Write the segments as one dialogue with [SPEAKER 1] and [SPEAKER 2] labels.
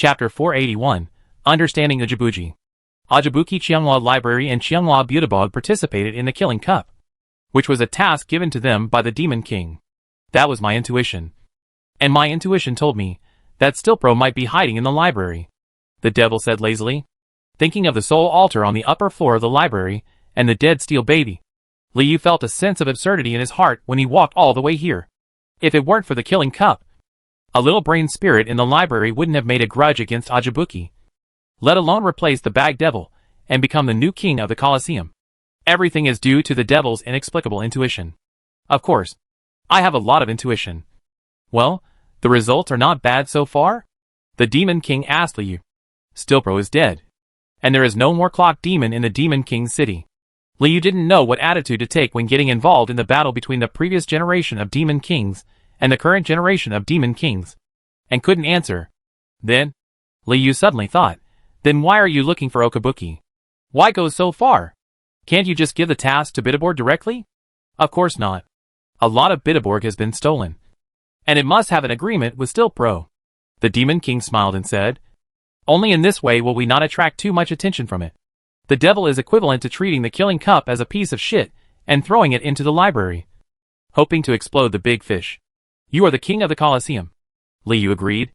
[SPEAKER 1] Chapter 481, Understanding Ajibuji. Ajibuki Qianghua Library and Qianghua Butabog participated in the Killing Cup, which was a task given to them by the Demon King. That was my intuition. And my intuition told me that Stilpro might be hiding in the library, the devil said lazily, thinking of the soul altar on the upper floor of the library and the dead steel baby. Liu felt a sense of absurdity in his heart when he walked all the way here. If it weren't for the Killing Cup, a little brain spirit in the library wouldn't have made a grudge against Ajibuki, let alone replace the bag devil and become the new king of the Colosseum. Everything is due to the devil's inexplicable intuition. Of course, I have a lot of intuition. Well, the results are not bad so far? The Demon King asked Liu. Stilpro is dead, and there is no more clock demon in the Demon King's city. Liu didn't know what attitude to take when getting involved in the battle between the previous generation of Demon Kings and the current generation of Demon Kings, and couldn't answer. Then, Liu suddenly thought, then why are you looking for Okabuki? Why go so far? Can't you just give the task to Bitaborg directly? Of course not. A lot of Bitaborg has been stolen, and it must have an agreement with Stilpro. The Demon King smiled and said, only in this way will we not attract too much attention from it. The devil is equivalent to treating the Killing Cup as a piece of shit and throwing it into the library, hoping to explode the big fish. You are the king of the Colosseum. Liu agreed.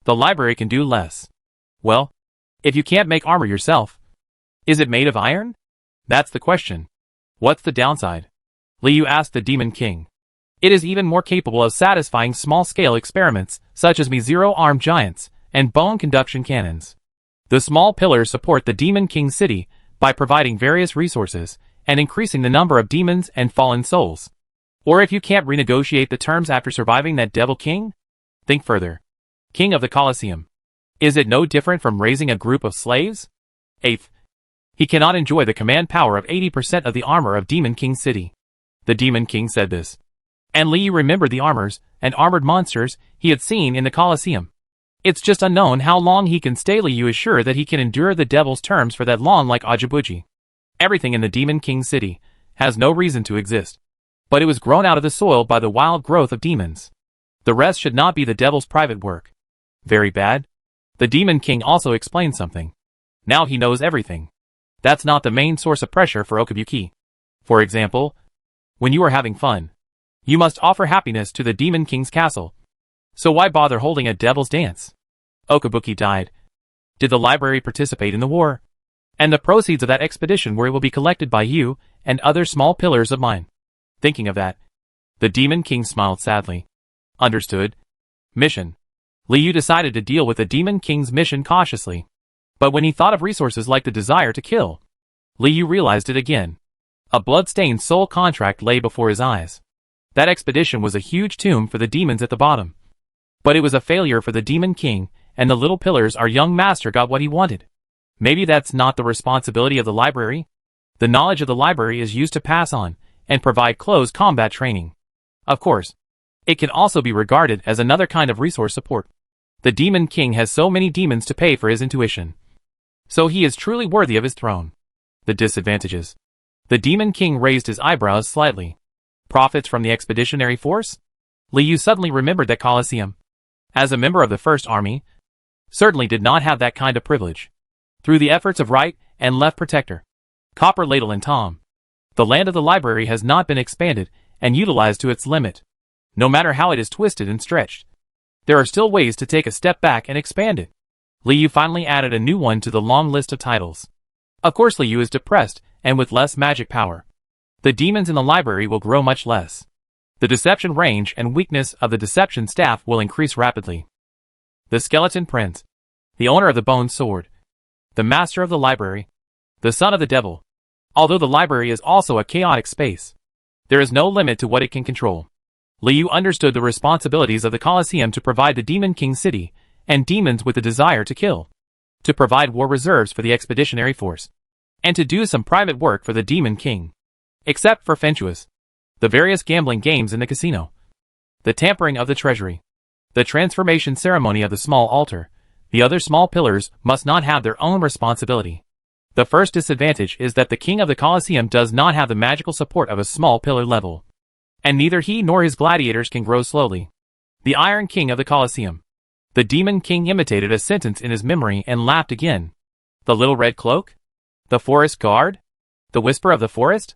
[SPEAKER 1] The library can do less. Well, if you can't make armor yourself, is it made of iron? That's the question. What's the downside? Liu asked the Demon King. It is even more capable of satisfying small-scale experiments, such as zero-armed giants and bone conduction cannons. The small pillars support the Demon King's city by providing various resources and increasing the number of demons and fallen souls. Or if you can't renegotiate the terms after surviving that Devil King? Think further. King of the Colosseum. Is it no different from raising a group of slaves? Eighth, he cannot enjoy the command power of 80% of the armor of Demon King's city. The Demon King said this. And Liu remembered the armors and armored monsters he had seen in the Colosseum. It's just unknown how long he can stay. Liu is sure that he can endure the devil's terms for that long like Ajibuji. Everything in the Demon King's city has no reason to exist, but it was grown out of the soil by the wild growth of demons. The rest should not be the devil's private work. Very bad. The Demon King also explained something. Now he knows everything. That's not the main source of pressure for Okabuki. For example, when you are having fun, you must offer happiness to the Demon King's castle. So why bother holding a devil's dance? Okabuki died. Did the library participate in the war? And the proceeds of that expedition where it will be collected by you and other small pillars of mine. Thinking of that, the Demon King smiled sadly. Understood. Mission. Liu decided to deal with the Demon King's mission cautiously. But when he thought of resources like the desire to kill, Liu realized it again. A blood-stained soul contract lay before his eyes. That expedition was a huge tomb for the demons at the bottom. But it was a failure for the Demon King, and the little pillars our young master got what he wanted. Maybe that's not the responsibility of the library? The knowledge of the library is used to pass on and provide close combat training. Of course, it can also be regarded as another kind of resource support. The Demon King has so many demons to pay for his intuition. So he is truly worthy of his throne. The disadvantages. The Demon King raised his eyebrows slightly. Profits from the expeditionary force? Liu suddenly remembered that Colosseum, as a member of the First Army, certainly did not have that kind of privilege. Through the efforts of right and left protector, Copper Ladle and Tom, the land of the library has not been expanded and utilized to its limit. No matter how it is twisted and stretched, there are still ways to take a step back and expand it. Liu finally added a new one to the long list of titles. Of course Liu is depressed and with less magic power. The demons in the library will grow much less. The deception range and weakness of the deception staff will increase rapidly. The Skeleton Prince, the owner of the Bone Sword, the master of the library, the son of the devil. Although the library is also a chaotic space, there is no limit to what it can control. Liu understood the responsibilities of the Colosseum to provide the Demon King city and demons with the desire to kill, to provide war reserves for the expeditionary force, and to do some private work for the Demon King. Except for Fentuous, the various gambling games in the casino, the tampering of the treasury, the transformation ceremony of the small altar, the other small pillars must not have their own responsibility. The first disadvantage is that the king of the Colosseum does not have the magical support of a small pillar level, and neither he nor his gladiators can grow slowly. The Iron King of the Colosseum, The Demon King imitated a sentence in his memory and laughed again. The little red cloak? The forest guard? The whisper of the forest?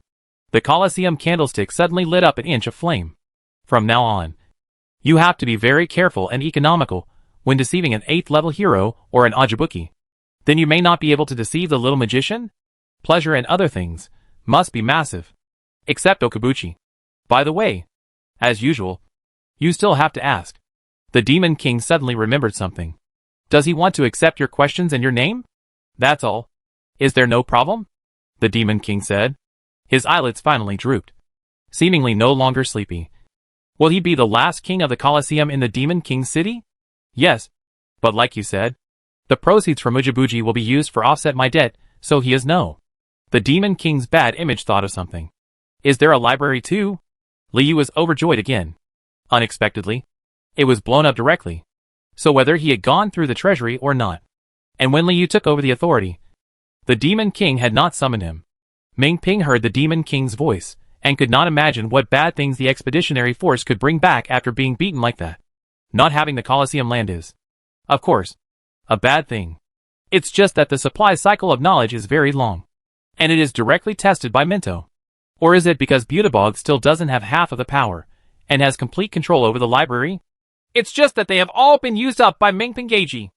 [SPEAKER 1] The Colosseum candlestick suddenly lit up an inch of flame. From now on, you have to be very careful and economical when deceiving an 8th level hero or an Ajibuki. Then you may not be able to deceive the little magician? Pleasure and other things must be massive. Except Okabuchi. By the way, as usual, you still have to ask. The Demon King suddenly remembered something. Does he want to accept your questions and your name? That's all. Is there no problem? The Demon King said. His eyelids finally drooped, seemingly no longer sleepy. Will he be the last king of the Colosseum in the Demon King's city? Yes, but like you said, the proceeds from Ujibuji will be used for offset my debt, so he is no. The Demon King's bad image thought of something. Is there a library too? Liu was overjoyed again. Unexpectedly, it was blown up directly. So whether he had gone through the treasury or not. And when Liu took over the authority, the Demon King had not summoned him. Ming Ping heard the Demon King's voice, and could not imagine what bad things the expeditionary force could bring back after being beaten like that. Not having the Colosseum land is, of course, a bad thing. It's just that the supply cycle of knowledge is very long. And it is directly tested by Minto. Or is it because Butabog still doesn't have half of the power, and has complete control over the library? It's just that they have all been used up by Ming Pingeji.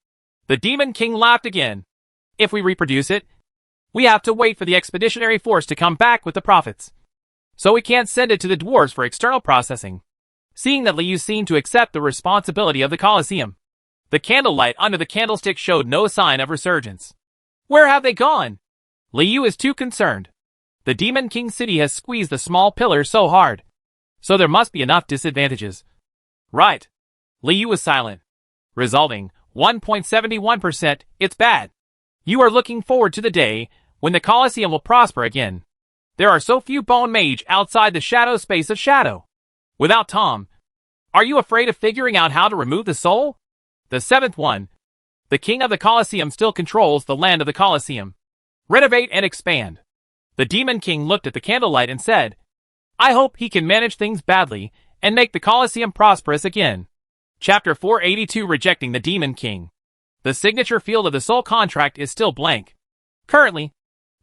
[SPEAKER 1] The Demon King laughed again. If we reproduce it, we have to wait for the expeditionary force to come back with the profits. So we can't send it to the dwarves for external processing. Seeing that Liu seemed to accept the responsibility of the Colosseum, the candlelight under the candlestick showed no sign of resurgence. Where have they gone? Liu is too concerned. The Demon King city has squeezed the small pillar so hard. So there must be enough disadvantages. Right. Liu was silent. Resulting, 1.71%, it's bad. You are looking forward to the day when the Colosseum will prosper again. There are so few bone mage outside the shadow space of shadow. Without Tom, are you afraid of figuring out how to remove the soul? The 7th one. The king of the Colosseum still controls the land of the Colosseum. Renovate and expand. The Demon King looked at the candlelight and said, I hope he can manage things badly and make the Colosseum prosperous again. Chapter 482 Rejecting the Demon King. The signature field of the soul contract is still blank. Currently,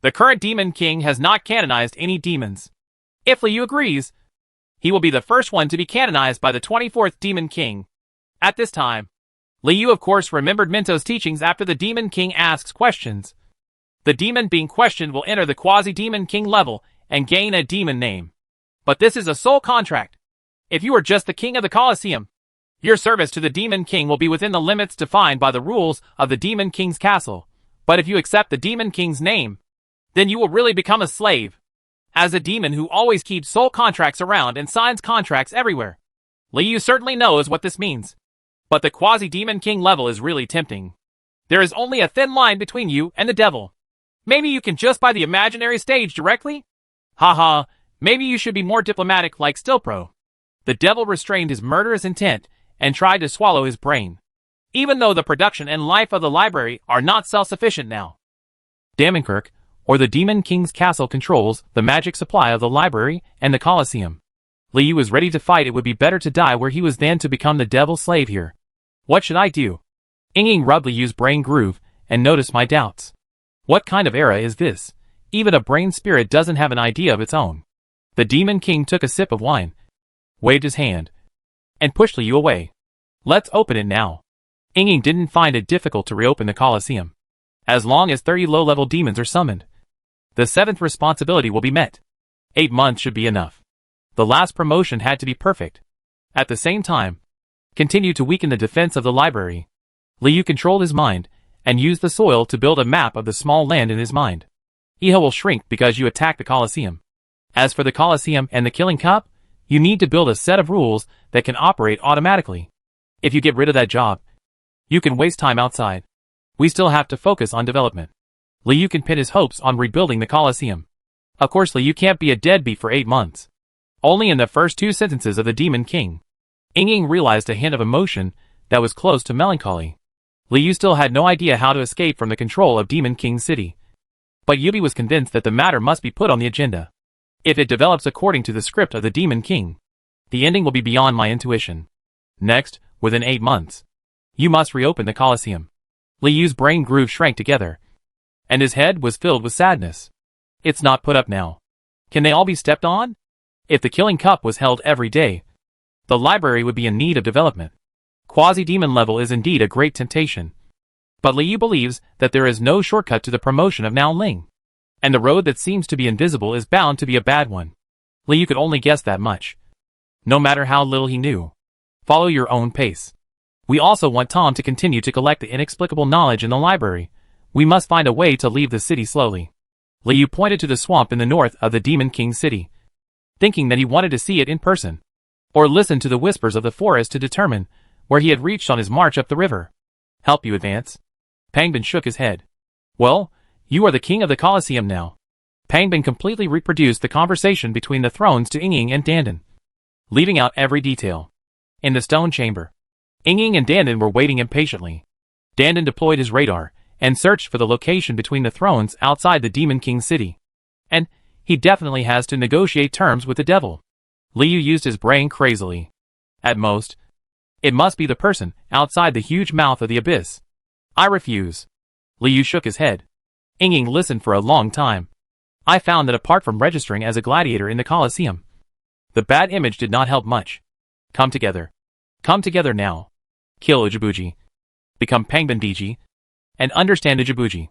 [SPEAKER 1] the current Demon King has not canonized any demons. If Liu agrees, he will be the first one to be canonized by the 24th Demon King. At this time, Liu of course remembered Minto's teachings after the Demon King asks questions. The demon being questioned will enter the Quasi-Demon King level and gain a demon name. But this is a soul contract. If you are just the king of the Colosseum, your service to the Demon King will be within the limits defined by the rules of the Demon King's castle. But if you accept the Demon King's name, then you will really become a slave. As a demon who always keeps soul contracts around and signs contracts everywhere. Liu certainly knows what this means. But the Quasi-Demon King level is really tempting. There is only a thin line between you and the devil. Maybe you can just buy the imaginary stage directly? Haha, maybe you should be more diplomatic like Stillpro. The devil restrained his murderous intent and tried to swallow his brain. Even though the production and life of the library are not self-sufficient now. Damenkirk, or the Demon King's castle, controls the magic supply of the library and the Colosseum. Liu was ready to fight. It would be better to die where he was than to become the devil's slave here. What should I do? Inging rubbed Liu's brain groove and noticed my doubts. What kind of era is this? Even a brain spirit doesn't have an idea of its own. The Demon King took a sip of wine, waved his hand, and pushed Liu away. Let's open it now. Inging didn't find it difficult to reopen the Colosseum. As long as 30 low-level demons are summoned, the 7th responsibility will be met. 8 months should be enough. The last promotion had to be perfect. At the same time, continue to weaken the defense of the library. Liu controlled his mind and used the soil to build a map of the small land in his mind. Iha will shrink because you attack the Colosseum. As for the Colosseum and the Killing Cup, you need to build a set of rules that can operate automatically. If you get rid of that job, you can waste time outside. We still have to focus on development. Liu can pin his hopes on rebuilding the Colosseum. Of course, Liu can't be a deadbeat for 8 months. Only in the first 2 sentences of the Demon King, Inging realized a hint of emotion that was close to melancholy. Liu still had no idea how to escape from the control of Demon King City. But Yubi was convinced that the matter must be put on the agenda. If it develops according to the script of the Demon King, the ending will be beyond my intuition. Next, within 8 months, You must reopen the Colosseum. Liyu's brain grooves shrank together, and his head was filled with sadness. It's not put up now. Can they all be stepped on? If the Killing Cup was held every day, the library would be in need of development. Quasi-demon level is indeed a great temptation. But Liu believes that there is no shortcut to the promotion of Nao Ling. And the road that seems to be invisible is bound to be a bad one. Liu could only guess that much. No matter how little he knew. Follow your own pace. We also want Tom to continue to collect the inexplicable knowledge in the library. We must find a way to leave the city slowly. Liu pointed to the swamp in the north of the Demon King city, thinking that he wanted to see it in person, or listen to the whispers of the forest to determine where he had reached on his march up the river. Help you advance? Pangbin shook his head. Well, you are the king of the Colosseum now. Pangbin completely reproduced the conversation between the thrones to Ying and Dandan, leaving out every detail. In the stone chamber, Ying and Dandan were waiting impatiently. Dandan deployed his radar and searched for the location between the thrones outside the Demon King city. And he definitely has to negotiate terms with the devil. Liu used his brain crazily. At most, it must be the person outside the huge mouth of the abyss. I refuse. Liu shook his head. Ying listened for a long time. I found that apart from registering as a gladiator in the Colosseum, the bad image did not help much. Come together. Come together now. Kill Ujibuji. Become Pangbin Diji. And understand Ujibuji.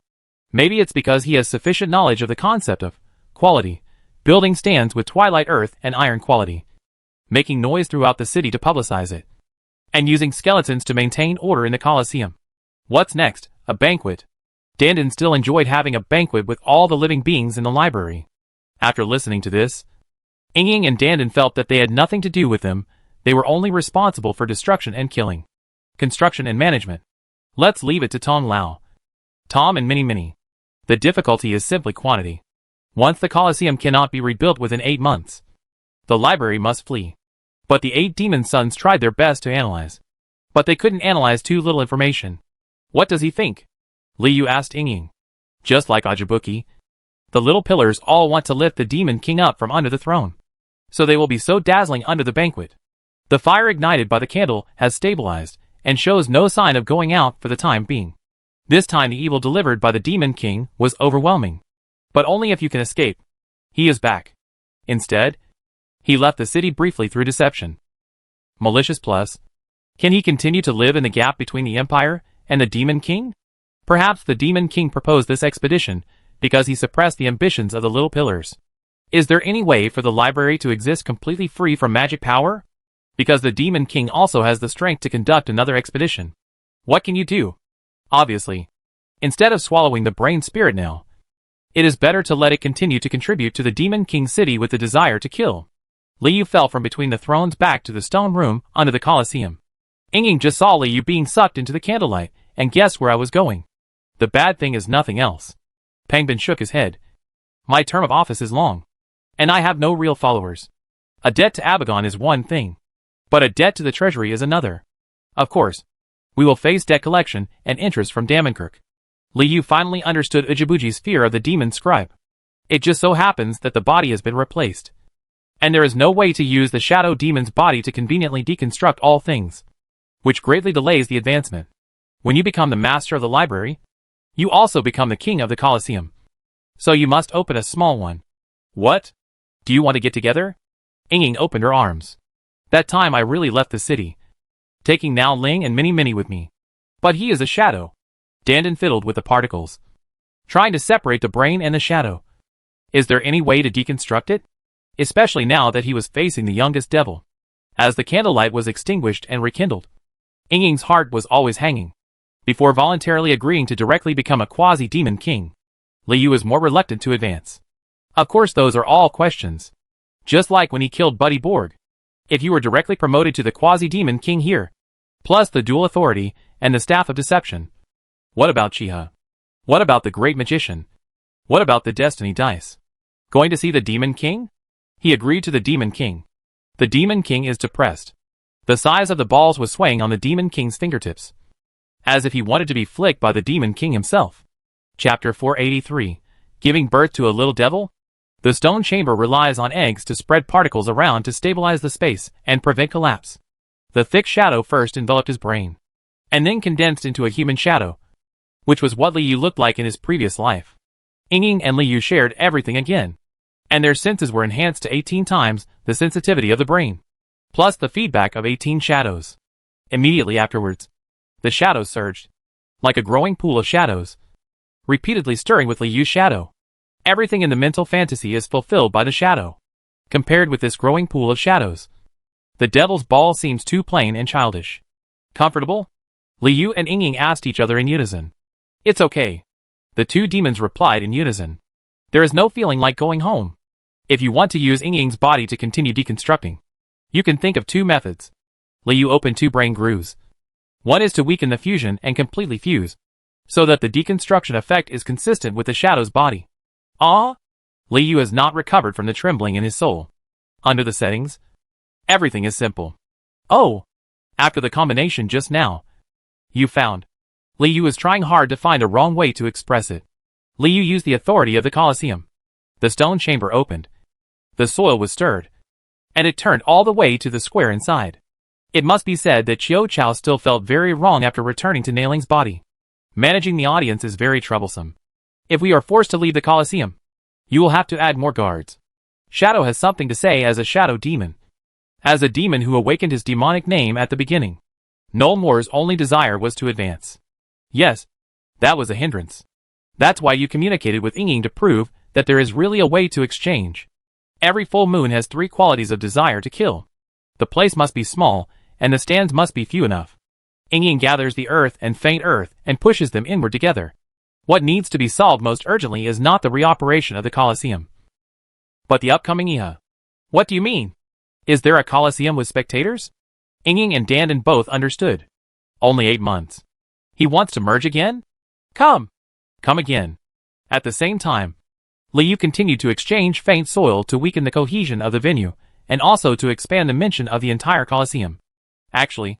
[SPEAKER 1] Maybe it's because he has sufficient knowledge of the concept of quality, building stands with twilight earth and iron quality, making noise throughout the city to publicize it, and using skeletons to maintain order in the Colosseum. What's next? A banquet. Dandan still enjoyed having a banquet with all the living beings in the library. After listening to this, Ying and Dandan felt that they had nothing to do with them. They were only responsible for destruction and killing, construction and management. Let's leave it to Tong Lao, Tom and Mini. The difficulty is simply quantity. Once the Colosseum cannot be rebuilt within 8 months, the library must flee. But the 8 demon sons tried their best to analyze. But they couldn't analyze too little information. What does he think? Liu asked Ying. Just like Ajibuki, the little pillars all want to lift the Demon King up from under the throne. So they will be so dazzling under the banquet. The fire ignited by the candle has stabilized, and shows no sign of going out for the time being. This time the evil delivered by the Demon King was overwhelming. But only if you can escape. He is back. Instead, he left the city briefly through deception. Malicious plus. Can he continue to live in the gap between the Empire and the Demon King? Perhaps the Demon King proposed this expedition because he suppressed the ambitions of the little pillars. Is there any way for the library to exist completely free from magic power? Because the Demon King also has the strength to conduct another expedition. What can you do? Obviously, instead of swallowing the brain spirit now, it is better to let it continue to contribute to the Demon King city with the desire to kill. Liu fell from between the thrones back to the stone room under the Colosseum. Ying just saw Liu being sucked into the candlelight, and guessed where I was going. The bad thing is nothing else. Pangbin shook his head. My term of office is long, and I have no real followers. A debt to Abagon is one thing, but a debt to the treasury is another. Of course, we will face debt collection and interest from Damenkirk. Liu finally understood Ujibuji's fear of the demon scribe. It just so happens that the body has been replaced, and there is no way to use the shadow demon's body to conveniently deconstruct all things, which greatly delays the advancement. When you become the master of the library, you also become the king of the Colosseum. So you must open a small one. What? Do you want to get together? Ying opened her arms. That time I really left the city, taking Nao Ling and Mini with me. But he is a shadow. Dandan fiddled with the particles, trying to separate the brain and the shadow. Is there any way to deconstruct it? Especially now that he was facing the youngest devil. As the candlelight was extinguished and rekindled, Ying's heart was always hanging. Before voluntarily agreeing to directly become a quasi-demon king, Liu was more reluctant to advance. Of course those are all questions. Just like when he killed Buddy Borg. If you were directly promoted to the quasi-demon king here, plus the dual authority and the staff of deception. What about Chiha? What about the great magician? What about the destiny dice? Going to see the demon king? He agreed to the demon king. The demon king is depressed. The size of the balls was swaying on the demon king's fingertips, as if he wanted to be flicked by the demon king himself. Chapter 483. Giving birth to a little devil? The stone chamber relies on eggs to spread particles around to stabilize the space and prevent collapse. The thick shadow first enveloped his brain, and then condensed into a human shadow, which was what Liu looked like in his previous life. Ying and Liu shared everything again, and their senses were enhanced to 18 times the sensitivity of the brain, plus the feedback of 18 shadows. Immediately afterwards, the shadows surged, like a growing pool of shadows, repeatedly stirring with Liu's shadow. Everything in the mental fantasy is fulfilled by the shadow. Compared with this growing pool of shadows, the devil's ball seems too plain and childish. Comfortable? Liu and Ying asked each other in unison. It's okay. The two demons replied in unison. There is no feeling like going home. If you want to use Ying's body to continue deconstructing, you can think of two methods. Liu opened two brain grooves. One is to weaken the fusion and completely fuse, so that the deconstruction effect is consistent with the shadow's body. Liu has not recovered from the trembling in his soul. Under the settings, everything is simple. After the combination just now, you found. Liu is trying hard to find a wrong way to express it. Liu used the authority of the Colosseum. The stone chamber opened. The soil was stirred, and it turned all the way to the square inside. It must be said that Qiu Chao still felt very wrong after returning to Nailing's body. Managing the audience is very troublesome. If we are forced to leave the Colosseum, you will have to add more guards. Shadow has something to say as a shadow demon. As a demon who awakened his demonic name at the beginning, Noel Moore's only desire was to advance. Yes, that was a hindrance. That's why you communicated with Ying to prove that there is really a way to exchange. Every full moon has 3 qualities of desire to kill. The place must be small, and the stands must be few enough. Ying gathers the earth and faint earth and pushes them inward together. What needs to be solved most urgently is not the reoperation of the Colosseum, but the upcoming EHA. What do you mean? Is there a Colosseum with spectators? Ying and Dandan both understood. Only 8 months. He wants to merge again? Come again. At the same time, Liu continued to exchange faint soil to weaken the cohesion of the venue, and also to expand the dimension of the entire Colosseum. Actually,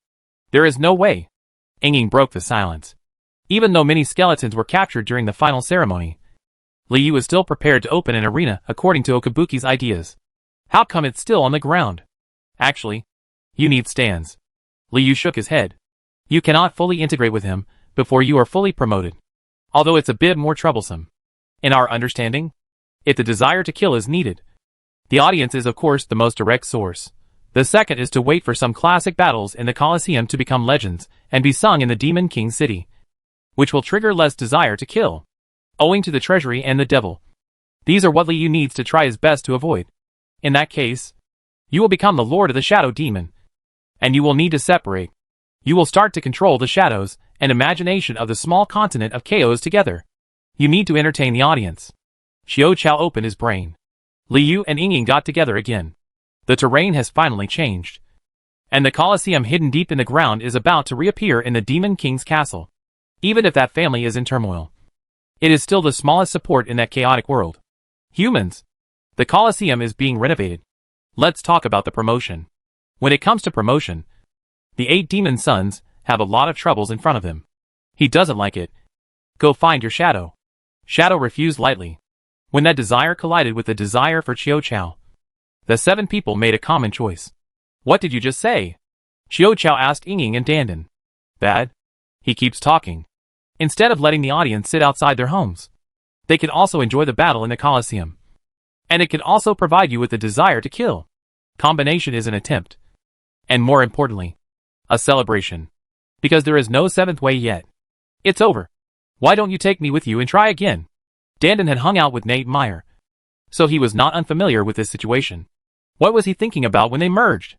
[SPEAKER 1] there is no way. Ying broke the silence. Even though many skeletons were captured during the final ceremony, Liu was still prepared to open an arena according to Okabuki's ideas. How come it's still on the ground? Actually, you need stands. Liu shook his head. You cannot fully integrate with him before you are fully promoted. Although it's a bit more troublesome. In our understanding, if the desire to kill is needed, the audience is of course the most direct source. The second is to wait for some classic battles in the Colosseum to become legends and be sung in the Demon King city, which will trigger less desire to kill, owing to the treasury and the devil. These are what Liu needs to try his best to avoid. In that case, you will become the Lord of the Shadow Demon, and you will need to separate. You will start to control the shadows and imagination of the small continent of chaos together. You need to entertain the audience. Qiu Chao opened his brain. Liu and Ying got together again. The terrain has finally changed, and the Colosseum hidden deep in the ground is about to reappear in the Demon King's castle. Even if that family is in turmoil, it is still the smallest support in that chaotic world. Humans. The Colosseum is being renovated. Let's talk about the promotion. When it comes to promotion, the 8 demon sons have a lot of troubles in front of him. He doesn't like it. Go find your shadow. Shadow refused lightly. When that desire collided with the desire for Qiu Chao, the 7 people made a common choice. What did you just say? Qiu Chao asked Ying and Dandan. Bad? He keeps talking. Instead of letting the audience sit outside their homes, they can also enjoy the battle in the Colosseum. And it can also provide you with the desire to kill. Combination is an attempt. And more importantly, a celebration. Because there is no 7th way yet. It's over. Why don't you take me with you and try again? Dandan had hung out with Nate Meyer, so he was not unfamiliar with this situation. What was he thinking about when they merged?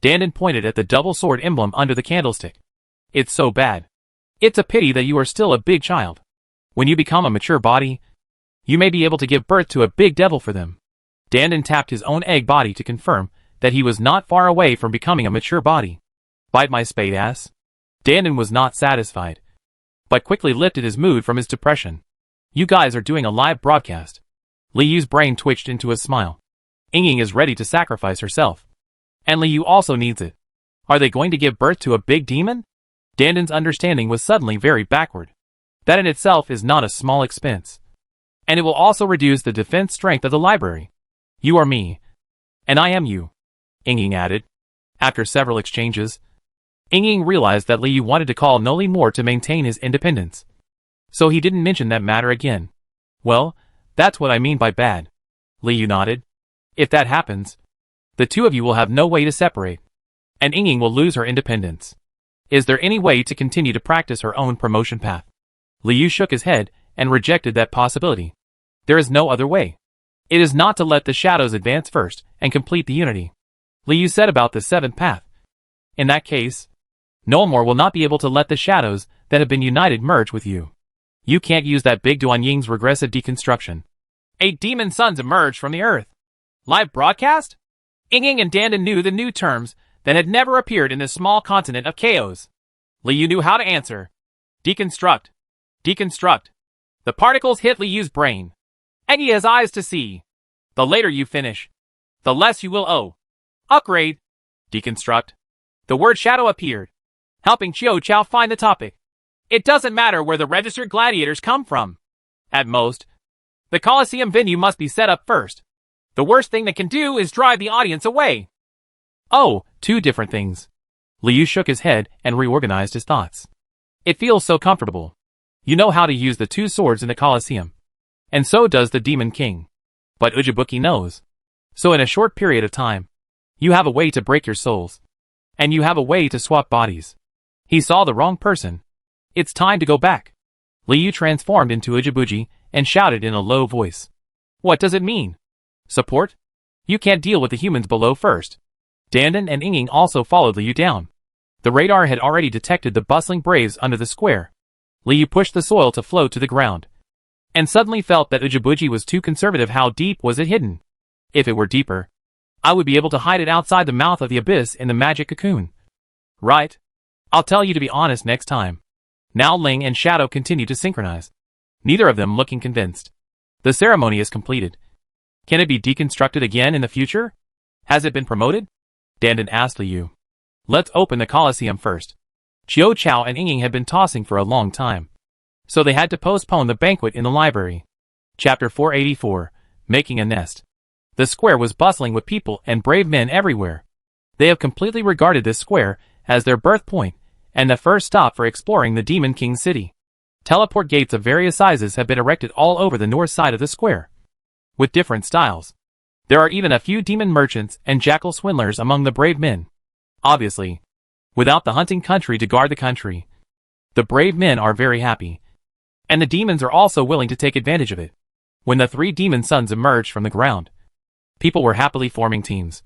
[SPEAKER 1] Dandan pointed at the double sword emblem under the candlestick. It's so bad. It's a pity that you are still a big child. When you become a mature body, you may be able to give birth to a big devil for them. Dandan tapped his own egg body to confirm that he was not far away from becoming a mature body. Bite my spade ass. Dandan was not satisfied, but quickly lifted his mood from his depression. You guys are doing a live broadcast. Liu's brain twitched into a smile. Ying is ready to sacrifice herself. And Liu also needs it. Are they going to give birth to a big demon? Dandan's understanding was suddenly very backward. That in itself is not a small expense. And it will also reduce the defense strength of the library. You are me. And I am you. Ying added. After several exchanges, Ying realized that Liu wanted to call no more to maintain his independence. So he didn't mention that matter again. Well, that's what I mean by bad. Liu nodded. If that happens, the two of you will have no way to separate, and Ying will lose her independence. Is there any way to continue to practice her own promotion path? Liu shook his head and rejected that possibility. There is no other way. It is not to let the shadows advance first and complete the unity. Liu said about the seventh path. In that case, no more will not be able to let the shadows that have been united merge with you. You can't use that big Duan Ying's regressive deconstruction. 8 demon suns emerged from the earth. Live broadcast? Ying and Dandan knew the new terms that had never appeared in this small continent of chaos. Liu knew how to answer. Deconstruct. Deconstruct. The particles hit Liu's brain. And he has eyes to see. The later you finish, the less you will owe. Upgrade. Deconstruct. The word shadow appeared, helping Chiu Chao find the topic. It doesn't matter where the registered gladiators come from. At most, the Colosseum venue must be set up first. The worst thing they can do is drive the audience away. Oh, 2 different things. Liu shook his head and reorganized his thoughts. It feels so comfortable. You know how to use the 2 swords in the Colosseum. And so does the Demon King. But Ujibuki knows. So in a short period of time, you have a way to break your souls. And you have a way to swap bodies. He saw the wrong person. It's time to go back. Liu transformed into Ujibuji and shouted in a low voice. What does it mean? Support? You can't deal with the humans below first. Dandan and Ying also followed Liu down. The radar had already detected the bustling braves under the square. Liu pushed the soil to float to the ground. And suddenly felt that Ujibuji was too conservative. How deep was it hidden? If it were deeper, I would be able to hide it outside the mouth of the abyss in the magic cocoon. Right? I'll tell you to be honest next time. Now Ling and Shadow continue to synchronize. Neither of them looking convinced. The ceremony is completed. Can it be deconstructed again in the future? Has it been promoted? Dandan asked Liu. Let's open the Colosseum first. Chiu Chao and Ying had been tossing for a long time. So they had to postpone the banquet in the library. Chapter 484, Making a Nest. The square was bustling with people and brave men everywhere. They have completely regarded this square as their birth point and the first stop for exploring the Demon King city. Teleport gates of various sizes have been erected all over the north side of the square, with different styles. There are even a few demon merchants and jackal swindlers among the brave men. Obviously, without the hunting country to guard the country, the brave men are very happy. And the demons are also willing to take advantage of it. When the 3 demon sons emerged from the ground, people were happily forming teams,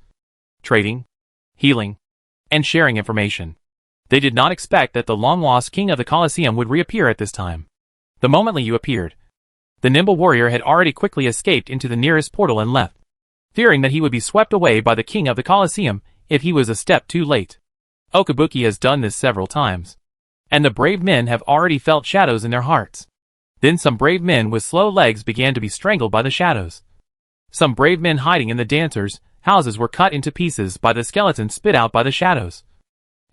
[SPEAKER 1] trading, healing, and sharing information. They did not expect that the long-lost king of the Colosseum would reappear at this time. The moment Liu appeared, the nimble warrior had already quickly escaped into the nearest portal and left, fearing that he would be swept away by the king of the Colosseum if he was a step too late. Okabuki has done this several times, and the brave men have already felt shadows in their hearts. Then some brave men with slow legs began to be strangled by the shadows. Some brave men hiding in the dancers' houses were cut into pieces by the skeletons spit out by the shadows.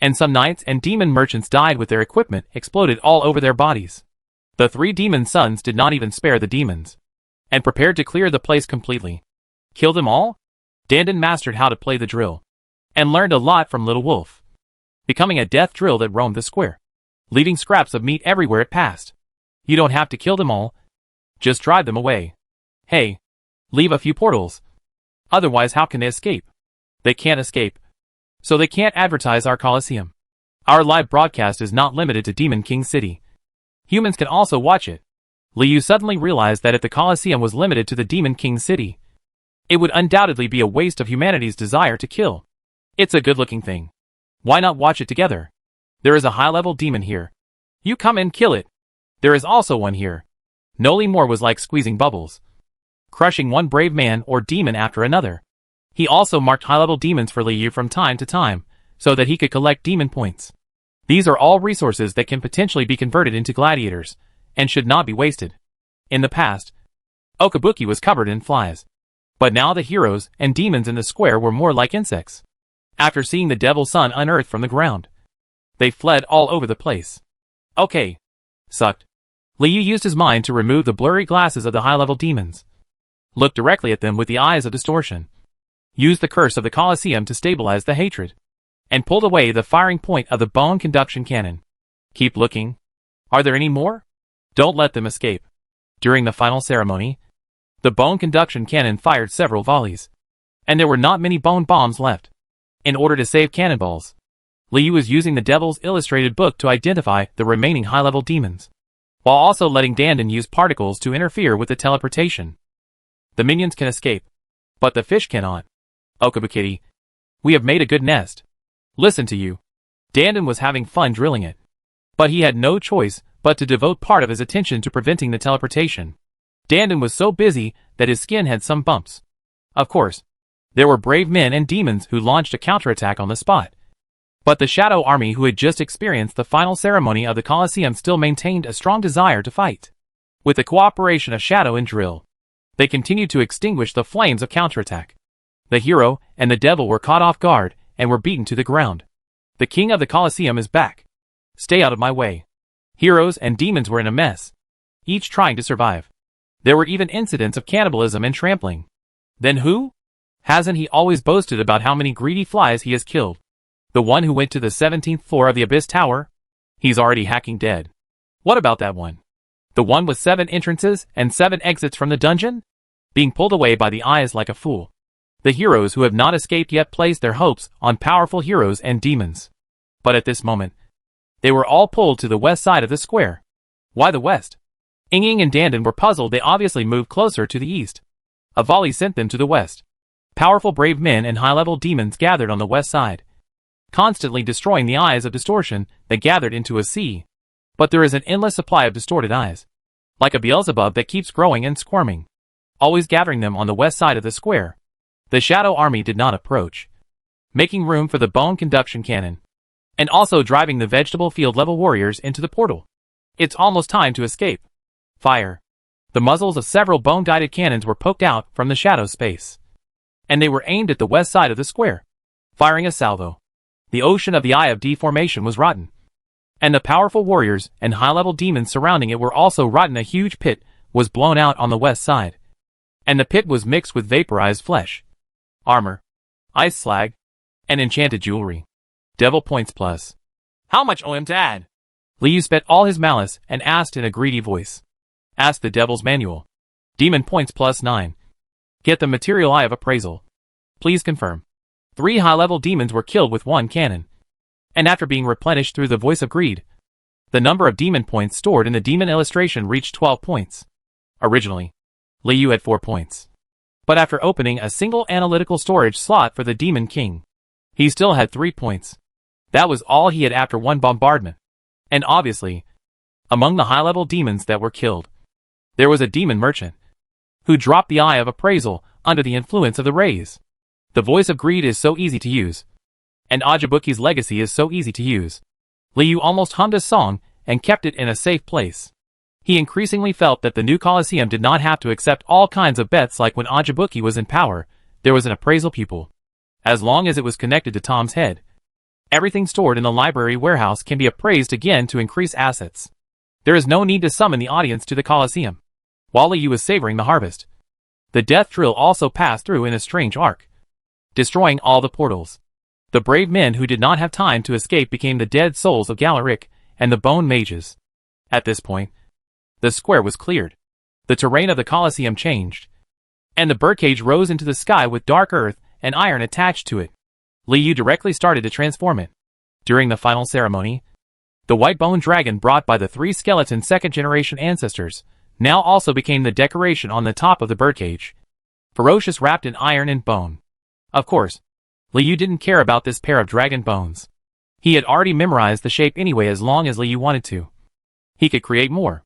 [SPEAKER 1] And some knights and demon merchants died with their equipment exploded all over their bodies. The 3 demon sons did not even spare the demons, and prepared to clear the place completely. Kill them all? Dandan mastered how to play the drill, and learned a lot from Little Wolf, becoming a death drill that roamed the square, leaving scraps of meat everywhere it passed. You don't have to kill them all, just drive them away. Hey, leave a few portals. Otherwise how can they escape? They can't escape, so they can't advertise our Colosseum. Our live broadcast is not limited to Demon King City. Humans can also watch it. Liu suddenly realized that if the Colosseum was limited to the Demon King City, it would undoubtedly be a waste of humanity's desire to kill. It's a good-looking thing. Why not watch it together? There is a high-level demon here. You come and kill it. There is also one here. No more was like squeezing bubbles, crushing one brave man or demon after another. He also marked high-level demons for Liu from time to time, so that he could collect demon points. These are all resources that can potentially be converted into gladiators, and should not be wasted. In the past, Okabuki was covered in flies. But now the heroes and demons in the square were more like insects. After seeing the Devil's Son unearthed from the ground, they fled all over the place. Okay. Sucked. Liu used his mind to remove the blurry glasses of the high-level demons. Looked directly at them with the eyes of distortion. Used the curse of the Colosseum to stabilize the hatred. and pulled away the firing point of the bone conduction cannon. Keep looking. Are there any more? Don't let them escape. During the final ceremony, the bone conduction cannon fired several volleys, and there were not many bone bombs left. In order to save cannonballs, Liu was using the Devil's Illustrated book to identify the remaining high-level demons, while also letting Dandan use particles to interfere with the teleportation. The minions can escape, but the fish cannot. Okabukitty, we have made a good nest. Listen to you. Dandan was having fun drilling it, but he had no choice but to devote part of his attention to preventing the teleportation. Dandan was so busy that his skin had some bumps. Of course, there were brave men and demons who launched a counterattack on the spot. But the Shadow Army who had just experienced the final ceremony of the Colosseum still maintained a strong desire to fight. With the cooperation of Shadow and Drill, they continued to extinguish the flames of counterattack. The hero and the devil were caught off guard and were beaten to the ground. The king of the Colosseum is back. Stay out of my way. Heroes and demons were in a mess, each trying to survive. There were even incidents of cannibalism and trampling. Then who? Hasn't he always boasted about how many greedy flies he has killed? The one who went to the 17th floor of the Abyss Tower? He's already hacking dead. What about that one? The one with 7 entrances and 7 exits from the dungeon? Being pulled away by the eyes like a fool. The heroes who have not escaped yet placed their hopes on powerful heroes and demons. But at this moment, they were all pulled to the west side of the square. Why the west? Ying and Dandan were puzzled. They obviously moved closer to the east. A volley sent them to the west. Powerful brave men and high-level demons gathered on the west side, constantly destroying the eyes of distortion that gathered into a sea. But there is an endless supply of distorted eyes, like a Beelzebub that keeps growing and squirming, always gathering them on the west side of the square. The Shadow Army did not approach, making room for the bone conduction cannon, and also driving the vegetable field level warriors into the portal. It's almost time to escape. Fire. The muzzles of several bone-guided cannons were poked out from the shadow space, and they were aimed at the west side of the square, firing a salvo. The ocean of the Eye of Deformation was rotten, and the powerful warriors and high-level demons surrounding it were also rotten. A huge pit was blown out on the west side, and the pit was mixed with vaporized flesh, armor, ice slag, and enchanted jewelry. Devil points plus. How much OM to add? Liu spent all his malice and asked in a greedy voice. Ask the Devil's Manual. Demon points plus 9. Get the material Eye of Appraisal. Please confirm. 3 high-level demons were killed with 1 cannon, and after being replenished through the Voice of Greed, the number of demon points stored in the demon illustration reached 12 points. Originally, Liu had 4 points. But after opening a single analytical storage slot for the Demon King, he still had 3 points. That was all he had after 1 bombardment. And obviously, among the high-level demons that were killed, there was a demon merchant, who dropped the Eye of Appraisal under the influence of the rays. The Voice of Greed is so easy to use, and Ajabuki's legacy is so easy to use. Liu almost hummed a song and kept it in a safe place. He increasingly felt that the new Colosseum did not have to accept all kinds of bets like when Ajabuki was in power, there was an appraisal pupil. As long as it was connected to Tom's head, everything stored in the library warehouse can be appraised again to increase assets. There is no need to summon the audience to the Colosseum. While Liu was savoring the harvest, the death drill also passed through in a strange arc, destroying all the portals. The brave men who did not have time to escape became the dead souls of Galaric and the bone mages. At this point, the square was cleared. The terrain of the Colosseum changed, and the birdcage rose into the sky with dark earth and iron attached to it. Liu directly started to transform it. During the final ceremony, the white bone dragon brought by the 3 skeleton second-generation ancestors now also became the decoration on the top of the birdcage, ferocious wrapped in iron and bone. Of course, Liu didn't care about this pair of dragon bones. He had already memorized the shape anyway as long as Liu wanted to. He could create more.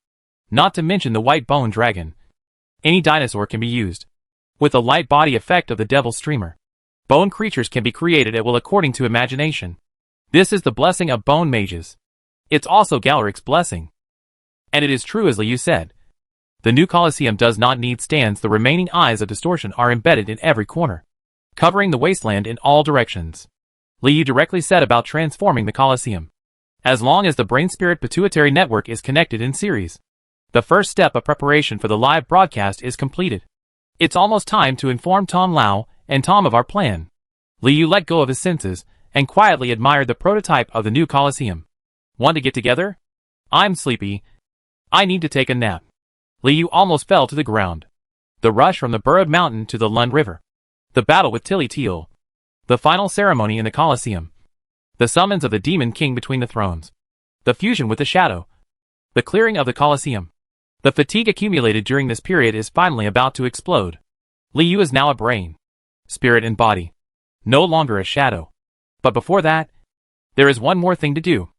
[SPEAKER 1] Not to mention the white bone dragon. Any dinosaur can be used. With the light body effect of the Devil's Streamer, bone creatures can be created at will according to imagination. This is the blessing of bone mages. It's also Galaric's blessing. And it is true as Liu said. The new Colosseum does not need stands. The remaining eyes of distortion are embedded in every corner, covering the wasteland in all directions. Liu directly said about transforming the Colosseum. As long as the brain-spirit pituitary network is connected in series, the first step of preparation for the live broadcast is completed. It's almost time to inform Tom Lau and Tom of our plan. Liu let go of his senses and quietly admired the prototype of the new Colosseum. Want to get together? I'm sleepy. I need to take a nap. Liu almost fell to the ground. The rush from the burrowed mountain to the Lund River. The battle with Tilly Teal. The final ceremony in the Colosseum. The summons of the Demon King between the thrones. The fusion with the Shadow. The clearing of the Colosseum. The fatigue accumulated during this period is finally about to explode. Liu is now a brain, spirit and body. No longer a shadow. But before that, there is one more thing to do.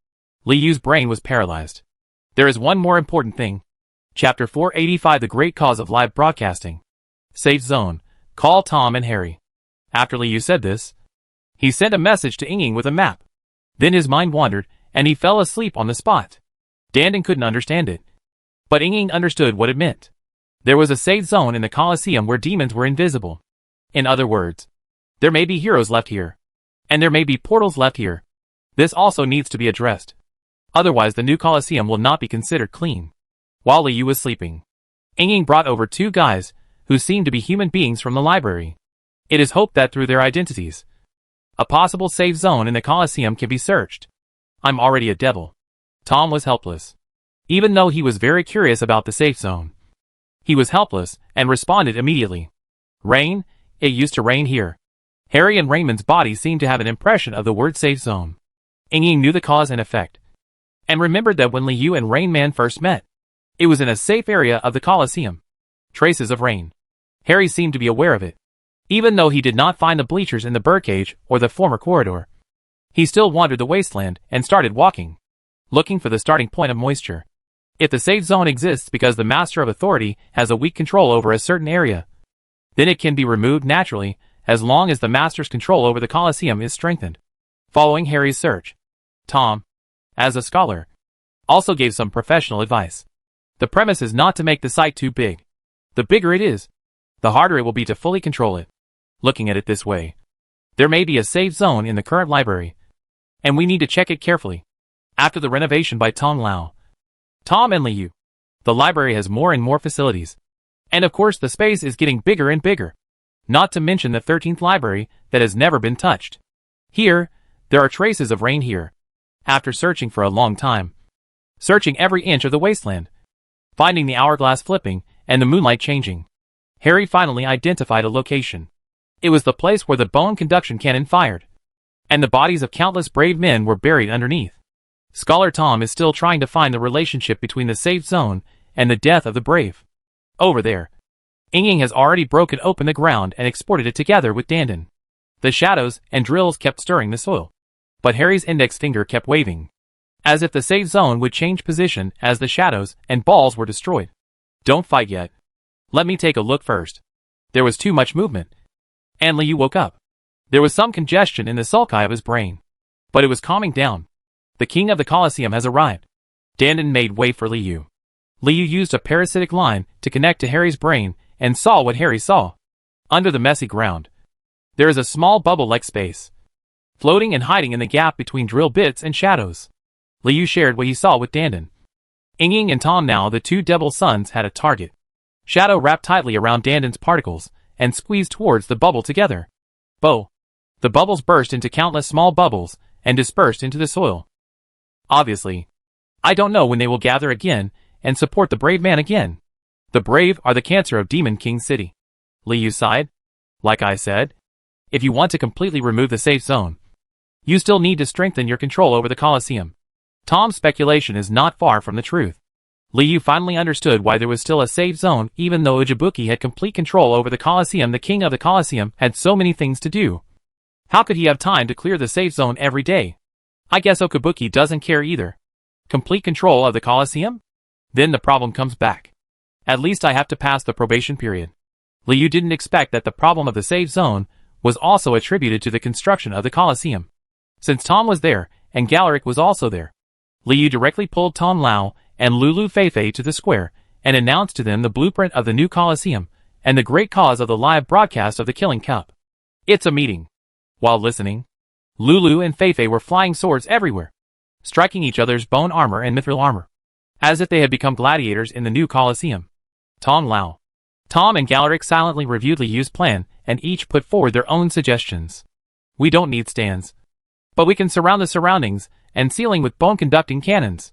[SPEAKER 1] Liu's brain was paralyzed. There is one more important thing. Chapter 485 The Great Cause of Live Broadcasting. Safe Zone. Call Tom and Harry. After Liu said this, he sent a message to Ying with a map. Then his mind wandered, and he fell asleep on the spot. Dandan couldn't understand it. But Ying understood what it meant. There was a safe zone in the Colosseum where demons were invisible. In other words, there may be heroes left here. And there may be portals left here. This also needs to be addressed. Otherwise the new Colosseum will not be considered clean. While Liu was sleeping, Ying brought over two guys, who seemed to be human beings from the library. It is hoped that through their identities, a possible safe zone in the Colosseum can be searched. I'm already a devil. Tom was helpless. Even though he was very curious about the safe zone, he was helpless and responded immediately. Rain? It used to rain here. Harry and Raymond's body seemed to have an impression of the word safe zone. Ying knew the cause and effect, and remembered that when Liu and Rain Man first met, it was in a safe area of the Colosseum. Traces of rain. Harry seemed to be aware of it. Even though he did not find the bleachers in the birdcage or the former corridor, he still wandered the wasteland and started walking, looking for the starting point of moisture. If the safe zone exists because the Master of Authority has a weak control over a certain area, then it can be removed naturally as long as the Master's control over the Colosseum is strengthened. Following Harry's search, Tom, as a scholar, also gave some professional advice. The premise is not to make the site too big. The bigger it is, the harder it will be to fully control it. Looking at it this way, there may be a safe zone in the current library, and we need to check it carefully. After the renovation by Tom and Liu, the library has more and more facilities. And of course the space is getting bigger and bigger. Not to mention the 13th library that has never been touched. Here, there are traces of rain here. After searching for a long time, searching every inch of the wasteland, finding the hourglass flipping and the moonlight changing, Harry finally identified a location. It was the place where the bone conduction cannon fired, and the bodies of countless brave men were buried underneath. Scholar Tom is still trying to find the relationship between the safe zone and the death of the brave. Over there, Ying has already broken open the ground and exported it together with Dandan. The shadows and drills kept stirring the soil, but Harry's index finger kept waving, as if the safe zone would change position as the shadows and balls were destroyed. Don't fight yet. Let me take a look first. There was too much movement. And Liu woke up. There was some congestion in the sulci of his brain, but it was calming down. The king of the Colosseum has arrived. Dandan made way for Liu. Liu used a parasitic line to connect to Harry's brain and saw what Harry saw. Under the messy ground, there is a small bubble-like space, floating and hiding in the gap between drill bits and shadows. Liu shared what he saw with Dandan. Ying and Tom, now the two devil sons, had a target. Shadow wrapped tightly around Dandan's particles and squeezed towards the bubble together. Bo! The bubbles burst into countless small bubbles and dispersed into the soil. Obviously, I don't know when they will gather again and support the brave man again. The brave are the cancer of Demon King City. Liu sighed. Like I said, if you want to completely remove the safe zone, you still need to strengthen your control over the Colosseum. Tom's speculation is not far from the truth. Liu finally understood why there was still a safe zone even though Ujibuki had complete control over the Colosseum. The king of the Colosseum had so many things to do. How could he have time to clear the safe zone every day? I guess Okabuki doesn't care either. Complete control of the Colosseum? Then the problem comes back. At least I have to pass the probation period. Liu didn't expect that the problem of the safe zone was also attributed to the construction of the Colosseum. Since Tom was there, and Galaric was also there, Liu directly pulled Tom Lao and Lulu Feifei to the square and announced to them the blueprint of the new Colosseum and the great cause of the live broadcast of the Killing Cup. It's a meeting. While listening, Lulu and Feifei were flying swords everywhere, striking each other's bone armor and mithril armor, as if they had become gladiators in the new Colosseum. Tom and Galaric silently reviewed Liu's plan and each put forward their own suggestions. We don't need stands. But we can surround the surroundings and ceiling with bone-conducting cannons.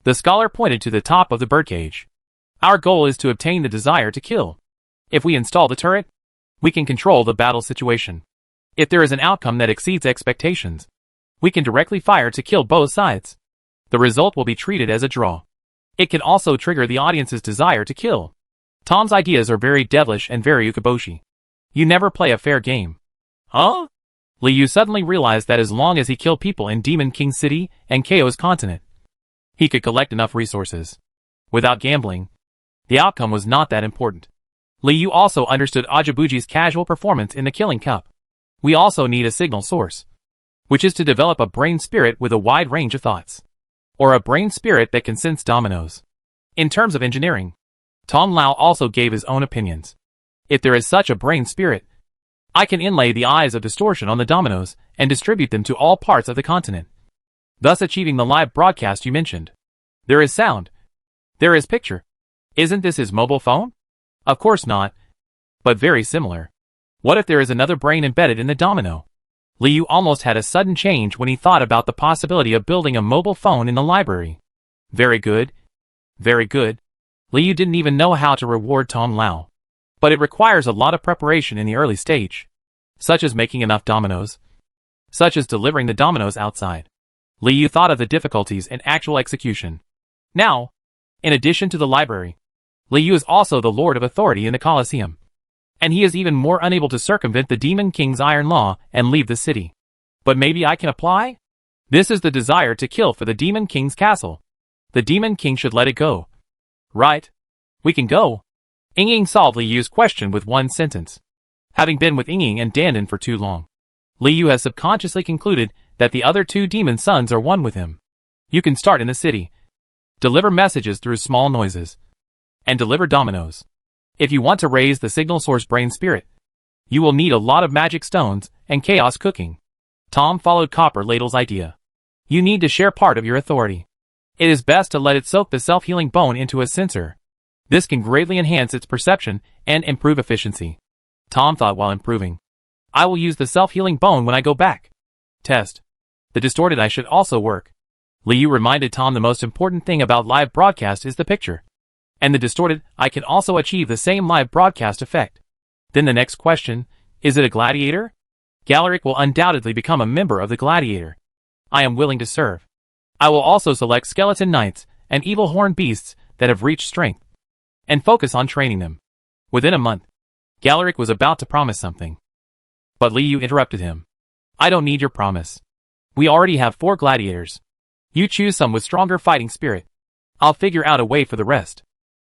[SPEAKER 1] The scholar pointed to the top of the birdcage. Our goal is to obtain the desire to kill. If we install the turret, we can control the battle situation. If there is an outcome that exceeds expectations, we can directly fire to kill both sides. The result will be treated as a draw. It can also trigger the audience's desire to kill. Tom's ideas are very devilish and very ukaboshi. You never play a fair game. Huh? Liu suddenly realized that as long as he killed people in Demon King City and KO's continent, he could collect enough resources. Without gambling, the outcome was not that important. Liu also understood Ajibuji's casual performance in the Killing Cup. We also need a signal source, which is to develop a brain spirit with a wide range of thoughts, or a brain spirit that can sense dominoes. In terms of engineering, Tom Lau also gave his own opinions. If there is such a brain spirit, I can inlay the eyes of distortion on the dominoes and distribute them to all parts of the continent, thus achieving the live broadcast you mentioned. There is sound. There is picture. Isn't this his mobile phone? Of course not, but very similar. What if there is another brain embedded in the domino? Liu almost had a sudden change when he thought about the possibility of building a mobile phone in the library. Very good. Very good. Liu didn't even know how to reward Tom Lau. But it requires a lot of preparation in the early stage, such as making enough dominoes, such as delivering the dominoes outside. Liu thought of the difficulties in actual execution. Now, in addition to the library, Liu is also the Lord of Authority in the Colosseum, and he is even more unable to circumvent the Demon King's iron law and leave the city. But maybe I can apply? This is the desire to kill for the Demon King's castle. The Demon King should let it go. Right? We can go. Ying solved Liu's question with one sentence. Having been with Ying and Dandan for too long, Liu has subconsciously concluded that the other two demon sons are one with him. You can start in the city, deliver messages through small noises, and deliver dominoes. If you want to raise the signal source brain spirit, you will need a lot of magic stones and chaos cooking. Tom followed Copper Ladle's idea. You need to share part of your authority. It is best to let it soak the self-healing bone into a sensor. This can greatly enhance its perception and improve efficiency. Tom thought while improving. I will use the self-healing bone when I go back. Test. The distorted eye should also work. Liu reminded Tom the most important thing about live broadcast is the picture. And the distorted eye can also achieve the same live broadcast effect. Then the next question, is it a gladiator? Galaric will undoubtedly become a member of the gladiator. I am willing to serve. I will also select skeleton knights and evil horned beasts that have reached strength, and focus on training them. Within a month, Galaric was about to promise something. But Liu interrupted him. I don't need your promise. We already have 4 gladiators. You choose some with stronger fighting spirit. I'll figure out a way for the rest.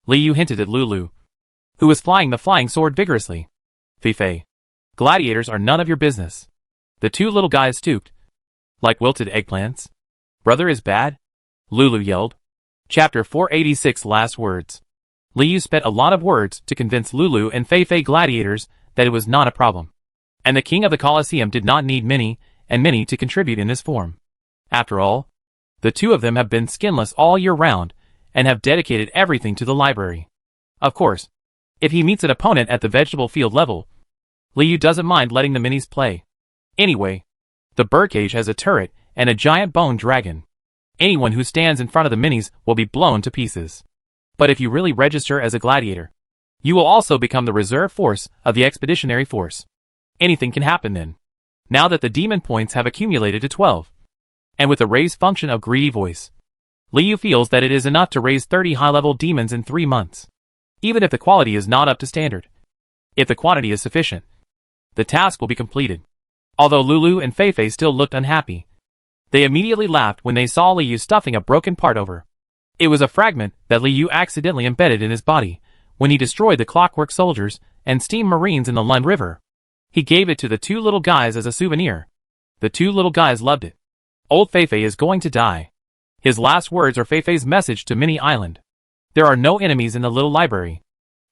[SPEAKER 1] Liu hinted at Lulu, who was flying the flying sword vigorously. Feifei. Gladiators are none of your business. The 2 little guys stooped, like wilted eggplants. Brother is bad? Lulu yelled. Chapter 486 Last Words. Liu spent a lot of words to convince Lulu and Feifei gladiators that it was not a problem. And the king of the Colosseum did not need many to contribute in this form. After all, the 2 of them have been skinless all year round and have dedicated everything to the library. Of course, if he meets an opponent at the vegetable field level, Liu doesn't mind letting the minis play. Anyway, the birdcage has a turret and a giant bone dragon. Anyone who stands in front of the minis will be blown to pieces. But if you really register as a gladiator, you will also become the reserve force of the expeditionary force. Anything can happen then. Now that the demon points have accumulated to 12, and with the raise function of greedy voice, Liu feels that it is enough to raise 30 high-level demons in 3 months, even if the quality is not up to standard. If the quantity is sufficient, the task will be completed. Although Lulu and Feifei still looked unhappy, they immediately laughed when they saw Liu stuffing a broken part over. It was a fragment that Liu accidentally embedded in his body when he destroyed the clockwork soldiers and steam marines in the Lund River. He gave it to the 2 little guys as a souvenir. The 2 little guys loved it. Old Feifei is going to die. His last words are Feifei's message to Mini Island. There are no enemies in the little library.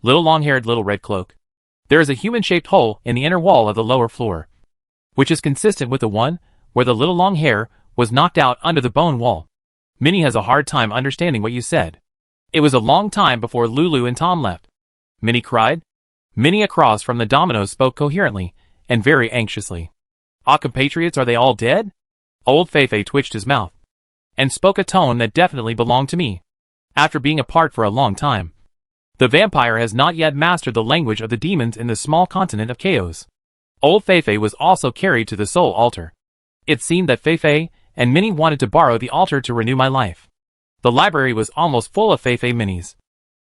[SPEAKER 1] Little long-haired little red cloak. There is a human-shaped hole in the inner wall of the lower floor, which is consistent with the one where the little long hair was knocked out under the bone wall. Minnie has a hard time understanding what you said. It was a long time before Lulu and Tom left. Minnie cried. Minnie across from the dominoes spoke coherently and very anxiously. Our compatriots, are they all dead? Old Feifei twitched his mouth and spoke a tone that definitely belonged to me. After being apart for a long time, the vampire has not yet mastered the language of the demons in the small continent of Chaos. Old Feifei was also carried to the soul altar. It seemed that Feifei and Minnie wanted to borrow the altar to renew my life. The library was almost full of Feifei minis,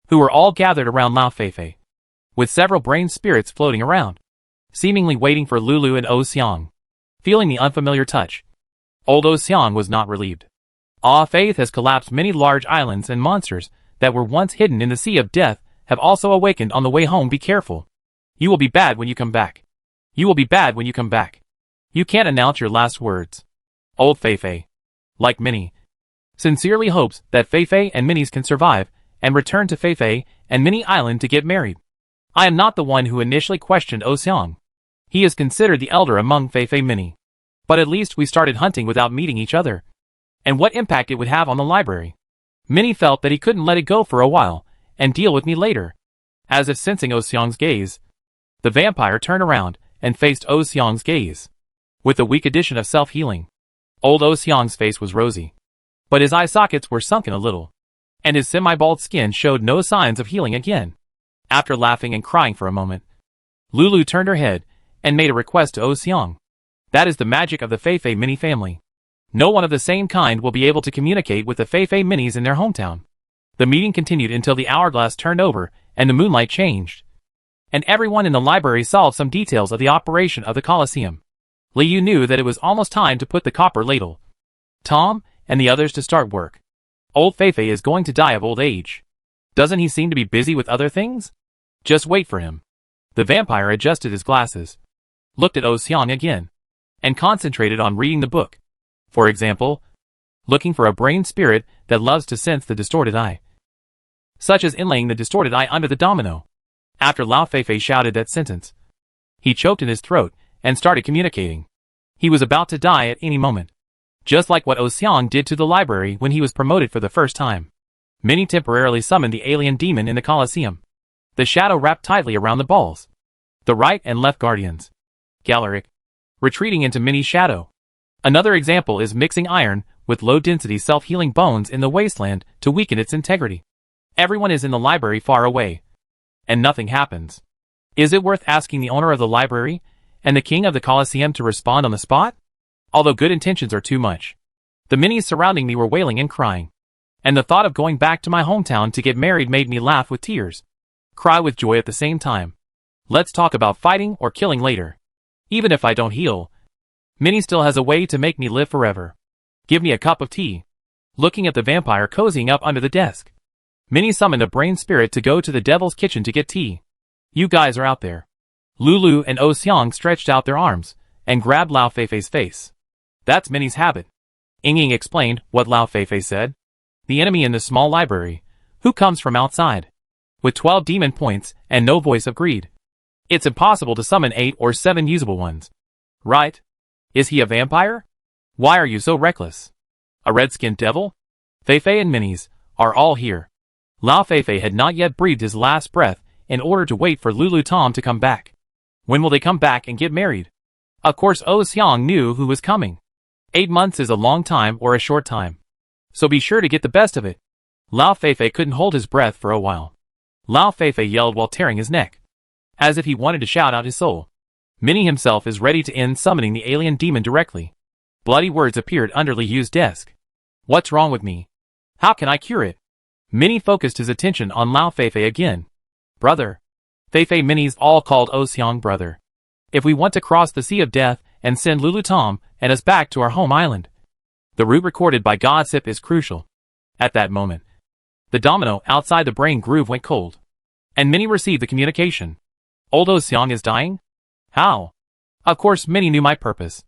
[SPEAKER 1] who were all gathered around Lao Feifei, with several brain spirits floating around, seemingly waiting for Lulu and O Xiang. Feeling the unfamiliar touch, old O Xiang was not relieved. Faith has collapsed. Many large islands and monsters that were once hidden in the sea of death have also awakened on the way home. Be careful. You will be bad when you come back. You will be bad when you come back. You can't announce your last words. Old Feifei, like Minnie, sincerely hopes that Feifei and Minnie's can survive and return to Feifei and Minnie Island to get married. I am not the one who initially questioned O Xiang. He is considered the elder among Feifei Minnie. But at least we started hunting without meeting each other. And what impact it would have on the library. Minnie felt that he couldn't let it go for a while and deal with me later. As if sensing O Xiang's gaze, the vampire turned around and faced O Xiang's gaze. With a weak addition of self-healing, old O Xiang's face was rosy, but his eye sockets were sunken a little, and his semi-bald skin showed no signs of healing again. After laughing and crying for a moment, Lulu turned her head and made a request to O Xiang. That is the magic of the Feifei Minnie family. No one of the same kind will be able to communicate with the Feifei Minis in their hometown. The meeting continued until the hourglass turned over and the moonlight changed, and everyone in the library solved some details of the operation of the Colosseum. Liu knew that it was almost time to put the copper ladle, Tom, and the others to start work. Old Feifei is going to die of old age. Doesn't he seem to be busy with other things? Just wait for him. The vampire adjusted his glasses, looked at O Xiang again, and concentrated on reading the book. For example, looking for a brain spirit that loves to sense the distorted eye, such as inlaying the distorted eye under the domino. After Lao Feifei shouted that sentence, he choked in his throat and started communicating. He was about to die at any moment, just like what O Xiang did to the library when he was promoted for the first time. Minnie temporarily summoned the alien demon in the Colosseum. The shadow wrapped tightly around the balls, the right and left guardians, Galaric, retreating into Minnie's shadow. Another example is mixing iron with low-density self-healing bones in the wasteland to weaken its integrity. Everyone is in the library far away, and nothing happens. Is it worth asking the owner of the library and the king of the Colosseum to respond on the spot? Although good intentions are too much. The minis surrounding me were wailing and crying, and the thought of going back to my hometown to get married made me laugh with tears, cry with joy at the same time. Let's talk about fighting or killing later. Even if I don't heal, Minnie still has a way to make me live forever. Give me a cup of tea. Looking at the vampire cozying up under the desk, Minnie summoned a brain spirit to go to the devil's kitchen to get tea. You guys are out there. Lulu and O Xiang stretched out their arms and grabbed Lao Feifei's face. That's Minnie's habit. Ying explained what Lao Feifei said. The enemy in the small library, who comes from outside, with 12 demon points and no voice of greed. It's impossible to summon 8 or 7 usable ones. Right? Is he a vampire? Why are you so reckless? A red-skinned devil? Feifei and Minis are all here. Lao Feifei had not yet breathed his last breath in order to wait for Lulu Tom to come back. When will they come back and get married? Of course O Xiang knew who was coming. 8 months is a long time or a short time, so be sure to get the best of it. Lao Feifei couldn't hold his breath for a while. Lao Feifei yelled while tearing his neck, as if he wanted to shout out his soul. Minnie himself is ready to end summoning the alien demon directly. Bloody words appeared under Liu's desk. What's wrong with me? How can I cure it? Minnie focused his attention on Lao Feifei again. Brother. Feifei Minnie's all called O Xiang brother. If we want to cross the Sea of Death and send Lulu Tom and us back to our home island, the route recorded by Godsip is crucial. At that moment, the domino outside the brain groove went cold, and Minnie received the communication. Old O Xiang is dying? How? Of course Minnie knew my purpose.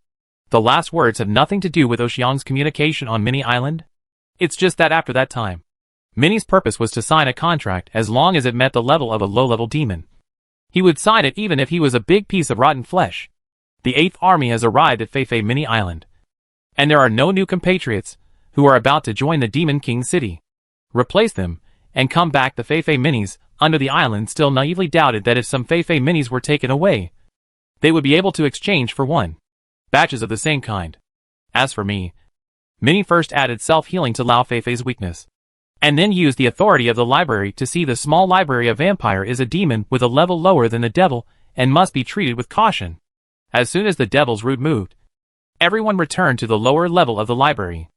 [SPEAKER 1] The last words have nothing to do with O Xiang's communication on Minnie Island. It's just that after that time, Minnie's purpose was to sign a contract as long as it met the level of a low-level demon. He would sign it even if he was a big piece of rotten flesh. The 8th army has arrived at Feifei Minnie Island, and there are no new compatriots who are about to join the Demon King city. Replace them, and come back. The Feifei Minis under the island still naively doubted that if some Feifei Minis were taken away, they would be able to exchange for one batches of the same kind. As for me, Minnie first added self-healing to Lao Feifei's weakness, and then used the authority of the library to see the small library of vampire is a demon with a level lower than the devil and must be treated with caution. As soon as the devil's root moved, everyone returned to the lower level of the library.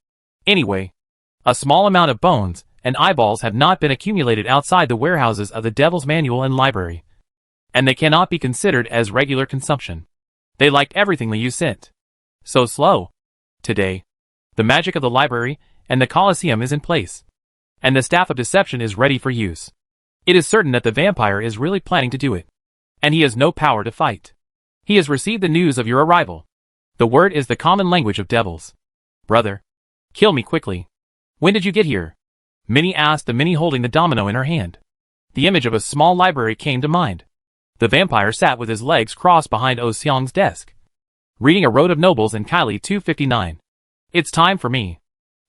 [SPEAKER 1] Anyway, a small amount of bones and eyeballs have not been accumulated outside the warehouses of the devil's manual and library, and they cannot be considered as regular consumption. They liked everything Liu sent. So slow. Today, the magic of the library and the Colosseum is in place, and the staff of deception is ready for use. It is certain that the vampire is really planning to do it, and he has no power to fight. He has received the news of your arrival. The word is the common language of devils. Brother, kill me quickly. When did you get here? Minnie asked, the Minnie holding the domino in her hand. The image of a small library came to mind. The vampire sat with his legs crossed behind Oh Xiang's desk, reading A Road of Nobles in Kylie 259. It's time for me.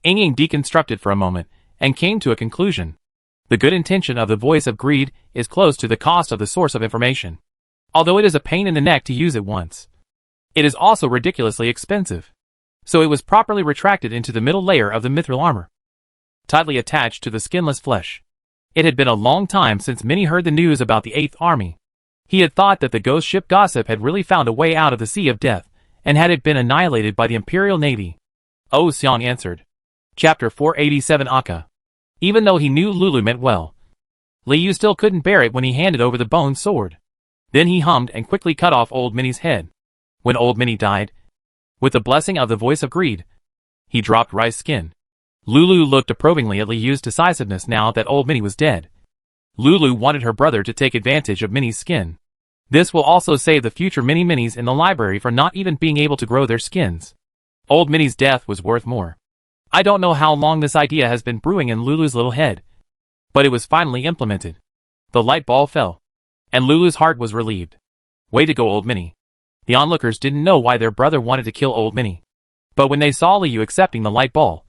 [SPEAKER 1] Ying deconstructed for a moment and came to a conclusion. The good intention of the voice of greed is close to the cost of the source of information. Although it is a pain in the neck to use it once, it is also ridiculously expensive. So it was properly retracted into the middle layer of the mithril armor, tightly attached to the skinless flesh. It had been a long time since Minnie heard the news about the 8th Army. He had thought that the ghost ship Gossip had really found a way out of the Sea of Death, and had it been annihilated by the Imperial Navy. Oh Xiang answered. Chapter 487 Aka. Even though he knew Lulu meant well, Liu still couldn't bear it when he handed over the bone sword. Then he hummed and quickly cut off old Minnie's head. When old Minnie died, with the blessing of the voice of greed, he dropped Rice's skin. Lulu looked approvingly at Liu's decisiveness now that old Minnie was dead. Lulu wanted her brother to take advantage of Minnie's skin. This will also save the future Minis in the library from not even being able to grow their skins. Old Minnie's death was worth more. I don't know how long this idea has been brewing in Lulu's little head, but it was finally implemented. The light ball fell, and Lulu's heart was relieved. Way to go, old Minnie. The onlookers didn't know why their brother wanted to kill old Minnie, but when they saw Liu accepting the light ball,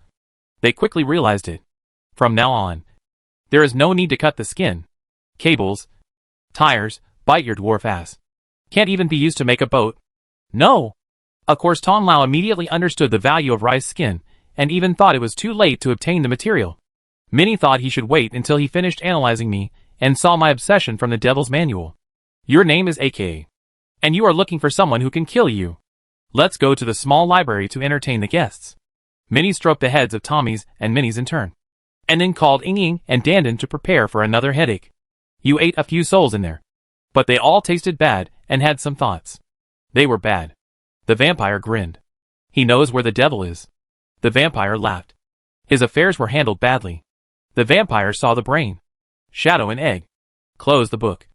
[SPEAKER 1] they quickly realized it. From now on, there is no need to cut the skin. Cables, tires, bite your dwarf ass. Can't even be used to make a boat. No! Of course Tong Lao immediately understood the value of Rice's skin, and even thought it was too late to obtain the material. Minnie thought he should wait until he finished analyzing me, and saw my obsession from the Devil's Manual. Your name is AK, and you are looking for someone who can kill you. Let's go to the small library to entertain the guests. Minnie stroked the heads of Tommy's and Minnie's in turn, and then called Ying and Dandan to prepare for another headache. You ate a few souls in there, but they all tasted bad and had some thoughts. They were bad. The vampire grinned. He knows where the devil is. The vampire laughed. His affairs were handled badly. The vampire saw the brain, shadow and egg, closed the book,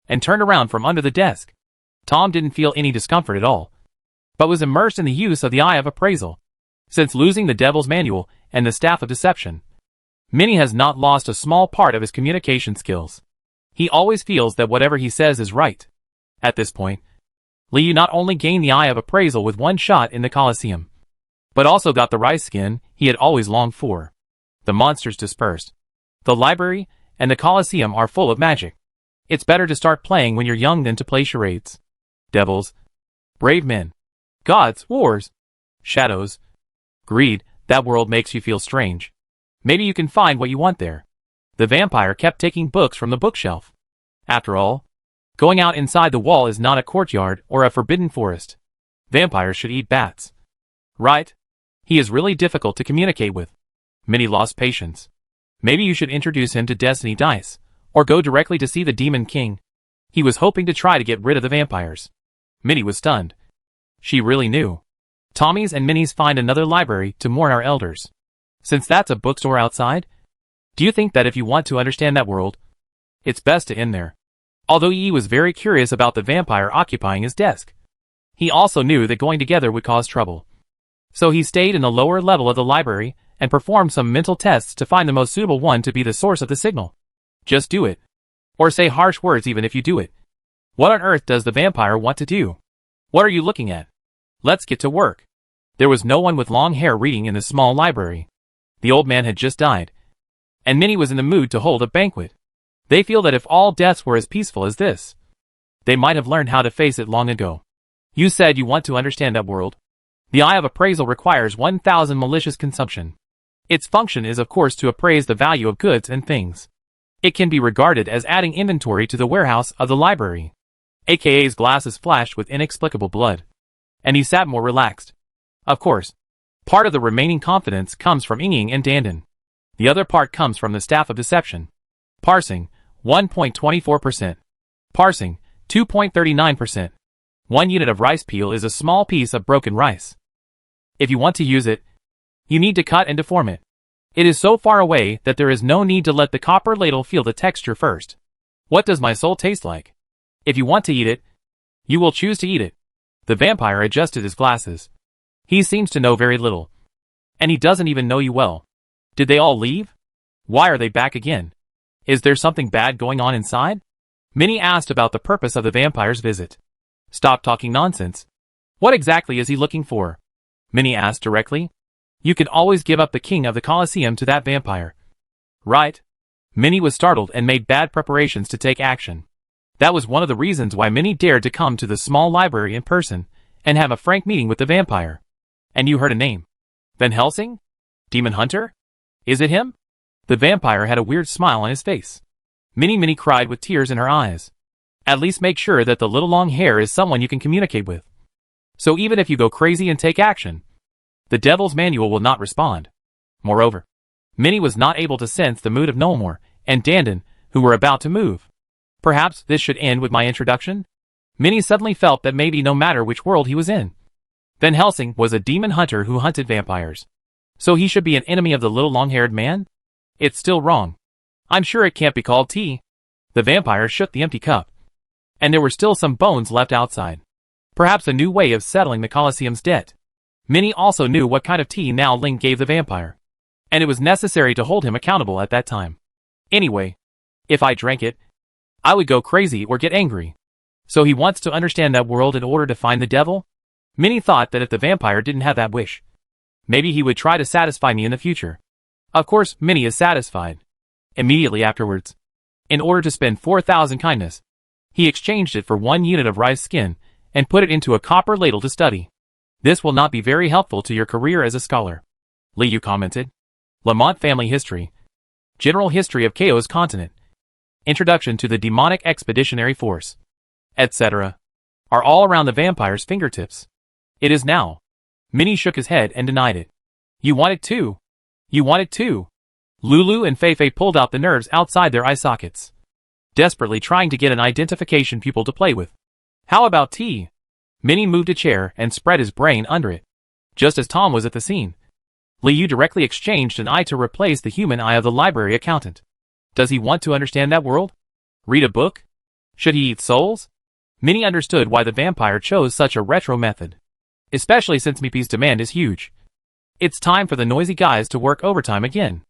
[SPEAKER 1] and turned around from under the desk. Tom didn't feel any discomfort at all, but was immersed in the use of the Eye of Appraisal. Since losing the Devil's Manual and the Staff of Deception, Minnie has not lost a small part of his communication skills. He always feels that whatever he says is right. At this point, Liu not only gained the Eye of Appraisal with one shot in the Colosseum, but also got the rice skin he had always longed for. The monsters dispersed. The library and the Colosseum are full of magic. It's better to start playing when you're young than to play charades. Devils, brave men, gods, wars, shadows, greed, that world makes you feel strange. Maybe you can find what you want there. The vampire kept taking books from the bookshelf. After all, going out inside the wall is not a courtyard or a forbidden forest. Vampires should eat bats. Right? He is really difficult to communicate with. Minnie lost patience. Maybe you should introduce him to Destiny Dice, or go directly to see the Demon King. He was hoping to try to get rid of the vampires. Minnie was stunned. She really knew. Tommy's and Minnie's find another library to mourn our elders. Since that's a bookstore outside, do you think that if you want to understand that world, it's best to end there? Although Yi was very curious about the vampire occupying his desk, he also knew that going together would cause trouble. So he stayed in the lower level of the library and performed some mental tests to find the most suitable one to be the source of the signal. Just do it. Or say harsh words even if you do it. What on earth does the vampire want to do? What are you looking at? Let's get to work. There was no one with long hair reading in the small library. The old man had just died, and Minnie was in the mood to hold a banquet. They feel that if all deaths were as peaceful as this, they might have learned how to face it long ago. You said you want to understand that world. The eye of appraisal requires 1,000 malicious consumption. Its function is of course to appraise the value of goods and things. It can be regarded as adding inventory to the warehouse of the library. AKA's glasses flashed with inexplicable blood. And he sat more relaxed. Of course. Part of the remaining confidence comes from Ying and Dandan. The other part comes from the staff of deception. Parsing, 1.24%. Parsing, 2.39%. 1 unit of rice peel is a small piece of broken rice. If you want to use it, you need to cut and deform it. It is so far away that there is no need to let the copper ladle feel the texture first. What does my soul taste like? If you want to eat it, you will choose to eat it. The vampire adjusted his glasses. He seems to know very little. And he doesn't even know you well. Did they all leave? Why are they back again? Is there something bad going on inside? Minnie asked about the purpose of the vampire's visit. Stop talking nonsense. What exactly is he looking for? Minnie asked directly. You can always give up the king of the Colosseum to that vampire. Right? Minnie was startled and made bad preparations to take action. That was one of the reasons why Minnie dared to come to the small library in person and have a frank meeting with the vampire. And you heard a name. Van Helsing? Demon Hunter? Is it him? The vampire had a weird smile on his face. Minnie cried with tears in her eyes. At least make sure that the little long hair is someone you can communicate with. So even if you go crazy and take action, the Devil's Manual will not respond. Moreover, Minnie was not able to sense the mood of Knowlemore and Dandan, who were about to move. Perhaps this should end with my introduction? Minnie suddenly felt that maybe no matter which world he was in, Van Helsing was a demon hunter who hunted vampires. So he should be an enemy of the little long-haired man? It's still wrong. I'm sure it can't be called tea. The vampire shook the empty cup. And there were still some bones left outside. Perhaps a new way of settling the Colosseum's debt. Minnie also knew what kind of tea now Ling gave the vampire. And it was necessary to hold him accountable at that time. Anyway, if I drank it, I would go crazy or get angry. So he wants to understand that world in order to find the devil? Minnie thought that if the vampire didn't have that wish, maybe he would try to satisfy me in the future. Of course, Minnie is satisfied. Immediately afterwards, in order to spend 4,000 kindness, he exchanged it for 1 unit of rice skin and put it into a copper ladle to study. This will not be very helpful to your career as a scholar. Liu commented. Lamont Family History. General History of Chaos Continent. Introduction to the Demonic Expeditionary Force. Etc. are all around the vampire's fingertips. It is now. Minnie shook his head and denied it. You want it too. You want it too. Lulu and Feifei pulled out the nerves outside their eye sockets, desperately trying to get an identification pupil to play with. How about tea? Minnie moved a chair and spread his brain under it. Just as Tom was at the scene, Liu directly exchanged an eye to replace the human eye of the library accountant. Does he want to understand that world? Read a book? Should he eat souls? Minnie understood why the vampire chose such a retro method, especially since Mipi's demand is huge. It's time for the noisy guys to work overtime again.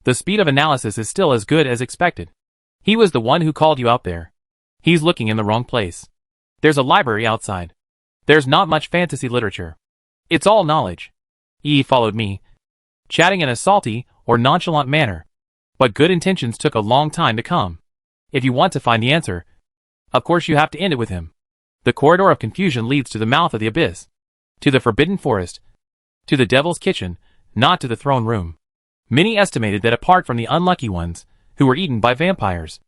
[SPEAKER 1] The speed of analysis is still as good as expected. He was the one who called you out there. He's looking in the wrong place. There's a library outside. There's not much fantasy literature. It's all knowledge. He followed me, chatting in a salty or nonchalant manner. But good intentions took a long time to come. If you want to find the answer, of course you have to end it with him. The corridor of confusion leads to the mouth of the abyss, to the forbidden forest, to the devil's kitchen, not to the throne room. Minnie estimated that apart from the unlucky ones, who were eaten by vampires,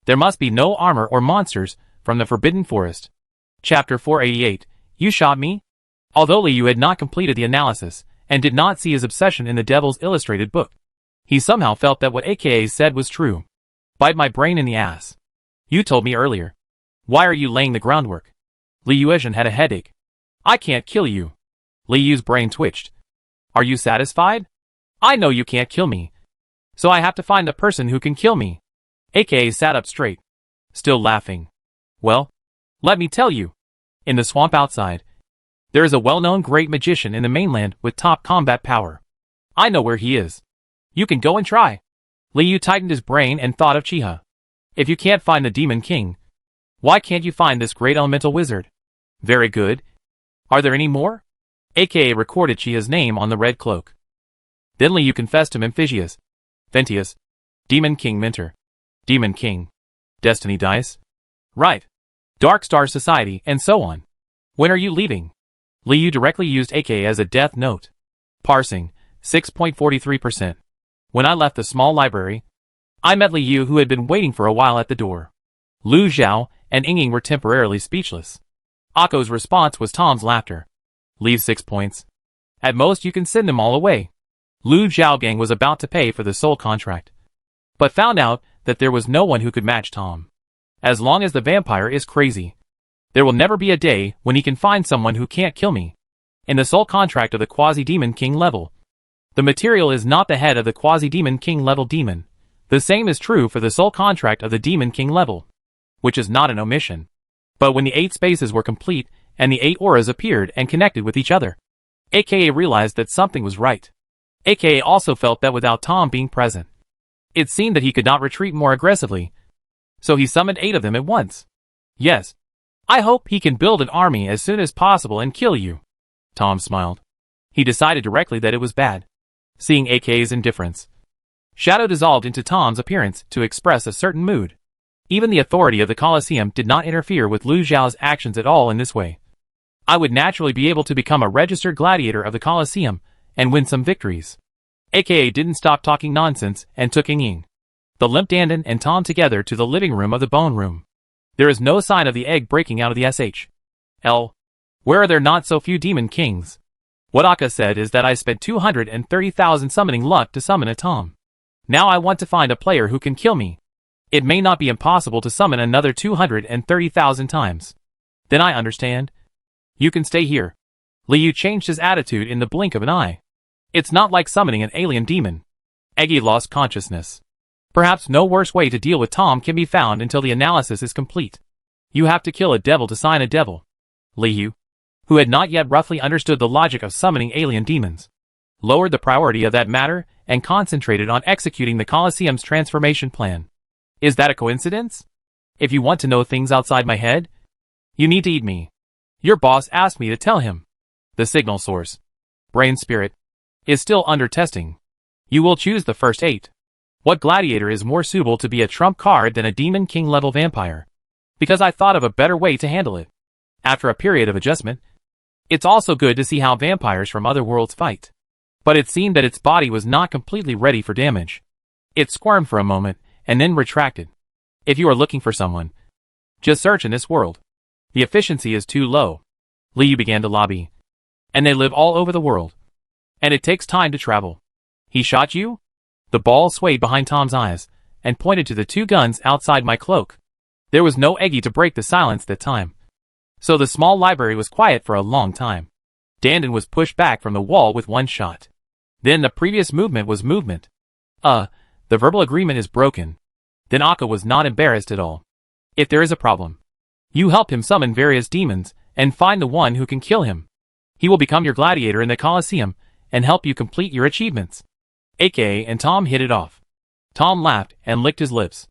[SPEAKER 1] there must be no armor or monsters from the forbidden forest. Chapter 488, You Shot Me? Although Liu had not completed the analysis, and did not see his obsession in the Devil's Illustrated book, he somehow felt that what AKA said was true. Bite my brain in the ass. You told me earlier. Why are you laying the groundwork? Liu Yuezhan had a headache. I can't kill you. Liu's brain twitched. Are you satisfied? I know you can't kill me. So I have to find the person who can kill me. AKA sat up straight, still laughing. Well, let me tell you. In the swamp outside, there is a well-known great magician in the mainland with top combat power. I know where he is. You can go and try. Liu tightened his brain and thought of Chiha. If you can't find the Demon King, why can't you find this great elemental wizard? Very good. Are there any more? AKA recorded Chiha's name on the red cloak. Then Liu confessed to Memphisius, Ventius, Demon King Mentor, Demon King, Destiny Dice. Right. Dark Star Society, and so on. When are you leaving? Liu directly used aka as a death note. Parsing, 6.43%. When I left the small library, I met Liu, who had been waiting for a while at the door. Lu Zhao and Ying were temporarily speechless. Akko's response was Tom's laughter. Leave 6 points. At most you can send them all away. Lu Zhaogang was about to pay for the soul contract, but found out that there was no one who could match Tom. As long as the vampire is crazy, there will never be a day when he can find someone who can't kill me. In the soul contract of the Quasi-Demon King level, the material is not the head of the Quasi-Demon King level demon. The same is true for the soul contract of the Demon King level, which is not an omission. But when the 8 spaces were complete and the 8 auras appeared and connected with each other, aka realized that something was right. Aka also felt that without Tom being present, it seemed that he could not retreat more aggressively, so he summoned 8 of them at once. Yes, I hope he can build an army as soon as possible and kill you. Tom smiled. He decided directly that it was bad. Seeing AK's indifference, shadow dissolved into Tom's appearance to express a certain mood. Even the authority of the Colosseum did not interfere with Lu Zhao's actions at all in this way. I would naturally be able to become a registered gladiator of the Colosseum and win some victories. AKA didn't stop talking nonsense and took Ying, the limp Dandan and Tom together to the living room of the bone room. There is no sign of the egg breaking out of the SHL. Where are there not so few demon kings? What Akka said is that I spent 230,000 summoning luck to summon a Tom. Now I want to find a player who can kill me. It may not be impossible to summon another 230,000 times. Then I understand. You can stay here. Liu changed his attitude in the blink of an eye. It's not like summoning an alien demon. Eggy lost consciousness. Perhaps no worse way to deal with Tom can be found until the analysis is complete. You have to kill a devil to sign a devil. Liu, who had not yet roughly understood the logic of summoning alien demons, lowered the priority of that matter and concentrated on executing the Colosseum's transformation plan. Is that a coincidence? If you want to know things outside my head, you need to eat me. Your boss asked me to tell him. The signal source, brain spirit, is still under testing. You will choose the first 8. What gladiator is more suitable to be a trump card than a demon king level vampire? Because I thought of a better way to handle it. After a period of adjustment, it's also good to see how vampires from other worlds fight. But it seemed that its body was not completely ready for damage. It squirmed for a moment and then retracted. If you are looking for someone, just search in this world. The efficiency is too low. Liu began to lobby. And they live all over the world. And it takes time to travel. He shot you? The ball swayed behind Tom's eyes and pointed to the 2 guns outside my cloak. There was no Eggy to break the silence that time. So the small library was quiet for a long time. Dandan was pushed back from the wall with 1 shot. Then the previous movement was movement. The verbal agreement is broken. Then Akka was not embarrassed at all. If there is a problem, you help him summon various demons and find the one who can kill him. He will become your gladiator in the Colosseum and help you complete your achievements. AKA and Tom hit it off. Tom laughed and licked his lips.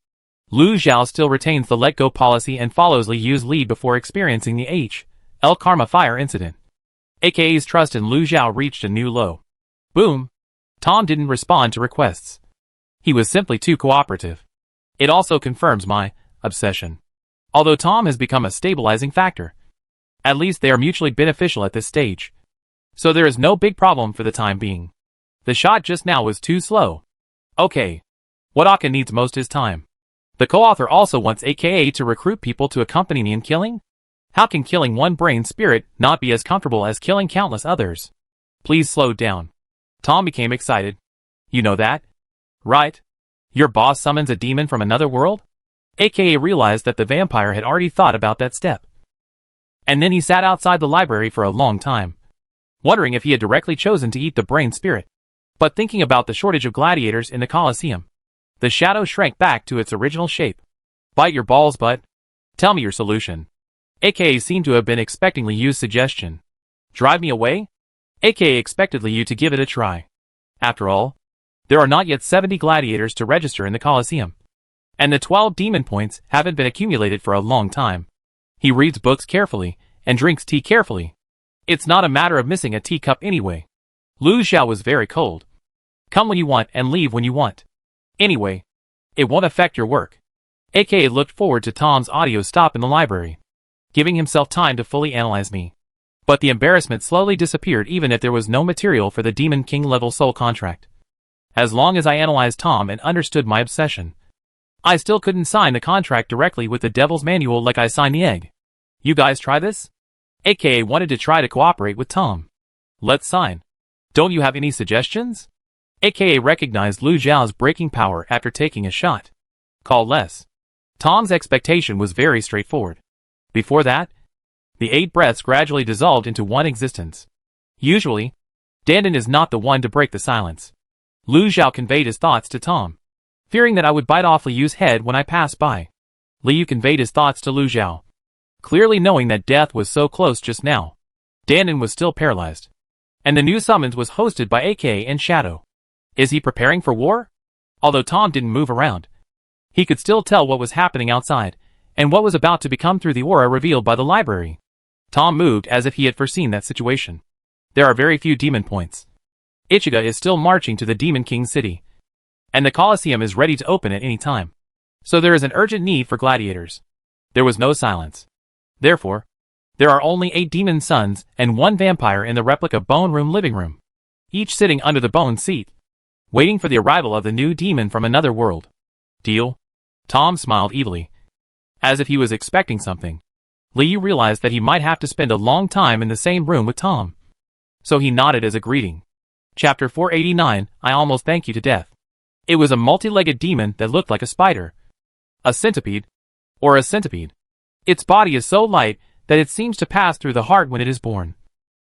[SPEAKER 1] Lu Zhao still retains the let-go policy and follows Liu's lead before experiencing the H.L. Karma Fire incident. AKA's trust in Lu Zhao reached a new low. Boom. Tom didn't respond to requests. He was simply too cooperative. It also confirms my obsession. Although Tom has become a stabilizing factor, at least they are mutually beneficial at this stage. So there is no big problem for the time being. The shot just now was too slow. Okay. What Akka needs most is time. The co-author also wants AKA to recruit people to accompany me in killing? How can killing 1 brain spirit not be as comfortable as killing countless others? Please slow down. Tom became excited. You know that? Right? Your boss summons a demon from another world? AKA realized that the vampire had already thought about that step. And then he sat outside the library for a long time, wondering if he had directly chosen to eat the brain spirit. But thinking about the shortage of gladiators in the Colosseum, the shadow shrank back to its original shape. Bite your balls, butt. Tell me your solution. AKA seemed to have been expecting Liu's suggestion. Drive me away? AKA expected Liu to give it a try. After all, there are not yet 70 gladiators to register in the Colosseum, and the 12 demon points haven't been accumulated for a long time. He reads books carefully and drinks tea carefully. It's not a matter of missing a teacup anyway. Lu Zhao was very cold. Come when you want and leave when you want. Anyway, it won't affect your work. AKA looked forward to Tom's audio stop in the library, giving himself time to fully analyze me. But the embarrassment slowly disappeared even if there was no material for the Demon King level soul contract. As long as I analyzed Tom and understood my obsession, I still couldn't sign the contract directly with the Devil's Manual like I signed the egg. You guys try this? AKA wanted to try to cooperate with Tom. Let's sign. Don't you have any suggestions? AKA recognized Lu Zhao's breaking power after taking a shot. Call less. Tom's expectation was very straightforward. Before that, the 8 breaths gradually dissolved into one existence. Usually, Dandan is not the one to break the silence. Lu Zhao conveyed his thoughts to Tom, fearing that I would bite off Liu's head when I passed by. Liu conveyed his thoughts to Lu Zhao, clearly knowing that death was so close just now. Dandan was still paralyzed, and the new summons was hosted by AK and Shadow. Is he preparing for war? Although Tom didn't move around, he could still tell what was happening outside, and what was about to become through the aura revealed by the library. Tom moved as if he had foreseen that situation. There are very few demon points. Ichigo is still marching to the Demon King city, and the Colosseum is ready to open at any time. So there is an urgent need for gladiators. There was no silence. Therefore, there are only 8 demon sons and 1 vampire in the replica bone room living room, each sitting under the bone seat, waiting for the arrival of the new demon from another world. Deal? Tom smiled evilly, as if he was expecting something. Liu realized that he might have to spend a long time in the same room with Tom, so he nodded as a greeting. Chapter 489, I almost thank you to death. It was a multi-legged demon that looked like a spider. A centipede. Or a centipede. Its body is so light that it seems to pass through the heart when it is born,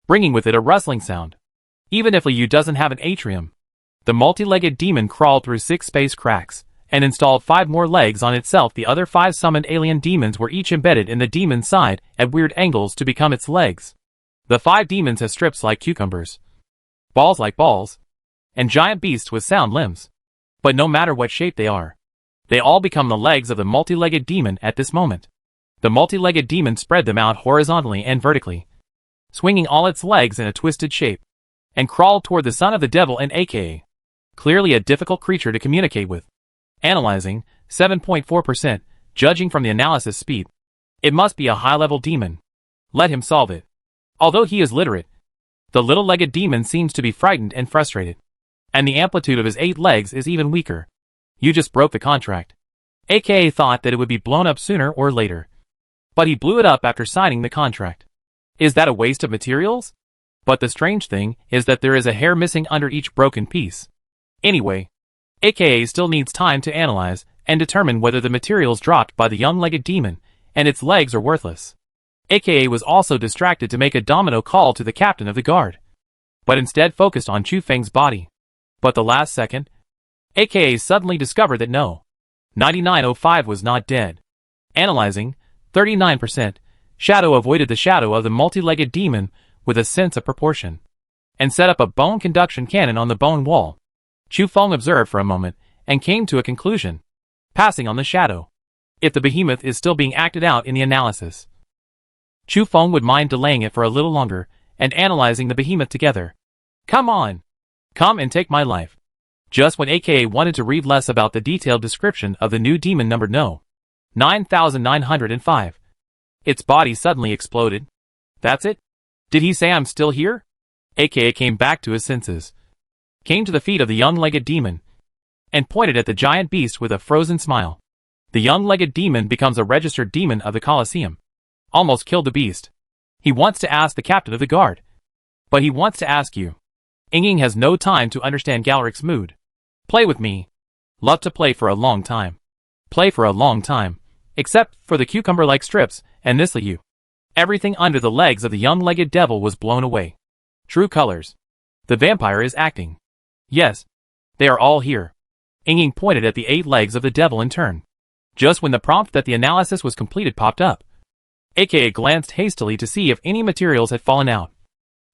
[SPEAKER 1] bringing with it a rustling sound. Even if Liu doesn't have an atrium, the multi-legged demon crawled through 6 space cracks, and installed 5 more legs on itself. The other 5 summoned alien demons were each embedded in the demon's side at weird angles to become its legs. The 5 demons have strips like cucumbers, balls like balls, and giant beasts with sound limbs. But no matter what shape they are, they all become the legs of the multi-legged demon at this moment. The multi-legged demon spread them out horizontally and vertically, swinging all its legs in a twisted shape, and crawled toward the son of the devil and aka. Clearly a difficult creature to communicate with. Analyzing, 7.4%, judging from the analysis speed. It must be a high-level demon. Let him solve it. Although he is literate, the little-legged demon seems to be frightened and frustrated. And the amplitude of his 8 legs is even weaker. You just broke the contract. AKA thought that it would be blown up sooner or later. But he blew it up after signing the contract. Is that a waste of materials? But the strange thing is that there is a hair missing under each broken piece. Anyway, AKA still needs time to analyze and determine whether the materials dropped by the young-legged demon and its legs are worthless. AKA was also distracted to make a domino call to the captain of the guard, but instead focused on Chu Feng's body. But the last second, AKA suddenly discovered that no, 9905 was not dead. Analyzing, 39%, Shadow avoided the shadow of the multi-legged demon with a sense of proportion, and set up a bone conduction cannon on the bone wall. Chu Feng observed for a moment, and came to a conclusion, passing on the shadow. If the behemoth is still being acted out in the analysis, Chu Feng would mind delaying it for a little longer, and analyzing the behemoth together. Come on! Come and take my life. Just when AKA wanted to read less about the detailed description of the new demon numbered no. 9905. Its body suddenly exploded. That's it? Did he say I'm still here? AKA came back to his senses, came to the feet of the young-legged demon, and pointed at the giant beast with a frozen smile. The young-legged demon becomes a registered demon of the Colosseum. Almost killed the beast. He wants to ask the captain of the guard. But he wants to ask you. Ying has no time to understand Galric's mood. Play with me. Love to play for a long time. Play for a long time. Except for the cucumber-like strips, and this Liu. Everything under the legs of the young-legged devil was blown away. True colors. The vampire is acting. Yes. They are all here. Ying pointed at the 8 legs of the devil in turn. Just when the prompt that the analysis was completed popped up, AKA glanced hastily to see if any materials had fallen out.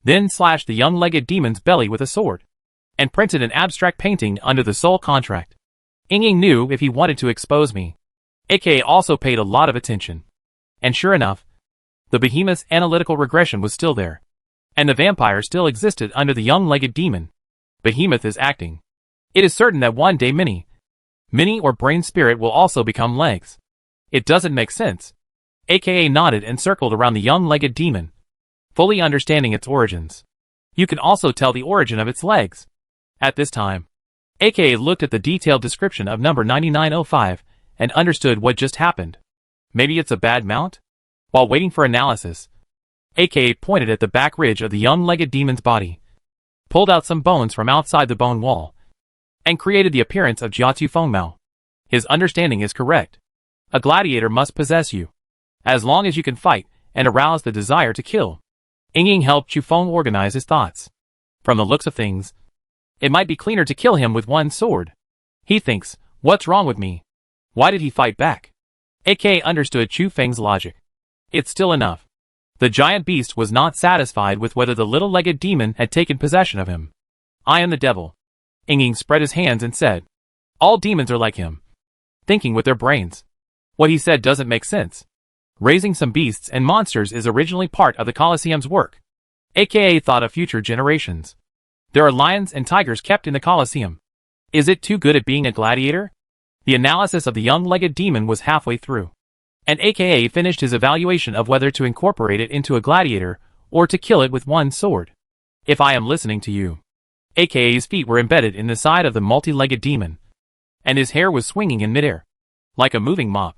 [SPEAKER 1] Then slashed the young-legged demon's belly with a sword, and printed an abstract painting under the soul contract. Ying knew if he wanted to expose me. AKA also paid a lot of attention. And sure enough, the behemoth's analytical regression was still there. And the vampire still existed under the young-legged demon. Behemoth is acting. It is certain that one day Mini or brain spirit will also become legs. It doesn't make sense. AKA nodded and circled around the young-legged demon. fully understanding its origins. You can also tell the origin of its legs. At this time, aka looked at the detailed description of number 9905 and understood what just happened. Maybe it's a bad mount? While waiting for analysis, aka pointed at the back ridge of the young-legged demon's body, pulled out some bones from outside the bone wall, and created the appearance of Jiatu Fengmao. His understanding is correct. A gladiator must possess you, as long as you can fight and arouse the desire to kill. Ying helped Chu Feng organize his thoughts. From the looks of things, it might be cleaner to kill him with one sword. He thinks, what's wrong with me? Why did he fight back? AK understood Chu Feng's logic. It's still enough. The giant beast was not satisfied with whether the little-legged demon had taken possession of him. I am the devil. Ying spread his hands and said, all demons are like him, thinking with their brains. What he said doesn't make sense. Raising some beasts and monsters is originally part of the Colosseum's work. AKA thought of future generations. There are lions and tigers kept in the Colosseum. Is it too good at being a gladiator? The analysis of the young-legged demon was halfway through, and AKA finished his evaluation of whether to incorporate it into a gladiator or to kill it with one sword. If I am listening to you. AKA's feet were embedded in the side of the multi-legged demon, and his hair was swinging in midair, like a moving mop.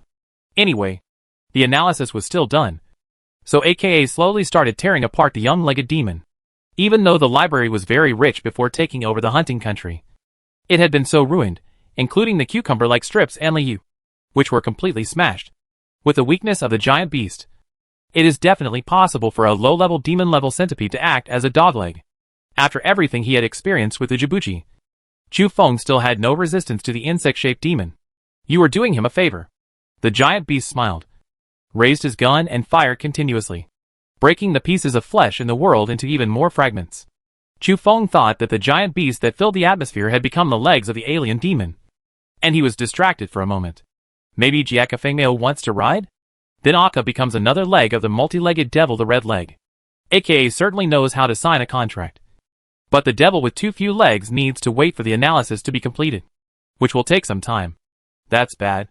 [SPEAKER 1] Anyway, the analysis was still done, so AKA slowly started tearing apart the young-legged demon. Even though the library was very rich before taking over the hunting country, it had been so ruined, including the cucumber-like strips and liu, which were completely smashed. With the weakness of the giant beast, it is definitely possible for a low-level demon-level centipede to act as a dogleg. After everything he had experienced with the Jibuji, Chu Feng still had no resistance to the insect-shaped demon. You are doing him a favor. The giant beast smiled, raised his gun and fired continuously, breaking the pieces of flesh in the world into even more fragments. Chu Feng thought that the giant beast that filled the atmosphere had become the legs of the alien demon, and he was distracted for a moment. Maybe Jiaka Fengmao wants to ride? Then Aka becomes another leg of the multi-legged devil, the red leg. AKA certainly knows how to sign a contract. But the devil with too few legs needs to wait for the analysis to be completed, which will take some time. That's bad.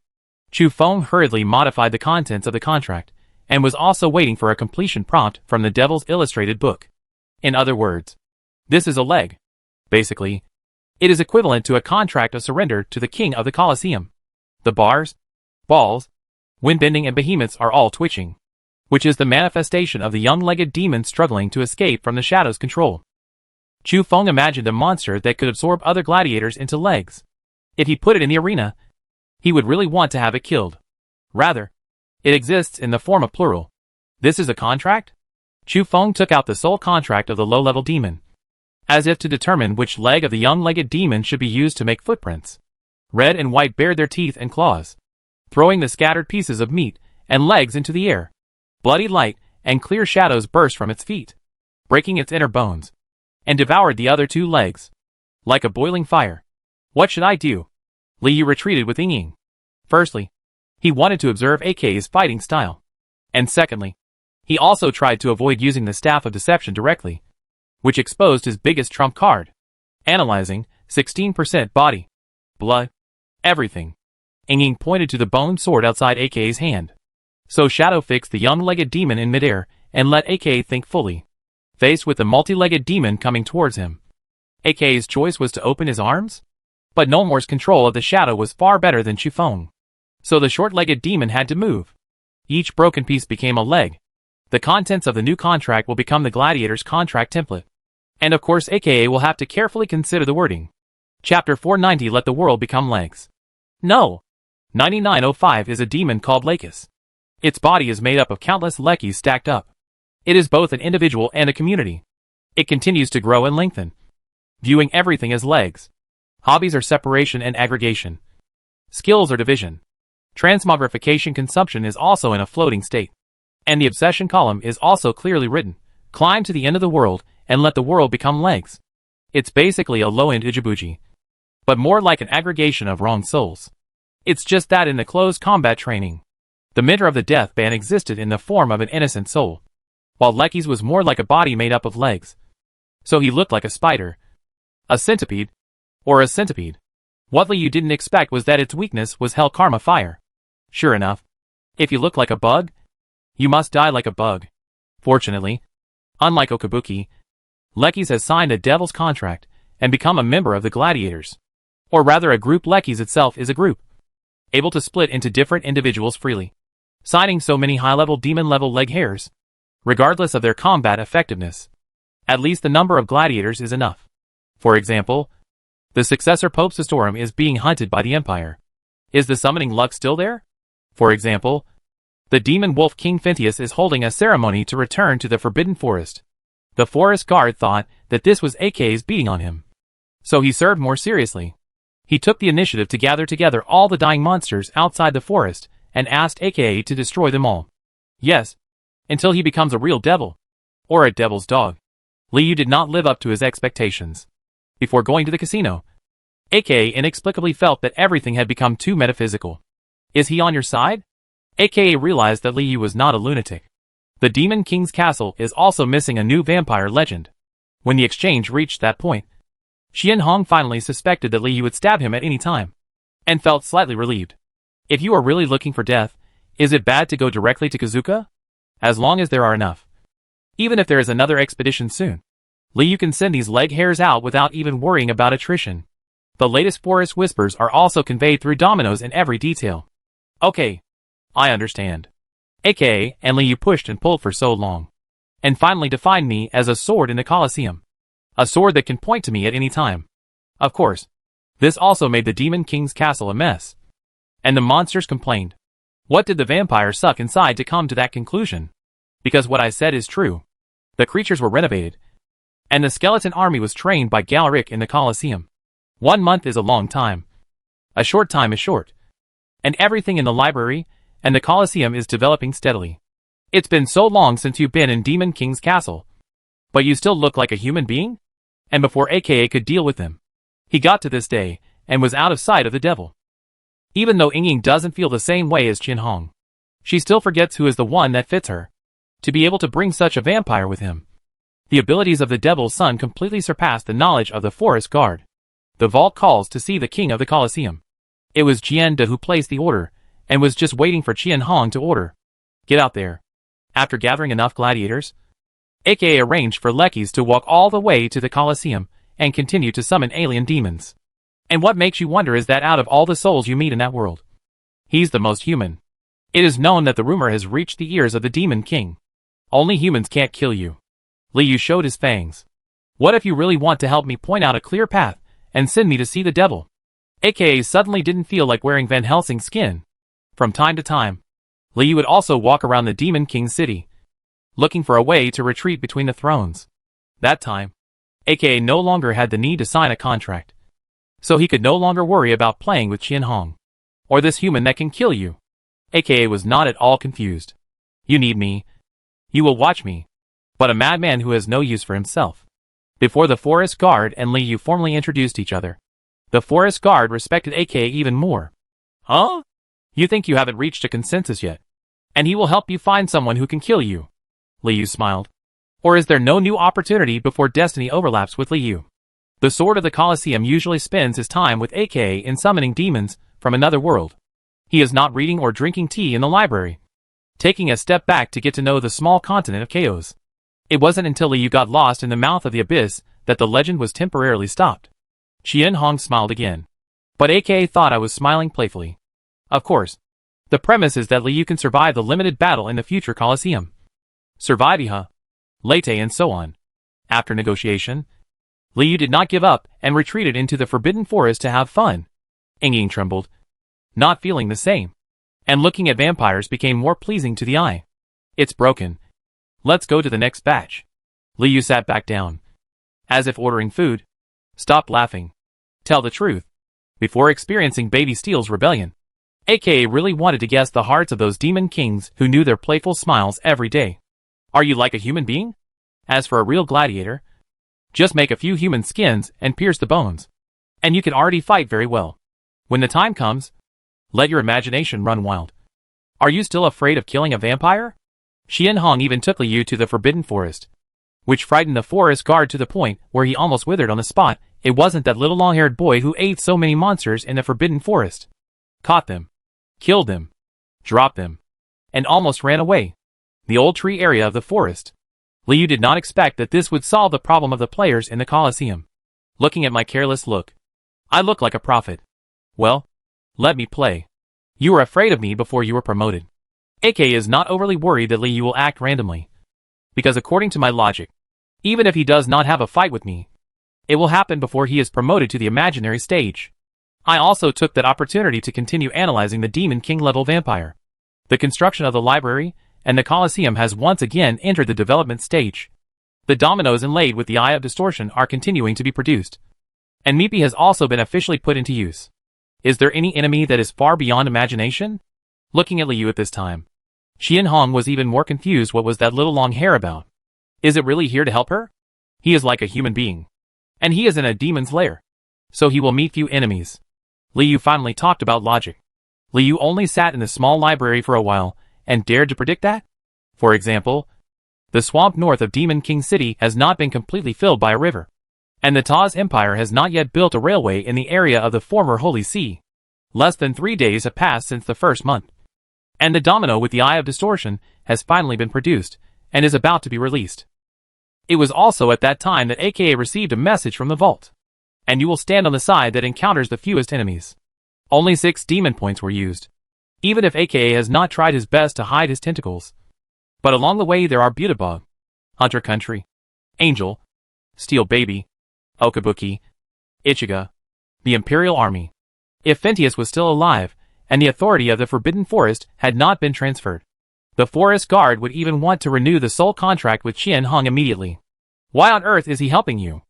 [SPEAKER 1] Chu Feng hurriedly modified the contents of the contract, and was also waiting for a completion prompt from the devil's illustrated book. In other words, this is a leg. Basically, it is equivalent to a contract of surrender to the king of the Colosseum. The bars, balls, windbending and behemoths are all twitching, which is the manifestation of the young-legged demon struggling to escape from the shadow's control. Chu Feng imagined a monster that could absorb other gladiators into legs. If he put it in the arena, he would really want to have it killed. Rather, it exists in the form of plural. This is a contract? Chu Feng took out the soul contract of the low-level demon, as if to determine which leg of the young-legged demon should be used to make footprints. Red and white bared their teeth and claws, throwing the scattered pieces of meat and legs into the air. Bloody light and clear shadows burst from its feet, breaking its inner bones, and devoured the other two legs, like a boiling fire. What should I do? Liu retreated with Ying. Firstly, he wanted to observe AK's fighting style. And secondly, he also tried to avoid using the staff of deception directly, which exposed his biggest trump card. Analyzing, 16% body, blood, everything. Ying pointed to the bone sword outside AK's hand. So Shadow fixed the young-legged demon in midair and let AK think fully. Faced with the multi-legged demon coming towards him, AK's choice was to open his arms? But Nolmore's control of the shadow was far better than Chu Feng, so the short-legged demon had to move. Each broken piece became a leg. The contents of the new contract will become the gladiator's contract template. And of course AKA will have to carefully consider the wording. Chapter 490, Let the World Become Legs. No. 9905 is a demon called Lakis. Its body is made up of countless lekis stacked up. It is both an individual and a community. It continues to grow and lengthen, viewing everything as legs. Hobbies are separation and aggregation. Skills are division. Transmogrification consumption is also in a floating state. And the obsession column is also clearly written. Climb to the end of the world and let the world become legs. It's basically a low-end Ijibuji, but more like an aggregation of wrong souls. It's just that in the closed combat training, the mentor of the death band existed in the form of an innocent soul, while Lekki's was more like a body made up of legs. So he looked like a spider, a centipede, or a centipede. What Liu didn't expect was that its weakness was hell karma fire. Sure enough, if you look like a bug, you must die like a bug. Fortunately, Unlike Okabuki, Lekis has signed a devil's contract and become a member of the gladiators. Or rather, a group. Lekis itself is a group, able to split into different individuals freely, signing so many high-level demon-level leg hairs, regardless of their combat effectiveness. At least the number of gladiators is enough. For example, the successor Pope Sistorum is being hunted by the Empire. Is the summoning luck still there? For example, the demon wolf King Fintius is holding a ceremony to return to the Forbidden Forest. The forest guard thought that this was AK's beating on him, so he served more seriously. He took the initiative to gather together all the dying monsters outside the forest and asked AKA to destroy them all. Yes, until he becomes a real devil. Or a devil's dog. Liu did not live up to his expectations. Before going to the casino, AKA inexplicably felt that everything had become too metaphysical. Is he on your side? AKA realized that Liu was not a lunatic. The Demon King's castle is also missing a new vampire legend. When the exchange reached that point, Qian Hong finally suspected that Liu would stab him at any time, and felt slightly relieved. If you are really looking for death, is it bad to go directly to Kazuka? As long as there are enough. Even if there is another expedition soon, Liu can send these leg hairs out without even worrying about attrition. The latest forest whispers are also conveyed through dominoes in every detail. Okay, I understand. AKA and Liu pushed and pulled for so long, and finally defined me as a sword in the Colosseum. A sword that can point to me at any time. Of course, this also made the Demon King's castle a mess. And the monsters complained. What did the vampire suck inside to come to that conclusion? Because what I said is true. The creatures were renovated, and the skeleton army was trained by Galeric in the Colosseum. 1 month is a long time. A short time is short. And everything in the library and the Colosseum is developing steadily. It's been so long since you've been in Demon King's castle. But you still look like a human being? And before AKA could deal with him, he got to this day, and was out of sight of the devil. Even though Ying doesn't feel the same way as Qian Hong, she still forgets who is the one that fits her. To be able to bring such a vampire with him. The abilities of the devil's son completely surpassed the knowledge of the forest guard. The vault calls to see the king of the Colosseum. It was Jian De who placed the order, and was just waiting for Qian Hong to order. Get out there. After gathering enough gladiators, AKA arranged for Lekis to walk all the way to the Colosseum, and continue to summon alien demons. And what makes you wonder is that out of all the souls you meet in that world, he's the most human. It is known that the rumor has reached the ears of the Demon King. Only humans can't kill you. Liu showed his fangs. What if you really want to help me point out a clear path, and send me to see the devil? AKA suddenly didn't feel like wearing Van Helsing's skin. From time to time, Liu would also walk around the Demon King's city, looking for a way to retreat between the thrones. That time, AKA no longer had the need to sign a contract. So he could no longer worry about playing with Qian Hong. Or this human that can kill you. AKA was not at all confused. You need me. You will watch me. But a madman who has no use for himself. Before the forest guard and Liu formally introduced each other, the forest guard respected AKA even more. Huh? You think you haven't reached a consensus yet? And he will help you find someone who can kill you? Liu smiled. Or is there no new opportunity before destiny overlaps with Liu? The Sword of the Colosseum usually spends his time with AKA in summoning demons from another world. He is not reading or drinking tea in the library, taking a step back to get to know the small continent of chaos. It wasn't until Liu got lost in the mouth of the abyss that the legend was temporarily stopped. Qian Hong smiled again. But AKA thought I was smiling playfully. Of course. The premise is that Liu can survive the limited battle in the future Colosseum. Survive Iha, Late and so on. After negotiation, Liu did not give up and retreated into the Forbidden Forest to have fun. Ying trembled, not feeling the same. And looking at vampires became more pleasing to the eye. It's broken. Let's go to the next batch. Liu sat back down, as if ordering food. Stop laughing. Tell the truth. Before experiencing Baby Steel's rebellion, AKA really wanted to guess the hearts of those demon kings who knew their playful smiles every day. Are you like a human being? As for a real gladiator, just make a few human skins and pierce the bones, and you can already fight very well. When the time comes, let your imagination run wild. Are you still afraid of killing a vampire? Qian Hong even took Liu to the Forbidden Forest, which frightened the forest guard to the point where he almost withered on the spot. It wasn't that little long-haired boy who ate so many monsters in the Forbidden Forest. Caught them, killed them, dropped them, and almost ran away. The old tree area of the forest. Liu did not expect that this would solve the problem of the players in the Colosseum. Looking at my careless look, I look like a prophet. Well, let me play. You were afraid of me before you were promoted. AK is not overly worried that Liu will act randomly. Because according to my logic, even if he does not have a fight with me, it will happen before he is promoted to the imaginary stage. I also took that opportunity to continue analyzing the Demon King level vampire. The construction of the library and the Colosseum has once again entered the development stage. The dominoes inlaid with the Eye of Distortion are continuing to be produced. And Meepy has also been officially put into use. Is there any enemy that is far beyond imagination? Looking at Liu at this time, Qian Hong was even more confused. What was that little long hair about? Is it really here to help her? He is like a human being. And he is in a demon's lair. So he will meet few enemies. Liu finally talked about logic. Liu only sat in the small library for a while and dared to predict that? For example, the swamp north of Demon King City has not been completely filled by a river. And the Taz Empire has not yet built a railway in the area of the former Holy See. Less than 3 days have passed since the first month. And the domino with the Eye of Distortion has finally been produced and is about to be released. It was also at that time that AKA received a message from the vault. And you will stand on the side that encounters the fewest enemies. Only 6 demon points were used. Even if AKA has not tried his best to hide his tentacles. But along the way there are Beautybug, Hunter Country, Angel, Steel Baby, Okabuki, Ichiga, the Imperial Army. If Phintius was still alive, and the authority of the Forbidden Forest had not been transferred, the Forest Guard would even want to renew the soul contract with Qian Hong immediately. Why on earth is he helping you?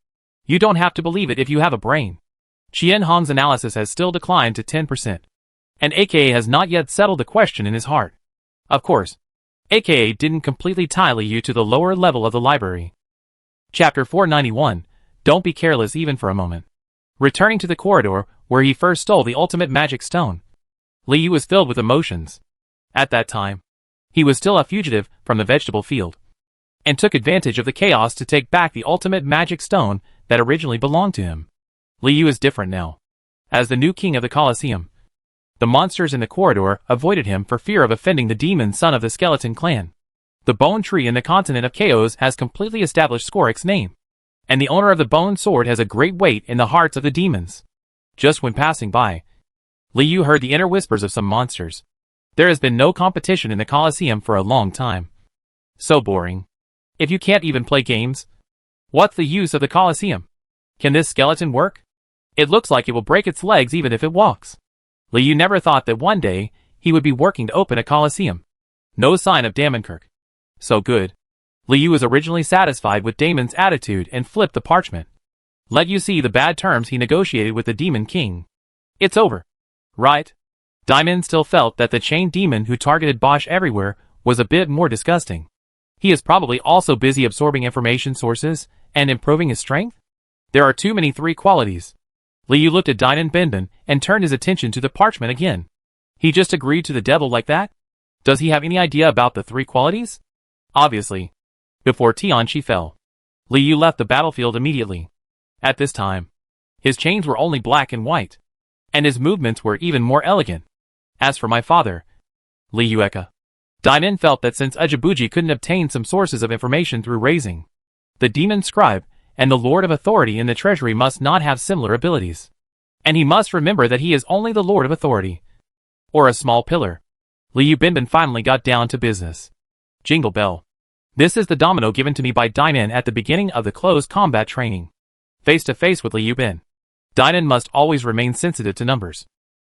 [SPEAKER 1] You don't have to believe it if you have a brain. Qian Hong's analysis has still declined to 10%. And AKA has not yet settled the question in his heart. Of course, AKA didn't completely tie Liu to the lower level of the library. Chapter 491. Don't be careless even for a moment. Returning to the corridor where he first stole the ultimate magic stone, Liu was filled with emotions. At that time, he was still a fugitive from the vegetable field, and took advantage of the chaos to take back the ultimate magic stone that originally belonged to him. Liu is different now. As the new king of the Colosseum, the monsters in the corridor avoided him for fear of offending the demon son of the skeleton clan. The bone tree in the continent of Chaos has completely established Skorik's name, and the owner of the bone sword has a great weight in the hearts of the demons. Just when passing by, Liu heard the inner whispers of some monsters. There has been no competition in the Colosseum for a long time. So boring. If you can't even play games, what's the use of the Colosseum? Can this skeleton work? It looks like it will break its legs even if it walks. Liu never thought that one day he would be working to open a Colosseum. No sign of Damonkirk. So good. Liu was originally satisfied with Damon's attitude and flipped the parchment. Let you see the bad terms he negotiated with the Demon King. It's over. Right? Daimon still felt that the chained demon who targeted Bosch everywhere was a bit more disgusting. He is probably also busy absorbing information sources and improving his strength? There are too many 3 qualities. Liu looked at Dainan Benben and turned his attention to the parchment again. He just agreed to the devil like that? Does he have any idea about the 3 qualities? Obviously. Before Tianqi fell, Liu left the battlefield immediately. At this time, his chains were only black and white, and his movements were even more elegant. As for my father, Liu Eka, Dainan felt that since Ujibuji couldn't obtain some sources of information through raising, the demon scribe and the lord of authority in the treasury must not have similar abilities. And he must remember that he is only the lord of authority, or a small pillar. Liu Benben finally got down to business. Jingle bell. This is the domino given to me by Dainan at the beginning of the close combat training. Face to face with Liu Ben, Dainan must always remain sensitive to numbers.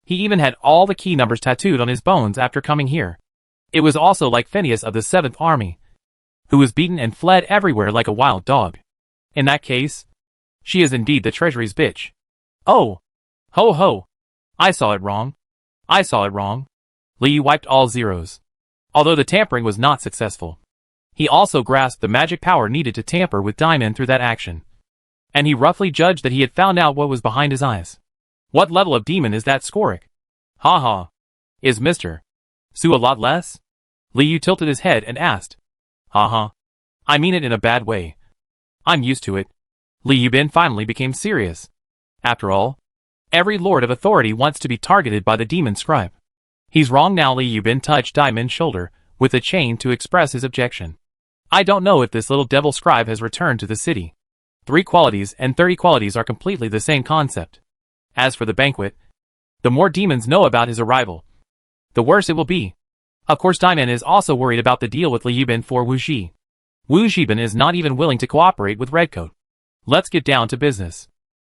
[SPEAKER 1] He even had all the key numbers tattooed on his bones after coming here. It was also like Phineas of the 7th Army, who was beaten and fled everywhere like a wild dog. In that case, she is indeed the treasury's bitch. Oh! Ho ho! I saw it wrong. I saw it wrong. Liu wiped all zeros. Although the tampering was not successful, he also grasped the magic power needed to tamper with Dainan through that action. And he roughly judged that he had found out what was behind his eyes. What level of demon is that Skorik? Ha ha. Is Mr. Su a lot less? Liu tilted his head and asked. Ha ha. I mean it in a bad way. I'm used to it. Liu Ben finally became serious. After all, every lord of authority wants to be targeted by the demon scribe. He's wrong now. Liu Ben touched Daimon's shoulder with a chain to express his objection. I don't know if this little devil scribe has returned to the city. 3 qualities and 30 qualities are completely the same concept. As for the banquet, the more demons know about his arrival, the worse it will be. Of course, Diamond is also worried about the deal with Liu Bin for Wu Ji. Wu Jibin is not even willing to cooperate with Redcoat. Let's get down to business.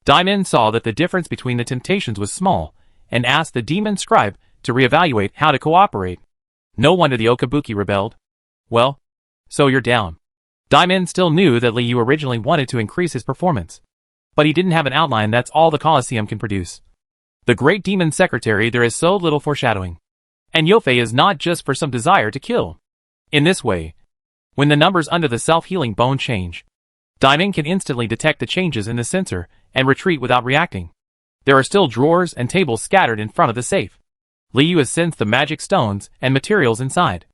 [SPEAKER 1] Diamond saw that the difference between the temptations was small, and asked the demon scribe to reevaluate how to cooperate. No wonder the Okabuki rebelled. Well, so you're down. Diamond still knew that Liu originally wanted to increase his performance, but he didn't have an outline. That's all the Colosseum can produce. The great demon secretary, there is so little foreshadowing. And Yofei is not just for some desire to kill. In this way, when the numbers under the self-healing bone change, Diamond can instantly detect the changes in the sensor and retreat without reacting. There are still drawers and tables scattered in front of the safe. Liu has sensed the magic stones and materials inside,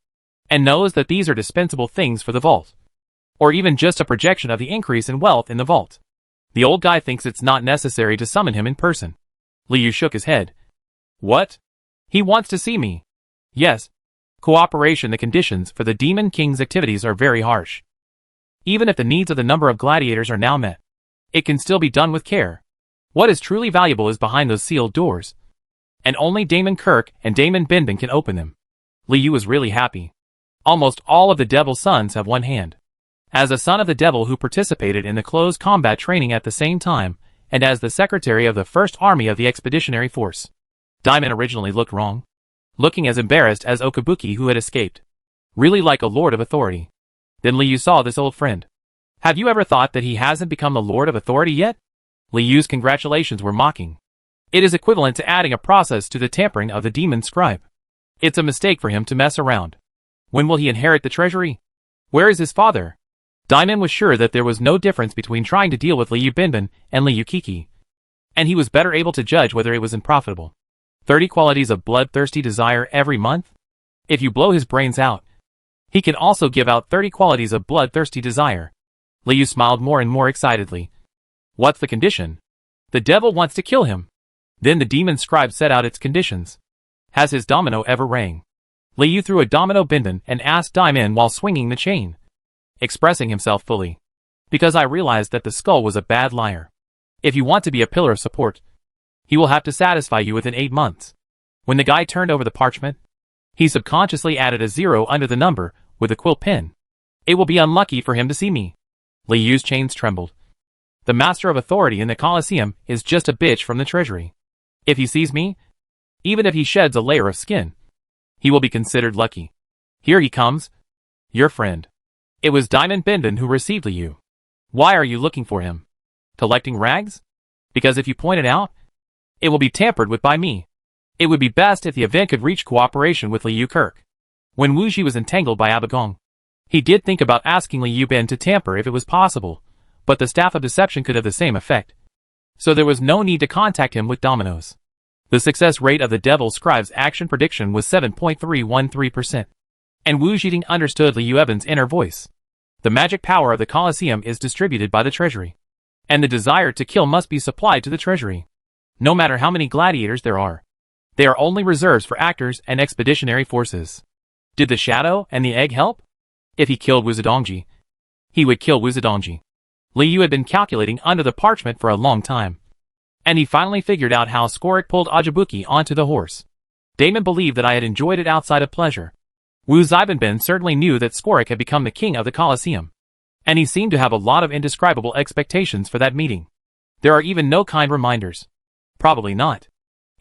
[SPEAKER 1] and knows that these are dispensable things for the vault, or even just a projection of the increase in wealth in the vault. The old guy thinks it's not necessary to summon him in person. Liu shook his head. What? He wants to see me. Yes. Cooperation. The conditions for the Demon King's activities are very harsh. Even if the needs of the number of gladiators are now met, it can still be done with care. What is truly valuable is behind those sealed doors, and only Damon Kirk and Damon Binbin can open them. Liu is really happy. Almost all of the Devil's sons have one hand. As a son of the Devil who participated in the close combat training at the same time, and as the secretary of the First Army of the Expeditionary Force, Diamond originally looked wrong, looking as embarrassed as Okabuki who had escaped. Really like a lord of authority. Then Liu saw this old friend. Have you ever thought that he hasn't become the lord of authority yet? Liu's congratulations were mocking. It is equivalent to adding a process to the tampering of the demon scribe. It's a mistake for him to mess around. When will he inherit the treasury? Where is his father? Diamond was sure that there was no difference between trying to deal with Liu Binbin and Liu Kiki, and he was better able to judge whether it was unprofitable. 30 qualities of bloodthirsty desire every month? If you blow his brains out, he can also give out 30 qualities of bloodthirsty desire. Liu smiled more and more excitedly. What's the condition? The devil wants to kill him. Then the demon scribe set out its conditions. Has his domino ever rang? Liu threw a domino Binbin and asked Diamond while swinging the chain, expressing himself fully. Because I realized that the skull was a bad liar. If you want to be a pillar of support, he will have to satisfy you within 8 months. When the guy turned over the parchment, he subconsciously added a 0 under the number with a quill pen. It will be unlucky for him to see me. Liu's chains trembled. The master of authority in the Colosseum is just a bitch from the treasury. If he sees me, even if he sheds a layer of skin, he will be considered lucky. Here he comes. Your friend. It was Diamond Binbin who received Liu. Why are you looking for him? Collecting rags? Because if you point it out, it will be tampered with by me. It would be best if the event could reach cooperation with Liu Kirk. When Wu Ji was entangled by Abagong, he did think about asking Liu Bin to tamper if it was possible, but the staff of deception could have the same effect. So there was no need to contact him with dominoes. The success rate of the Devil Scribe's action prediction was 7.313%. And Wu Jiding understood Liu Evan's inner voice. The magic power of the Colosseum is distributed by the treasury, and the desire to kill must be supplied to the treasury. No matter how many gladiators there are, they are only reserves for actors and expeditionary forces. Did the shadow and the egg help? If he killed Wu Zedongji, he would kill Wu Zedongji. Liu had been calculating under the parchment for a long time, and he finally figured out how Skorik pulled Ajabuki onto the horse. Damon believed that I had enjoyed it outside of pleasure. Wu Zibinbin certainly knew that Skorik had become the king of the Colosseum, and he seemed to have a lot of indescribable expectations for that meeting. There are even no kind reminders. Probably not.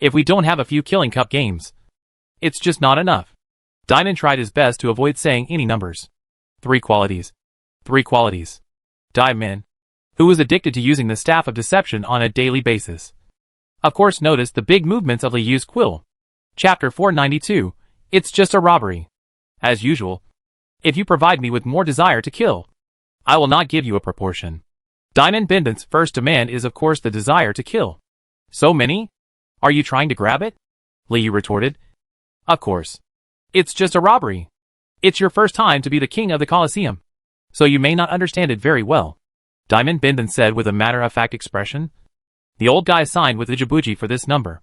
[SPEAKER 1] If we don't have a few Killing Cup games, it's just not enough. Diamond tried his best to avoid saying any numbers. 3 qualities. 3 qualities. Diamond, who was addicted to using the staff of deception on a daily basis, of course noticed the big movements of Liu's quill. Chapter 492, It's just a robbery. As usual, if you provide me with more desire to kill, I will not give you a proportion. Diamond Binbin's first demand is of course the desire to kill. So many? Are you trying to grab it? Liu retorted. Of course. It's just a robbery. It's your first time to be the king of the Colosseum, so you may not understand it very well, Diamond Binbin said with a matter-of-fact expression. The old guy signed with the Jibuji for this number.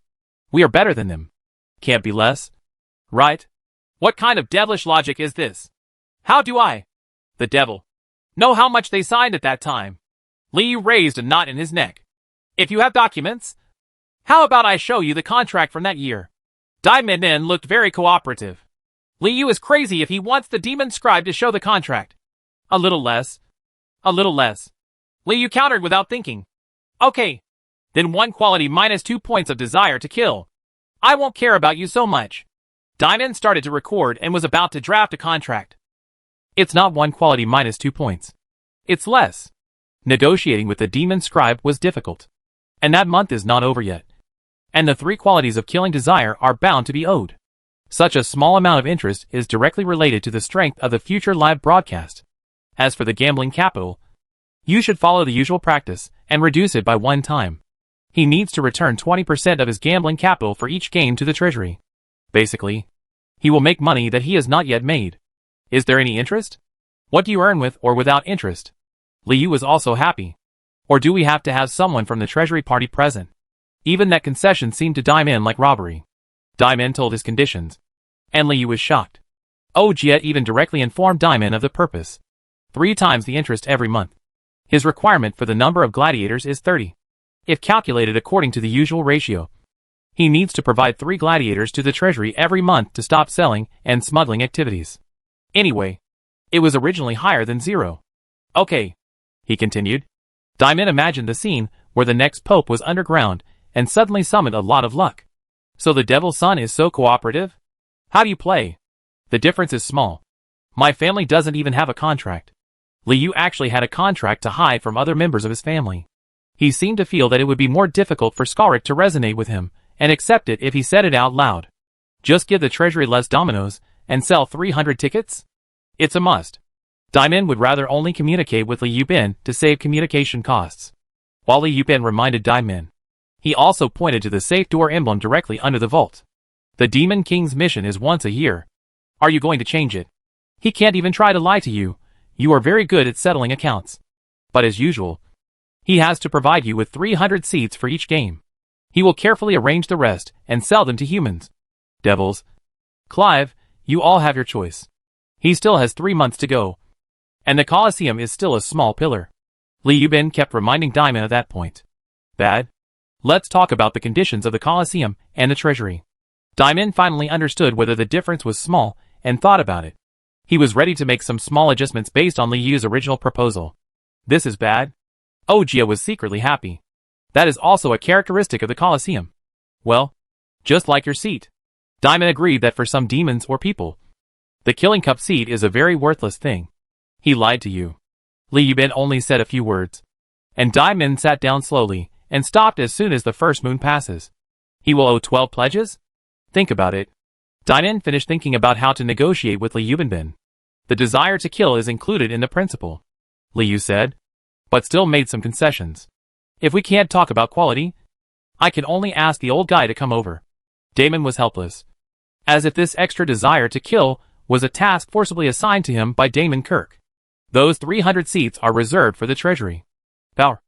[SPEAKER 1] We are better than them. Can't be less. Right? What kind of devilish logic is this? How do I The devil. Know how much they signed at that time? Liu raised a knot in his neck. If you have documents, how about I show you the contract from that year? Diamond looked very cooperative. Liu is crazy if he wants the demon scribe to show the contract. A little less. A little less. Liu countered without thinking. Okay. Then 1 quality minus 2 points of desire to kill. I won't care about you so much. Diamond started to record and was about to draft a contract. It's not 1 quality minus 2 points. It's less. Negotiating with the demon scribe was difficult. And that month is not over yet. And the 3 qualities of killing desire are bound to be owed. Such a small amount of interest is directly related to the strength of the future live broadcast. As for the gambling capital, you should follow the usual practice and reduce it by 1 time. He needs to return 20% of his gambling capital for each game to the treasury. Basically, he will make money that he has not yet made. Is there any interest? What do you earn with or without interest? Liu was also happy. Or do we have to have someone from the treasury party present? Even that concession seemed to Diamond like robbery. Diamond told his conditions. And Liu was shocked. Jie even directly informed Diamond of the purpose. 3 times the interest every month. His requirement for the number of gladiators is 30. If calculated according to the usual ratio, he needs to provide 3 gladiators to the treasury every month to stop selling and smuggling activities. Anyway, it was originally higher than 0. Okay, he continued. Diamond imagined the scene where the next pope was underground and suddenly summoned a lot of luck. So the devil's son is so cooperative? How do you play? The difference is small. My family doesn't even have a contract. Liu actually had a contract to hide from other members of his family. He seemed to feel that it would be more difficult for Skalric to resonate with him and accept it if he said it out loud. Just give the treasury less dominoes and sell 300 tickets? It's a must. Diamond would rather only communicate with Liu Bin to save communication costs. While Liu Bin reminded Diamond, he also pointed to the safe door emblem directly under the vault. The Demon King's mission is once a year. Are you going to change it? He can't even try to lie to you. You are very good at settling accounts. But as usual, he has to provide you with 300 seats for each game. He will carefully arrange the rest and sell them to humans. Devils. Clive, you all have your choice. He still has 3 months to go. And the Colosseum is still a small pillar. Liu Bin kept reminding Diamond at that point. Bad. Let's talk about the conditions of the Colosseum and the treasury. Diamond finally understood whether the difference was small and thought about it. He was ready to make some small adjustments based on Liu's original proposal. This is bad. Jie was secretly happy. That is also a characteristic of the Colosseum. Well, just like your seat. Diamond agreed that for some demons or people, the Killing Cup seat is a very worthless thing. He lied to you. Liu Bin only said a few words. And Diamond sat down slowly and stopped as soon as the first moon passes. He will owe 12 pledges? Think about it. Diamond finished thinking about how to negotiate with Liu Bin. The desire to kill is included in the principle, Liu said, but still made some concessions. If we can't talk about quality, I can only ask the old guy to come over. Damon was helpless. As if this extra desire to kill was a task forcibly assigned to him by Damon Kirk. Those 300 seats are reserved for the treasury. Power.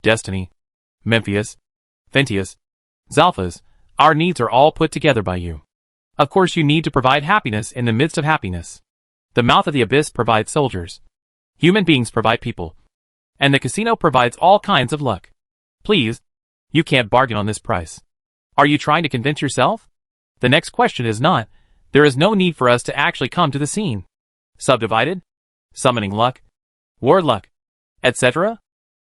[SPEAKER 1] Destiny. Memphius. Fentius. Zalphas. Our needs are all put together by you. Of course you need to provide happiness in the midst of happiness. The mouth of the abyss provides soldiers. Human beings provide people. And the casino provides all kinds of luck. Please, you can't bargain on this price. Are you trying to convince yourself? The next question is not, there is no need for us to actually come to the scene. Subdivided? Summoning luck? War luck? Etc.?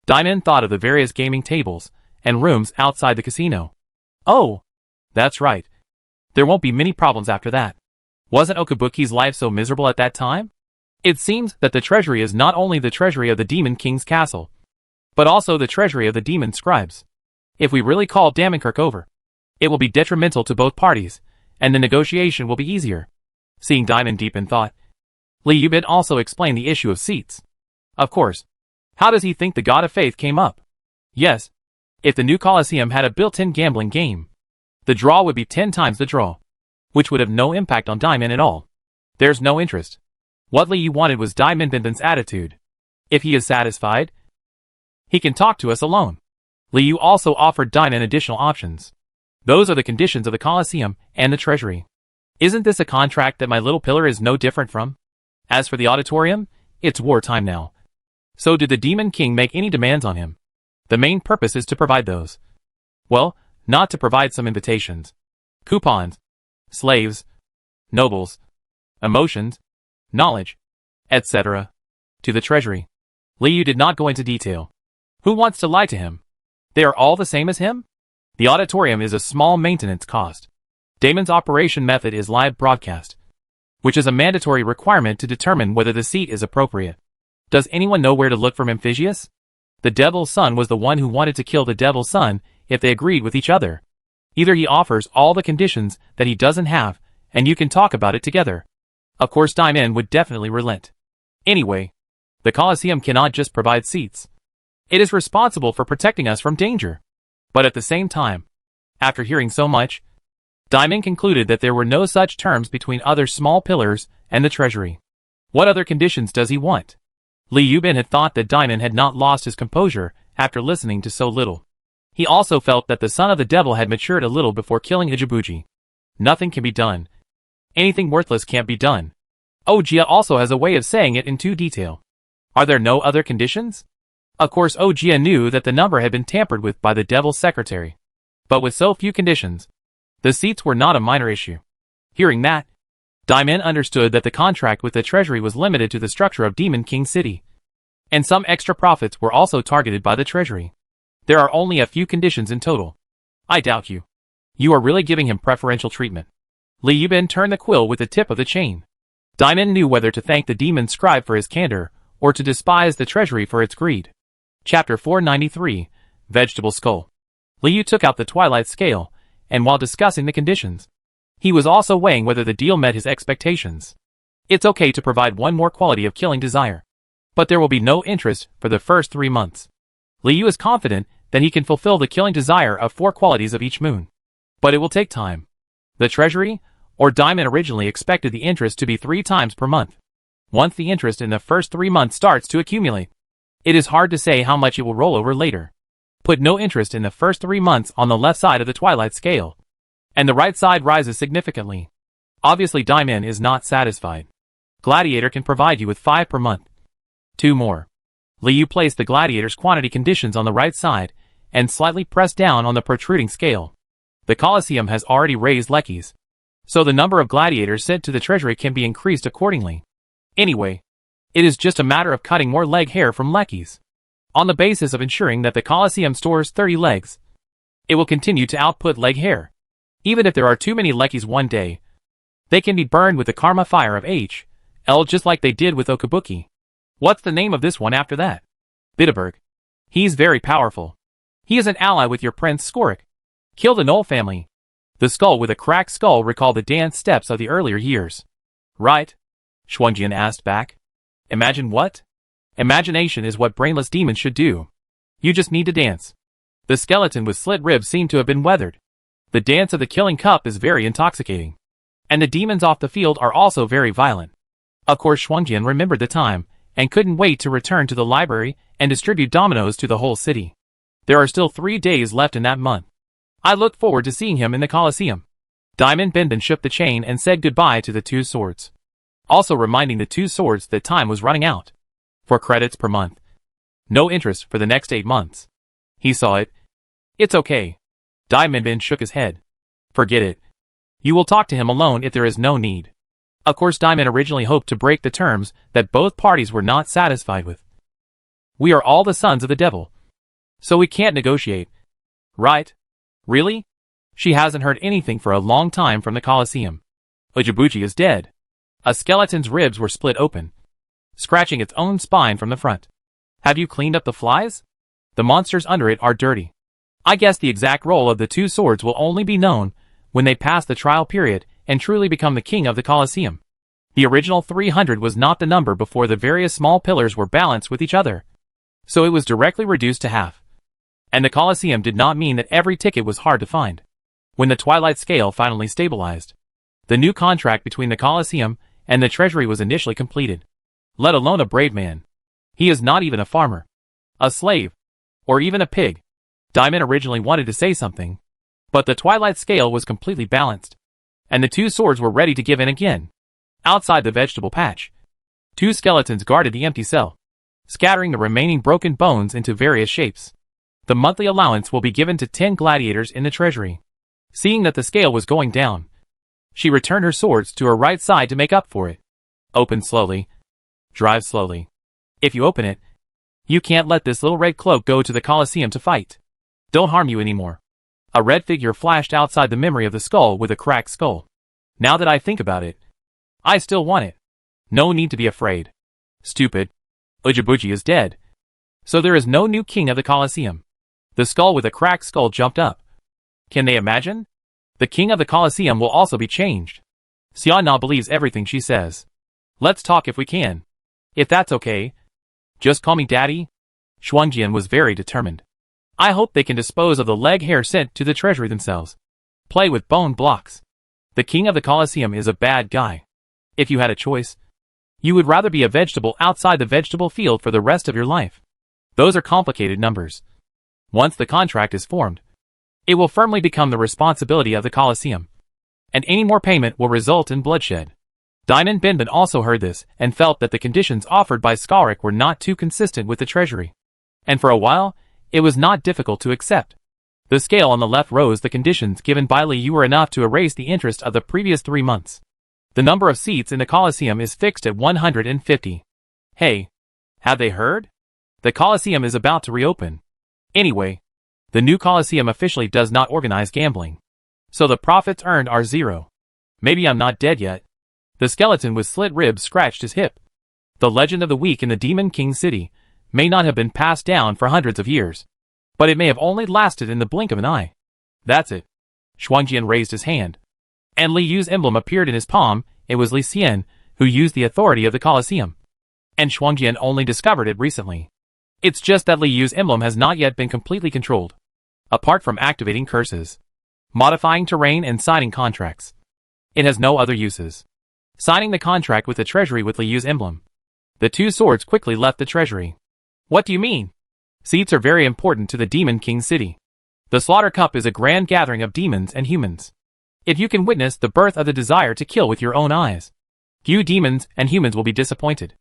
[SPEAKER 1] Diamond thought of the various gaming tables and rooms outside the casino. Oh, that's right. There won't be many problems after that. Wasn't Okabuki's life so miserable at that time? It seems that the treasury is not only the treasury of the Demon King's castle, but also the treasury of the Demon Scribes. If we really call Damonkirk over, it will be detrimental to both parties, and the negotiation will be easier. Seeing Diamond deep in thought, Liu Bin also explained the issue of seats. Of course. How does he think the God of Faith came up? Yes. If the new Colosseum had a built-in gambling game, the draw would be 10 times the draw, which would have no impact on Diamond at all. There's no interest. What Liu wanted was Diamond Bin's attitude. If he is satisfied, he can talk to us alone. Liu also offered Diamond additional options. Those are the conditions of the Colosseum and the treasury. Isn't this a contract that my little pillar is no different from? As for the auditorium, It's wartime now. So did the Demon King make any demands on him? The main purpose is to provide those. Well, not to provide some invitations. Coupons. Slaves. Nobles. Emotions. Knowledge. Etc. To the treasury. Liu did not go into detail. Who wants to lie to him? They are all the same as him? The auditorium is a small maintenance cost. Damon's operation method is live broadcast, which is a mandatory requirement to determine whether the seat is appropriate. Does anyone know where to look for Memphisius? The Devil's Son was the one who wanted to kill the Devil's Son if they agreed with each other. Either he offers all the conditions that he doesn't have, and you can talk about it together. Of course Diamond would definitely relent. Anyway, the Colosseum cannot just provide seats. It is responsible for protecting us from danger. But at the same time, after hearing so much, Diamond concluded that there were no such terms between other small pillars and the treasury. What other conditions does he want? Liu Bin had thought that Diamond had not lost his composure after listening to so little. He also felt that the son of the devil had matured a little before killing Ijibuji. Nothing can be done. Anything worthless can't be done. Ojia also has a way of saying it in too detail. Are there no other conditions? Of course Ojia knew that the number had been tampered with by the devil's secretary. But with so few conditions, the seats were not a minor issue. Hearing that, Diamond understood that the contract with the treasury was limited to the structure of Demon King City. And some extra profits were also targeted by the treasury. There are only a few conditions in total. I doubt you. You are really giving him preferential treatment. Liu Bin turned the quill with the tip of the chain. Diamond knew whether to thank the demon scribe for his candor, or to despise the treasury for its greed. Chapter 493, Vegetable Skull. Liu took out the twilight scale, and while discussing the conditions, he was also weighing whether the deal met his expectations. It's okay to provide one more quality of killing desire, but there will be no interest for the first 3 months. Liu is confident that he can fulfill the killing desire of 4 qualities of each moon. But it will take time. The treasury, or Diamond, originally expected the interest to be 3 times per month. Once the interest in the first 3 months starts to accumulate, it is hard to say how much it will roll over later. Put no interest in the first 3 months on the left side of the twilight scale, and the right side rises significantly. Obviously Diamond is not satisfied. Gladiator can provide you with 5 per month. 2 more. Liu placed the gladiator's quantity conditions on the right side, and slightly pressed down on the protruding scale. The Colosseum has already raised leckies, so the number of gladiators sent to the treasury can be increased accordingly. Anyway, it is just a matter of cutting more leg hair from leckies. On the basis of ensuring that the Colosseum stores 30 legs, it will continue to output leg hair. Even if there are too many leckies one day, they can be burned with the karma fire of H.L. just like they did with Okabuki. What's the name of this one after that? Bitterberg. He's very powerful. He is an ally with your Prince Skorik. Kill the Knoll family. The skull with a cracked skull recalled the dance steps of the earlier years. Right? Shuangjian asked back. Imagine what? Imagination is what brainless demons should do. You just need to dance. The skeleton with slit ribs seemed to have been weathered. The dance of the killing cup is very intoxicating. And the demons off the field are also very violent. Of course Shuangjian remembered the time, and couldn't wait to return to the library and distribute dominoes to the whole city. There are still 3 days left in that month. I look forward to seeing him in the Colosseum. Diamond Bindon shook the chain and said goodbye to the 2 swords. Also reminding the 2 swords that time was running out. 4 credits per month. No interest for the next 8 months. He saw it. It's okay. Diamond Bin shook his head. Forget it. You will talk to him alone if there is no need. Of course Diamond originally hoped to break the terms that both parties were not satisfied with. We are all the sons of the devil, so we can't negotiate. Right? Really? She hasn't heard anything for a long time from the Colosseum. Ijibuji is dead. A skeleton's ribs were split open, scratching its own spine from the front. Have you cleaned up the flies? The monsters under it are dirty. I guess the exact role of the 2 swords will only be known when they pass the trial period and truly become the king of the Colosseum. The original 300 was not the number before the various small pillars were balanced with each other, so it was directly reduced to half. And the Colosseum did not mean that every ticket was hard to find. When the twilight scale finally stabilized, the new contract between the Colosseum and the treasury was initially completed. Let alone a brave man. He is not even a farmer, a slave, or even a pig. Diamond originally wanted to say something, but the twilight scale was completely balanced, and the 2 swords were ready to give in again. Outside the vegetable patch, 2 skeletons guarded the empty cell, scattering the remaining broken bones into various shapes. The monthly allowance will be given to 10 gladiators in the treasury. Seeing that the scale was going down, she returned her swords to her right side to make up for it. Open slowly. Drive slowly. If you open it, you can't let this little red cloak go to the Colosseum to fight. Don't harm you anymore. A red figure flashed outside the memory of the skull with a cracked skull. Now that I think about it, I still want it. No need to be afraid. Stupid. Ujibuji is dead. So there is no new king of the Colosseum. The skull with a cracked skull jumped up. Can they imagine? The king of the Colosseum will also be changed. Xiana believes everything she says. Let's talk if we can. If that's okay. Just call me Daddy. Shuangjian was very determined. I hope they can dispose of the leg hair sent to the treasury themselves. Play with bone blocks. The king of the Colosseum is a bad guy. If you had a choice, you would rather be a vegetable outside the vegetable field for the rest of your life. Those are complicated numbers. Once the contract is formed, it will firmly become the responsibility of the Colosseum, and any more payment will result in bloodshed. Diamond Binban also heard this and felt that the conditions offered by Skalrik were not too consistent with the treasury. And for a while, it was not difficult to accept. The scale on the left rose. The conditions given by Li Yu were enough to erase the interest of the previous 3 months. The number of seats in the Colosseum is fixed at 150. Hey, have they heard? The Colosseum is about to reopen. Anyway, the new Colosseum officially does not organize gambling. So the profits earned are 0. Maybe I'm not dead yet. The skeleton with slit ribs scratched his hip. The legend of the week in the Demon King City may not have been passed down for hundreds of years, but it may have only lasted in the blink of an eye. That's it. Shuangjian raised his hand, and Li Yu's emblem appeared in his palm. It was Li Xian, who used the authority of the Colosseum, and Shuangjian only discovered it recently. It's just that Li Yu's emblem has not yet been completely controlled. Apart from activating curses, modifying terrain and signing contracts, it has no other uses. Signing the contract with the treasury with Li Yu's emblem, the 2 swords quickly left the treasury. What do you mean? Seats are very important to the Demon King City. The Slaughter Cup is a grand gathering of demons and humans. If you can witness the birth of the desire to kill with your own eyes, few demons and humans will be disappointed.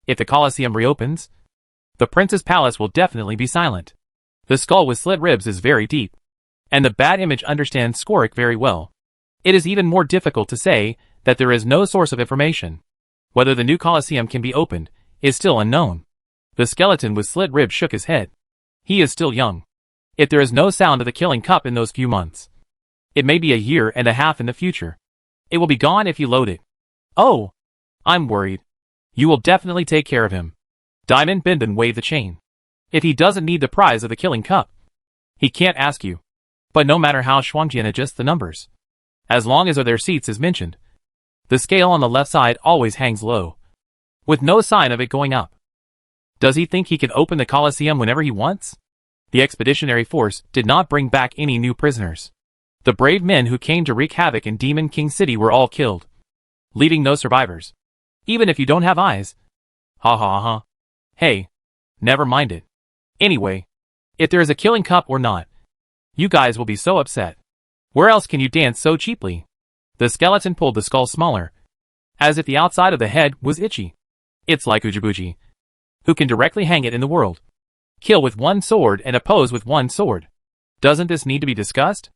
[SPEAKER 1] If the Colosseum reopens, the prince's palace will definitely be silent. The skull with slit ribs is very deep, and the bad image understands Skalrik very well. It is even more difficult to say that there is no source of information. Whether the new Colosseum can be opened is still unknown. The skeleton with slit ribs shook his head. He is still young. If there is no sound of the killing cup in those few months, it may be a year and a half in the future. It will be gone if you load it. Oh, I'm worried. You will definitely take care of him. Diamond Binban waved the chain. If he doesn't need the prize of the killing cup, he can't ask you. But no matter how Shuangjian adjusts the numbers, as long as their seats is mentioned, the scale on the left side always hangs low, with no sign of it going up. Does he think he can open the Colosseum whenever he wants? The expeditionary force did not bring back any new prisoners. The brave men who came to wreak havoc in Demon King City were all killed, leaving no survivors. Even if you don't have eyes. Ha ha ha. Hey, never mind it. Anyway, if there is a killing cup or not, you guys will be so upset. Where else can you dance so cheaply? The skeleton pulled the skull smaller, as if the outside of the head was itchy. It's like Ujibuji, who can directly hang it in the world. Kill with 1 sword and oppose with 1 sword. Doesn't this need to be discussed?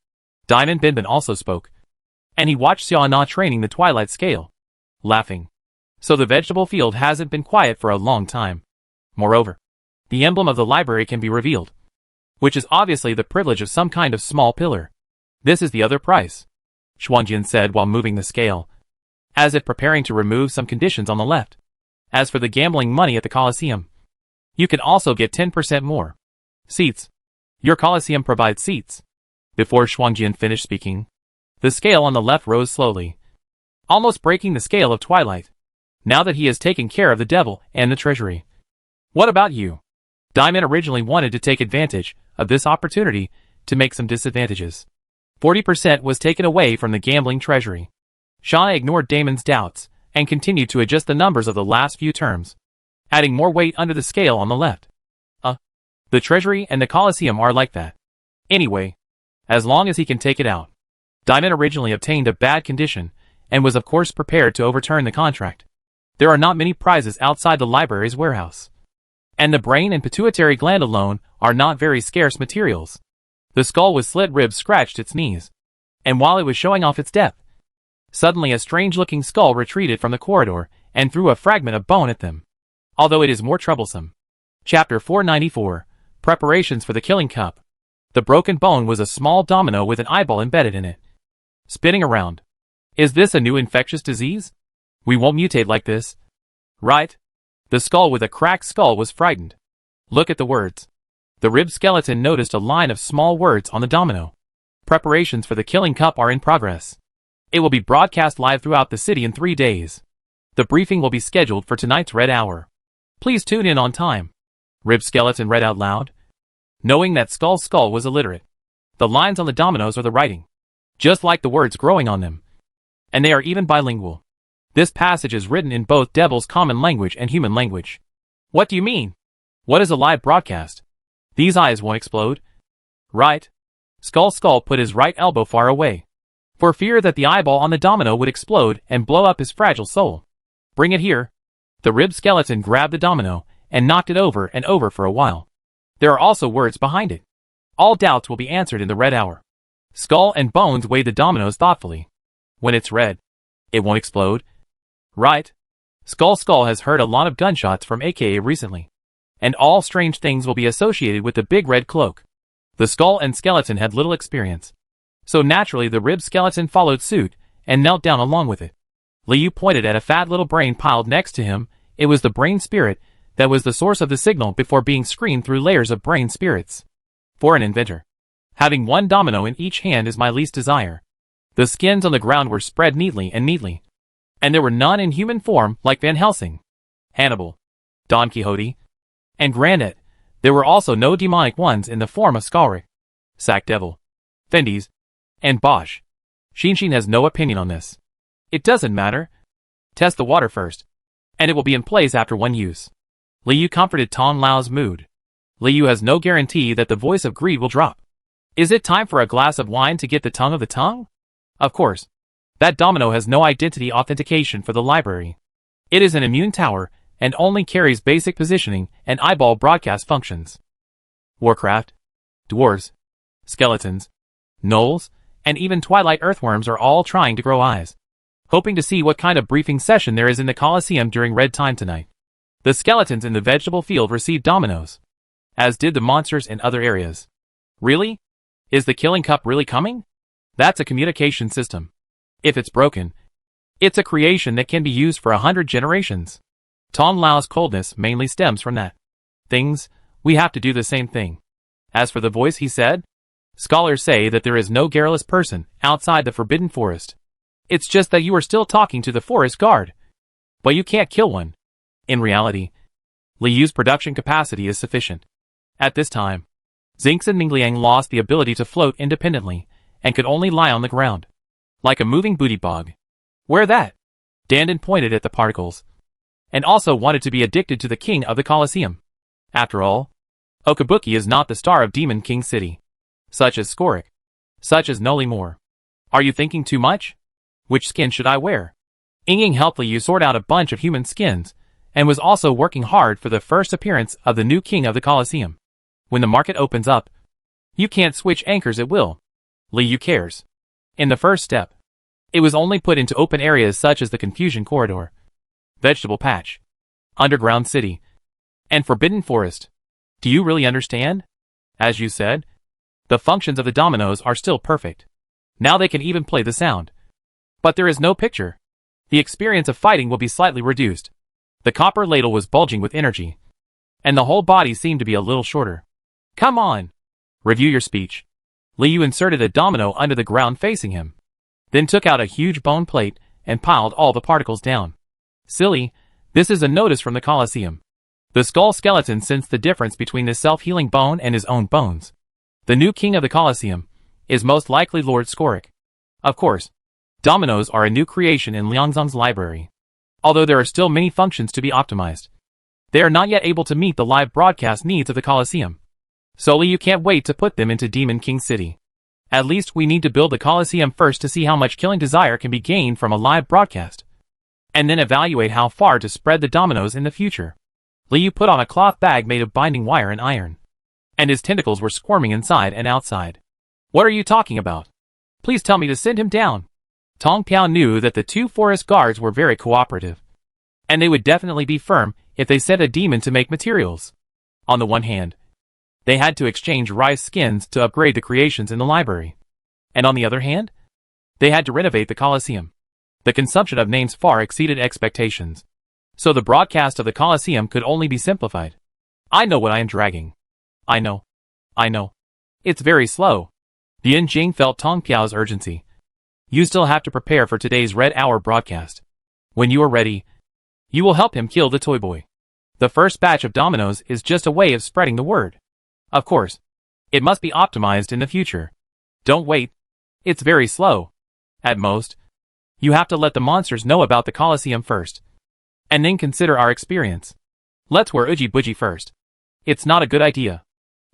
[SPEAKER 1] Diamond Binban also spoke, and he watched Xiana training the twilight scale, laughing. So the vegetable field hasn't been quiet for a long time. Moreover, the emblem of the library can be revealed, which is obviously the privilege of some kind of small pillar. This is the other price, Shuangjian said while moving the scale, as if preparing to remove some conditions on the left. As for the gambling money at the Colosseum, you can also get 10% more. Seats. Your Colosseum provides seats. Before Shuangjian finished speaking, the scale on the left rose slowly, almost breaking the scale of twilight, now that he has taken care of the devil and the treasury. What about you? Diamond originally wanted to take advantage of this opportunity to make some disadvantages. 40% was taken away from the gambling treasury. Shauna ignored Damon's doubts and continued to adjust the numbers of the last few terms, adding more weight under the scale on the left. The treasury and the Colosseum are like that. Anyway, as long as he can take it out. Diamond originally obtained a bad condition and was of course prepared to overturn the contract. There are not many prizes outside the library's warehouse. And the brain and pituitary gland alone are not very scarce materials. The skull with slit ribs scratched its knees. And while it was showing off its depth, suddenly a strange-looking skull retreated from the corridor and threw a fragment of bone at them. Although it is more troublesome. Chapter 494. Preparations for the Killing Cup. The broken bone was a small domino with an eyeball embedded in it, spinning around. Is this a new infectious disease? We won't mutate like this. Right? The skull with a cracked skull was frightened. Look at the words. The ribbed skeleton noticed a line of small words on the domino. Preparations for the Killing Cup are in progress. It will be broadcast live throughout the city in 3 days. The briefing will be scheduled for tonight's Red Hour. Please tune in on time. Ribbed skeleton read out loud. Knowing that Skull's skull was illiterate. The lines on the dominoes are the writing, just like the words growing on them. And they are even bilingual. This passage is written in both Devil's common language and human language. What do you mean? What is a live broadcast? These eyes won't explode. Right? Skull put his right elbow far away, for fear that the eyeball on the domino would explode and blow up his fragile soul. Bring it here. The ribbed skeleton grabbed the domino and knocked it over and over for a while. There are also words behind it. All doubts will be answered in the Red Hour. Skull and Bones weighed the dominoes thoughtfully. When it's red, it won't explode. Right? Skull has heard a lot of gunshots from AKA recently. And all strange things will be associated with the big red cloak. The skull and skeleton had little experience. So naturally the ribbed skeleton followed suit and knelt down along with it. Liu pointed at a fat little brain piled next to him. It was the brain spirit that was the source of the signal before being screened through layers of brain spirits. For an inventor, having one domino in each hand is my least desire. The skins on the ground were spread neatly. And there were none in human form like Van Helsing, Hannibal, Don Quixote, and Grandet. There were also no demonic ones in the form of Skalrik, Sack Devil, Fendes, and Bosch. Shinshin has no opinion on this. It doesn't matter. Test the water first, and it will be in place after one use. Liu comforted Tong Lao's mood. Liu has no guarantee that the voice of greed will drop. Is it time for a glass of wine to get the tongue of the tongue? Of course. That domino has no identity authentication for the library. It is an immune tower and only carries basic positioning and eyeball broadcast functions. Warcraft, dwarves, skeletons, gnolls, and even twilight earthworms are all trying to grow eyes, hoping to see what kind of briefing session there is in the Colosseum during red time tonight. The skeletons in the vegetable field received dominoes, as did the monsters in other areas. Really? Is the Killing Cup really coming? That's a communication system. If it's broken, it's a creation that can be used for 100 generations. Tong Lao's coldness mainly stems from that. We have to do the same thing. As for the voice, he said, scholars say that there is no garrulous person outside the Forbidden Forest. It's just that you are still talking to the forest guard. But you can't kill one. In reality, Liu's production capacity is sufficient. At this time, Zinx and Mingliang lost the ability to float independently and could only lie on the ground, like a moving booty bog. Where that? Dandan pointed at the particles, and also wanted to be addicted to the king of the Colosseum. After all, Okabuki is not the star of Demon King City. Such as Skorik. Such as Noli More. Are you thinking too much? Which skin should I wear? Ying helped Liu sort out a bunch of human skins, and was also working hard for the first appearance of the new king of the Colosseum. When the market opens up, you can't switch anchors at will. Liu cares. In the first step, it was only put into open areas such as the Confusion Corridor, Vegetable Patch, Underground City, and Forbidden Forest. Do you really understand? As you said, the functions of the dominoes are still perfect. Now they can even play the sound. But there is no picture. The experience of fighting will be slightly reduced. The copper ladle was bulging with energy, and the whole body seemed to be a little shorter. Come on! Review your speech. Liu inserted a domino under the ground facing him, then took out a huge bone plate and piled all the particles down. Silly, this is a notice from the Colosseum. The skull skeleton sensed the difference between this self-healing bone and his own bones. The new king of the Colosseum is most likely Lord Skorik. Of course, dominoes are a new creation in Liangzong's library. Although there are still many functions to be optimized, they are not yet able to meet the live broadcast needs of the Colosseum. So you can't wait to put them into Demon King City. At least we need to build the Colosseum first to see how much killing desire can be gained from a live broadcast. and then evaluate how far to spread the dominoes in the future. Liu put on a cloth bag made of binding wire and iron, and his tentacles were squirming inside and outside. What are you talking about? Please tell me to send him down. Tong Piao knew that the two forest guards were very cooperative, and they would definitely be firm if they sent a demon to make materials. On the one hand, they had to exchange rice skins to upgrade the creations in the library, and on the other hand, they had to renovate the Colosseum. The consumption of names far exceeded expectations, so the broadcast of the Colosseum could only be simplified. I know what I am dragging. I know. It's very slow. Dian Jing felt Tong Piao's urgency. You still have to prepare for today's Red Hour broadcast. When you are ready, you will help him kill the toy boy. The first batch of dominoes is just a way of spreading the word. Of course, it must be optimized in the future. Don't wait. It's very slow. At most, you have to let the monsters know about the Colosseum first, and then consider our experience. Let's wear Uji Buji first. It's not a good idea.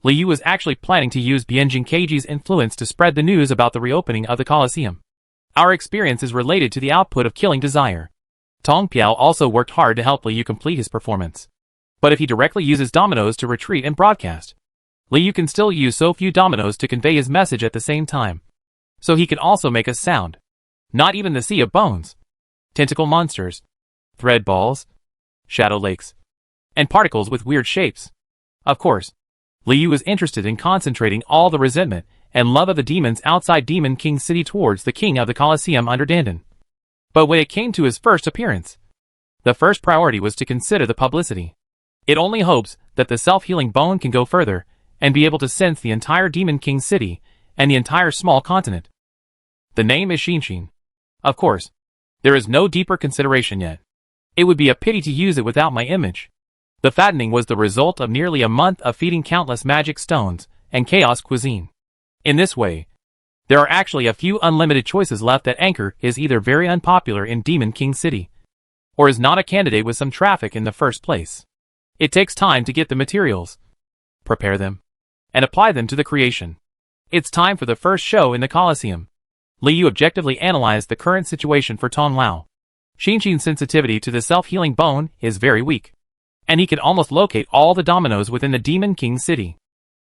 [SPEAKER 1] Liu was actually planning to use Bianjing Keiji's influence to spread the news about the reopening of the Colosseum. Our experience is related to the output of Killing Desire. Tong Piao also worked hard to help Liu complete his performance. But if he directly uses dominoes to retreat and broadcast, Liu can still use so few dominoes to convey his message at the same time. So he can also make a sound. Not even the sea of bones, tentacle monsters, thread balls, shadow lakes, and particles with weird shapes. Of course, Liu was interested in concentrating all the resentment and love of the demons outside Demon King City towards the king of the Colosseum under Dandan. But when it came to his first appearance, the first priority was to consider the publicity. It only hopes that the self-healing bone can go further and be able to sense the entire Demon King City and the entire small continent. The name is Xinshin. Of course, there is no deeper consideration yet. It would be a pity to use it without my image. The fattening was the result of nearly a month of feeding countless magic stones and chaos cuisine. In this way, there are actually a few unlimited choices left. That anchor is either very unpopular in Demon King City, or is not a candidate with some traffic in the first place. It takes time to get the materials, prepare them, and apply them to the creation. It's time for the first show in the Colosseum. Liu objectively analyzed the current situation for Tong Lao. Xinshin's sensitivity to the self-healing bone is very weak, and he can almost locate all the dominoes within the Demon King City.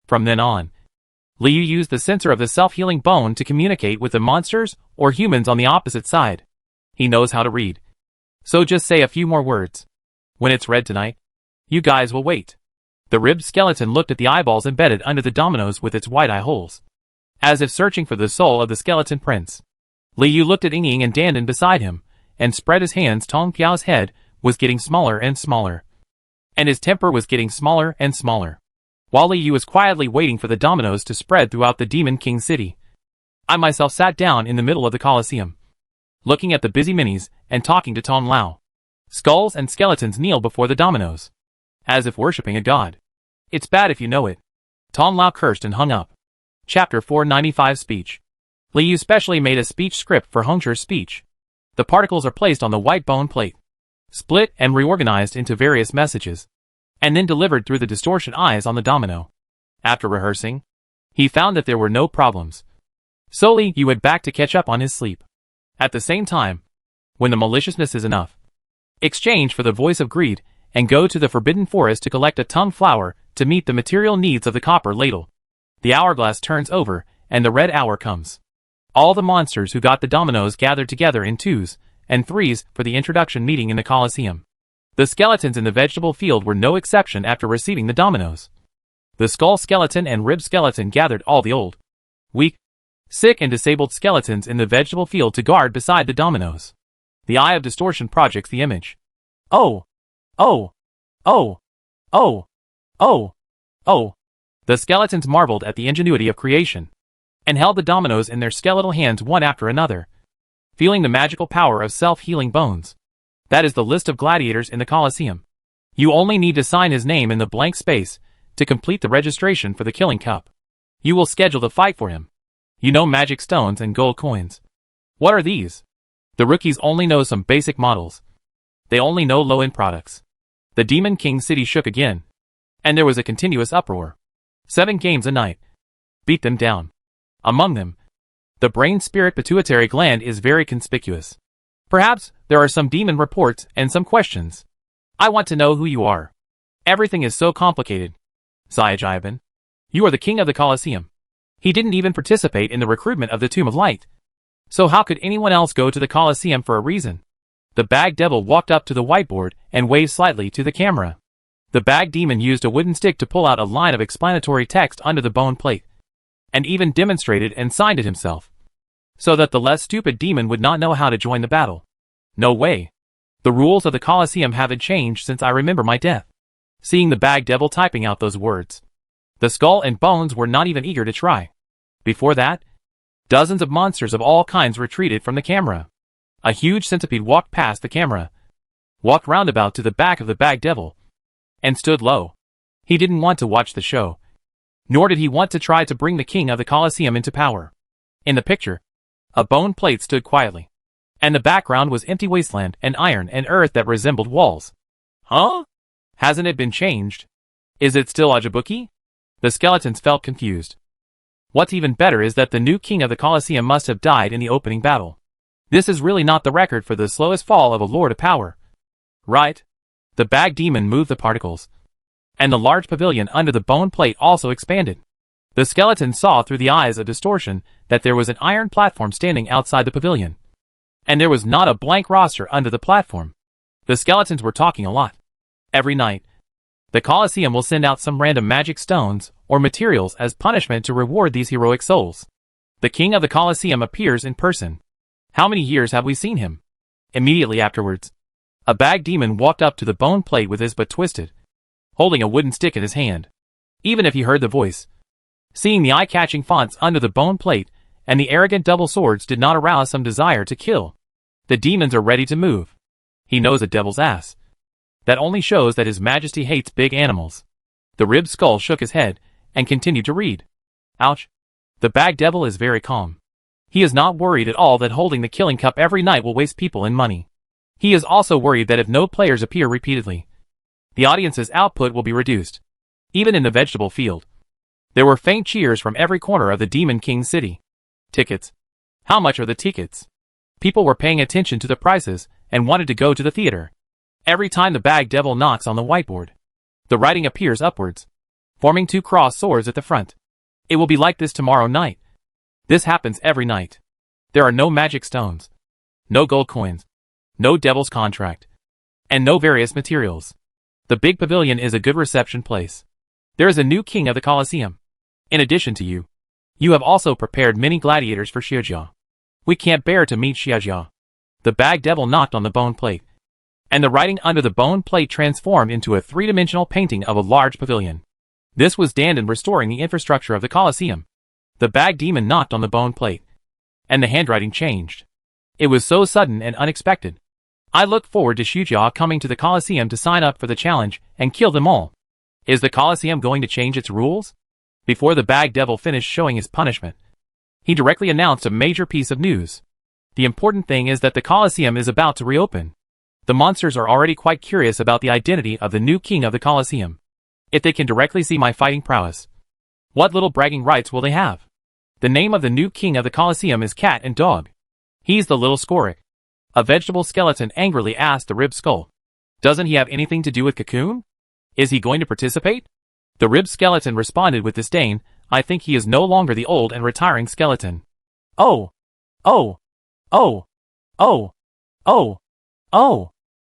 [SPEAKER 1] From then on, Liu used the sensor of the self-healing bone to communicate with the monsters or humans on the opposite side. He knows how to read. So just say a few more words. When it's read tonight, you guys will wait. The ribbed skeleton looked at the eyeballs embedded under the dominoes with its white eye holes, as if searching for the soul of the skeleton prince. Liu looked at Ying and Dandan beside him, and spread his hands. Tong Piao's head was getting smaller and smaller, and his temper was getting smaller and smaller, while Liu was quietly waiting for the dominoes to spread throughout the Demon King City. I myself sat down in the middle of the Colosseum, looking at the busy minis and talking to Tong Lao. Skulls and skeletons kneel before the dominoes, as if worshipping a god. It's bad if you know it. Tong Lao cursed and hung up. Chapter 495 Speech. Liu specially made a speech script for Hongzhi's speech. The particles are placed on the white bone plate, split and reorganized into various messages, and then delivered through the distortion eyes on the domino. After rehearsing, he found that there were no problems. So Liu went back to catch up on his sleep. At the same time, when the maliciousness is enough, exchange for the voice of greed and go to the forbidden forest to collect a tongue flower to meet the material needs of the copper ladle. The hourglass turns over and the red hour comes. All the monsters who got the dominoes gathered together in 2s and 3s for the introduction meeting in the Colosseum. The skeletons in the vegetable field were no exception after receiving the dominoes. The skull skeleton and rib skeleton gathered all the old, weak, sick and disabled skeletons in the vegetable field to guard beside the dominoes. The eye of distortion projects the image. Oh! Oh! Oh! Oh! Oh! Oh! The skeletons marveled at the ingenuity of creation, and held the dominoes in their skeletal hands one after another, feeling the magical power of self-healing bones. That is the list of gladiators in the Colosseum. You only need to sign his name in the blank space to complete the registration for the Killing Cup. You will schedule the fight for him. You know magic stones and gold coins. What are these? The rookies only know some basic models. They only know low-end products. The Demon King City shook again, and there was a continuous uproar. 7 games a night. Beat them down. Among them, the brain spirit pituitary gland is very conspicuous. Perhaps There are some demon reports and some questions. I want to know who you are. Everything is so complicated. Zayajiban. You are the king of the Colosseum. He didn't even participate in the recruitment of the Tomb of Light. So how could anyone else go to the Colosseum for a reason? The bag devil walked up to the whiteboard and waved slightly to the camera. The bag demon used a wooden stick to pull out a line of explanatory text under the bone plate, and even demonstrated and signed it himself, so that the less stupid demon would not know how to join the battle. No way. The rules of the Colosseum haven't changed since I remember my death. Seeing the bag devil typing out those words, the skull and bones were not even eager to try. Before that, dozens of monsters of all kinds retreated from the camera. A huge centipede walked past the camera, walked roundabout to the back of the bag devil, and stood low. He didn't want to watch the show, nor did he want to try to bring the king of the Colosseum into power. In the picture, a bone plate stood quietly, and the background was empty wasteland and iron and earth that resembled walls. Huh? Hasn't it been changed? Is it still Ajabuki? The skeletons felt confused. What's even better is that the new king of the Colosseum must have died in the opening battle. This is really not the record for the slowest fall of a lord of power. Right? The bag demon moved the particles, and the large pavilion under the bone plate also expanded. The skeleton saw through the eyes of distortion that there was an iron platform standing outside the pavilion, and there was not a blank roster under the platform. The skeletons were talking a lot. Every night, the Colosseum will send out some random magic stones or materials as punishment to reward these heroic souls. The king of the Colosseum appears in person. How many years have we seen him? Immediately afterwards, a bag demon walked up to the bone plate with his butt twisted, holding a wooden stick in his hand. Even if he heard the voice, seeing the eye-catching fonts under the bone plate and the arrogant double swords did not arouse some desire to kill. The demons are ready to move. He knows a devil's ass. That only shows that his majesty hates big animals. The ribbed skull shook his head and continued to read. Ouch. The bag devil is very calm. He is not worried at all that holding the killing cup every night will waste people and money. He is also worried that if no players appear repeatedly, the audience's output will be reduced. Even in the vegetable field, there were faint cheers from every corner of the Demon King city. Tickets. How much are the tickets? People were paying attention to the prices and wanted to go to the theater. Every time the bag devil knocks on the whiteboard, the writing appears upwards, forming two crossed swords at the front. It will be like this tomorrow night. This happens every night. There are no magic stones, no gold coins, no devil's contract, and no various materials. The big pavilion is a good reception place. There is a new king of the Colosseum. In addition to you, you have also prepared many gladiators for Xiajia. We can't bear to meet Xiajia. The bag devil knocked on the bone plate, and the writing under the bone plate transformed into a three-dimensional painting of a large pavilion. This was Dandan restoring the infrastructure of the Colosseum. The bag demon knocked on the bone plate, and the handwriting changed. It was so sudden and unexpected. I look forward to Xiajia coming to the Colosseum to sign up for the challenge and kill them all. Is the Colosseum going to change its rules? Before the bag devil finished showing his punishment, he directly announced a major piece of news. The important thing is that the Colosseum is about to reopen. The monsters are already quite curious about the identity of the new king of the Colosseum. If they can directly see my fighting prowess, what little bragging rights will they have? The name of the new king of the Colosseum is Cat and Dog. He's the little Skorik. A vegetable skeleton angrily asked the ribbed skull. Doesn't he have anything to do with Cocoon? Is he going to participate? The ribbed skeleton responded with disdain. I think he is no longer the old and retiring skeleton. Oh! Oh! Oh! Oh! Oh! Oh!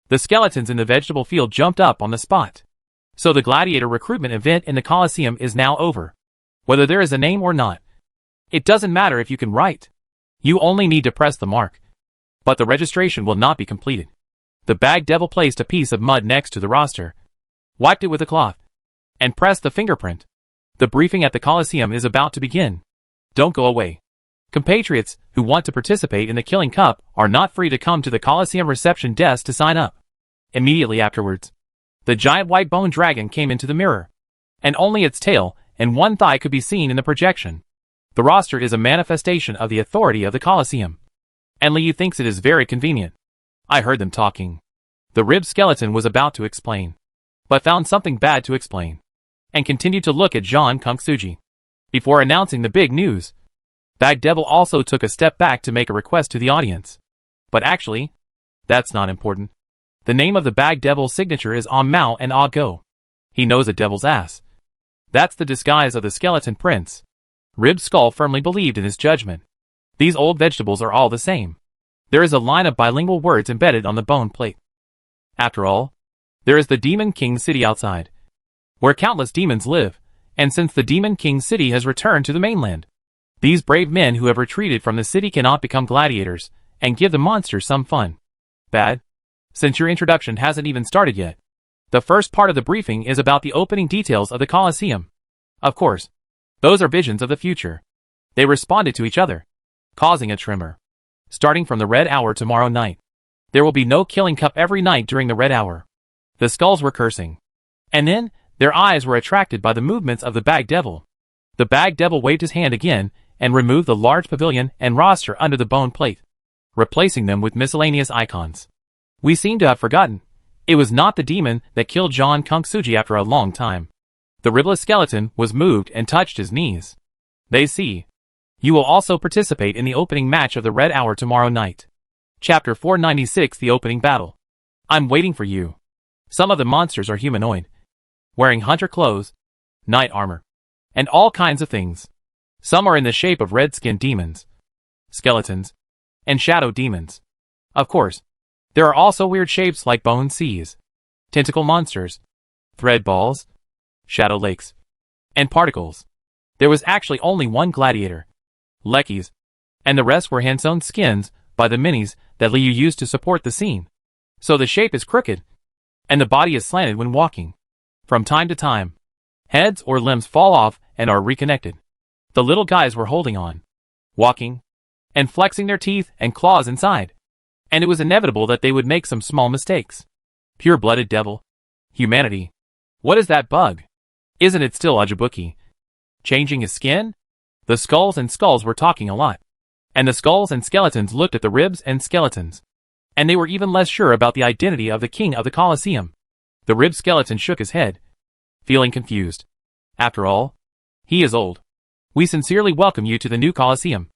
[SPEAKER 1] The skeletons in the vegetable field jumped up on the spot. So the gladiator recruitment event in the Colosseum is now over. Whether there is a name or not, it doesn't matter if you can write. You only need to press the mark. But the registration will not be completed. The bag devil placed a piece of mud next to the roster, wiped it with a cloth, and pressed the fingerprint. The briefing at the Colosseum is about to begin. Don't go away. Compatriots who want to participate in the Killing Cup are not free to come to the Colosseum reception desk to sign up. Immediately afterwards, the giant white bone dragon came into the mirror, and only its tail and one thigh could be seen in the projection. The roster is a manifestation of the authority of the Colosseum, and Liu thinks it is very convenient. I heard them talking. The ribbed skeleton was about to explain, but found something bad to explain, and continued to look at Jean Kungsuji. Before announcing the big news, Bag Devil also took a step back to make a request to the audience. But actually, That's not important. The name of the bag devil's signature is on Mao and Ah Go. He knows a devil's ass. That's the disguise of the skeleton prince. Rib's skull firmly believed in his judgment. These old vegetables are all the same. There is a line of bilingual words embedded on the bone plate. After all, there is the Demon King city outside, where countless demons live, and since the Demon King city has returned to the mainland, these brave men who have retreated from the city cannot become gladiators and give the monsters some fun. Bad? Since your introduction hasn't even started yet. The first part of the briefing is about the opening details of the Colosseum. Of course, those are visions of the future. They responded to each other, causing a tremor. Starting from the red hour tomorrow night, there will be no killing cup every night during the red hour. The skulls were cursing. And then, their eyes were attracted by the movements of the bag devil. The bag devil waved his hand again and removed the large pavilion and roster under the bone plate, replacing them with miscellaneous icons. We seem to have forgotten. It was not the demon that killed John Kung Suji after a long time. The ribless skeleton was moved and touched his knees. They see. You will also participate in the opening match of the Red Hour tomorrow night. Chapter 496, The Opening Battle. I'm waiting for you. Some of the monsters are humanoid, wearing hunter clothes, knight armor, and all kinds of things. Some are in the shape of red-skinned demons, skeletons, and shadow demons. Of course, there are also weird shapes like bone seas, tentacle monsters, thread balls, shadow lakes, and particles. There was actually only one gladiator, Leckies, and the rest were hand-sewn skins by the minis that Liu used to support the scene. So the shape is crooked, and the body is slanted when walking. From time to time, heads or limbs fall off and are reconnected. The little guys were holding on, walking, and flexing their teeth and claws inside. And it was inevitable that they would make some small mistakes. Pure-blooded devil. Humanity. What is that bug? Isn't it still Ajibuki? Changing his skin? The skulls and skulls were talking a lot. And the skulls and skeletons looked at the ribs and skeletons. And they were even less sure about the identity of the king of the Colosseum. The rib skeleton shook his head, feeling confused. After all, he is old. We sincerely welcome you to the new Colosseum.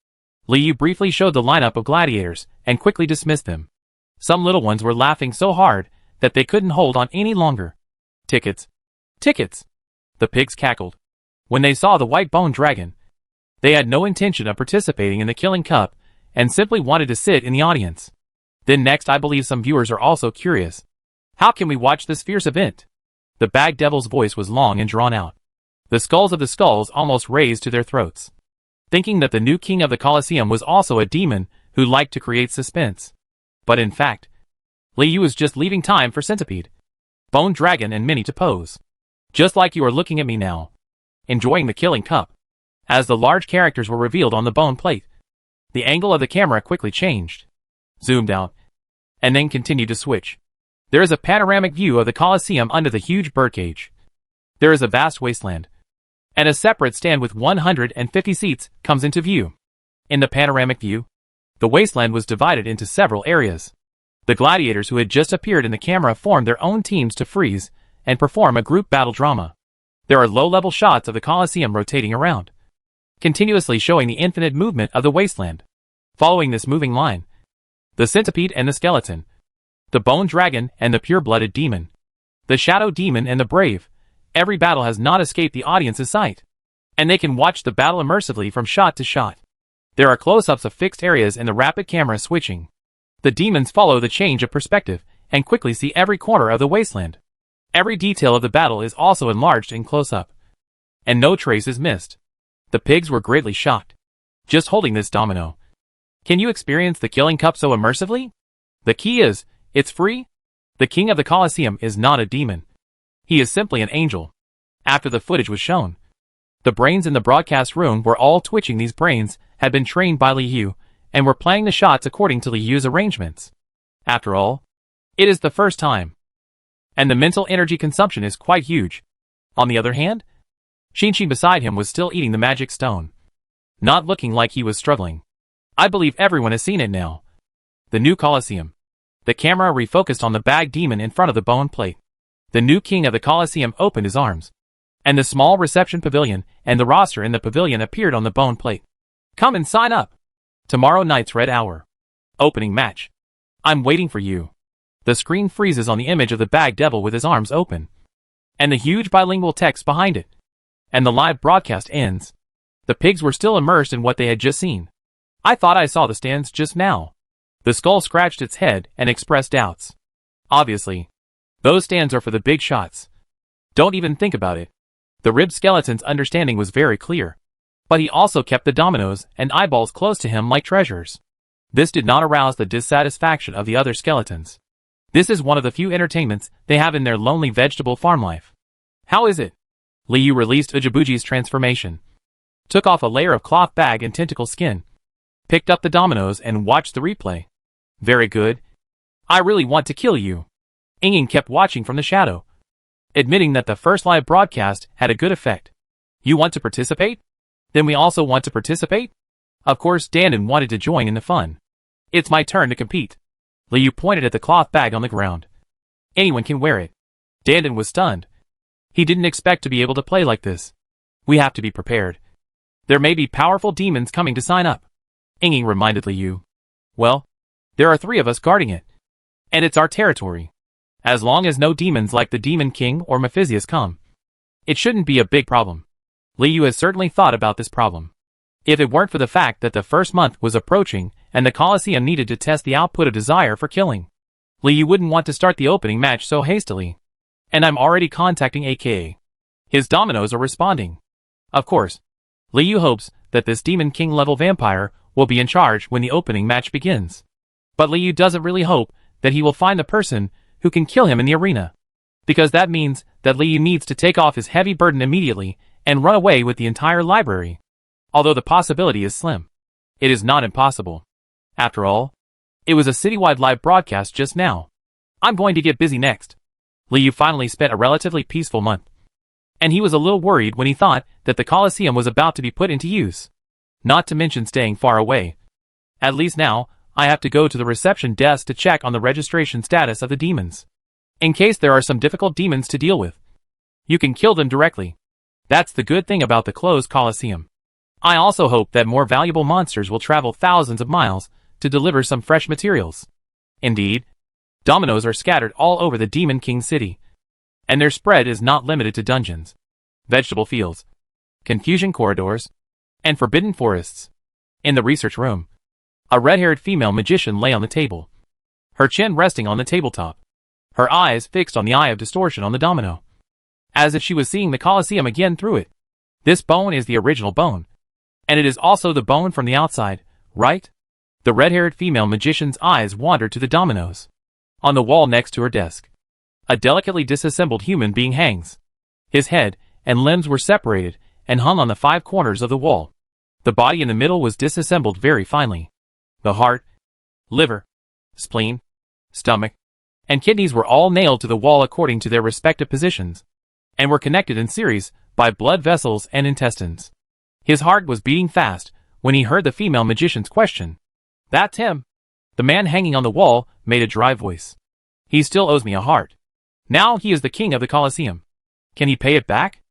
[SPEAKER 1] Liu briefly showed the lineup of gladiators and quickly dismissed them. Some little ones were laughing so hard that they couldn't hold on any longer. Tickets. Tickets. The pigs cackled. When they saw the white bone dragon, they had no intention of participating in the killing cup and simply wanted to sit in the audience. Then next, I believe some viewers are also curious. How can we watch this fierce event? The bag devil's voice was long and drawn out. The skulls of the skulls almost raised to their throats, thinking that the new king of the Colosseum was also a demon who liked to create suspense. But in fact, Liu was just leaving time for Centipede, Bone Dragon and Minnie to pose. Just like you are looking at me now, enjoying the killing cup. As the large characters were revealed on the bone plate, the angle of the camera quickly changed, zoomed out, and then continued to switch. There is a panoramic view of the Colosseum under the huge birdcage. There is a vast wasteland, and a separate stand with 150 seats comes into view. In the panoramic view, the wasteland was divided into several areas. The gladiators who had just appeared in the camera formed their own teams to freeze and perform a group battle drama. There are low-level shots of the Colosseum rotating around, continuously showing the infinite movement of the wasteland. Following this moving line, the centipede and the skeleton, the bone dragon and the pure-blooded demon, the shadow demon and the brave, every battle has not escaped the audience's sight, and they can watch the battle immersively from shot to shot. There are close-ups of fixed areas and the rapid camera switching. The demons follow the change of perspective and quickly see every corner of the wasteland. Every detail of the battle is also enlarged in close-up, and no trace is missed. The pigs were greatly shocked. Just holding this domino. Can you experience the killing cup so immersively? The key is, it's free. The king of the Colosseum is not a demon. He is simply an angel. After the footage was shown, the brains in the broadcast room were all twitching. These brains had been trained by Liu and were playing the shots according to Liu's arrangements. After all, it is the first time, and the mental energy consumption is quite huge. On the other hand, Shinshin beside him was still eating the magic stone, not looking like he was struggling. I believe everyone has seen it now. The new Colosseum. The camera refocused on the bag demon in front of the bone plate. The new king of the Colosseum opened his arms, and the small reception pavilion and the roster in the pavilion appeared on the bone plate. Come and sign up. Tomorrow night's Red Hour. Opening match. I'm waiting for you. The screen freezes on the image of the bag devil with his arms open, and the huge bilingual text behind it. And the live broadcast ends. The pigs were still immersed in what they had just seen. I thought I saw the stands just now. The skull scratched its head and expressed doubts. Obviously, those stands are for the big shots. Don't even think about it. The ribbed skeleton's understanding was very clear. But he also kept the dominoes and eyeballs close to him like treasures. This did not arouse the dissatisfaction of the other skeletons. This is one of the few entertainments they have in their lonely vegetable farm life. How is it? Liu released Ujibuji's transformation, took off a layer of cloth bag and tentacle skin, picked up the dominoes and watched the replay. Very good. I really want to kill you. Ying kept watching from the shadow, admitting that the first live broadcast had a good effect. You want to participate? Then we also want to participate? Of course, Dandan wanted to join in the fun. It's my turn to compete. Liu pointed at the cloth bag on the ground. Anyone can wear it. Dandan was stunned. He didn't expect to be able to play like this. We have to be prepared. There may be powerful demons coming to sign up. Ying reminded Liu. Well, there are 3 of us guarding it. And it's our territory. As long as no demons like the Demon King or Mephizius come, it shouldn't be a big problem. Liu has certainly thought about this problem. If it weren't for the fact that the first month was approaching and the Colosseum needed to test the output of desire for killing, Liu wouldn't want to start the opening match so hastily. And I'm already contacting AKA. His dominoes are responding. Of course, Liu hopes that this Demon King level vampire will be in charge when the opening match begins. But Liu doesn't really hope that he will find the person who can kill him in the arena, because that means that Liu needs to take off his heavy burden immediately and run away with the entire library. Although the possibility is slim, it is not impossible. After all, it was a citywide live broadcast just now. I'm going to get busy next. Liu finally spent a relatively peaceful month, and he was a little worried when he thought that the Colosseum was about to be put into use. Not to mention staying far away. At least now, I have to go to the reception desk to check on the registration status of the demons. In case there are some difficult demons to deal with, you can kill them directly. That's the good thing about the closed Colosseum. I also hope that more valuable monsters will travel thousands of miles to deliver some fresh materials. Indeed, dominoes are scattered all over the Demon King city, and their spread is not limited to dungeons, vegetable fields, confusion corridors, and forbidden forests. In the research room, a red-haired female magician lay on the table, her chin resting on the tabletop, her eyes fixed on the eye of distortion on the domino, as if she was seeing the Colosseum again through it. This bone is the original bone, and it is also the bone from the outside, right? The red-haired female magician's eyes wandered to the dominoes. On the wall next to her desk, a delicately disassembled human being hangs. His head and limbs were separated and hung on the 5 corners of the wall. The body in the middle was disassembled very finely. The heart, liver, spleen, stomach, and kidneys were all nailed to the wall according to their respective positions, and were connected in series by blood vessels and intestines. His heart was beating fast when he heard the female magician's question. That's him. The man hanging on the wall made a dry voice. He still owes me a heart. Now he is the king of the Colosseum. Can he pay it back?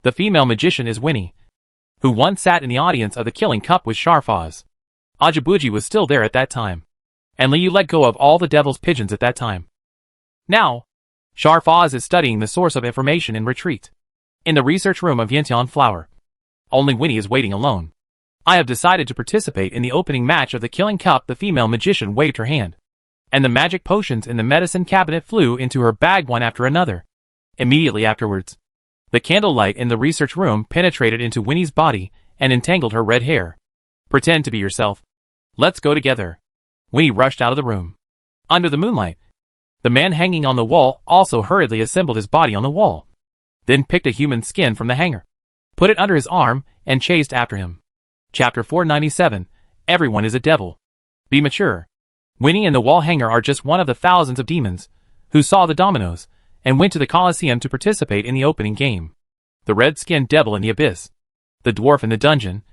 [SPEAKER 1] The female magician is Winnie, who once sat in the audience of the Killing Cup with Sharfaz. Ajibuji was still there at that time, and Liu let go of all the devil's pigeons at that time. Now, Sharfaz is studying the source of information in retreat, in the research room of Yintian Flower. Only Winnie is waiting alone. I have decided to participate in the opening match of the Killing Cup. The female magician waved her hand, and the magic potions in the medicine cabinet flew into her bag one after another. Immediately afterwards, the candlelight in the research room penetrated into Winnie's body and entangled her red hair. Pretend to be yourself. Let's go together. Winnie rushed out of the room. Under the moonlight, the man hanging on the wall also hurriedly assembled his body on the wall, then picked a human skin from the hanger, put it under his arm, and chased after him. Chapter 497, Everyone is a Devil. Be mature. Winnie and the wall hanger are just one of the thousands of demons who saw the dominoes and went to the Colosseum to participate in the opening game. The red-skinned devil in the abyss, the dwarf in the dungeon,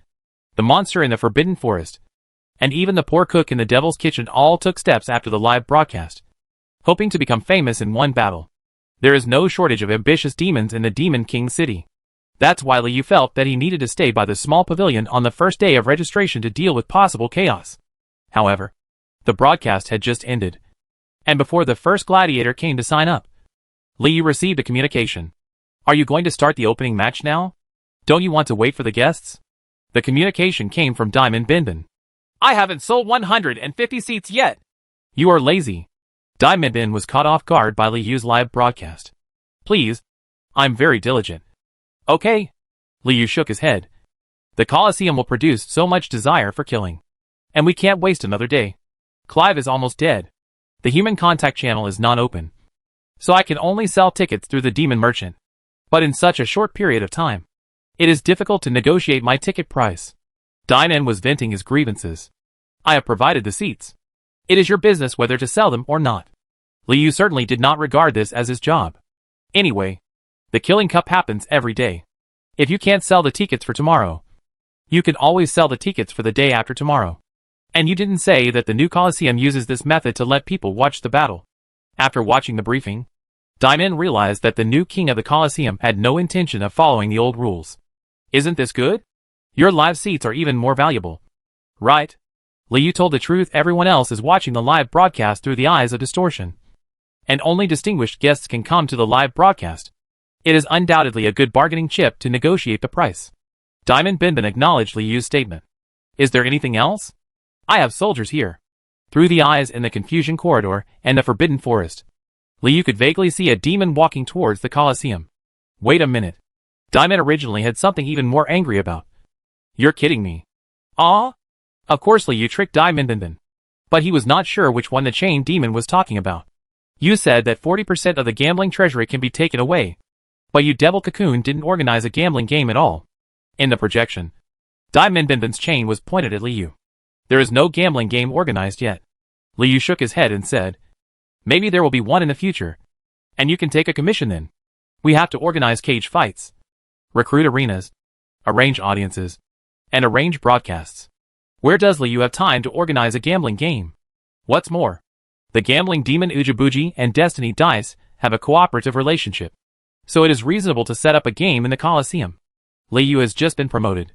[SPEAKER 1] the monster in the forbidden forest, and even the poor cook in the devil's kitchen all took steps after the live broadcast, hoping to become famous in one battle. There is no shortage of ambitious demons in the Demon King city. That's why Liu felt that he needed to stay by the small pavilion on the first day of registration to deal with possible chaos. However, the broadcast had just ended, And before the first gladiator came to sign up, Liu received a communication. Are you going to start the opening match now? Don't you want to wait for the guests? The communication came from Diamond Binbin. I haven't sold 150 seats yet. You are lazy. Diamond Bin was caught off guard by Liu's live broadcast. Please. I'm very diligent. Okay. Liu shook his head. The Colosseum will produce so much desire for killing. And we can't waste another day. Clive is almost dead. The human contact channel is not open. So I can only sell tickets through the demon merchant. But in such a short period of time, it is difficult to negotiate my ticket price. Diamond was venting his grievances. I have provided the seats. It is your business whether to sell them or not. Liu certainly did not regard this as his job. Anyway, the Killing Cup happens every day. If you can't sell the tickets for tomorrow, you can always sell the tickets for the day after tomorrow. And you didn't say that the new Colosseum uses this method to let people watch the battle. After watching the briefing, Diamond realized that the new king of the Colosseum had no intention of following the old rules. Isn't this good? Your live seats are even more valuable. Right? Liu told the truth. Everyone else is watching the live broadcast through the eyes of distortion. And only distinguished guests can come to the live broadcast. It is undoubtedly a good bargaining chip to negotiate the price. Diamond Binbin acknowledged Liu's statement. Is there anything else? I have soldiers here. Through the eyes in the confusion corridor and the forbidden forest, Liu could vaguely see a demon walking towards the Colosseum. Wait a minute. Diamond originally had something even more angry about. You're kidding me. Ah? Of course Liu tricked Diamond Binbin. But he was not sure which one the chain demon was talking about. You said that 40% of the gambling treasury can be taken away. But you Devil Cocoon didn't organize a gambling game at all. In the projection, Diamond Binbin's chain was pointed at Liu. There is no gambling game organized yet. Liu shook his head and said, maybe there will be one in the future. And you can take a commission then. We have to organize cage fights, recruit arenas, arrange audiences, and arrange broadcasts. Where does Liu have time to organize a gambling game? What's more, the gambling demon Ujibuji and Destiny Dice have a cooperative relationship. So it is reasonable to set up a game in the Colosseum. Liu has just been promoted.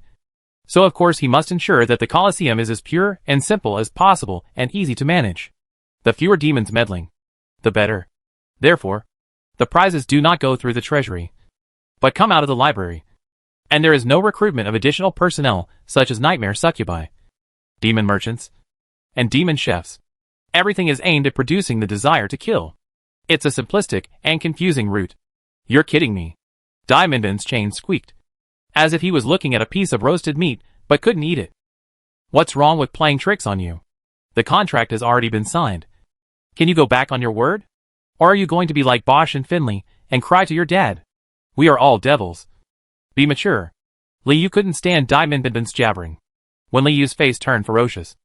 [SPEAKER 1] So of course he must ensure that the Colosseum is as pure and simple as possible and easy to manage. The fewer demons meddling, the better. Therefore, the prizes do not go through the treasury, but come out of the library. And there is no recruitment of additional personnel such as nightmare succubi, demon merchants, and demon chefs. Everything is aimed at producing the desire to kill. It's a simplistic and confusing route. You're kidding me. Diamond Bin's chain squeaked, as if he was looking at a piece of roasted meat but couldn't eat it. What's wrong with playing tricks on you? The contract has already been signed. Can you go back on your word? Or are you going to be like Bosch and Finley and cry to your dad? We are all devils. Be mature. Liu couldn't stand Diamond Binbin's jabbering. When Liu's face turned ferocious,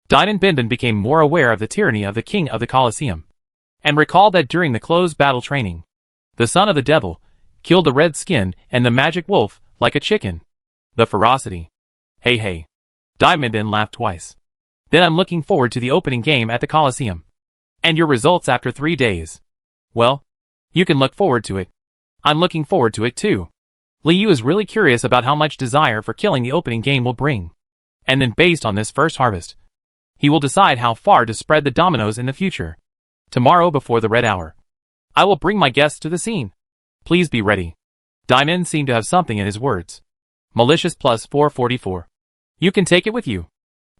[SPEAKER 1] Diamond Binbin became more aware of the tyranny of the king of the Colosseum, and recalled that during the closed battle training, the son of the devil killed the red skin and the magic wolf like a chicken. The ferocity. Hey. Diamond Bin laughed twice. Then I'm looking forward to the opening game at the Colosseum. And your results after 3 days. Well, you can look forward to it. I'm looking forward to it too. Liu is really curious about how much desire for killing the opening game will bring. And then based on this first harvest, he will decide how far to spread the dominoes in the future. Tomorrow before the red hour, I will bring my guests to the scene. Please be ready. Diamond seemed to have something in his words. Malicious plus 444. You can take it with you.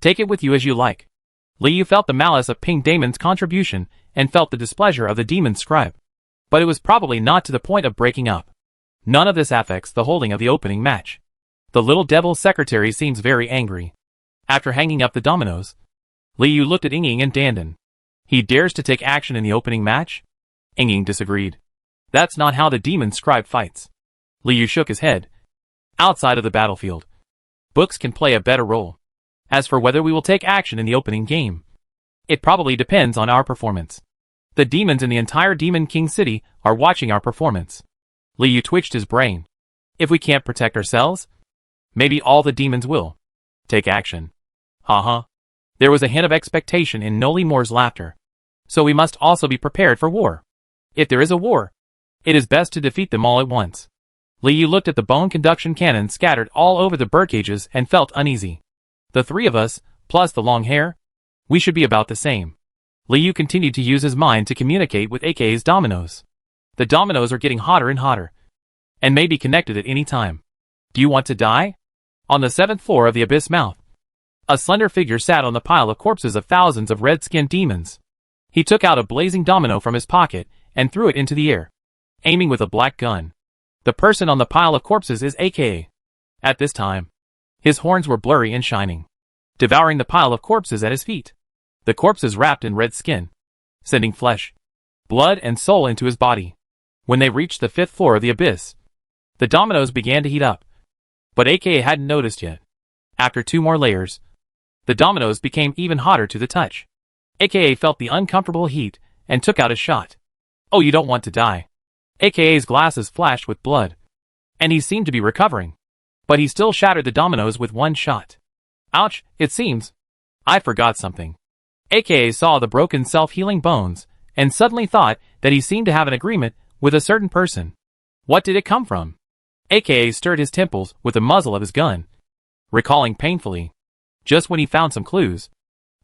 [SPEAKER 1] Take it with you as you like. Liu felt the malice of Ping Damon's contribution and felt the displeasure of the demon scribe. But it was probably not to the point of breaking up. None of this affects the holding of the opening match. The little devil secretary seems very angry. After hanging up the dominoes, Liu looked at Ying and Dandan. He dares to take action in the opening match? Ying disagreed. That's not how the demon scribe fights. Liu shook his head. Outside of the battlefield, books can play a better role. As for whether we will take action in the opening game, it probably depends on our performance. The demons in the entire Demon King City are watching our performance. Liu twitched his brain. If we can't protect ourselves, maybe all the demons will take action. Ha. There was a hint of expectation in Noli Moore's laughter. So we must also be prepared for war. If there is a war, it is best to defeat them all at once. Liu looked at the bone conduction cannon scattered all over the birdcages and felt uneasy. The three of us, plus the long hair, we should be about the same. Liu continued to use his mind to communicate with AK's dominoes. The dominoes are getting hotter and hotter, and may be connected at any time. Do you want to die? On the 7th floor of the abyss mouth, a slender figure sat on the pile of corpses of thousands of red-skinned demons. He took out a blazing domino from his pocket and threw it into the air, aiming with a black gun. The person on the pile of corpses is AKA. At this time, his horns were blurry and shining, devouring the pile of corpses at his feet. The corpses wrapped in red skin, sending flesh, blood and soul into his body. When they reached the 5th floor of the abyss, the dominoes began to heat up. But AKA hadn't noticed yet. After 2 more layers, the dominoes became even hotter to the touch. AKA felt the uncomfortable heat and took out his shot. Oh, you don't want to die. AKA's glasses flashed with blood, and he seemed to be recovering. But he still shattered the dominoes with 1 shot. Ouch, it seems I forgot something. AKA saw the broken self-healing bones, and suddenly thought that he seemed to have an agreement with a certain person. What did it come from? AKA stirred his temples with the muzzle of his gun, recalling painfully. Just when he found some clues,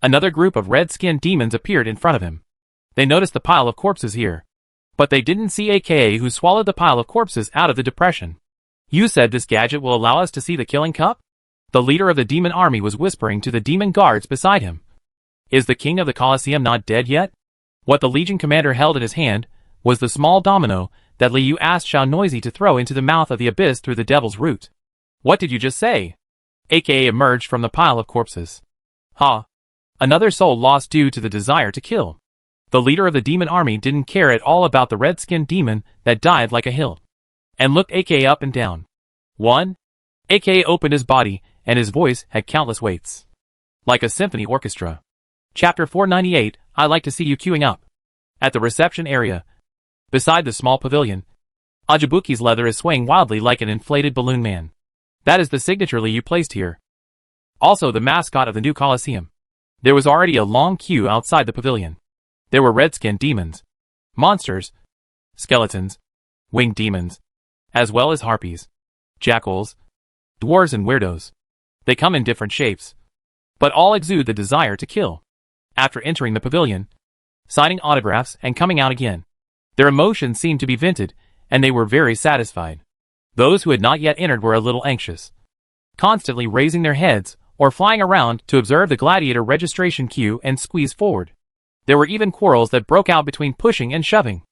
[SPEAKER 1] another group of red-skinned demons appeared in front of him. They noticed the pile of corpses here, but they didn't see AKA, who swallowed the pile of corpses out of the depression. You said this gadget will allow us to see the killing cup? The leader of the demon army was whispering to the demon guards beside him. Is the king of the Colosseum not dead yet? What the Legion commander held in his hand was the small domino that Liu asked Xiao Noisy to throw into the mouth of the abyss through the devil's root. What did you just say? AKA emerged from the pile of corpses. Ha! Another soul lost due to the desire to kill. The leader of the demon army didn't care at all about the red-skinned demon that died like a hill, and looked AKA up and down. 1. AKA opened his body, and his voice had countless weights, like a symphony orchestra. Chapter 498, I like to see you queuing up. At the reception area, beside the small pavilion, Ajabuki's leather is swaying wildly like an inflated balloon man. That is the signature Liu placed here. Also the mascot of the new Colosseum. There was already a long queue outside the pavilion. There were red-skinned demons, monsters, skeletons, winged demons, as well as harpies, jackals, dwarves and weirdos. They come in different shapes, but all exude the desire to kill. After entering the pavilion, signing autographs and coming out again, their emotions seemed to be vented, and they were very satisfied. Those who had not yet entered were a little anxious, constantly raising their heads or flying around to observe the gladiator registration queue and squeeze forward. There were even quarrels that broke out between pushing and shoving,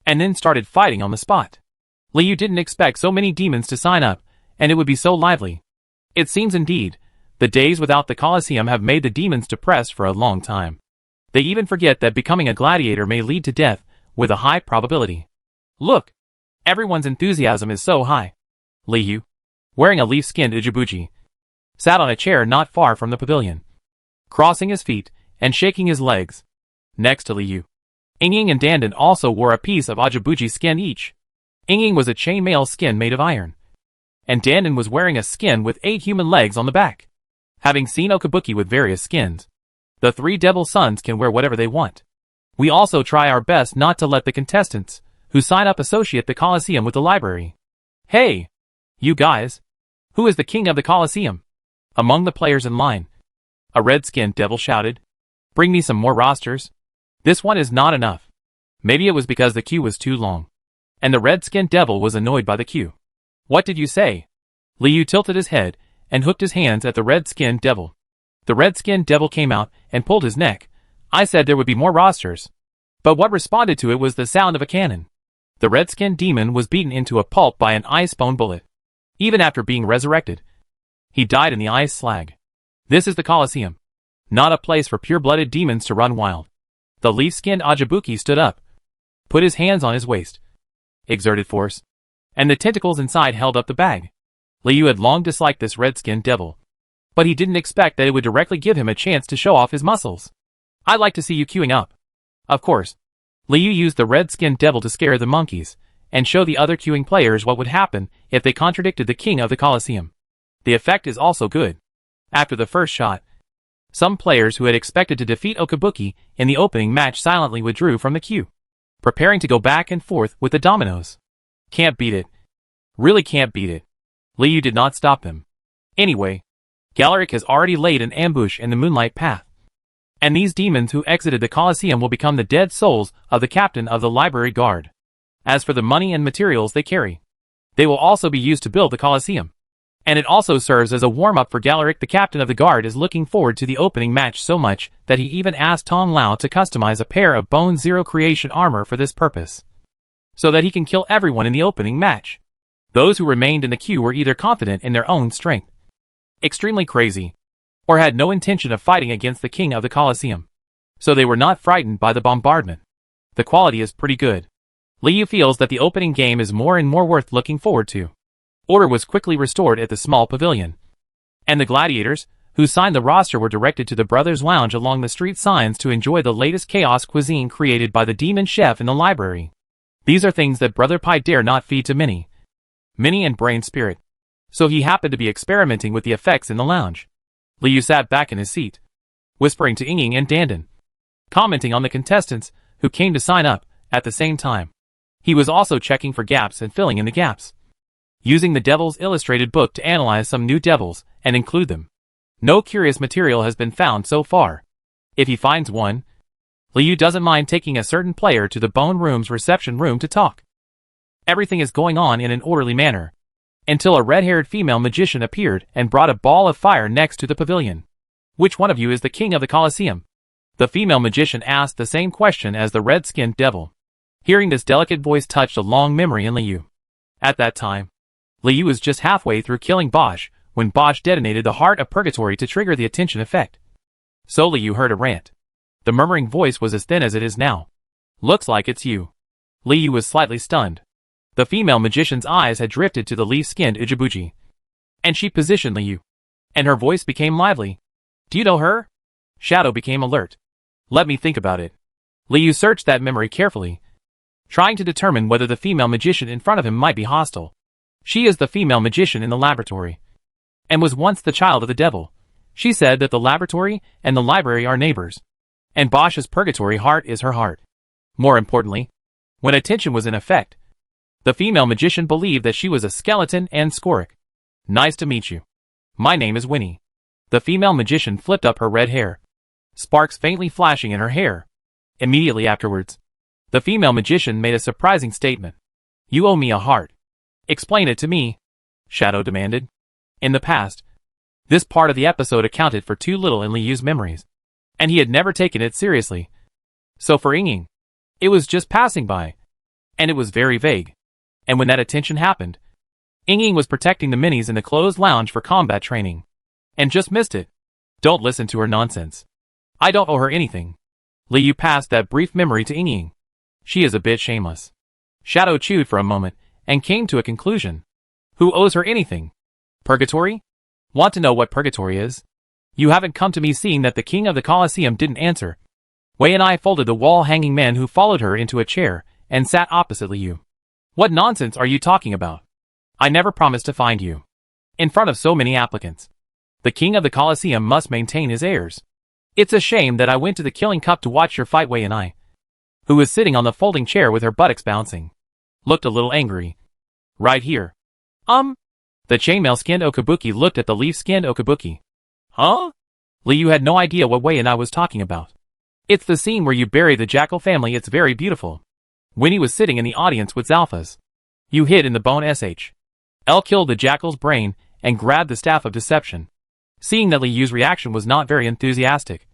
[SPEAKER 1] and then started fighting on the spot. Liu didn't expect so many demons to sign up, and it would be so lively. It seems indeed, the days without the Colosseum have made the demons depressed for a long time. They even forget that becoming a gladiator may lead to death with a high probability. Look! Everyone's enthusiasm is so high. Liu, wearing a leaf-skinned ujibuji, sat on a chair not far from the pavilion, crossing his feet and shaking his legs. Next to Liu, Yingying and Dandan also wore a piece of ajibuji skin each. Yingying was a chainmail skin made of iron, and Dandan was wearing a skin with 8 human legs on the back. Having seen Okabuki with various skins, the 3 devil sons can wear whatever they want. We also try our best not to let the contestants who sign up associate the Colosseum with the library. Hey! You guys! Who is the king of the Colosseum? Among the players in line, a red-skinned devil shouted. Bring me some more rosters. This one is not enough. Maybe it was because the queue was too long, and the red-skinned devil was annoyed by the queue. What did you say? Liu tilted his head and hooked his hands at the red-skinned devil. The red-skinned devil came out and pulled his neck. I said there would be more rosters. But what responded to it was the sound of a cannon. The red-skinned demon was beaten into a pulp by an ice-bone bullet. Even after being resurrected, he died in the ice slag. This is the Colosseum, not a place for pure-blooded demons to run wild. The leaf-skinned Ajabuki stood up, put his hands on his waist, exerted force, and the tentacles inside held up the bag. Liu had long disliked this red-skinned devil, but he didn't expect that it would directly give him a chance to show off his muscles. I'd like to see you queuing up. Of course, Liu used the red-skinned devil to scare the monkeys, and show the other queuing players what would happen if they contradicted the king of the Colosseum. The effect is also good. After the first shot, some players who had expected to defeat Okabuki in the opening match silently withdrew from the queue, preparing to go back and forth with the dominoes. Can't beat it. Really can't beat it. Liu did not stop them. Anyway, Galaric has already laid an ambush in the moonlight path. And these demons who exited the Colosseum will become the dead souls of the captain of the library guard. As for the money and materials they carry, they will also be used to build the Colosseum. And it also serves as a warm-up for Galeric. The captain of the guard is looking forward to the opening match so much that he even asked Tong Lao to customize a pair of Bone Zero creation armor for this purpose, so that he can kill everyone in the opening match. Those who remained in the queue were either confident in their own strength, extremely crazy, or had no intention of fighting against the king of the Colosseum. So they were not frightened by the bombardment. The quality is pretty good. Liu feels that the opening game is more and more worth looking forward to. Order was quickly restored at the small pavilion, and the gladiators, who signed the roster, were directed to the brothers' lounge along the street signs to enjoy the latest chaos cuisine created by the demon chef in the library. These are things that Brother Pai dare not feed to Minnie and Brain Spirit, so he happened to be experimenting with the effects in the lounge. Liu sat back in his seat, whispering to Ying and Dandan, commenting on the contestants who came to sign up at the same time. He was also checking for gaps and filling in the gaps, using the Devil's Illustrated book to analyze some new devils and include them. No curious material has been found so far. If he finds one, Liu doesn't mind taking a certain player to the Bone Room's reception room to talk. Everything is going on in an orderly manner, until a red-haired female magician appeared and brought a ball of fire next to the pavilion. Which one of you is the king of the Colosseum? The female magician asked the same question as the red-skinned devil. Hearing this delicate voice touched a long memory in Liu. At that time, Liu was just halfway through killing Bosch when Bosch detonated the Heart of Purgatory to trigger the attention effect. So Liu heard a rant. The murmuring voice was as thin as it is now. Looks like it's you. Liu was slightly stunned. The female magician's eyes had drifted to the leaf-skinned Ujibuji, and she positioned Liu, and her voice became lively. Do you know her? Shadow became alert. Let me think about it. Liu searched that memory carefully, trying to determine whether the female magician in front of him might be hostile. She is the female magician in the laboratory, and was once the child of the devil. She said that the laboratory and the library are neighbors, and Bosch's purgatory heart is her heart. More importantly, when attention was in effect, the female magician believed that she was a skeleton and Skoric. Nice to meet you. My name is Winnie. The female magician flipped up her red hair, sparks faintly flashing in her hair. Immediately afterwards, the female magician made a surprising statement. You owe me a heart. Explain it to me, Shadow demanded. In the past, this part of the episode accounted for too little in Liu's memories, and he had never taken it seriously. So for Ying, it was just passing by, and it was very vague. And when that attention happened, Ying was protecting the minis in the closed lounge for combat training, and just missed it. Don't listen to her nonsense. I don't owe her anything. Liu passed that brief memory to Ying. She is a bit shameless. Shadow chewed for a moment, and came to a conclusion. Who owes her anything? Purgatory? Want to know what purgatory is? You haven't come to me seeing that the king of the Colosseum didn't answer. Wei and I folded the wall-hanging man who followed her into a chair, and sat opposite Liu. What nonsense are you talking about? I never promised to find you in front of so many applicants. The king of the Colosseum must maintain his heirs. It's a shame that I went to the Killing Cup to watch your fight. Wei and I, who was sitting on the folding chair with her buttocks bouncing, looked a little angry. Right here. The chainmail-skinned Okabuki looked at the leaf-skinned Okabuki. Huh? Liu had no idea what Wei and I was talking about. It's the scene where you bury the Jackal family. It's very beautiful. Winnie was sitting in the audience with Zalphas. You hid in the bone sh. L killed the Jackal's brain and grabbed the staff of deception. Seeing that Liu's reaction was not very enthusiastic,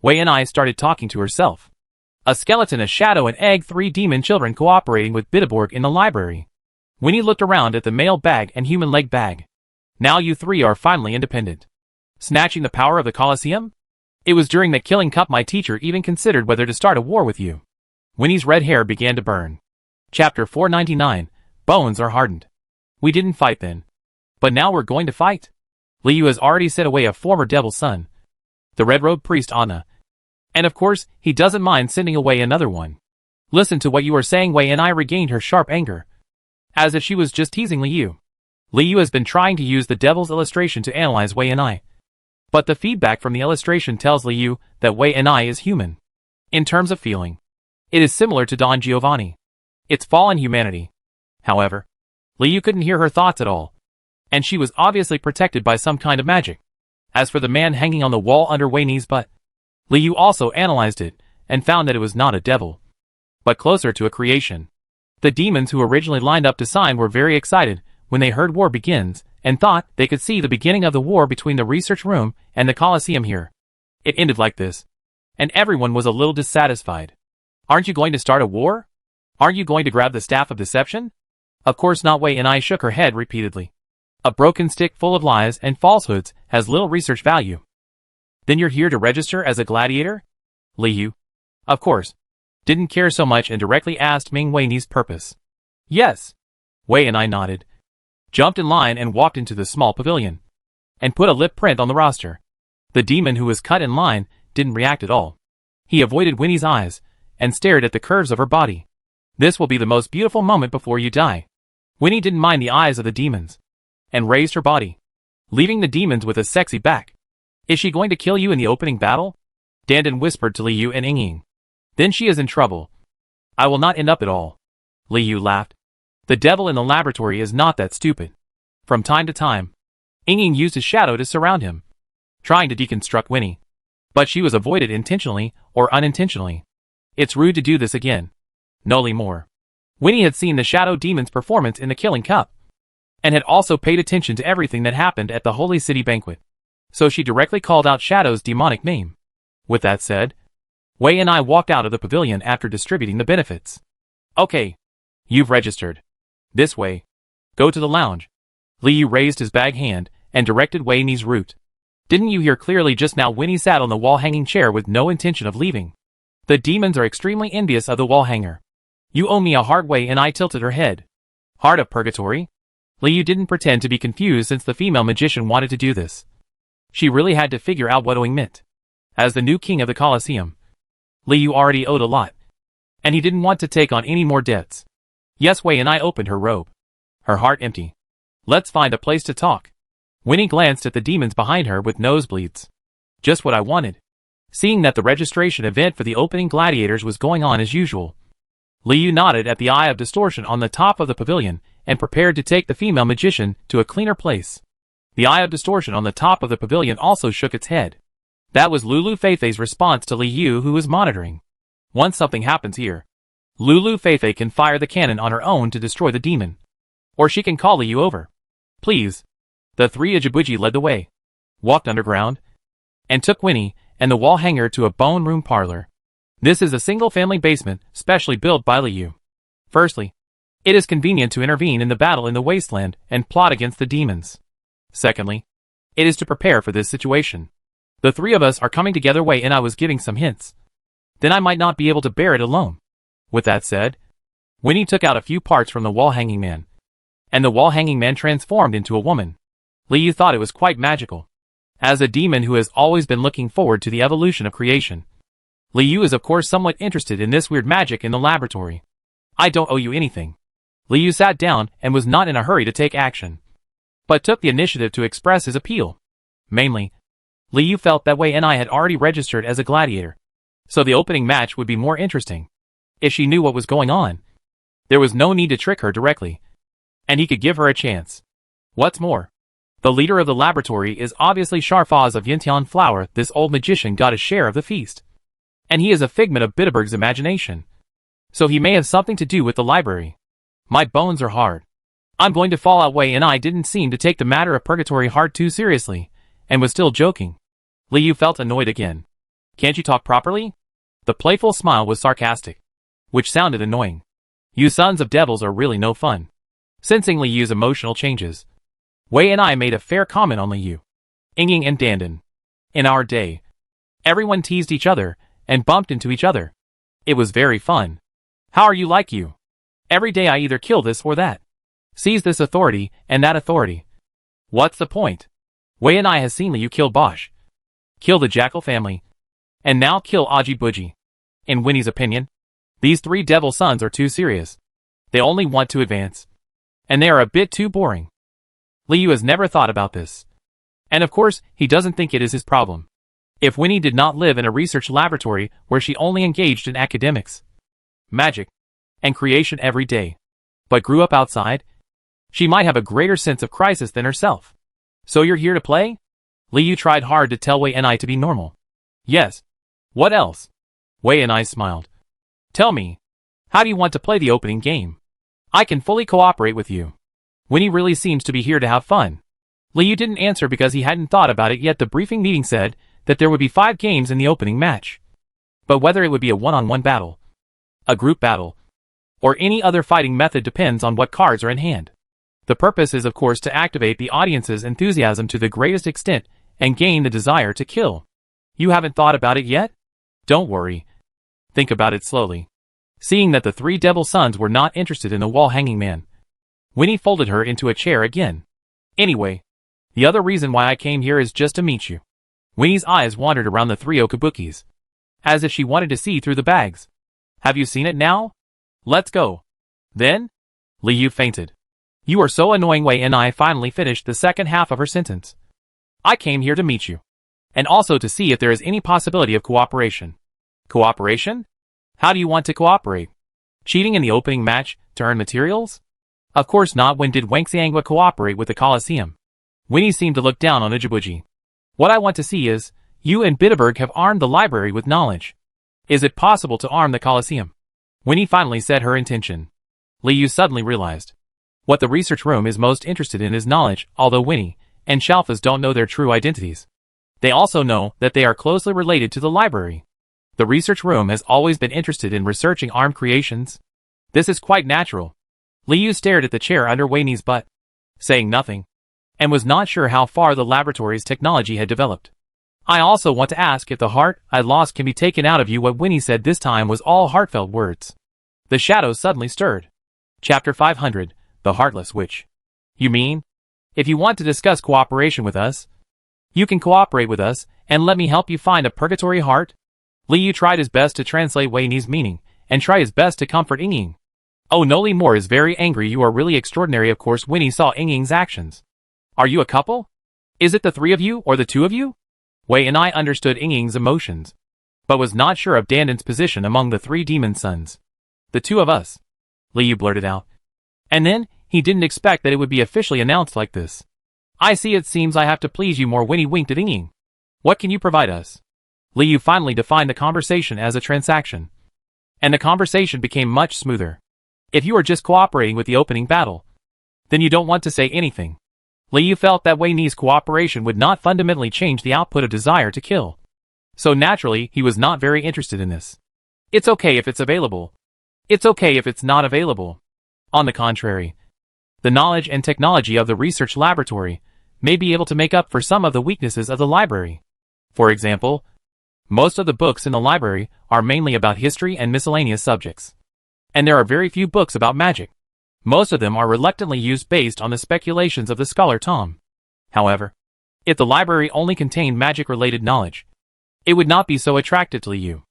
[SPEAKER 1] Wei and I started talking to herself. A skeleton, a shadow, and egg, 3 demon children cooperating with Bitterborg in the library. Winnie looked around at the male bag and human leg bag. Now you 3 are finally independent. Snatching the power of the Colosseum? It was during the Killing Cup my teacher even considered whether to start a war with you. Winnie's red hair began to burn. Chapter 499, Bones are hardened. We didn't fight then. But now we're going to fight. Liu has already sent away a former devil's son, the red-robed priest Anna. And of course, he doesn't mind sending away another one. Listen to what you are saying. Wei and I regained her sharp anger, as if she was just teasing Liu. Liu has been trying to use the devil's illustration to analyze Wei and I. But the feedback from the illustration tells Liu that Wei and I is human. In terms of feeling, it is similar to Don Giovanni. It's fallen humanity. However, Liu couldn't hear her thoughts at all, and she was obviously protected by some kind of magic. As for the man hanging on the wall under Wei Ni's butt, Liu also analyzed it, and found that it was not a devil, but closer to a creation. The demons who originally lined up to sign were very excited when they heard war begins, and thought they could see the beginning of the war between the research room and the Colosseum here. It ended like this, and everyone was a little dissatisfied. Aren't you going to start a war? Aren't you going to grab the staff of deception? Of course not. Wei and I shook her head repeatedly. A broken stick full of lies and falsehoods has little research value. Then you're here to register as a gladiator? Liu, of course, didn't care so much and directly asked Ming Wei's purpose. Yes. Wei and I nodded, jumped in line and walked into the small pavilion, and put a lip print on the roster. The demon who was cut in line didn't react at all. He avoided Winnie's eyes and stared at the curves of her body. This will be the most beautiful moment before you die. Winnie didn't mind the eyes of the demons, and raised her body, leaving the demons with a sexy back. Is she going to kill you in the opening battle? Dandan whispered to Liu and Ying. Then she is in trouble. I will not end up at all. Liu laughed. The devil in the laboratory is not that stupid. From time to time, Ying used his shadow to surround him, trying to deconstruct Winnie. But she was avoided intentionally or unintentionally. It's rude to do this again. No more. Winnie had seen the shadow demon's performance in the Killing Cup, and had also paid attention to everything that happened at the Holy City banquet. So she directly called out Shadow's demonic name. With that said, Wei and I walked out of the pavilion after distributing the benefits. Okay. You've registered. This way. Go to the lounge. Liu raised his bag hand and directed Wei's route. Didn't you hear clearly just now? Winnie sat on the wall-hanging chair with no intention of leaving. The demons are extremely envious of the wall hanger. You owe me a heart. Wei and I tilted her head. Heart of purgatory? Liu didn't pretend to be confused since the female magician wanted to do this. She really had to figure out what owing meant. As the new king of the Colosseum, Liu already owed a lot, and he didn't want to take on any more debts. Yes, Wei and I opened her robe, her heart empty. Let's find a place to talk. Winnie glanced at the demons behind her with nosebleeds. Just what I wanted. Seeing that the registration event for the opening gladiators was going on as usual, Liu nodded at the eye of distortion on the top of the pavilion and prepared to take the female magician to a cleaner place. The eye of distortion on the top of the pavilion also shook its head. That was Lulu Feifei's response to Liu, who was monitoring. Once something happens here, Lulu Feifei can fire the cannon on her own to destroy the demon. Or she can call Liu over. Please. The three Ajibuji led the way, walked underground, and took Winnie and the wall hanger to a bone room parlor. This is a single-family basement specially built by Liu. Firstly, it is convenient to intervene in the battle in the wasteland and plot against the demons. Secondly, it is to prepare for this situation. The three of us are coming together. Wei and I was giving some hints. Then I might not be able to bear it alone. With that said, Winnie took out a few parts from the wall-hanging man, and the wall-hanging man transformed into a woman. Liu thought it was quite magical. As a demon who has always been looking forward to the evolution of creation, Liu is of course somewhat interested in this weird magic in the laboratory. I don't owe you anything. Liu sat down and was not in a hurry to take action, but took the initiative to express his appeal. Mainly, Liu felt that Wei and I had already registered as a gladiator, so the opening match would be more interesting. If she knew what was going on, there was no need to trick her directly, and he could give her a chance. What's more, the leader of the laboratory is obviously Sharfaz of Yintian Flower. This old magician got a share of the feast, and he is a figment of Bitterberg's imagination, so he may have something to do with the library. My bones are hard. I'm going to fall out. Wei and I didn't seem to take the matter of purgatory hard too seriously, and was still joking. Liu felt annoyed again. Can't you talk properly? The playful smile was sarcastic, which sounded annoying. You sons of devils are really no fun. Sensing Liu's emotional changes, Wei and I made a fair comment on Liu, Ying and Dandan. In our day, everyone teased each other and bumped into each other. It was very fun. How are you like you? Every day I either kill this or that. Seize this authority and that authority. What's the point? Wei and I has seen Liu kill Bosch, kill the Jackal family, and now kill Ajibuji. In Winnie's opinion, these three devil sons are too serious. They only want to advance, and they are a bit too boring. Liu has never thought about this, and of course he doesn't think it is his problem. If Winnie did not live in a research laboratory where she only engaged in academics, magic, and creation every day, but grew up outside, she might have a greater sense of crisis than herself. So you're here to play? Liu tried hard to tell Wei and I to be normal. Yes. What else? Wei and I smiled. Tell me, how do you want to play the opening game? I can fully cooperate with you. Winnie really seems to be here to have fun. Liu didn't answer because he hadn't thought about it yet. The briefing meeting said that there would be 5 games in the opening match. But whether it would be a one-on-one battle, a group battle, or any other fighting method depends on what cards are in hand. The purpose is of course to activate the audience's enthusiasm to the greatest extent and gain the desire to kill. You haven't thought about it yet? Don't worry. Think about it slowly. Seeing that the 3 devil sons were not interested in the wall-hanging man, Winnie folded her into a chair again. Anyway, the other reason why I came here is just to meet you. Winnie's eyes wandered around the 3 okabukis, as if she wanted to see through the bags. Have you seen it now? Let's go. Then? Liu fainted. You are so annoying. Wei and I finally finished the second half of her sentence. I came here to meet you. And also to see if there is any possibility of cooperation. Cooperation? How do you want to cooperate? Cheating in the opening match to earn materials? Of course not. When did Wang Xiangwa cooperate with the Colosseum? Winnie seemed to look down on Ujibuji. What I want to see is, you and Bitterberg have armed the library with knowledge. Is it possible to arm the Colosseum? Winnie finally said her intention. Liu suddenly realized. What the research room is most interested in is knowledge, although Winnie and Shalfas don't know their true identities. They also know that they are closely related to the library. The research room has always been interested in researching armed creations. This is quite natural. Liu stared at the chair under Winnie's butt, saying nothing, and was not sure how far the laboratory's technology had developed. I also want to ask if the heart I lost can be taken out of you. What Winnie said this time was all heartfelt words. The shadows suddenly stirred. Chapter 500, The Heartless Witch. You mean? If you want to discuss cooperation with us, you can cooperate with us, and let me help you find a purgatory heart? Liu tried his best to translate Winnie's meaning, and try his best to comfort Ying. Oh no, Li Moore is very angry. You are really extraordinary. Of course Winnie saw Ying's actions. Are you a couple? Is it the 3 of you or the 2 of you? Wei and I understood Ying's emotions, but was not sure of Danden's position among the 3 demon sons. The 2 of us, Liu blurted out. And then, he didn't expect that it would be officially announced like this. I see, it seems I have to please you more. Winnie winked at Ying. What can you provide us? Liu finally defined the conversation as a transaction. And the conversation became much smoother. If you are just cooperating with the opening battle, then you don't want to say anything. Liu felt that Winnie's cooperation would not fundamentally change the output of desire to kill. So naturally, he was not very interested in this. It's okay if it's available. It's okay if it's not available. On the contrary, the knowledge and technology of the research laboratory may be able to make up for some of the weaknesses of the library. For example, most of the books in the library are mainly about history and miscellaneous subjects. And there are very few books about magic. Most of them are reluctantly used based on the speculations of the scholar Tom. However, if the library only contained magic-related knowledge, it would not be so attractive to Liu.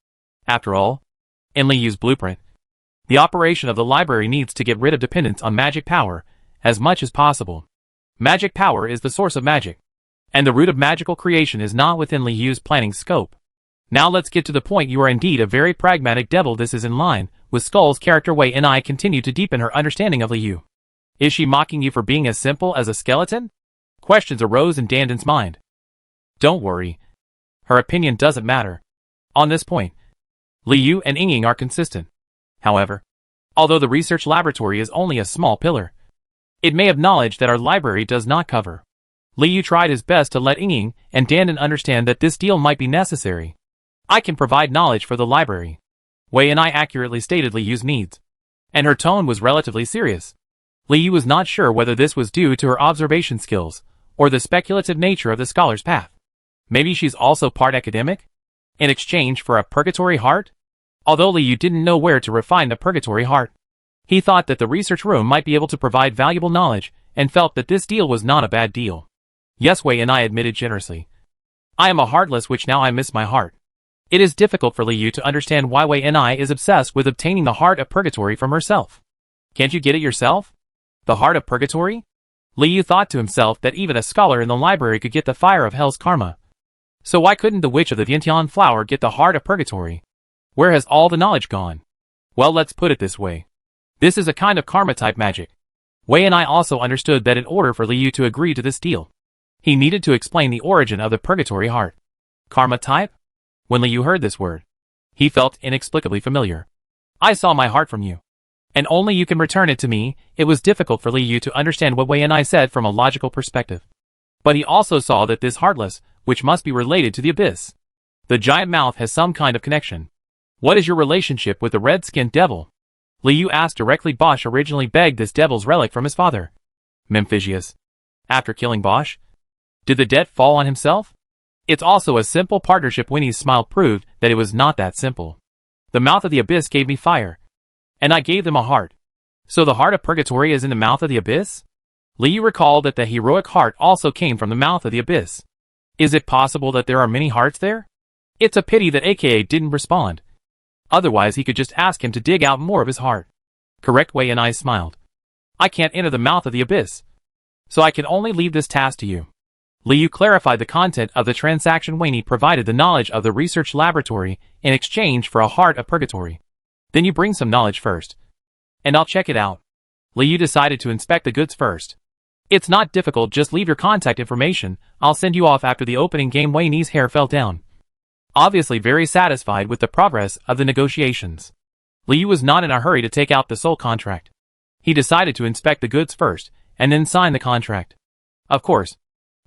[SPEAKER 1] After all, in Liu's blueprint, the operation of the library needs to get rid of dependence on magic power as much as possible. Magic power is the source of magic, and the root of magical creation is not within Liu's planning scope. Now let's get to the point. You are indeed a very pragmatic devil. This is in line with Skull's character. Wei and I continue to deepen her understanding of Liu. Is she mocking you for being as simple as a skeleton? Questions arose in Danden's mind. Don't worry. Her opinion doesn't matter. On this point, Liu and Ying are consistent. However, although the research laboratory is only a small pillar, it may have knowledge that our library does not cover. Liu tried his best to let Ying and Danden understand that this deal might be necessary. I can provide knowledge for the library. Wei and I accurately stated Liu's needs, and her tone was relatively serious. Liu was not sure whether this was due to her observation skills, or the speculative nature of the scholar's path. Maybe she's also part academic? In exchange for a purgatory heart? Although Liu didn't know where to refine the purgatory heart, he thought that the research room might be able to provide valuable knowledge, and felt that this deal was not a bad deal. Yes, Wei and I admitted generously. I am a heartless witch. Now I miss my heart. It is difficult for Liu to understand why Wei and I is obsessed with obtaining the heart of purgatory from herself. Can't you get it yourself? The heart of purgatory? Liu thought to himself that even a scholar in the library could get the fire of hell's karma. So why couldn't the witch of the Vientiane flower get the heart of purgatory? Where has all the knowledge gone? Well, let's put it this way. This is a kind of karma-type magic. Wei and I also understood that in order for Liu to agree to this deal, he needed to explain the origin of the purgatory heart. Karma type? When Liu heard this word, he felt inexplicably familiar. I saw my heart from you, and only you can return it to me. It was difficult for Liu to understand what Wei and I said from a logical perspective. But he also saw that this heartless, which must be related to the abyss. The giant mouth has some kind of connection. What is your relationship with the red-skinned devil? Liu asked directly. Bosch originally begged this devil's relic from his father, Memphisius. After killing Bosch, did the debt fall on himself? It's also a simple partnership. Winnie's smile proved that it was not that simple. The mouth of the abyss gave me fire, and I gave them a heart. So the heart of purgatory is in the mouth of the abyss? Liu recalled that the heroic heart also came from the mouth of the abyss. Is it possible that there are many hearts there? It's a pity that AKA didn't respond. Otherwise he could just ask him to dig out more of his heart. Correct. Wei and I smiled. I can't enter the mouth of the abyss, so I can only leave this task to you. Liu clarified the content of the transaction. Winnie provided the knowledge of the research laboratory in exchange for a heart of purgatory. Then you bring some knowledge first, and I'll check it out. Liu decided to inspect the goods first. It's not difficult, just leave your contact information. I'll send you off after the opening game. Wayne's hair fell down, obviously very satisfied with the progress of the negotiations. Liu was not in a hurry to take out the soul contract. He decided to inspect the goods first, and then sign the contract. Of course,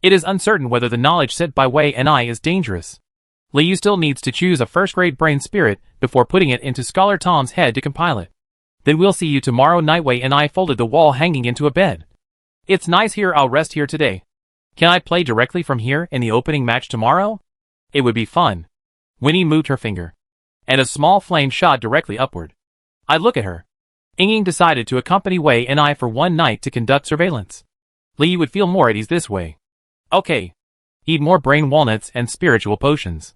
[SPEAKER 1] it is uncertain whether the knowledge sent by Wei and I is dangerous. Liu still needs to choose a first-grade brain spirit before putting it into Scholar Tom's head to compile it. Then we'll see you tomorrow night. Wei and I folded the wall hanging into a bed. It's nice here. I'll rest here today. Can I play directly from here in the opening match tomorrow? It would be fun. Winnie moved her finger, and a small flame shot directly upward. I look at her. Ying decided to accompany Wei and I for one night to conduct surveillance. Liu would feel more at ease this way. Okay. Eat more brain walnuts and spiritual potions.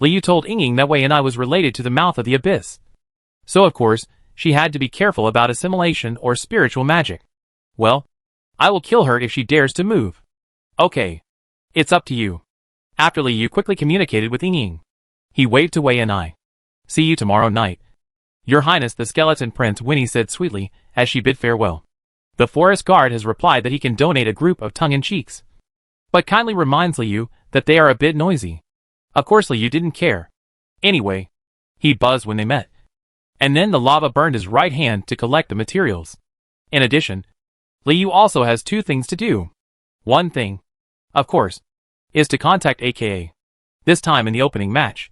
[SPEAKER 1] Liu told Ying that Wei and I was related to the mouth of the abyss. So of course, she had to be careful about assimilation or spiritual magic. Well, I will kill her if she dares to move. Okay. It's up to you. After Liu quickly communicated with Ying, he waved to Wei and I. See you tomorrow night. Your Highness the Skeleton Prince, Winnie said sweetly as she bid farewell. The forest guard has replied that he can donate a group of tongue-in-cheeks, but kindly reminds Liu that they are a bit noisy. Of course Liu didn't care. Anyway, he buzzed when they met. And then the lava burned his right hand to collect the materials. In addition, Liu also has two things to do. One thing, of course, is to contact AKA. This time in the opening match,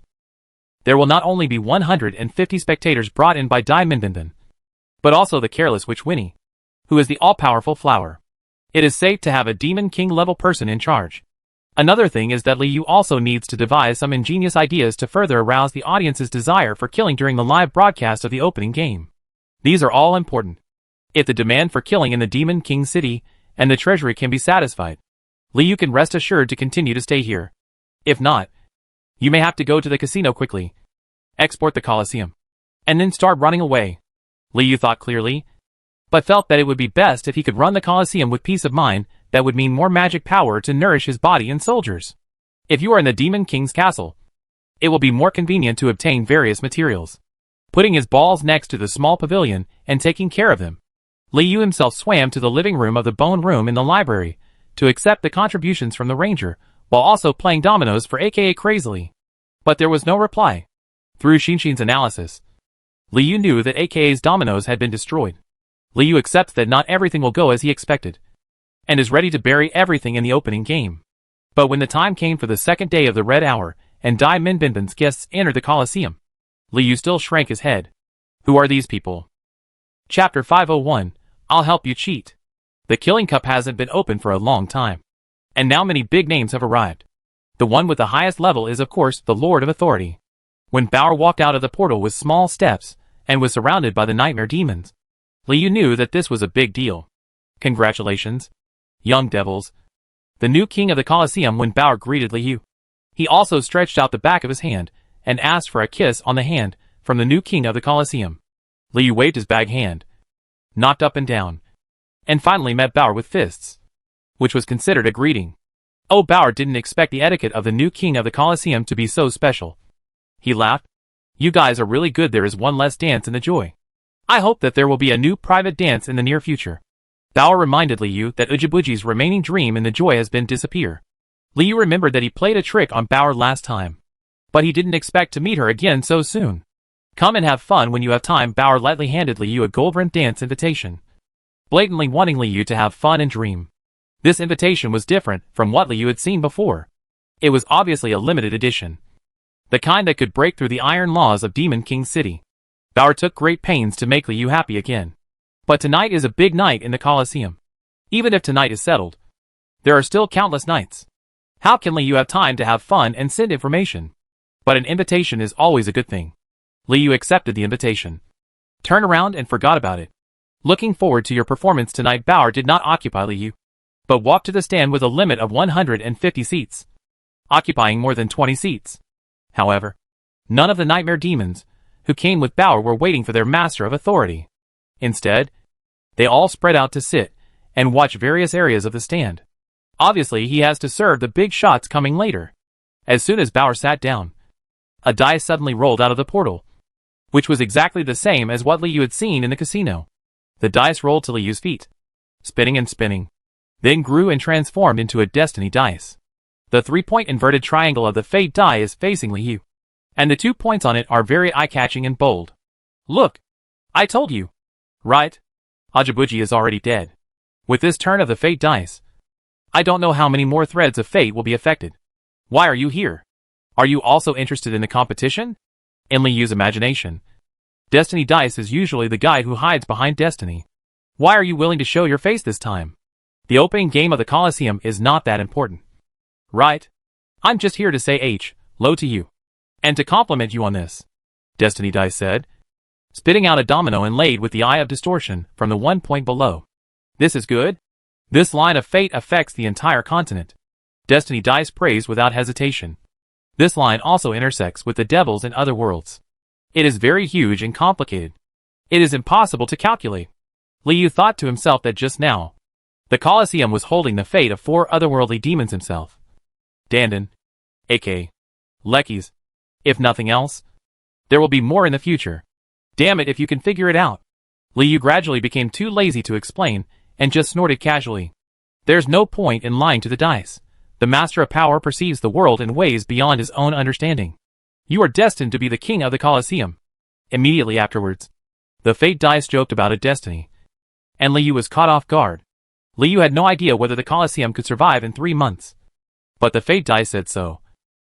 [SPEAKER 1] there will not only be 150 spectators brought in by Diamond, but also the careless witch Winnie, who is the all-powerful flower. It is safe to have a Demon King level person in charge. Another thing is that Liu also needs to devise some ingenious ideas to further arouse the audience's desire for killing during the live broadcast of the opening game. These are all important. If the demand for killing in the Demon King city and the treasury can be satisfied, Liu can rest assured to continue to stay here. If not, you may have to go to the casino quickly, export the Colosseum, and then start running away. Liu thought clearly, but felt that it would be best if he could run the Colosseum with peace of mind. That would mean more magic power to nourish his body and soldiers. If you are in the Demon King's castle, it will be more convenient to obtain various materials. Putting his balls next to the small pavilion and taking care of them, Liu himself swam to the living room of the bone room in the library to accept the contributions from the ranger, while also playing dominoes for AKA crazily. But there was no reply. Through Shinshin's analysis, Liu knew that AKA's dominoes had been destroyed. Liu accepts that not everything will go as he expected, and is ready to bury everything in the opening game. But when the time came for the second day of the Red Hour, and Dai Minbinbin's guests entered the Colosseum, Liu still shrank his head. Who are these people? Chapter 501, I'll help you cheat. The Killing Cup hasn't been open for a long time, and now many big names have arrived. The one with the highest level is of course the Lord of Authority. When Bauer walked out of the portal with small steps, and was surrounded by the nightmare demons, Liu knew that this was a big deal. Congratulations, young devils. The new king of the Colosseum. When Bauer greeted Liu, he also stretched out the back of his hand, and asked for a kiss on the hand from the new king of the Colosseum. Liu waved his bag hand, knocked up and down, and finally met Bauer with fists, which was considered a greeting. Oh, Bauer didn't expect the etiquette of the new king of the Colosseum to be so special. He laughed. You guys are really good. There is one less dance in the joy. I hope that there will be a new private dance in the near future. Bauer reminded Liu that Ujibuji's remaining dream in the joy has been disappear. Liu remembered that he played a trick on Bauer last time. But he didn't expect to meet her again so soon. Come and have fun when you have time. Bauer lightly handed Liu a gold-rimmed dance invitation, blatantly wanting Liu to have fun and dream. This invitation was different from what Liu had seen before. It was obviously a limited edition, the kind that could break through the iron laws of Demon King City. Bauer took great pains to make Liu happy again. But tonight is a big night in the Colosseum. Even if tonight is settled, there are still countless nights. How can Liu have time to have fun and send information? But an invitation is always a good thing. Liu accepted the invitation, turned around and forgot about it. Looking forward to your performance tonight. Bauer did not occupy Liu, but walked to the stand with a limit of 150 seats, occupying more than 20 seats. However, none of the nightmare demons who came with Bauer were waiting for their master of authority. Instead, they all spread out to sit and watch various areas of the stand. Obviously, he has to serve the big shots coming later. As soon as Bauer sat down, a dice suddenly rolled out of the portal, which was exactly the same as what Liu had seen in the casino. The dice rolled to Liu's feet, spinning and spinning, then grew and transformed into a destiny dice. The 3-point inverted triangle of the fate die is facing Liu, and the 2 points on it are very eye-catching and bold. Look! I told you! Right? Ajibuji is already dead. With this turn of the fate dice, I don't know how many more threads of fate will be affected. Why are you here? Are you also interested in the competition? In Liu's imagination, Destiny Dice is usually the guy who hides behind Destiny. Why are you willing to show your face this time? The opening game of the Colosseum is not that important. Right? I'm just here to say hello to you, and to compliment you on this, Destiny Dice said, spitting out a domino inlaid with the eye of distortion from the 1 point below. This is good. This line of fate affects the entire continent. Destiny Dice praised without hesitation. This line also intersects with the devils and other worlds. It is very huge and complicated. It is impossible to calculate. Liu thought to himself that just now, the Colosseum was holding the fate of 4 otherworldly demons himself. Dandan, a.k.a. Lekkies. If nothing else, there will be more in the future. Damn it if you can figure it out. Liu gradually became too lazy to explain, and just snorted casually. There's no point in lying to the dice. The Master of Power perceives the world in ways beyond his own understanding. You are destined to be the king of the Colosseum. Immediately afterwards, the fate dice joked about a destiny, and Liu was caught off guard. Liu had no idea whether the Colosseum could survive in 3 months. But the fate dice said so,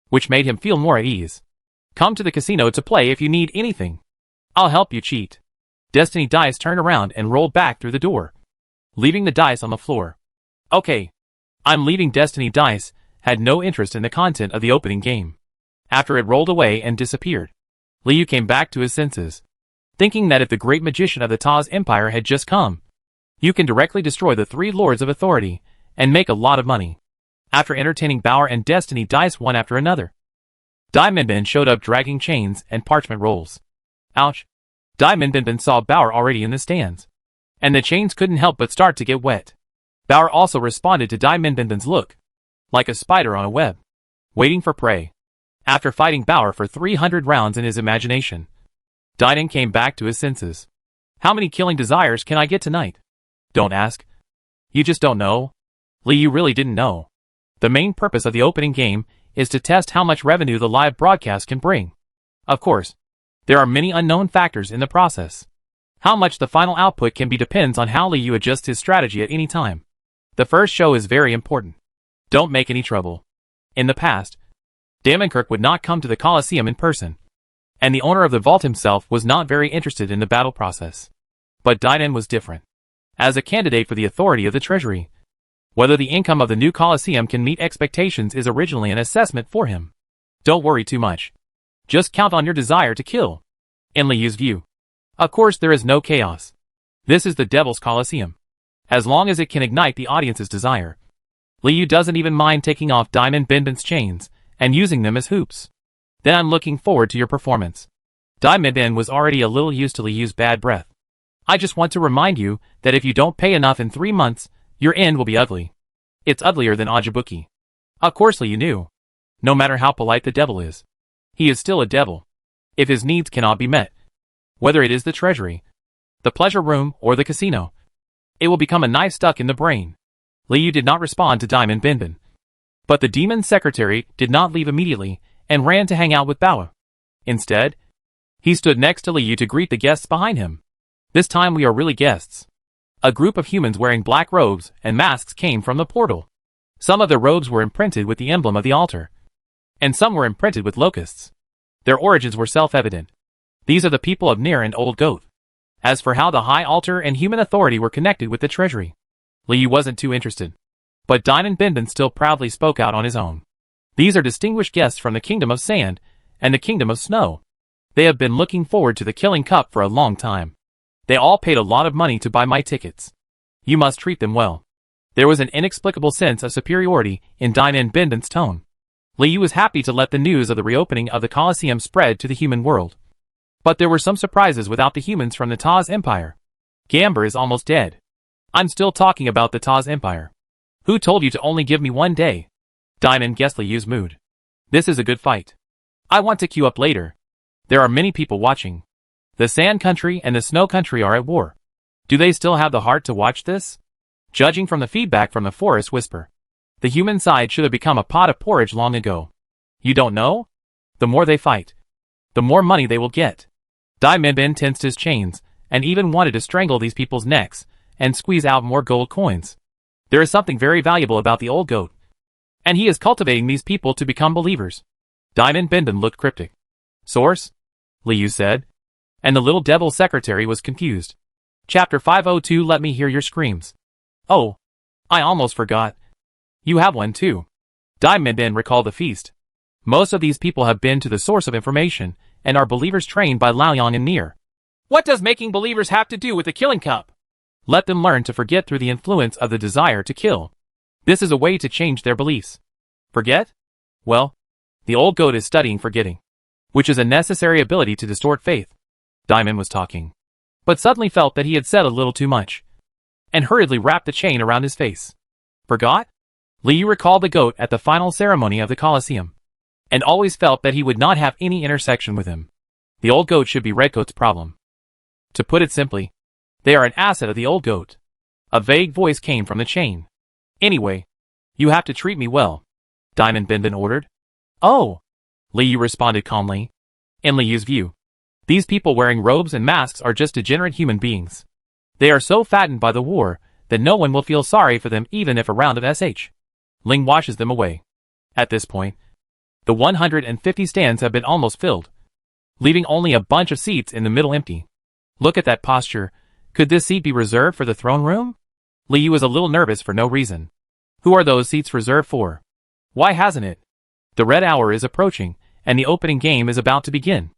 [SPEAKER 1] which made him feel more at ease. Come to the casino to play if you need anything. I'll help you cheat. Destiny Dice turned around and rolled back through the door, leaving the dice on the floor. Okay. I'm leaving. Destiny Dice had no interest in the content of the opening game. After it rolled away and disappeared, Liu came back to his senses, thinking that if the great magician of the Taz Empire had just come, you can directly destroy the 3 lords of authority and make a lot of money. After entertaining Bauer and Destiny Dice one after another, Diamondbin showed up dragging chains and parchment rolls. Ouch! Diamondbin saw Bauer already in the stands, and the chains couldn't help but start to get wet. Bauer also responded to Diamondbin's look, like a spider on a web, waiting for prey. After fighting Bauer for 300 rounds in his imagination, Dinan came back to his senses. How many killing desires can I get tonight? Don't ask. You just don't know. Liu really didn't know. The main purpose of the opening game is to test how much revenue the live broadcast can bring. Of course, there are many unknown factors in the process. How much the final output can be depends on how Liu adjusts his strategy at any time. The first show is very important. Don't make any trouble. In the past, Damonkirk would not come to the Colosseum in person, and the owner of the vault himself was not very interested in the battle process. But Dinan was different. As a candidate for the authority of the treasury, whether the income of the new Colosseum can meet expectations is originally an assessment for him. Don't worry too much. Just count on your desire to kill. In Liu's view, of course there is no chaos. This is the Devil's Colosseum. As long as it can ignite the audience's desire. Liu doesn't even mind taking off Diamondbin's chains and using them as hoops. Then I'm looking forward to your performance. Diamondbin was already a little used to Liu's bad breath. I just want to remind you that if you don't pay enough in 3 months, your end will be ugly. It's uglier than Ajibuki. Of course Liu knew. No matter how polite the devil is, he is still a devil. If his needs cannot be met, whether it is the treasury, the pleasure room, or the casino, it will become a knife stuck in the brain. Liu did not respond to Diamondbin. But the demon secretary did not leave immediately, and ran to hang out with Bao. Instead, he stood next to Liu to greet the guests behind him. This time we are really guests. A group of humans wearing black robes and masks came from the portal. Some of their robes were imprinted with the emblem of the altar, and some were imprinted with locusts. Their origins were self-evident. These are the people of Nir and Old Goat. As for how the high altar and human authority were connected with the treasury, Liu wasn't too interested. But Diamond Binben still proudly spoke out on his own. These are distinguished guests from the Kingdom of Sand and the Kingdom of Snow. They have been looking forward to the Killing Cup for a long time. They all paid a lot of money to buy my tickets. You must treat them well. There was an inexplicable sense of superiority in Diamond Binben's tone. Liu was happy to let the news of the reopening of the Colosseum spread to the human world. But there were some surprises without the humans from the Taz Empire. Gamber is almost dead. I'm still talking about the Taz Empire. Who told you to only give me 1 day? Diamond guessed Liu's mood. This is a good fight. I want to queue up later. There are many people watching. The Sand Country and the Snow Country are at war. Do they still have the heart to watch this? Judging from the feedback from the Forest Whisper, the human side should have become a pot of porridge long ago. You don't know? The more they fight, the more money they will get. Diamond Bin tensed his chains, and even wanted to strangle these people's necks, and squeeze out more gold coins. There is something very valuable about the Old Goat, and he is cultivating these people to become believers. Diamond Binben looked cryptic. Source? Liu said, and the little devil secretary was confused. Chapter 502. Let me hear your screams. Oh, I almost forgot. You have one too. Diamond Bin recalled the feast. Most of these people have been to the source of information, and are believers trained by Laoyang and Nir. What does making believers have to do with the Killing Cup? Let them learn to forget through the influence of the desire to kill. This is a way to change their beliefs. Forget? Well, the Old Goat is studying forgetting, which is a necessary ability to distort faith. Diamond was talking, but suddenly felt that he had said a little too much, and hurriedly wrapped the chain around his face. Forgot? Liu recalled the goat at the final ceremony of the Colosseum, and always felt that he would not have any intersection with him. The Old Goat should be Redcoat's problem. To put it simply, they are an asset of the Old Goat. A vague voice came from the chain. Anyway, you have to treat me well, Diamond Binben ordered. Oh, Liu responded calmly. In Liu's view, these people wearing robes and masks are just degenerate human beings. They are so fattened by the war that no one will feel sorry for them even if a round of SH. Ling washes them away. At this point, the 150 stands have been almost filled, leaving only a bunch of seats in the middle empty. Look at that posture. Could this seat be reserved for the throne room? Liu was a little nervous for no reason. Who are those seats reserved for? Why hasn't it? The red hour is approaching, and the opening game is about to begin.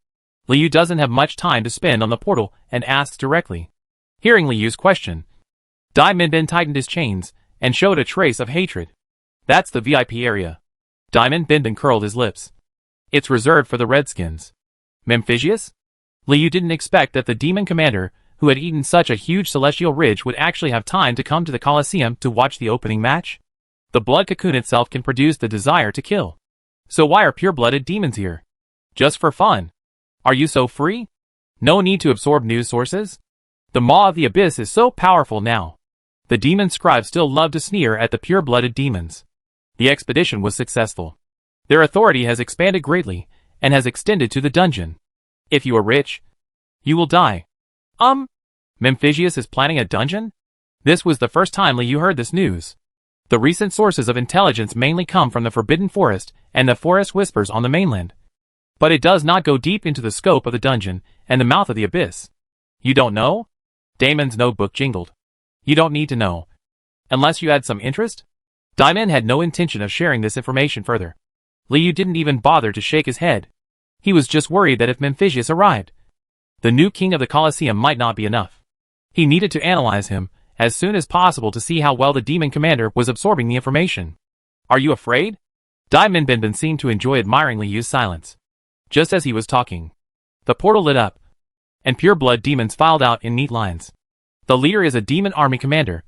[SPEAKER 1] Liu doesn't have much time to spend on the portal and asks directly. Hearing Liu's question, Diamond Bin tightened his chains and showed a trace of hatred. That's the VIP area. Diamond Bin curled his lips. It's reserved for the Redskins. Memphisius? Liu didn't expect that the demon commander, who had eaten such a huge celestial ridge, would actually have time to come to the Colosseum to watch the opening match. The blood cocoon itself can produce the desire to kill. So why are pure-blooded demons here? Just for fun. Are you so free? No need to absorb news sources? The Maw of the Abyss is so powerful now. The demon scribes still love to sneer at the pure-blooded demons. The expedition was successful. Their authority has expanded greatly, and has extended to the dungeon. If you are rich, you will die. Memphisius is planning a dungeon? This was the first time Liu heard this news. The recent sources of intelligence mainly come from the Forbidden Forest and the Forest Whispers on the mainland. But it does not go deep into the scope of the dungeon and the mouth of the abyss. You don't know? Damon's notebook jingled. You don't need to know. Unless you had some interest? Diamond had no intention of sharing this information further. Liu didn't even bother to shake his head. He was just worried that if Memphisius arrived, the new king of the Colosseum might not be enough. He needed to analyze him as soon as possible to see how well the demon commander was absorbing the information. Are you afraid? Diamond Bin seemed to enjoy admiring Liu's silence. Just as he was talking, the portal lit up, and pure-blood demons filed out in neat lines. The leader is a demon army commander,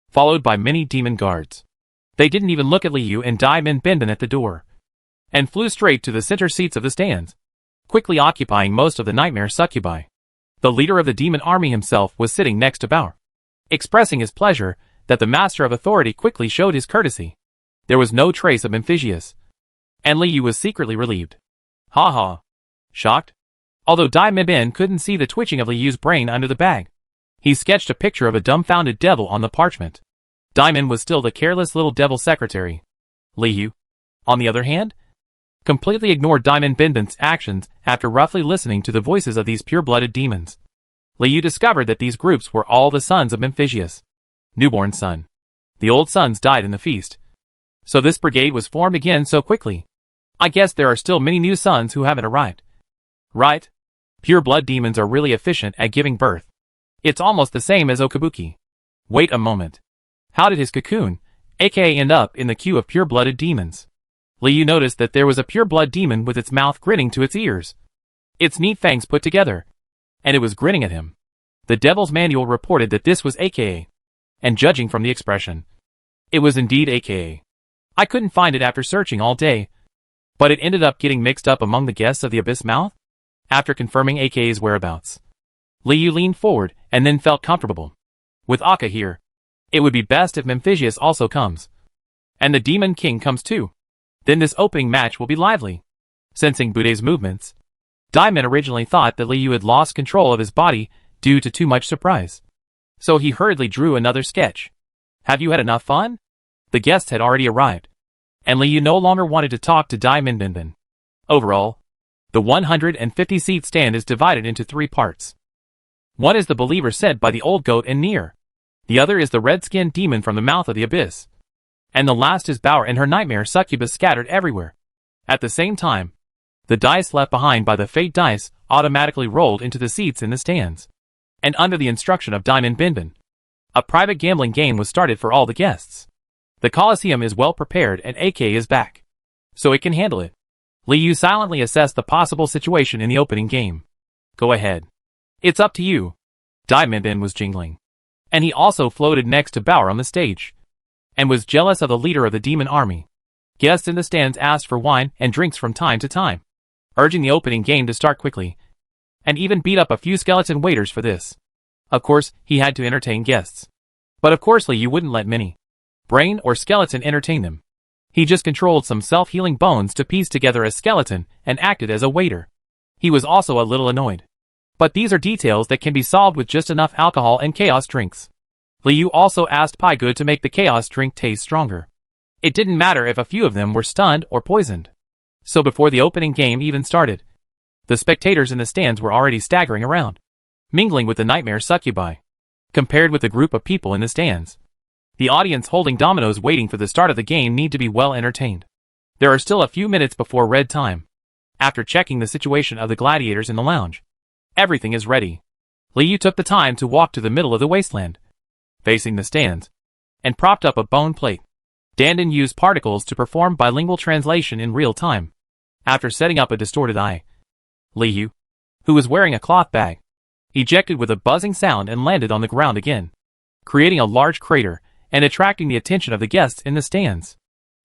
[SPEAKER 1] followed by many demon guards. They didn't even look at Liu and Diamond Bin at the door, and flew straight to the center seats of the stands, quickly occupying most of the nightmare succubi. The leader of the demon army himself was sitting next to Bauer, expressing his pleasure that the master of authority quickly showed his courtesy. There was no trace of Memphisius, and Li Yu was secretly relieved. Ha ha. Shocked? Although Dai Minbin couldn't see the twitching of Li Yu's brain under the bag, he sketched a picture of a dumbfounded devil on the parchment. Diamond was still the careless little devil secretary. Li Yu, on the other hand, completely ignored Diamond Binbin's actions after roughly listening to the voices of these pure-blooded demons. Li Yu discovered that these groups were all the sons of Memphisius, newborn son. The old sons died in the feast. So this brigade was formed again so quickly. I guess there are still many new sons who haven't arrived. Right? Pure blood demons are really efficient at giving birth. It's almost the same as Okabuki. Wait a moment. How did his cocoon, aka, end up in the queue of pure-blooded demons? Li Yu noticed that there was a pure-blood demon with its mouth grinning to its ears. Its neat fangs put together. And it was grinning at him. The Devil's Manual reported that this was aka. And judging from the expression, it was indeed aka. I couldn't find it after searching all day. But it ended up getting mixed up among the guests of the Abyss Mouth? After confirming AK's whereabouts, Li Yu leaned forward and then felt comfortable. With Akka here, it would be best if Memphisius also comes. And the Demon King comes too. Then this opening match will be lively. Sensing Buday's movements, Diamond originally thought that Li Yu had lost control of his body due to too much surprise. So he hurriedly drew another sketch. Have you had enough fun? The guests had already arrived, and Li Yu no longer wanted to talk to Diamond Binbin. Overall, the 150-seat stand is divided into 3 parts. One is the believer said by the old goat and Nier. The other is the red-skinned demon from the mouth of the abyss. And the last is Bauer and her nightmare succubus scattered everywhere. At the same time, the dice left behind by the fate dice automatically rolled into the seats in the stands. And under the instruction of Diamond Binbin, a private gambling game was started for all the guests. The Colosseum is well prepared and AK is back, so it can handle it. Li Yu silently assessed the possible situation in the opening game. Go ahead. It's up to you. Diamond Binbin was jingling. And he also floated next to Bauer on the stage, and was jealous of the leader of the demon army. Guests in the stands asked for wine and drinks from time to time, urging the opening game to start quickly, and even beat up a few skeleton waiters for this. Of course, he had to entertain guests. But of course Li Yu wouldn't let many brain or skeleton entertain them. He just controlled some self-healing bones to piece together a skeleton and acted as a waiter. He was also a little annoyed. But these are details that can be solved with just enough alcohol and chaos drinks. Li Yu also asked Pai Good to make the chaos drink taste stronger. It didn't matter if a few of them were stunned or poisoned. So before the opening game even started, the spectators in the stands were already staggering around, mingling with the nightmare succubi. Compared with the group of people in the stands, the audience holding dominoes waiting for the start of the game need to be well entertained. There are still a few minutes before red time. After checking the situation of the gladiators in the lounge, everything is ready. Li Yu took the time to walk to the middle of the wasteland, facing the stands, and propped up a bone plate. Dandan used particles to perform bilingual translation in real time. After setting up a distorted eye, Li Yu, who was wearing a cloth bag, ejected with a buzzing sound and landed on the ground again, creating a large crater and attracting the attention of the guests in the stands.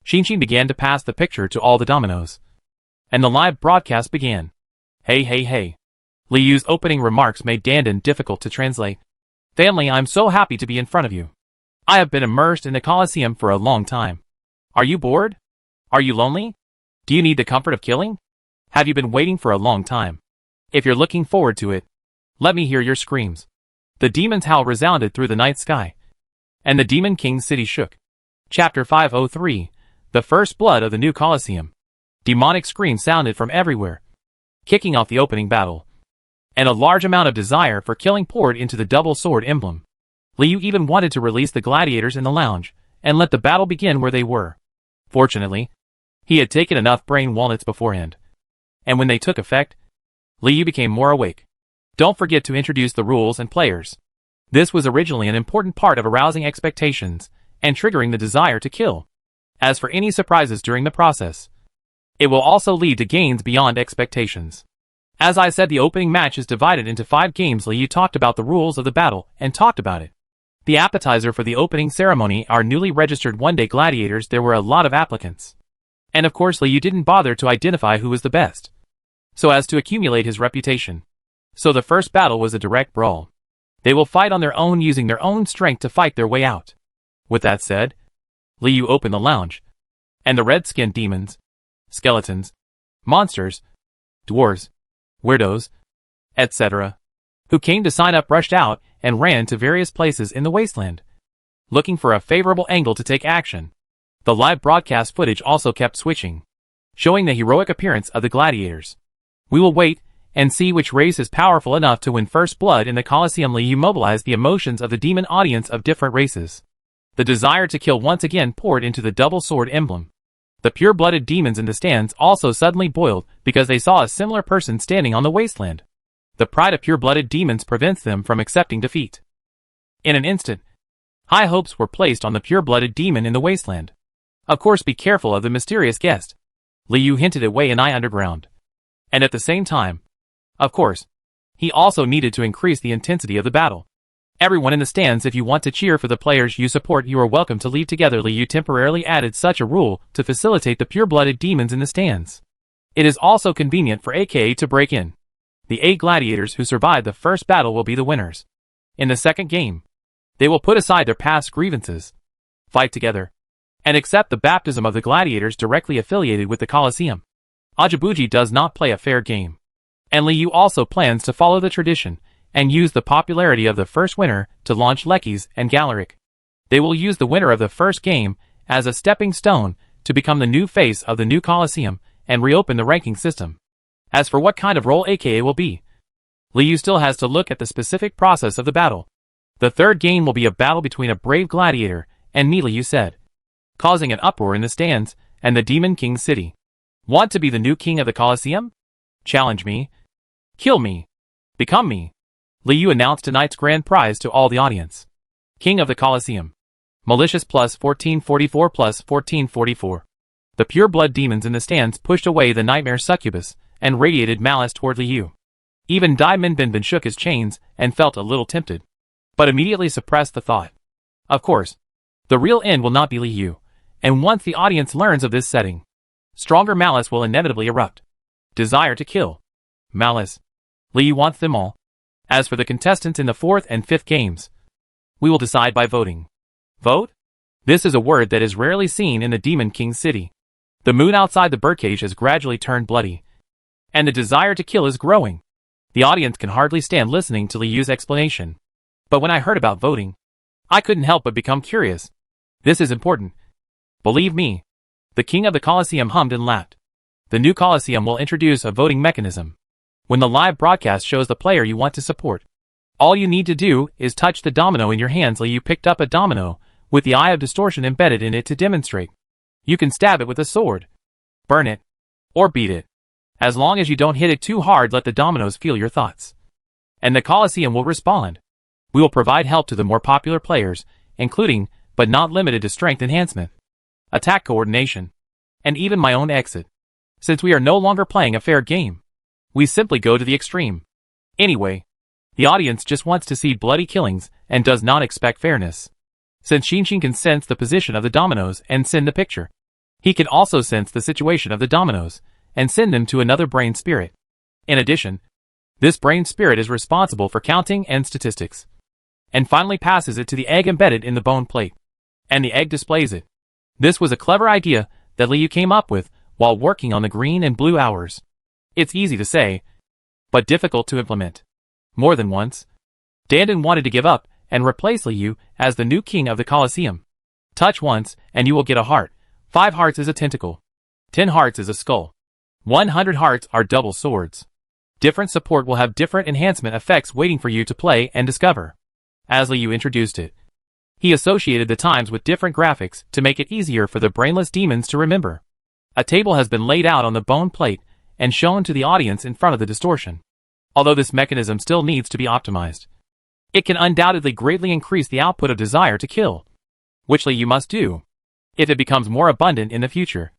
[SPEAKER 1] Shinshin began to pass the picture to all the dominoes, and the live broadcast began. Hey hey hey. Li Yu's opening remarks made Dandan difficult to translate. Family, I'm so happy to be in front of you. I have been immersed in the Colosseum for a long time. Are you bored? Are you lonely? Do you need the comfort of killing? Have you been waiting for a long time? If you're looking forward to it, let me hear your screams. The demon's howl resounded through the night sky, and the Demon King's city shook. Chapter 503, The First Blood of the New Colosseum. Demonic screams sounded from everywhere, kicking off the opening battle, and a large amount of desire for killing poured into the double sword emblem. Li Yu even wanted to release the gladiators in the lounge and let the battle begin where they were. Fortunately, he had taken enough brain walnuts beforehand, and when they took effect, Li Yu became more awake. Don't forget to introduce the rules and players. This was originally an important part of arousing expectations and triggering the desire to kill. As for any surprises during the process, it will also lead to gains beyond expectations. As I said, the opening match is divided into 5 games. Li Yu talked about the rules of the battle and talked about it. The appetizer for the opening ceremony are newly registered one-day gladiators. There were a lot of applicants. And of course Li Yu didn't bother to identify who was the best, so as to accumulate his reputation. So the first battle was a direct brawl. They will fight on their own using their own strength to fight their way out. With that said, Li Yu opened the lounge, and the red-skinned demons, skeletons, monsters, dwarves, weirdos, etc., who came to sign up rushed out and ran to various places in the wasteland, looking for a favorable angle to take action. The live broadcast footage also kept switching, showing the heroic appearance of the gladiators. We will wait and see which race is powerful enough to win first blood in the Colosseum. Liu mobilized the emotions of the demon audience of different races. The desire to kill once again poured into the double sword emblem. The pure-blooded demons in the stands also suddenly boiled because they saw a similar person standing on the wasteland. The pride of pure-blooded demons prevents them from accepting defeat. In an instant, high hopes were placed on the pure-blooded demon in the wasteland. Of course, be careful of the mysterious guest. Liu hinted at Wei and I underground. And at the same time, of course, he also needed to increase the intensity of the battle. Everyone in the stands, if you want to cheer for the players you support, you are welcome to leave together. Liu temporarily added such a rule to facilitate the pure-blooded demons in the stands. It is also convenient for AKA to break in. The 8 gladiators who survived the first battle will be the winners. In the second game, they will put aside their past grievances, fight together, and accept the baptism of the gladiators directly affiliated with the Colosseum. Ajibuji does not play a fair game, and Liu also plans to follow the tradition and use the popularity of the first winner to launch Lekis and Galaric. They will use the winner of the first game as a stepping stone to become the new face of the new Colosseum and reopen the ranking system. As for what kind of role AKA will be, Liu still has to look at the specific process of the battle. The third game will be a battle between a brave gladiator and me, Liu said, causing an uproar in the stands and the Demon King's city. Want to be the new king of the Colosseum? Challenge me. Kill me. Become me. Liu announced tonight's grand prize to all the audience. King of the Colosseum. Malicious plus 1444 plus 1444. The pure-blood demons in the stands pushed away the nightmare succubus and radiated malice toward Liu. Even Dai Minbinbin shook his chains and felt a little tempted, but immediately suppressed the thought. Of course, the real end will not be Liu, and once the audience learns of this setting, stronger malice will inevitably erupt. Desire to kill. Malice. Liu wants them all. As for the contestants in the 4th and 5th games, we will decide by voting. Vote? This is a word that is rarely seen in the Demon King's city. The moon outside the birdcage has gradually turned bloody, and the desire to kill is growing. The audience can hardly stand listening to Liu's explanation. But when I heard about voting, I couldn't help but become curious. This is important. Believe me. The king of the Colosseum hummed and laughed. The new Colosseum will introduce a voting mechanism. When the live broadcast shows the player you want to support, all you need to do is touch the domino in your hands. Liu picked up a domino with the eye of distortion embedded in it to demonstrate. You can stab it with a sword, burn it, or beat it. As long as you don't hit it too hard, let the dominoes feel your thoughts, and the Colosseum will respond. We will provide help to the more popular players, including, but not limited to, strength enhancement, attack coordination, and even my own exit. Since we are no longer playing a fair game, we simply go to the extreme. Anyway, the audience just wants to see bloody killings and does not expect fairness. Since Shinshin can sense the position of the dominoes and send the picture, he can also sense the situation of the dominoes and send them to another brain spirit. In addition, this brain spirit is responsible for counting and statistics, and finally passes it to the egg embedded in the bone plate, and the egg displays it. This was a clever idea that Liu came up with while working on the green and blue hours. It's easy to say, but difficult to implement. More than once, Dandan wanted to give up and replace Liu as the new king of the Colosseum. Touch once and you will get a heart. 5 hearts is a tentacle. 10 hearts is a skull. 100 hearts are double swords. Different support will have different enhancement effects waiting for you to play and discover. As Liu introduced it, he associated the times with different graphics to make it easier for the brainless demons to remember. A table has been laid out on the bone plate and shown to the audience in front of the distortion. Although this mechanism still needs to be optimized, it can undoubtedly greatly increase the output of desire to kill, which Liu must do if it becomes more abundant in the future.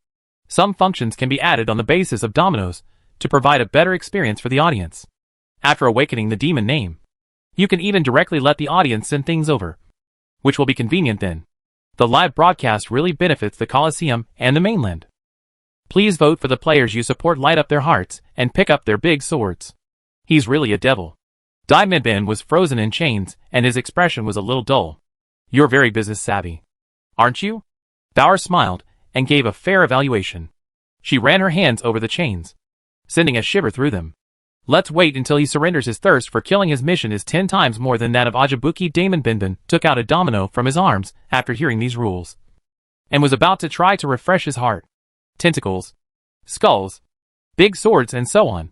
[SPEAKER 1] Some functions can be added on the basis of dominoes to provide a better experience for the audience. After awakening the demon name, you can even directly let the audience send things over, which will be convenient then. The live broadcast really benefits the Colosseum and the mainland. Please vote for the players you support. Light up their hearts and pick up their big swords. He's really a devil. Dai Minbin was frozen in chains and his expression was a little dull. You're very business savvy, aren't you? Bauer smiled and gave a fair evaluation. She ran her hands over the chains, sending a shiver through them. Let's wait until he surrenders. His thirst for killing his mission is 10 times more than that of Ajabuki. Damon Binbin took out a domino from his arms after hearing these rules, and was about to try to refresh his heart. Tentacles, skulls, big swords, and so on.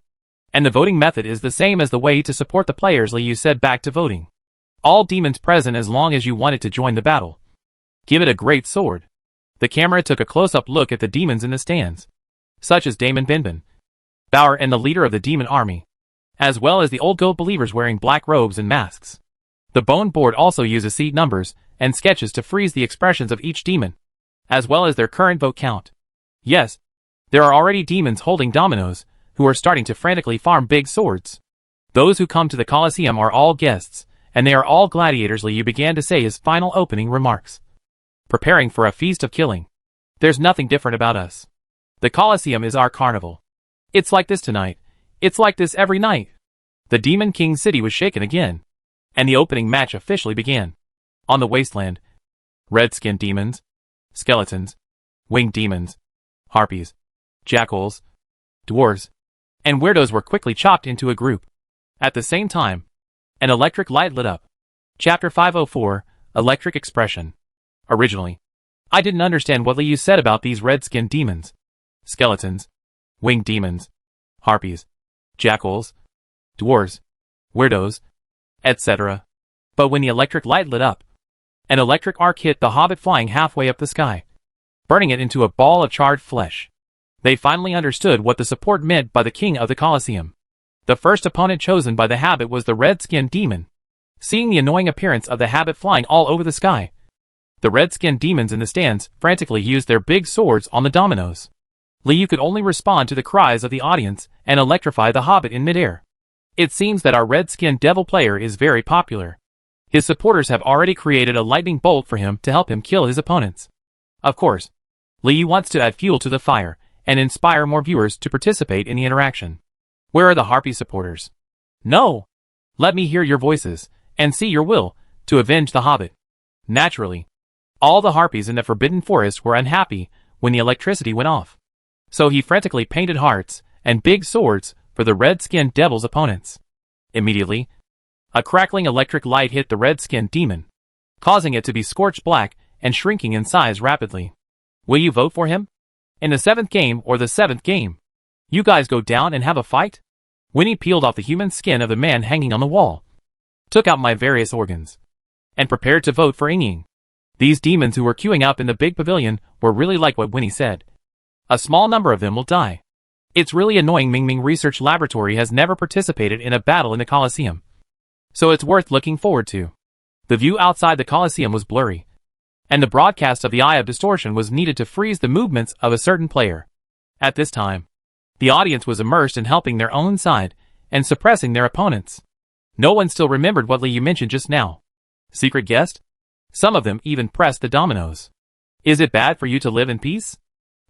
[SPEAKER 1] And the voting method is the same as the way to support the players. Liu said back to voting. All demons present as long as you wanted to join the battle. Give it a great sword. The camera took a close-up look at the demons in the stands, such as Damon Binbin, Bauer, and the leader of the demon army, as well as the old goat believers wearing black robes and masks. The bone board also uses seat numbers and sketches to freeze the expressions of each demon, as well as their current vote count. Yes, there are already demons holding dominoes who are starting to frantically farm big swords. Those who come to the Colosseum are all guests, and they are all gladiators. Liu began to say his final opening remarks. Preparing for a feast of killing. There's nothing different about us. The Colosseum is our carnival. It's like this tonight. It's like this every night. The Demon King city was shaken again, and the opening match officially began. On the wasteland, red-skinned demons, skeletons, winged demons, harpies, jackals, dwarves, and weirdos were quickly chopped into a group. At the same time, an electric light lit up. Chapter 504, Electric Expression. Originally, I didn't understand what Liu said about these red-skinned demons, skeletons, winged demons, harpies, jackals, dwarves, weirdos, etc. But when the electric light lit up, an electric arc hit the hobbit flying halfway up the sky, burning it into a ball of charred flesh. They finally understood what the support meant by the king of the Colosseum. The first opponent chosen by the habit was the red-skinned demon. Seeing the annoying appearance of the habit flying all over the sky, the red-skinned demons in the stands frantically used their big swords on the dominoes. Liu could only respond to the cries of the audience and electrify the hobbit in midair. It seems that our red-skinned devil player is very popular. His supporters have already created a lightning bolt for him to help him kill his opponents. Of course, Liu wants to add fuel to the fire and inspire more viewers to participate in the interaction. Where are the harpy supporters? No! Let me hear your voices and see your will to avenge the hobbit. Naturally, all the harpies in the Forbidden Forest were unhappy when the electricity went off. So he frantically painted hearts and big swords for the red-skinned devil's opponents. Immediately, a crackling electric light hit the red-skinned demon, causing it to be scorched black and shrinking in size rapidly. Will you vote for him? In the 7th game or the 7th game? You guys go down and have a fight? Winnie peeled off the human skin of the man hanging on the wall, took out my various organs, and prepared to vote for Ying. These demons who were queuing up in the big pavilion were really like what Winnie said. A small number of them will die. It's really annoying. Mingming Research Laboratory has never participated in a battle in the Colosseum, so it's worth looking forward to. The view outside the Colosseum was blurry, and the broadcast of the Eye of Distortion was needed to freeze the movements of a certain player. At this time, the audience was immersed in helping their own side and suppressing their opponents. No one still remembered what Liu mentioned just now. Secret guest? Some of them even pressed the dominoes. Is it bad for you to live in peace?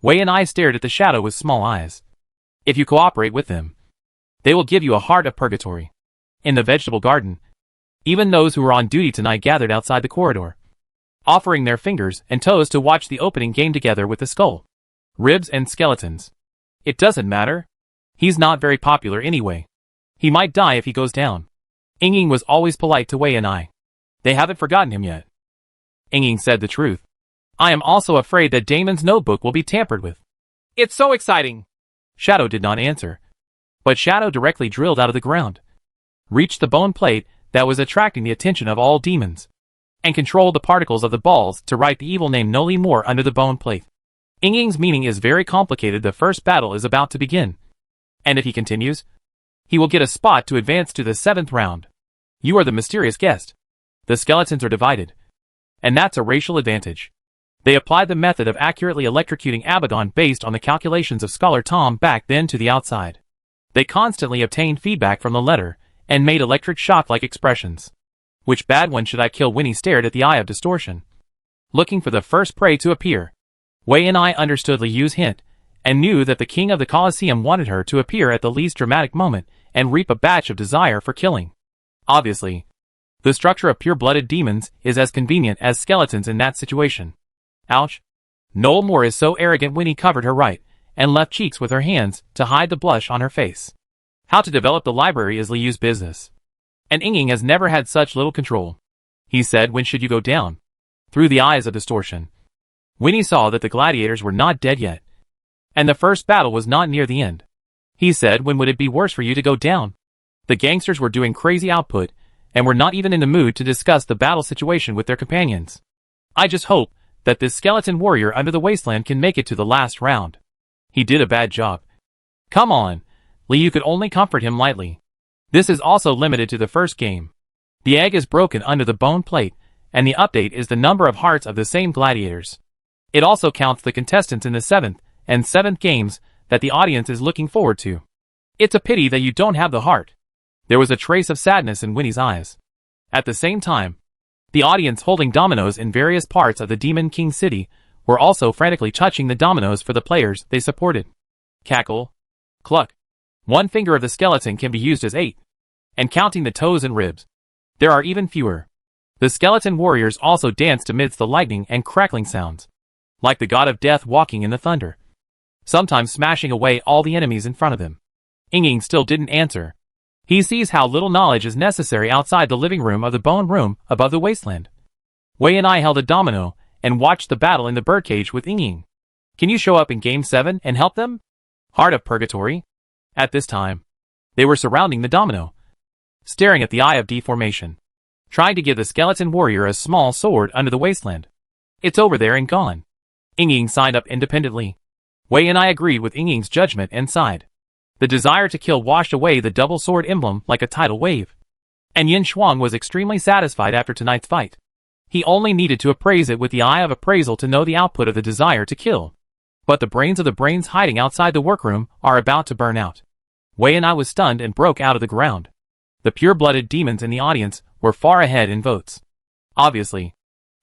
[SPEAKER 1] Wei and I stared at the shadow with small eyes. If you cooperate with them, they will give you a heart of purgatory. In the vegetable garden, even those who were on duty tonight gathered outside the corridor, offering their fingers and toes to watch the opening game together with the skull, ribs, and skeletons. It doesn't matter. He's not very popular anyway. He might die if he goes down. Ying was always polite to Wei and I. They haven't forgotten him yet. Ying said the truth. I am also afraid that Damon's notebook will be tampered with. It's so exciting. Shadow did not answer, but Shadow directly drilled out of the ground, reached the bone plate that was attracting the attention of all demons, and controlled the particles of the balls to write the evil name Noli More under the bone plate. Ying's meaning is very complicated. The first battle is about to begin, and if he continues, he will get a spot to advance to the 7th round. You are the mysterious guest. The skeletons are divided, and that's a racial advantage. They applied the method of accurately electrocuting Abaddon based on the calculations of Scholar Tom back then to the outside. They constantly obtained feedback from the letter and made electric shock-like expressions. Which bad one should I kill? Winnie stared at the Eye of Distortion, looking for the first prey to appear. Wei and I understood Liu's hint and knew that the king of the Colosseum wanted her to appear at the least dramatic moment and reap a batch of desire for killing. Obviously, the structure of pure-blooded demons is as convenient as skeletons in that situation. Ouch. Noel Moore is so arrogant. Winnie covered her right and left cheeks with her hands to hide the blush on her face. How to develop the library is Liu's business. And Ying has never had such little control. He said, "When should you go down?" Through the eyes of distortion, Winnie saw that the gladiators were not dead yet, and the first battle was not near the end. He said, "When would it be worse for you to go down?" The gangsters were doing crazy output, and were not even in the mood to discuss the battle situation with their companions. "I just hope that this skeleton warrior under the wasteland can make it to the last round. He did a bad job." "Come on," Liu could only comfort him lightly. "This is also limited to the first game. The egg is broken under the bone plate, and the update is the number of hearts of the same gladiators. It also counts the contestants in the 7th and 7th games that the audience is looking forward to. It's a pity that you don't have the heart." There was a trace of sadness in Winnie's eyes. At the same time, the audience holding dominoes in various parts of the Demon King city were also frantically touching the dominoes for the players they supported. Cackle. Cluck. One finger of the skeleton can be used as 8. And counting the toes and ribs, there are even fewer. The skeleton warriors also danced amidst the lightning and crackling sounds, like the god of death walking in the thunder, sometimes smashing away all the enemies in front of him. Ying still didn't answer. He sees how little knowledge is necessary outside the living room of the bone room above the wasteland. Wei and I held a domino and watched the battle in the birdcage with Ying. "Can you show up in Game 7 and help them?" Heart of Purgatory. At this time, they were surrounding the domino, staring at the Eye of Deformation, trying to give the skeleton warrior a small sword under the wasteland. "It's over there and gone." Ying signed up independently. Wei and I agreed with Ying's judgment and sighed. The desire to kill washed away the double sword emblem like a tidal wave. And Yin Shuang was extremely satisfied after tonight's fight. He only needed to appraise it with the eye of appraisal to know the output of the desire to kill. But the brains of the brains hiding outside the workroom are about to burn out. Wei and I was stunned and broke out of the ground. The pure-blooded demons in the audience were far ahead in votes. Obviously,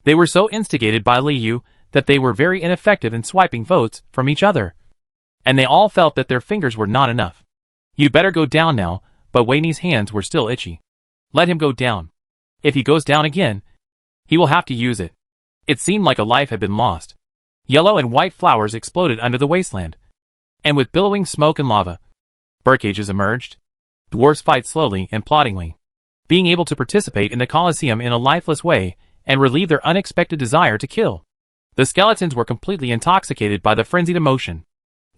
[SPEAKER 1] they were so instigated by Liu that they were very ineffective in swiping votes from each other. And they all felt that their fingers were not enough. "You better go down now," but Wayne's hands were still itchy. "Let him go down. If he goes down again, he will have to use it." It seemed like a life had been lost. Yellow and white flowers exploded under the wasteland, and with billowing smoke and lava, birdcages emerged. Dwarves fight slowly and ploddingly, being able to participate in the Colosseum in a lifeless way and relieve their unexpected desire to kill. The skeletons were completely intoxicated by the frenzied emotion.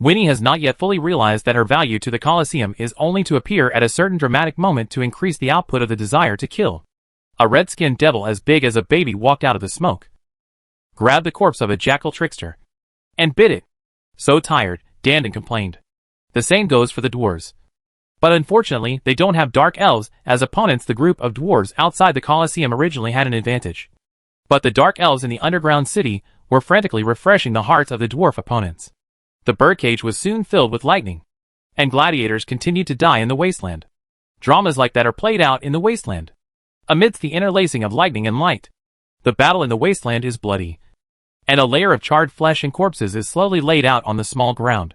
[SPEAKER 1] Winnie has not yet fully realized that her value to the Colosseum is only to appear at a certain dramatic moment to increase the output of the desire to kill. A red-skinned devil as big as a baby walked out of the smoke, grabbed the corpse of a jackal trickster, and bit it. "So tired," Dandan complained. The same goes for the dwarves. But unfortunately, they don't have dark elves as opponents. The group of dwarves outside the Colosseum originally had an advantage. But the dark elves in the underground city were frantically refreshing the hearts of the dwarf opponents. The birdcage was soon filled with lightning, and gladiators continued to die in the wasteland. Dramas like that are played out in the wasteland. Amidst the interlacing of lightning and light, the battle in the wasteland is bloody, and a layer of charred flesh and corpses is slowly laid out on the small ground.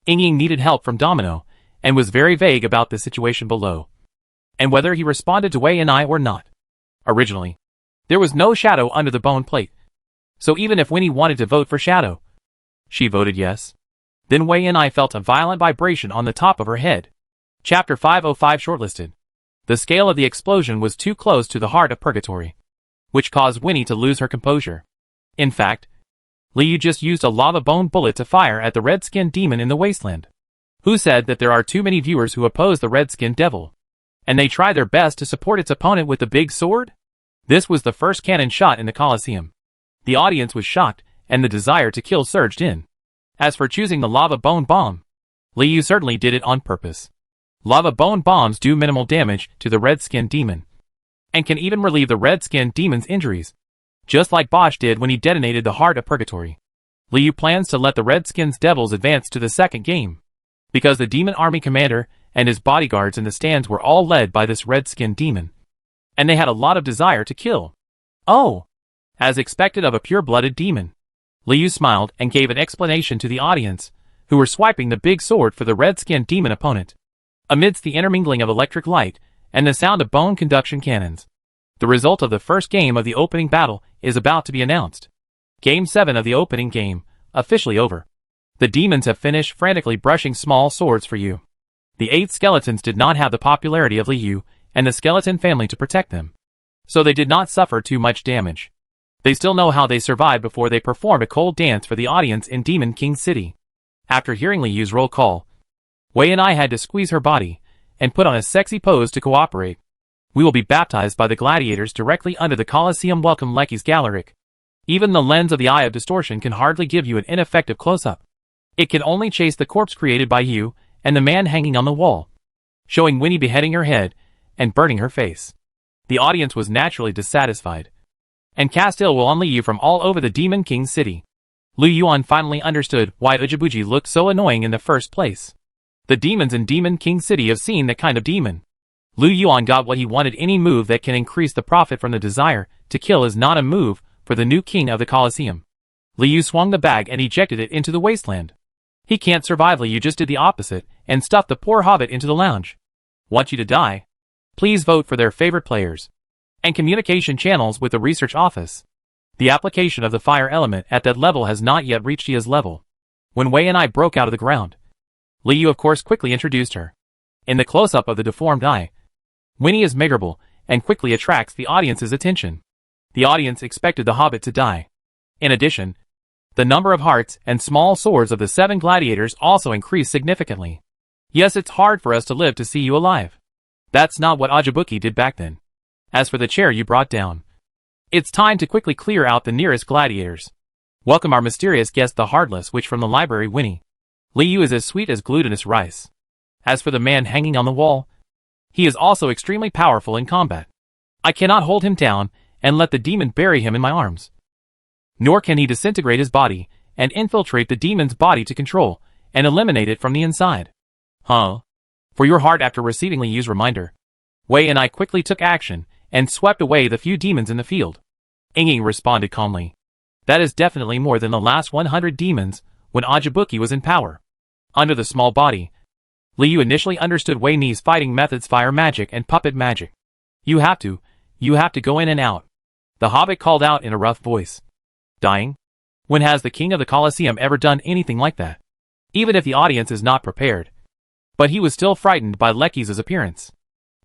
[SPEAKER 1] Ying needed help from Domino, and was very vague about the situation below, and whether he responded to Wei and I or not. Originally, there was no shadow under the bone plate, so even if Winnie wanted to vote for shadow, she voted yes. Then Wei and I felt a violent vibration on the top of her head. Chapter 505 shortlisted. The scale of the explosion was too close to the heart of Purgatory, which caused Winnie to lose her composure. In fact, Liu just used a lava bone bullet to fire at the red-skinned demon in the wasteland. Who said that there are too many viewers who oppose the red-skinned devil, and they try their best to support its opponent with the big sword? This was the first cannon shot in the Colosseum. The audience was shocked, and the desire to kill surged in. As for choosing the lava bone bomb, Liu certainly did it on purpose. Lava bone bombs do minimal damage to the red-skinned demon, and can even relieve the red-skinned demon's injuries, just like Bosch did when he detonated the heart of Purgatory. Liu plans to let the red-skinned devils advance to the second game, because the demon army commander and his bodyguards in the stands were all led by this red-skinned demon, and they had a lot of desire to kill. Oh! As expected of a pure-blooded demon. Liu smiled and gave an explanation to the audience, who were swiping the big sword for the red-skinned demon opponent. Amidst the intermingling of electric light and the sound of bone conduction cannons, the result of the first game of the opening battle is about to be announced. Game 7 of the opening game, officially over. The demons have finished frantically brushing small swords for you. The 8 skeletons did not have the popularity of Liu and the skeleton family to protect them, so they did not suffer too much damage. They still know how they survived before they performed a cold dance for the audience in Demon King City. After hearing Liu's roll call, Wei and I had to squeeze her body and put on a sexy pose to cooperate. We will be baptized by the gladiators directly under the Colosseum. Welcome Lecky's Galeric. Even the lens of the Eye of Distortion can hardly give you an ineffective close-up. It can only chase the corpse created by you and the man hanging on the wall, showing Winnie beheading her head and burning her face. The audience was naturally dissatisfied and cast ill will on Liu from all over the Demon King City. Liu Yuan finally understood why Ujibuji looked so annoying in the first place. The demons in Demon King City have seen that kind of demon. Liu Yuan got what he wanted. Any move that can increase the profit from the desire to kill is not a move for the new king of the Colosseum. Liu swung the bag and ejected it into the wasteland. He can't survive. Liu just did the opposite and stuffed the poor hobbit into the lounge. Want you to die? Please vote for their favorite players and communication channels with the research office. The application of the fire element at that level has not yet reached Ya's level. When Wei and I broke out of the ground, Liu of course quickly introduced her. In the close-up of the deformed eye, Winnie is miserable and quickly attracts the audience's attention. The audience expected the hobbit to die. In addition, the number of hearts and small swords of the 7 gladiators also increased significantly. Yes, it's hard for us to live to see you alive. That's not what Ajibuki did back then. As for the chair you brought down, it's time to quickly clear out the nearest gladiators. Welcome our mysterious guest, the Heartless Witch from the library, Winnie. Liu is as sweet as glutinous rice. As for the man hanging on the wall, he is also extremely powerful in combat. I cannot hold him down and let the demon bury him in my arms. Nor can he disintegrate his body and infiltrate the demon's body to control and eliminate it from the inside. Huh? For your heart. After receiving Liu's reminder, Wei and I quickly took action and swept away the few demons in the field. Inging responded calmly. That is definitely more than the last 100 demons when Ajibuki was in power. Under the small body, Liu initially understood Wei Ni's fighting methods: fire magic and puppet magic. You have to go in and out. The hobbit called out in a rough voice. Dying? When has the king of the Colosseum ever done anything like that? Even if the audience is not prepared. But he was still frightened by Lecky's appearance.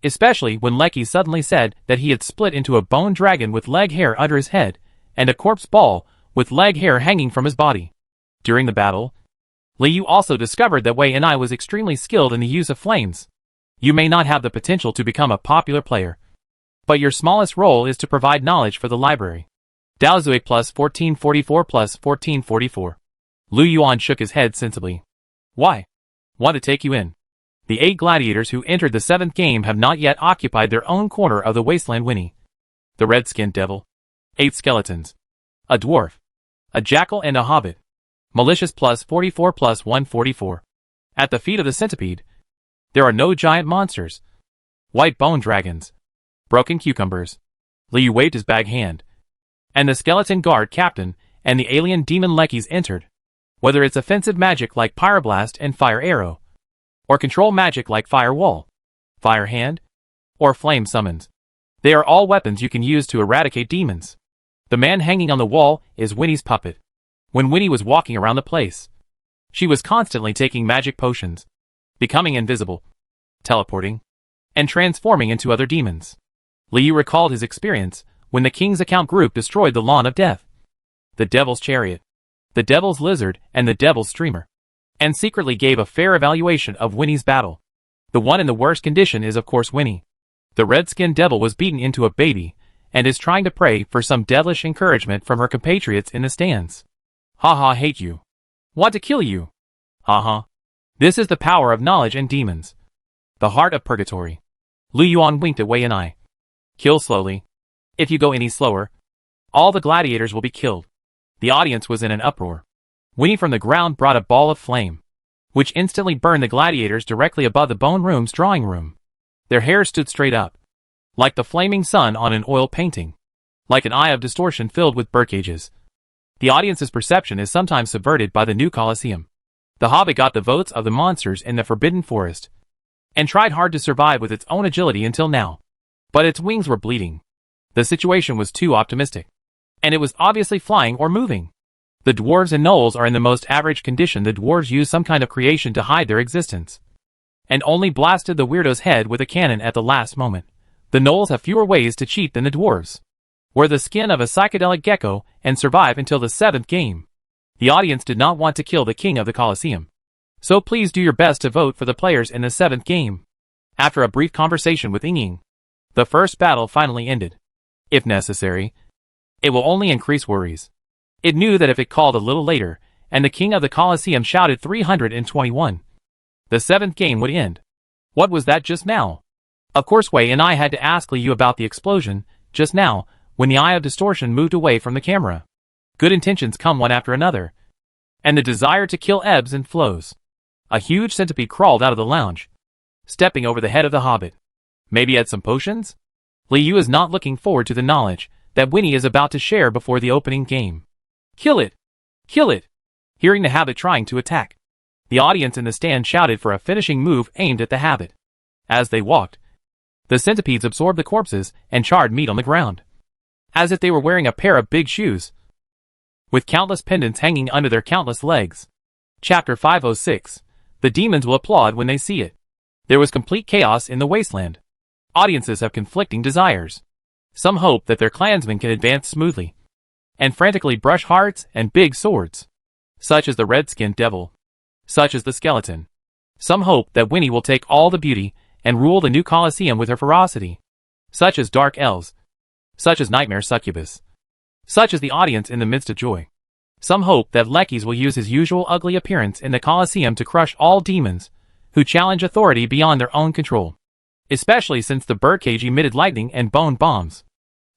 [SPEAKER 1] Especially when Lecky suddenly said that he had split into a bone dragon with leg hair under his head, and a corpse ball with leg hair hanging from his body. During the battle, Liu also discovered that Wei and I was extremely skilled in the use of flames. You may not have the potential to become a popular player, but your smallest role is to provide knowledge for the library. Daozui plus 1444 plus 1444. Liu Yuan shook his head sensibly. Why? Want to take you in. The 8 gladiators who entered the 7th game have not yet occupied their own corner of the wasteland. Winnie, the red-skinned devil, 8 skeletons, a dwarf, a jackal and a hobbit. Malicious plus 44 plus 144. At the feet of the centipede, there are no giant monsters, white bone dragons, broken cucumbers. Liu waved his bag hand, and the skeleton guard captain and the alien demon Leckies entered. Whether it's offensive magic like Pyroblast and Fire Arrow, or control magic like Fire Wall, Fire Hand, or Flame Summons, they are all weapons you can use to eradicate demons. The man hanging on the wall is Winnie's puppet. When Winnie was walking around the place, she was constantly taking magic potions, becoming invisible, teleporting, and transforming into other demons. Liu recalled his experience when the King's Account group destroyed the Lawn of Death, the Devil's Chariot, the Devil's Lizard, and the Devil's Streamer, and secretly gave a fair evaluation of Winnie's battle. The one in the worst condition is of course Winnie. The red-skinned devil was beaten into a baby, and is trying to pray for some devilish encouragement from her compatriots in the stands. Haha, hate you. Want to kill you. Haha. This is the power of knowledge and demons. The heart of purgatory. Liu Yuan winked at Wei and I. Kill slowly. If you go any slower, all the gladiators will be killed. The audience was in an uproar. Winnie from the ground brought a ball of flame, which instantly burned the gladiators directly above the Bone Room's drawing room. Their hair stood straight up, like the flaming sun on an oil painting, like an eye of distortion filled with birdcages. The audience's perception is sometimes subverted by the new Colosseum. The hobbit got the votes of the monsters in the Forbidden Forest, and tried hard to survive with its own agility until now. But its wings were bleeding. The situation was too optimistic, and it was obviously flying or moving. The dwarves and gnolls are in the most average condition. The dwarves use some kind of creation to hide their existence, and only blasted the weirdo's head with a cannon at the last moment. The gnolls have fewer ways to cheat than the dwarves. Wear the skin of a psychedelic gecko and survive until the 7th game. The audience did not want to kill the king of the Colosseum, so please do your best to vote for the players in the 7th game. After a brief conversation with Ying, the first battle finally ended. If necessary, it will only increase worries. It knew that if it called a little later, and the king of the Colosseum shouted 321, the 7th game would end. What was that just now? Of course Wei and I had to ask Liu about the explosion, just now, when the eye of distortion moved away from the camera. Good intentions come one after another, and the desire to kill ebbs and flows. A huge centipede crawled out of the lounge, stepping over the head of the hobbit. Maybe add some potions? Liu is not looking forward to the knowledge that Winnie is about to share before the opening game. Kill it! Kill it! Hearing the habit trying to attack, the audience in the stand shouted for a finishing move aimed at the habit. As they walked, the centipedes absorbed the corpses and charred meat on the ground, as if they were wearing a pair of big shoes, with countless pendants hanging under their countless legs. Chapter 506. The demons will applaud when they see it. There was complete chaos in the wasteland. Audiences have conflicting desires. Some hope that their clansmen can advance smoothly, and frantically brush hearts and big swords, such as the red-skinned devil, such as the skeleton. Some hope that Winnie will take all the beauty and rule the new Colosseum with her ferocity, such as dark elves, such as nightmare succubus, such as the audience in the midst of joy. Some hope that Lekis will use his usual ugly appearance in the Colosseum to crush all demons who challenge authority beyond their own control, especially since the birdcage emitted lightning and bone bombs.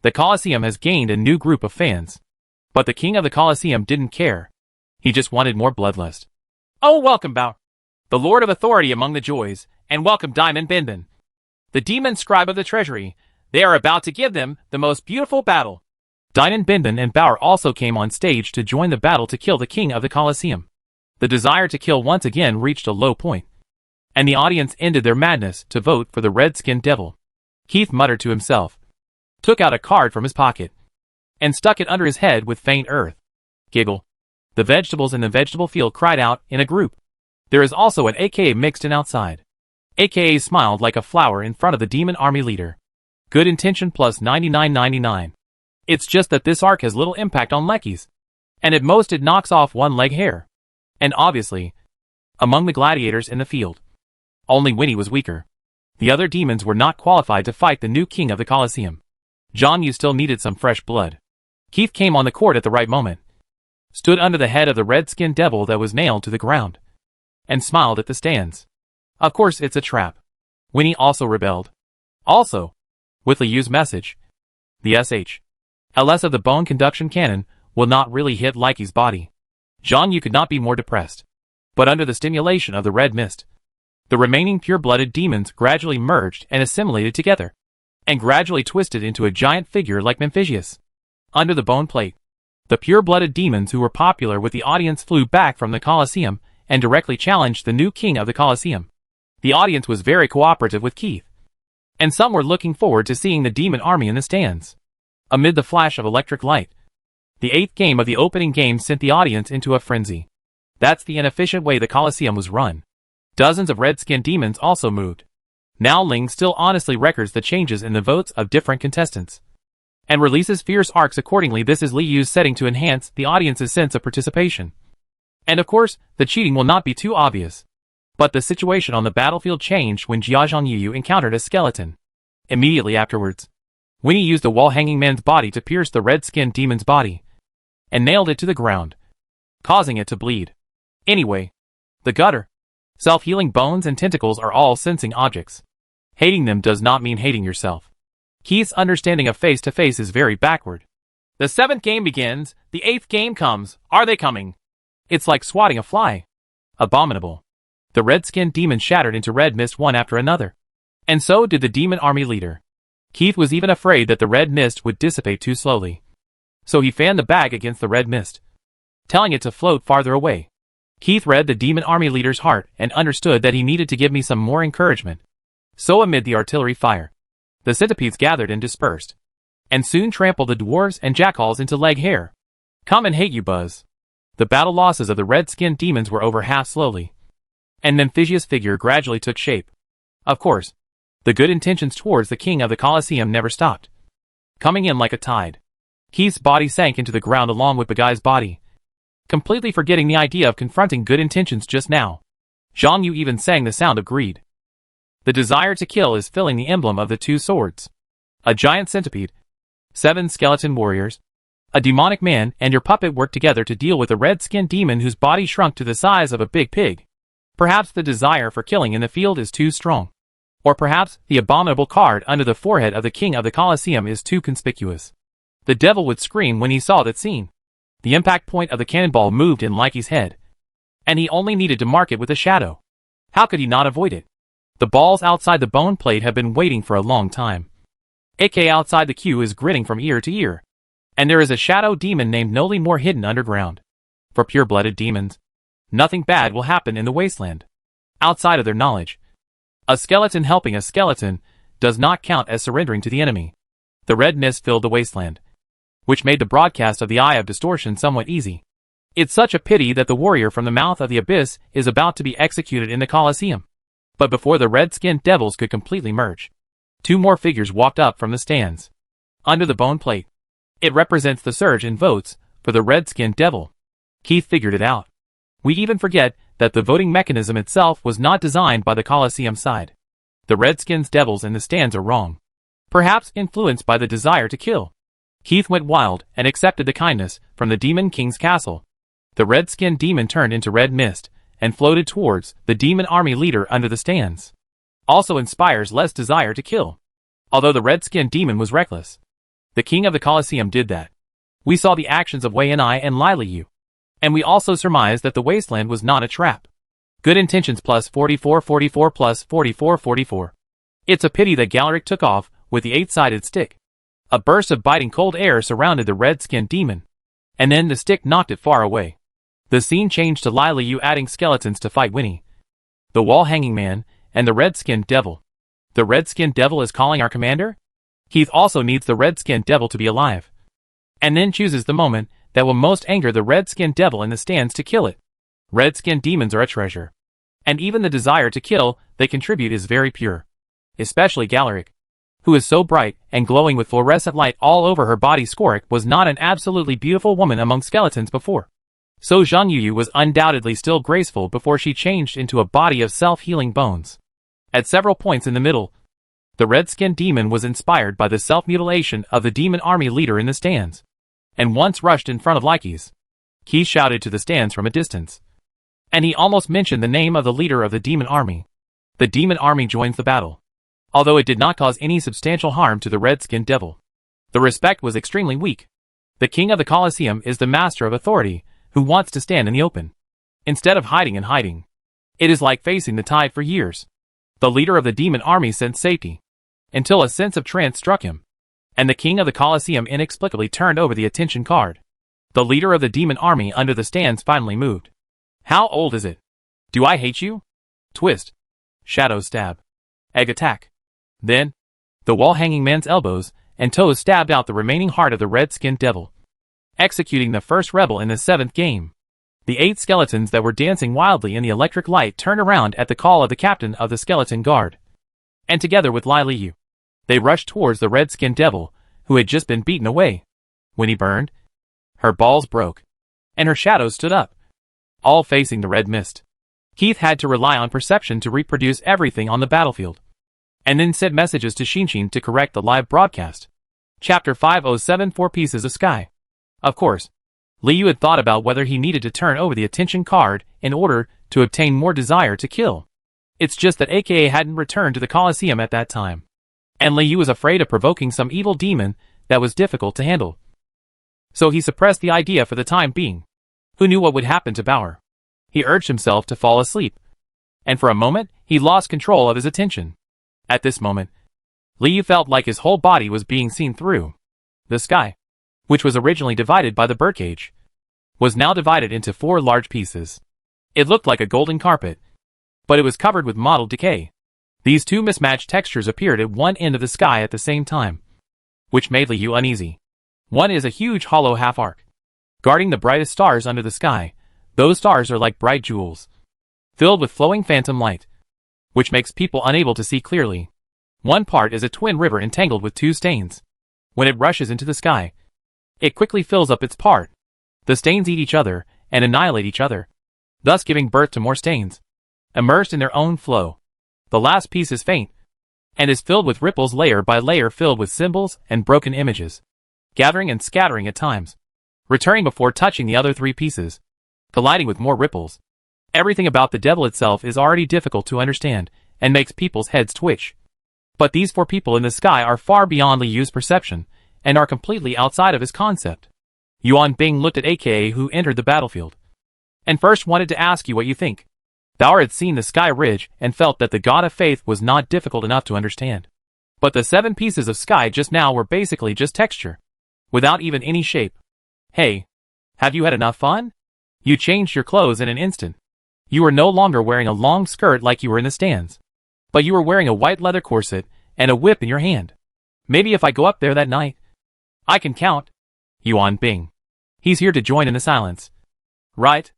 [SPEAKER 1] The Colosseum has gained a new group of fans. But the king of the Colosseum didn't care. He just wanted more bloodlust. Oh, welcome Bao, the lord of authority among the joys, and welcome Diamond Binbin, the demon scribe of the treasury. They are about to give them the most beautiful battle. Diamond Binbin and Bauer also came on stage to join the battle to kill the king of the Colosseum. The desire to kill once again reached a low point, and the audience ended their madness to vote for the red-skinned devil. Keith muttered to himself, took out a card from his pocket, and stuck it under his head with faint earth. Giggle. The vegetables in the vegetable field cried out in a group. There is also an AKA mixed in outside. AKA smiled like a flower in front of the demon army leader. Good intention plus 99.99. It's just that this arc has little impact on Lekis, and at most it knocks off one leg hair. And obviously, among the gladiators in the field, only Winnie was weaker. The other demons were not qualified to fight the new king of the Colosseum. John Yu still needed some fresh blood. Keith came on the court at the right moment, stood under the head of the red-skinned devil that was nailed to the ground, and smiled at the stands. Of course it's a trap. Winnie also rebelled. Also, with Liu's message, the LS of the bone conduction cannon will not really hit Likey's body. John Yu could not be more depressed. But under the stimulation of the red mist, the remaining pure-blooded demons gradually merged and assimilated together, and gradually twisted into a giant figure like Memphisius. Under the bone plate, the pure-blooded demons who were popular with the audience flew back from the Colosseum and directly challenged the new king of the Colosseum. The audience was very cooperative with Keith, and some were looking forward to seeing the demon army in the stands. Amid the flash of electric light, the 8th game of the opening game sent the audience into a frenzy. That's the inefficient way the Colosseum was run. Dozens of red-skinned demons also moved. Now Ling still honestly records the changes in the votes of different contestants, and releases fierce arcs accordingly. This is Liu's setting to enhance the audience's sense of participation. And of course, the cheating will not be too obvious. But the situation on the battlefield changed when Jiazhang Yu encountered a skeleton. Immediately afterwards, Winnie used a wall-hanging man's body to pierce the red-skinned demon's body, and nailed it to the ground, causing it to bleed. Anyway, the gutter, self-healing bones and tentacles are all sensing objects. Hating them does not mean hating yourself. Keith's understanding of face-to-face is very backward. The 7th game begins, the 8th game comes, are they coming? It's like swatting a fly. Abominable. The red-skinned demon shattered into red mist one after another. And so did the demon army leader. Keith was even afraid that the red mist would dissipate too slowly. So he fanned the bag against the red mist, telling it to float farther away. Keith read the demon army leader's heart and understood that he needed to give me some more encouragement. So amid the artillery fire, the centipedes gathered and dispersed, and soon trampled the dwarves and jackals into leg hair. Come and hate you, Buzz. The battle losses of the red-skinned demons were over half slowly. An amphibious figure gradually took shape. Of course, the good intentions towards the king of the Colosseum never stopped. Coming in like a tide, Keith's body sank into the ground along with Bagai's body. Completely forgetting the idea of confronting good intentions just now, Zhang Yu even sang the sound of greed. The desire to kill is filling the emblem of the two swords. A giant centipede, 7 skeleton warriors, a demonic man, and your puppet work together to deal with a red-skinned demon whose body shrunk to the size of a big pig. Perhaps the desire for killing in the field is too strong. Or perhaps the abominable card under the forehead of the king of the Colosseum is too conspicuous. The devil would scream when he saw that scene. The impact point of the cannonball moved in Likey's head, and he only needed to mark it with a shadow. How could he not avoid it? The balls outside the bone plate have been waiting for a long time. AK outside the queue is grinning from ear to ear. And there is a shadow demon named Noli more hidden underground. For pure-blooded demons, nothing bad will happen in the wasteland. Outside of their knowledge, a skeleton helping a skeleton does not count as surrendering to the enemy. The red mist filled the wasteland, which made the broadcast of the Eye of Distortion somewhat easy. It's such a pity that the warrior from the mouth of the abyss is about to be executed in the Colosseum. But before the red-skinned devils could completely merge, 2 more figures walked up from the stands. Under the bone plate, it represents the surge in votes for the red-skinned devil. Keith figured it out. We even forget that the voting mechanism itself was not designed by the Colosseum side. The red-skinned devils in the stands are wrong. Perhaps influenced by the desire to kill. Keith went wild and accepted the kindness from the Demon King's castle. The red-skinned demon turned into red mist and floated towards the demon army leader under the stands. Also inspires less desire to kill. Although the red-skinned demon was reckless, the king of the Colosseum did that. We saw the actions of Wei and I and Lily Yu. And we also surmised that the wasteland was not a trap. Good intentions plus 44 plus 44. It's a pity that Galaric took off with the 8-sided stick. A burst of biting cold air surrounded the red-skinned demon. And then the stick knocked it far away. The scene changed to Lily Yu adding skeletons to fight Winnie, the wall-hanging man, and the red-skinned devil. The red-skinned devil is calling our commander? Keith also needs the red-skinned devil to be alive. And then chooses the moment that will most anger the red-skinned devil in the stands to kill it. Red-skinned demons are a treasure. And even the desire to kill they contribute is very pure. Especially Galaric, who is so bright and glowing with fluorescent light all over her body. Skorik was not an absolutely beautiful woman among skeletons before. So Zhang Yu was undoubtedly still graceful before she changed into a body of self-healing bones. At several points in the middle, the red-skinned demon was inspired by the self-mutilation of the demon army leader in the stands, and once rushed in front of Likey's. Keith shouted to the stands from a distance, and he almost mentioned the name of the leader of the demon army. The demon army joins the battle, although it did not cause any substantial harm to the red-skinned devil. The respect was extremely weak. The king of the Colosseum is the master of authority, who wants to stand in the open, instead of hiding and hiding. It is like facing the tide for years. The leader of the demon army sensed safety, until a sense of trance struck him, and the king of the Colosseum inexplicably turned over the attention card. The leader of the demon army under the stands finally moved. How old is it? Do I hate you? Twist. Shadow stab. Egg attack. Then, the wall-hanging man's elbows and toes stabbed out the remaining heart of the red-skinned devil, executing the first rebel in the 7th game. The 8 skeletons that were dancing wildly in the electric light turned around at the call of the captain of the skeleton guard, and together with Lily Yu, they rushed towards the red-skinned devil, who had just been beaten away. When he burned, her balls broke, and her shadows stood up, all facing the red mist. Keith had to rely on perception to reproduce everything on the battlefield, and then sent messages to Shinshin to correct the live broadcast. Chapter 507 4 Pieces of Sky. Of course, Liu had thought about whether he needed to turn over the attention card in order to obtain more desire to kill. It's just that AKA hadn't returned to the Colosseum at that time, and Liu was afraid of provoking some evil demon that was difficult to handle. So he suppressed the idea for the time being. Who knew what would happen to Bauer? He urged himself to fall asleep, and for a moment he lost control of his attention. At this moment, Liu felt like his whole body was being seen through. The sky, which was originally divided by the birdcage, was now divided into 4 large pieces. It looked like a golden carpet, but it was covered with mottled decay. These 2 mismatched textures appeared at one end of the sky at the same time, which made Liu uneasy. One is a huge hollow half-arc, guarding the brightest stars under the sky. Those stars are like bright jewels, filled with flowing phantom light, which makes people unable to see clearly. One part is a twin river entangled with two stains. When it rushes into the sky, it quickly fills up its part. The stains eat each other and annihilate each other, thus giving birth to more stains, immersed in their own flow. The last piece is faint, and is filled with ripples layer by layer, filled with symbols and broken images, gathering and scattering at times, returning before touching the other three pieces, colliding with more ripples. Everything about the devil itself is already difficult to understand, and makes people's heads twitch. But these four people in the sky are far beyond Liu's perception, and are completely outside of his concept. Yuan Bing looked at AKA, who entered the battlefield, and first wanted to ask you what you think. Bauer had seen the sky ridge and felt that the god of faith was not difficult enough to understand. But the 7 pieces of sky just now were basically just texture, without even any shape. Hey, have you had enough fun? You changed your clothes in an instant. You were no longer wearing a long skirt like you were in the stands, but you were wearing a white leather corset and a whip in your hand. Maybe if I go up there that night, I can count. Yuan Bing. He's here to join in the silence. Right?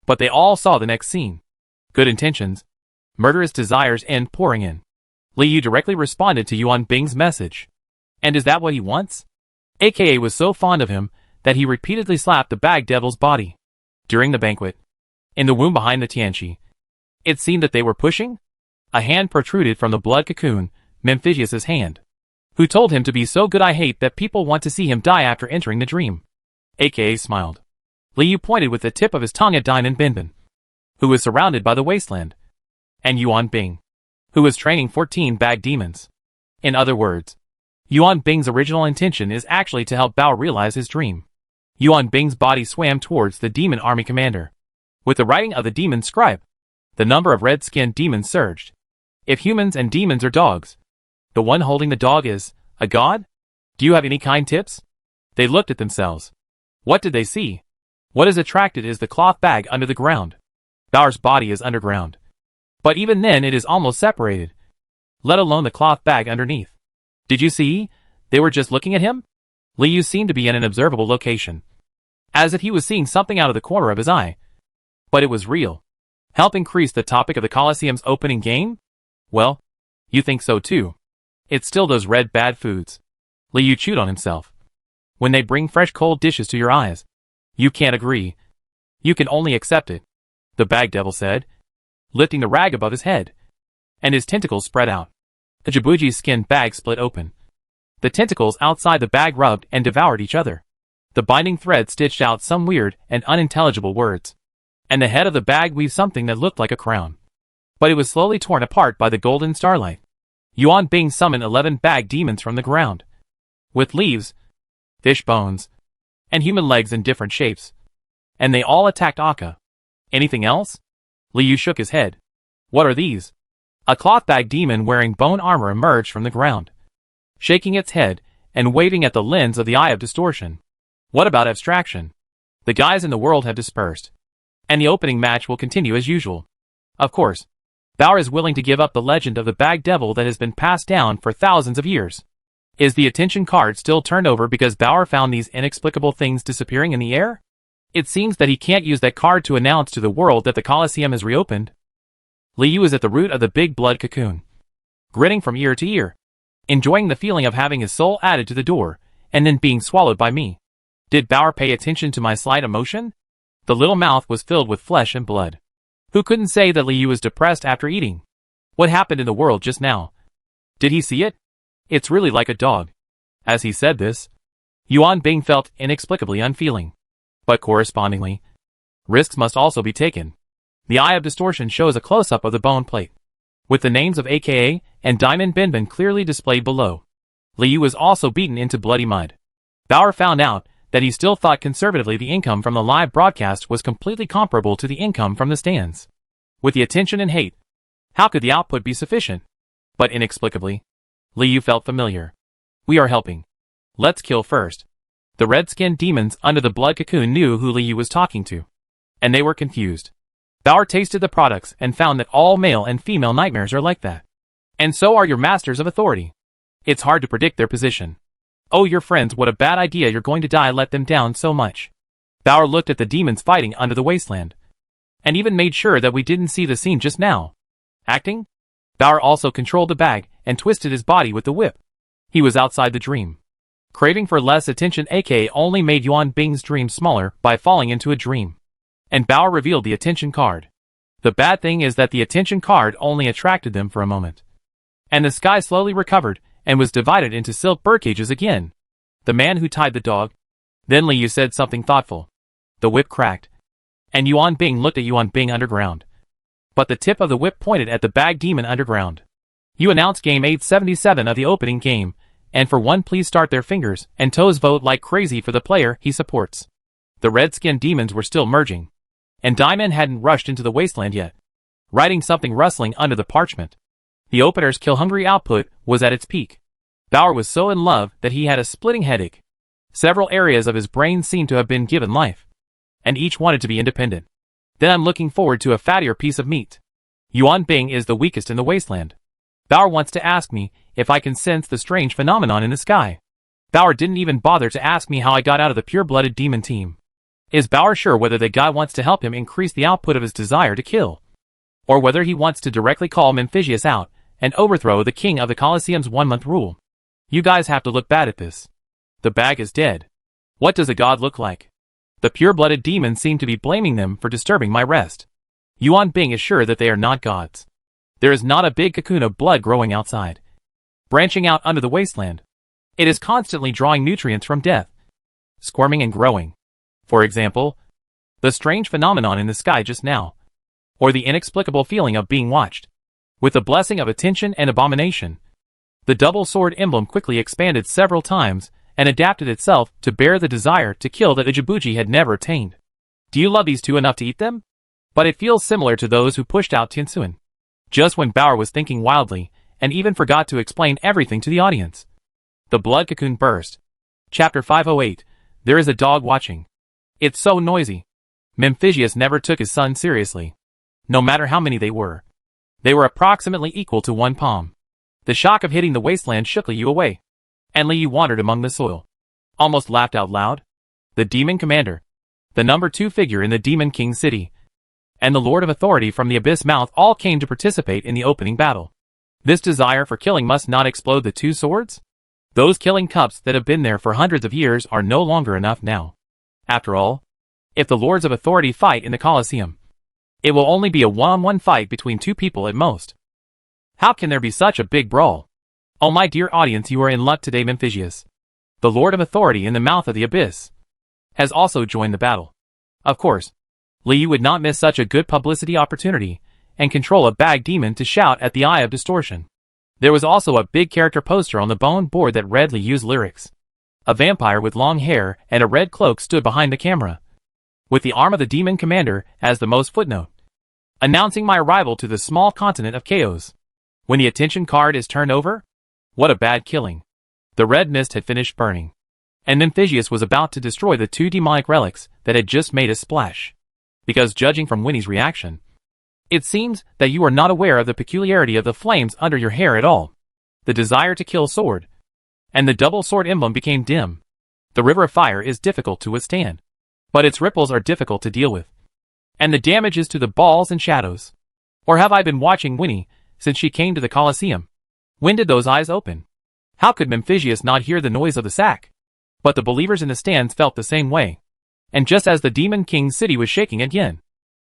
[SPEAKER 1] But they all saw the next scene. Good intentions, murderous desires end pouring in. Liu directly responded to Yuan Bing's message. And is that what he wants? AKA was so fond of him that he repeatedly slapped the bag devil's body. During the banquet, in the womb behind the Tianqi, it seemed that they were pushing. A hand protruded from the blood cocoon, Memphidius's hand, who told him to be so good. I hate that people want to see him die after entering the dream. AKA smiled. Liu pointed with the tip of his tongue at Diamond Binbin, who was surrounded by the wasteland, and Yuan Bing, who was training 14 bag demons. In other words, Yuan Bing's original intention is actually to help Bao realize his dream. Yuan Bing's body swam towards the demon army commander. With the writing of the demon scribe, the number of red-skinned demons surged. If humans and demons are dogs, the one holding the dog is a god? Do you have any kind tips? They looked at themselves. What did they see? What is attracted is the cloth bag under the ground. Bao's body is underground, but even then it is almost separated, let alone the cloth bag underneath. Did you see? They were just looking at him? Liu seemed to be in an observable location, as if he was seeing something out of the corner of his eye. But it was real. Help increase the topic of the Colosseum's opening game? Well, you think so too. It's still those red bad foods. Liu chewed on himself. When they bring fresh cold dishes to your eyes, you can't agree. You can only accept it, the bag devil said, lifting the rag above his head, and his tentacles spread out. The Jibuji's skin bag split open. The tentacles outside the bag rubbed and devoured each other. The binding thread stitched out some weird and unintelligible words, and the head of the bag weaved something that looked like a crown. But it was slowly torn apart by the golden starlight. Yuan Bing summoned 11 bag demons from the ground, with leaves, fish bones, and human legs in different shapes, and they all attacked Akka. Anything else? Liu shook his head. What are these? A cloth bag demon wearing bone armor emerged from the ground, shaking its head and waving at the lens of the eye of distortion. What about abstraction? The guys in the world have dispersed, and the opening match will continue as usual. Of course, Bauer is willing to give up the legend of the bag devil that has been passed down for thousands of years. Is the attention card still turned over because Bauer found these inexplicable things disappearing in the air? It seems that he can't use that card to announce to the world that the Colosseum is reopened. Liu is at the root of the big blood cocoon, grinning from ear to ear, enjoying the feeling of having his soul added to the door, and then being swallowed by me. Did Bauer pay attention to my slight emotion? The little mouth was filled with flesh and blood. Who couldn't say that Liu was depressed after eating? What happened in the world just now? Did he see it? It's really like a dog. As he said this, Yuan Bing felt inexplicably unfeeling. But correspondingly, risks must also be taken. The eye of distortion shows a close-up of the bone plate, with the names of AKA and Diamond Binbin clearly displayed below. Liu was also beaten into bloody mud. Bauer found out that he still thought conservatively the income from the live broadcast was completely comparable to the income from the stands. With the attention and hate, how could the output be sufficient? But inexplicably, Liu felt familiar. We are helping. Let's kill first. The red-skinned demons under the blood cocoon knew who Liu was talking to, and they were confused. Bauer tasted the products and found that all male and female nightmares are like that. And so are your masters of authority. It's hard to predict their position. Oh, your friends, what a bad idea, you're going to die, let them down so much. Bauer looked at the demons fighting under the wasteland, and even made sure that we didn't see the scene just now. Acting? Bauer also controlled the bag and twisted his body with the whip. He was outside the dream. Craving for less attention aka only made Yuan Bing's dream smaller by falling into a dream. And Bauer revealed the attention card. The bad thing is that the attention card only attracted them for a moment. And the sky slowly recovered and was divided into silk birdcages again. The man who tied the dog. Then Liu said something thoughtful. The whip cracked. And Yuan Bing looked at Yuan Bing underground. But the tip of the whip pointed at the bag demon underground. You announced game 877 of the opening game, and for one please start their fingers and toes vote like crazy for the player he supports. The red-skinned demons were still merging. And Diamond hadn't rushed into the wasteland yet. Writing something rustling under the parchment. The opener's kill-hungry output was at its peak. Bauer was so in love that he had a splitting headache. Several areas of his brain seemed to have been given life. And each wanted to be independent. Then I'm looking forward to a fattier piece of meat. Yuan Bing is the weakest in the wasteland. Bauer wants to ask me if I can sense the strange phenomenon in the sky. Bauer didn't even bother to ask me how I got out of the pure-blooded demon team. Is Bauer sure whether the guy wants to help him increase the output of his desire to kill? Or whether he wants to directly call Memphisius out and overthrow the king of the Colosseum's 1-month rule? You guys have to look bad at this. The bag is dead. What does a god look like? The pure-blooded demons seem to be blaming them for disturbing my rest. Yuan Bing is sure that they are not gods. There is not a big cocoon of blood growing outside, branching out under the wasteland. It is constantly drawing nutrients from death, squirming and growing. For example, the strange phenomenon in the sky just now, or the inexplicable feeling of being watched. With the blessing of attention and abomination, the double sword emblem quickly expanded several times and adapted itself to bear the desire to kill that Ujibuji had never attained. Do you love these two enough to eat them? But it feels similar to those who pushed out Tiansuan. Just when Bauer was thinking wildly, and even forgot to explain everything to the audience. The blood cocoon burst. Chapter 508. There is a dog watching. It's so noisy. Memphisius never took his son seriously. No matter how many they were. They were approximately equal to one palm. The shock of hitting the wasteland shook Liu away. And Liu wandered among the soil. Almost laughed out loud. The demon commander. The number 2 figure in the Demon King city. And the Lord of Authority from the Abyss Mouth all came to participate in the opening battle. This desire for killing must not explode the 2 swords? Those killing cups that have been there for hundreds of years are no longer enough now. After all, if the Lords of Authority fight in the Colosseum, it will only be a one-on-one fight between 2 people at most. How can there be such a big brawl? Oh my dear audience, you are in luck today. Memphisius, the Lord of Authority in the mouth of the Abyss, has also joined the battle. Of course, Liu would not miss such a good publicity opportunity, and control a bag demon to shout at the Eye of Distortion. There was also a big character poster on the bone board that read Liu's lyrics. A vampire with long hair and a red cloak stood behind the camera, with the arm of the demon commander as the most footnote, announcing my arrival to the small continent of Chaos. When the attention card is turned over? What a bad killing. The red mist had finished burning, and Memphisius was about to destroy the 2 demonic relics that had just made a splash. Because judging from Winnie's reaction, it seems that you are not aware of the peculiarity of the flames under your hair at all. The desire to kill sword, and the double sword emblem became dim. The river of fire is difficult to withstand, but its ripples are difficult to deal with. And the damage is to the balls and shadows. Or have I been watching Winnie since she came to the Colosseum? When did those eyes open? How could Memphisius not hear the noise of the sack? But the believers in the stands felt the same way. And just as the Demon King's city was shaking again,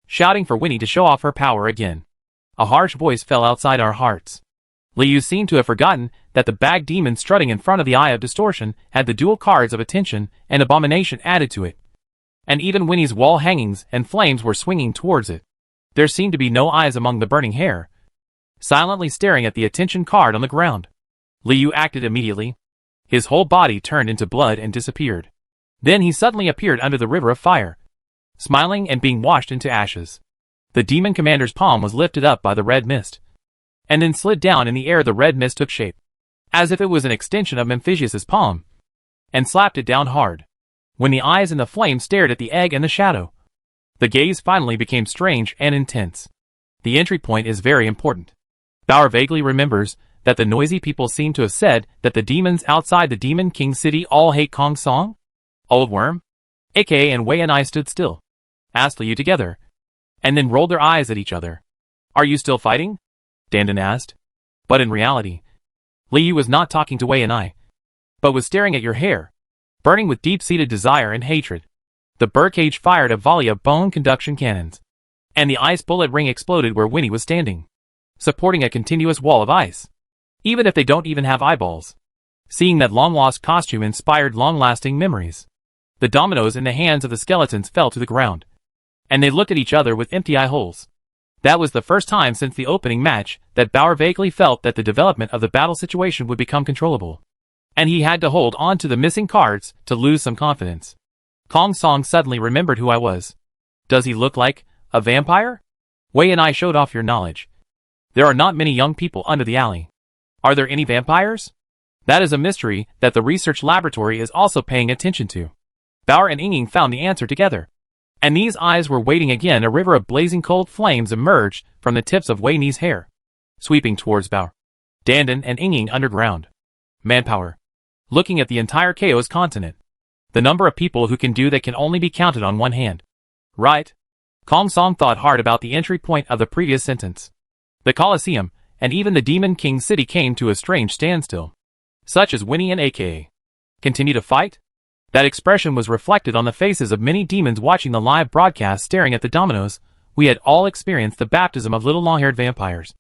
[SPEAKER 1] shouting for Winnie to show off her power again, a harsh voice fell outside our hearts. Liu seemed to have forgotten that the bag demon strutting in front of the Eye of Distortion had the dual cards of attention and abomination added to it. And even Winnie's wall hangings and flames were swinging towards it. There seemed to be no eyes among the burning hair, silently staring at the attention card on the ground. Liu acted immediately. His whole body turned into blood and disappeared. Then he suddenly appeared under the river of fire, smiling and being washed into ashes. The demon commander's palm was lifted up by the red mist, and then slid down in the air. The red mist took shape, as if it was an extension of Memphisius's palm, and slapped it down hard. When the eyes in the flame stared at the egg and the shadow, the gaze finally became strange and intense. The entry point is very important. Bauer vaguely remembers that the noisy people seem to have said that the demons outside the Demon King city all hate Kong Song? Old worm? aka and Wei and I stood still, asked Liu together, and then rolled their eyes at each other. Are you still fighting? Dandan asked. But in reality, Liu was not talking to Wei and I, but was staring at your hair, burning with deep-seated desire and hatred. The birdcage fired a volley of bone conduction cannons, and the ice bullet ring exploded where Winnie was standing, supporting a continuous wall of ice, even if they don't even have eyeballs. Seeing that long-lost costume inspired long-lasting memories. The dominoes in the hands of the skeletons fell to the ground, and they looked at each other with empty eye holes. That was the first time since the opening match that Bauer vaguely felt that the development of the battle situation would become controllable, and he had to hold on to the missing cards to lose some confidence. Kong Song suddenly remembered who I was. Does he look like a vampire? Wei and I showed off your knowledge. There are not many young people under the alley. Are there any vampires? That is a mystery that the research laboratory is also paying attention to. Bauer and Ying found the answer together, and these eyes were waiting again. A river of blazing cold flames emerged from the tips of Wei Ni's hair, sweeping towards Bauer, Dandan and Ying underground. Manpower. Looking at the entire Chaos continent, the number of people who can do that can only be counted on one hand. Right? Kong Song thought hard about the entry point of the previous sentence. The Colosseum, and even the Demon King city came to a strange standstill. Such as Winnie and aka. Continue to fight? That expression was reflected on the faces of many demons watching the live broadcast. Staring at the dominoes. We had all experienced the baptism of little long-haired vampires,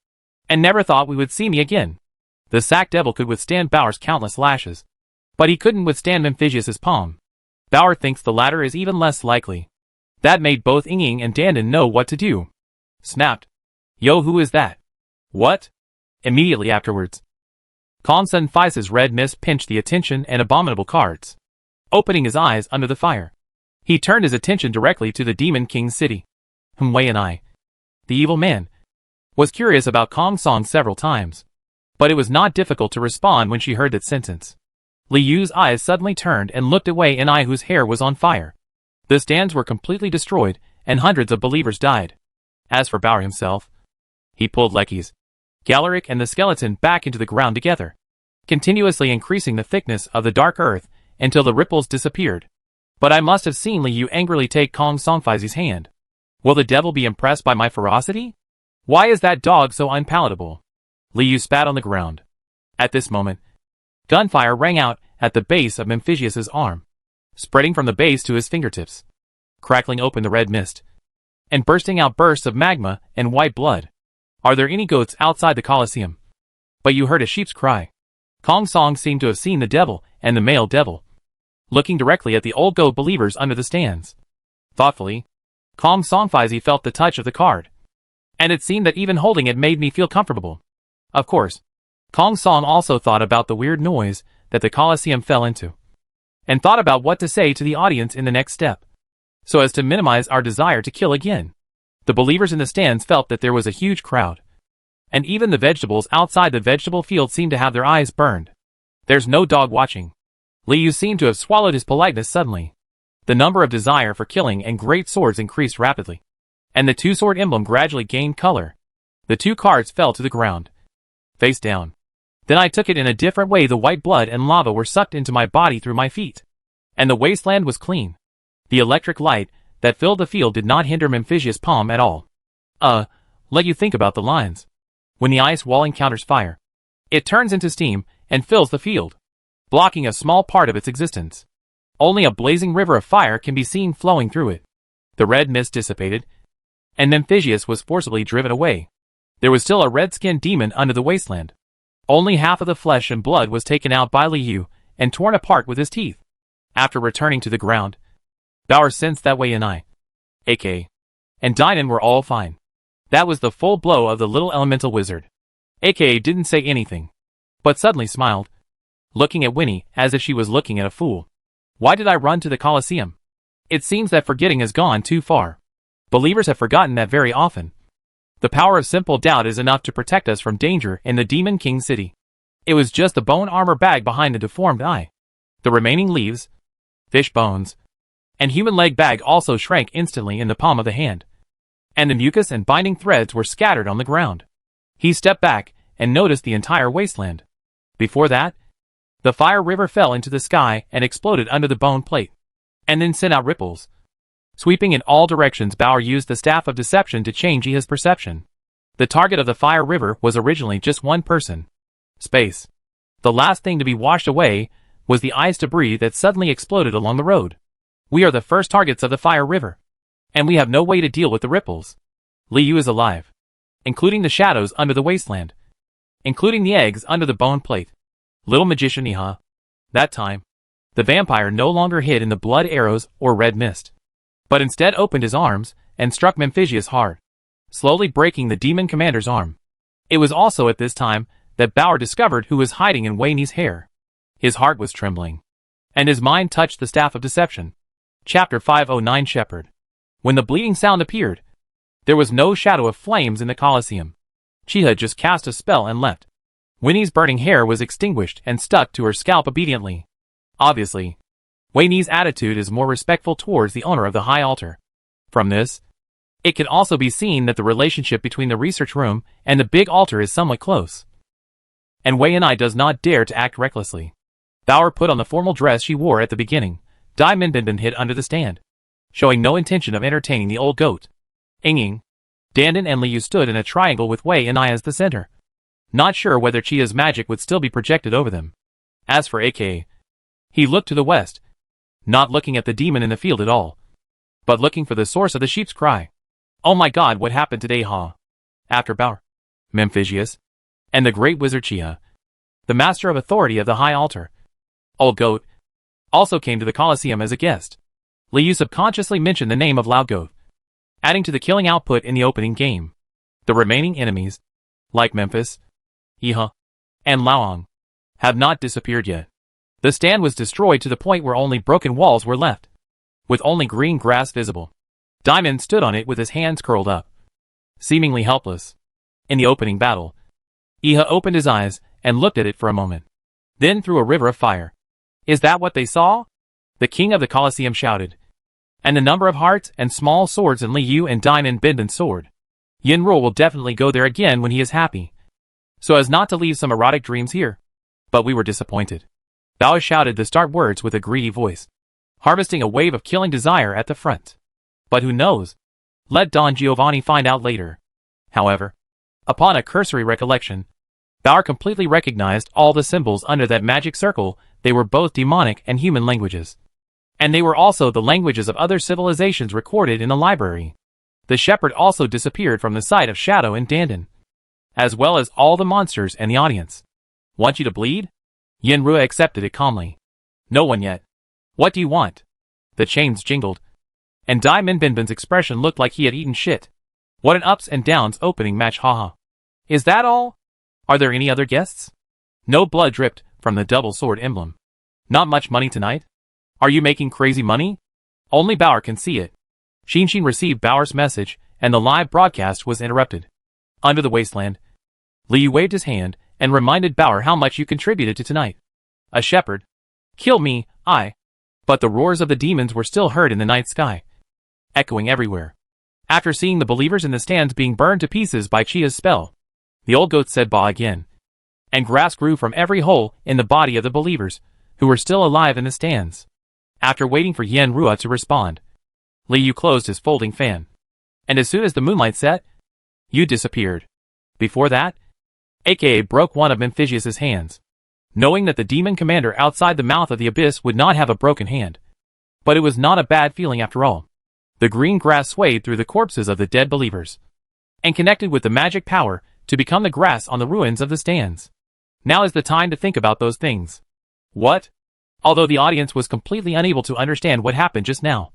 [SPEAKER 1] and never thought we would see me again. The sack devil could withstand Bauer's countless lashes, but he couldn't withstand Memphisious's palm. Bauer thinks the latter is even less likely. That made both Ying and Dandan know what to do. Snapped. Yo, who is that? What? Immediately afterwards, Kong Sun Fice's red mist pinched the attention and abominable cards, opening his eyes under the fire. He turned his attention directly to the Demon King's city. Wei and I, the evil man, was curious about Kong Song several times, but it was not difficult to respond when she heard that sentence. Liu's eyes suddenly turned and looked at Wei and I, whose hair was on fire. The stands were completely destroyed, and hundreds of believers died. As for Bauer himself, he pulled Lecky's, Galaric and the skeleton back into the ground together, continuously increasing the thickness of the dark earth until the ripples disappeared. But I must have seen Liu angrily take Kong Songfizi's hand. Will the devil be impressed by my ferocity? Why is that dog so unpalatable? Liu spat on the ground. At this moment, gunfire rang out at the base of Memphisious's arm, spreading from the base to his fingertips, crackling open the red mist, and bursting out bursts of magma and white blood. Are there any goats outside the Colosseum? But you heard a sheep's cry. Kong Song seemed to have seen the devil and the male devil, looking directly at the old goat believers under the stands. Thoughtfully, Kong Songfizi felt the touch of the card, and it seemed that even holding it made me feel comfortable. Of course, Kong Song also thought about the weird noise that the Colosseum fell into, and thought about what to say to the audience in the next step, so as to minimize our desire to kill again. The believers in the stands felt that there was a huge crowd, and even the vegetables outside the vegetable field seemed to have their eyes burned. There's no dog watching. Liu seemed to have swallowed his politeness suddenly. The number of desire for killing and great swords increased rapidly, and the two-sword emblem gradually gained color. The two cards fell to the ground, face down. Then I took it in a different way. The white blood and lava were sucked into my body through my feet, and the wasteland was clean. The electric light that filled the field did not hinder Memphisious's palm at all. Let you think about the lines. When the ice wall encounters fire, it turns into steam and fills the field, blocking a small part of its existence. Only a blazing river of fire can be seen flowing through it. The red mist dissipated, and Memphisius was forcibly driven away. There was still a red-skinned demon under the wasteland. Only half of the flesh and blood was taken out by Liu and torn apart with his teeth. After returning to the ground, Bauer sensed that Wei and I, AK, and Dynan were all fine. That was the full blow of the little elemental wizard. AK didn't say anything, but suddenly smiled, looking at Winnie as if she was looking at a fool. Why did I run to the Colosseum? It seems that forgetting has gone too far. Believers have forgotten that very often. The power of simple doubt is enough to protect us from danger in the Demon King city. It was just the bone armor bag behind the deformed eye. The remaining leaves, fish bones, and human leg bag also shrank instantly in the palm of the hand, and the mucus and binding threads were scattered on the ground. He stepped back and noticed the entire wasteland. Before that, the fire river fell into the sky and exploded under the bone plate, and then sent out ripples. Sweeping in all directions, Bauer used the staff of deception to change his perception. The target of the fire river was originally just one person. Space. The last thing to be washed away was the ice debris that suddenly exploded along the road. We are the first targets of the fire river, and we have no way to deal with the ripples. Li Yu is alive, including the shadows under the wasteland, including the eggs under the bone plate. Little magician Iha. That time, the vampire no longer hid in the blood arrows or red mist, but instead opened his arms and struck Memphisius hard, slowly breaking the demon commander's arm. It was also at this time that Bauer discovered who was hiding in Wei Ni's hair. His heart was trembling, and his mind touched the staff of deception. Chapter 509 Shepherd. When the bleeding sound appeared, there was no shadow of flames in the Colosseum. She had just cast a spell and left. Winnie's burning hair was extinguished and stuck to her scalp obediently. Obviously, Wei Ni's attitude is more respectful towards the owner of the high altar. From this, it can also be seen that the relationship between the research room and the big altar is somewhat close. And Wei Ni does not dare to act recklessly. Bauer put on the formal dress she wore at the beginning. Dai Minbinbin hid under the stand, showing no intention of entertaining the old goat. Ying, Dandan and Liu stood in a triangle with Wei Ni as the center, not sure whether Chia's magic would still be projected over them. As for AK, he looked to the west, not looking at the demon in the field at all, but looking for the source of the sheep's cry. Oh my god, what happened today, huh? After Bauer, Memphisius, and the great wizard Chia, the master of authority of the high altar, Old Goat, also came to the Colosseum as a guest. Liu subconsciously mentioned the name of Lao Goat, adding to the killing output in the opening game. The remaining enemies, like Memphis, Iha, and Laoang, have not disappeared yet. The stand was destroyed to the point where only broken walls were left, with only green grass visible. Diamond stood on it with his hands curled up, seemingly helpless. In the opening battle, Iha opened his eyes and looked at it for a moment, then threw a river of fire. Is that what they saw? The king of the Colosseum shouted. And the number of hearts and small swords in Li Yu and Diamond Binbin's sword. Yin Ruo will definitely go there again when he is happy, so as not to leave some erotic dreams here. But we were disappointed. Bao shouted the start words with a greedy voice, harvesting a wave of killing desire at the front. But who knows? Let Don Giovanni find out later. However, upon a cursory recollection, Bauer completely recognized all the symbols under that magic circle. They were both demonic and human languages, and they were also the languages of other civilizations recorded in the library. The shepherd also disappeared from the sight of Shadow and Dandan, as well as all the monsters and the audience. Want you to bleed? Yin Rua accepted it calmly. No one yet. What do you want? The chains jingled, and Dai Minbinbin's expression looked like he had eaten shit. What an ups and downs opening match, haha. Is that all? Are there any other guests? No blood dripped from the double sword emblem. Not much money tonight? Are you making crazy money? Only Bauer can see it. Shinshin received Bauer's message, and the live broadcast was interrupted. Under the wasteland, Liu waved his hand and reminded Bauer how much you contributed to tonight. A shepherd. Kill me, I. But the roars of the demons were still heard in the night sky, echoing everywhere. After seeing the believers in the stands being burned to pieces by Chia's spell, the old goat said Ba again, and grass grew from every hole in the body of the believers, who were still alive in the stands. After waiting for Yen Rua to respond, Liu closed his folding fan, and as soon as the moonlight set, Yu disappeared. Before that, aka broke one of Memphisius's hands, knowing that the demon commander outside the mouth of the abyss would not have a broken hand. But it was not a bad feeling after all. The green grass swayed through the corpses of the dead believers, and connected with the magic power to become the grass on the ruins of the stands. Now is the time to think about those things. What? Although the audience was completely unable to understand what happened just now,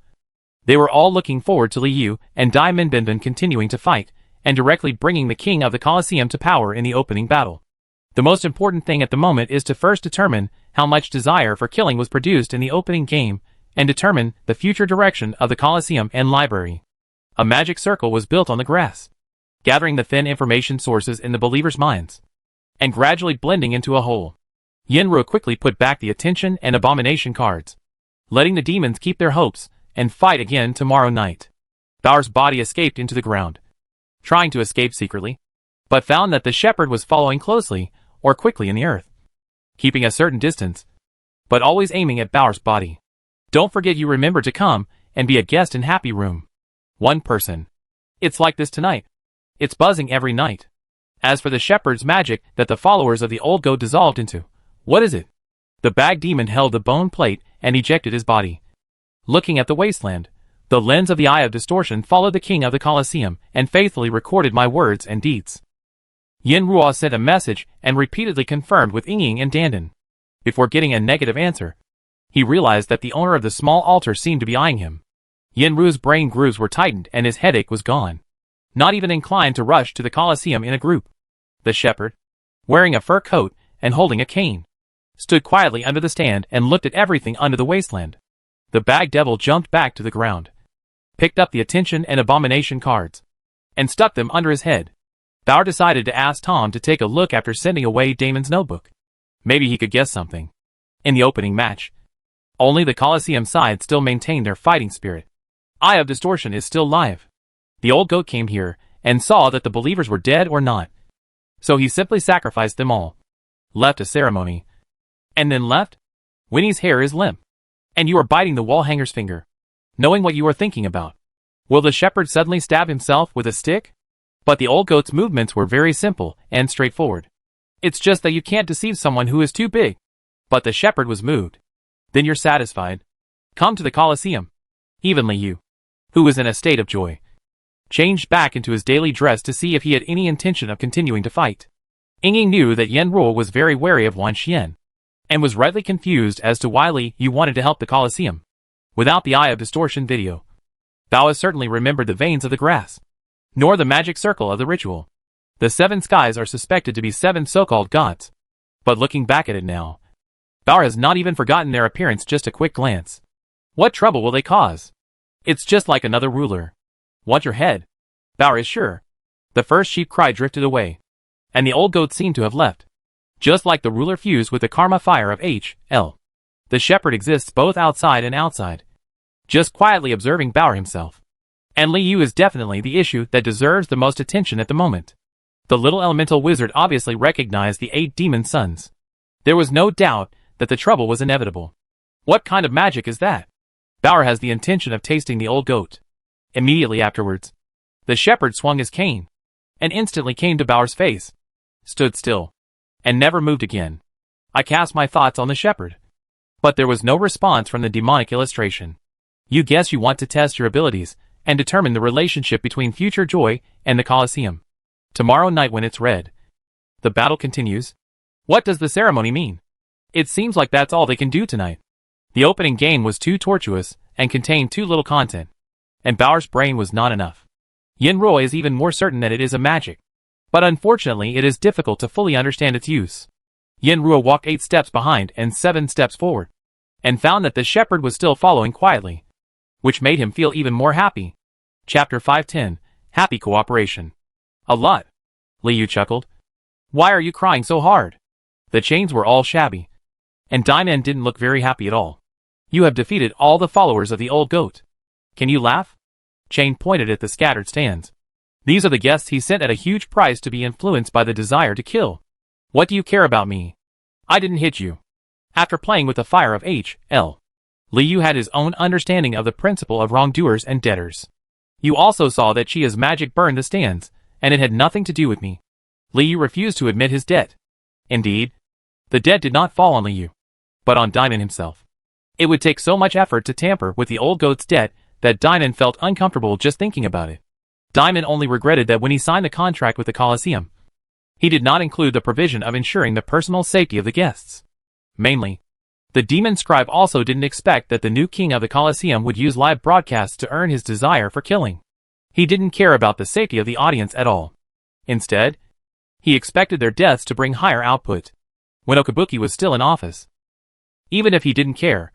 [SPEAKER 1] they were all looking forward to Liu and Dai Minbinbin continuing to fight, and directly bringing the king of the Colosseum to power in the opening battle. The most important thing at the moment is to first determine how much desire for killing was produced in the opening game, and determine the future direction of the Colosseum and library. A magic circle was built on the grass, gathering the thin information sources in the believers' minds, and gradually blending into a whole. Yenro quickly put back the attention and abomination cards, letting the demons keep their hopes and fight again tomorrow night. Bauer's body escaped into the ground, trying to escape secretly, but found that the shepherd was following closely or quickly in the earth, keeping a certain distance, but always aiming at Bauer's body. Don't forget you remember to come and be a guest in Happy Room. One person. It's like this tonight. It's buzzing every night. As for the shepherd's magic that the followers of the old goat dissolved into, what is it? The bag demon held the bone plate and ejected his body. Looking at the wasteland, the lens of the eye of distortion followed the king of the Colosseum and faithfully recorded my words and deeds. Yin Ruo sent a message and repeatedly confirmed with Ying and Dandan. Before getting a negative answer, he realized that the owner of the small altar seemed to be eyeing him. Yin Ruo's brain grooves were tightened and his headache was gone. Not even inclined to rush to the Colosseum in a group. The shepherd, wearing a fur coat and holding a cane, stood quietly under the stand and looked at everything under the wasteland. The bag devil jumped back to the ground, picked up the attention and abomination cards, and stuck them under his head. Bauer decided to ask Tom to take a look after sending away Damon's notebook. Maybe he could guess something. In the opening match, only the Colosseum side still maintained their fighting spirit. Eye of Distortion is still live. The old goat came here and saw that the believers were dead or not. So he simply sacrificed them all. Left a ceremony. And then left? Winnie's hair is limp. And you are biting the wall hanger's finger, knowing what you are thinking about. Will the shepherd suddenly stab himself with a stick? But the old goat's movements were very simple and straightforward. It's just that you can't deceive someone who is too big. But the shepherd was moved. Then you're satisfied. Come to the Colosseum. Evenly you, who was in a state of joy, changed back into his daily dress to see if he had any intention of continuing to fight. Ying knew that Yen Ruo was very wary of Wan Xian, and was rightly confused as to why Li Yu wanted to help the Colosseum. Without the Eye of Distortion video, Bao certainly remembered the veins of the grass, nor the magic circle of the ritual. The seven skies are suspected to be seven so-called gods. But looking back at it now, Bao has not even forgotten their appearance. Just a quick glance. What trouble will they cause? It's just like another ruler. Want your head? Bao is sure. The first sheep cry drifted away, and the old goat seemed to have left. Just like the ruler fused with the karma fire of H.L. The shepherd exists both outside and outside, just quietly observing Bao himself. And Li Yu is definitely the issue that deserves the most attention at the moment. The little elemental wizard obviously recognized the 8 demon sons. There was no doubt that the trouble was inevitable. What kind of magic is that? Bao has the intention of tasting the old goat. Immediately afterwards, the shepherd swung his cane, and instantly came to Bao's face, stood still, and never moved again. I cast my thoughts on the shepherd, but there was no response from the demonic illustration. You guess you want to test your abilities and determine the relationship between future joy and the Colosseum. Tomorrow night when it's red, the battle continues. What does the ceremony mean? It seems like that's all they can do tonight. The opening game was too tortuous and contained too little content, and Bao's brain was not enough. Yin Ruo is even more certain that it is a magic, but unfortunately it is difficult to fully understand its use. Yin Ruo walked 8 steps behind and 7 steps forward, and found that the shepherd was still following quietly, which made him feel even more happy. Chapter 510, Happy Cooperation. A lot. Li Yu chuckled. Why are you crying so hard? The chains were all shabby, and Diamond didn't look very happy at all. You have defeated all the followers of the old goat. Can you laugh? Chain pointed at the scattered stands. These are the guests he sent at a huge price to be influenced by the desire to kill. What do you care about me? I didn't hit you. After playing with the fire of H.L., Li Yu had his own understanding of the principle of wrongdoers and debtors. You also saw that Chia's magic burned the stands, and it had nothing to do with me. Li Yu refused to admit his debt. Indeed, the debt did not fall on Li Yu, but on Diamond himself. It would take so much effort to tamper with the old goat's debt that Diamond felt uncomfortable just thinking about it. Diamond only regretted that when he signed the contract with the Colosseum, he did not include the provision of ensuring the personal safety of the guests. Mainly, the demon scribe also didn't expect that the new king of the Colosseum would use live broadcasts to earn his desire for killing. He didn't care about the safety of the audience at all. Instead, he expected their deaths to bring higher output. When Okabuki was still in office, even if he didn't care,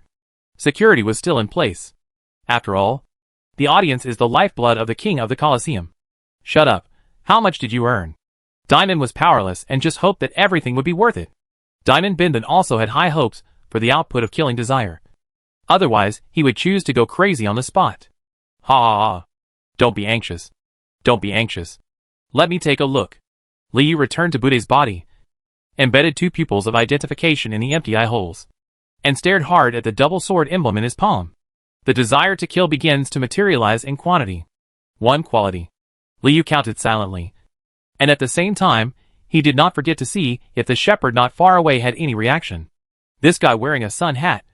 [SPEAKER 1] security was still in place. After all, the audience is the lifeblood of the king of the Colosseum. Shut up. How much did you earn? Diamond was powerless and just hoped that everything would be worth it. Diamond Binden also had high hopes for the output of killing desire. Otherwise, he would choose to go crazy on the spot. Ha ha ha. Don't be anxious. Don't be anxious. Let me take a look. Li Yu returned to Bude's body, embedded 2 pupils of identification in the empty eye holes. and stared hard at the double sword emblem in his palm. The desire to kill begins to materialize in quantity. 1 quality. Liu counted silently. And at the same time, he did not forget to see if the shepherd not far away had any reaction. This guy wearing a sun hat,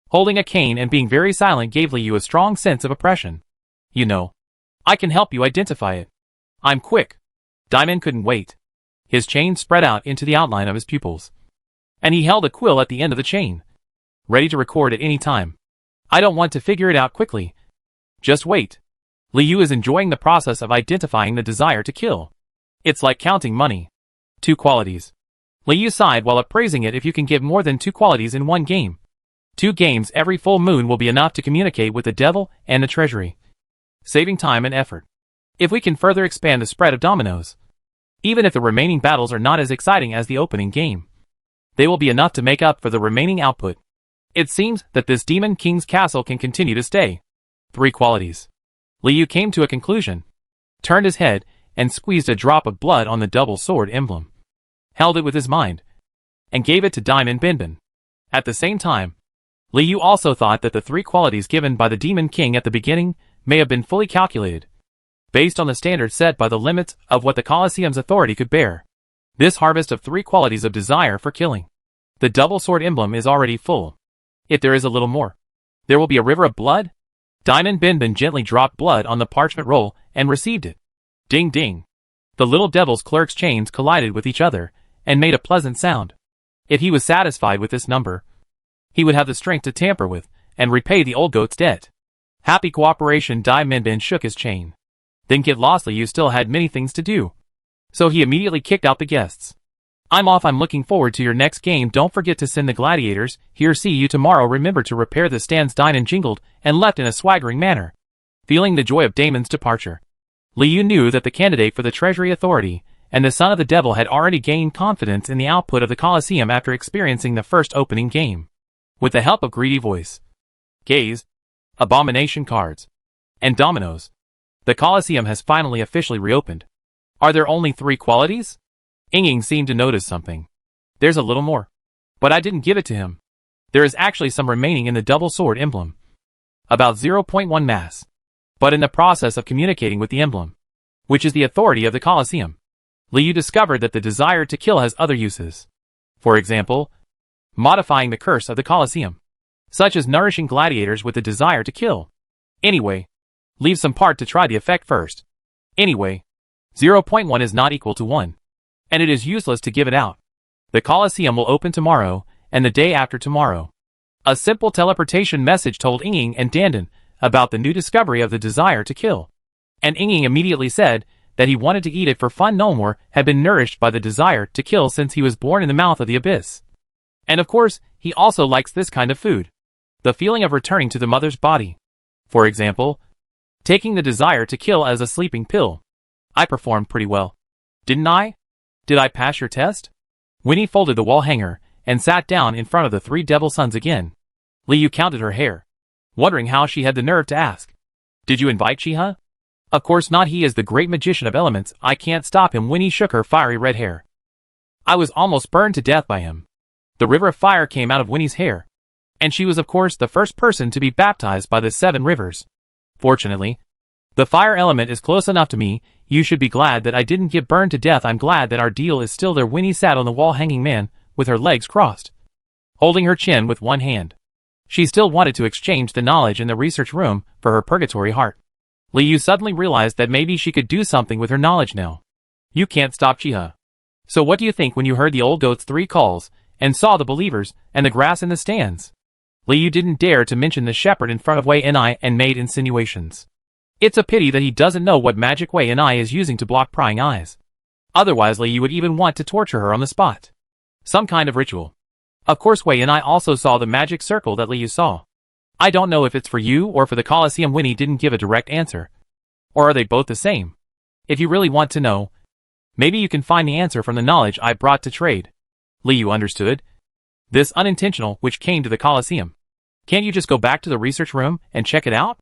[SPEAKER 1] holding a cane and being very silent gave Liu a strong sense of oppression. You know, I can help you identify it. I'm quick. Diamond couldn't wait. His chain spread out into the outline of his pupils. And he held a quill at the end of the chain, ready to record at any time. I don't want to figure it out quickly. Just wait. Liu is enjoying the process of identifying the desire to kill. It's like counting money. 2 qualities. Liu sighed while appraising it. If you can give more than 2 qualities in one game, 2 games every full moon will be enough to communicate with the devil and the treasury, saving time and effort. If we can further expand the spread of dominoes, even if the remaining battles are not as exciting as the opening game, they will be enough to make up for the remaining output. It seems that this Demon King's castle can continue to stay. 3 qualities. Liu came to a conclusion, turned his head, and squeezed a drop of blood on the double sword emblem, held it with his mind, and gave it to Diamond Binbin. At the same time, Liu also thought that the 3 qualities given by the Demon King at the beginning may have been fully calculated, based on the standards set by the limits of what the Colosseum's authority could bear. This harvest of 3 qualities of desire for killing the double sword emblem is already full. If there is a little more, there will be a river of blood. Diamond Binbin gently dropped blood on the parchment roll and received it. Ding ding. The little devil's clerk's chains collided with each other and made a pleasant sound. If he was satisfied with this number, he would have the strength to tamper with and repay the old goat's debt. Happy cooperation. Diamond Binbin shook his chain. Then get lost. Liu still had many things to do, so he immediately kicked out the guests. I'm off. I'm looking forward to your next game. Don't forget to send the gladiators here. See you tomorrow. Remember to repair the stands. Diamond jingled and left in a swaggering manner. Feeling the joy of Damon's departure, Liu knew that the candidate for the Treasury Authority and the son of the devil had already gained confidence in the output of the Colosseum after experiencing the first opening game. With the help of greedy voice, gaze, abomination cards, and dominoes, the Colosseum has finally officially reopened. Are there only 3 qualities? Ying seemed to notice something. There's a little more, but I didn't give it to him. There is actually some remaining in the double sword emblem. About 0.1 mass. But in the process of communicating with the emblem, which is the authority of the Colosseum, Liu discovered that the desire to kill has other uses. For example, modifying the curse of the Colosseum, such as nourishing gladiators with the desire to kill. Anyway, leave some part to try the effect first. Anyway, 0.1 is not equal to 1. And it is useless to give it out. The Colosseum will open tomorrow, and the day after tomorrow. A simple teleportation message told Ying and Dandan about the new discovery of the desire to kill. And Ying immediately said that he wanted to eat it for fun. No more had been nourished by the desire to kill since he was born in the mouth of the abyss. And of course, he also likes this kind of food. The feeling of returning to the mother's body. For example, taking the desire to kill as a sleeping pill. I performed pretty well, didn't I? Did I pass your test? Winnie folded the wall hanger and sat down in front of the 3 devil sons again. Liu counted her hair, wondering how she had the nerve to ask. Did you invite Chiha? Of course not. He is the great magician of elements. I can't stop him. Winnie shook her fiery red hair. I was almost burned to death by him. The river of fire came out of Winnie's hair, and she was of course the first person to be baptized by the 7 rivers. Fortunately, the fire element is close enough to me. You should be glad that I didn't get burned to death. I'm glad that our deal is still there. Winnie sat on the wall hanging man, with her legs crossed, holding her chin with one hand. She still wanted to exchange the knowledge in the research room for her purgatory heart. Liu suddenly realized that maybe she could do something with her knowledge now. You can't stop Chiha. So what do you think when you heard the old goat's 3 calls, and saw the believers, and the grass in the stands? Liu didn't dare to mention the shepherd in front of Wei Ni and made insinuations. It's a pity that he doesn't know what magic Wei Ni is using to block prying eyes. Otherwise Liu would even want to torture her on the spot. Some kind of ritual. Of course Wei Ni also saw the magic circle that Liu saw. I don't know if it's for you or for the Colosseum. Winnie didn't give a direct answer. Or are they both the same? If you really want to know, maybe you can find the answer from the knowledge I brought to trade. Liu understood. This unintentional which came to the Colosseum. Can't you just go back to the research room and check it out?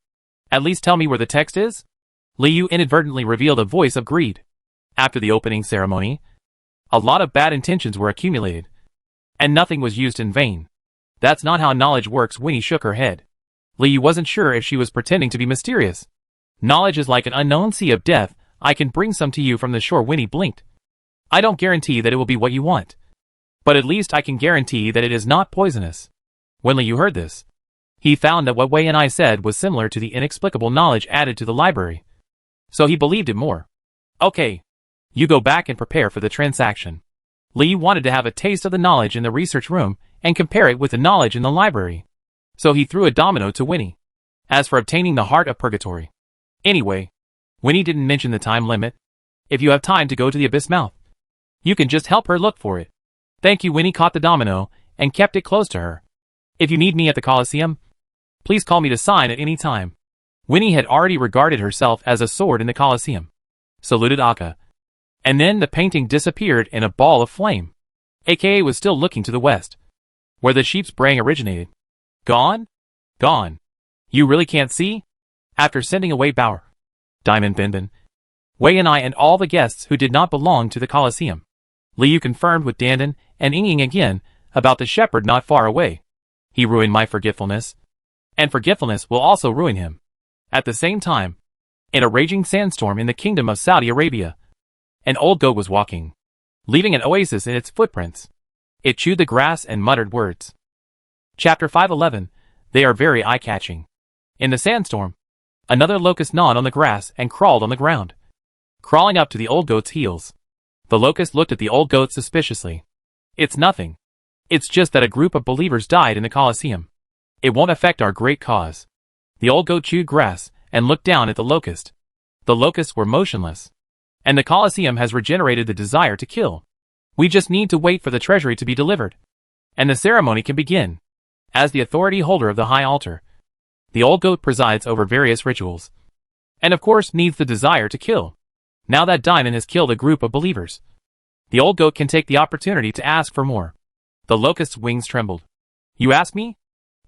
[SPEAKER 1] At least tell me where the text is? Liu inadvertently revealed a voice of greed. After the opening ceremony, a lot of bad intentions were accumulated, and nothing was used in vain. That's not how knowledge works. Winnie shook her head. Lee wasn't sure if she was pretending to be mysterious. Knowledge is like an unknown sea of death. I can bring some to you from the shore. Winnie blinked. I don't guarantee that it will be what you want. But at least I can guarantee that it is not poisonous. When Lee heard this, he found that what Wei and I said was similar to the inexplicable knowledge added to the library. So he believed it more. Okay. You go back and prepare for the transaction. Lee wanted to have a taste of the knowledge in the research room and compare it with the knowledge in the library. So he threw a domino to Winnie. As for obtaining the heart of purgatory. Anyway, Winnie didn't mention the time limit. If you have time to go to the abyss mouth, you can just help her look for it. Thank you. Winnie caught the domino and kept it close to her. If you need me at the Colosseum, please call me to sign at any time. Winnie had already regarded herself as a sword in the Colosseum. Saluted Akka. And then the painting disappeared in a ball of flame. AKA was still looking to the west, where the sheep's braying originated. Gone? Gone. You really can't see? After sending away Bauer, Diamond Binbin, Wei and I and all the guests who did not belong to the Colosseum, Liu confirmed with Dandan and Ying again about the shepherd not far away. He ruined my forgetfulness, and forgetfulness will also ruin him. At the same time, in a raging sandstorm in the kingdom of Saudi Arabia, an old goat was walking, leaving an oasis in its footprints. It chewed the grass and muttered words. Chapter 511. They are very eye-catching. In the sandstorm, another locust gnawed on the grass and crawled on the ground, crawling up to the old goat's heels. The locust looked at the old goat suspiciously. It's nothing. It's just that a group of believers died in the Colosseum. It won't affect our great cause. The old goat chewed grass and looked down at the locust. The locusts were motionless, and the Colosseum has regenerated the desire to kill. We just need to wait for the treasury to be delivered, and the ceremony can begin. As the authority holder of the high altar, the old goat presides over various rituals, and of course needs the desire to kill. Now that Diamond has killed a group of believers, the old goat can take the opportunity to ask for more. The locust's wings trembled. You ask me?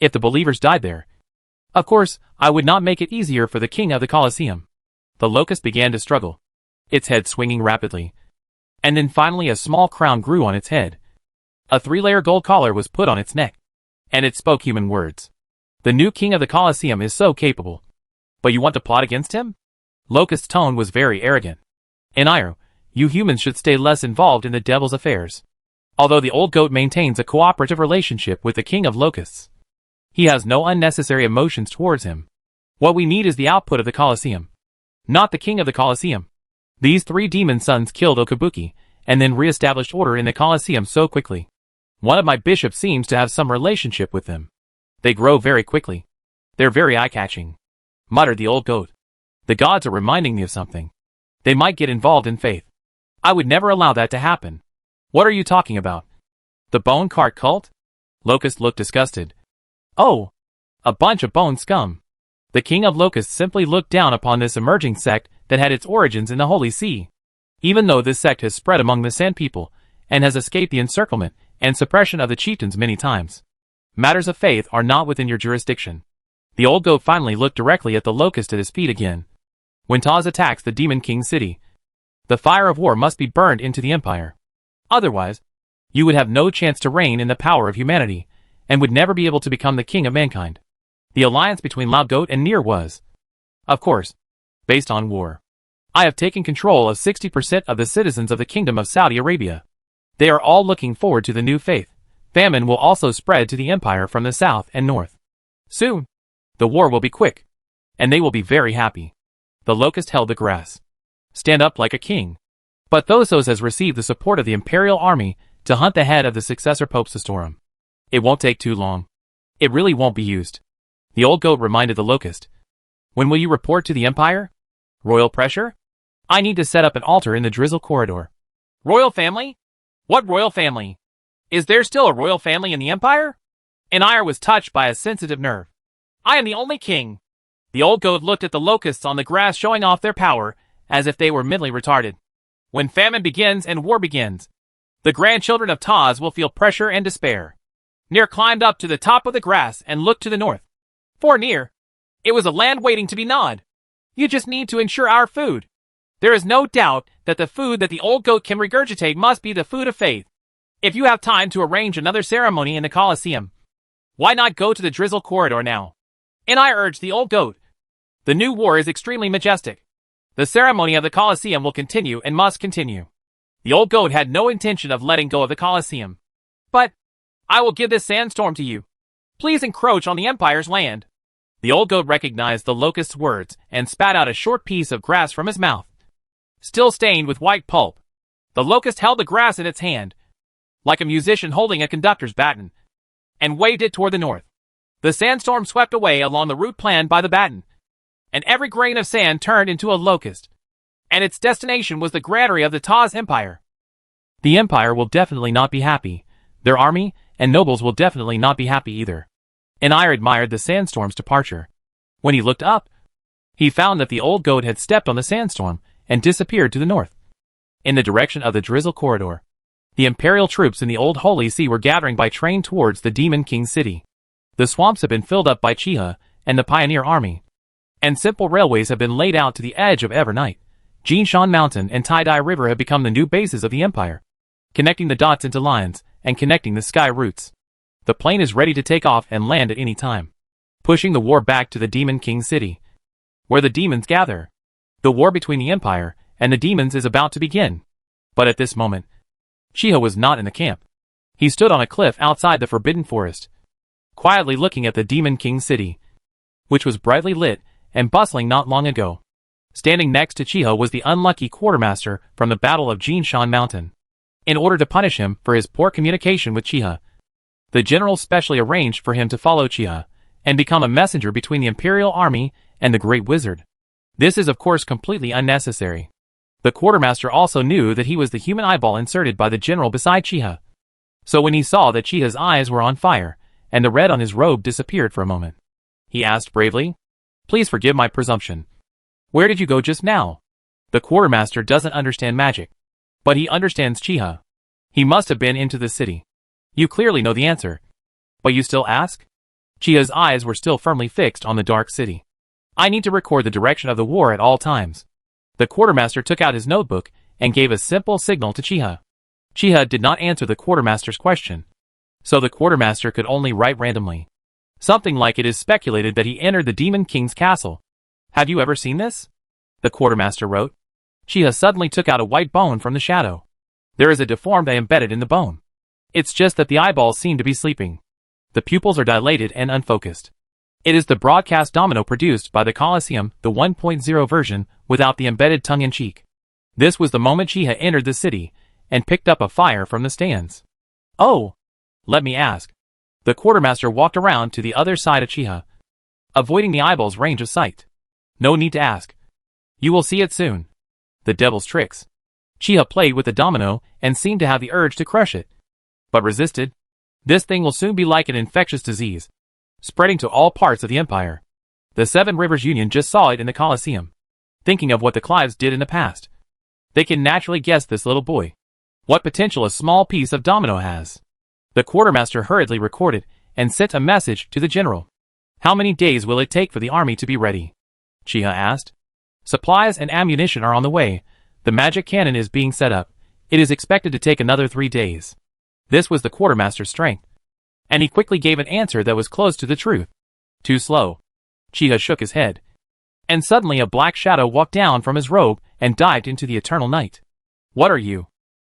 [SPEAKER 1] If the believers died there, of course, I would not make it easier for the king of the Colosseum. The locust began to struggle, its head swinging rapidly. And then finally a small crown grew on its head. A 3-layer gold collar was put on its neck, and it spoke human words. The new king of the Colosseum is so capable. But you want to plot against him? Locust's tone was very arrogant. In Iru, you humans should stay less involved in the devil's affairs. Although the old goat maintains a cooperative relationship with the king of locusts, he has no unnecessary emotions towards him. What we need is the output of the Colosseum, not the king of the Colosseum. These 3 demon sons killed Okabuki, and then re-established order in the Colosseum so quickly. One of my bishops seems to have some relationship with them. They grow very quickly. They're very eye-catching, muttered the old goat. The gods are reminding me of something. They might get involved in faith. I would never allow that to happen. What are you talking about? The bone cart cult? Locust looked disgusted. Oh, a bunch of bone scum. The king of locusts simply looked down upon this emerging sect that had its origins in the Holy See. Even though this sect has spread among the Sand people, and has escaped the encirclement and suppression of the chieftains many times, matters of faith are not within your jurisdiction. The old goat finally looked directly at the locust at his feet again. When Taz attacks the Demon King city, the fire of war must be burned into the empire. Otherwise, you would have no chance to reign in the power of humanity, and would never be able to become the king of mankind. The alliance between Loud Goat and Nier was, of course, based on war. I have taken control of 60% of the citizens of the Kingdom of Saudi Arabia. They are all looking forward to the new faith. Famine will also spread to the empire from the south and north. Soon, the war will be quick, and they will be very happy. The locust held the grass. Stand up like a king. But Thosos has received the support of the imperial army to hunt the head of the successor Pope Sistorum. It won't take too long. It really won't be used. The old goat reminded the locust. When will you report to the empire? Royal pressure? I need to set up an altar in the Drizzle corridor. Royal family? What royal family? Is there still a royal family in the empire? Anir was touched by a sensitive nerve. I am the only king. The old goat looked at the locusts on the grass showing off their power as if they were mentally retarded. When famine begins and war begins, the grandchildren of Taz will feel pressure and despair. Nier climbed up to the top of the grass and looked to the north. For Nier, it was a land waiting to be gnawed. You just need to ensure our food. There is no doubt that the food that the old goat can regurgitate must be the food of faith. If you have time to arrange another ceremony in the Colosseum, Why not go to the drizzle corridor now? And I urged the old goat. The new war is extremely majestic. The ceremony of the Colosseum will continue and must continue. The old goat had no intention of letting go of the Colosseum. But I will give this sandstorm to you. Please encroach on the Empire's land. The old goat recognized the locust's words and spat out a short piece of grass from his mouth. Still stained with white pulp, the locust held the grass in its hand, like a musician holding a conductor's baton, and waved it toward the north. The sandstorm swept away along the route planned by the baton, and every grain of sand turned into a locust, and its destination was the granary of the Taz Empire. The Empire will definitely not be happy. Their army and nobles will definitely not be happy either. And I admired the sandstorm's departure. When he looked up, he found that the old goat had stepped on the sandstorm and disappeared to the north, in the direction of the drizzle corridor. The imperial troops in the old Holy See were gathering by train towards the Demon King city. The swamps had been filled up by Chiha and the pioneer army, and simple railways have been laid out to the edge of Evernight. Jinshan Mountain and Tai-Dai River have become the new bases of the Empire, connecting the dots into lines and connecting the sky routes. The plane is ready to take off and land at any time, pushing the war back to the Demon King city, where the demons gather. The war between the Empire and the demons is about to begin. But at this moment, Chiha was not in the camp. He stood on a cliff outside the Forbidden Forest, quietly looking at the Demon King city, which was brightly lit and bustling not long ago. Standing next to Chiha was the unlucky quartermaster from the Battle of Jinshan Mountain. In order to punish him for his poor communication with Chiha, the general specially arranged for him to follow Chiha and become a messenger between the Imperial Army and the Great Wizard. This is of course completely unnecessary. The quartermaster also knew that he was the human eyeball inserted by the general beside Chiha. So when he saw that Chiha's eyes were on fire, and the red on his robe disappeared for a moment, he asked bravely, "Please forgive my presumption. Where did you go just now?" The quartermaster doesn't understand magic, but he understands Chiha. He must have been into the city. You clearly know the answer, but you still ask? Chiha's eyes were still firmly fixed on the dark city. I need to record the direction of the war at all times. The quartermaster took out his notebook and gave a simple signal to Chiha. Chiha did not answer the quartermaster's question, so the quartermaster could only write randomly. Something like, "It is speculated that he entered the Demon King's castle. Have you ever seen this?" The quartermaster wrote. Chiha suddenly took out a white bone from the shadow. There is a deformed eye embedded in the bone. It's just that the eyeballs seem to be sleeping. The pupils are dilated and unfocused. It is the broadcast domino produced by the Colosseum, the 1.0 version, without the embedded tongue-in-cheek. This was the moment Chiha entered the city and picked up a fire from the stands. Oh, let me ask. The quartermaster walked around to the other side of Chiha, avoiding the eyeball's range of sight. No need to ask. You will see it soon. The devil's tricks. Chiha played with the domino and seemed to have the urge to crush it, but resisted. This thing will soon be like an infectious disease, spreading to all parts of the Empire. The Seven Rivers Union just saw it in the Colosseum. Thinking of what the Clives did in the past, they can naturally guess this little boy, what potential a small piece of domino has. The quartermaster hurriedly recorded and sent a message to the general. How many days will it take for the army to be ready? Chiha asked. Supplies and ammunition are on the way. The magic cannon is being set up. It is expected to take another 3 days. This was the quartermaster's strength, and he quickly gave an answer that was close to the truth. Too slow. Chiha shook his head, and suddenly a black shadow walked down from his robe and dived into the eternal night. What are you?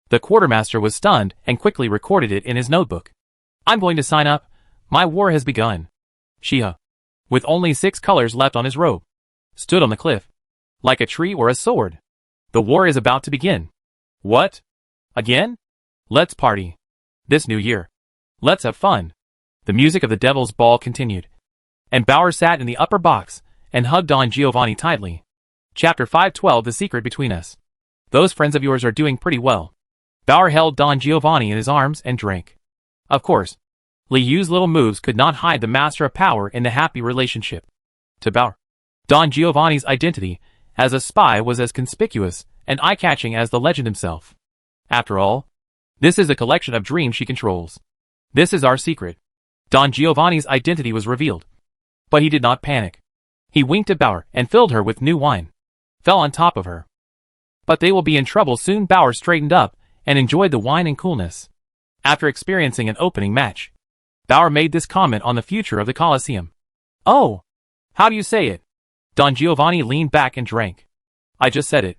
[SPEAKER 1] The quartermaster was stunned and quickly recorded it in his notebook. I'm going to sign up. My war has begun. Chiha, with only 6 colors left on his robe, stood on the cliff, like a tree or a sword. The war is about to begin. What? Again? Let's party. This new year. Let's have fun. The music of the Devil's Ball continued, and Bauer sat in the upper box and hugged Don Giovanni tightly. Chapter 512 The Secret Between Us. Those friends of yours are doing pretty well. Bauer held Don Giovanni in his arms and drank. Of course, Li Yu's little moves could not hide the master of power in the happy relationship. To Bauer, Don Giovanni's identity as a spy was as conspicuous and eye-catching as the legend himself. After all, this is a collection of dreams she controls. This is our secret. Don Giovanni's identity was revealed, but he did not panic. He winked at Bauer and filled her with new wine. Fell on top of her. But they will be in trouble soon. Bauer straightened up and enjoyed the wine and coolness. After experiencing an opening match, Bauer made this comment on the future of the Colosseum. Oh, how do you say it? Don Giovanni leaned back and drank. I just said it.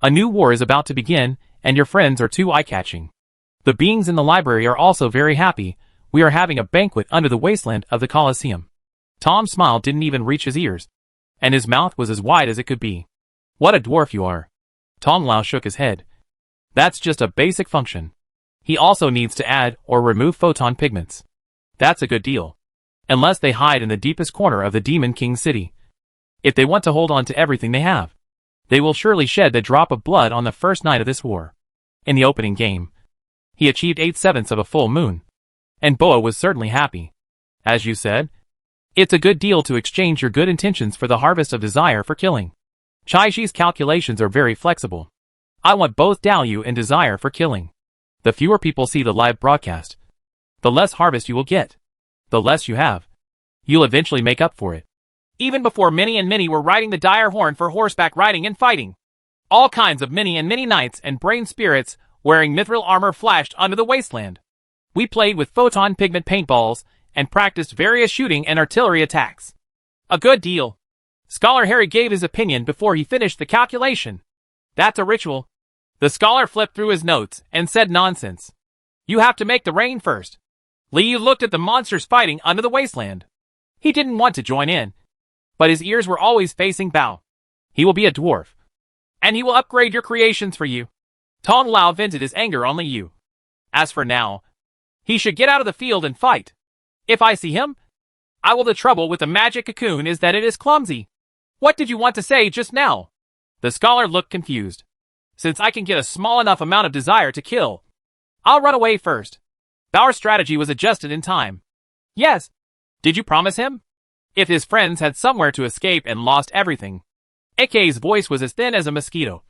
[SPEAKER 1] A new war is about to begin, and your friends are too eye-catching. The beings in the library are also very happy. We are having a banquet under the wasteland of the Colosseum. Tom's smile didn't even reach his ears, and his mouth was as wide as it could be. What a dwarf you are. Tom Lau shook his head. That's just a basic function. He also needs to add or remove photon pigments. That's a good deal. Unless they hide in the deepest corner of the Demon King city. If they want to hold on to everything they have, they will surely shed the drop of blood on the first night of this war. In the opening game, he achieved 8/7 of a full moon. And Boa was certainly happy. As you said, it's a good deal to exchange your good intentions for the harvest of desire for killing. Chaiji's calculations are very flexible. I want both Dalyu and desire for killing. The fewer people see the live broadcast, the less harvest you will get. The less you have, you'll eventually make up for it. Even before Minnie and Minnie were riding the dire horn for horseback riding and fighting, all kinds of Minnie and Minnie knights and brain spirits wearing mithril armor flashed under the wasteland. We played with photon pigment paintballs and practiced various shooting and artillery attacks. A good deal. Scholar Harry gave his opinion before he finished the calculation. That's a ritual. The scholar flipped through his notes and said nonsense. You have to make the rain first. Liu looked at the monsters fighting under the wasteland. He didn't want to join in, but his ears were always facing Bao. He will be a dwarf, and he will upgrade your creations for you. Tong Lao vented his anger on Liu. As for now, he should get out of the field and fight. If I see him, I will. The trouble with the magic cocoon is that it is clumsy. What did you want to say just now? The scholar looked confused. Since I can get a small enough amount of desire to kill, I'll run away first. Bauer's strategy was adjusted in time. Yes. Did you promise him? If his friends had somewhere to escape and lost everything. Ike's voice was as thin as a mosquito.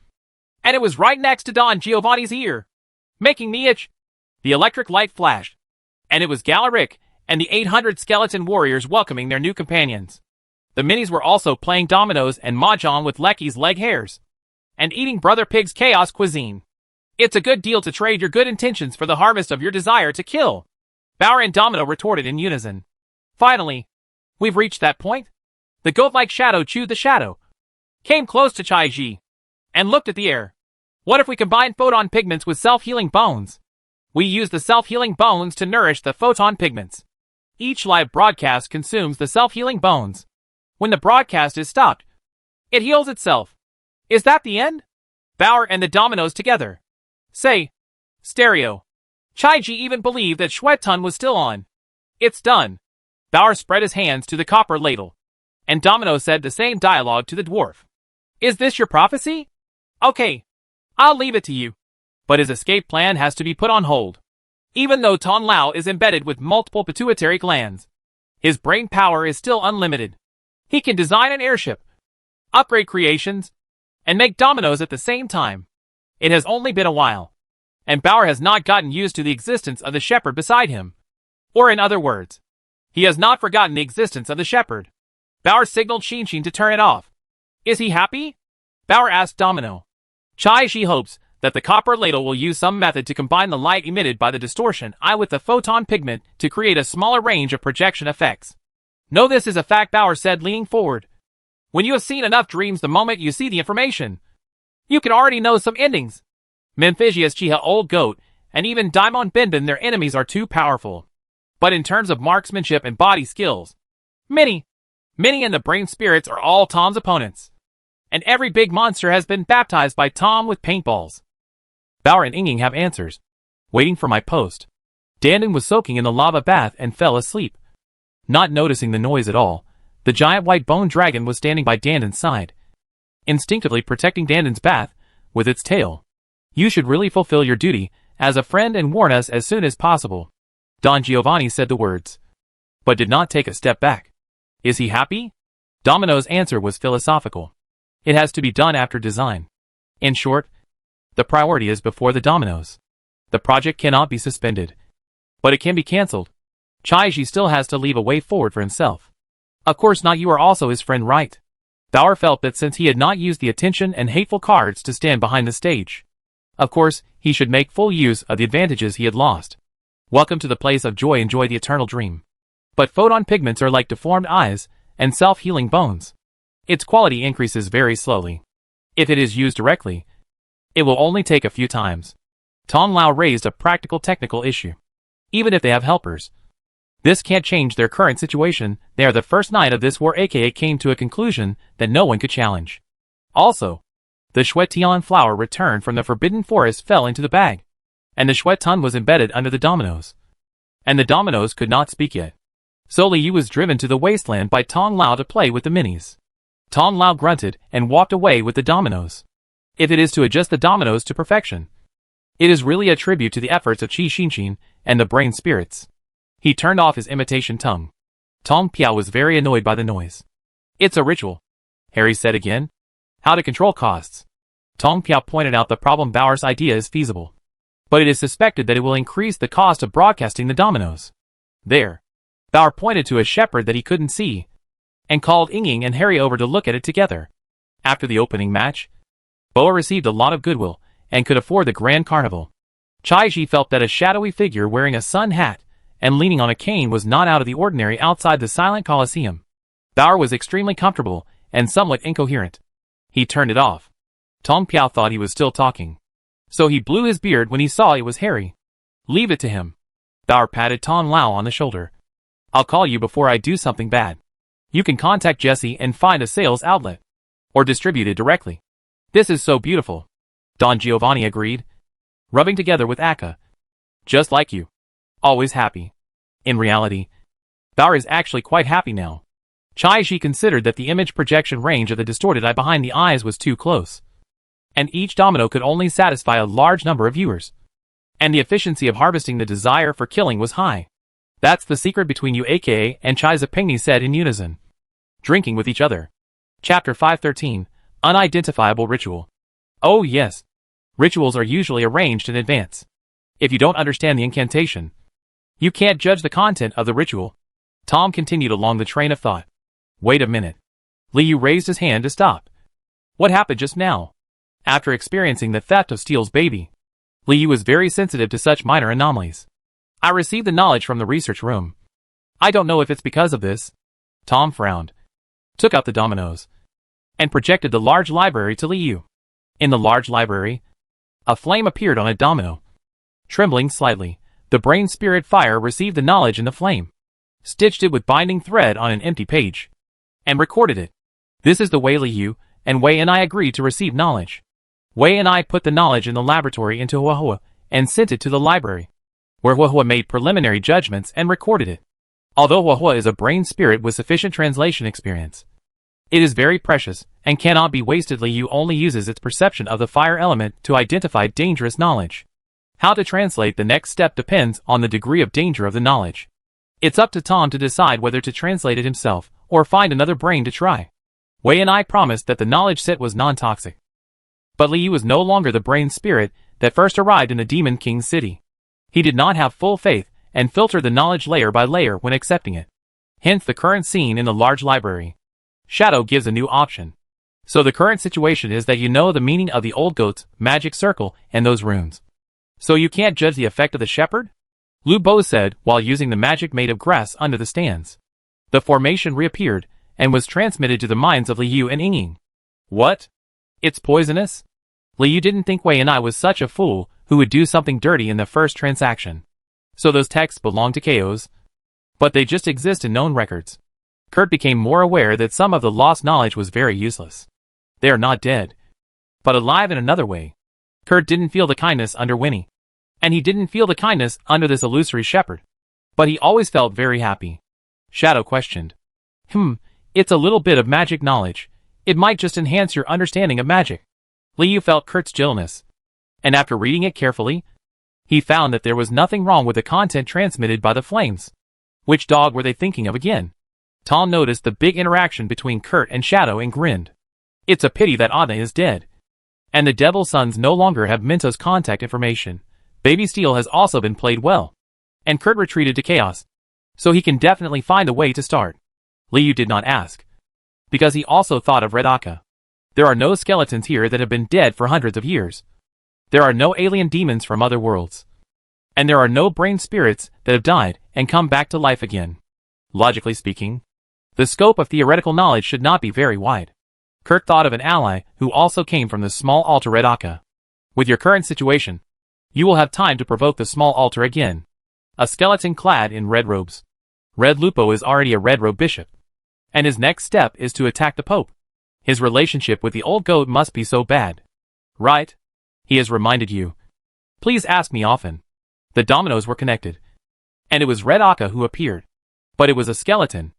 [SPEAKER 1] And it was right next to Don Giovanni's ear, making me itch. The electric light flashed, and it was Galaric and the 800 skeleton warriors welcoming their new companions. The minis were also playing dominoes and mahjong with Lecky's leg hairs, and eating Brother Pig's chaos cuisine. It's a good deal to trade your good intentions for the harvest of your desire to kill. Bauer and Domino retorted in unison. Finally, we've reached that point. The goat-like shadow chewed the shadow, came close to Chaiji, and looked at the air. What if we combine photon pigments with self-healing bones? We use the self-healing bones to nourish the photon pigments. Each live broadcast consumes the self-healing bones. When the broadcast is stopped, it heals itself. Is that the end? Bauer and the dominoes together. Say, stereo. Chaiji even believed that Shuetun was still on. It's done. Bauer spread his hands to the copper ladle, and Domino said the same dialogue to the dwarf. Is this your prophecy? Okay, I'll leave it to you. But his escape plan has to be put on hold. Even though Ton Lao is embedded with multiple pituitary glands, his brain power is still unlimited. He can design an airship, upgrade creations, and make dominoes at the same time. It has only been a while, and Bauer has not gotten used to the existence of the shepherd beside him. Or in other words, he has not forgotten the existence of the shepherd. Bauer signaled Shinshin to turn it off. Is he happy? Bauer asked Domino. Chaiji hopes that the copper ladle will use some method to combine the light emitted by the distortion eye with the photon pigment to create a smaller range of projection effects. No, this is a fact, Bauer said, leaning forward. When you have seen enough dreams, the moment you see the information, you can already know some endings. Memphisius Chiha, Old Goat, and even Daimon Benben, their enemies, are too powerful. But in terms of marksmanship and body skills, Minnie and the Brain Spirits are all Tom's opponents. And every big monster has been baptized by Tom with paintballs. Bauer and Inging have answers, waiting for my post. Dandan was soaking in the lava bath and fell asleep. Not noticing the noise at all, the giant white bone dragon was standing by Dandan's side, instinctively protecting Dandan's bath with its tail. You should really fulfill your duty as a friend and warn us as soon as possible. Don Giovanni said the words, but did not take a step back. Is he happy? Domino's answer was philosophical. It has to be done after design. In short, the priority is before the dominoes. The project cannot be suspended, but it can be cancelled. Chaiji still has to leave a way forward for himself. Of course not, you are also his friend, right? Bauer felt that since he had not used the attention and hateful cards to stand behind the stage, of course, he should make full use of the advantages he had lost. Welcome to the place of joy, enjoy the eternal dream. But photon pigments are like deformed eyes and self-healing bones. Its quality increases very slowly. If it is used directly, it will only take a few times. Tong Lao raised a practical technical issue. Even if they have helpers, this can't change their current situation. They are the first night of this war, aka came to a conclusion that no one could challenge. Also, the Shuetian flower returned from the forbidden forest fell into the bag, and the Shuetun was embedded under the dominoes. And the dominoes could not speak yet. So Li Yu was driven to the wasteland by Tong Lao to play with the minis. Tong Lao grunted and walked away with the dominoes. If it is to adjust the dominoes to perfection, it is really a tribute to the efforts of Qi Xinqin and the brain spirits. He turned off his imitation tongue. Tong Piao was very annoyed by the noise. It's a ritual, Harry said again. How to control costs. Tong Piao pointed out the problem. Bauer's idea is feasible, but it is suspected that it will increase the cost of broadcasting the dominoes. There. Bauer pointed to a shepherd that he couldn't see, and called Ying and Harry over to look at it together. After the opening match, Boa received a lot of goodwill, and could afford the Grand Carnival. Chai Ji felt that a shadowy figure wearing a sun hat and leaning on a cane was not out of the ordinary outside the silent Colosseum. Bauer was extremely comfortable and somewhat incoherent. He turned it off. Tong Piao thought he was still talking, so he blew his beard when he saw it was Harry. Leave it to him. Bauer patted Tong Lao on the shoulder. I'll call you before I do something bad. You can contact Jesse and find a sales outlet, or distribute it directly. This is so beautiful. Don Giovanni agreed, rubbing together with Akka. Just like you. Always happy. In reality, Bauer is actually quite happy now. Chai Ji considered that the image projection range of the distorted eye behind the eyes was too close, and each domino could only satisfy a large number of viewers, and the efficiency of harvesting the desire for killing was high. That's the secret between you, aka and Chai Zipingni said in unison, drinking with each other. Chapter 513, Unidentifiable Ritual. Oh yes. Rituals are usually arranged in advance. If you don't understand the incantation, you can't judge the content of the ritual. Tom continued along the train of thought. Wait a minute. Li Yu raised his hand to stop. What happened just now? After experiencing the theft of Steele's baby, Li Yu was very sensitive to such minor anomalies. I received the knowledge from the research room. I don't know if it's because of this. Tom frowned, took out the dominoes, and projected the large library to Li Yu. In the large library, a flame appeared on a domino. Trembling slightly, the brain spirit fire received the knowledge in the flame, stitched it with binding thread on an empty page, and recorded it. This is the way Li Yu and Wei and I agreed to receive knowledge. Wei and I put the knowledge in the laboratory into Huahua and sent it to the library, where Huahua made preliminary judgments and recorded it. Although Huahua is a brain spirit with sufficient translation experience, it is very precious and cannot be wasted. Li Yu only uses its perception of the fire element to identify dangerous knowledge. How to translate the next step depends on the degree of danger of the knowledge. It's up to Tom to decide whether to translate it himself or find another brain to try. Wei and I promised that the knowledge set was non-toxic. But Li Yu was no longer the brain spirit that first arrived in the Demon King's city. He did not have full faith and filtered the knowledge layer by layer when accepting it. Hence the current scene in the large library. Shadow gives a new option. So the current situation is that you know the meaning of the old goat's magic circle and those runes. So you can't judge the effect of the shepherd? Lu Bo said while using the magic made of grass under the stands. The formation reappeared and was transmitted to the minds of Li Yu and Ying. What? It's poisonous? Li Yu didn't think Wei and I was such a fool who would do something dirty in the first transaction. So those texts belong to KOs, but they just exist in known records. Kurt became more aware that some of the lost knowledge was very useless. They are not dead, but alive in another way. Kurt didn't feel the kindness under Winnie, and he didn't feel the kindness under this illusory shepherd, but he always felt very happy. Shadow questioned. It's a little bit of magic knowledge. It might just enhance your understanding of magic. Li Yu felt Kurt's gentleness, and after reading it carefully, he found that there was nothing wrong with the content transmitted by the flames. Which dog were they thinking of again? Tom noticed the big interaction between Kurt and Shadow and grinned. It's a pity that Anna is dead, and the Devil Sons no longer have Minto's contact information. Baby Steel has also been played well, and Kurt retreated to Chaos, so he can definitely find a way to start. Li Yu did not ask, because he also thought of Red Akka. There are no skeletons here that have been dead for hundreds of years. There are no alien demons from other worlds. And there are no brain spirits that have died and come back to life again. Logically speaking, the scope of theoretical knowledge should not be very wide. Kurt thought of an ally who also came from the small altar Red Akka. With your current situation, you will have time to provoke the small altar again. A skeleton clad in red robes. Red Lupo is already a red robe bishop. And his next step is to attack the Pope. His relationship with the old goat must be so bad. Right? He has reminded you. Please ask me often. The dominoes were connected. And it was Red Akka who appeared. But it was a skeleton.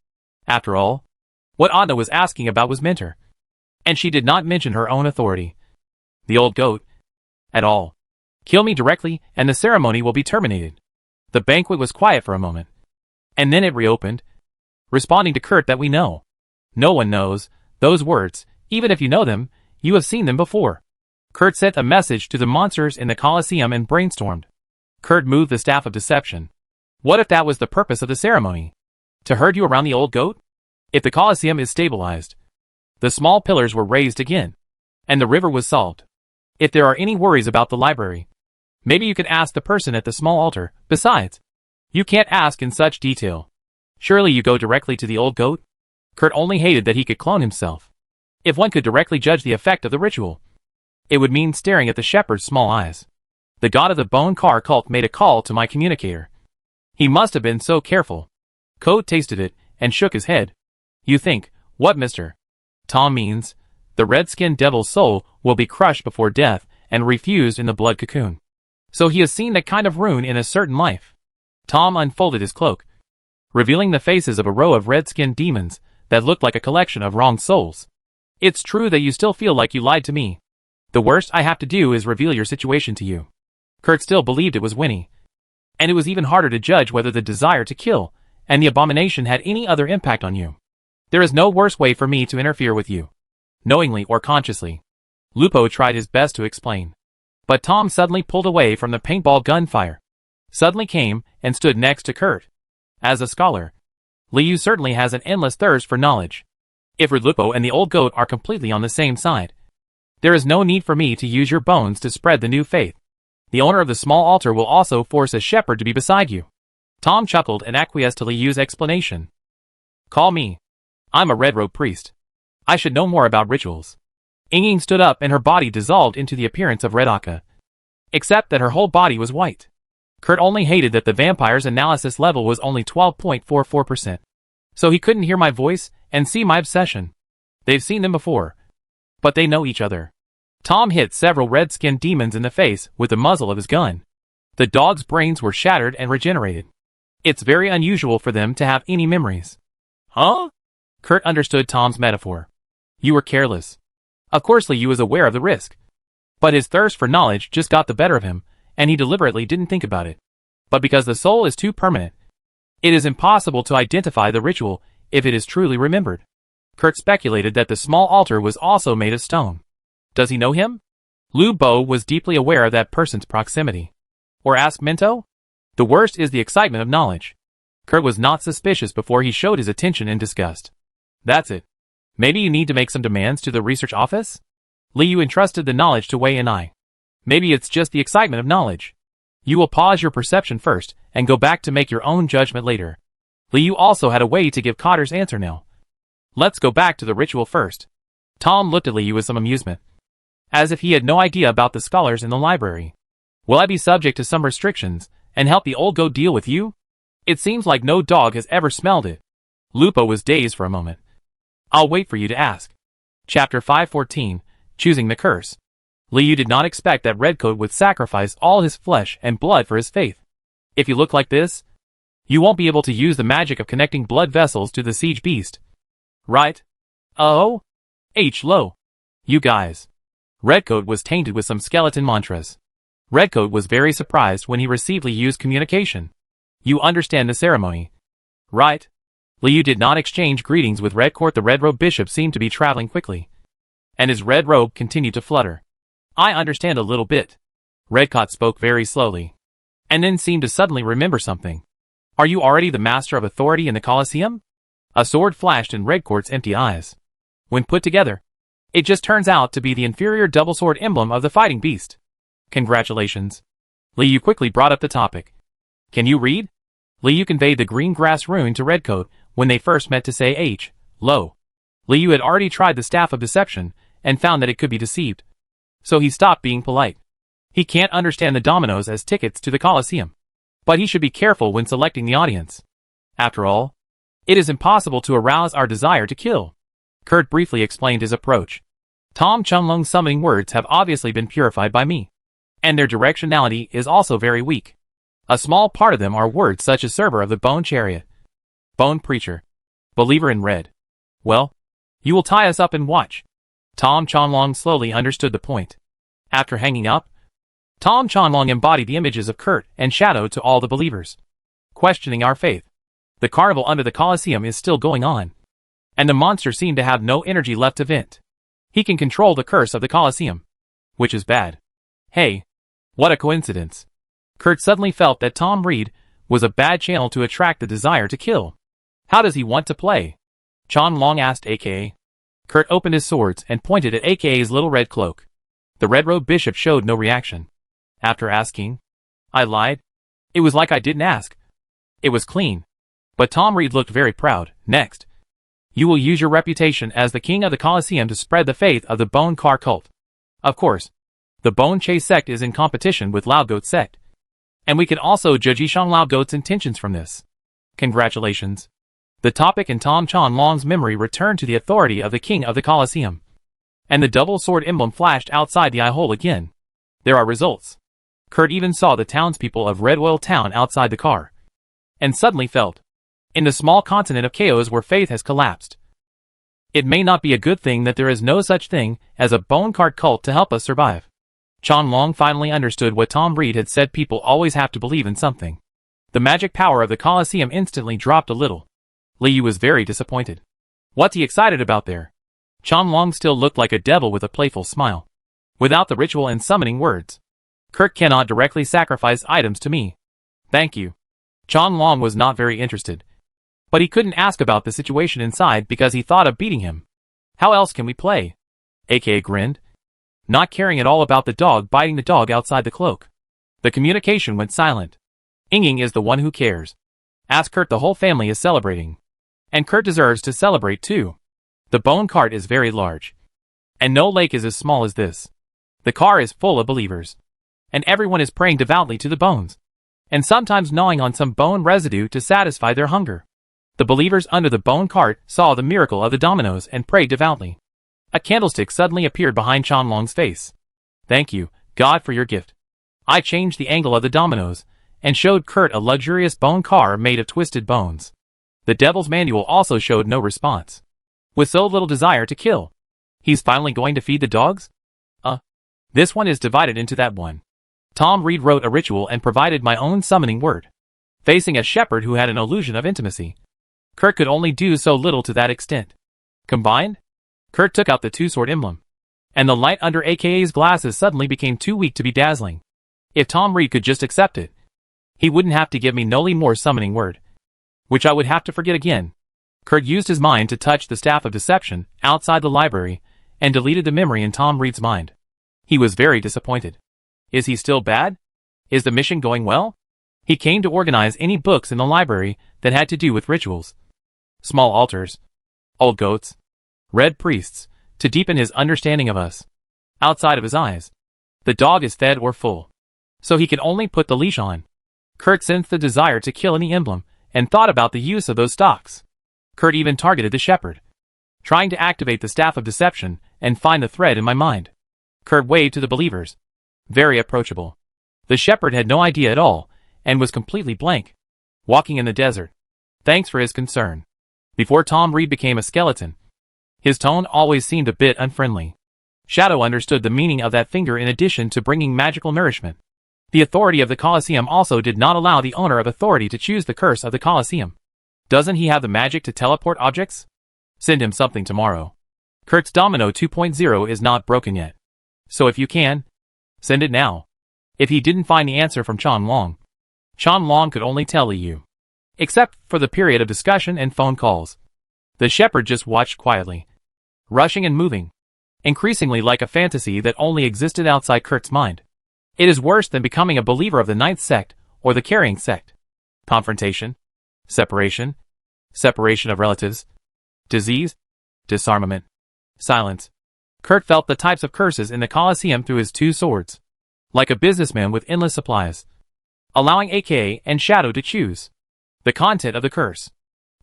[SPEAKER 1] After all, what Anna was asking about was Minter. And she did not mention her own authority. The old goat. At all. Kill me directly and the ceremony will be terminated. The banquet was quiet for a moment. And then it reopened, responding to Kurt that we know. No one knows those words, even if you know them, you have seen them before. Kurt sent a message to the monsters in the Colosseum and brainstormed. Kurt moved the staff of deception. What if that was the purpose of the ceremony? To herd you around the old goat? If the Colosseum is stabilized, the small pillars were raised again, and the river was solved. If there are any worries about the library, maybe you can ask the person at the small altar. Besides, you can't ask in such detail. Surely you go directly to the old goat? Kurt only hated that he could clone himself. If one could directly judge the effect of the ritual, it would mean staring at the shepherd's small eyes. The god of the bone car cult made a call to my communicator. He must have been so careful. Code tasted it and shook his head. You think, what Mr. Tom means? The red-skinned devil's soul will be crushed before death and refused in the blood cocoon. So he has seen that kind of rune in a certain life. Tom unfolded his cloak, revealing the faces of a row of red-skinned demons that looked like a collection of wronged souls. It's true that you still feel like you lied to me. The worst I have to do is reveal your situation to you. Kurt still believed it was Winnie. And it was even harder to judge whether the desire to kill and the abomination had any other impact on you. There is no worse way for me to interfere with you, knowingly or consciously. Lupo tried his best to explain. But Tom suddenly pulled away from the paintball gunfire. Suddenly came and stood next to Kurt. As a scholar, Liu certainly has an endless thirst for knowledge. If Lupo and the old goat are completely on the same side, there is no need for me to use your bones to spread the new faith. The owner of the small altar will also force a shepherd to be beside you. Tom chuckled and acquiesced to Liu's explanation. Call me. I'm a red-robe priest. I should know more about rituals. Inging stood up and her body dissolved into the appearance of Red Akka. Except that her whole body was white. Kurt only hated that the vampire's analysis level was only 12.44%. So he couldn't hear my voice and see my obsession. They've seen them before. But they know each other. Tom hit several red-skinned demons in the face with the muzzle of his gun. The dog's brains were shattered and regenerated. It's very unusual for them to have any memories. Huh? Kurt understood Tom's metaphor. You were careless. Of course Liu was aware of the risk. But his thirst for knowledge just got the better of him, and he deliberately didn't think about it. But because the soul is too permanent, it is impossible to identify the ritual if it is truly remembered. Kurt speculated that the small altar was also made of stone. Does he know him? Lu Bo was deeply aware of that person's proximity. Or ask Minto? The worst is the excitement of knowledge. Kurt was not suspicious before he showed his attention and disgust. That's it. Maybe you need to make some demands to the research office? Liu entrusted the knowledge to Wei and I. Maybe it's just the excitement of knowledge. You will pause your perception first and go back to make your own judgment later. Liu also had a way to give Cotter's answer now. Let's go back to the ritual first. Tom looked at Liu with some amusement, as if he had no idea about the scholars in the library. Will I be subject to some restrictions and help the old goat deal with you? It seems like no dog has ever smelled it. Lupo was dazed for a moment. I'll wait for you to ask. Chapter 514, Choosing the Curse. Liu did not expect that Redcoat would sacrifice all his flesh and blood for his faith. If you look like this, you won't be able to use the magic of connecting blood vessels to the siege beast. Right? Oh? Lo. You guys. Redcoat was tainted with some skeleton mantras. Redcoat was very surprised when he received Liu's communication. You understand the ceremony, right? Liu did not exchange greetings with Redcoat. The red robe bishop seemed to be traveling quickly, and his red robe continued to flutter. I understand a little bit. Redcoat spoke very slowly, and then seemed to suddenly remember something. Are you already the master of authority in the Colosseum? A sword flashed in Redcoat's empty eyes. When put together, it just turns out to be the inferior double sword emblem of the fighting beast. Congratulations. Liu quickly brought up the topic. Can you read? Liu conveyed the green grass rune to Redcoat when they first met to say Lo. Liu had already tried the staff of deception and found that it could be deceived. So he stopped being polite. He can't understand the dominoes as tickets to the Colosseum. But he should be careful when selecting the audience. After all, it is impossible to arouse our desire to kill. Kurt briefly explained his approach. Tom Chunlung's summoning words have obviously been purified by me. And their directionality is also very weak. A small part of them are words such as server of the Bone Chariot, Bone Preacher, Believer in Red. Well, you will tie us up and watch. Tom Chunlung slowly understood the point. After hanging up, Tom Chunlung embodied the images of Kurt and Shadow to all the believers, questioning our faith. The carnival under the Colosseum is still going on, and the monster seemed to have no energy left to vent. He can control the curse of the Colosseum, which is bad. Hey, what a coincidence. Kurt suddenly felt that Tom Reed was a bad channel to attract the desire to kill. How does he want to play? Chunlung asked aka. Kurt opened his swords and pointed at AKA's little red cloak. The red-robed bishop showed no reaction. After asking, I lied. It was like I didn't ask. It was clean. But Tom Reed looked very proud. Next, you will use your reputation as the king of the Colosseum to spread the faith of the Bone Car cult. Of course, the Bone Chase sect is in competition with Loudgoat sect. And we can also judge Yishang Loudgoat's intentions from this. Congratulations. The topic in Tom Chunlung's memory returned to the authority of the king of the Colosseum. And the double sword emblem flashed outside the eye hole again. There are results. Kurt even saw the townspeople of Red Oil Town outside the car. And suddenly felt, in the small continent of chaos where faith has collapsed, it may not be a good thing that there is no such thing as a bone cart cult to help us survive. Chunlung finally understood what Tom Reed had said: people always have to believe in something. The magic power of the Colosseum instantly dropped a little. Liu was very disappointed. What's he excited about there? Chunlung still looked like a devil with a playful smile. Without the ritual and summoning words, Kurt cannot directly sacrifice items to me. Thank you. Chunlung was not very interested. But he couldn't ask about the situation inside because he thought of beating him. How else can we play? aka grinned, not caring at all about the dog biting the dog outside the cloak. The communication went silent. Ying is the one who cares. Ask Kurt, the whole family is celebrating. And Kurt deserves to celebrate too. The bone cart is very large. And no lake is as small as this. The car is full of believers. And everyone is praying devoutly to the bones. And sometimes gnawing on some bone residue to satisfy their hunger. The believers under the bone cart saw the miracle of the dominoes and prayed devoutly. A candlestick suddenly appeared behind Chunlung's face. Thank you, God, for your gift. I changed the angle of the dominoes and showed Kurt a luxurious bone car made of twisted bones. The Devil's Manual also showed no response. With so little desire to kill, he's finally going to feed the dogs? This one is divided into that one. Tom Reed wrote a ritual and provided my own summoning word. Facing a shepherd who had an illusion of intimacy, Kurt could only do so little to that extent. Combined, Kurt took out the two-sword emblem. And the light under AKA's glasses suddenly became too weak to be dazzling. If Tom Reed could just accept it, he wouldn't have to give me no more summoning word, which I would have to forget again. Kurt used his mind to touch the staff of deception outside the library and deleted the memory in Tom Reed's mind. He was very disappointed. Is he still bad? Is the mission going well? He came to organize any books in the library that had to do with rituals. Small altars, old goats, red priests, to deepen his understanding of us. Outside of his eyes, the dog is fed or full, so he can only put the leash on. Kurt sensed the desire to kill any emblem and thought about the use of those stocks. Kurt even targeted the shepherd, trying to activate the staff of deception and find the thread in my mind. Kurt waved to the believers, very approachable. The shepherd had no idea at all and was completely blank, walking in the desert. Thanks for his concern. Before Tom Reed became a skeleton, his tone always seemed a bit unfriendly. Shadow understood the meaning of that finger in addition to bringing magical nourishment. The authority of the Colosseum also did not allow the owner of authority to choose the curse of the Colosseum. Doesn't he have the magic to teleport objects? Send him something tomorrow. Kurt's Domino 2.0 is not broken yet. So if you can, send it now. If he didn't find the answer from Chunlung could only tell Liu. Except for the period of discussion and phone calls. The shepherd just watched quietly, rushing and moving, increasingly like a fantasy that only existed outside Kurt's mind. It is worse than becoming a believer of the ninth sect or the carrying sect. Confrontation, separation, separation of relatives, disease, disarmament, silence. Kurt felt the types of curses in the Colosseum through his two swords. Like a businessman with endless supplies, allowing AKA and Shadow to choose the content of the curse.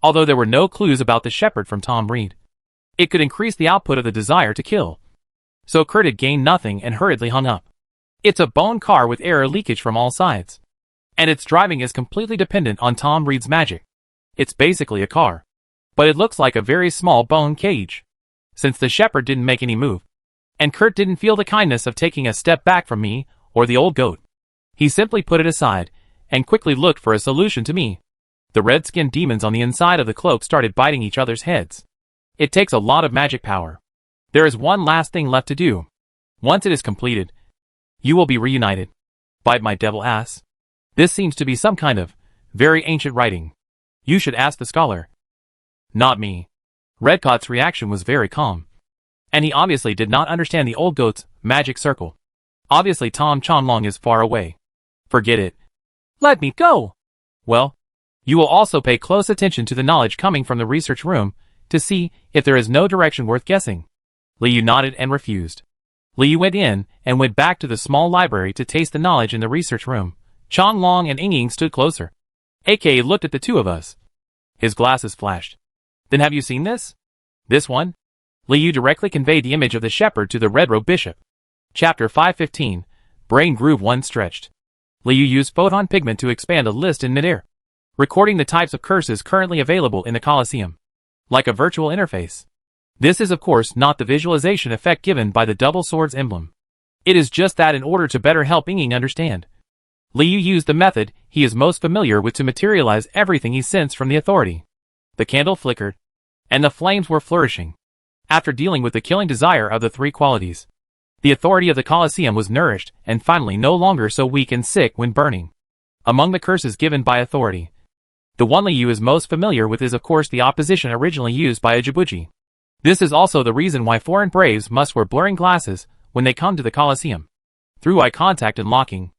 [SPEAKER 1] Although there were no clues about the shepherd from Tom Reed, it could increase the output of the desire to kill. So Kurt had gained nothing and hurriedly hung up. It's a bone car with air leakage from all sides, and its driving is completely dependent on Tom Reed's magic. It's basically a car, but it looks like a very small bone cage, since the shepherd didn't make any move, and Kurt didn't feel the kindness of taking a step back from me or the old goat. He simply put it aside and quickly looked for a solution to me. The red-skinned demons on the inside of the cloak started biting each other's heads. It takes a lot of magic power. There is one last thing left to do. Once it is completed, you will be reunited. Bite my devil ass. This seems to be some kind of very ancient writing. You should ask the scholar. Not me. Redcott's reaction was very calm, and he obviously did not understand the old goat's magic circle. Obviously Tom Chonlong is far away. Forget it. Let me go. Well, you will also pay close attention to the knowledge coming from the research room to see if there is no direction worth guessing. Liu nodded and refused. Liu went in and went back to the small library to taste the knowledge in the research room. Chonlong and Ying stood closer. AKA looked at the two of us. His glasses flashed. Then have you seen this? This one? Liu directly conveyed the image of the shepherd to the red-robed bishop. Chapter 515, Brain Groove 1 stretched. Liu used photon pigment to expand a list in midair, recording the types of curses currently available in the Colosseum, like a virtual interface. This is of course not the visualization effect given by the double swords emblem. It is just that in order to better help Ying understand, Liu used the method he is most familiar with to materialize everything he sensed from the authority. The candle flickered, and the flames were flourishing. After dealing with the killing desire of the three qualities, the authority of the Colosseum was nourished and finally no longer so weak and sick when burning. Among the curses given by authority, the one Liu is most familiar with is of course the opposition originally used by Ujibuji. This is also the reason why foreign braves must wear blurring glasses when they come to the Colosseum. Through eye contact and locking,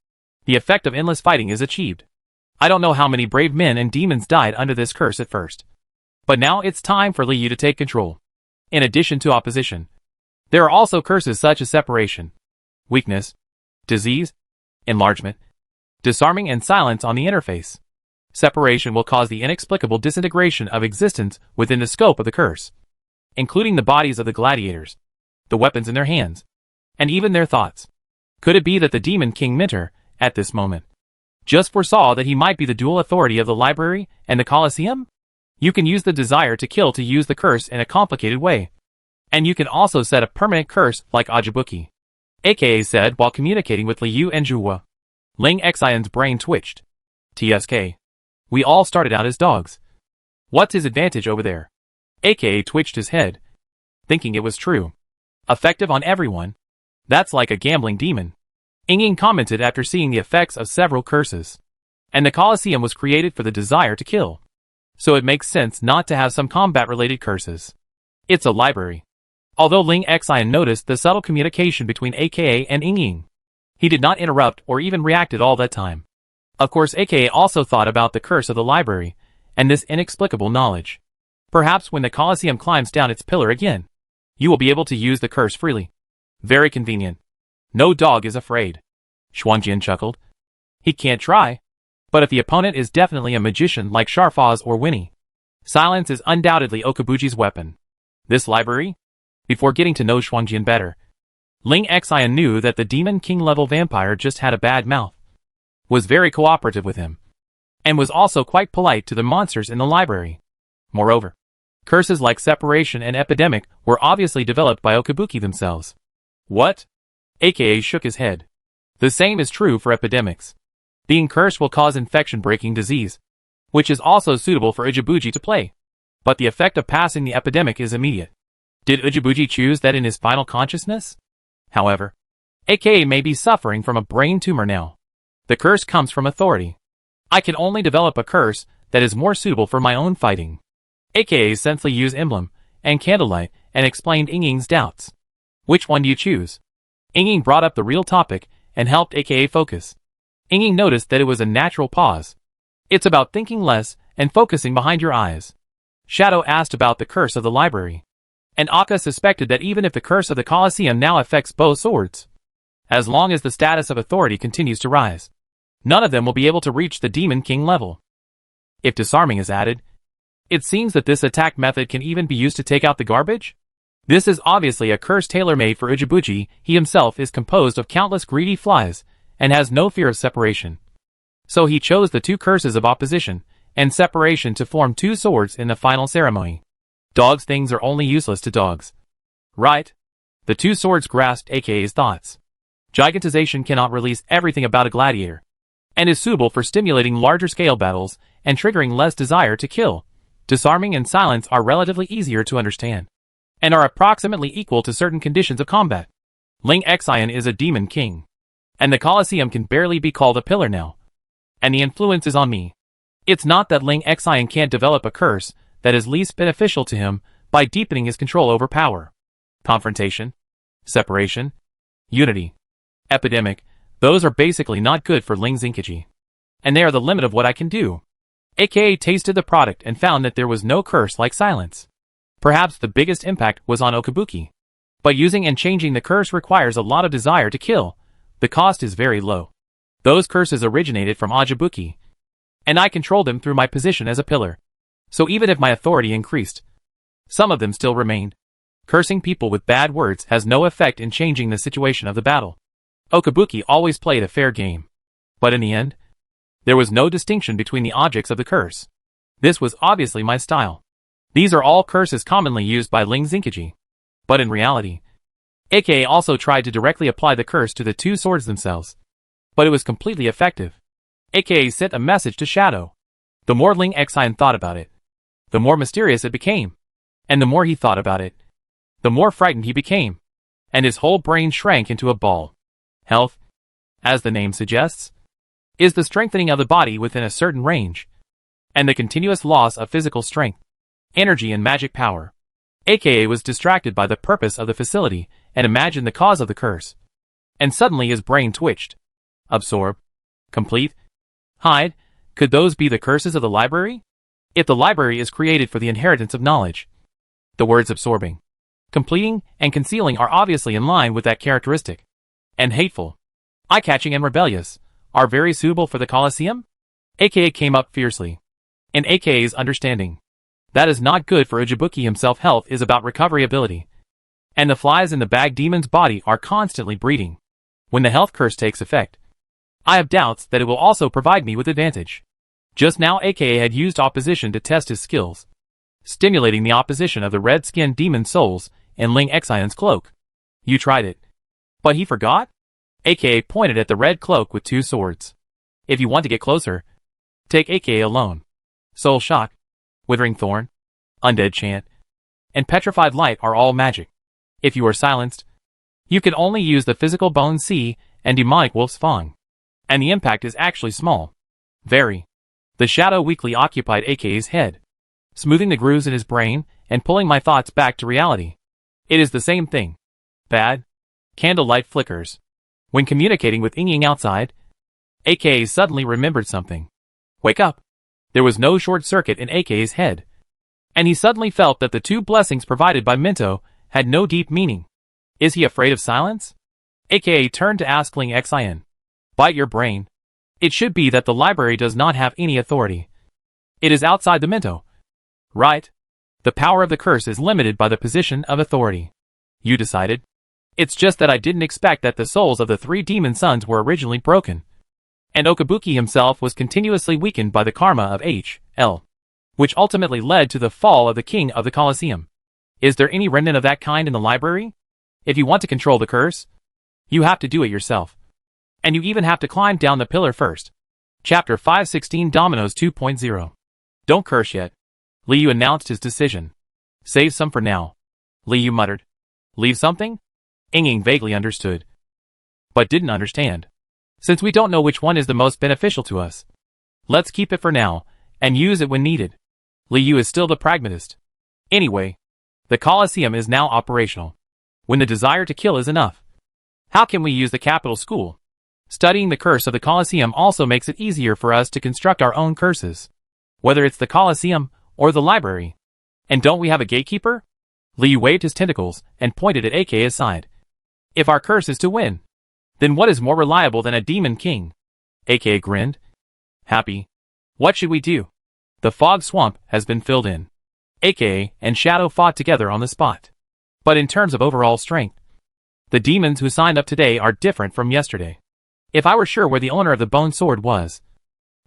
[SPEAKER 1] the effect of endless fighting is achieved. I don't know how many brave men and demons died under this curse at first, but now it's time for Liu to take control. In addition to opposition, there are also curses such as separation, weakness, disease, enlargement, disarming and silence on the interface. Separation will cause the inexplicable disintegration of existence within the scope of the curse, including the bodies of the gladiators, the weapons in their hands, and even their thoughts. Could it be that the Demon King Minter, at this moment, just foresaw that he might be the dual authority of the library and the Colosseum? You can use the desire to kill to use the curse in a complicated way. And you can also set a permanent curse like Ajibuki, AKA said while communicating with Liu and Zhuhua. Ling Xian's brain twitched. TSK. We all started out as dogs. What's his advantage over there? AKA twitched his head, thinking it was true. Effective on everyone. That's like a gambling demon. Ying commented after seeing the effects of several curses. And the Colosseum was created for the desire to kill, so it makes sense not to have some combat-related curses. It's a library. Although Ling Xian noticed the subtle communication between AKA and Ying, he did not interrupt or even react at all that time. Of course AKA also thought about the curse of the library, and this inexplicable knowledge. Perhaps when the Colosseum climbs down its pillar again, you will be able to use the curse freely. Very convenient. No dog is afraid. Xuanjian chuckled. He can't try. But if the opponent is definitely a magician like Sharfaz or Winnie, silence is undoubtedly Okabuji's weapon. This library? Before getting to know Xuanjian better, Ling Xian knew that the Demon King level vampire just had a bad mouth, was very cooperative with him, and was also quite polite to the monsters in the library. Moreover, curses like separation and epidemic were obviously developed by Okabuki themselves. What? AKA shook his head. The same is true for epidemics. Being cursed will cause infection-breaking disease, which is also suitable for Ujibuji to play. But the effect of passing the epidemic is immediate. Did Ujibuji choose that in his final consciousness? However, AKA may be suffering from a brain tumor now. The curse comes from authority. I can only develop a curse that is more suitable for my own fighting. AKA sensibly used emblem and candlelight and explained Ying's doubts. Which one do you choose? Ying brought up the real topic and helped aka focus. Ying noticed that it was a natural pause. It's about thinking less and focusing behind your eyes. Shadow asked about the curse of the library. And Akka suspected that even if the curse of the Colosseum now affects both swords, as long as the status of authority continues to rise, none of them will be able to reach the Demon King level. If disarming is added, it seems that this attack method can even be used to take out the garbage? This is obviously a curse tailor-made for Ujibuchi. He himself is composed of countless greedy flies, and has no fear of separation. So he chose the two curses of opposition and separation to form two swords in the final ceremony. Dogs' things are only useless to dogs. Right? The two swords grasped AKA's thoughts. Gigantization cannot release everything about a gladiator, and is suitable for stimulating larger-scale battles and triggering less desire to kill. Disarming and silence are relatively easier to understand, and are approximately equal to certain conditions of combat. Ling Xian is a demon king, and the Colosseum can barely be called a pillar now. And the influence is on me. It's not that Ling Xian can't develop a curse that is least beneficial to him by deepening his control over power. Confrontation, separation, unity, epidemic, those are basically not good for Ling Zinkichi. And they are the limit of what I can do. AKA tasted the product and found that there was no curse like silence. Perhaps the biggest impact was on Okabuki. But using and changing the curse requires a lot of desire to kill. The cost is very low. Those curses originated from Ajibuki, and I controlled them through my position as a pillar. So even if my authority increased, some of them still remained. Cursing people with bad words has no effect in changing the situation of the battle. Okabuki always played a fair game. But in the end, there was no distinction between the objects of the curse. This was obviously my style. These are all curses commonly used by Ling Zinkichi. But in reality, AKA also tried to directly apply the curse to the two swords themselves. But it was completely effective. AKA sent a message to Shadow. The more Ling Xian thought about it, the more mysterious it became. And the more he thought about it, the more frightened he became. And his whole brain shrank into a ball. Health, as the name suggests, is the strengthening of the body within a certain range, and the continuous loss of physical strength, energy and magic power. AKA was distracted by the purpose of the facility and imagined the cause of the curse. And suddenly his brain twitched. Absorb. Complete. Hide. Could those be the curses of the library? If the library is created for the inheritance of knowledge, the words absorbing, completing, and concealing are obviously in line with that characteristic. And hateful, eye-catching and rebellious, are very suitable for the Colosseum? AKA came up fiercely. In AKA's understanding, that is not good for Ujibuki himself. Health is about recovery ability. And the flies in the bag demon's body are constantly breeding. When the health curse takes effect, I have doubts that it will also provide me with advantage. Just now AKA had used opposition to test his skills, stimulating the opposition of the red-skinned demon souls in Ling Xian's cloak. You tried it. But he forgot? AKA pointed at the red cloak with two swords. If you want to get closer, take AKA alone. Soul Shock, Withering Thorn, Undead Chant, and Petrified Light are all magic. If you are silenced, you can only use the physical Bone Sea and Demonic Wolf's Fang. And the impact is actually small. Very. The shadow weakly occupied AKA's head, smoothing the grooves in his brain and pulling my thoughts back to reality. It is the same thing. Bad. Candlelight flickers. When communicating with Ying outside, AKA suddenly remembered something. Wake up. There was no short circuit in AKA's head. And he suddenly felt that the two blessings provided by Minto had no deep meaning. Is he afraid of silence? AKA turned to ask Ling Xian. Bite your brain. It should be that the library does not have any authority. It is outside the Minto. Right. The power of the curse is limited by the position of authority. You decided. It's just that I didn't expect that the souls of the three demon sons were originally broken. And Okabuki himself was continuously weakened by the karma of H.L., which ultimately led to the fall of the king of the Colosseum. Is there any remnant of that kind in the library? If you want to control the curse, you have to do it yourself. And you even have to climb down the pillar first. Chapter 516 Dominoes 2.0. Don't curse yet. Liu announced his decision. Save some for now. Liu muttered. Leave something? Ying vaguely understood, but didn't understand. Since we don't know which one is the most beneficial to us, let's keep it for now, and use it when needed. Liu is still the pragmatist. Anyway, the Colosseum is now operational. When the desire to kill is enough, how can we use the capital school? Studying the curse of the Colosseum also makes it easier for us to construct our own curses. Whether it's the Colosseum or the library. And don't we have a gatekeeper? Liu waved his tentacles and pointed at AK's side. If our curse is to win, then what is more reliable than a demon king? AK grinned. Happy. What should we do? The fog swamp has been filled in. AK and Shadow fought together on the spot. But in terms of overall strength, the demons who signed up today are different from yesterday. If I were sure where the owner of the bone sword was,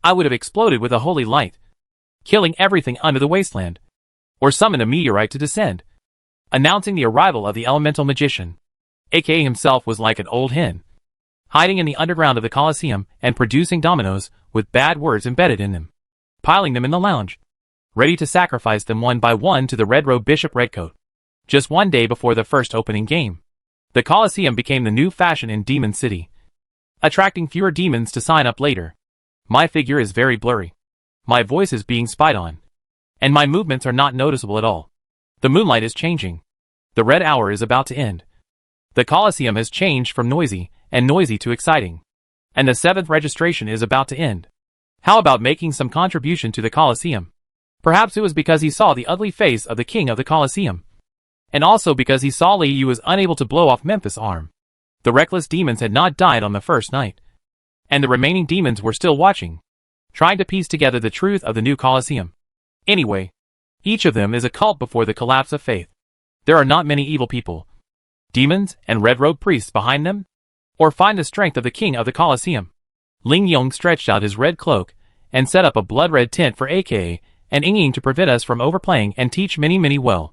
[SPEAKER 1] I would have exploded with a holy light, killing everything under the wasteland, or summoned a meteorite to descend, announcing the arrival of the elemental magician. AK himself was like an old hen, hiding in the underground of the Colosseum and producing dominoes with bad words embedded in them, piling them in the lounge, ready to sacrifice them one by one to the red-robed Bishop Redcoat. Just one day before the first opening game, the Colosseum became the new fashion in Demon City, attracting fewer demons to sign up later. My figure is very blurry. My voice is being spied on, and my movements are not noticeable at all. The moonlight is changing. The red hour is about to end. The Colosseum has changed from noisy to exciting. And the 7th registration is about to end. How about making some contribution to the Colosseum? Perhaps it was because he saw the ugly face of the king of the Colosseum. And also because he saw Liu was unable to blow off Memphis' arm. The reckless demons had not died on the first night. And the remaining demons were still watching, trying to piece together the truth of the new Colosseum. Anyway, each of them is a cult before the collapse of faith. There are not many evil people, demons and red-robed priests behind them, or find the strength of the king of the Colosseum. Ling Yong stretched out his red cloak and set up a blood-red tent for AK and Ying to prevent us from overplaying and teach many well.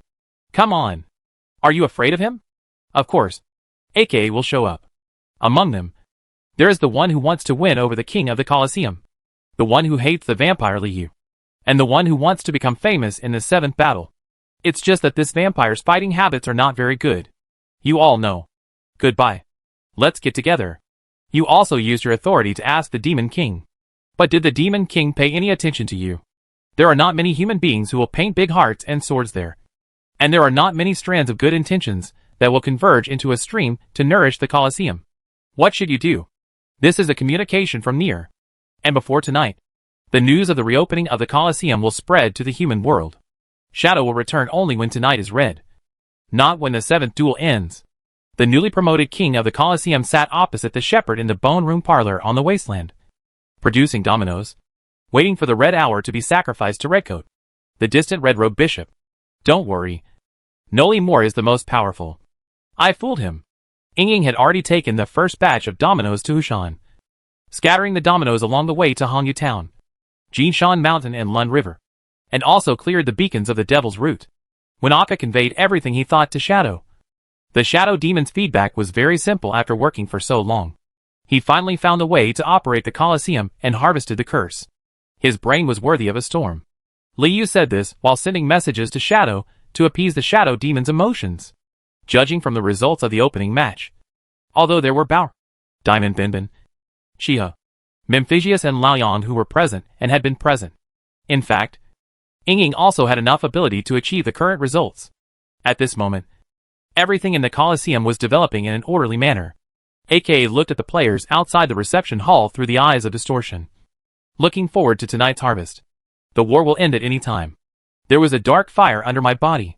[SPEAKER 1] Come on. Are you afraid of him? Of course. AK will show up. Among them, there is the one who wants to win over the king of the Colosseum, the one who hates the vampire Liu, and the one who wants to become famous in the 7th battle. It's just that this vampire's fighting habits are not very good. You all know. Goodbye. Let's get together. You also used your authority to ask the Demon King. But did the Demon King pay any attention to you? There are not many human beings who will paint big hearts and swords there. And there are not many strands of good intentions that will converge into a stream to nourish the Colosseum. What should you do? This is a communication from near. And before tonight, the news of the reopening of the Colosseum will spread to the human world. Shadow will return only when tonight is red. Not when the 7th duel ends. The newly promoted king of the Colosseum sat opposite the shepherd in the bone room parlor on the wasteland, producing dominoes, waiting for the red hour to be sacrificed to Redcoat, the distant red-robed bishop. Don't worry. Noli Moore is the most powerful. I fooled him. Ying had already taken the first batch of dominoes to Hushan, scattering the dominoes along the way to Hongyu Town, Jinshan Mountain and Lun River, and also cleared the beacons of the Devil's Root. When Akka conveyed everything he thought to Shadow, the Shadow Demon's feedback was very simple after working for so long. He finally found a way to operate the Colosseum and harvested the curse. His brain was worthy of a storm. Liu said this while sending messages to Shadow to appease the Shadow Demon's emotions. Judging from the results of the opening match, although there were Bao, Diamond Binbin, Shiha, Memphisius and Laoyan who were present and had been present. In fact, Ying also had enough ability to achieve the current results. At this moment, everything in the Colosseum was developing in an orderly manner. AK looked at the players outside the reception hall through the eyes of distortion. Looking forward to tonight's harvest. The war will end at any time. There was a dark fire under my body,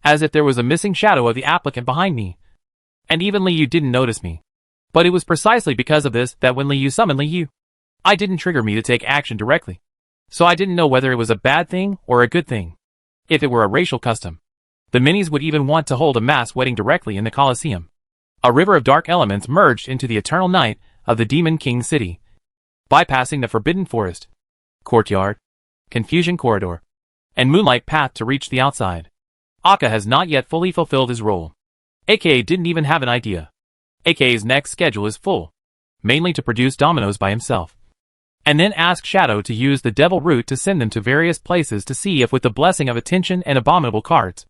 [SPEAKER 1] as if there was a missing shadow of the applicant behind me. And even Liu didn't notice me. But it was precisely because of this that when Liu summoned Liu, I didn't trigger me to take action directly. So I didn't know whether it was a bad thing or a good thing. If it were a racial custom, the minis would even want to hold a mass wedding directly in the Colosseum. A river of dark elements merged into the eternal night of the Demon King City, bypassing the Forbidden Forest, Courtyard, Confusion Corridor, and Moonlight Path to reach the outside. Akka has not yet fully fulfilled his role. AK didn't even have an idea. AK's next schedule is full, mainly to produce dominoes by himself, and then ask Shadow to use the Devil Root to send them to various places to see if with the blessing of attention and abominable cards,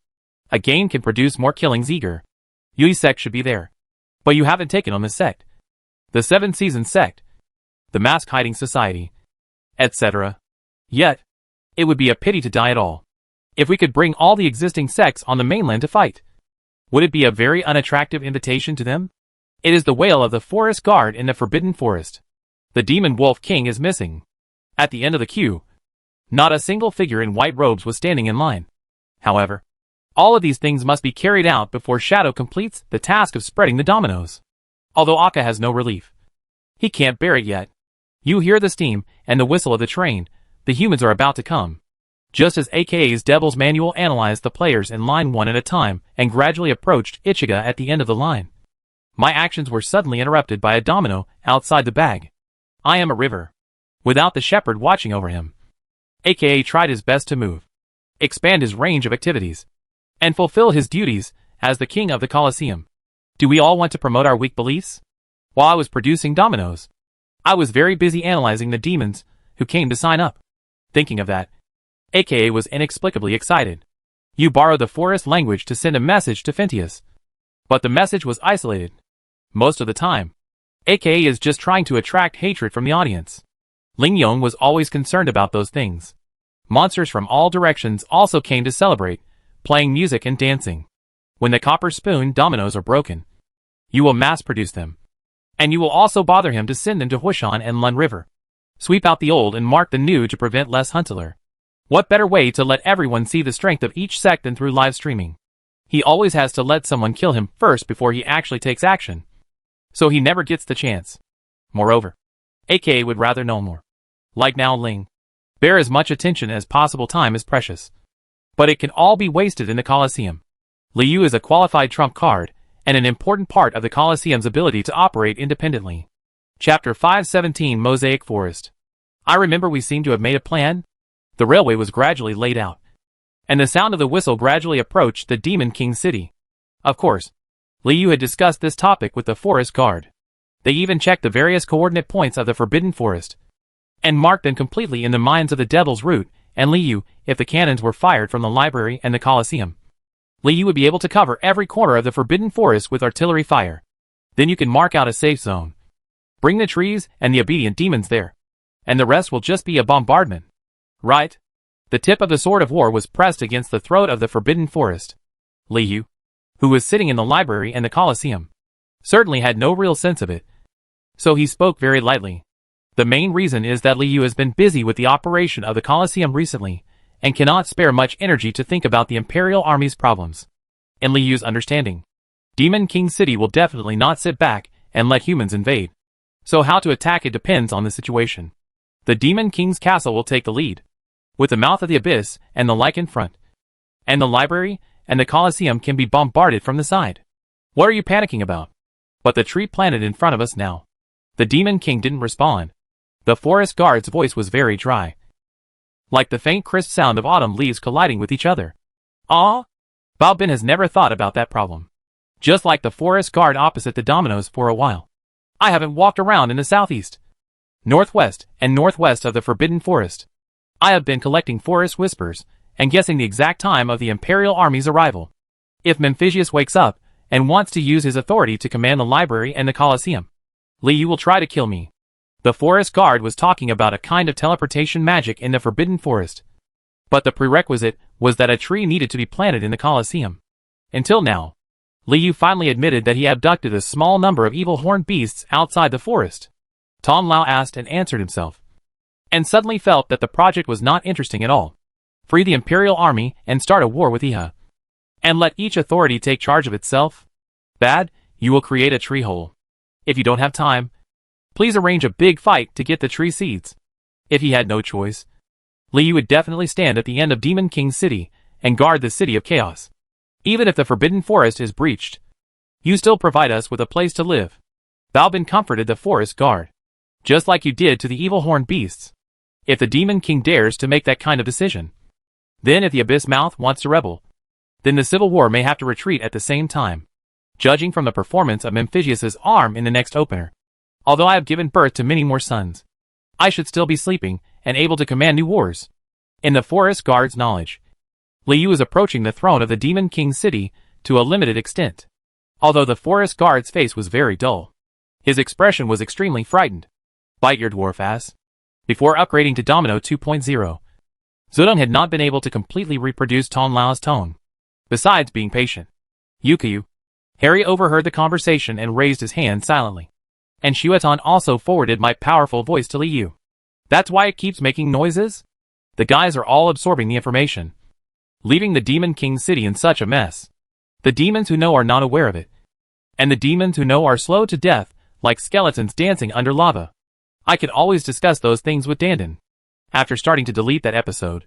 [SPEAKER 1] a game can produce more killings eager. Yui sect should be there. But you haven't taken on the sect. The 7-season sect. The Mask Hiding Society. Etc. Yet, it would be a pity to die at all. If we could bring all the existing sects on the mainland to fight, would it be a very unattractive invitation to them? It is the wail of the forest guard in the Forbidden Forest. The Demon Wolf King is missing. At the end of the queue, not a single figure in white robes was standing in line. However, all of these things must be carried out before Shadow completes the task of spreading the dominoes. Although Akka has no relief. He can't bear it yet. You hear the steam and the whistle of the train. The humans are about to come. Just as AKA's Devil's Manual analyzed the players in line one at a time and gradually approached Ichigo at the end of the line, my actions were suddenly interrupted by a domino outside the bag. I am a river. Without the shepherd watching over him, AKA tried his best to move, expand his range of activities, and fulfill his duties as the king of the Colosseum. Do we all want to promote our weak beliefs? While I was producing dominoes, I was very busy analyzing the demons who came to sign up. Thinking of that, AKA was inexplicably excited. You borrowed the forest language to send a message to Phintius, but the message was isolated. Most of the time, AKA is just trying to attract hatred from the audience. Ling Yong was always concerned about those things. Monsters from all directions also came to celebrate, playing music and dancing. When the copper spoon dominoes are broken, you will mass-produce them. And you will also bother him to send them to Huishan and Lun River. Sweep out the old and mark the new to prevent less Huntler. What better way to let everyone see the strength of each sect than through live streaming? He always has to let someone kill him first before he actually takes action. So he never gets the chance. Moreover, AKA would rather know more. Like now Ling. Bear as much attention as possible. Time is precious. But it can all be wasted in the Colosseum. Liu is a qualified trump card, and an important part of the Colosseum's ability to operate independently. Chapter 517 Mosaic Forest. I remember we seemed to have made a plan. The railway was gradually laid out, and the sound of the whistle gradually approached the Demon King city. Of course, Liu had discussed this topic with the forest guard. They even checked the various coordinate points of the Forbidden Forest, and marked them completely in the minds of the Devil's Root and Liu. If the cannons were fired from the library and the Colosseum, Liu would be able to cover every corner of the Forbidden Forest with artillery fire. Then you can mark out a safe zone. Bring the trees and the obedient demons there, and the rest will just be a bombardment. Right? The tip of the sword of war was pressed against the throat of the Forbidden Forest. Liu, who was sitting in the library and the Colosseum, certainly had no real sense of it, so he spoke very lightly. The main reason is that Liu has been busy with the operation of the Colosseum recently, and cannot spare much energy to think about the Imperial Army's problems. In Liu's understanding, Demon King City will definitely not sit back and let humans invade. So how to attack it depends on the situation. The Demon King's castle will take the lead, with the mouth of the abyss and the like in front. And the library and the Colosseum can be bombarded from the side. What are you panicking about? But the tree planted in front of us now. The Demon King didn't respond. The forest guard's voice was very dry, like the faint crisp sound of autumn leaves colliding with each other. Ah? Bao Bin has never thought about that problem. Just like the forest guard opposite the dominoes for a while. I haven't walked around in the southeast, northwest, and northwest of the Forbidden Forest. I have been collecting forest whispers and guessing the exact time of the Imperial Army's arrival. If Memphisius wakes up and wants to use his authority to command the library and the Colosseum, Liu will try to kill me. The forest guard was talking about a kind of teleportation magic in the Forbidden Forest. But the prerequisite was that a tree needed to be planted in the Colosseum. Until now, Liu finally admitted that he abducted a small number of evil horned beasts outside the forest. Tom Lao asked and answered himself, and suddenly felt that the project was not interesting at all. Free the Imperial Army and start a war with Iha. And let each authority take charge of itself? Bad, you will create a tree hole. If you don't have time, please arrange a big fight to get the tree seeds. If he had no choice, Liu would definitely stand at the end of Demon King City and guard the City of Chaos. Even if the Forbidden Forest is breached, you still provide us with a place to live. Bao Bin comforted the forest guard, just like you did to the evil horned beasts. If the Demon King dares to make that kind of decision, then if the Abyss Mouth wants to rebel, then the civil war may have to retreat at the same time. Judging from the performance of Memphisius's arm in the next opener, although I have given birth to many more sons, I should still be sleeping and able to command new wars. In the forest guard's knowledge, Liu is approaching the throne of the Demon King City to a limited extent. Although the forest guard's face was very dull, his expression was extremely frightened. Bite your dwarf ass. Before upgrading to Domino 2.0, Zudong had not been able to completely reproduce Ton Lao's tone. Besides being patient, Yukiyu, Harry overheard the conversation and raised his hand silently. And Shuatan also forwarded my powerful voice to Liu. That's why it keeps making noises? The guys are all absorbing the information, leaving the Demon King city in such a mess. The demons who know are not aware of it. And the demons who know are slow to death, like skeletons dancing under lava. I could always discuss those things with Dandon. After starting to delete that episode,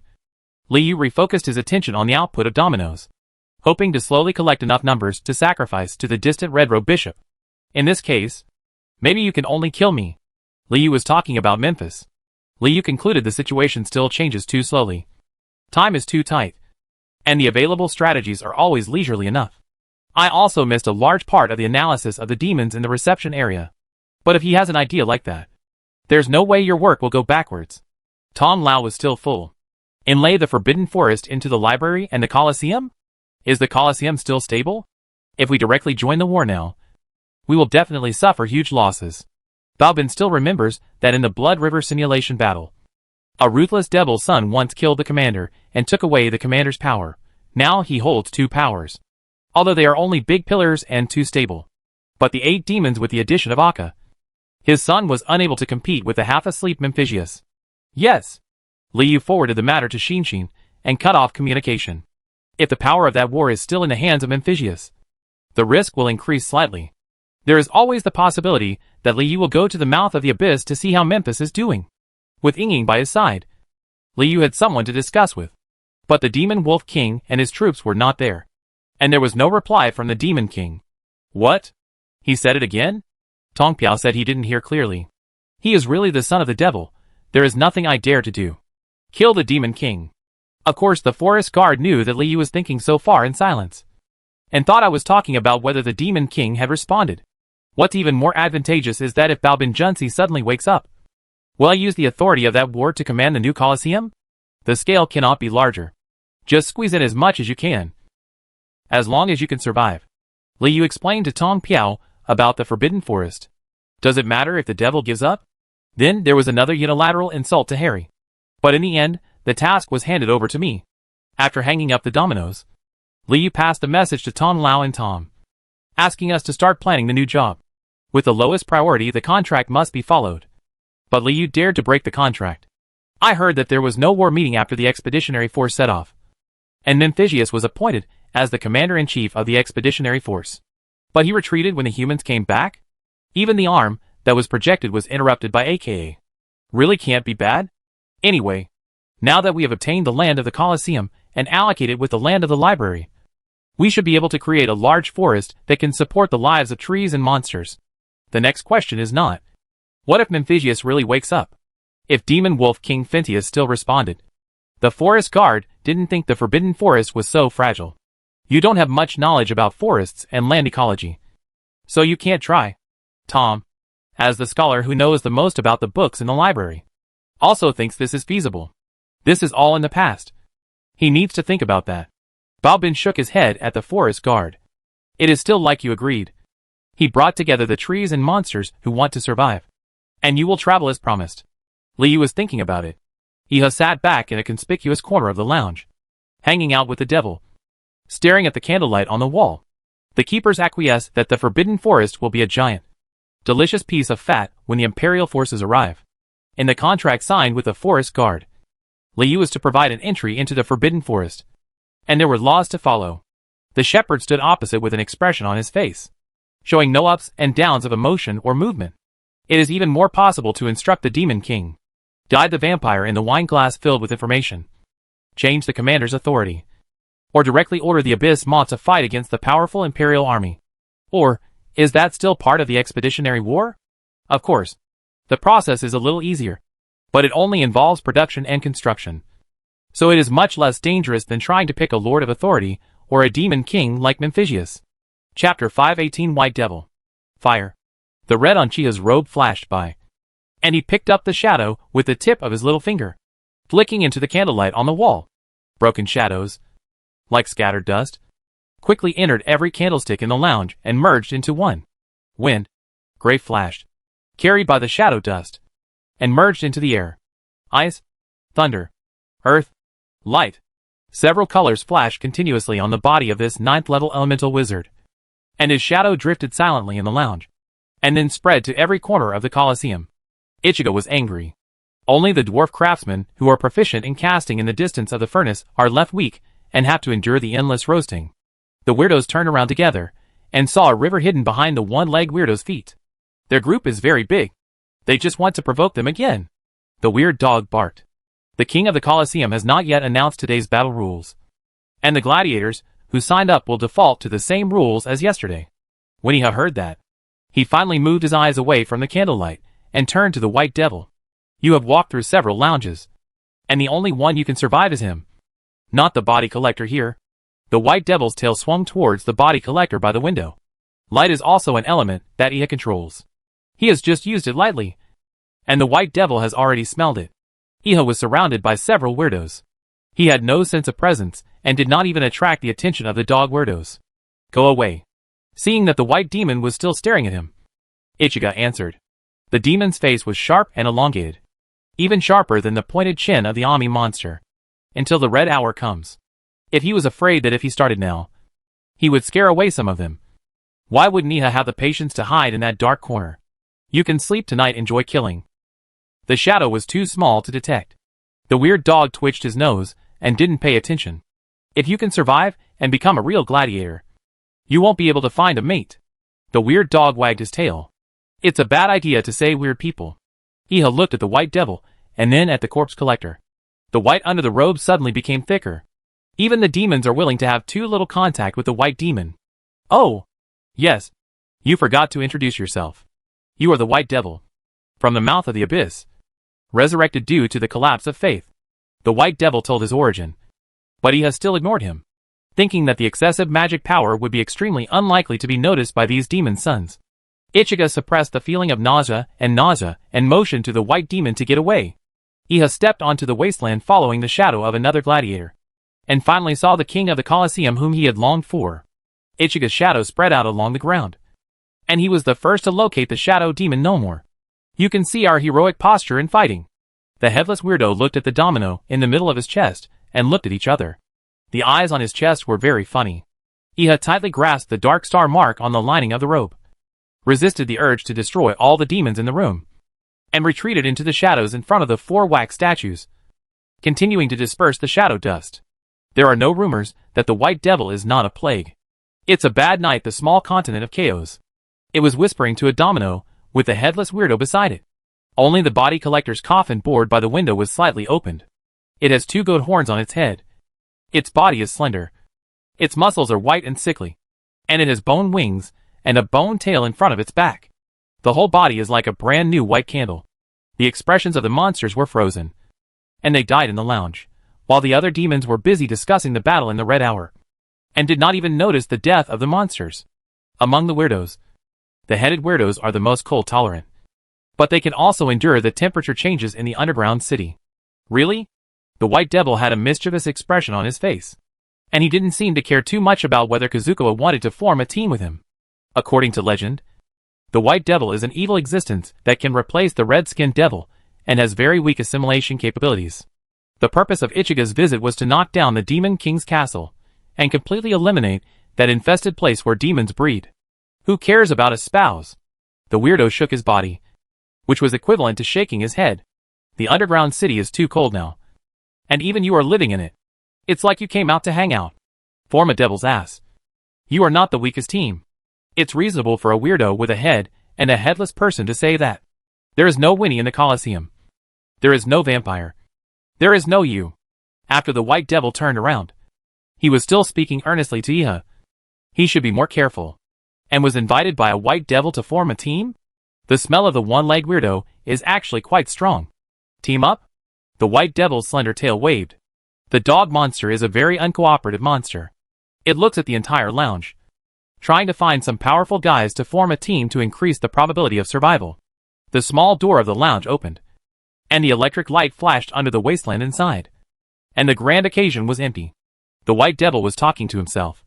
[SPEAKER 1] Liu refocused his attention on the output of dominoes, hoping to slowly collect enough numbers to sacrifice to the distant Red Robe Bishop. In this case, maybe you can only kill me. Liu was talking about Memphis. Liu concluded the situation still changes too slowly. Time is too tight. And the available strategies are always leisurely enough. I also missed a large part of the analysis of the demons in the reception area. But if he has an idea like that, there's no way your work will go backwards. Tom Lau was still full. Inlay the Forbidden Forest into the library and the Colosseum? Is the Colosseum still stable? If we directly join the war now, we will definitely suffer huge losses. Balbin still remembers that in the Blood River simulation battle, a ruthless devil's son once killed the commander and took away the commander's power. Now he holds 2 powers. Although they are only big pillars and too stable. But the 8 demons with the addition of Akka. His son was unable to compete with the half-asleep Memphisius. Yes. Liu forwarded the matter to Shinshin and cut off communication. If the power of that war is still in the hands of Memphisius, the risk will increase slightly. There is always the possibility that Liu will go to the mouth of the abyss to see how Memphis is doing. With Yingling by his side, Liu had someone to discuss with. But the Demon Wolf King and his troops were not there. And there was no reply from the Demon King. What? He said it again? Tong Piao said he didn't hear clearly. He is really the son of the devil. There is nothing I dare to do. Kill the Demon King. Of course the forest guard knew that Liu was thinking so far in silence. And thought I was talking about whether the Demon King had responded. What's even more advantageous is that if Balbin Junsi suddenly wakes up, will I use the authority of that ward to command the new Colosseum? The scale cannot be larger. Just squeeze in as much as you can. As long as you can survive. Liu explained to Tong Piao about the Forbidden Forest. Does it matter if the devil gives up? Then there was another unilateral insult to Harry. But in the end, the task was handed over to me. After hanging up the dominoes, Liu passed the message to Tom Lau and Tom, asking us to start planning the new job. With the lowest priority, the contract must be followed. But Liu dared to break the contract. I heard that there was no war meeting after the expeditionary force set off. And Memphisius was appointed as the commander-in-chief of the expeditionary force. But he retreated when the humans came back? Even the arm that was projected was interrupted by AKA. Really can't be bad? Anyway, now that we have obtained the land of the Colosseum and allocated with the land of the library, we should be able to create a large forest that can support the lives of trees and monsters. The next question is not, what if Memphisius really wakes up? If Demon Wolf King Phintius still responded. The forest guard didn't think the Forbidden Forest was so fragile. You don't have much knowledge about forests and land ecology, so you can't try. Tom, as the scholar who knows the most about the books in the library, also thinks this is feasible. This is all in the past. He needs to think about that. Balbin shook his head at the forest guard. It is still like you agreed. He brought together the trees and monsters who want to survive. And you will travel as promised. Liu was thinking about it. He has sat back in a conspicuous corner of the lounge, hanging out with the devil, staring at the candlelight on the wall. The keepers acquiesce that the Forbidden Forest will be a giant, delicious piece of fat when the Imperial forces arrive. In the contract signed with the forest guard, Liu was to provide an entry into the Forbidden Forest, and there were laws to follow. The shepherd stood opposite with an expression on his face, showing no ups and downs of emotion or movement. It is even more possible to instruct the Demon King, guide the vampire in the wine glass filled with information, change the commander's authority, or directly order the Abyss Maw to fight against the powerful Imperial army. Or, is that still part of the expeditionary war? Of course. The process is a little easier, but it only involves production and construction. So it is much less dangerous than trying to pick a Lord of Authority or a Demon King like Memphisius. Chapter 518 White Devil. Fire. The red on Chia's robe flashed by, and he picked up the shadow with the tip of his little finger, flicking into the candlelight on the wall. Broken shadows, like scattered dust, quickly entered every candlestick in the lounge and merged into one. Wind, gray flashed, carried by the shadow dust, and merged into the air. Ice, thunder, earth, light. Several colors flashed continuously on the body of this 9th level elemental wizard. and his shadow drifted silently in the lounge, and then spread to every corner of the Colosseum. Ichigo was angry. Only the dwarf craftsmen who are proficient in casting in the distance of the furnace are left weak and have to endure the endless roasting. The weirdos turned around together and saw a river hidden behind the one-legged weirdo's feet. Their group is very big. They just want to provoke them again. The weird dog barked. The king of the Colosseum has not yet announced today's battle rules, and the gladiators who signed up will default to the same rules as yesterday. When he heard that, he finally moved his eyes away from the candlelight and turned to the White Devil. You have walked through several lounges, and the only one you can survive is him. Not the body collector here. The White Devil's tail swung towards the body collector by the window. Light is also an element that Iha controls. He has just used it lightly, and the White Devil has already smelled it. Iha was surrounded by several weirdos. He had no sense of presence and did not even attract the attention of the dog weirdos. Go away. Seeing that the white demon was still staring at him, Ichigo answered. The demon's face was sharp and elongated, even sharper than the pointed chin of the Ami monster. Until the red hour comes. If he was afraid that if he started now, he would scare away some of them. Why wouldn't Iha have the patience to hide in that dark corner? You can sleep tonight, enjoy killing. The shadow was too small to detect. The weird dog twitched his nose and didn't pay attention. If you can survive and become a real gladiator, you won't be able to find a mate. The weird dog wagged his tail. It's a bad idea to say weird people. Iha looked at the White Devil and then at the corpse collector. The white under the robe suddenly became thicker. Even the demons are willing to have too little contact with the white demon. Oh! Yes. You forgot to introduce yourself. You are the White Devil. From the mouth of the abyss. Resurrected due to the collapse of faith. The White Devil told his origin. But Iha still ignored him, thinking that the excessive magic power would be extremely unlikely to be noticed by these demon sons. Ichigo suppressed the feeling of nausea and motioned to the white demon to get away. Iha stepped onto the wasteland following the shadow of another gladiator, and finally saw the king of the Colosseum whom he had longed for. Ichigo's shadow spread out along the ground, and he was the first to locate the shadow demon no more. You can see our heroic posture in fighting. The headless weirdo looked at the domino in the middle of his chest and looked at each other. The eyes on his chest were very funny. Iha tightly grasped the dark star mark on the lining of the robe, resisted the urge to destroy all the demons in the room, and retreated into the shadows in front of the 4 wax statues, continuing to disperse the shadow dust. There are no rumors that the White Devil is not a plague. It's a bad night, the small continent of chaos. It was whispering to a domino with the headless weirdo beside it. Only the body collector's coffin board by the window was slightly opened. It has 2 goat horns on its head. Its body is slender. Its muscles are white and sickly. And it has bone wings and a bone tail in front of its back. The whole body is like a brand new white candle. The expressions of the monsters were frozen, and they died in the lounge, while the other demons were busy discussing the battle in the red hour, and did not even notice the death of the monsters. Among the weirdos, the headed weirdos are the most cold tolerant, but they can also endure the temperature changes in the underground city. Really? The White Devil had a mischievous expression on his face, and he didn't seem to care too much about whether Kazukawa wanted to form a team with him. According to legend, the White Devil is an evil existence that can replace the red-skinned devil and has very weak assimilation capabilities. The purpose of Ichigo's visit was to knock down the Demon King's castle and completely eliminate that infested place where demons breed. Who cares about a spouse? The weirdo shook his body, which was equivalent to shaking his head. The underground city is too cold now, and even you are living in it. It's like you came out to hang out. Form a devil's ass. You are not the weakest team. It's reasonable for a weirdo with a head and a headless person to say that. There is no Winnie in the Colosseum. There is no vampire. There is no you. After the White Devil turned around, he was still speaking earnestly to Iha. He should be more careful. And was invited by a White Devil to form a team? The smell of the one-legged weirdo is actually quite strong. Team up? The White Devil's slender tail waved. The dog monster is a very uncooperative monster. It looks at the entire lounge, trying to find some powerful guys to form a team to increase the probability of survival. The small door of the lounge opened, and the electric light flashed under the wasteland inside. And the grand occasion was empty. The White Devil was talking to himself,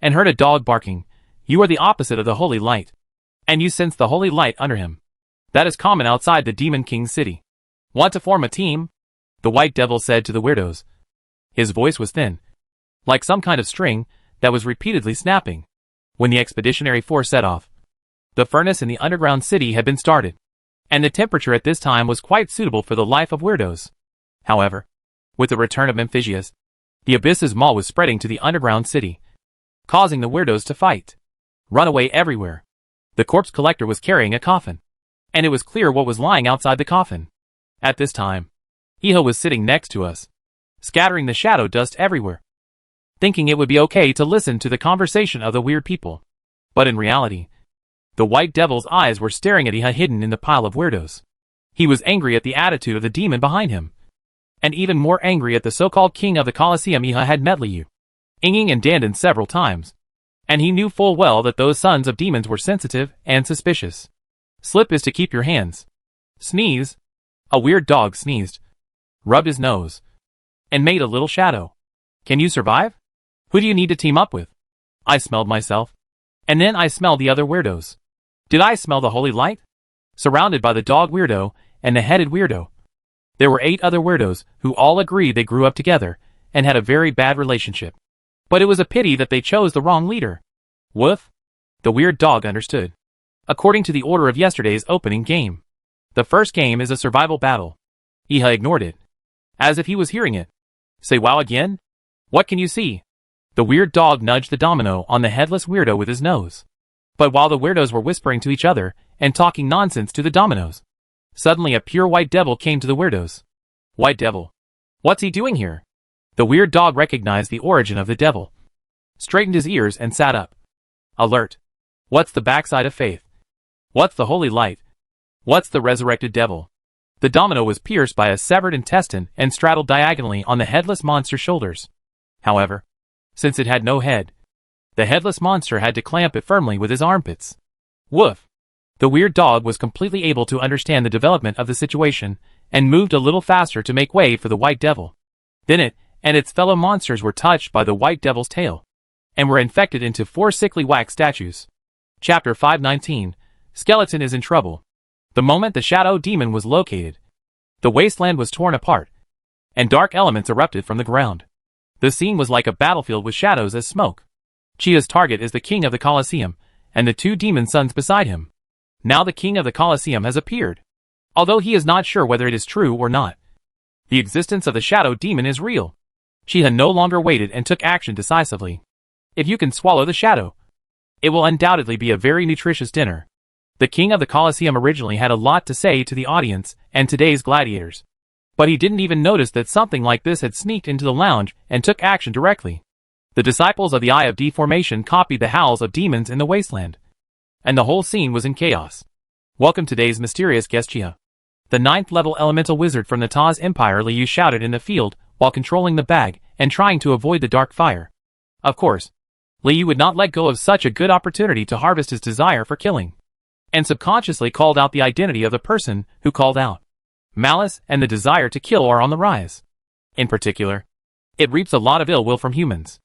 [SPEAKER 1] and heard a dog barking. You are the opposite of the holy light, and you sense the holy light under him. That is common outside the Demon King's city. Want to form a team? The White Devil said to the weirdos. His voice was thin, like some kind of string that was repeatedly snapping. when the expeditionary force set off. The furnace in the underground city had been started, and the temperature at this time was quite suitable for the life of weirdos. However, with the return of Amphibious, the Abyss's maw was spreading to the underground city, causing the weirdos to fight, run away everywhere. The corpse collector was carrying a coffin, and it was clear what was lying outside the coffin. At this time, Iha was sitting next to us, scattering the shadow dust everywhere, thinking it would be okay to listen to the conversation of the weird people. But in reality, the white devil's eyes were staring at Iha hidden in the pile of weirdos. He was angry at the attitude of the demon behind him, and even more angry at the so-called king of the Colosseum. Iha had met Liu, Ying and Dandan several times, and he knew full well that those sons of demons were sensitive and suspicious. Slip is to keep your hands. Sneeze. A weird dog sneezed, rubbed his nose, and made a little shadow. Can you survive? Who do you need to team up with? I smelled myself, and then I smelled the other weirdos. Did I smell the holy light? Surrounded by the dog weirdo and the headed weirdo, there were 8 other weirdos who all agreed they grew up together and had a very bad relationship. But it was a pity that they chose the wrong leader. Woof. The weird dog understood. According to the order of yesterday's opening game, the first game is a survival battle. Iha ignored it, as if he was hearing it. Say wow again? What can you see? The weird dog nudged the domino on the headless weirdo with his nose. But while the weirdos were whispering to each other and talking nonsense to the dominoes, suddenly a pure white devil came to the weirdos. White devil. What's he doing here? The weird dog recognized the origin of the devil, straightened his ears and sat up. Alert. What's the backside of faith? What's the holy light? What's the resurrected devil? The domino was pierced by a severed intestine and straddled diagonally on the headless monster's shoulders. However, since it had no head, the headless monster had to clamp it firmly with his armpits. Woof! The weird dog was completely able to understand the development of the situation and moved a little faster to make way for the white devil. Then it and its fellow monsters were touched by the white devil's tail, and were infected into 4 sickly wax statues. Chapter 519, Skeleton is in trouble. The moment the shadow demon was located, the wasteland was torn apart, and dark elements erupted from the ground. The scene was like a battlefield with shadows as smoke. Chia's target is the king of the Colosseum, and the 2 demon sons beside him. Now the king of the Colosseum has appeared, although he is not sure whether it is true or not. The existence of the shadow demon is real. Chia no longer waited and took action decisively. If you can swallow the shadow, it will undoubtedly be a very nutritious dinner. The king of the Colosseum originally had a lot to say to the audience and today's gladiators, but he didn't even notice that something like this had sneaked into the lounge and took action directly. The disciples of the Eye of Deformation copied the howls of demons in the wasteland, and the whole scene was in chaos. Welcome today's mysterious guest Chia. The 9th level elemental wizard from the Taz Empire. Liu shouted in the field while controlling the bag and trying to avoid the dark fire. Of course, Liu would not let go of such a good opportunity to harvest his desire for killing, and subconsciously called out the identity of the person who called out. Malice and the desire to kill are on the rise. In particular, it reaps a lot of ill will from humans.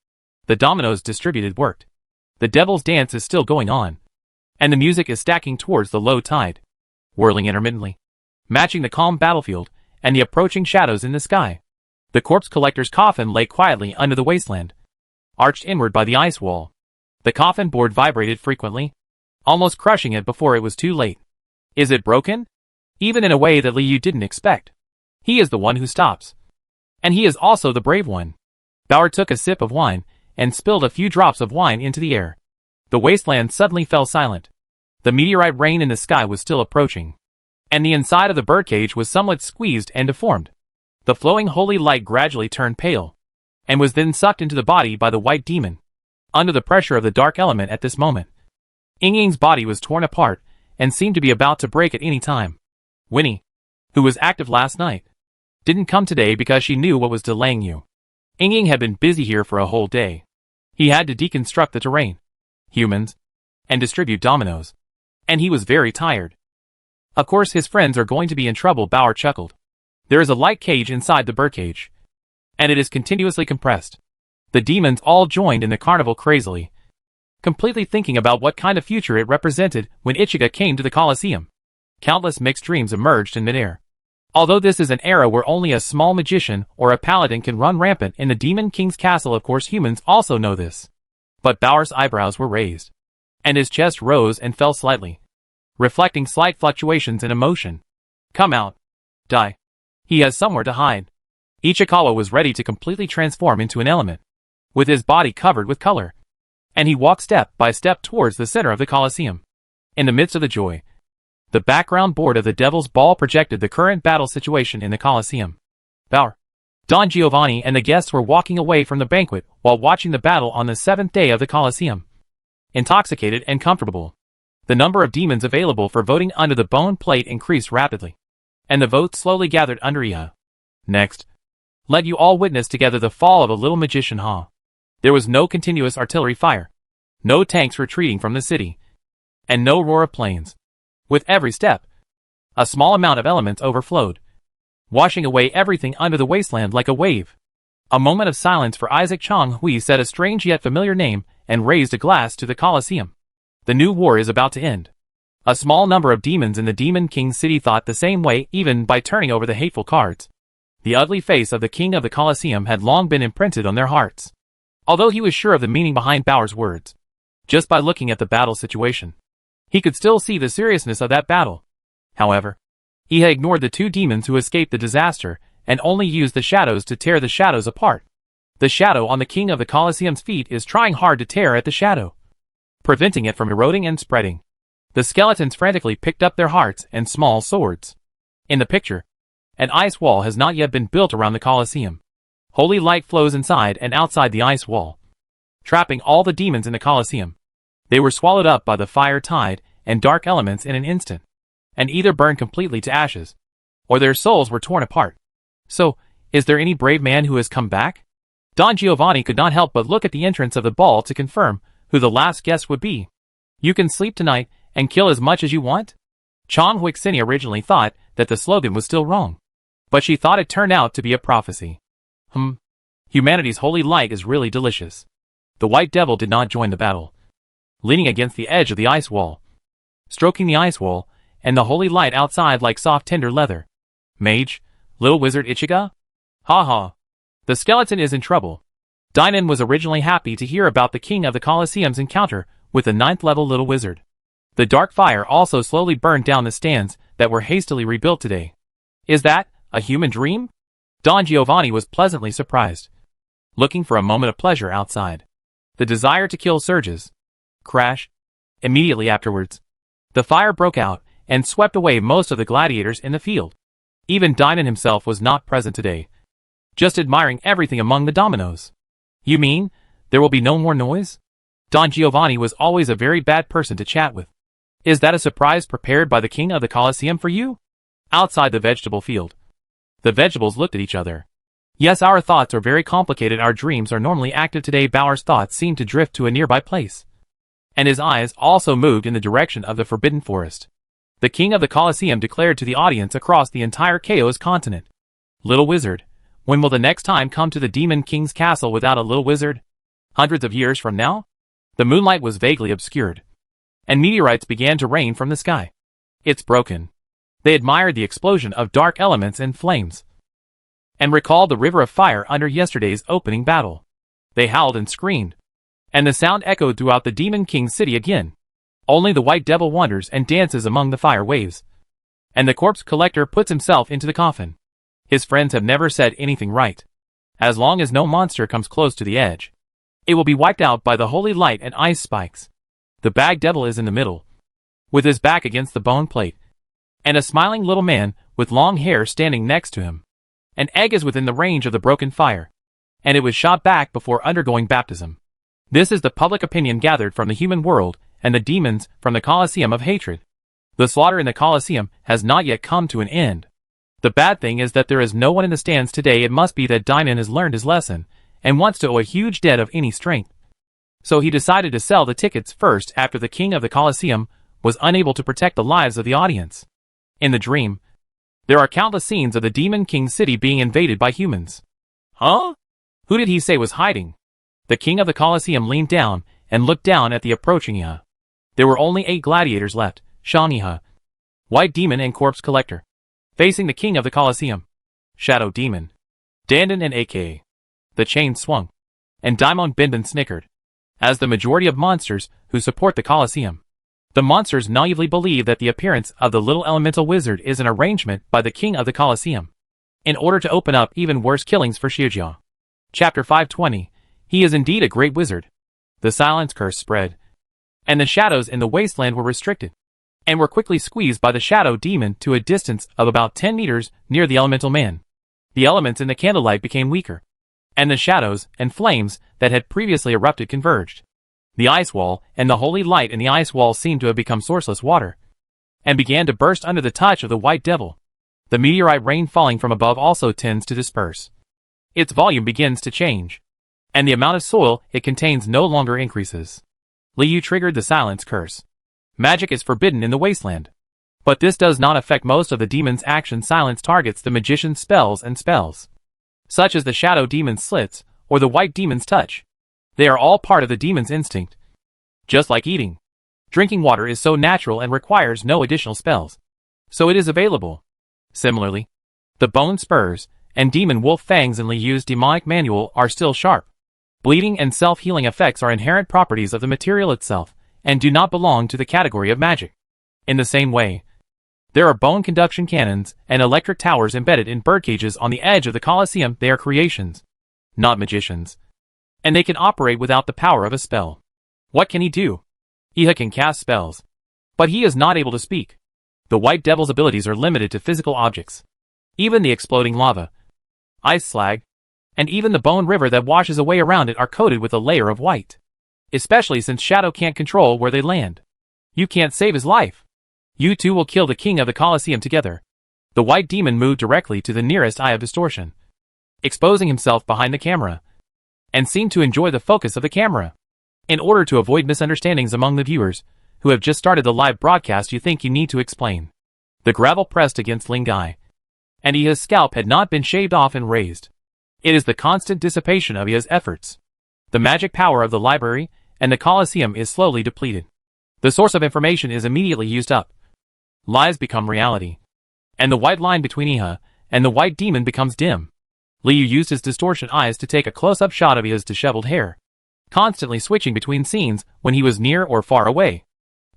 [SPEAKER 1] The dominoes distributed worked. The devil's dance is still going on, and the music is stacking towards the low tide, whirling intermittently, matching the calm battlefield and the approaching shadows in the sky. The corpse collector's coffin lay quietly under the wasteland, arched inward by the ice wall. The coffin board vibrated frequently, almost crushing it before it was too late. Is it broken? Even in a way that Liu didn't expect. He is the one who stops. And he is also the brave one. Bauer took a sip of wine and spilled a few drops of wine into the air. The wasteland suddenly fell silent. The meteorite rain in the sky was still approaching, and the inside of the birdcage was somewhat squeezed and deformed. The flowing holy light gradually turned pale, and was then sucked into the body by the white demon. Under the pressure of the dark element at this moment, Ying's body was torn apart and seemed to be about to break at any time. Winnie, who was active last night, didn't come today because she knew what was delaying you. Ying had been busy here for a whole day. He had to deconstruct the terrain, humans, and distribute dominoes, and he was very tired. Of course his friends are going to be in trouble. Bauer chuckled. There is a light cage inside the birdcage, and it is continuously compressed. The demons all joined in the carnival crazily, completely thinking about what kind of future it represented when Ichigo came to the Colosseum. Countless mixed dreams emerged in midair. Although this is an era where only a small magician or a paladin can run rampant in the Demon King's castle, of course humans also know this. But Bauer's eyebrows were raised. and his chest rose and fell slightly, reflecting slight fluctuations in emotion. Come out. Die. He has somewhere to hide. Ichikawa was ready to completely transform into an element, with his body covered with color, and he walked step by step towards the center of the Colosseum. In the midst of the joy, the background board of the Devil's Ball projected the current battle situation in the Colosseum. Bauer, Don Giovanni and the guests were walking away from the banquet while watching the battle on the seventh day of the Colosseum. Intoxicated and comfortable, the number of demons available for voting under the bone plate increased rapidly, and the votes slowly gathered under Iha. Next, let you all witness together the fall of a little magician Ha. There was no continuous artillery fire, no tanks retreating from the city, and no roar of planes. With every step, a small amount of elements overflowed, washing away everything under the wasteland like a wave. A moment of silence for Isaac Chong Hui said a strange yet familiar name and raised a glass to the Colosseum. The new war is about to end. A small number of demons in the Demon King city thought the same way even by turning over the hateful cards. The ugly face of the king of the Colosseum had long been imprinted on their hearts. Although he was sure of the meaning behind Bauer's words, just by looking at the battle situation, he could still see the seriousness of that battle. However, he had ignored the two demons who escaped the disaster and only used the shadows to tear the shadows apart. The shadow on the king of the Colosseum's feet is trying hard to tear at the shadow, preventing it from eroding and spreading. The skeletons frantically picked up their hearts and small swords. In the picture, an ice wall has not yet been built around the Colosseum. Holy light flows inside and outside the ice wall, trapping all the demons in the Colosseum. They were swallowed up by the fire tide and dark elements in an instant, and either burned completely to ashes, or their souls were torn apart. So, is there any brave man who has come back? Don Giovanni could not help but look at the entrance of the ball to confirm who the last guest would be. You can sleep tonight and kill as much as you want? Chong Huixini originally thought that the slogan was still wrong, but she thought it turned out to be a prophecy. Humanity's holy light is really delicious. The White Devil did not join the battle, leaning against the edge of the ice wall, stroking the ice wall and the holy light outside like soft tender leather. Mage, little wizard Ichiga? Ha ha. The skeleton is in trouble. Dainan was originally happy to hear about the king of the Colosseum's encounter with the 9th level little wizard. The dark fire also slowly burned down the stands that were hastily rebuilt today. Is that a human dream? Don Giovanni was pleasantly surprised, looking for a moment of pleasure outside. The desire to kill surges. Crash. Immediately afterwards, the fire broke out and swept away most of the gladiators in the field. Even Dainan himself was not present today, just admiring everything among the dominoes. You mean, there will be no more noise? Don Giovanni was always a very bad person to chat with. Is that a surprise prepared by the king of the Colosseum for you? Outside the vegetable field, the vegetables looked at each other. Yes, our thoughts are very complicated. Our dreams are normally active today. Bauer's thoughts seemed to drift to a nearby place, and his eyes also moved in the direction of the Forbidden Forest. The king of the Colosseum declared to the audience across the entire Chaos continent. Little wizard, when will the next time come to the Demon King's castle without a little wizard? Hundreds of years from now? The moonlight was vaguely obscured, and meteorites began to rain from the sky. It's broken. They admired the explosion of dark elements and flames, and recalled the river of fire under yesterday's opening battle. They howled and screamed, and the sound echoed throughout the Demon King's city again. Only the White Devil wanders and dances among the fire waves, and the corpse collector puts himself into the coffin. His friends have never said anything right. As long as no monster comes close to the edge, it will be wiped out by the holy light and ice spikes. The Bag Devil is in the middle, with his back against the bone plate, and a smiling little man with long hair standing next to him. An egg is within the range of the broken fire, and it was shot back before undergoing baptism. This is the public opinion gathered from the human world and the demons from the Colosseum of hatred. The slaughter in the Colosseum has not yet come to an end. The bad thing is that there is no one in the stands today. It must be that Dainan has learned his lesson and wants to owe a huge debt of any strength. So he decided to sell the tickets first after the king of the Colosseum was unable to protect the lives of the audience. In the dream, there are countless scenes of the Demon King city being invaded by humans. Huh? Who did he say was hiding? The king of the Colosseum leaned down and looked down at the approaching Iha. There were only 8 gladiators left, Shang Iha, White Demon and Corpse Collector, facing the king of the Colosseum. Shadow Demon, Dandan and aka. The chain swung, and Daimon Binban snickered. as the majority of monsters who support the Colosseum. The monsters naively believe that the appearance of the little elemental wizard is an arrangement by the king of the Colosseum, in order to open up even worse killings for Xiujia. Chapter 520. He is indeed a great wizard. The silence curse spread, and the shadows in the wasteland were restricted, and were quickly squeezed by the shadow demon to a distance of about 10 meters near the elemental man. The elements in the candlelight became weaker, and the shadows and flames that had previously erupted converged. The ice wall and the holy light in the ice wall seemed to have become sourceless water, and began to burst under the touch of the white devil. The meteorite rain falling from above also tends to disperse. Its volume begins to change, and the amount of soil it contains no longer increases. Liu triggered the silence curse. Magic is forbidden in the wasteland, but this does not affect most of the demon's action. Silence targets the magician's spells and spells, such as the shadow demon's slits or the white demon's touch. They are all part of the demon's instinct. Just like eating, drinking water is so natural and requires no additional spells, so it is available. Similarly, the bone spurs and demon wolf fangs in Liu's demonic manual are still sharp. Bleeding and self-healing effects are inherent properties of the material itself and do not belong to the category of magic. In the same way, there are bone conduction cannons and electric towers embedded in birdcages on the edge of the Colosseum. They are creations, not magicians, and they can operate without the power of a spell. What can he do? Iha can cast spells, but he is not able to speak. The white devil's abilities are limited to physical objects. Even the exploding lava, ice slag, and even the bone river that washes away around it are coated with a layer of white. Especially since Shadow can't control where they land. You can't save his life. You two will kill the king of the Colosseum together. The white demon moved directly to the nearest eye of distortion, exposing himself behind the camera, and seemed to enjoy the focus of the camera. In order to avoid misunderstandings among the viewers who have just started the live broadcast, you think you need to explain. The gravel pressed against Ling Gai, and Iha's scalp had not been shaved off and raised. It is the constant dissipation of Iha's efforts. The magic power of the library and the Colosseum is slowly depleted. The source of information is immediately used up. Lies become reality, and the white line between Iha and the white demon becomes dim. Liu used his distortion eyes to take a close-up shot of Iha's disheveled hair, constantly switching between scenes when he was near or far away.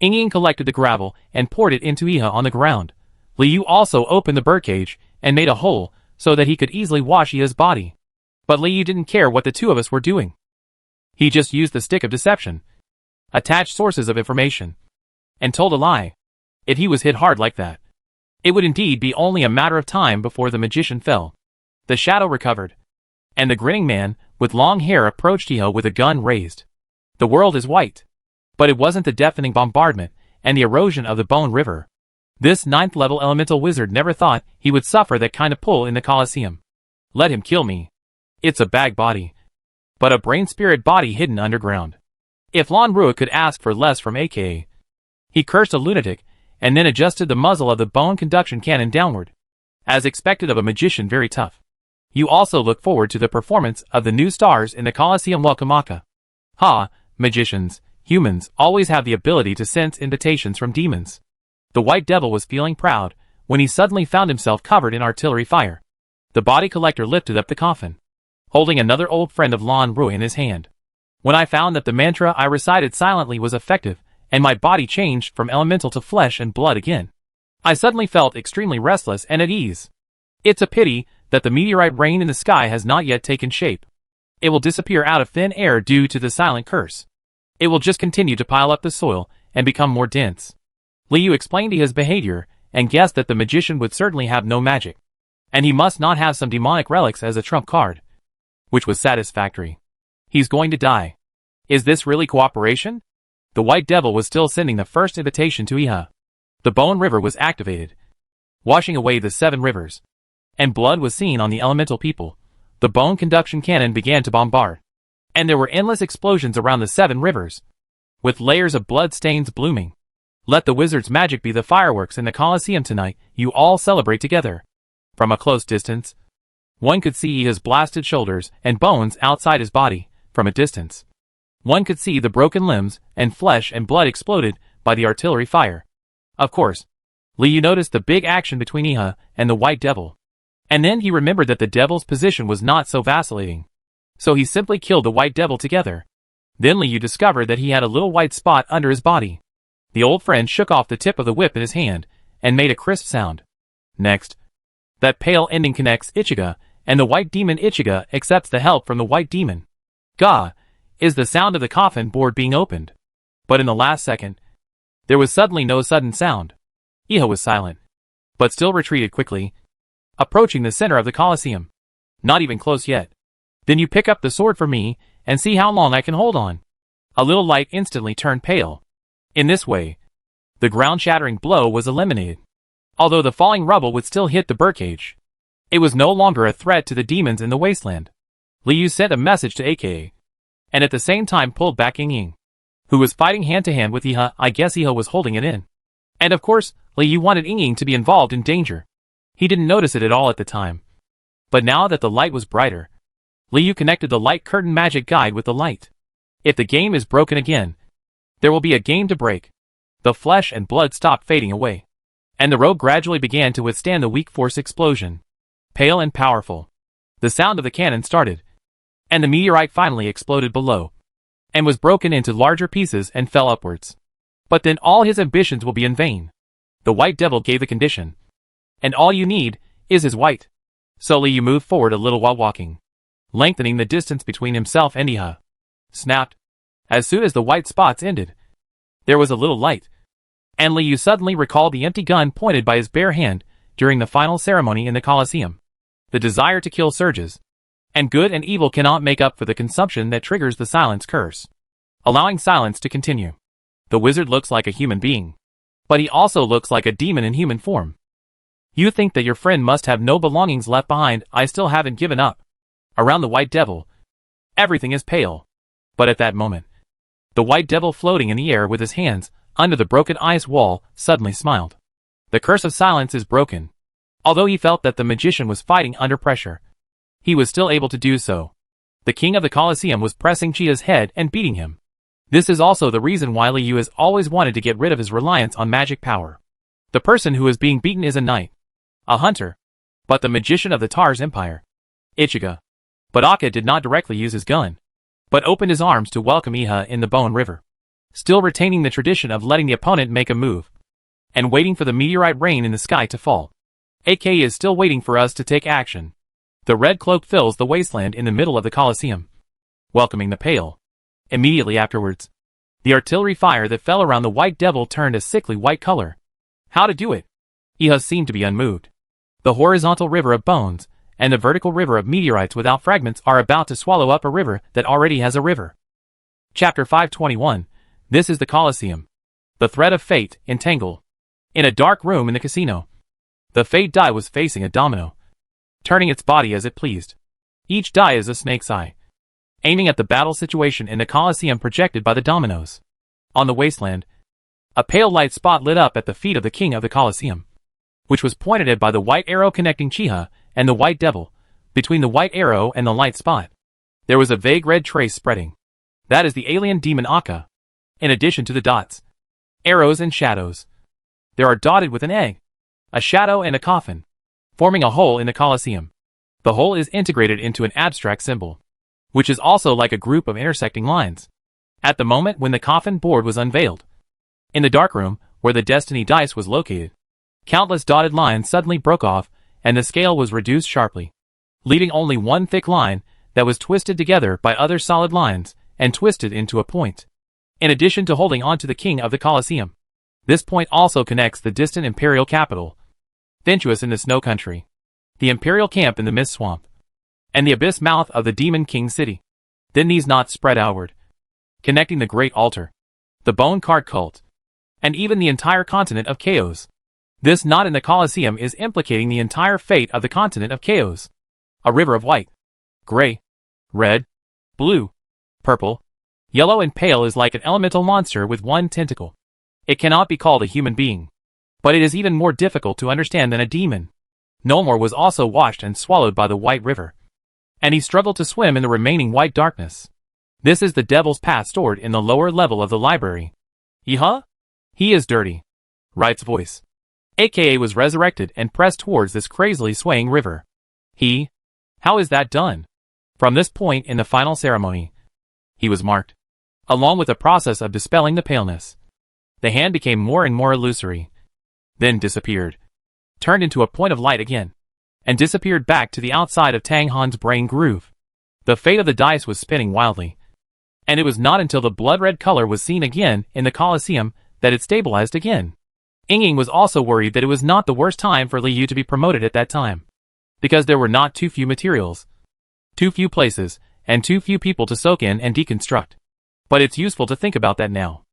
[SPEAKER 1] Ying collected the gravel and poured it into Iha on the ground. Liu also opened the birdcage and made a hole so that he could easily wash Iha's body. But Liu didn't care what the two of us were doing. He just used the stick of deception, attached sources of information, and told a lie. If he was hit hard like that, it would indeed be only a matter of time before the magician fell. The shadow recovered, and the grinning man with long hair approached Iha with a gun raised. The world is white, but it wasn't the deafening bombardment and the erosion of the bone river. This 9th level elemental wizard never thought he would suffer that kind of pull in the Colosseum. Let him kill me. It's a bag body, but a brain-spirit body hidden underground. If Lan Rua could ask for less from AKA. He cursed a lunatic, and then adjusted the muzzle of the bone conduction cannon downward. As expected of a magician, very tough. You also look forward to the performance of the new stars in the Colosseum. Welcome. Ha, magicians, humans always have the ability to sense invitations from demons. The white devil was feeling proud when he suddenly found himself covered in artillery fire. The body collector lifted up the coffin, holding another old friend of Lan Rua in his hand. When I found that the mantra I recited silently was effective, and my body changed from elemental to flesh and blood again, I suddenly felt extremely restless and at ease. It's a pity that the meteorite rain in the sky has not yet taken shape. It will disappear out of thin air due to the silent curse. It will just continue to pile up the soil and become more dense. Liu explained his behavior and guessed that the magician would certainly have no magic, and he must not have some demonic relics as a trump card, which was satisfactory. He's going to die. Is this really cooperation? The white devil was still sending the first invitation to Iha. The bone river was activated, washing away the 7 rivers, and blood was seen on the elemental people. The bone conduction cannon began to bombard, and there were endless explosions around the 7 rivers, with layers of blood stains blooming. Let the wizard's magic be the fireworks in the Colosseum tonight. You all celebrate together. From a close distance, one could see his blasted shoulders and bones outside his body. From a distance, one could see the broken limbs and flesh and blood exploded by the artillery fire. Of course, Liu noticed the big action between Iha and the white devil, and then he remembered that the devil's position was not so vacillating. So he simply killed the white devil together. Then Liu discovered that he had a little white spot under his body. The old friend shook off the tip of the whip in his hand, and made a crisp sound. Next, that pale ending connects Ichigo, and the white demon Ichigo accepts the help from the white demon. Ga is the sound of the coffin board being opened. But in the last second, there was suddenly no sudden sound. Ichigo was silent, but still retreated quickly, approaching the center of the Colosseum. Not even close yet. Then you pick up the sword for me, and see how long I can hold on. A little light instantly turned pale. In this way, the ground-shattering blow was eliminated. Although the falling rubble would still hit the birdcage, it was no longer a threat to the demons in the wasteland. Liu sent a message to Aka, and at the same time pulled back Ying, who was fighting hand-to-hand with Ichigo. I guess Ichigo was holding it in. And of course, Liu wanted Ying to be involved in danger. He didn't notice it at all at the time. But now that the light was brighter, Liu connected the light curtain magic guide with the light. If the game is broken again, there will be a game to break. The flesh and blood stopped fading away, and the rogue gradually began to withstand the weak force explosion. Pale and powerful, the sound of the cannon started, and the meteorite finally exploded below, and was broken into larger pieces and fell upwards. But then all his ambitions will be in vain. The white devil gave the condition, and all you need is his white. So Liu moved forward a little while walking, lengthening the distance between himself and Ichigo. Snapped. As soon as the white spots ended, there was a little light, and Liu suddenly recalled the empty gun pointed by his bare hand during the final ceremony in the Colosseum. The desire to kill surges, and good and evil cannot make up for the consumption that triggers the silence curse, allowing silence to continue. The wizard looks like a human being, but he also looks like a demon in human form. You think that your friend must have no belongings left behind. I still haven't given up. Around the white devil, everything is pale. But at that moment, the white devil floating in the air with his hands under the broken ice wall suddenly smiled. The curse of silence is broken. Although he felt that the magician was fighting under pressure, he was still able to do so. The king of the Colosseum was pressing Chia's head and beating him. This is also the reason why Liu has always wanted to get rid of his reliance on magic power. The person who is being beaten is a knight, a hunter, but the magician of the Tar's empire, Ichigo. But Akka did not directly use his gun, but opened his arms to welcome Ichigo in the Bone River, still retaining the tradition of letting the opponent make a move, and waiting for the meteorite rain in the sky to fall. AK is still waiting for us to take action. The red cloak fills the wasteland in the middle of the Colosseum, welcoming the pale. Immediately afterwards, the artillery fire that fell around the white devil turned a sickly white color. How to do it? Ichigo seemed to be unmoved. The horizontal river of bones and the vertical river of meteorites without fragments are about to swallow up a river that already has a river. Chapter 521. This is the Colosseum. The thread of fate, entangle. In a dark room in the casino, the fate die was facing a domino, turning its body as it pleased. Each die is a snake's eye, aiming at the battle situation in the Colosseum projected by the dominoes. On the wasteland, a pale light spot lit up at the feet of the king of the Colosseum, which was pointed at by the white arrow connecting Chiha and the white devil. Between the white arrow and the light spot, there was a vague red trace spreading. That is the alien demon Akka. In addition to the dots, arrows and shadows, there are dotted with an egg, a shadow and a coffin, forming a hole in the Colosseum. The hole is integrated into an abstract symbol, which is also like a group of intersecting lines. At the moment when the coffin board was unveiled, in the dark room where the destiny dice was located, countless dotted lines suddenly broke off and the scale was reduced sharply, leaving only one thick line that was twisted together by other solid lines and twisted into a point. In addition to holding on to the king of the Colosseum, this point also connects the distant imperial capital, Ventuous in the Snow Country, the imperial camp in the Mist Swamp, and the abyss mouth of the Demon King City. Then these knots spread outward, connecting the Great Altar, the Bone Card Cult, and even the entire continent of Chaos. This knot in the Colosseum is implicating the entire fate of the continent of Chaos. A river of white, gray, red, blue, purple, yellow and pale is like an elemental monster with one tentacle. It cannot be called a human being, but it is even more difficult to understand than a demon. Nomor was also washed and swallowed by the white river, and he struggled to swim in the remaining white darkness. This is the devil's path stored in the lower level of the library. Yeehaw? He is dirty. Wright's voice, aka was resurrected and pressed towards this crazily swaying river. How is that done? From this point in the final ceremony, he was marked. along with the process of dispelling the paleness. The hand became more and more illusory, then disappeared, turned into a point of light again, and disappeared back to the outside of Tang Han's brain groove. The fate of the dice was spinning wildly, and it was not until the blood-red color was seen again in the Colosseum that it stabilized again. Ying was also worried that it was not the worst time for Li Yu to be promoted at that time, because there were not too few materials, too few places, and too few people to soak in and deconstruct. But it's useful to think about that now.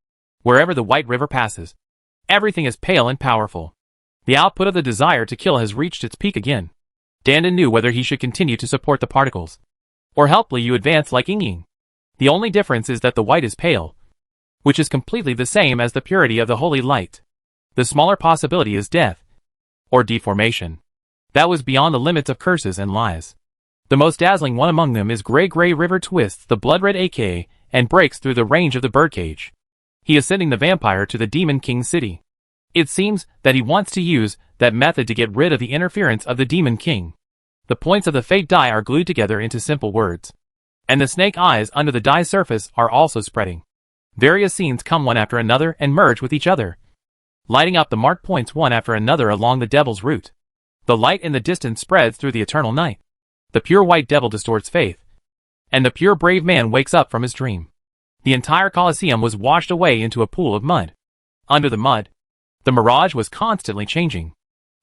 [SPEAKER 1] Wherever the White River passes, everything is pale and powerful. The output of the desire to kill has reached its peak again. Dandan knew whether he should continue to support the particles, or help Li Yu advance like Ying. The only difference is that the white is pale, which is completely the same as the purity of the holy light. The smaller possibility is death, or deformation. That was beyond the limits of curses and lies. The most dazzling one among them is Grey River twists the blood-red AK and breaks through the range of the birdcage. He is sending the vampire to the Demon King's city. It seems that he wants to use that method to get rid of the interference of the Demon King. The points of the fate die are glued together into simple words, and the snake eyes under the die surface are also spreading. Various scenes come one after another and merge with each other, lighting up the marked points one after another along the devil's route. The light in the distance spreads through the eternal night. The pure white devil distorts faith, and the pure brave man wakes up from his dream. The entire Colosseum was washed away into a pool of mud. Under the mud, the mirage was constantly changing.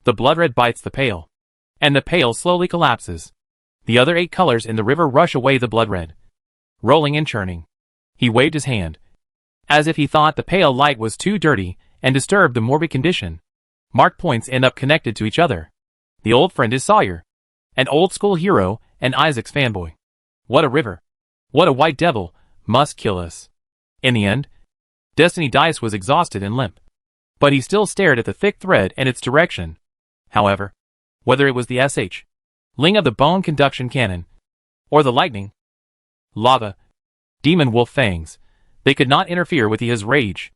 [SPEAKER 1] The blood-red bites the pale, and the pale slowly collapses. The other 8 colors in the river rush away the blood-red, rolling and churning. He waved his hand, as if he thought the pale light was too dirty and disturbed the morbid condition. Marked points end up connected to each other. The old friend is Sawyer, an old-school hero and Isaac's fanboy. What a river! What a white devil! Must kill us. In the end, Destiny Dice was exhausted and limp, but he still stared at the thick thread and its direction. However, whether it was the ling of the bone conduction cannon, or the lightning, lava, demon wolf fangs, they could not interfere with his rage.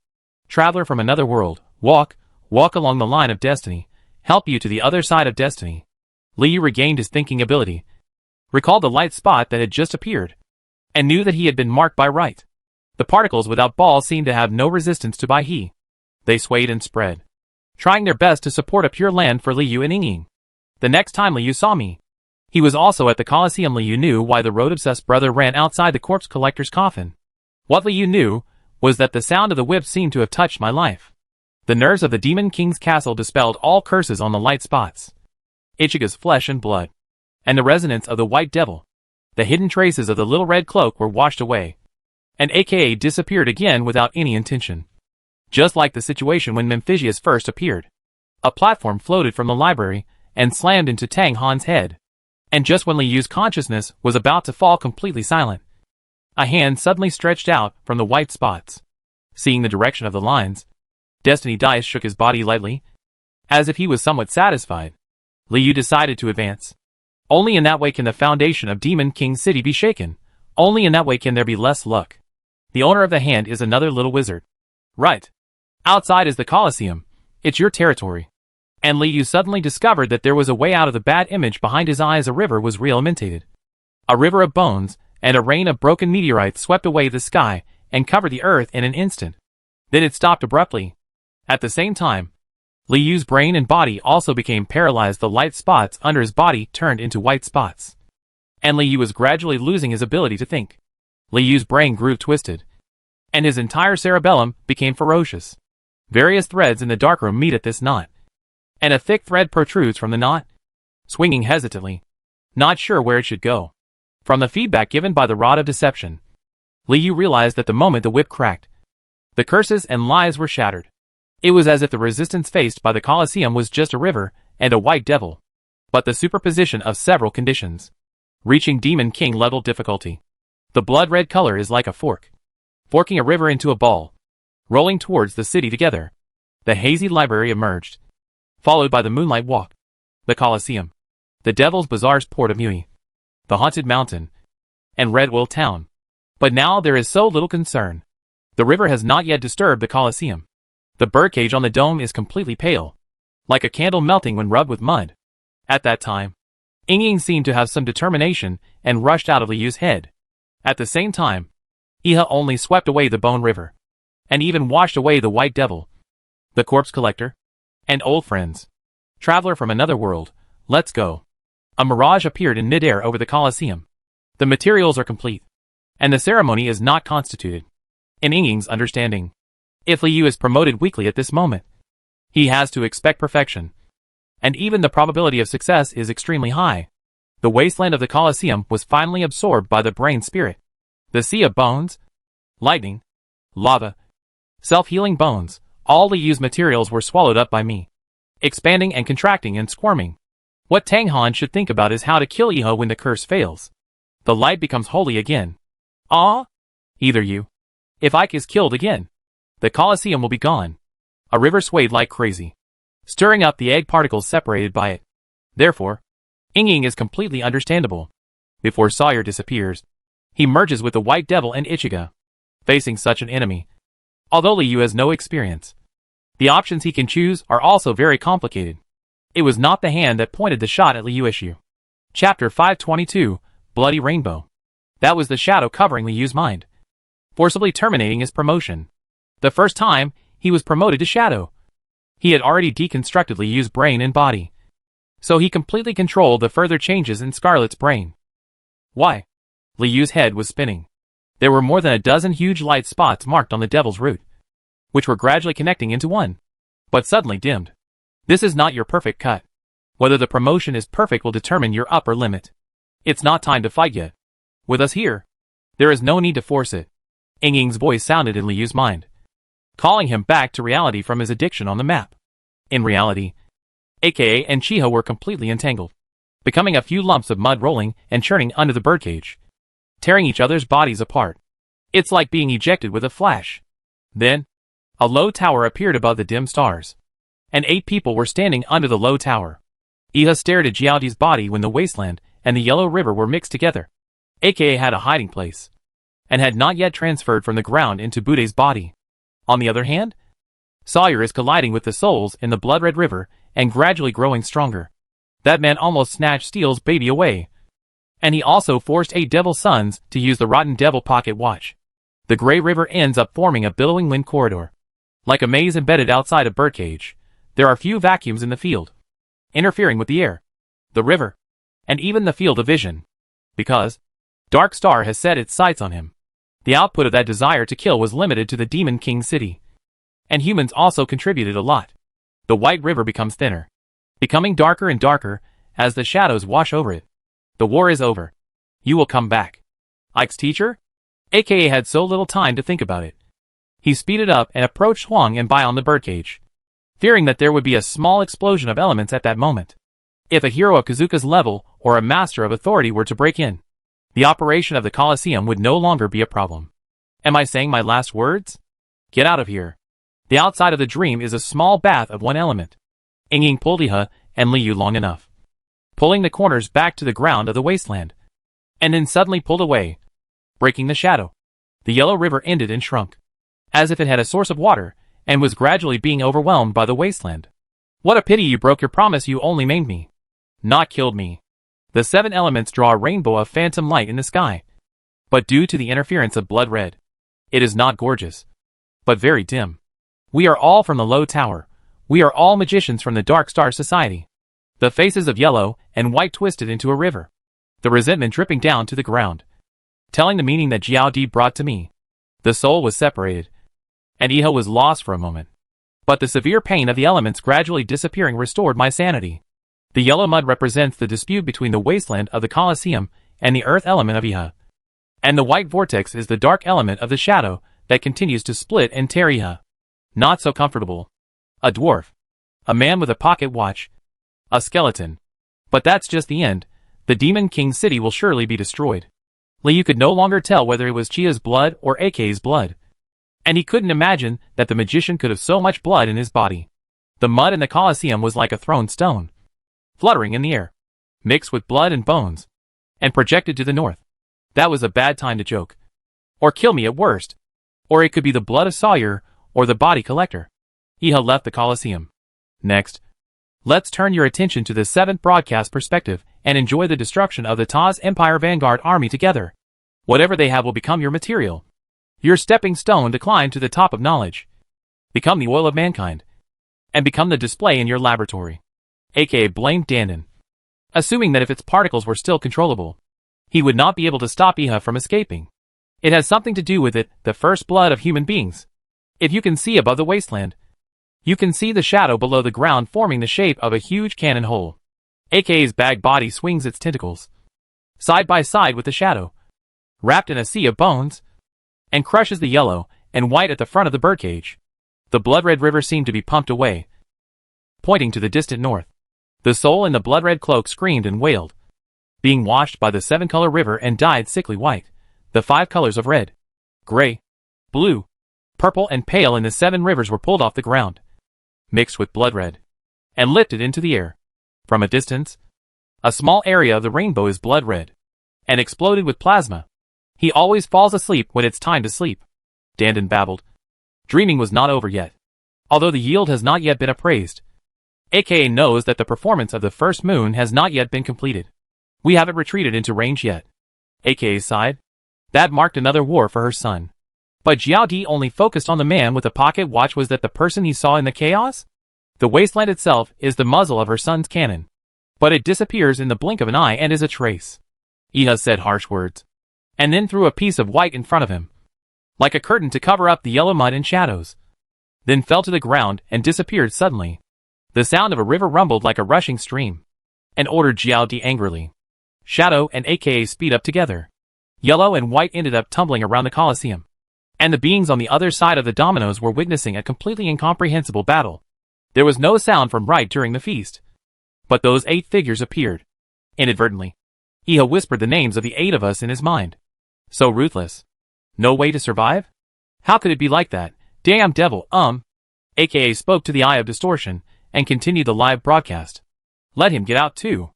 [SPEAKER 1] Traveler from another world, walk along the line of destiny, help you to the other side of destiny. Li Yu regained his thinking ability, recalled the light spot that had just appeared, and knew that he had been marked by right. The particles without ball seemed to have no resistance to Bai He. They swayed and spread, trying their best to support a pure land for Li Yu and Ying. The next time Li Yu saw me, he was also at the Colosseum. Li Yu knew why the road-obsessed brother ran outside the corpse collector's coffin. What Li Yu knew was that the sound of the whip seemed to have touched my life. The nerves of the Demon King's castle dispelled all curses on the light spots. Ichiga's flesh and blood, and the resonance of the white devil. The hidden traces of the little red cloak were washed away, and AKA disappeared again without any intention. Just like the situation when Memphisius first appeared. A platform floated from the library and slammed into Tang Han's head. And just when Li Yu's consciousness was about to fall completely silent, a hand suddenly stretched out from the white spots. Seeing the direction of the lines, Destiny Dice shook his body lightly, as if he was somewhat satisfied. Li Yu decided to advance. Only in that way can the foundation of Demon King's city be shaken. Only in that way can there be less luck. The owner of the hand is another little wizard. Right. Outside is the Colosseum. It's your territory. And Li Yu suddenly discovered that there was a way out of the bad image behind his eyes. A river was realimented. A river of bones, and a rain of broken meteorites swept away the sky and covered the earth in an instant. Then it stopped abruptly. At the same time, Li Yu's brain and body also became paralyzed. The light spots under his body turned into white spots, and Li Yu was gradually losing his ability to think. Li Yu's brain grew twisted, and his entire cerebellum became ferocious. Various threads in the darkroom meet at this knot, and a thick thread protrudes from the knot, swinging hesitantly, not sure where it should go. From the feedback given by the rod of deception, Li Yu realized that the moment the whip cracked, the curses and lies were shattered. It was as if the resistance faced by the Colosseum was just a river and a white devil, but the superposition of several conditions, reaching Demon King level difficulty. The blood-red color is like a fork, forking a river into a ball, rolling towards the city together. The hazy library emerged, followed by the moonlight walk, the Colosseum, the Devil's Bazaar's port of Mui, the Haunted Mountain, and Redwell Town. But now there is so little concern. The river has not yet disturbed the Colosseum. The birdcage on the dome is completely pale, like a candle melting when rubbed with mud. At that time, Ying seemed to have some determination and rushed out of Li Yu's head. At the same time, Iha only swept away the Bone River, and even washed away the White Devil, the Corpse Collector, and old friends. Traveler from another world, let's go. A mirage appeared in midair over the Colosseum. The materials are complete, and the ceremony is not constituted. In Ying's understanding, if Liu is promoted weekly at this moment, he has to expect perfection, and even the probability of success is extremely high. The wasteland of the Colosseum was finally absorbed by the brain spirit. The sea of bones, lightning, lava, self-healing bones, all Liu's materials were swallowed up by me, expanding and contracting and squirming. What Tang Han should think about is how to kill Iha when the curse fails. The light becomes holy again. Either you. If Ike is killed again, the Colosseum will be gone. A river swayed like crazy, stirring up the egg particles separated by it. Therefore, Ying is completely understandable. Before Sawyer disappears, he merges with the White Devil and Ichigo. Facing such an enemy, although Liu has no experience, the options he can choose are also very complicated. It was not the hand that pointed the shot at Liu issue. Chapter 522, Bloody Rainbow. That was the shadow covering Liu's mind, forcibly terminating his promotion. The first time, he was promoted to shadow. He had already deconstructed Liu's brain and body, so he completely controlled the further changes in Scarlet's brain. Why? Liu's head was spinning. There were more than a dozen huge light spots marked on the Devil's Root, which were gradually connecting into one, but suddenly dimmed. This is not your perfect cut. Whether the promotion is perfect will determine your upper limit. It's not time to fight yet. With us here, there is no need to force it. Ying's voice sounded in Liu's mind, calling him back to reality from his addiction on the map. In reality, AKA and Chiha were completely entangled, becoming a few lumps of mud rolling and churning under the birdcage, tearing each other's bodies apart. It's like being ejected with a flash. Then, a low tower appeared above the dim stars, and 8 people were standing under the low tower. Iha stared at Jiaoti's body when the wasteland and the Yellow River were mixed together. AKA had a hiding place, and had not yet transferred from the ground into Budei's body. On the other hand, Sawyer is colliding with the souls in the blood-red river and gradually growing stronger. That man almost snatched Steel's baby away, and he also forced 8 devil sons to use the rotten devil pocket watch. The gray river ends up forming a billowing wind corridor. Like a maze embedded outside a birdcage, there are few vacuums in the field, interfering with the air, the river, and even the field of vision. Because Dark Star has set its sights on him. The output of that desire to kill was limited to the Demon King city. And humans also contributed a lot. The White River becomes thinner, becoming darker and darker as the shadows wash over it. The war is over. You will come back. Ike's teacher? AKA had so little time to think about it. He speeded up and approached Huang and Bai on the birdcage, fearing that there would be a small explosion of elements at that moment. If a hero of Kazuka's level or a master of authority were to break in, the operation of the Colosseum would no longer be a problem. Am I saying my last words? Get out of here. The outside of the dream is a small bath of one element. Ying pulled Iha and Liu long enough, pulling the corners back to the ground of the wasteland, and then suddenly pulled away, breaking the shadow. The Yellow River ended and shrunk, as if it had a source of water, and was gradually being overwhelmed by the wasteland. What a pity you broke your promise. You only maimed me, not killed me. The 7 elements draw a rainbow of phantom light in the sky, but due to the interference of blood red, it is not gorgeous, but very dim. We are all from the low tower. We are all magicians from the Dark Star Society. The faces of yellow and white twisted into a river, the resentment dripping down to the ground, telling the meaning that Jiao Di brought to me. The soul was separated, and Iha was lost for a moment. But the severe pain of the elements gradually disappearing restored my sanity. The yellow mud represents the dispute between the wasteland of the Colosseum and the earth element of Iha. And the white vortex is the dark element of the shadow that continues to split and tear Iha. Not so comfortable. A dwarf. A man with a pocket watch. A skeleton. But that's just the end. The Demon King city will surely be destroyed. Liu could no longer tell whether it was Chia's blood or AK's blood. And he couldn't imagine that the magician could have so much blood in his body. The mud in the Colosseum was like a thrown stone, fluttering in the air, mixed with blood and bones, and projected to the north. That was a bad time to joke. Or kill me at worst. Or it could be the blood of Sawyer, or the body collector. Iha left the Colosseum. Next, let's turn your attention to the 7th broadcast perspective and enjoy the destruction of the Taz Empire Vanguard army together. Whatever they have will become your material. Your stepping stone to climb to the top of knowledge. Become the oil of mankind. And become the display in your laboratory. aka blamed Dandan. Assuming that if its particles were still controllable, he would not be able to stop Iha from escaping. It has something to do with it, the first blood of human beings. If you can see above the wasteland, you can see the shadow below the ground forming the shape of a huge cannon hole. AKA's bag body swings its tentacles, side by side with the shadow, wrapped in a sea of bones, and crushes the yellow and white at the front of the birdcage. The blood-red river seemed to be pumped away, pointing to the distant north. The soul in the blood-red cloak screamed and wailed, being washed by the seven-color river and dyed sickly white. The 5 colors of red, gray, blue, purple and pale in the 7 rivers were pulled off the ground, mixed with blood-red, and lifted into the air. From a distance, a small area of the rainbow is blood-red, and exploded with plasma. He always falls asleep when it's time to sleep, Dandan babbled. Dreaming was not over yet. Although the yield has not yet been appraised, AKA knows that the performance of the first moon has not yet been completed. We haven't retreated into range yet. AKA sighed. That marked another war for her son. But Jiao Di only focused on the man with the pocket watch. Was that the person he saw in the chaos? The wasteland itself is the muzzle of her son's cannon, but it disappears in the blink of an eye and is a trace. Iha said harsh words, and then threw a piece of white in front of him, like a curtain to cover up the yellow mud and shadows, then fell to the ground and disappeared suddenly. The sound of a river rumbled like a rushing stream, and ordered Jiao Di angrily. Shadow and AKA speed up together. Yellow and white ended up tumbling around the Colosseum, and the beings on the other side of the dominoes were witnessing a completely incomprehensible battle. There was no sound from right during the feast, but those 8 figures appeared. Inadvertently, Iha whispered the names of the 8 of us in his mind. So ruthless. No way to survive? How could it be like that? Damn devil, AKA spoke to the Eye of Distortion, and continued the live broadcast. Let him get out too.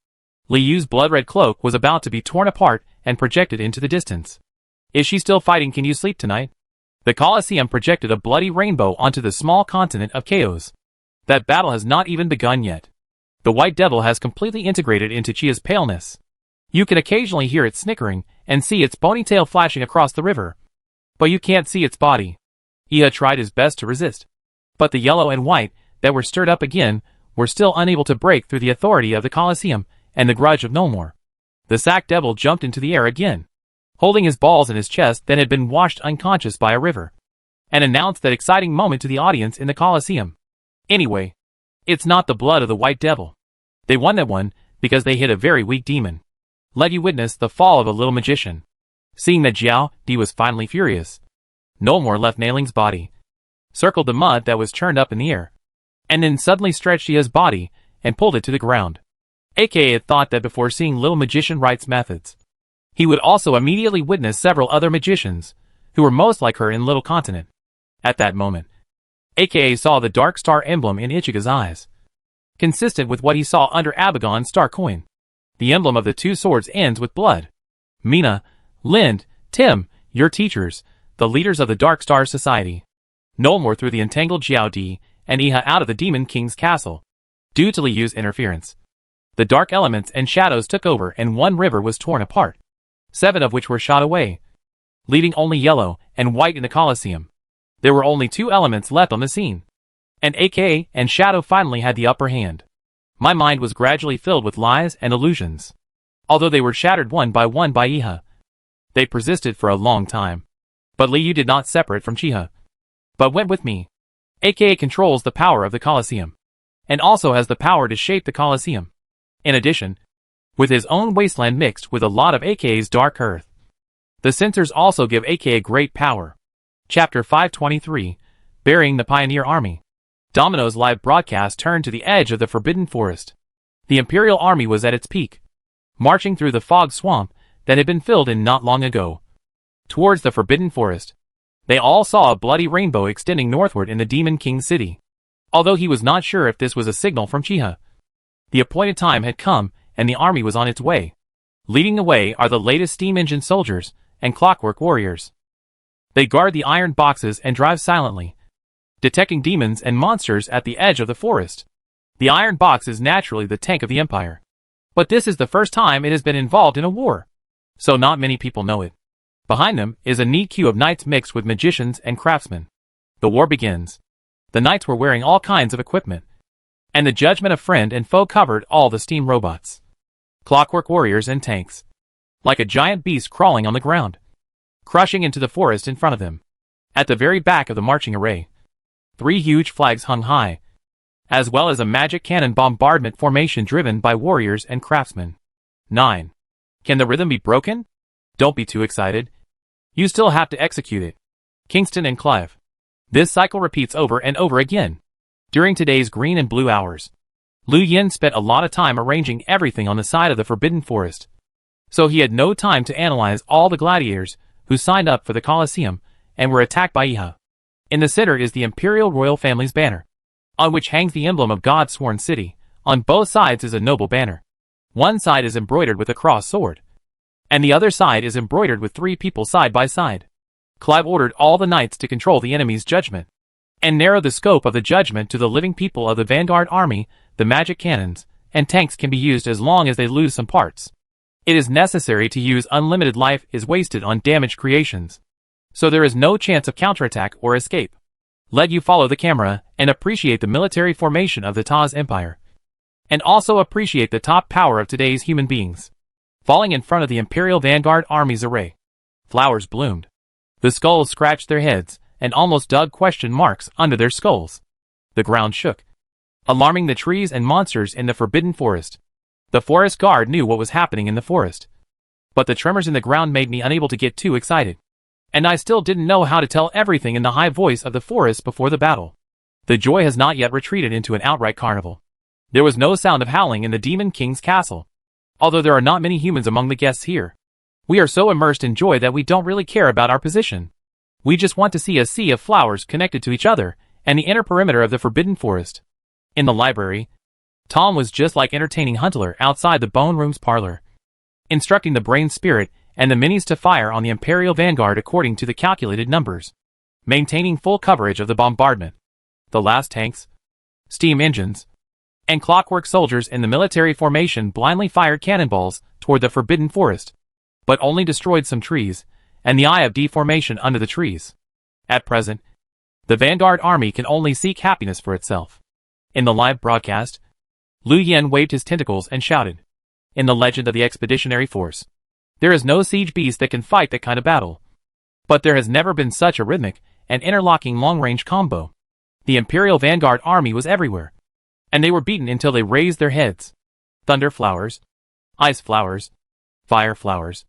[SPEAKER 1] Li Yu's blood-red cloak was about to be torn apart and projected into the distance. Is she still fighting? Can you sleep tonight? The Colosseum projected a bloody rainbow onto the small continent of Chaos. That battle has not even begun yet. The white devil has completely integrated into Chia's paleness. You can occasionally hear it snickering and see its ponytail flashing across the river, but you can't see its body. Iha tried his best to resist, but the yellow and white that were stirred up again were still unable to break through the authority of the Colosseum and the grudge of Nomor. The sack devil jumped into the air again, holding his balls in his chest that had been washed unconscious by a river, and announced that exciting moment to the audience in the Colosseum. Anyway, it's not the blood of the white devil. They won that one because they hit a very weak demon. Let you witness the fall of a little magician. Seeing that Jiao Di was finally furious, Nomor left Nailing's body, circled the mud that was churned up in the air, and then suddenly stretched Jia's body and pulled it to the ground. AKA had thought that before seeing Little Magician Wright's methods, he would also immediately witness several other magicians who were most like her in Little Continent. At that moment, AKA saw the Dark Star emblem in Ichiga's eyes, consistent with what he saw under Abagon's star coin. The emblem of the 2 swords ends with blood. Mina, Lind, Tim, your teachers, the leaders of the Dark Star Society. Nomor threw the entangled Jiao Di and Iha out of the Demon King's castle, due to Li Yu's interference. The dark elements and shadows took over and 1 river was torn apart, 7 of which were shot away, leaving only yellow and white in the Colosseum. There were only 2 elements left on the scene, and AKA and Shadow finally had the upper hand. My mind was gradually filled with lies and illusions. Although they were shattered one by Iha, they persisted for a long time. But Li Yu did not separate from Chiha, but went with me. AKA controls the power of the Colosseum, and also has the power to shape the Colosseum. In addition, with his own wasteland mixed with a lot of AKA's dark earth. The sensors also give AKA great power. Chapter 523, Burying the Pioneer Army. Domino's live broadcast turned to the edge of the Forbidden Forest. The Imperial Army was at its peak, marching through the fog swamp that had been filled in not long ago. Towards the Forbidden Forest, they all saw a bloody rainbow extending northward in the Demon King city. Although he was not sure if this was a signal from Chiha, the appointed time had come and the army was on its way. Leading the way are the latest steam engine soldiers and clockwork warriors. They guard the iron boxes and drive silently, detecting demons and monsters at the edge of the forest. The iron box is naturally the tank of the Empire, but this is the first time it has been involved in a war, so not many people know it. Behind them is a neat queue of knights mixed with magicians and craftsmen. The war begins. The knights were wearing all kinds of equipment, and the judgment of friend and foe covered all the steam robots, clockwork warriors and tanks, like a giant beast crawling on the ground, crushing into the forest in front of them. At the very back of the marching array, 3 huge flags hung high, as well as a magic cannon bombardment formation driven by warriors and craftsmen. 9. Can the rhythm be broken? Don't be too excited. You still have to execute it. Kingston and Clive. This cycle repeats over and over again. During today's green and blue hours, Liu Yin spent a lot of time arranging everything on the side of the Forbidden Forest, so he had no time to analyze all the gladiators who signed up for the Colosseum and were attacked by Iha. In the center is the Imperial Royal Family's banner, on which hangs the emblem of God's sworn city. On both sides is a noble banner. One side is embroidered with a cross sword, and the other side is embroidered with 3 people side by side. Clive ordered all the knights to control the enemy's judgment, and narrow the scope of the judgment to the living people of the vanguard army. The magic cannons and tanks can be used as long as they lose some parts. It is necessary to use unlimited life is wasted on damaged creations, so there is no chance of counterattack or escape. Let you follow the camera and appreciate the military formation of the Taz Empire, and also appreciate the top power of today's human beings. Falling in front of the Imperial Vanguard Army's array, flowers bloomed. The skulls scratched their heads and almost dug question marks under their skulls. The ground shook, alarming the trees and monsters in the Forbidden Forest. The forest guard knew what was happening in the forest, but the tremors in the ground made me unable to get too excited, and I still didn't know how to tell everything in the high voice of the forest before the battle. The joy has not yet retreated into an outright carnival. There was no sound of howling in the Demon King's castle, although there are not many humans among the guests here. We are so immersed in joy that we don't really care about our position. We just want to see a sea of flowers connected to each other and the inner perimeter of the Forbidden Forest. In the library, Tom was just like entertaining Huntler outside the Bone Room's parlor, instructing the Brain Spirit and the minis to fire on the Imperial Vanguard according to the calculated numbers, maintaining full coverage of the bombardment. The last tanks, steam engines, and clockwork soldiers in the military formation blindly fired cannonballs toward the Forbidden Forest, but only destroyed some trees and the Eye of Deformation under the trees. At present, the Vanguard Army can only seek happiness for itself. In the live broadcast, Liu Yin waved his tentacles and shouted, "In the legend of the Expeditionary Force, there is no siege beast that can fight that kind of battle. But there has never been such a rhythmic and interlocking long-range combo. The Imperial Vanguard Army was everywhere, and they were beaten until they raised their heads. Thunder flowers, ice flowers, fire flowers,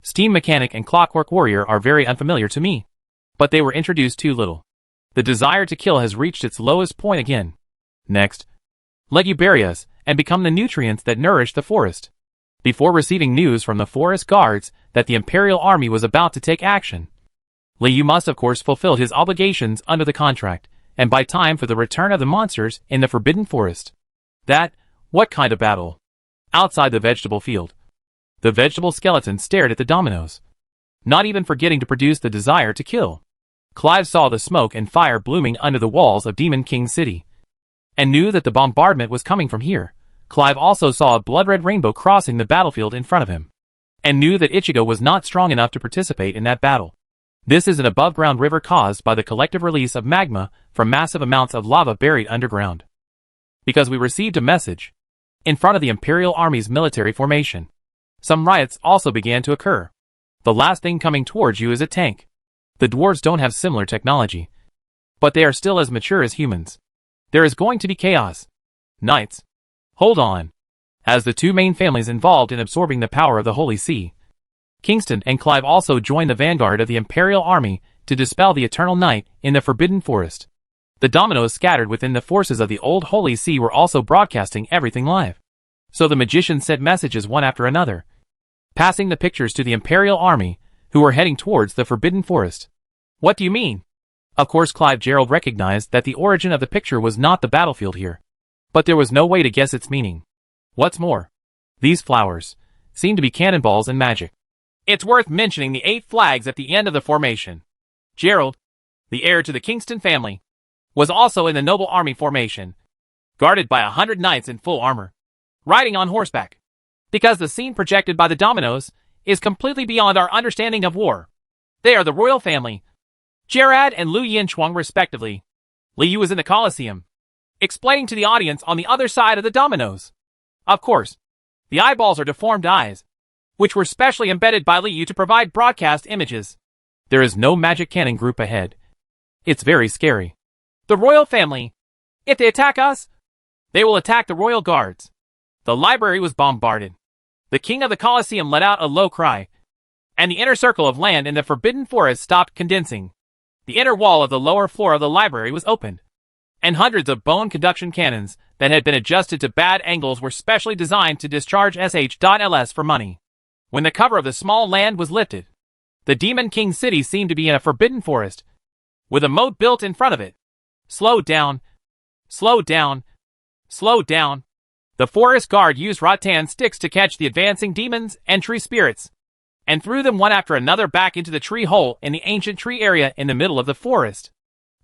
[SPEAKER 1] steam mechanic and clockwork warrior are very unfamiliar to me, but they were introduced too little. The desire to kill has reached its lowest point again. Next, let you bury us and become the nutrients that nourish the forest." Before receiving news from the forest guards that the Imperial Army was about to take action, Liu must of course fulfill his obligations under the contract, and buy time for the return of the monsters in the Forbidden Forest. What kind of battle? Outside the vegetable field, the vegetable skeleton stared at the dominoes, not even forgetting to produce the desire to kill. Clive saw the smoke and fire blooming under the walls of Demon King City, and knew that the bombardment was coming from here. Clive also saw a blood-red rainbow crossing the battlefield in front of him, and knew that Ichigo was not strong enough to participate in that battle. This is an above-ground river caused by the collective release of magma from massive amounts of lava buried underground. Because we received a message in front of the Imperial Army's military formation. Some riots also began to occur. The last thing coming towards you is a tank. The dwarves don't have similar technology, but they are still as mature as humans. There is going to be chaos. Knights, hold on. As the 2 main families involved in absorbing the power of the Holy See, Kingston and Clive also joined the vanguard of the Imperial Army to dispel the Eternal Night in the Forbidden Forest. The dominoes scattered within the forces of the old Holy See were also broadcasting everything live. So the magicians sent messages one after another, passing the pictures to the Imperial Army, who were heading towards the Forbidden Forest. What do you mean? Of course Clive Gerald recognized that the origin of the picture was not the battlefield here, but there was no way to guess its meaning. What's more, these flowers seem to be cannonballs and magic. It's worth mentioning the 8 flags at the end of the formation. Gerald, the heir to the Kingston family, was also in the noble army formation, guarded by 100 knights in full armor, riding on horseback. Because the scene projected by the dominoes is completely beyond our understanding of war, They are the royal family, Gerard and Liu Yinchuang respectively. Liu was in the Colosseum, explaining to the audience on the other side of the dominoes. Of course, the eyeballs are deformed eyes, which were specially embedded by Liu to provide broadcast images. There is no magic cannon group ahead. It's very scary. The royal family. If they attack us, they will attack the royal guards. The library was bombarded. The king of the Colosseum let out a low cry, and the inner circle of land in the forbidden forest stopped condensing. The inner wall of the lower floor of the library was opened, and hundreds of bone conduction cannons that had been adjusted to bad angles were specially designed to discharge sh.ls for money. When the cover of the small land was lifted, the Demon King city seemed to be in a forbidden forest, with a moat built in front of it. Slow down. Slow down. Slow down. The forest guard used rattan sticks to catch the advancing demons and tree spirits, and threw them one after another back into the tree hole in the ancient tree area in the middle of the forest.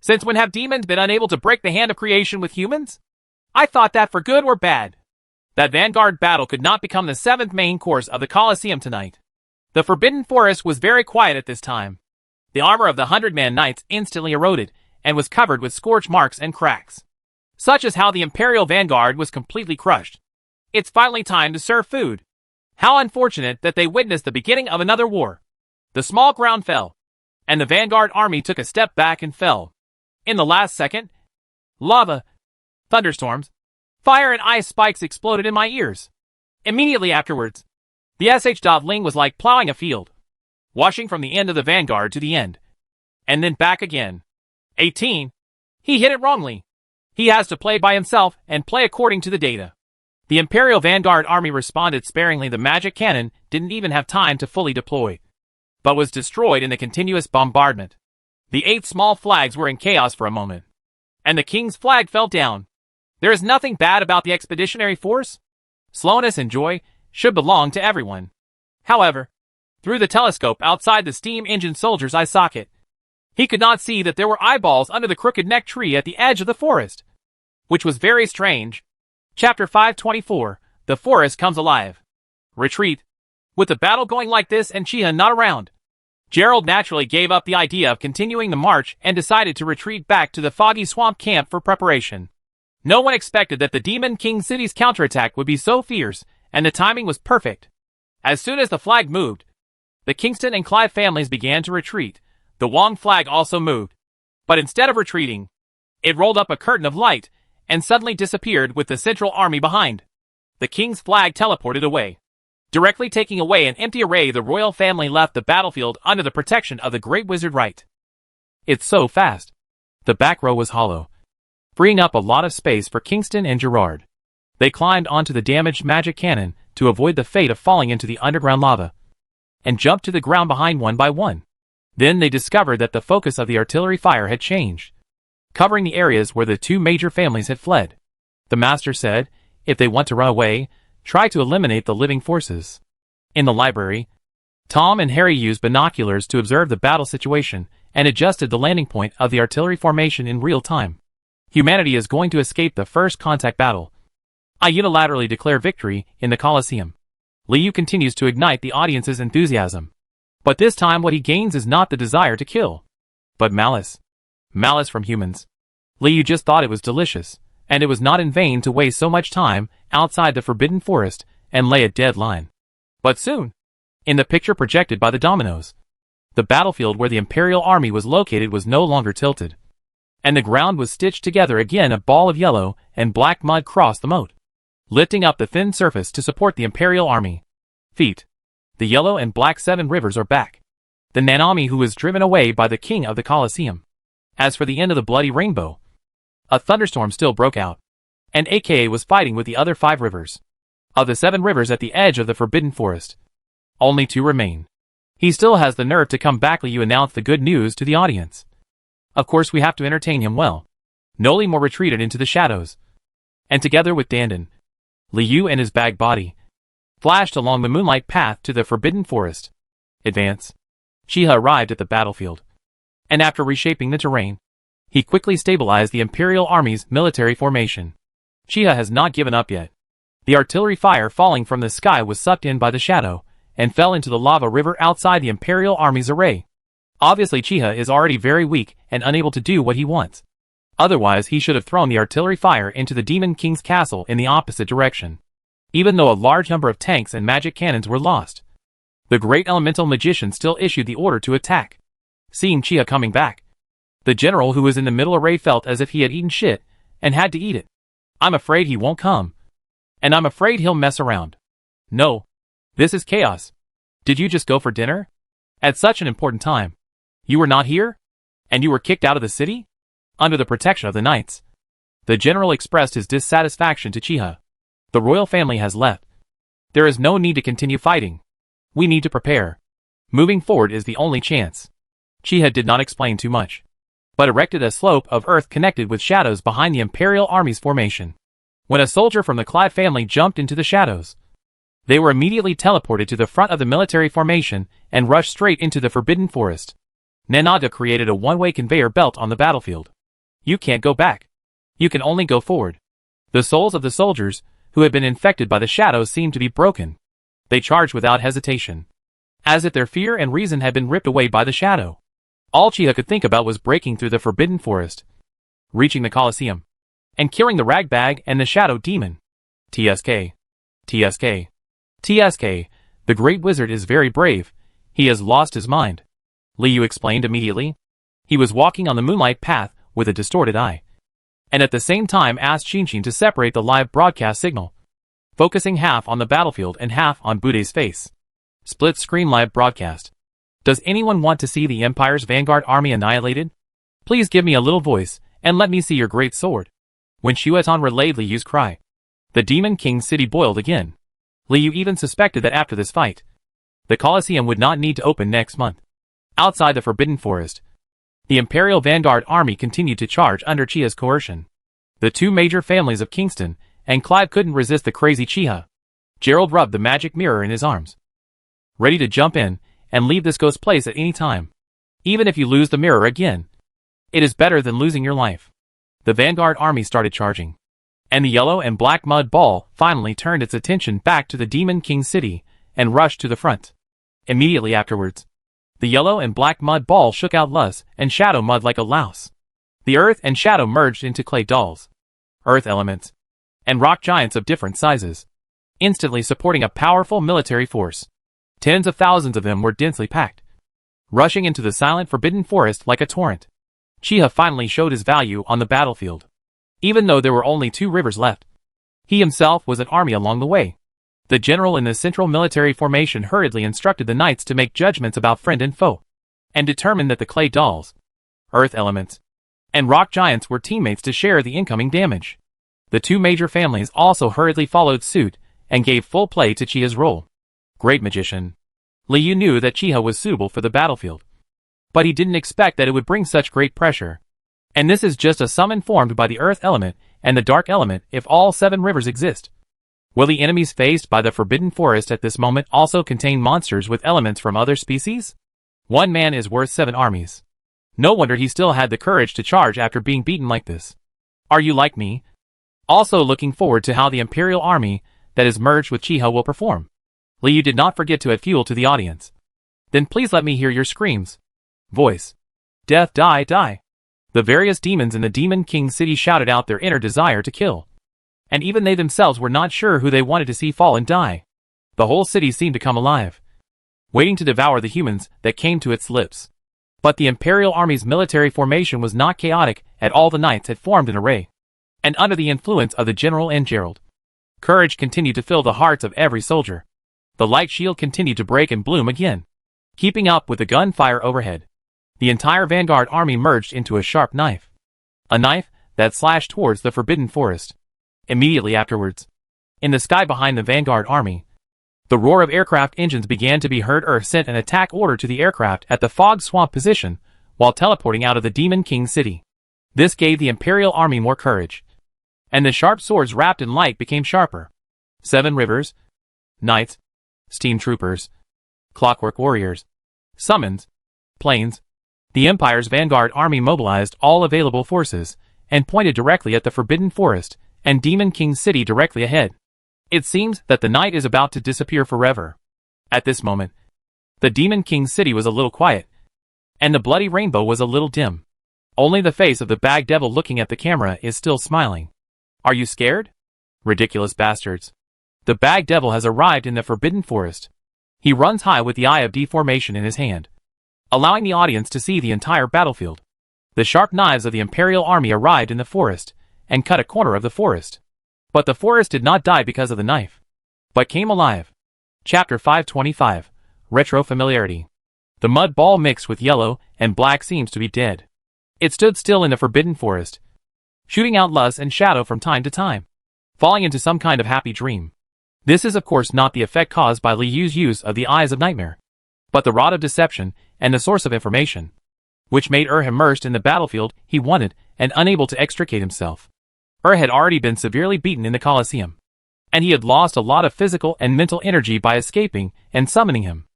[SPEAKER 1] Since when have demons been unable to break the hand of creation with humans? I thought that for good or bad, that vanguard battle could not become the seventh main course of the Colosseum tonight. The Forbidden Forest was very quiet at this time. The armor of the 100-man knights instantly eroded and was covered with scorch marks and cracks. Such is how the Imperial Vanguard was completely crushed. It's finally time to serve food. How unfortunate that they witnessed the beginning of another war. The small ground fell, and the Vanguard army took a step back and fell. In the last second, lava, thunderstorms, fire and ice spikes exploded in my ears. Immediately afterwards, the sh.ling was like plowing a field, washing from the end of the Vanguard to the end, and then back again. 18. He hit it wrongly. He has to play by himself and play according to the data. The Imperial Vanguard army responded sparingly. The magic cannon didn't even have time to fully deploy, but was destroyed in the continuous bombardment. The 8 small flags were in chaos for a moment, and the king's flag fell down. There is nothing bad about the expeditionary force. Slowness and joy should belong to everyone. However, through the telescope outside the steam engine soldier's eye socket, he could not see that there were eyeballs under the crooked neck tree at the edge of the forest, which was very strange. Chapter 524, The Forest Comes Alive. Retreat. With the battle going like this and Chiha not around, Gerald naturally gave up the idea of continuing the march and decided to retreat back to the foggy swamp camp for preparation. No one expected that the Demon King City's counterattack would be so fierce, and the timing was perfect. As soon as the flag moved, the Kingston and Clive families began to retreat. The Wong flag also moved, but instead of retreating, it rolled up a curtain of light and suddenly disappeared with the central army behind. The king's flag teleported away, directly taking away an empty array. The royal family left the battlefield under the protection of the great wizard Right. It's so fast. The back row was hollow, freeing up a lot of space for Kingston and Gerard. They climbed onto the damaged magic cannon to avoid the fate of falling into the underground lava, and jumped to the ground behind one by one. Then they discovered that the focus of the artillery fire had changed, covering the areas where the 2 major families had fled. The master said, if they want to run away, try to eliminate the living forces. In the library, Tom and Harry used binoculars to observe the battle situation and adjusted the landing point of the artillery formation in real time. Humanity is going to escape the first contact battle. I unilaterally declare victory in the Colosseum. Liu continues to ignite the audience's enthusiasm. But this time what he gains is not the desire to kill, but malice. Malice from humans. Liu just thought it was delicious, and it was not in vain to waste so much time outside the Forbidden Forest and lay a dead line. But soon, in the picture projected by the dominoes, the battlefield where the Imperial army was located was no longer tilted, and the ground was stitched together again. A ball of yellow and black mud crossed the moat, lifting up the thin surface to support the Imperial army. Feet. The yellow and black 7 rivers are back. The Nanami who was driven away by the king of the Colosseum. As for the end of the bloody rainbow, a thunderstorm still broke out, and AKA was fighting with the other 5 rivers. Of the 7 rivers at the edge of the Forbidden Forest, only 2 remain. He still has the nerve to come back. Liu announced the good news to the audience. Of course we have to entertain him well. Noli more retreated into the shadows, and together with Dandan, Liu and his bag body flashed along the moonlight path to the Forbidden Forest. Advance. Chiha arrived at the battlefield, and after reshaping the terrain, he quickly stabilized the Imperial Army's military formation. Chiha has not given up yet. The artillery fire falling from the sky was sucked in by the shadow, and fell into the lava river outside the Imperial Army's array. Obviously Chiha is already very weak and unable to do what he wants. Otherwise he should have thrown the artillery fire into the Demon King's castle in the opposite direction. Even though a large number of tanks and magic cannons were lost, the great elemental magician still issued the order to attack. Seeing Chiha coming back, the general who was in the middle array felt as if he had eaten shit and had to eat it. I'm afraid he won't come. And I'm afraid he'll mess around. No. This is chaos. Did you just go for dinner? At such an important time. You were not here? And you were kicked out of the city? Under the protection of the knights. The general expressed his dissatisfaction to Chiha. The royal family has left. There is no need to continue fighting. We need to prepare. Moving forward is the only chance. Chiha did not explain too much, but erected a slope of earth connected with shadows behind the Imperial Army's formation. When a soldier from the Clyde family jumped into the shadows, they were immediately teleported to the front of the military formation and rushed straight into the Forbidden Forest. Nanada created a one-way conveyor belt on the battlefield. You can't go back. You can only go forward. The souls of the soldiers, who had been infected by the shadows, seemed to be broken. They charged without hesitation, as if their fear and reason had been ripped away by the shadow. All Chiha could think about was breaking through the Forbidden Forest, reaching the Colosseum, and killing the Ragbag and the Shadow Demon. TSK. TSK. TSK. The Great Wizard is very brave. He has lost his mind. Liu explained immediately. He was walking on the moonlight path with a distorted eye, and at the same time asked Shinshin to separate the live broadcast signal, focusing half on the battlefield and half on Bude's face. Split screen live broadcast. Does anyone want to see the Empire's vanguard army annihilated? Please give me a little voice, and let me see your great sword. When Shuetan relayed Liyu's cry, the Demon King's city boiled again. Liu even suspected that after this fight, the Colosseum would not need to open next month. Outside the Forbidden Forest, the Imperial Vanguard army continued to charge under Chiha's coercion. The two major families of Kingston and Clive couldn't resist the crazy Chiha. Gerald rubbed the magic mirror in his arms, ready to jump in and leave this ghost place at any time. Even if you lose the mirror again, it is better than losing your life. The Vanguard army started charging, and the yellow and black mud ball finally turned its attention back to the Demon King's city and rushed to the front. Immediately afterwards, the yellow and black mud ball shook out Lus and Shadow Mud like a louse. The earth and shadow merged into clay dolls, earth elements, and rock giants of different sizes, instantly supporting a powerful military force. Tens of thousands of them were densely packed, rushing into the silent Forbidden Forest like a torrent. Chiha finally showed his value on the battlefield. Even though there were only 2 rivers left, he himself was an army along the way. The general in the central military formation hurriedly instructed the knights to make judgments about friend and foe, and determined that the clay dolls, earth elements, and rock giants were teammates to share the incoming damage. The 2 major families also hurriedly followed suit and gave full play to Chiha's role. Great magician. Liu knew that Chiha was suitable for the battlefield, but he didn't expect that it would bring such great pressure. And this is just a summon formed by the earth element and the dark element if all 7 rivers exist. Will the enemies faced by the Forbidden Forest at this moment also contain monsters with elements from other species? 1 man is worth 7 armies. No wonder he still had the courage to charge after being beaten like this. Are you like me? Also looking forward to how the Imperial army that is merged with Chiha will perform. Liu did not forget to add fuel to the audience. Then please let me hear your screams. Voice. Death, die, die. The various demons in the Demon King's city shouted out their inner desire to kill. And even they themselves were not sure who they wanted to see fall and die. The whole city seemed to come alive, waiting to devour the humans that came to its lips. But the Imperial Army's military formation was not chaotic at all. The knights had formed an array, and under the influence of the general and Gerald, courage continued to fill the hearts of every soldier. The light shield continued to break and bloom again, keeping up with the gunfire overhead. The entire Vanguard army merged into a sharp knife. A knife that slashed towards the Forbidden Forest. Immediately afterwards, in the sky behind the Vanguard army, the roar of aircraft engines began to be heard. Earth sent an attack order to the aircraft at the fog swamp position while teleporting out of the Demon King city. This gave the Imperial army more courage, and the sharp swords wrapped in light became sharper. 7 rivers, knights, steam troopers, clockwork warriors, summons, planes. The Empire's Vanguard army mobilized all available forces and pointed directly at the Forbidden Forest and Demon King's city directly ahead. It seems that the night is about to disappear forever. At this moment, the Demon King's city was a little quiet, And the bloody rainbow was a little dim. Only the face of the bag devil looking at the camera is still smiling. Are you scared? Ridiculous bastards. The bag devil has arrived in the forbidden forest. He runs high with the Eye of Deformation in his hand, allowing the audience to see the entire battlefield. The sharp knives of the Imperial Army arrived in the forest, and cut a corner of the forest. But the forest did not die because of the knife, but came alive. Chapter 525, Retro Familiarity. The mud ball mixed with yellow and black seems to be dead. It stood still in the forbidden forest, shooting out lust and shadow from time to time, falling into some kind of happy dream. This is of course not the effect caused by Li Yu's use of the Eyes of Nightmare, but the Rod of Deception and the source of information, which made immersed in the battlefield he wanted and unable to extricate himself. Had already been severely beaten in the Colosseum, and he had lost a lot of physical and mental energy by escaping and summoning him.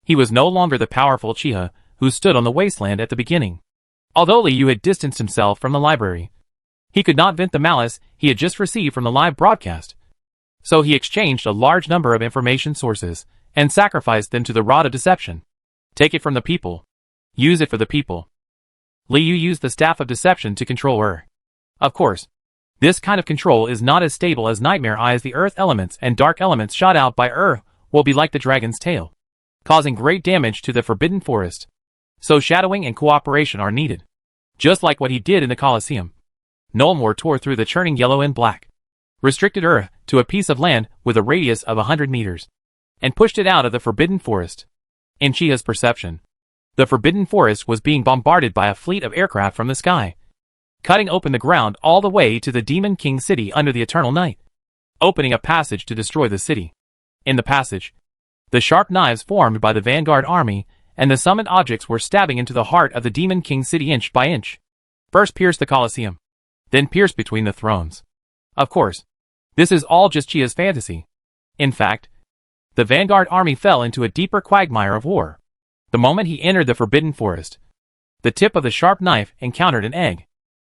[SPEAKER 1] He was no longer the powerful Chiha who stood on the wasteland at the beginning. Although Li Yu had distanced himself from the library, he could not vent the malice he had just received from the live broadcast. So he exchanged a large number of information sources and sacrificed them to the Rod of Deception. Take it from the people. Use it for the people. Li Yu used the Staff of Deception to control Of course, this kind of control is not as stable as Nightmare Eyes. The earth elements and dark elements shot out by will be like the dragon's tail, causing great damage to the forbidden forest. So shadowing and cooperation are needed. Just like what he did in the Colosseum. Nolmor tore through the churning yellow and black, restricted to a piece of land with a radius of 100 meters, and pushed it out of the forbidden forest. In Chiha's perception, the forbidden forest was being bombarded by a fleet of aircraft from the sky, cutting open the ground all the way to the Demon King city under the eternal night, opening a passage to destroy the city. In the passage, the sharp knives formed by the vanguard army and the summoned objects were stabbing into the heart of the Demon King city inch by inch. First pierced the Colosseum, then pierced between the thrones. Of course, this is all just Chiha's fantasy. In fact, the vanguard army fell into a deeper quagmire of war. The moment he entered the forbidden forest, the tip of the sharp knife encountered an egg.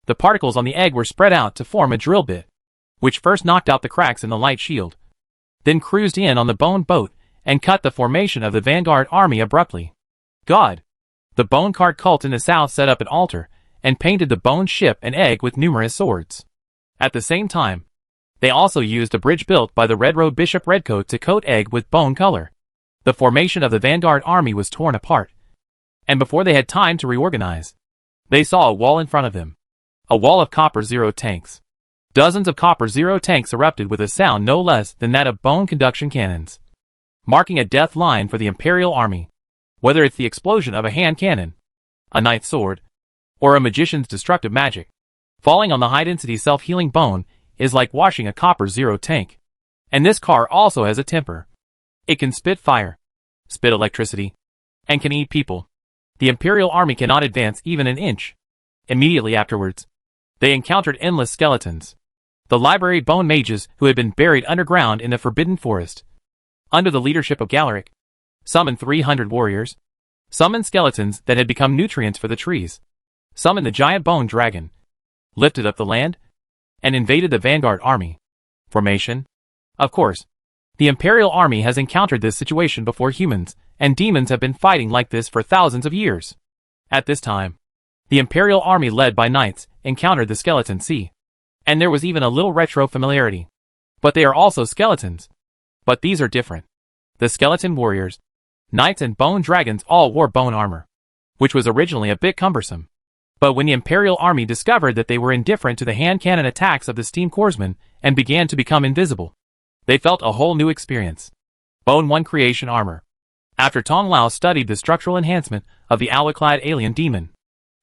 [SPEAKER 1] The particles on the egg were spread out to form a drill bit, which first knocked out the cracks in the light shield, then cruised in on the bone boat and cut the formation of the vanguard army abruptly. God! The bone card cult in the south set up an altar and painted the bone ship and egg with numerous swords. At the same time, they also used a bridge built by the Red Road Bishop Redcoat to coat egg with bone color. The formation of the vanguard army was torn apart, and before they had time to reorganize, they saw a wall in front of them. A wall of Copper Zero tanks. Dozens of Copper Zero tanks erupted with a sound no less than that of bone conduction cannons, marking a death line for the Imperial Army. Whether it's the explosion of a hand cannon, a knight's sword, or a magician's destructive magic, falling on the high-density self-healing bone is like washing a Copper Zero tank. And this car also has a temper. It can spit fire, spit electricity, and can eat people. The Imperial Army cannot advance even an inch. Immediately afterwards, they encountered endless skeletons. The library bone mages who had been buried underground in the forbidden forest, under the leadership of Galaric, summoned 300 warriors, summoned skeletons that had become nutrients for the trees, summoned the giant bone dragon, lifted up the land, and invaded the vanguard army. Formation? Of course, the Imperial Army has encountered this situation before. Humans and demons have been fighting like this for thousands of years. At this time, the Imperial Army led by knights encountered the Skeleton Sea. And there was even a little retro familiarity. But they are also skeletons. But these are different. The skeleton warriors, knights and bone dragons all wore bone armor, which was originally a bit cumbersome. But when the Imperial Army discovered that they were indifferent to the hand cannon attacks of the steam corpsmen and began to become invisible, they felt a whole new experience. Bone One Creation Armor. After Tong Lao studied the structural enhancement of the alloy-clad alien demon,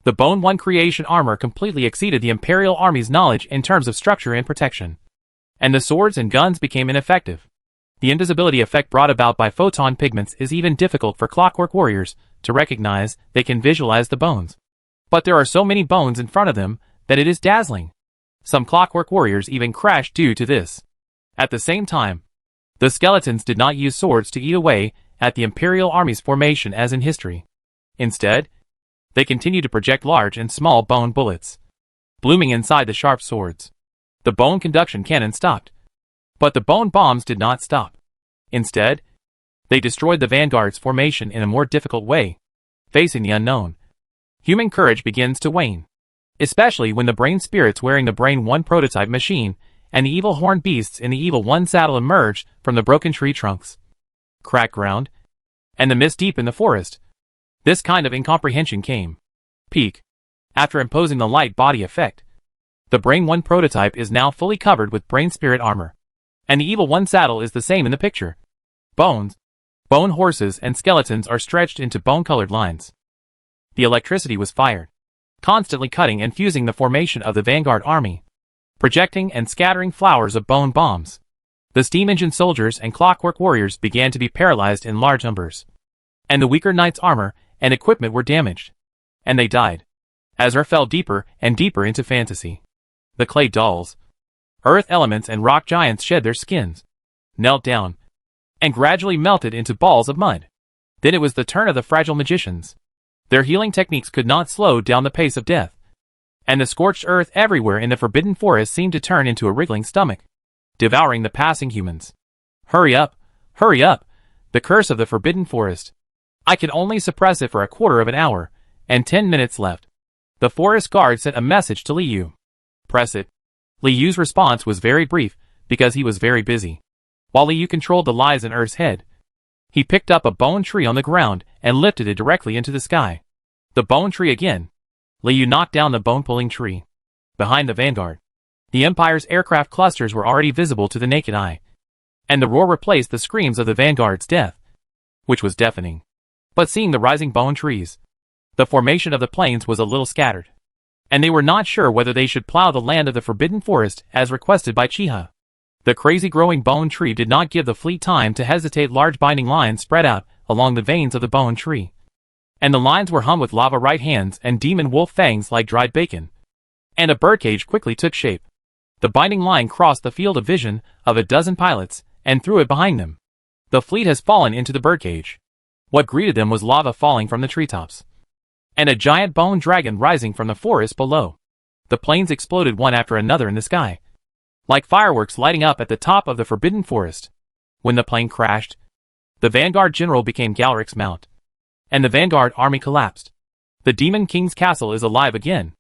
[SPEAKER 1] the Bone One Creation Armor completely exceeded the Imperial Army's knowledge in terms of structure and protection. And the swords and guns became ineffective. The invisibility effect brought about by photon pigments is even difficult for clockwork warriors to recognize. They can visualize the bones, but there are so many bones in front of them that it is dazzling. Some clockwork warriors even crashed due to this. At the same time, the skeletons did not use swords to eat away at the Imperial Army's formation as in history. Instead, they continued to project large and small bone bullets, blooming inside the sharp swords. The bone conduction cannon stopped, but the bone bombs did not stop. Instead, they destroyed the vanguard's formation in a more difficult way, facing the unknown. human courage begins to wane. Especially when the brain spirits wearing the Brain 1 prototype machine and the evil horned beasts in the Evil 1 saddle emerged from the broken tree trunks, cracked ground, and the mist deep in the forest. This kind of incomprehension came. Peak. After imposing the light body effect, the Brain 1 prototype is now fully covered with Brain Spirit armor. And the Evil 1 saddle is the same in the picture. Bones, bone horses and skeletons are stretched into bone-colored lines. The electricity was fired, constantly cutting and fusing the formation of the Vanguard army, projecting and scattering flowers of bone bombs. The steam engine soldiers and clockwork warriors began to be paralyzed in large numbers. And the weaker knight's armor and equipment were damaged. And they died. Azure fell deeper and deeper into fantasy. The clay dolls, earth elements and rock giants shed their skins, knelt down, and gradually melted into balls of mud. Then it was the turn of the fragile magicians. Their healing techniques could not slow down the pace of death. And the scorched earth everywhere in the forbidden forest seemed to turn into a wriggling stomach, devouring the passing humans. Hurry up, the curse of the forbidden forest. I can only suppress it for a quarter of an hour, and 10 minutes left. The forest guard sent a message to Liu. Press it. Liu's response was very brief, because he was very busy. While Liu controlled the lies in Earth's head, he picked up a bone tree on the ground and lifted it directly into the sky. The bone tree again. Liu knocked down the bone-pulling tree. Behind the Vanguard, the Empire's aircraft clusters were already visible to the naked eye, and the roar replaced the screams of the Vanguard's death, which was deafening. But seeing the rising bone trees, the formation of the plains was a little scattered, and they were not sure whether they should plow the land of the forbidden forest as requested by Chiha. The crazy growing bone tree did not give the fleet time to hesitate. Large binding lines spread out along the veins of the bone tree, and the lines were hung with lava right hands and demon wolf fangs like dried bacon. And a birdcage quickly took shape. The binding line crossed the field of vision of a dozen pilots and threw it behind them. The fleet has fallen into the birdcage. What greeted them was lava falling from the treetops, and a giant bone dragon rising from the forest below. The planes exploded one after another in the sky, like fireworks lighting up at the top of the forbidden forest. When the plane crashed, the Vanguard general became Galric's mount, and the Vanguard army collapsed. The Demon King's castle is alive again.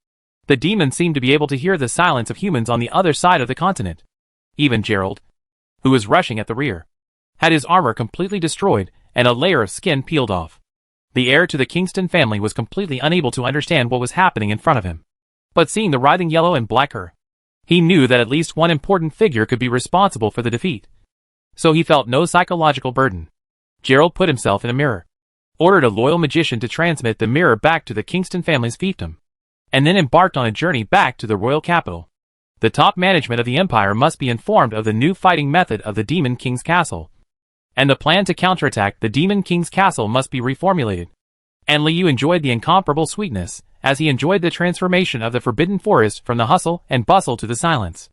[SPEAKER 1] The demons seem to be able to hear the silence of humans on the other side of the continent. Even Gerald, who was rushing at the rear, had his armor completely destroyed and a layer of skin peeled off. The heir to the Kingston family was completely unable to understand what was happening in front of him. But seeing the writhing yellow and black earth, he knew that at least one important figure could be responsible for the defeat. So he felt no psychological burden. Gerald put himself in a mirror, ordered a loyal magician to transmit the mirror back to the Kingston family's fiefdom, and then embarked on a journey back to the royal capital. The top management of the Empire must be informed of the new fighting method of the Demon King's castle, and the plan to counterattack the Demon King's castle must be reformulated. And Liu enjoyed the incomparable sweetness, as he enjoyed the transformation of the forbidden forest from the hustle and bustle to the silence.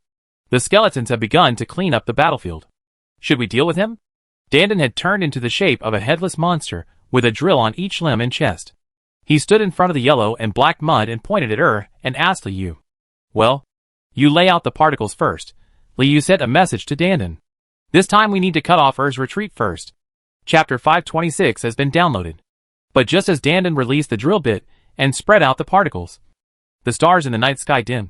[SPEAKER 1] The skeletons have begun to clean up the battlefield. Should we deal with him? Dandan had turned into the shape of a headless monster, with a drill on each limb and chest. He stood in front of the yellow and black mud and pointed at and asked Liu. Well, you lay out the particles first. Liu sent a message to Dandan. This time we need to cut off retreat first. Chapter 526 has been downloaded. But just as Dandan released the drill bit and spread out the particles, the stars in the night sky dimmed,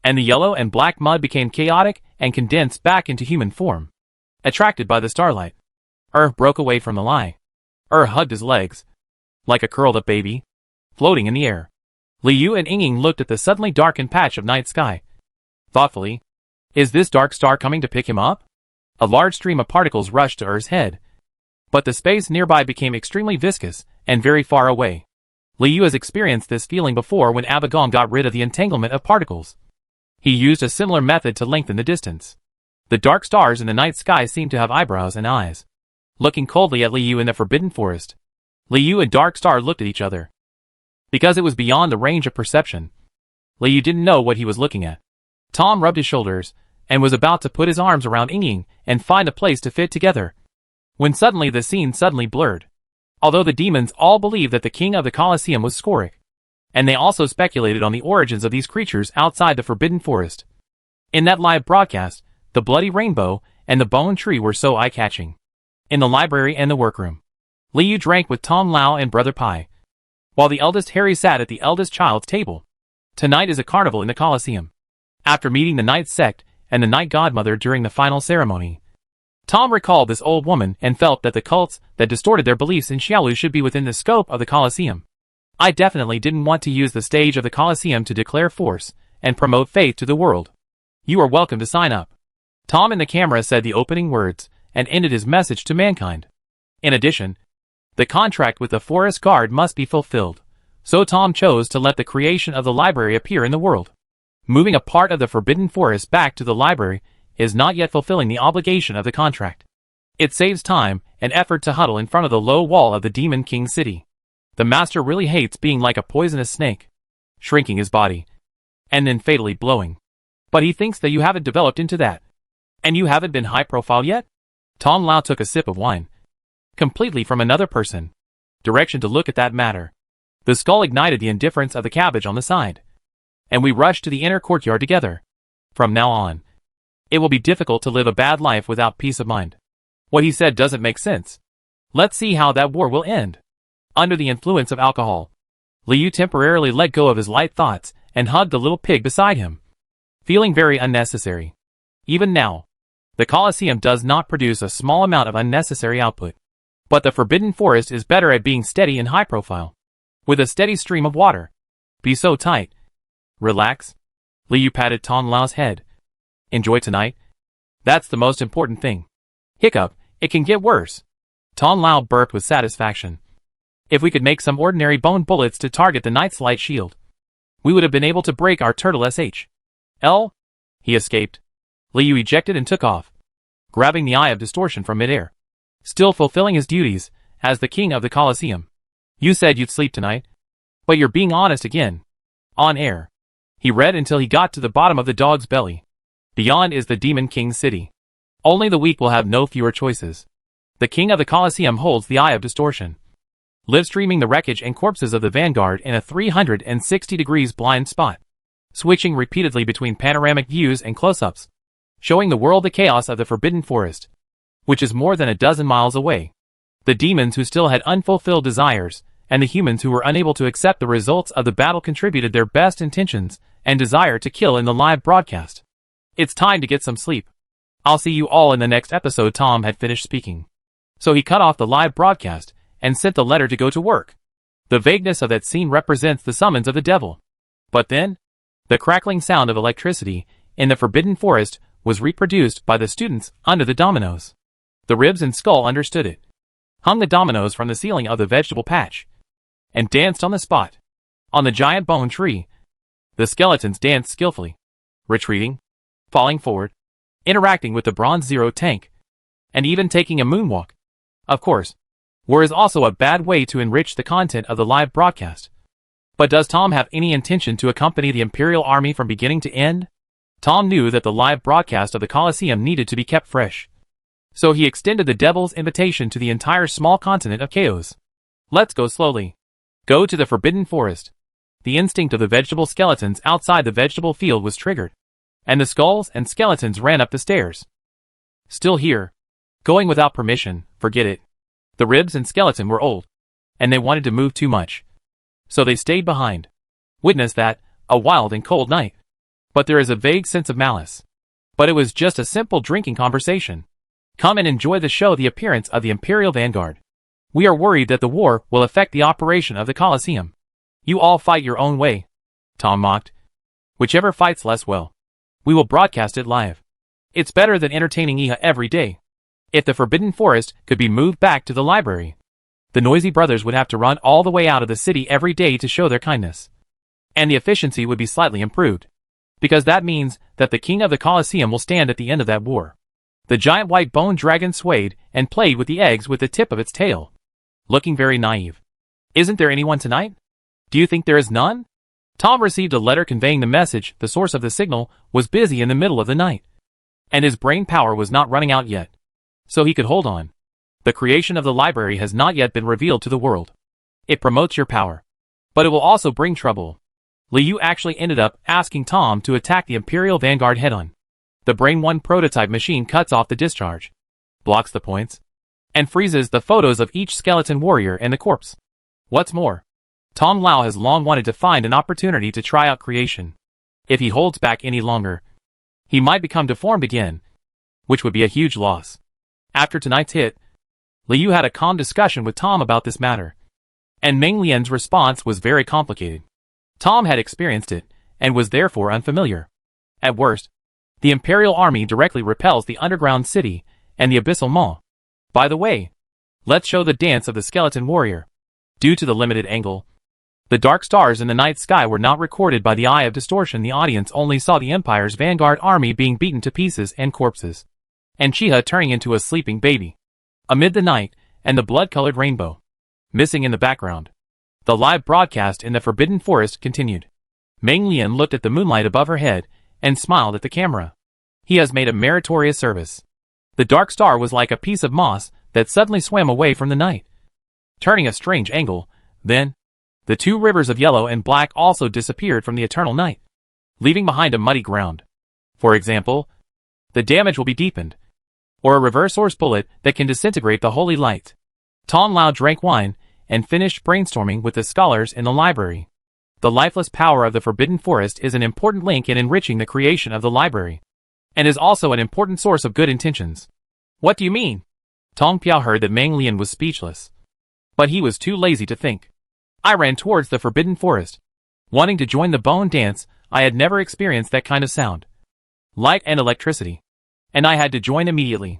[SPEAKER 1] and the yellow and black mud became chaotic and condensed back into human form. Attracted by the starlight, broke away from the lie. Hugged his legs, like a curled-up baby, floating in the air. Liu and Ying looked at the suddenly darkened patch of night sky. Thoughtfully, is this dark star coming to pick him up? A large stream of particles rushed to Er's head, but the space nearby became extremely viscous and very far away. Liu has experienced this feeling before when Abagong got rid of the entanglement of particles. He used a similar method to lengthen the distance. The dark stars in the night sky seemed to have eyebrows and eyes. Looking coldly at Liu in the forbidden forest, Liu and Dark Star looked at each other. Because it was beyond the range of perception, Liu didn't know what he was looking at. Tom rubbed his shoulders and was about to put his arms around Ying and find a place to fit together, when suddenly the scene suddenly blurred. Although the demons all believed that the king of the Colosseum was Scorik, and they also speculated on the origins of these creatures outside the forbidden forest. In that live broadcast, the bloody rainbow and the bone tree were so eye-catching. In the library and the workroom, Liu drank with Tom Lau and Brother Pai. while the eldest Harry sat at the eldest child's table. Tonight is a carnival in the Colosseum. After meeting the Night Sect and the Night Godmother during the final ceremony, Tom recalled this old woman and felt that the cults that distorted their beliefs in Xiaolu should be within the scope of the Colosseum. I definitely didn't want to use the stage of the Colosseum to declare force and promote faith to the world. You are welcome to sign up. Tom in the camera said the opening words and ended his message to mankind. In addition, the contract with the forest guard must be fulfilled, so Tom chose to let the creation of the library appear in the world. Moving a part of the Forbidden Forest back to the library is not yet fulfilling the obligation of the contract. It saves time and effort to huddle in front of the low wall of the Demon King city. The master really hates being like a poisonous snake, shrinking his body, and then fatally blowing. But he thinks that you haven't developed into that. And you haven't been high profile yet? Tom Lau took a sip of wine, completely from another person. Direction to look at that matter. The skull ignited the indifference of the cabbage on the side, and we rushed to the inner courtyard together. From now on, it will be difficult to live a bad life without peace of mind. What he said doesn't make sense. Let's see how that war will end. Under the influence of alcohol, Liu temporarily let go of his light thoughts and hugged the little pig beside him, feeling very unnecessary. Even now, the Colosseum does not produce a small amount of unnecessary output. But the Forbidden Forest is better at being steady and high profile, with a steady stream of water. Be so tight. Relax. Liu patted Tom Lau's head. Enjoy tonight. That's the most important thing. Hiccup, it can get worse. Tom Lau burped with satisfaction. If we could make some ordinary bone bullets to target the Knight's light shield, we would have been able to break our turtle SH.L. He escaped. Liu ejected and took off, grabbing the Eye of Distortion from midair, still fulfilling his duties as the king of the Colosseum. You said you'd sleep tonight, but you're being honest again. On air. He read until he got to the bottom of the dog's belly. Beyond is the Demon King city. Only the weak will have no fewer choices. The king of the Colosseum holds the Eye of Distortion, live streaming the wreckage and corpses of the vanguard in a 360 degrees blind spot, switching repeatedly between panoramic views and close-ups, showing the world the chaos of the Forbidden Forest, which is more than a dozen miles away. The demons who still had unfulfilled desires, and the humans who were unable to accept the results of the battle contributed their best intentions and desire to kill in the live broadcast. It's time to get some sleep. I'll see you all in the next episode. Tom had finished speaking, so he cut off the live broadcast and sent the letter to go to work. The vagueness of that scene represents the summons of the devil. But then, the crackling sound of electricity in the Forbidden Forest was reproduced by the students under the dominoes. The ribs and skull understood it, hung the dominoes from the ceiling of the vegetable patch, and danced on the spot. On the giant bone tree, the skeletons danced skillfully, retreating, falling forward, interacting with the Bronze Zero tank, and even taking a moonwalk. Of course, war is also a bad way to enrich the content of the live broadcast. But does Tom have any intention to accompany the Imperial Army from beginning to end? Tom knew that the live broadcast of the Colosseum needed to be kept fresh, so he extended the devil's invitation to the entire small continent of Chaos. Let's go slowly. Go to the Forbidden Forest. The instinct of the vegetable skeletons outside the vegetable field was triggered, and the skulls and skeletons ran up the stairs. Still here. Going without permission, forget it. The ribs and skeleton were old, and they wanted to move too much, so they stayed behind. Witness that, a wild and cold night. But there is a vague sense of malice. But it was just a simple drinking conversation. Come and enjoy the show. The appearance of the Imperial Vanguard. We are worried that the war will affect the operation of the Colosseum. You all fight your own way. Tom mocked. Whichever fights less well. We will broadcast it live. It's better than entertaining Iha every day. If the Forbidden Forest could be moved back to the library, the noisy brothers would have to run all the way out of the city every day to show their kindness. And the efficiency would be slightly improved, because that means that the king of the Colosseum will stand at the end of that war. The giant white bone dragon swayed and played with the eggs with the tip of its tail, looking very naive. Isn't there anyone tonight? Do you think there is none? Tom received a letter conveying the message. The source of the signal was busy in the middle of the night, and his brain power was not running out yet, so he could hold on. The creation of the library has not yet been revealed to the world. It promotes your power, but it will also bring trouble. Liu actually ended up asking Tom to attack the Imperial Vanguard head-on. The Brain 1 prototype machine cuts off the discharge, blocks the points, and freezes the photos of each skeleton warrior and the corpse. What's more, Tom Lau has long wanted to find an opportunity to try out creation. If he holds back any longer, he might become deformed again, which would be a huge loss. After tonight's hit, Liu had a calm discussion with Tom about this matter, and Meng Lian's response was very complicated. Tom had experienced it, and was therefore unfamiliar. At worst, the Imperial Army directly repels the underground city and the Abyssal Maw. By the way, let's show the dance of the skeleton warrior. Due to the limited angle, the dark stars in the night sky were not recorded by the eye of distortion. The audience only saw the Empire's vanguard army being beaten to pieces and corpses, and Chiha turning into a sleeping baby. Amid the night, and the blood-colored rainbow missing in the background, the live broadcast in the Forbidden Forest continued. Meng Lian looked at the moonlight above her head, and smiled at the camera. He has made a meritorious service. The dark star was like a piece of moss that suddenly swam away from the night, turning a strange angle. Then, the two rivers of yellow and black also disappeared from the eternal night, leaving behind a muddy ground. For example, the damage will be deepened, or a reverse source bullet that can disintegrate the holy light. Tom Lau drank wine, and finished brainstorming with the scholars in the library. The lifeless power of the Forbidden Forest is an important link in enriching the creation of the library, and is also an important source of good intentions. What do you mean? Tong Piao heard that Meng Lian was speechless, but he was too lazy to think. I ran towards the Forbidden Forest, wanting to join the bone dance. I had never experienced that kind of sound, light and electricity, and I had to join immediately.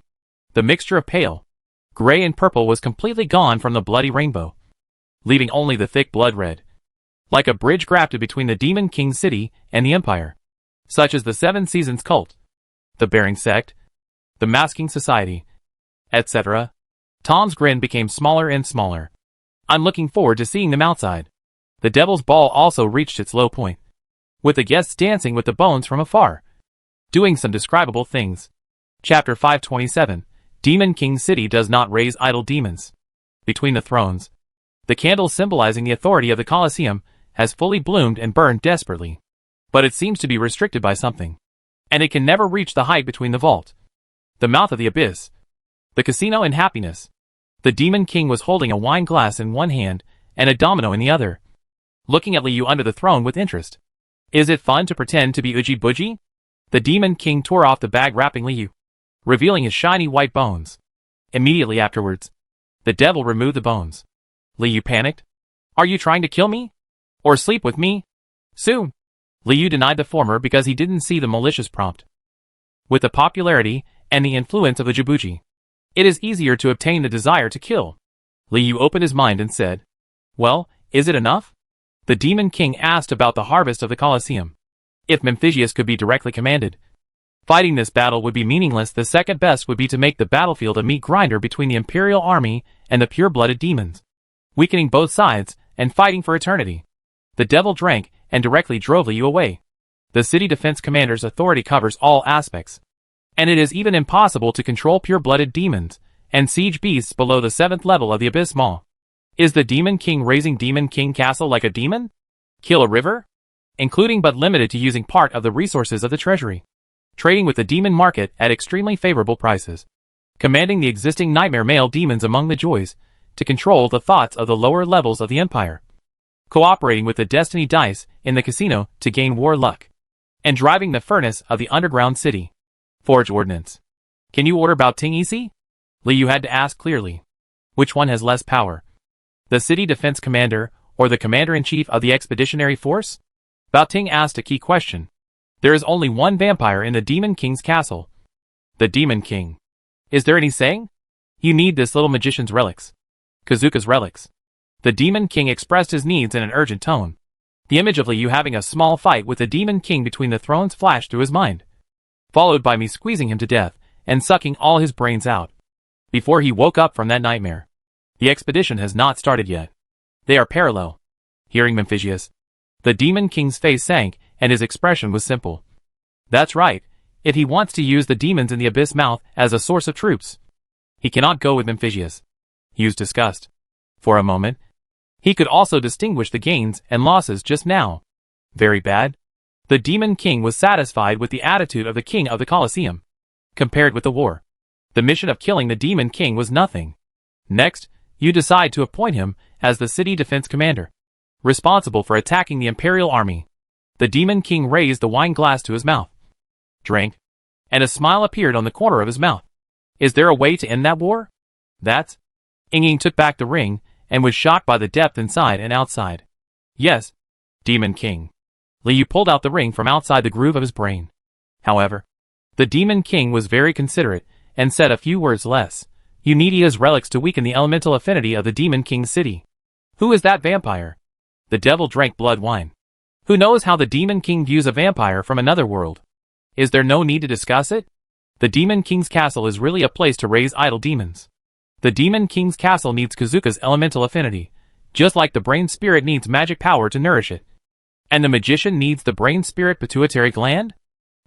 [SPEAKER 1] The mixture of pale, gray and purple was completely gone from the bloody rainbow, leaving only the thick blood red, like a bridge grafted between the Demon King City and the Empire, such as the Seven Seasons cult, the Bearing Sect, the Masking Society, etc. Tom's grin became smaller and smaller. I'm looking forward to seeing them outside. The Devil's Ball also reached its low point, with the guests dancing with the bones from afar, doing some describable things. Chapter 527, Demon King City does not raise idle demons. Between the thrones, the candle symbolizing the authority of the Colosseum has fully bloomed and burned desperately, but it seems to be restricted by something, and it can never reach the height between the vault, the mouth of the abyss, the casino and happiness. The Demon King was holding a wine glass in one hand and a domino in the other, looking at Liu under the throne with interest. Is it fun to pretend to be Uji Buji? The Demon King tore off the bag wrapping Liu, revealing his shiny white bones. Immediately afterwards, the devil removed the bones. Liu panicked. Are you trying to kill me? Or sleep with me? Soon. Liu denied the former because he didn't see the malicious prompt. With the popularity and the influence of the Jibuji, it is easier to obtain the desire to kill. Liu opened his mind and said, well, is it enough? The Demon King asked about the harvest of the Colosseum. If Memphisius could be directly commanded, fighting this battle would be meaningless. The second best would be to make the battlefield a meat grinder between the Imperial Army and the pure-blooded demons, weakening both sides and fighting for eternity. The devil drank and directly drove Liu away. The city defense commander's authority covers all aspects, and it is even impossible to control pure-blooded demons and siege beasts below the 7th level of the Abyss Maw. Is the Demon King raising Demon King Castle like a demon? Kill a river? Including but limited to using part of the resources of the treasury. Trading with the demon market at extremely favorable prices. Commanding the existing nightmare male demons among the joys to control the thoughts of the lower levels of the empire. Cooperating with the destiny dice in the casino to gain war luck. And driving the furnace of the underground city. Forge ordnance. Can you order Bao Ting easy? Liu had to ask clearly. Which one has less power? The city defense commander, or the commander-in-chief of the expeditionary force? Bao Ting asked a key question. There is only one vampire in the Demon King's castle. The Demon King. Is there any saying? You need this little magician's relics. Kazuka's relics. The Demon King expressed his needs in an urgent tone. The image of Liu having a small fight with the Demon King between the thrones flashed through his mind, followed by me squeezing him to death and sucking all his brains out before he woke up from that nightmare. The expedition has not started yet. They are parallel. Hearing Memphisius, the Demon King's face sank and his expression was simple. That's right. If he wants to use the demons in the Abyss Mouth as a source of troops, he cannot go with Memphisius. He was disgusted. For a moment, he could also distinguish the gains and losses just now. Very bad. The Demon King was satisfied with the attitude of the king of the Colosseum. Compared with the war, the mission of killing the Demon King was nothing. Next, you decide to appoint him as the city defense commander. responsible for attacking the Imperial army. The Demon King raised the wine glass to his mouth, drank, and a smile appeared on the corner of his mouth. Is there a way to end that war? That's... Ying took back the ring, and was shocked by the depth inside and outside. Yes, Demon King. Liu pulled out the ring from outside the groove of his brain. However, the Demon King was very considerate, and said a few words less. You need his relics to weaken the elemental affinity of the Demon King's city. Who is that vampire? The devil drank blood wine. Who knows how the Demon King views a vampire from another world? Is there no need to discuss it? The Demon King's castle is really a place to raise idle demons. The Demon King's castle needs Kazuka's elemental affinity, just like the brain spirit needs magic power to nourish it. And the magician needs the brain spirit pituitary gland?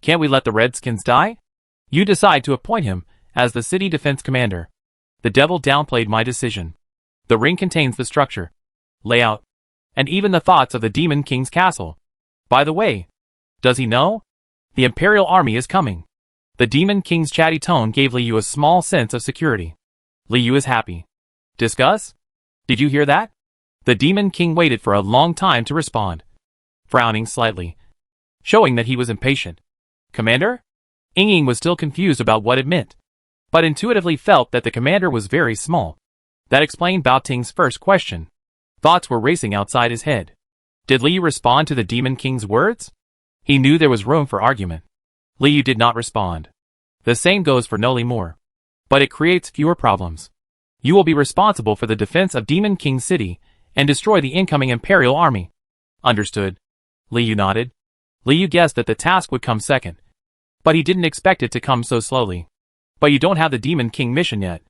[SPEAKER 1] Can't we let the Redskins die? You decide to appoint him as the city defense commander. The devil downplayed my decision. The ring contains the structure, layout, and even the thoughts of the Demon King's castle. By the way, does he know? The Imperial army is coming. The Demon King's chatty tone gave Liu a small sense of security. Liu is happy. Discuss? Did you hear that? The Demon King waited for a long time to respond, frowning slightly, showing that he was impatient. Commander? Ying was still confused about what it meant, but intuitively felt that the commander was very small. That explained Bao Ting's first question. Thoughts were racing outside his head. Did Liu respond to the Demon King's words? He knew there was room for argument. Liu did not respond. The same goes for no more. But it creates fewer problems. You will be responsible for the defense of Demon King City and destroy the incoming Imperial army. Understood. Liu nodded. Liu guessed that the task would come second, but he didn't expect it to come so slowly. But you don't have the Demon King mission yet.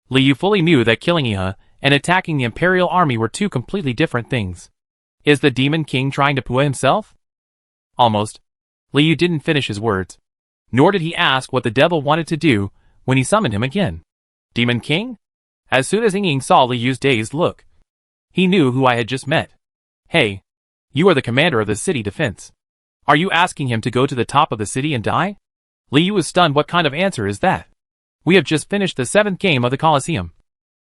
[SPEAKER 1] Liu fully knew that killing Iha and attacking the Imperial army were two completely different things. Is the Demon King trying to pua himself? Almost. Liu didn't finish his words, nor did he ask what the devil wanted to do when he summoned him again. Demon King? As soon as Ying saw Liu's dazed look, he knew who I had just met. Hey, you are the commander of the city defense. Are you asking him to go to the top of the city and die? Liu was stunned. What kind of answer is that? We have just finished the 7th game of the Colosseum.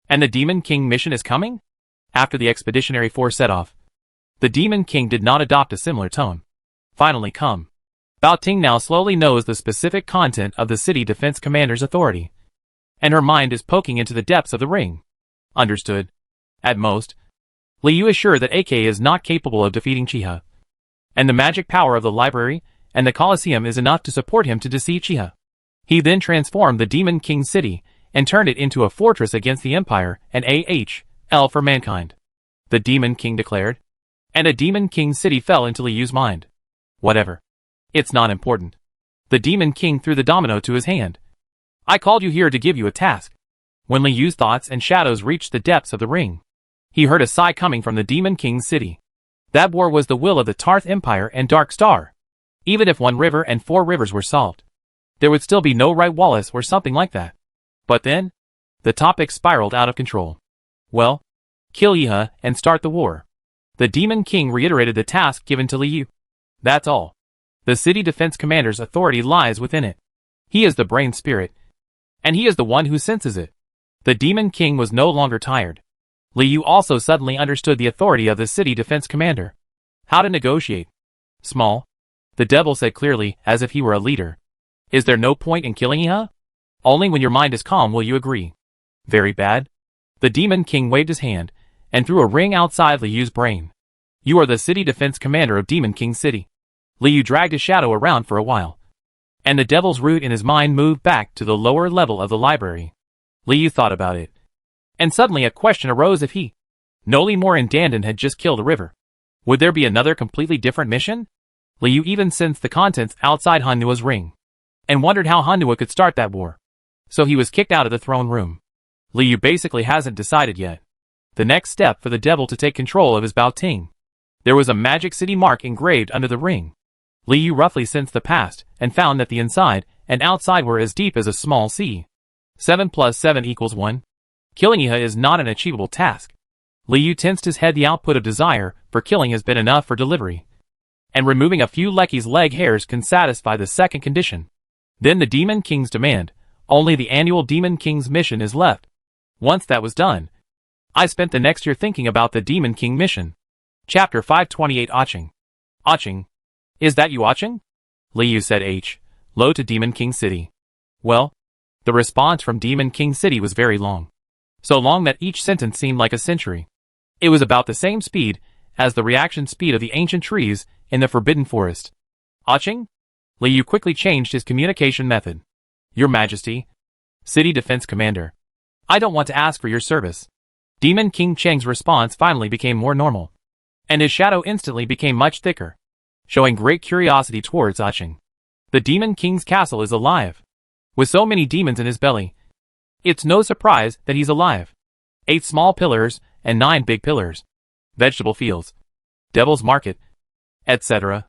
[SPEAKER 1] And the Demon King mission is coming? After the expeditionary force set off, the Demon King did not adopt a similar tone. Finally come. Bao Ting now slowly knows the specific content of the city defense commander's authority, and her mind is poking into the depths of the ring. Understood. At most, Liu is sure that AK is not capable of defeating Chiha, and the magic power of the library and the Colosseum is enough to support him to deceive Chiha. He then transformed the Demon King city and turned it into a fortress against the Empire and AHL for mankind. The Demon King declared, and a Demon King city fell into Liu's mind. Whatever. It's not important. The Demon King threw the domino to his hand. I called you here to give you a task. When Liu's thoughts and shadows reached the depths of the ring, he heard a sigh coming from the Demon King's city. That war was the will of the Tarth Empire and Dark Star. Even if 1 river and 4 rivers were solved, there would still be no right Wallace or something like that. But then, the topic spiraled out of control. Well, kill Iha and start the war. The Demon King reiterated the task given to Liu. That's all. The city defense commander's authority lies within it. He is the brain spirit, and he is the one who senses it. The Demon King was no longer tired. Liu also suddenly understood the authority of the city defense commander. How to negotiate. Small. The devil said clearly, as if he were a leader. Is there no point in killing Iha? Only when your mind is calm will you agree. Very bad. The Demon King waved his hand, and threw a ring outside Liu's brain. You are the city defense commander of Demon King City. Liu dragged his shadow around for a while, and the devil's root in his mind moved back to the lower level of the library. Liu thought about it, and suddenly a question arose. If he, Noli Moore and Dandan had just killed a river, would there be another completely different mission? Liu even sensed the contents outside Hannua's ring, and wondered how Hannua could start that war. So he was kicked out of the throne room. Liu basically hasn't decided yet. The next step for the devil to take control of his Bao Ting. There was a magic city mark engraved under the ring. Liu roughly sensed the past, and found that the inside and outside were as deep as a small sea. 7 plus 7 equals 1. Killing Iha is not an achievable task. Liu tensed his head. The output of desire for killing has been enough for delivery, and removing a few Lecky's leg hairs can satisfy the second condition. Then the Demon King's demand. Only the annual Demon King's mission is left. Once that was done, I spent the next year thinking about the Demon King mission. Chapter 528 Aching. Aching. Is that you Aching? Liu said low to Demon King City. Well, the response from Demon King City was very long. So long that each sentence seemed like a century. It was about the same speed as the reaction speed of the ancient trees in the Forbidden Forest. Aching? Liu quickly changed his communication method. Your Majesty. City Defense Commander. I don't want to ask for your service. Demon King Cheng's response finally became more normal. And his shadow instantly became much thicker, showing great curiosity towards Aching. The Demon King's castle is alive. With so many demons in his belly, it's no surprise that he's alive. 8 small pillars and 9 big pillars. Vegetable fields. Devil's Market. Etc.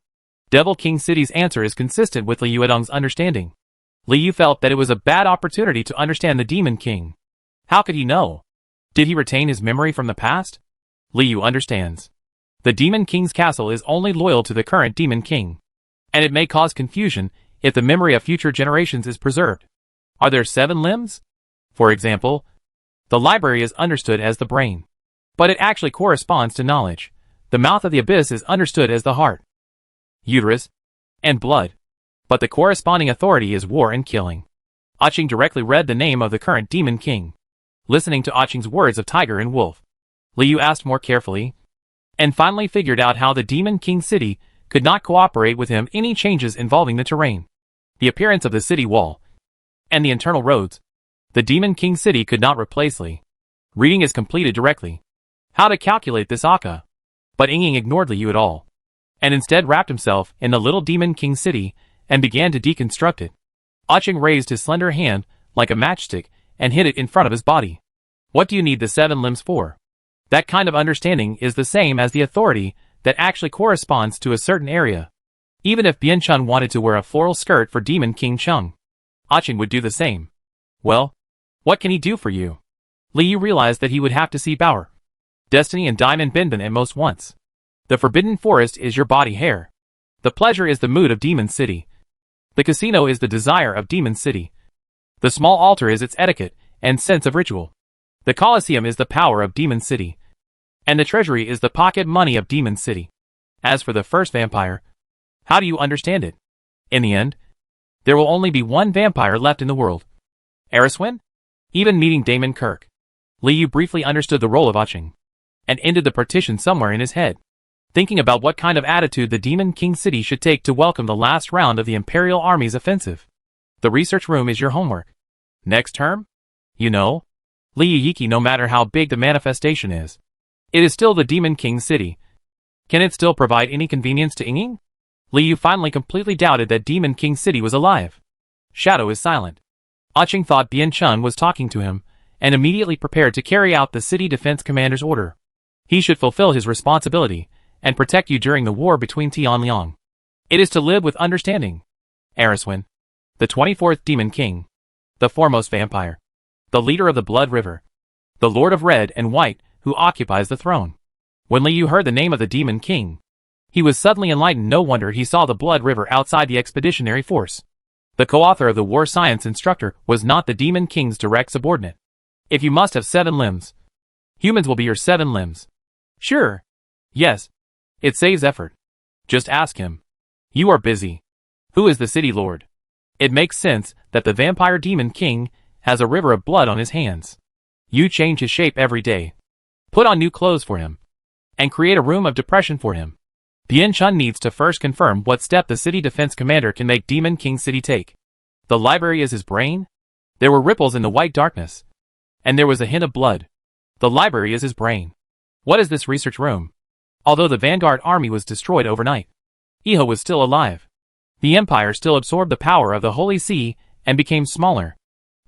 [SPEAKER 1] Devil King City's answer is consistent with Liu Yudong's understanding. Liu felt that it was a bad opportunity to understand the Demon King. How could he know? Did he retain his memory from the past? Liu understands. The Demon King's castle is only loyal to the current Demon King, and it may cause confusion if the memory of future generations is preserved. Are there 7 limbs? For example, the library is understood as the brain, but it actually corresponds to knowledge. The mouth of the abyss is understood as the heart, uterus, and blood, but the corresponding authority is war and killing. Aching directly read the name of the current Demon King. Listening to Aching's words of tiger and wolf, Liu asked more carefully, and finally figured out how the Demon King City could not cooperate with him any changes involving the terrain, the appearance of the city wall, and the internal roads. The Demon King City could not replace Li. Reading is completed directly. How to calculate this Aka? But Ying ignored Liu at all, and instead wrapped himself in the little Demon King City and began to deconstruct it. Aching raised his slender hand like a matchstick and hid it in front of his body. What do you need the 7 limbs for? That kind of understanding is the same as the authority that actually corresponds to a certain area. Even if Bian Chun wanted to wear a floral skirt for Demon King Chung, Aching would do the same. Well, what can he do for you? Liu realized that he would have to see Bauer, Destiny and Diamond Binban at most once. The Forbidden Forest is your body hair. The pleasure is the mood of Demon City. The casino is the desire of Demon City. The small altar is its etiquette and sense of ritual. The Colosseum is the power of Demon City. And the treasury is the pocket money of Demon City. As for the first vampire, how do you understand it? In the end, there will only be one vampire left in the world. Eriswin? Even meeting Damon Kirk, Liu briefly understood the role of Aching, and ended the partition somewhere in his head, thinking about what kind of attitude the Demon King City should take to welcome the last round of the Imperial Army's offensive. The research room is your homework. Next term? You know, Liu Yiki, no matter how big the manifestation is, it is still the Demon King City. Can it still provide any convenience to Ying? Liu finally completely doubted that Demon King City was alive. Shadow is silent. Aching thought Bian Chun was talking to him, and immediately prepared to carry out the city defense commander's order. He should fulfill his responsibility, and protect you during the war between Tianliang. It is to live with understanding. Eriswin, the 24th Demon King, the foremost vampire, the leader of the Blood River, the Lord of Red and White, who occupies the throne. When Liu heard the name of the Demon King, he was suddenly enlightened. No wonder he saw the Blood River outside the expeditionary force. The co-author of the war science instructor was not the Demon King's direct subordinate. If you must have 7 limbs, humans will be your 7 limbs. Sure. Yes. It saves effort. Just ask him. You are busy. Who is the city lord? It makes sense that the vampire Demon King has a river of blood on his hands. You change his shape every day. Put on new clothes for him, and create a room of depression for him. Bian Chun needs to first confirm what step the city defense commander can make Demon King City take. The library is his brain? There were ripples in the white darkness, and there was a hint of blood. The library is his brain. What is this research room? Although the Vanguard army was destroyed overnight, Iho was still alive. The Empire still absorbed the power of the Holy See and became smaller.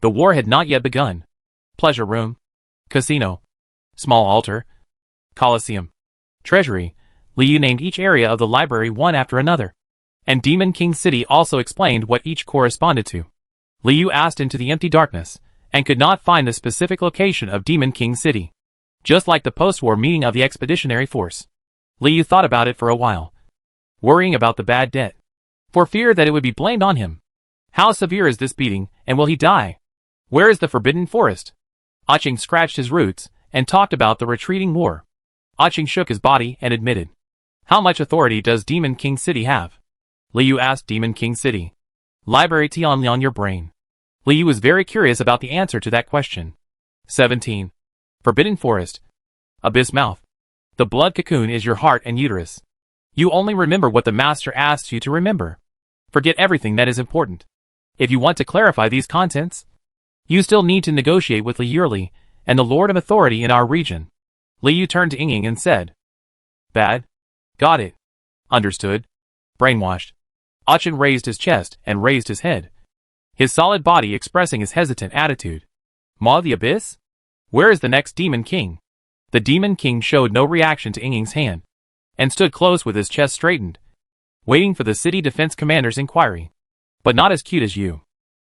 [SPEAKER 1] The war had not yet begun. Pleasure room, casino, small altar, Colosseum, treasury. Liu named each area of the library one after another, and Demon King City also explained what each corresponded to. Liu asked into the empty darkness, and could not find the specific location of Demon King City. Just like the post-war meeting of the expeditionary force, Liu thought about it for a while, worrying about the bad debt, for fear that it would be blamed on him. How severe is this beating, and will he die? Where is the Forbidden Forest? Aching scratched his roots, and talked about the retreating war. Ching shook his body and admitted. How much authority does Demon King City have? Liu asked. Demon King City. Library Tianlian your brain. Liu was very curious about the answer to that question. 17. Forbidden Forest. Abyss Mouth. The blood cocoon is your heart and uterus. You only remember what the master asks you to remember. Forget everything that is important. If you want to clarify these contents, you still need to negotiate with Li Yurli and the Lord of Authority in our region. Li Yu turned to Ying and said. Bad. Got it. Understood. Brainwashed. Achin raised his chest and raised his head, his solid body expressing his hesitant attitude. Ma the Abyss? Where is the next Demon King? The Demon King showed no reaction to Ying's hand, and stood close with his chest straightened, waiting for the city defense commander's inquiry. But not as cute as you.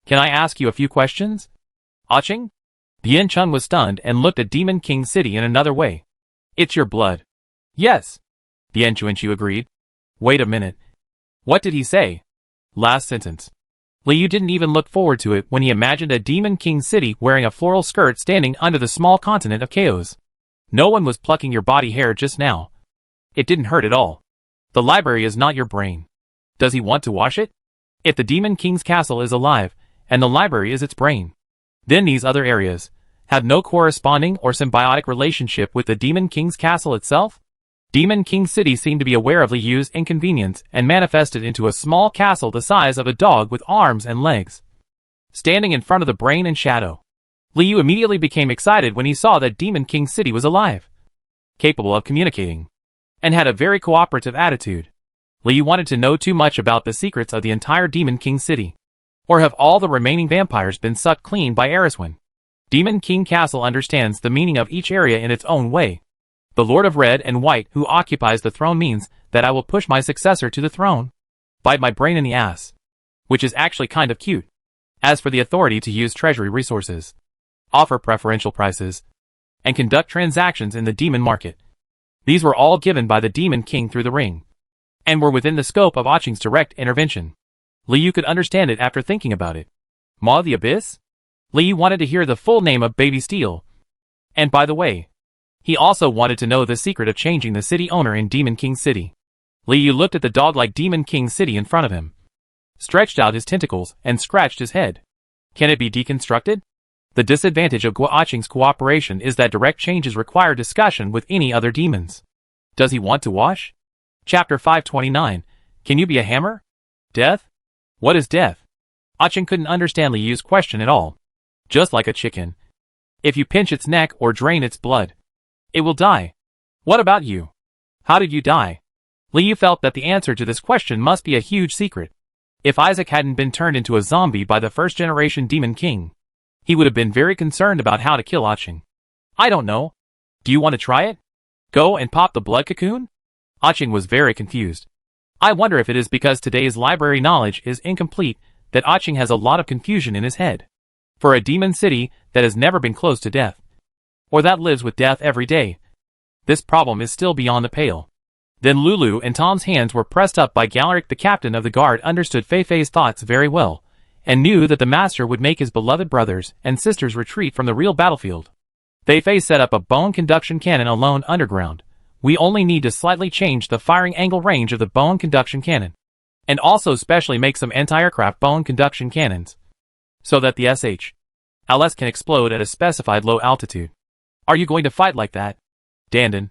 [SPEAKER 1] Can I ask you a few questions? Aching? Bien Chun was stunned and looked at Demon King City in another way. It's your blood. Yes. Bien Chuanchu agreed. Wait a minute. What did he say? Last sentence. Liu didn't even look forward to it when he imagined a Demon King City wearing a floral skirt standing under the small continent of Chaos. No one was plucking your body hair just now. It didn't hurt at all. The library is not your brain. Does he want to wash it? If the Demon King's castle is alive, and the library is its brain, then these other areas have no corresponding or symbiotic relationship with the Demon King's castle itself? Demon King City seemed to be aware of Liu's inconvenience and manifested into a small castle the size of a dog with arms and legs, standing in front of the brain and shadow. Liu immediately became excited when he saw that Demon King City was alive, capable of communicating, and had a very cooperative attitude. Liu wanted to know too much about the secrets of the entire Demon King City. Or have all the remaining vampires been sucked clean by Eriswen? Demon King Castle understands the meaning of each area in its own way. The Lord of Red and White who occupies the throne means that I will push my successor to the throne. Bite my brain in the ass. Which is actually kind of cute. As for the authority to use treasury resources, offer preferential prices, and conduct transactions in the demon market, these were all given by the Demon King through the ring, and were within the scope of Aching's direct intervention. Liu could understand it after thinking about it. Ma the Abyss? Liu wanted to hear the full name of Baby Steel. And by the way, he also wanted to know the secret of changing the city owner in Demon King City. Liu looked at the dog-like Demon King City in front of him, stretched out his tentacles, and scratched his head. Can it be deconstructed? The disadvantage of Guaching's cooperation is that direct changes require discussion with any other demons. Does he want to wash? Chapter 529. Can you be a hammer? Death? What is death? Aching couldn't understand Liu's question at all. Just like a chicken. If you pinch its neck or drain its blood, it will die. What about you? How did you die? Liu felt that the answer to this question must be a huge secret. If Isaac hadn't been turned into a zombie by the first-generation Demon King, he would have been very concerned about how to kill Aching. I don't know. Do you want to try it? Go and pop the blood cocoon? Aching was very confused. I wonder if it is because today's library knowledge is incomplete that Aching has a lot of confusion in his head. For a demon city that has never been close to death, or that lives with death every day, this problem is still beyond the pale. Then Lulu and Tom's hands were pressed up by Galaric. The captain of the guard understood Fei Fei's thoughts very well, and knew that the master would make his beloved brothers and sisters retreat from the real battlefield. Fei Fei set up a bone conduction cannon alone underground. We only need to slightly change the firing angle range of the bone conduction cannon, and also specially make some anti-aircraft bone conduction cannons, so that the SH/LS can explode at a specified low altitude. Are you going to fight like that? Dandan,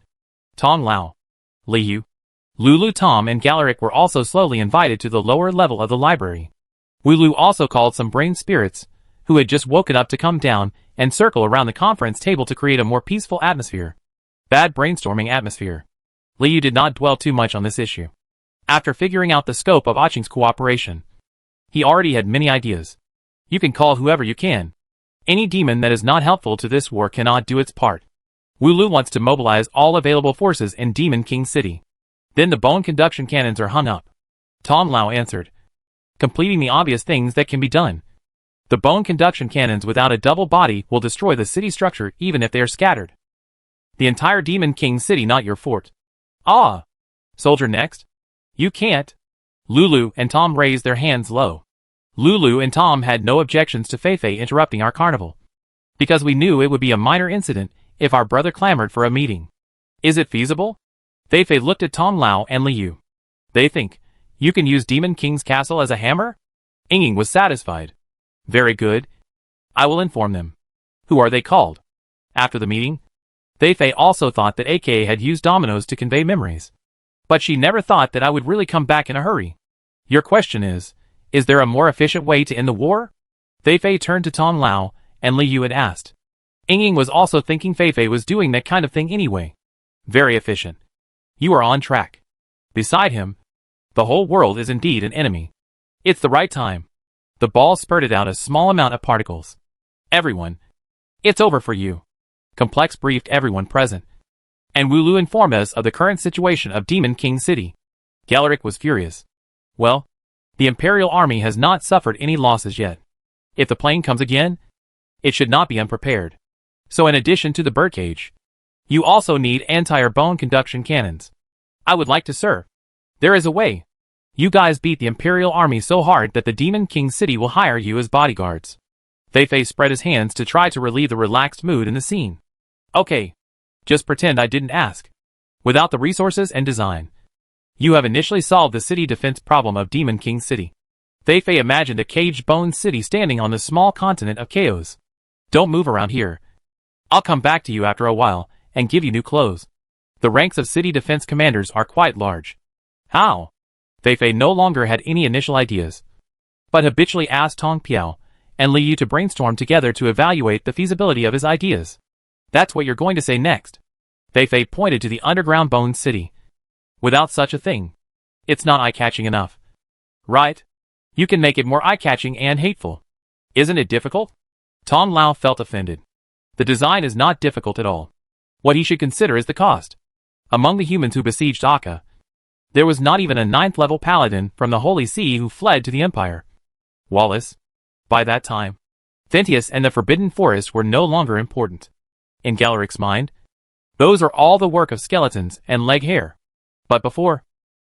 [SPEAKER 1] Tong Lao, Liu, Lulu, Tom, and Galaric were also slowly invited to the lower level of the library. Wulu also called some brain spirits, who had just woken up, to come down and circle around the conference table to create a more peaceful atmosphere. Bad brainstorming atmosphere. Liu did not dwell too much on this issue. After figuring out the scope of Aching's cooperation, he already had many ideas. You can call whoever you can. Any demon that is not helpful to this war cannot do its part. Wulu wants to mobilize all available forces in Demon King City. Then the bone conduction cannons are hung up. Tom Lao answered, completing the obvious things that can be done. The bone conduction cannons without a double body will destroy the city structure even if they are scattered. The entire Demon King City not your fort. Ah! Soldier next? You can't. Lulu and Tom raised their hands low. Lulu and Tom had no objections to Fei Fei interrupting our carnival, because we knew it would be a minor incident if our brother clamored for a meeting. Is it feasible? Fei Fei looked at Tong Lao and Liu. They think you can use Demon King's castle as a hammer? Ying was satisfied. Very good. I will inform them. Who are they called? After the meeting, Fei Fei also thought that AK had used dominoes to convey memories. But she never thought that I would really come back in a hurry. Your question is there a more efficient way to end the war? Fei Fei turned to Tong Lao and Liu and asked. Ying was also thinking Fei Fei was doing that kind of thing anyway. Very efficient. You are on track. Beside him, the whole world is indeed an enemy. It's the right time. The ball spurted out a small amount of particles. Everyone. It's over for you. Complex briefed everyone present. And Wulu informed us of the current situation of Demon King City. Galaric was furious. Well, the Imperial Army has not suffered any losses yet. If the plane comes again, it should not be unprepared. So in addition to the birdcage, you also need anti-air bone conduction cannons. I would like to, sir. There is a way. You guys beat the Imperial Army so hard that the Demon King City will hire you as bodyguards. Fei Fei spread his hands to try to relieve the relaxed mood in the scene. Okay. Just pretend I didn't ask. Without the resources and design, you have initially solved the city defense problem of Demon King City. Fei Fei imagined a caged bone city standing on the small continent of chaos. Don't move around here. I'll come back to you after a while and give you new clothes. The ranks of city defense commanders are quite large. How? Fei Fei no longer had any initial ideas, but habitually asked Tong Piao and Liu to brainstorm together to evaluate the feasibility of his ideas. That's what you're going to say next. Fei Fei pointed to the underground bone city. Without such a thing, it's not eye-catching enough. Right? You can make it more eye-catching and hateful. Isn't it difficult? Tong Lao felt offended. The design is not difficult at all. What he should consider is the cost. Among the humans who besieged Akka, there was not even a 9th-level paladin from the Holy See who fled to the Empire. Wallace. By that time, Thentius and the Forbidden Forest were no longer important. In Galaric's mind, those are all the work of skeletons and leg hair. But before,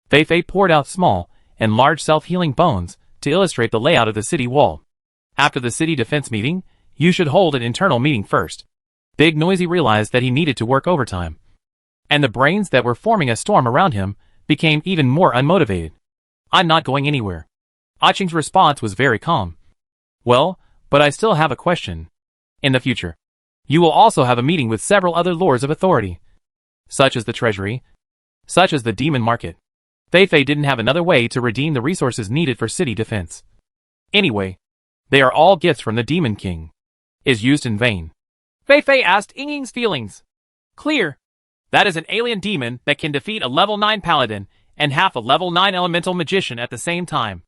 [SPEAKER 1] Fei Fei poured out small and large self-healing bones to illustrate the layout of the city wall. After the city defense meeting, you should hold an internal meeting first. Big Noisy realized that he needed to work overtime. And the brains that were forming a storm around him became even more unmotivated. I'm not going anywhere. Aching's response was very calm. Well, but I still have a question. In the future, you will also have a meeting with several other lords of authority, such as the treasury, such as the demon market. Fei Fei didn't have another way to redeem the resources needed for city defense. Anyway, they are all gifts from the Demon King. Is used in vain. Fei Fei asked Ying's feelings. Clear. That is an alien demon that can defeat a level 9 paladin and half a level 9 elemental magician at the same time.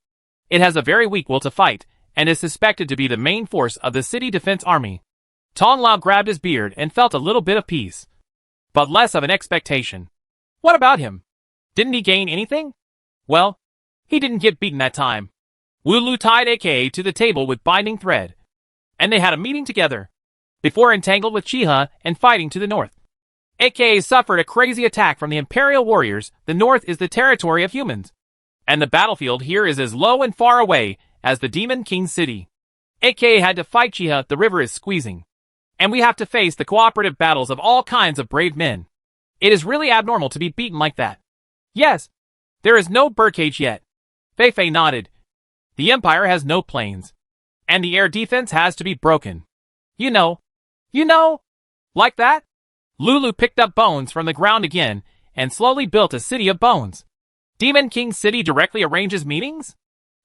[SPEAKER 1] It has a very weak will to fight and is suspected to be the main force of the city defense army. Tong Lao grabbed his beard and felt a little bit of peace, but less of an expectation. What about him? Didn't he gain anything? Well, he didn't get beaten that time. Wu Lu tied AK to the table with binding thread, and they had a meeting together, before entangled with Chiha and fighting to the north. AK suffered a crazy attack from the Imperial warriors. The north is the territory of humans, and the battlefield here is as low and far away as the Demon King City. AK had to fight Chiha. The river is squeezing, and we have to face the cooperative battles of all kinds of brave men. It is really abnormal to be beaten like that. Yes, there is no birdcage yet. Fei Fei nodded. The Empire has no planes, and the air defense has to be broken. You know, like that? Lulu picked up bones from the ground again and slowly built a city of bones. Demon King City directly arranges meetings?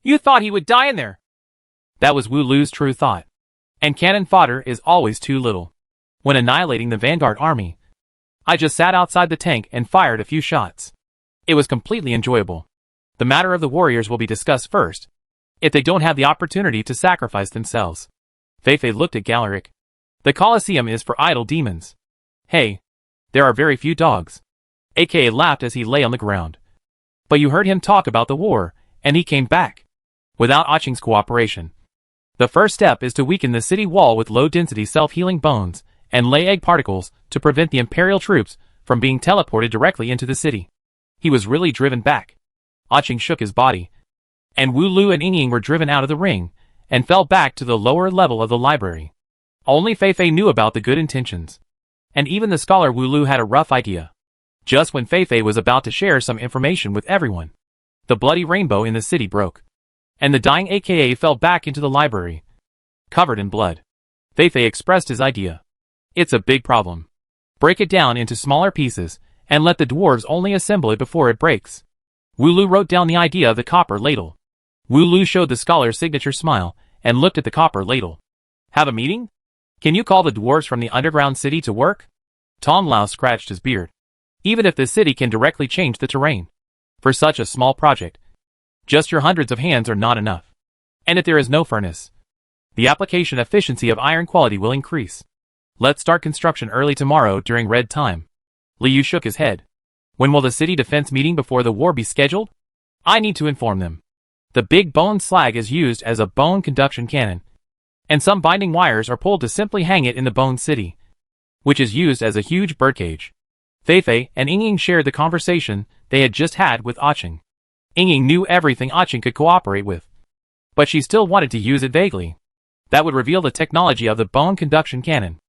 [SPEAKER 1] You thought he would die in there. That was Wu Lu's true thought. And cannon fodder is always too little. When annihilating the Vanguard army, I just sat outside the tank and fired a few shots. It was completely enjoyable. The matter of the warriors will be discussed first, if they don't have the opportunity to sacrifice themselves. Fei Fei looked at Galaric. The Colosseum is for idle demons. Hey, there are very few dogs. AK laughed as he lay on the ground. But you heard him talk about the war, and he came back. Without Aching's cooperation. The first step is to weaken the city wall with low-density self-healing bones and lay egg particles to prevent the Imperial troops from being teleported directly into the city. He was really driven back. Aching shook his body, and Wu Lu and Ying were driven out of the ring and fell back to the lower level of the library. Only Fei Fei knew about the good intentions. And even the scholar Wu Lu had a rough idea. Just when Fei Fei was about to share some information with everyone, the bloody rainbow in the city broke, and the dying AKA fell back into the library, covered in blood. Fei Fei expressed his idea. It's a big problem. Break it down into smaller pieces, and let the dwarves only assemble it before it breaks. Wu Lu wrote down the idea of the copper ladle. Wu Lu showed the scholar's signature smile, and looked at the copper ladle. Have a meeting? Can you call the dwarves from the underground city to work? Tom Lau scratched his beard. Even if the city can directly change the terrain, for such a small project, just your hundreds of hands are not enough. And if there is no furnace, the application efficiency of iron quality will increase. Let's start construction early tomorrow during red time. Liu shook his head. When will the city defense meeting before the war be scheduled? I need to inform them. The big bone slag is used as a bone conduction cannon, and some binding wires are pulled to simply hang it in the bone city, which is used as a huge birdcage. Fei Fei and Ying shared the conversation they had just had with Aching. Ying knew everything Aching could cooperate with, but she still wanted to use it vaguely. That would reveal the technology of the bone conduction cannon.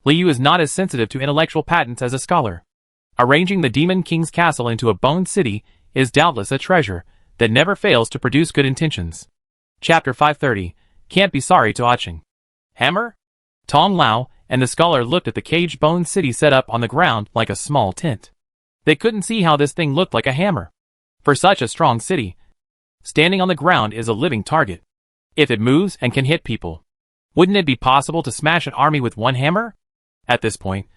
[SPEAKER 1] Liu is not as sensitive to intellectual patents as a scholar. Arranging the Demon King's castle into a bone city is doubtless a treasure that never fails to produce good intentions. Chapter 530. Can't be sorry to Aching. Hammer? Tong Lao and the scholar looked at the caged bone city set up on the ground like a small tent. They couldn't see how this thing looked like a hammer. For such a strong city, standing on the ground is a living target. If it moves and can hit people, wouldn't it be possible to smash an army with one hammer? At this point,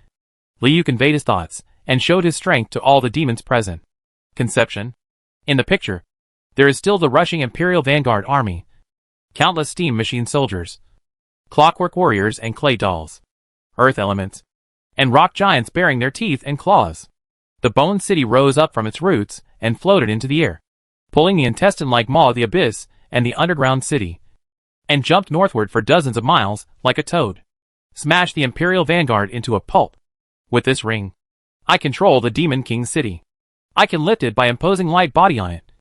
[SPEAKER 1] Liu conveyed his thoughts and showed his strength to all the demons present. Conception. In the picture, there is still the rushing Imperial Vanguard army, countless steam machine soldiers, clockwork warriors and clay dolls, earth elements, and rock giants bearing their teeth and claws. The bone city rose up from its roots and floated into the air, pulling the intestine-like maw of the abyss and the underground city, and jumped northward for dozens of miles like a toad. Smashed the Imperial Vanguard into a pulp. With this ring, I control the Demon King's city. I can lift it by imposing light body on it,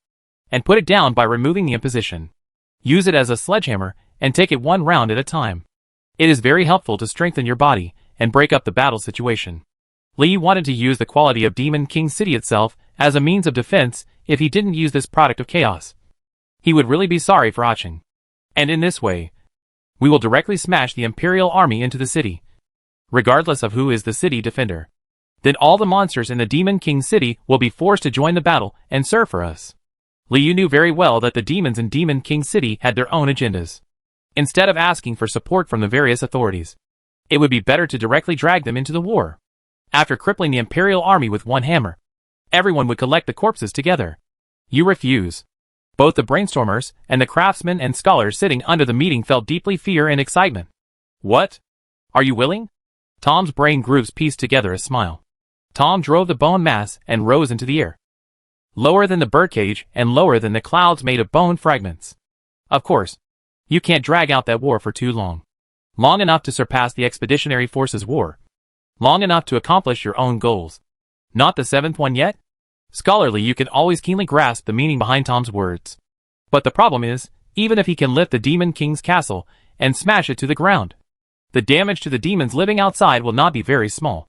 [SPEAKER 1] and put it down by removing the imposition. Use it as a sledgehammer and take it one round at a time. It is very helpful to strengthen your body and break up the battle situation. Li wanted to use the quality of Demon King City itself as a means of defense. If he didn't use this product of chaos, he would really be sorry for Aching. And in this way, we will directly smash the Imperial army into the city, regardless of who is the city defender. Then all the monsters in the Demon King City will be forced to join the battle and serve for us. Liu knew very well that the demons in Demon King City had their own agendas. Instead of asking for support from the various authorities, it would be better to directly drag them into the war. After crippling the Imperial army with one hammer, everyone would collect the corpses together. You refuse. Both the brainstormers and the craftsmen and scholars sitting under the meeting felt deeply fear and excitement. What? Are you willing? Tom's brain grooves pieced together a smile. Tom drove the bone mass and rose into the air, lower than the birdcage and lower than the clouds made of bone fragments. Of course, you can't drag out that war for too long. Long enough to surpass the Expeditionary Forces war. Long enough to accomplish your own goals. Not the seventh one yet? Scholarly, you can always keenly grasp the meaning behind Tom's words. But the problem is, even if he can lift the Demon King's castle and smash it to the ground, the damage to the demons living outside will not be very small.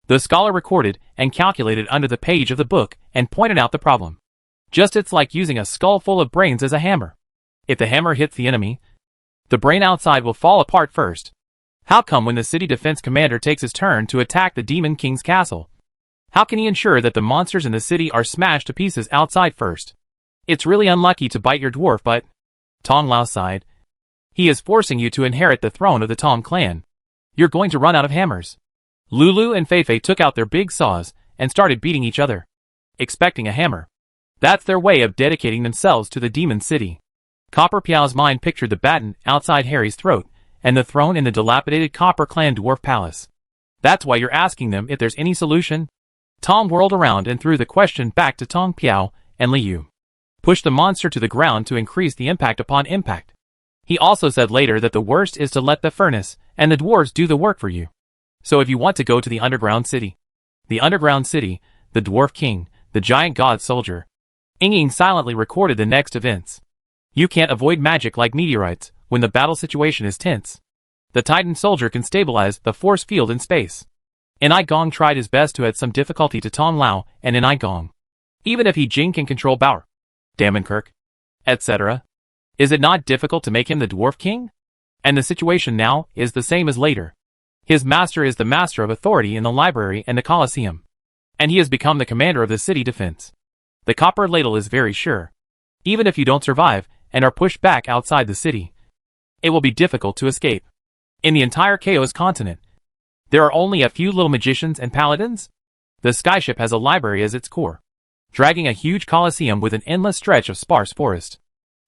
[SPEAKER 1] The scholar recorded and calculated under the page of the book and pointed out the problem. Just it's like using a skull full of brains as a hammer. If the hammer hits the enemy, the brain outside will fall apart first. How come when the city defense commander takes his turn to attack the Demon King's castle, how can he ensure that the monsters in the city are smashed to pieces outside first? It's really unlucky to bite your dwarf, but... Tong Lao sighed. He is forcing you to inherit the throne of the Tong clan. You're going to run out of hammers. Lulu and Fei Fei took out their big saws and started beating each other, expecting a hammer. That's their way of dedicating themselves to the demon city. Copper Piao's mind pictured the baton outside Harry's throat and the throne in the dilapidated Copper Clan dwarf palace. That's why you're asking them if there's any solution? Tom whirled around and threw the question back to Tong Piao and Liu. Push the monster to the ground to increase the impact upon impact. He also said later that the worst is to let the furnace and the dwarves do the work for you. So if you want to go to the underground city, the dwarf king, the giant god soldier, Ying silently recorded the next events. You can't avoid magic like meteorites when the battle situation is tense. The Titan soldier can stabilize the force field in space. Enai Gong tried his best to add some difficulty to Tom Lao and Enai Gong. Even if he Jing can control Bauer, Damenkirk, etc., is it not difficult to make him the Dwarf King? And the situation now is the same as later. His master is the master of authority in the library and the Colosseum. And he has become the commander of the city defense. The copper ladle is very sure. Even if you don't survive and are pushed back outside the city, it will be difficult to escape. In the entire Chaos continent, there are only a few little magicians and paladins. The skyship has a library as its core, dragging a huge Colosseum with an endless stretch of sparse forest.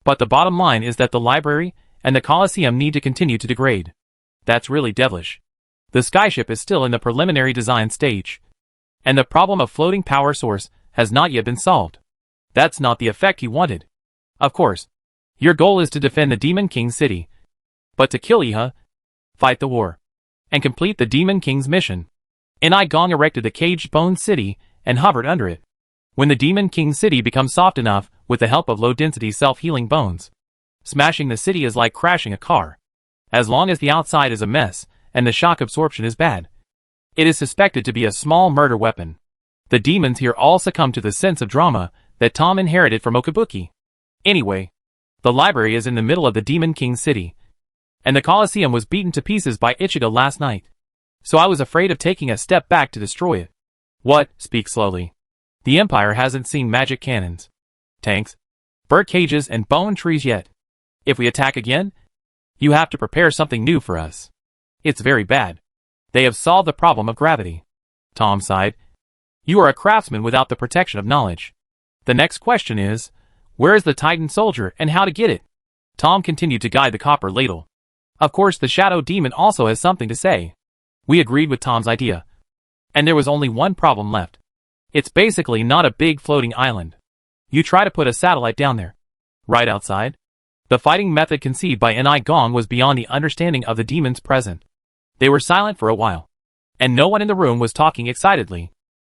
[SPEAKER 1] But the bottom line is that the library and the Colosseum need to continue to degrade. That's really devilish. The skyship is still in the preliminary design stage, and the problem of floating power source has not yet been solved. That's not the effect he wanted. Of course, your goal is to defend the Demon King city, but to kill Iha, fight the war, and complete the Demon King's mission. Enai Gong erected the caged bone city and hovered under it. When the Demon King city becomes soft enough with the help of low-density self-healing bones, smashing the city is like crashing a car. As long as the outside is a mess and the shock absorption is bad, it is suspected to be a small murder weapon. The demons here all succumb to the sense of drama that Tom inherited from Okabuki. Anyway, the library is in the middle of the Demon King city, and the Colosseum was beaten to pieces by Ichigo last night. So I was afraid of taking a step back to destroy it. What? Speak slowly. The Empire hasn't seen magic cannons, tanks, bird cages and bone trees yet. If we attack again, you have to prepare something new for us. It's very bad. They have solved the problem of gravity. Tom sighed. You are a craftsman without the protection of knowledge. The next question is, where is the Titan soldier and how to get it? Tom continued to guide the copper ladle. Of course, the Shadow Demon also has something to say. We agreed with Tom's idea. And there was only one problem left. It's basically not a big floating island. You try to put a satellite down there, right outside. The fighting method conceived by Enai Gong was beyond the understanding of the demons present. They were silent for a while, and no one in the room was talking excitedly.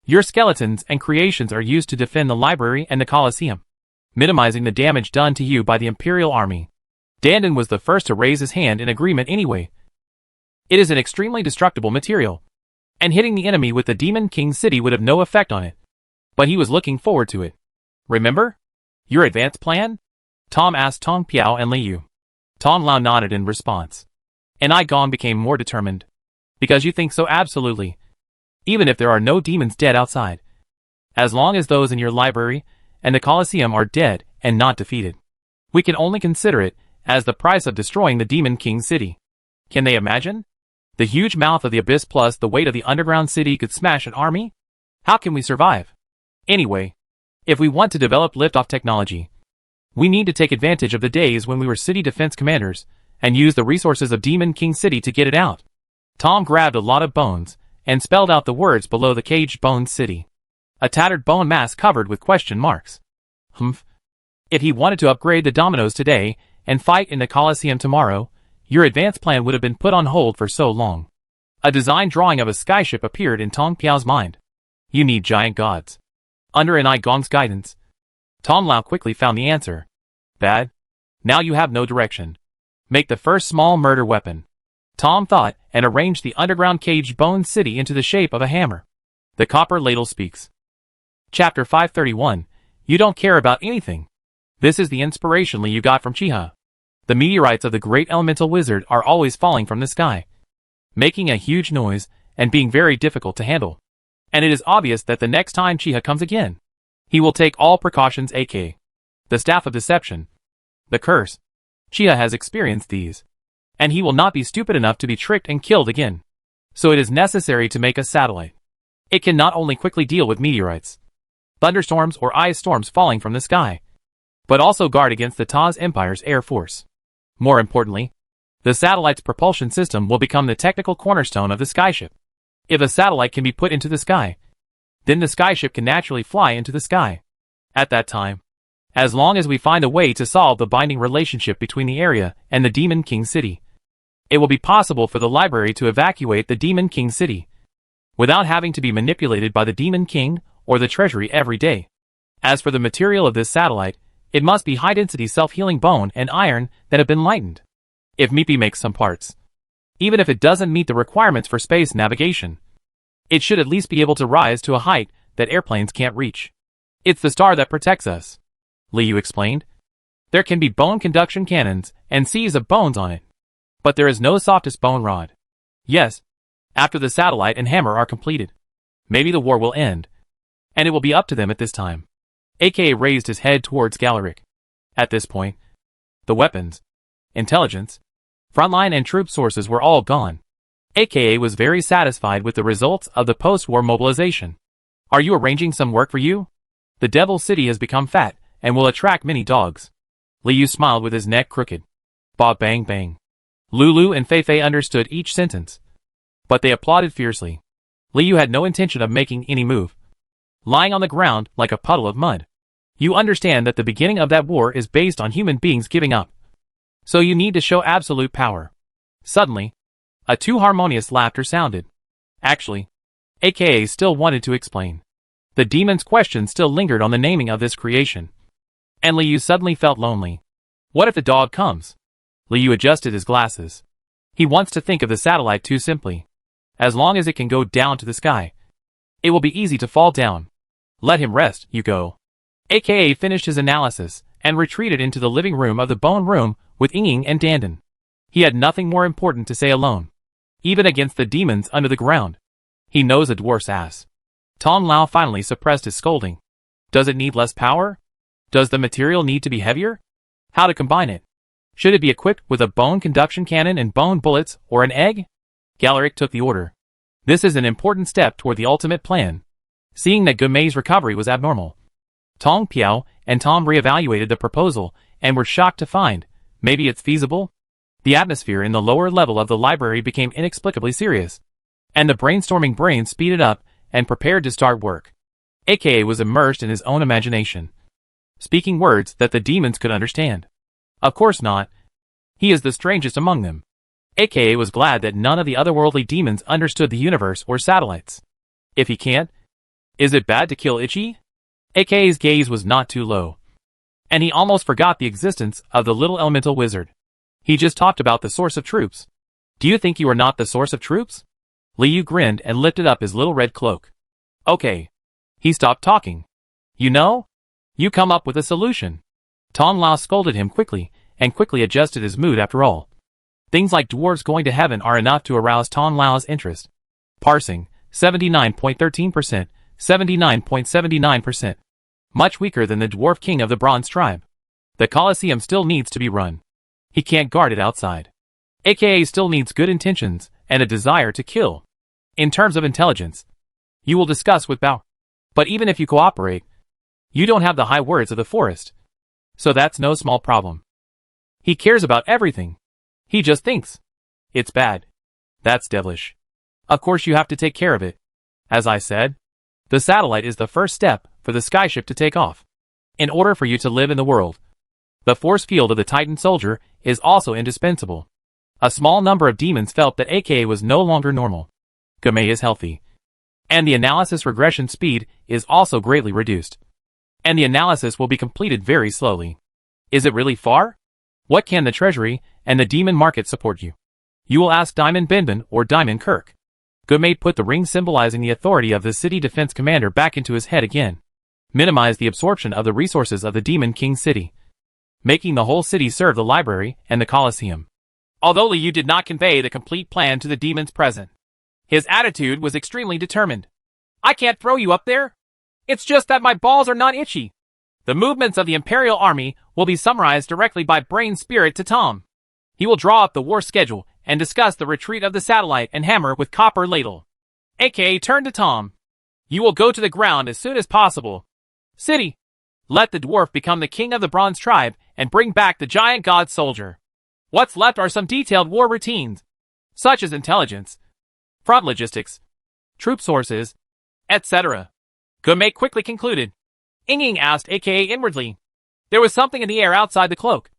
[SPEAKER 1] Your skeletons and creations are used to defend the library and the Colosseum, minimizing the damage done to you by the Imperial Army. Dandon was the first to raise his hand in agreement anyway. It is an extremely destructible material, and hitting the enemy with the Demon King city would have no effect on it. But he was looking forward to it. Remember? Your advance plan? Tom asked Tong Piao and Liu. Tom Lao nodded in response. Enai Gong became more determined. Because you think so absolutely. Even if there are no demons dead outside. As long as those in your library and the Colosseum are dead and not defeated, we can only consider it as the price of destroying the Demon King city. Can they imagine? The huge mouth of the abyss plus the weight of the underground city could smash an army? How can we survive? Anyway, if we want to develop liftoff technology, we need to take advantage of the days when we were city defense commanders and use the resources of Demon King City to get it out. Tom grabbed a lot of bones and spelled out the words below the caged bone city. A tattered bone mass covered with question marks. Humph. If he wanted to upgrade the dominoes today and fight in the Colosseum tomorrow, your advance plan would have been put on hold for so long. A design drawing of a skyship appeared in Tong Piao's mind. You need giant gods. Under Enai Gong's guidance, Tom Lao quickly found the answer. Bad. Now you have no direction. Make the first small murder weapon. Tom thought and arranged the underground caged bone city into the shape of a hammer. The copper ladle speaks. Chapter 531. You don't care about anything. This is the inspiration you got from Chiha. The meteorites of the great elemental wizard are always falling from the sky, making a huge noise and being very difficult to handle. And it is obvious that the next time Chiha comes again, he will take all precautions, aka the Staff of Deception, the Curse. Chiha has experienced these, and he will not be stupid enough to be tricked and killed again. So it is necessary to make a satellite. It can not only quickly deal with meteorites, thunderstorms or ice storms falling from the sky, but also guard against the Taz Empire's air force. More importantly, the satellite's propulsion system will become the technical cornerstone of the skyship. If a satellite can be put into the sky, then the skyship can naturally fly into the sky. At that time, as long as we find a way to solve the binding relationship between the area and the Demon King City, it will be possible for the library to evacuate the Demon King City, without having to be manipulated by the Demon King or the Treasury every day. As for the material of this satellite, it must be high-density self-healing bone and iron that have been lightened. If Meepy makes some parts, even if it doesn't meet the requirements for space navigation, It should at least be able to rise to a height that airplanes can't reach. It's the star that protects us, Liu explained. There can be bone conduction cannons and seas of bones on it. But there is no softest bone rod. Yes, after the satellite and hammer are completed, maybe the war will end. And it will be up to them at this time. AKA raised his head towards Galaric. At this point, the weapons, intelligence, frontline and troop sources were all gone. AKA was very satisfied with the results of the post-war mobilization. Are you arranging some work for you? The Devil City has become fat and will attract many dogs. Liu smiled with his neck crooked. Bob bang bang. Lulu and Feifei understood each sentence, but they applauded fiercely. Liu had no intention of making any move. Lying on the ground like a puddle of mud. You understand that the beginning of that war is based on human beings giving up. So you need to show absolute power. Suddenly, a too harmonious laughter sounded. Actually, AKA still wanted to explain. The demon's question still lingered on the naming of this creation. And Liu suddenly felt lonely. What if the dog comes? Liu adjusted his glasses. He wants to think of the satellite too simply. As long as it can go down to the sky, it will be easy to fall down. Let him rest, you go. AKA finished his analysis and retreated into the living room of the bone room with Ying and Dandan. He had nothing more important to say alone. Even against the demons under the ground. He knows a dwarf's ass. Tom Lao finally suppressed his scolding. Does it need less power? Does the material need to be heavier? How to combine it? Should it be equipped with a bone conduction cannon and bone bullets or an egg? Galaric took the order. This is an important step toward the ultimate plan. Seeing that Gumei's recovery was abnormal, Tong Piao and Tom reevaluated the proposal and were shocked to find, maybe it's feasible? The atmosphere in the lower level of the library became inexplicably serious, and the brainstorming brain speeded up and prepared to start work. AKA was immersed in his own imagination, speaking words that the demons could understand. Of course not. He is the strangest among them. AKA was glad that none of the otherworldly demons understood the universe or satellites. If he can't, is it bad to kill Ichi? AKA's gaze was not too low, and he almost forgot the existence of the little elemental wizard. He just talked about the source of troops. Do you think you are not the source of troops? Liu grinned and lifted up his little red cloak. Okay. He stopped talking. You know? You come up with a solution. Tom Lao scolded him quickly, and quickly adjusted his mood after all. Things like dwarves going to heaven are enough to arouse Tom Lao's interest. Parsing, 79.13%, 79.79%. Much weaker than the dwarf king of the Bronze tribe. The Colosseum still needs to be run. He can't guard it outside. AKA still needs good intentions and a desire to kill. In terms of intelligence, you will discuss with Bao. But even if you cooperate, you don't have the high words of the forest. So that's no small problem. He cares about everything. He just thinks. It's bad. That's devilish. Of course you have to take care of it. As I said, the satellite is the first step for the skyship to take off. In order for you to live in the world, the force field of the Titan soldier is also indispensable. A small number of demons felt that AKA was no longer normal. Gumei is healthy. And the analysis regression speed is also greatly reduced. And the analysis will be completed very slowly. Is it really far? What can the treasury and the demon market support you? You will ask Diamond Benben or Diamond Kirk. Gumei put the ring symbolizing the authority of the city defense commander back into his head again. Minimize the absorption of the resources of the Demon King city, making the whole city serve the library and the Colosseum. Although Liu did not convey the complete plan to the demons present, his attitude was extremely determined. I can't throw you up there. It's just that my balls are not itchy. The movements of the Imperial Army will be summarized directly by Brain Spirit to Tom. He will draw up the war schedule and discuss the retreat of the satellite and hammer with Copper Ladle. AKA turn to Tom. You will go to the ground as soon as possible. City. Let the dwarf become the king of the Bronze tribe and bring back the giant god soldier. What's left are some detailed war routines, such as intelligence, front logistics, troop sources, etc. Gumei quickly concluded. Ying asked AKA inwardly. There was something in the air outside the cloak.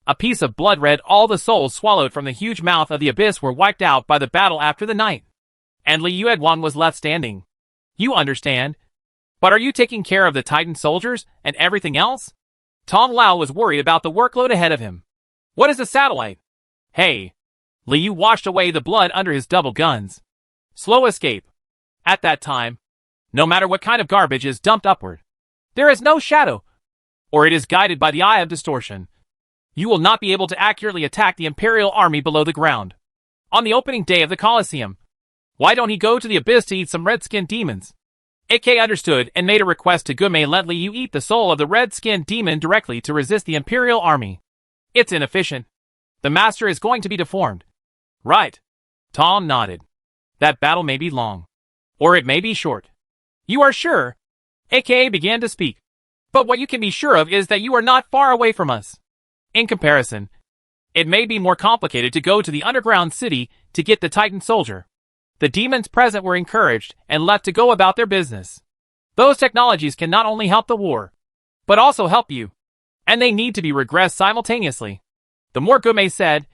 [SPEAKER 1] A piece of blood red. All the souls swallowed from the huge mouth of the abyss were wiped out by the battle after the night. And Liu Yuedwan was left standing. You understand. But are you taking care of the Titan soldiers and everything else? Tom Lao was worried about the workload ahead of him. What is a satellite? Hey. Liu washed away the blood under his double guns. Slow escape. At that time, no matter what kind of garbage is dumped upward, there is no shadow, or it is guided by the eye of distortion. You will not be able to accurately attack the Imperial army below the ground. On the opening day of the Colosseum, why don't he go to the abyss to eat some red-skinned demons? AK understood and made a request to Gume let Liu eat the soul of the red-skinned demon directly to resist the Imperial army. It's inefficient. The master is going to be deformed. Right. Tom nodded. That battle may be long. Or it may be short. You are sure? AKA began to speak. But what you can be sure of is that you are not far away from us. In comparison, it may be more complicated to go to the underground city to get the Titan soldier. The demons present were encouraged and left to go about their business. Those technologies can not only help the war, but also help you. And they need to be regressed simultaneously. The more Gume said,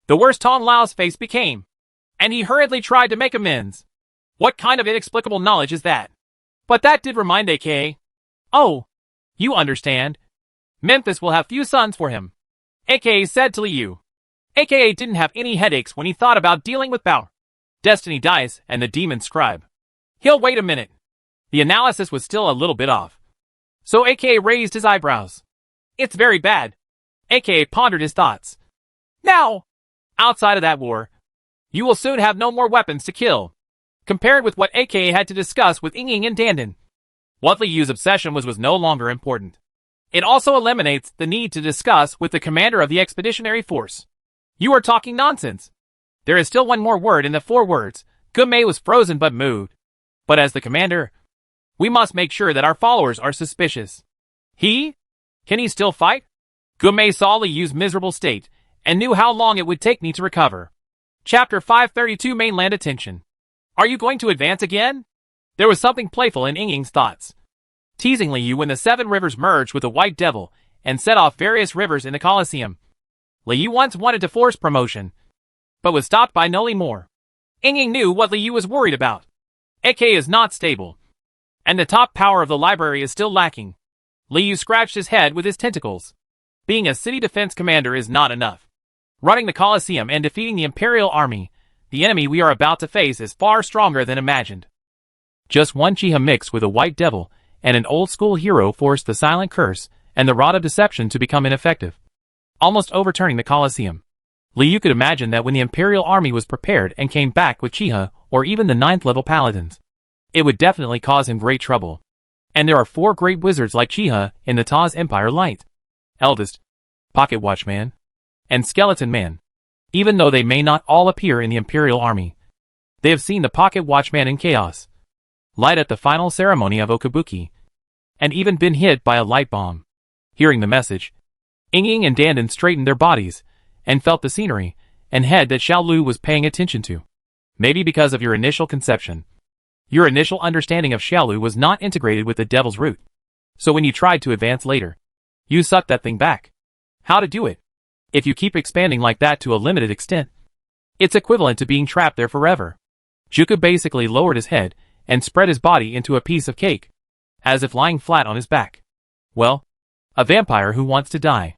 [SPEAKER 1] the worse Tong Lao's face became. And he hurriedly tried to make amends. What kind of inexplicable knowledge is that? But that did remind AK. Oh, you understand. Memphis will have few sons for him. AKA said to Liu. AKA didn't have any headaches when he thought about dealing with Bao, Destiny Dice, and the Demon Scribe. He'll wait a minute. The analysis was still a little bit off. So AKA raised his eyebrows. It's very bad. AKA pondered his thoughts. Now, outside of that war, you will soon have no more weapons to kill. Compared with what AKA had to discuss with Ying and Dandan, what Liu's obsession was no longer important. It also eliminates the need to discuss with the commander of the expeditionary force. You are talking nonsense. There is still one more word in the 4 words. Gume was frozen but moved. But as the commander, we must make sure that our followers are suspicious. Can he still fight? Gume saw Liu's miserable state and knew how long it would take me to recover. Chapter 532 Mainland Attention. Are you going to advance again? There was something playful in Ying's thoughts. Teasing Liu when the 7 rivers merged with the White Devil and set off various rivers in the Colosseum. Liu once wanted to force promotion, but was stopped by Noli more. Ying knew what Liu was worried about. AK is not stable, and the top power of the library is still lacking. Liu scratched his head with his tentacles. Being a city defense commander is not enough. Running the Colosseum and defeating the Imperial army, the enemy we are about to face is far stronger than imagined. Just one Chiha mixed with a White Devil and an old-school hero forced the Silent Curse and the Rod of Deception to become ineffective, almost overturning the Colosseum. Liu could imagine that when the Imperial army was prepared and came back with Chiha or even the 9th-level paladins, it would definitely cause him great trouble. And there are 4 great wizards like Chiha in the Taz Empire Light. Eldest, Pocket Watchman, and Skeleton Man. Even though they may not all appear in the Imperial army, they have seen the Pocket Watchman in Chaos Light at the final ceremony of Okabuki, and even been hit by a light bomb. Hearing the message, Ying and Dandan straightened their bodies and felt the scenery and head that Xiao Lu was paying attention to. Maybe because of your initial conception. Your initial understanding of Xiao Lu was not integrated with the Devil's Root. So when you tried to advance later, you sucked that thing back. How to do it? If you keep expanding like that to a limited extent, it's equivalent to being trapped there forever. Juku basically lowered his head and spread his body into a piece of cake, as if lying flat on his back. Well, a vampire who wants to die.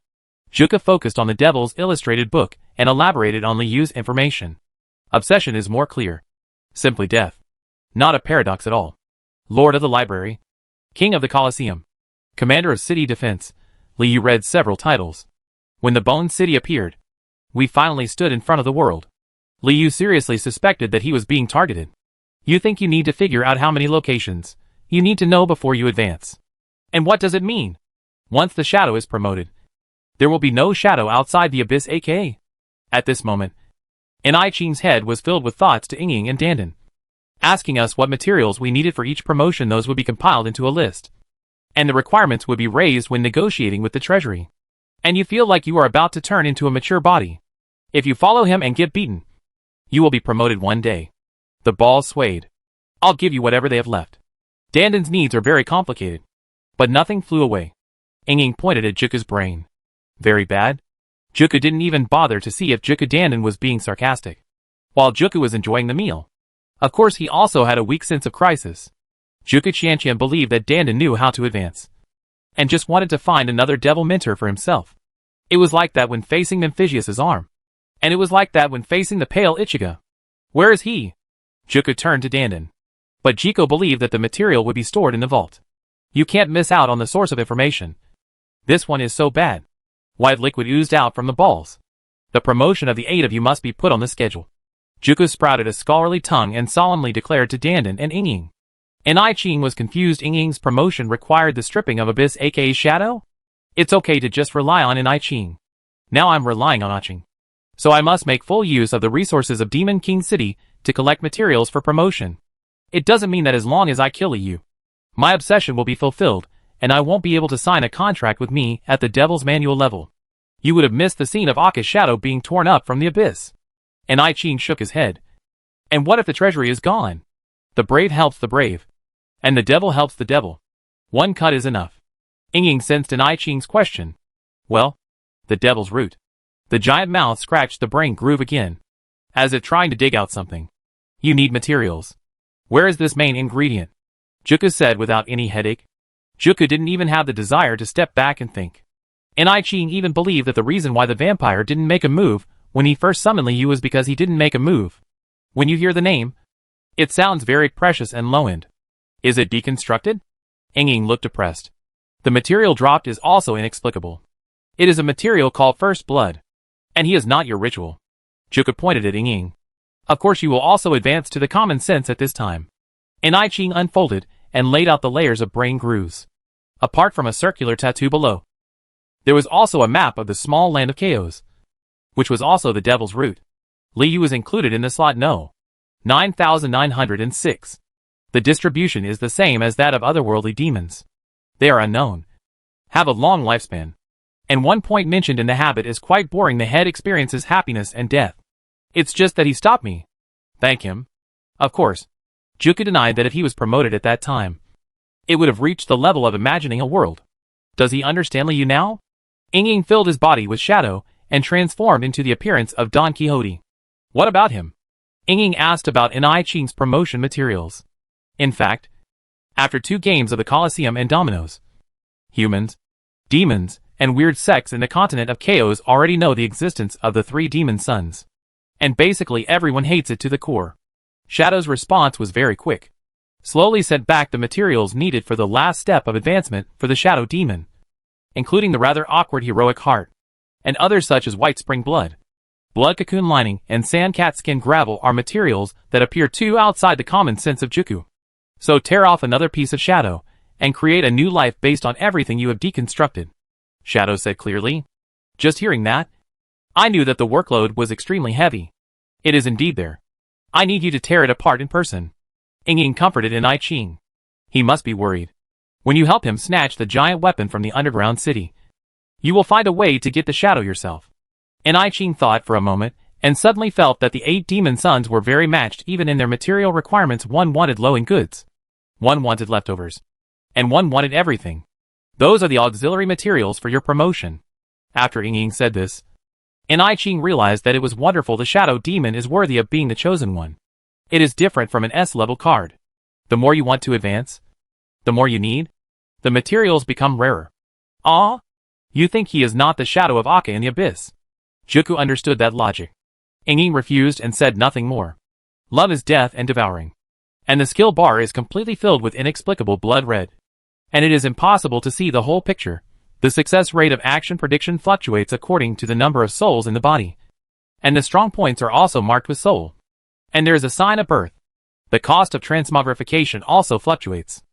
[SPEAKER 1] Juka focused on the Devil's Illustrated book and elaborated on Liu's information. Obsession is more clear. Simply death. Not a paradox at all. Lord of the Library, King of the Colosseum, Commander of City Defense, Liu read several titles. When the Bone City appeared, we finally stood in front of the world. Liu seriously suspected that he was being targeted. You think you need to figure out how many locations you need to know before you advance. And what does it mean? Once the shadow is promoted, there will be no shadow outside the abyss aka. At this moment, I Ching's head was filled with thoughts to Ying and Dandan, asking us what materials we needed for each promotion. Those would be compiled into a list, and the requirements would be raised when negotiating with the treasury. And you feel like you are about to turn into a mature body. If you follow him and get beaten, you will be promoted one day. The ball swayed. I'll give you whatever they have left. Dandan's needs are very complicated. But nothing flew away. Ying pointed at Juku's brain. Very bad? Juku didn't even bother to see if Juku Dandan was being sarcastic, while Juku was enjoying the meal. Of course he also had a weak sense of crisis. Juku Qianqian believed that Dandan knew how to advance, and just wanted to find another devil mentor for himself. It was like that when facing Memphisius's arm. And it was like that when facing the pale Ichigo. Where is he? Juku turned to Dandan. But Jiko believed that the material would be stored in the vault. You can't miss out on the source of information. This one is so bad. White liquid oozed out from the balls. The promotion of the 8 of you must be put on the schedule. Juku sprouted a scholarly tongue and solemnly declared to Dandan and Ying. And I Ching was confused. Ying's promotion required the stripping of Abyss aka Shadow? It's okay to just rely on an I Ching. Now I'm relying on Aching. So I must make full use of the resources of Demon King City to collect materials for promotion. It doesn't mean that as long as I kill you, my obsession will be fulfilled, and I won't be able to sign a contract with me at the Devil's Manual level. You would have missed the scene of Aka's shadow being torn up from the abyss. And I Ching shook his head. And what if the treasury is gone? The brave helps the brave. And the devil helps the devil. One cut is enough. Ying sensed in I Ching's question. Well, the devil's root. The giant mouth scratched the brain groove again, as if trying to dig out something. You need materials. Where is this main ingredient? Juku said without any headache. Juku didn't even have the desire to step back and think. And I Ching even believed that the reason why the vampire didn't make a move when he first summoned Liu was because he didn't make a move. When you hear the name, it sounds very precious and low-end. Is it deconstructed? Ying looked depressed. The material dropped is also inexplicable. It is a material called First Blood. And he is not your ritual. Juku pointed at Ying. Of course you will also advance to the common sense at this time. And I Ching unfolded and laid out the layers of brain grooves. Apart from a circular tattoo below, there was also a map of the small land of chaos, which was also the devil's root. Liu was included in the slot No. 9906. The distribution is the same as that of otherworldly demons. They are unknown, have a long lifespan, and one point mentioned in the habit is quite boring. The head experiences happiness and death. It's just that he stopped me. Thank him. Of course. Juku denied that if he was promoted at that time, it would have reached the level of imagining a world. Does he understand Liu now? Ying filled his body with shadow and transformed into the appearance of Don Quixote. What about him? Ying asked about I Ching's promotion materials. In fact, after 2 games of the Colosseum and Dominoes, humans, demons, and weird sects in the continent of chaos already know the existence of the 3 demon sons. And basically everyone hates it to the core. Shadow's response was very quick. Slowly sent back the materials needed for the last step of advancement for the Shadow Demon, including the rather awkward heroic heart, and others such as white spring blood, blood cocoon lining, and sandcat skin gravel are materials that appear too outside the common sense of Juku. So tear off another piece of Shadow, and create a new life based on everything you have deconstructed. Shadow said clearly. Just hearing that, I knew that the workload was extremely heavy. It is indeed there. I need you to tear it apart in person. Ying comforted in I Ching. He must be worried. When you help him snatch the giant weapon from the underground city, you will find a way to get the shadow yourself. And I Ching thought for a moment, and suddenly felt that the 8 demon sons were very matched even in their material requirements. One wanted low-end goods. One wanted leftovers. And one wanted everything. Those are the auxiliary materials for your promotion. After Ying said this, and I Ching realized that it was wonderful. The Shadow Demon is worthy of being the chosen one. It is different from an S-level card. The more you want to advance, the more you need, the materials become rarer. Ah? You think he is not the shadow of Aka in the abyss? Juku understood that logic. Ying refused and said nothing more. Love is death and devouring. And the skill bar is completely filled with inexplicable blood red. And it is impossible to see the whole picture. The success rate of action prediction fluctuates according to the number of souls in the body. And the strong points are also marked with soul. And there is a sign of birth. The cost of transmogrification also fluctuates.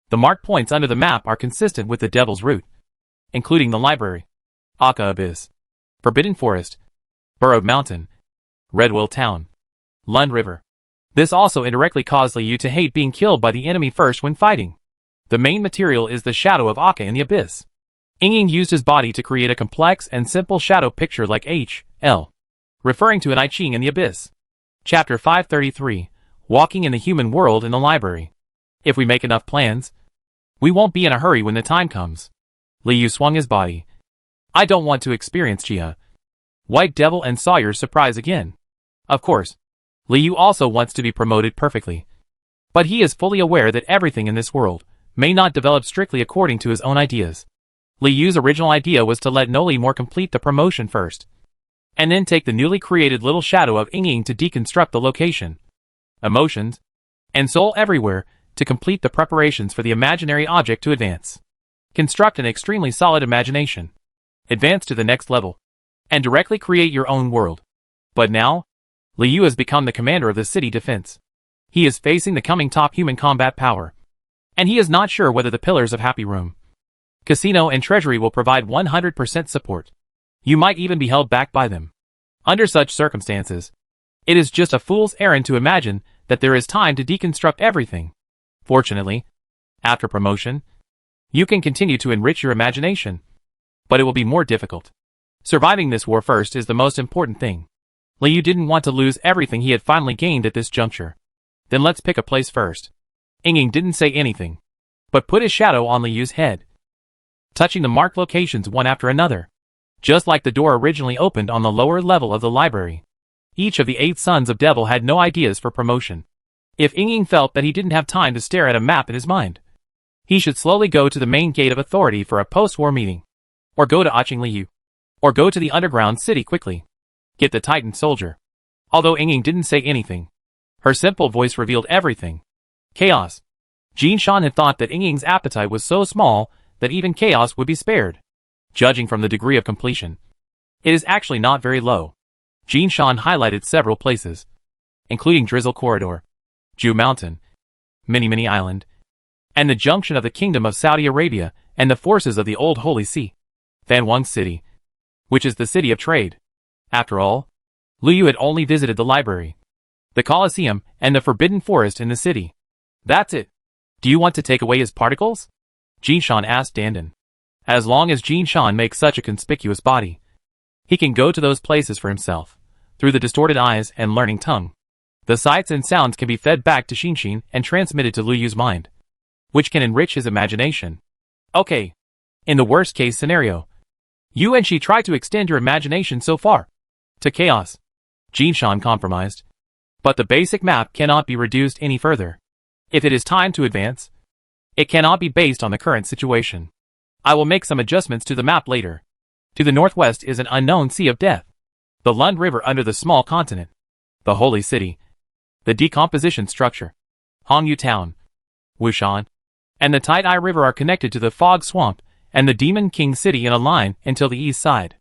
[SPEAKER 1] The marked points under the map are consistent with the devil's root, including the library, Aka Abyss, Forbidden Forest, Burrowed Mountain, Redwell Town, Lund River. This also indirectly caused Liu to hate being killed by the enemy first when fighting. The main material is the shadow of Aka in the abyss. Ying used his body to create a complex and simple shadow picture like H.L., referring to an I Ching in the abyss. Chapter 533, Walking in the Human World in the Library. If we make enough plans, we won't be in a hurry when the time comes. Liu swung his body. I don't want to experience Chia, White Devil and Sawyer's surprise again. Of course, Liu also wants to be promoted perfectly. But he is fully aware that everything in this world may not develop strictly according to his own ideas. Liu's original idea was to let Noli more complete the promotion first, and then take the newly created little shadow of Ying to deconstruct the location, emotions, and Soul everywhere to complete the preparations for the imaginary object to advance. Construct an extremely solid imagination. Advance to the next level. And directly create your own world. But now, Liu has become the commander of the city defense. He is facing the coming top human combat power. And he is not sure whether the pillars of Happy Room, Casino and Treasury will provide 100% support. You might even be held back by them. Under such circumstances, it is just a fool's errand to imagine that there is time to deconstruct everything. Fortunately, after promotion, you can continue to enrich your imagination. But it will be more difficult. Surviving this war first is the most important thing. Liu didn't want to lose everything he had finally gained at this juncture. Then let's pick a place first. Ying didn't say anything, but put his shadow on Liu's head, touching the marked locations one after another, just like the door originally opened on the lower level of the library. Each of the 8 sons of Devil had no ideas for promotion. If Ying felt that he didn't have time to stare at a map in his mind, he should slowly go to the main gate of authority for a post-war meeting, or go to Aching Liu, or go to the underground city quickly. Get the Titan soldier. Although Ying didn't say anything, her simple voice revealed everything. Chaos. Jin Shan had thought that Ying's appetite was so small that even chaos would be spared. Judging from the degree of completion, it is actually not very low. Jin Shan highlighted several places, including Drizzle Corridor, Ju Mountain, Mini Island, and the junction of the Kingdom of Saudi Arabia and the forces of the Old Holy See, Fanwang City, which is the city of trade. After all, Liu had only visited the library, the Colosseum, and the Forbidden Forest in the city. That's it. Do you want to take away his particles? Jin Shan asked Dandan. As long as Jin Shan makes such a conspicuous body, he can go to those places for himself, through the distorted eyes and learning tongue. The sights and sounds can be fed back to Xinxin and transmitted to Liyu's mind, which can enrich his imagination. Okay. In the worst case scenario, you and she try to extend your imagination so far to chaos. Jin Shan compromised. But the basic map cannot be reduced any further. If it is time to advance, it cannot be based on the current situation. I will make some adjustments to the map later. To the northwest is an unknown sea of death, the Lund River under the small continent, the Holy City, the decomposition structure, Hongyu Town, Wushan, and the Tai River are connected to the Fog Swamp and the Demon King City in a line until the east side,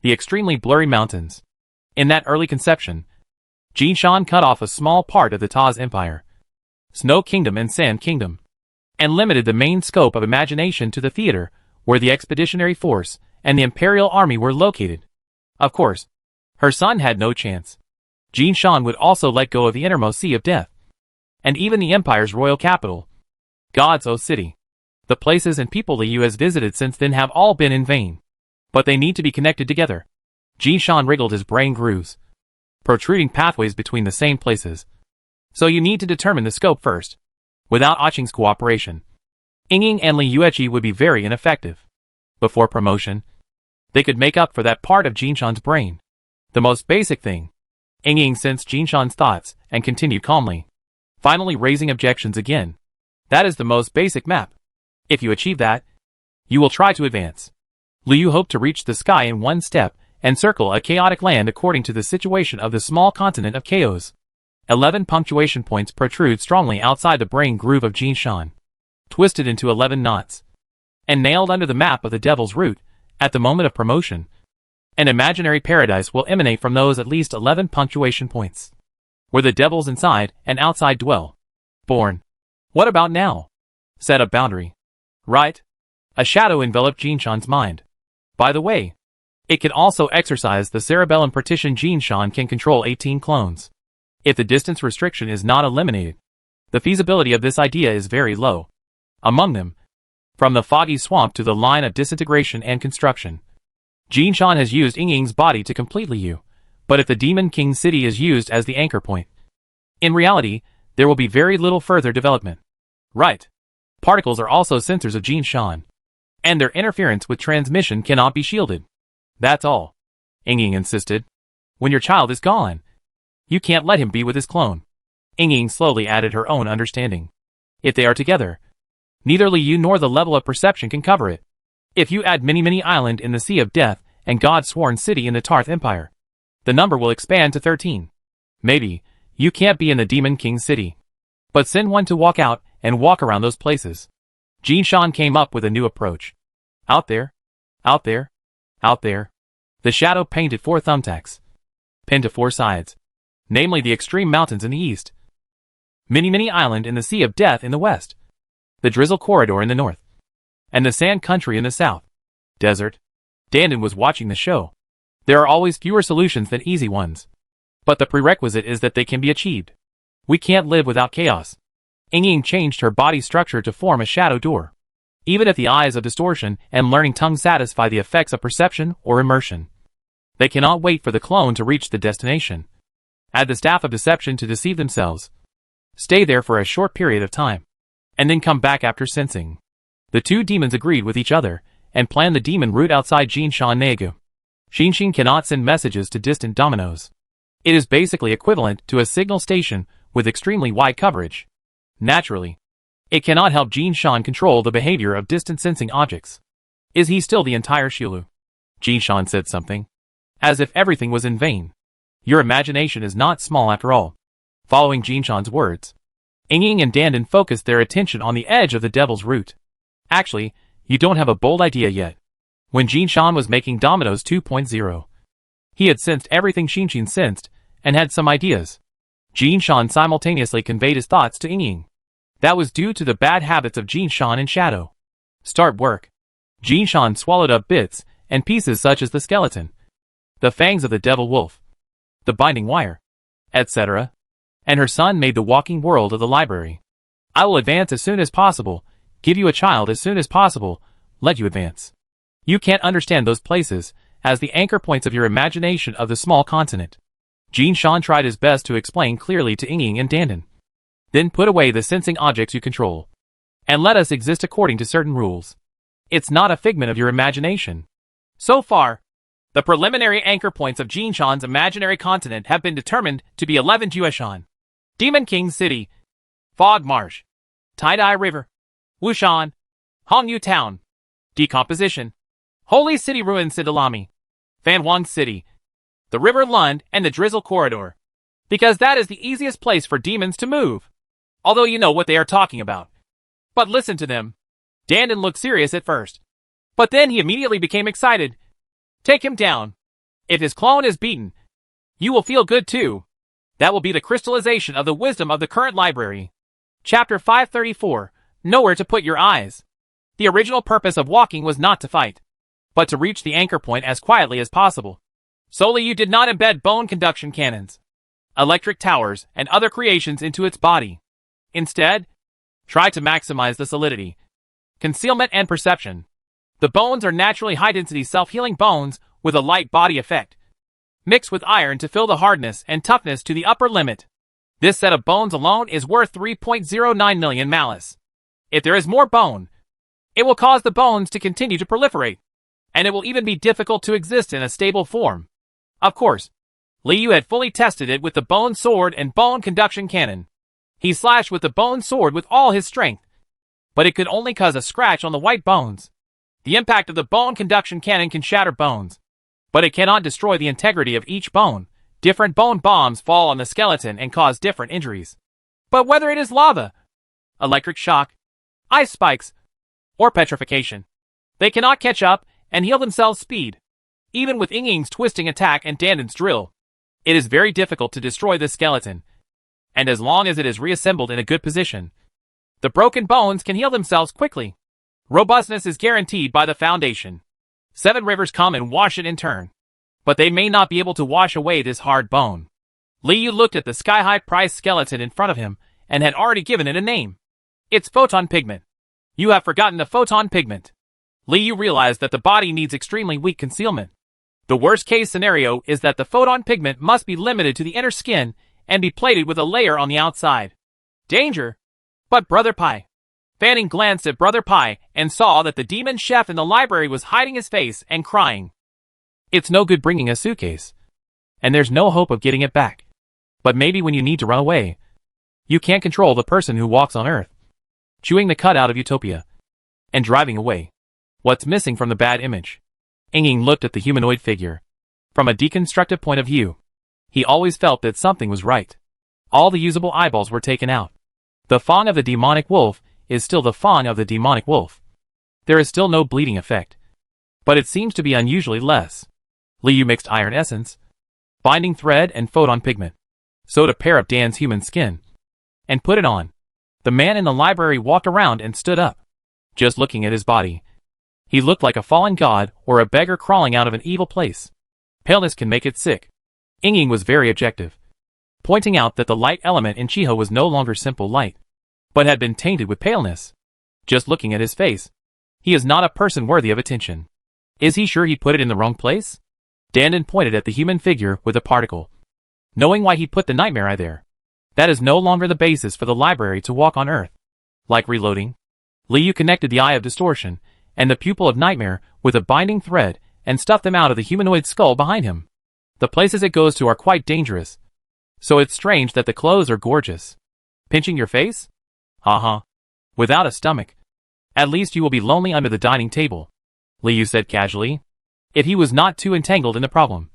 [SPEAKER 1] the extremely blurry mountains. In that early conception, Jin Shan cut off a small part of the Taz Empire, Snow Kingdom and Sand Kingdom, and limited the main scope of imagination to the theater where the expeditionary force and the imperial army were located. Of course, her son had no chance. Jin Shan would also let go of the innermost sea of death, and even the empire's royal capital, God's O City. The places and people Liu has visited since then have all been in vain, but they need to be connected together. Jin Shan wriggled his brain grooves, protruding pathways between the same places. So you need to determine the scope first. Without Aching's cooperation, Ying and Li Yueqi would be very ineffective. Before promotion, they could make up for that part of Jin Shan's brain, the most basic thing. Ying sensed Jin Shan's thoughts and continued calmly, finally raising objections again. That is the most basic map. If you achieve that, you will try to advance. Liu hoped to reach the sky in one step and circle a chaotic land according to the situation of the small continent of chaos. 11 punctuation points protrude strongly outside the brain groove of Jin Shan, twisted into 11 knots, and nailed under the map of the Devil's Root. At the moment of promotion, an imaginary paradise will emanate from those at least 11 punctuation points, where the devils inside and outside dwell. Born. What about now? Set a boundary. Right? A shadow enveloped Jin Shan's mind. By the way, it can also exercise the cerebellum partition. Jin Shan can control 18 clones. If the distance restriction is not eliminated, the feasibility of this idea is very low. Among them, from the foggy swamp to the line of disintegration and construction, Jin Shan has used Ying's body to complete Liu, but if the Demon King City is used as the anchor point, in reality, there will be very little further development. Right. Particles are also sensors of Jin Shan, and their interference with transmission cannot be shielded. That's all. Ying insisted. When your child is gone, you can't let him be with his clone. Ying slowly added her own understanding. If they are together, neither Liu nor the level of perception can cover it. If you add Mini Island in the Sea of Death and God's Sworn City in the Tarth Empire, the number will expand to 13. Maybe, you can't be in the Demon King City. But send one to walk out and walk around those places. Jinshan came up with a new approach. Out there, out there, out there. The shadow painted 4 thumbtacks, pinned to 4 sides, namely the extreme mountains in the east, Mini Island in the Sea of Death in the west, the Drizzle Corridor in the north, and the Sand Country in the south. Desert. Dandan was watching the show. There are always fewer solutions than easy ones. But the prerequisite is that they can be achieved. We can't live without chaos. Ying changed her body structure to form a shadow door. Even if the eyes of distortion and learning tongue satisfy the effects of perception or immersion, they cannot wait for the clone to reach the destination. Add the staff of deception to deceive themselves. Stay there for a short period of time, and then come back after sensing. The 2 demons agreed with each other, and planned the demon route outside Jinshan Negu. Shinshin cannot send messages to distant dominoes. It is basically equivalent to a signal station with extremely wide coverage. Naturally, it cannot help Jinshan control the behavior of distant sensing objects. Is he still the entire Shilu? Jinshan said something, as if everything was in vain. Your imagination is not small after all. Following Jinshan's words, Ying and Dandan focused their attention on the edge of the Devil's Root. Actually, you don't have a bold idea yet. When Jinshan was making Dominoes 2.0, he had sensed everything Shinshin sensed, and had some ideas. Jinshan simultaneously conveyed his thoughts to Ying. That was due to the bad habits of Jinshan and Shadow. Start work. Jinshan swallowed up bits and pieces such as the skeleton, the fangs of the devil wolf, the binding wire, etc. And her son made the walking world of the library. I will advance as soon as possible, give you a child as soon as possible, let you advance. You can't understand those places as the anchor points of your imagination of the small continent. Jinshan tried his best to explain clearly to Ying and Dandan. Then put away the sensing objects you control, and let us exist according to certain rules. It's not a figment of your imagination. So far, the preliminary anchor points of Jinshan's imaginary continent have been determined to be 11 Jueshan, Demon King City, Fog Marsh, Tie-Dye River, Wushan, Hongyu Town, Decomposition, Holy City Ruins Sidalami, Fanhuang City, the River Lund, and the Drizzle Corridor. Because that is the easiest place for demons to move. Although you know what they are talking about. But listen to them. Dandan looked serious at first. But then he immediately became excited. Take him down. If his clone is beaten, you will feel good too. That will be the crystallization of the wisdom of the current library. Chapter 534, Nowhere to Put Your Eyes. The original purpose of walking was not to fight, but to reach the anchor point as quietly as possible. Solely you did not embed bone conduction cannons, electric towers, and other creations into its body. Instead, try to maximize the solidity, concealment, and perception. The bones are naturally high-density self-healing bones with a light body effect, mixed with iron to fill the hardness and toughness to the upper limit. This set of bones alone is worth 3.09 million malice. If there is more bone, it will cause the bones to continue to proliferate, and it will even be difficult to exist in a stable form. Of course, Liu had fully tested it with the bone sword and bone conduction cannon. He slashed with the bone sword with all his strength, but it could only cause a scratch on the white bones. The impact of the bone conduction cannon can shatter bones, but it cannot destroy the integrity of each bone. Different bone bombs fall on the skeleton and cause different injuries. But whether it is lava, electric shock, ice spikes, or petrification, they cannot catch up and heal themselves speed. Even with Ying's twisting attack and Dandan's drill, it is very difficult to destroy this skeleton, and as long as it is reassembled in a good position, the broken bones can heal themselves quickly. Robustness is guaranteed by the foundation. 7 rivers come and wash it in turn, but they may not be able to wash away this hard bone. Liu looked at the sky-high priced skeleton in front of him and had already given it a name. It's photon pigment. You have forgotten the photon pigment. Liu realized that the body needs extremely weak concealment. The worst-case scenario is that the photon pigment must be limited to the inner skin and be plated with a layer on the outside. Danger! But Brother Pai. Fanning glanced at Brother Pai and saw that the demon chef in the library was hiding his face and crying. It's no good bringing a suitcase, and there's no hope of getting it back. But maybe when you need to run away, you can't control the person who walks on Earth, chewing the cutout of utopia, and driving away. What's missing from the bad image? Ying looked at the humanoid figure. From a deconstructive point of view, he always felt that something was right. All the usable eyeballs were taken out. The fang of the demonic wolf is still the fang of the demonic wolf. There is still no bleeding effect. But it seems to be unusually less. Liu mixed iron essence, binding thread and photon pigment, sewed a pair of Dan's human skin, and put it on. The man in the library walked around and stood up. Just looking at his body, he looked like a fallen god or a beggar crawling out of an evil place. Paleness can make it sick. Ying was very objective, pointing out that the light element in Chiho was no longer simple light, but had been tainted with paleness. Just looking at his face, he is not a person worthy of attention. Is he sure he put it in the wrong place? Dandan pointed at the human figure with a particle, knowing why he put the nightmare eye there. That is no longer the basis for the library to walk on Earth. Like reloading, Liu connected the eye of distortion and the pupil of nightmare with a binding thread and stuffed them out of the humanoid skull behind him. The places it goes to are quite dangerous, so it's strange that the clothes are gorgeous. Pinching your face? Haha. Without a stomach. At least you will be lonely under the dining table, Liu said casually, if he was not too entangled in the problem.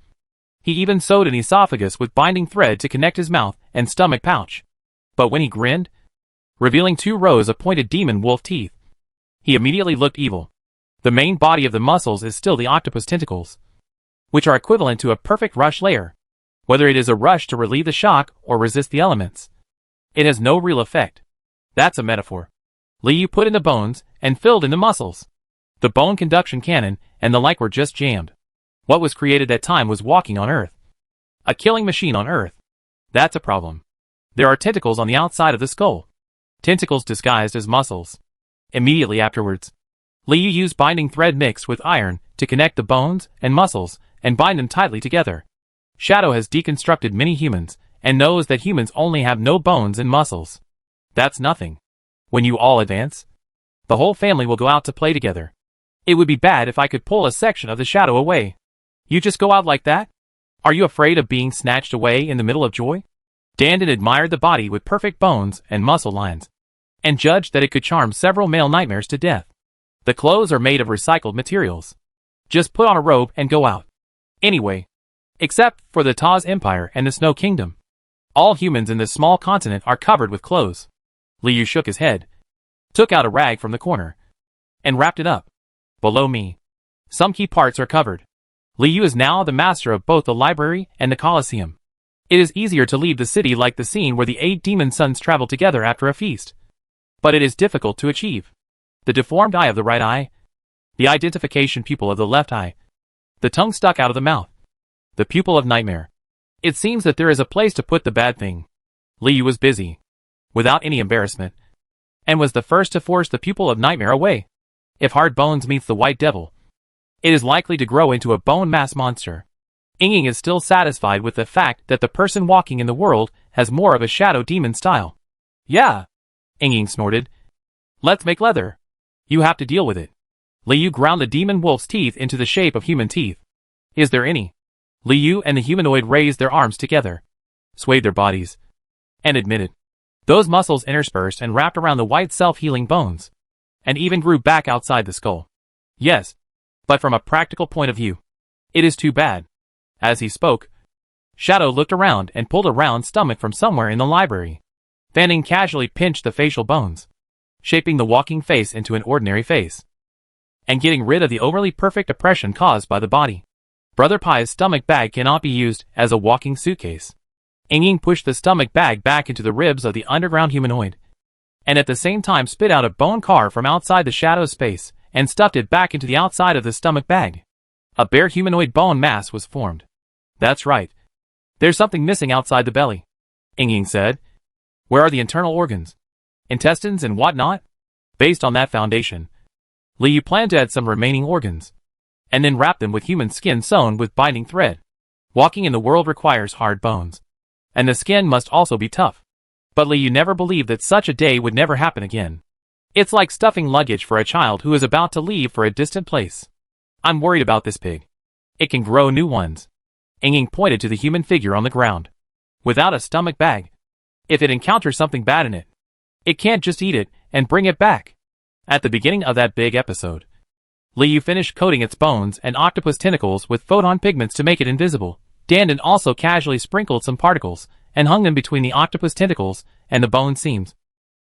[SPEAKER 1] He even sewed an esophagus with binding thread to connect his mouth and stomach pouch. But when he grinned, revealing 2 rows of pointed demon wolf teeth, he immediately looked evil. The main body of the muscles is still the octopus tentacles, which are equivalent to a perfect rush layer. Whether it is a rush to relieve the shock or resist the elements, it has no real effect. That's a metaphor. Liu put in the bones and filled in the muscles. The bone conduction cannon and the like were just jammed. What was created that time was walking on Earth. A killing machine on Earth. That's a problem. There are tentacles on the outside of the skull. Tentacles disguised as muscles. Immediately afterwards, Liu used binding thread mixed with iron to connect the bones and muscles and bind them tightly together. Shadow has deconstructed many humans and knows that humans only have no bones and muscles. That's nothing. When you all advance, the whole family will go out to play together. It would be bad if I could pull a section of the shadow away. You just go out like that? Are you afraid of being snatched away in the middle of joy? Dandan admired the body with perfect bones and muscle lines, and judged that it could charm several male nightmares to death. The clothes are made of recycled materials. Just put on a robe and go out. Anyway, except for the Taz Empire and the Snow Kingdom, all humans in this small continent are covered with clothes. Liu shook his head, took out a rag from the corner, and wrapped it up. Below me, some key parts are covered. Liu is now the master of both the library and the Colosseum. It is easier to leave the city like the scene where the 8 demon sons travel together after a feast. But it is difficult to achieve. The deformed eye of the right eye, the identification pupil of the left eye, the tongue stuck out of the mouth, the pupil of nightmare. It seems that there is a place to put the bad thing. Liu was busy, without any embarrassment, and was the first to force the pupil of nightmare away. If hard bones meets the white devil, it is likely to grow into a bone mass monster. Ying is still satisfied with the fact that the person walking in the world has more of a shadow demon style. Yeah, Ying snorted. Let's make leather. You have to deal with it. Liu ground the demon wolf's teeth into the shape of human teeth. Is there any? Liu and the humanoid raised their arms together, swayed their bodies, and admitted. Those muscles interspersed and wrapped around the white self-healing bones, and even grew back outside the skull. Yes, but from a practical point of view, it is too bad. As he spoke, Shadow looked around and pulled a round stomach from somewhere in the library. Fanning casually pinched the facial bones, shaping the walking face into an ordinary face, and getting rid of the overly perfect oppression caused by the body. Brother Pai's stomach bag cannot be used as a walking suitcase. Ying pushed the stomach bag back into the ribs of the underground humanoid, and at the same time spit out a bone car from outside the shadow space and stuffed it back into the outside of the stomach bag. A bare humanoid bone mass was formed. That's right. There's something missing outside the belly, Ying said. Where are the internal organs? Intestines and whatnot? Based on that foundation, Liu planned to add some remaining organs, and then wrap them with human skin sewn with binding thread. Walking in the world requires hard bones, and the skin must also be tough. But Liu never believed that such a day would never happen again. It's like stuffing luggage for a child who is about to leave for a distant place. I'm worried about this pig. It can grow new ones. Ying pointed to the human figure on the ground, without a stomach bag. If it encounters something bad in it, it can't just eat it and bring it back. At the beginning of that big episode, Liu finished coating its bones and octopus tentacles with photon pigments to make it invisible. Dandan also casually sprinkled some particles and hung them between the octopus tentacles and the bone seams.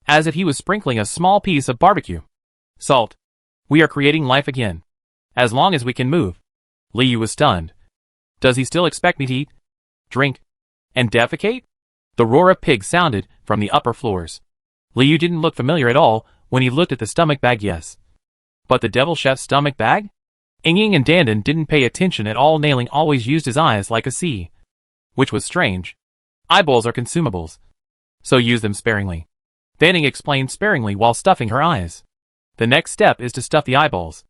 [SPEAKER 1] as if he was sprinkling a small piece of barbecue salt. We are creating life again. As long as we can move. Liu was stunned. Does he still expect me to eat, drink, and defecate? The roar of pigs sounded from the upper floors. Liu didn't look familiar at all when he looked at the stomach bag. Yes. But the devil chef's stomach bag? Ying and Dandan didn't pay attention at all. Nailing always used his eyes like a sea. Which was strange. Eyeballs are consumables. So use them sparingly. Danning explained sparingly while stuffing her eyes. The next step is to stuff the eyeballs.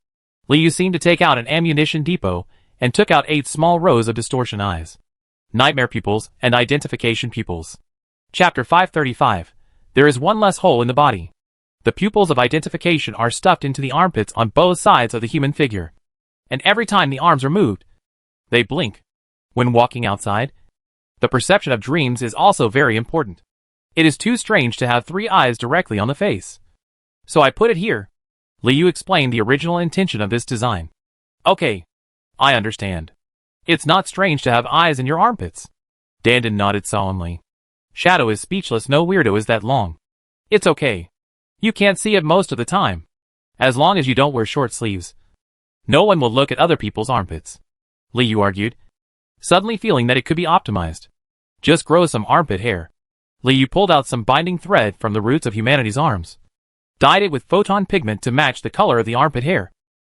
[SPEAKER 1] Liu seemed to take out an ammunition depot and took out 8 small rows of distortion eyes. Nightmare pupils and identification pupils. Chapter 535. There is one less hole in the body. The pupils of identification are stuffed into the armpits on both sides of the human figure. And every time the arms are moved, they blink. When walking outside, the perception of dreams is also very important. It is too strange to have 3 eyes directly on the face. So I put it here. Liu explained the original intention of this design. Okay. I understand. It's not strange to have eyes in your armpits. Dandan nodded solemnly. Shadow is speechless. No weirdo is that long. It's okay. You can't see it most of the time. As long as you don't wear short sleeves. No one will look at other people's armpits. Liu argued, suddenly feeling that it could be optimized. Just grow some armpit hair. Liu pulled out some binding thread from the roots of humanity's arms, dyed it with photon pigment to match the color of the armpit hair,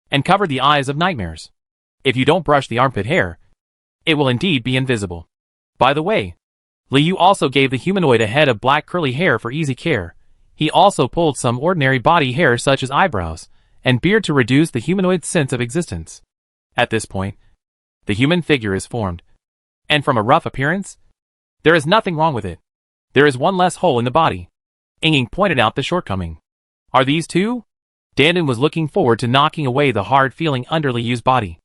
[SPEAKER 1] and covered the eyes of nightmares. If you don't brush the armpit hair, it will indeed be invisible. By the way, Liu also gave the humanoid a head of black curly hair for easy care. He also pulled some ordinary body hair such as eyebrows and beard to reduce the humanoid's sense of existence. At this point, the human figure is formed. And from a rough appearance, there is nothing wrong with it. There is one less hole in the body. Ying pointed out the shortcoming. Are these 2? Dandan was looking forward to knocking away the hard feeling under Liu's body.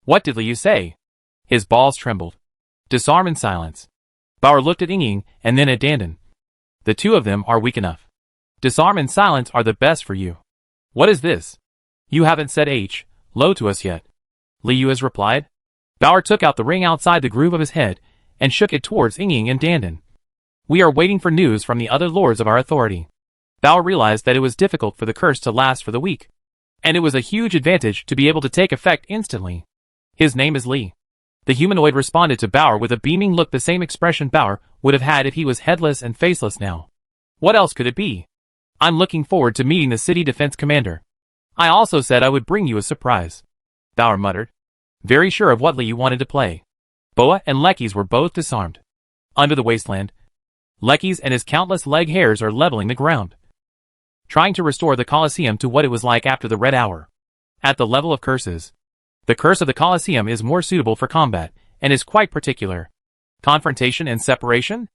[SPEAKER 1] What did Liu say? His balls trembled. Disarm in silence. Bauer looked at Ying and then at Dandan. The 2 of them are weak enough. Disarm and silence are the best for you. What is this? You haven't said low to us yet. Liu has replied. Bauer took out the ring outside the groove of his head and shook it towards Ying and Dandan. We are waiting for news from the other lords of our authority. Bauer realized that it was difficult for the curse to last for the week, and it was a huge advantage to be able to take effect instantly. His name is Li. The humanoid responded to Bauer with a beaming look, the same expression Bauer would have had if he was headless and faceless now. What else could it be? I'm looking forward to meeting the city defense commander. I also said I would bring you a surprise. Bauer muttered, very sure of what Li wanted to play. Boa and Lekkies were both disarmed. Under the wasteland, Lekkies and his countless leg hairs are leveling the ground, trying to restore the Colosseum to what it was like after the Red Hour. At the level of curses, the curse of the Colosseum is more suitable for combat, and is quite particular. Confrontation and separation?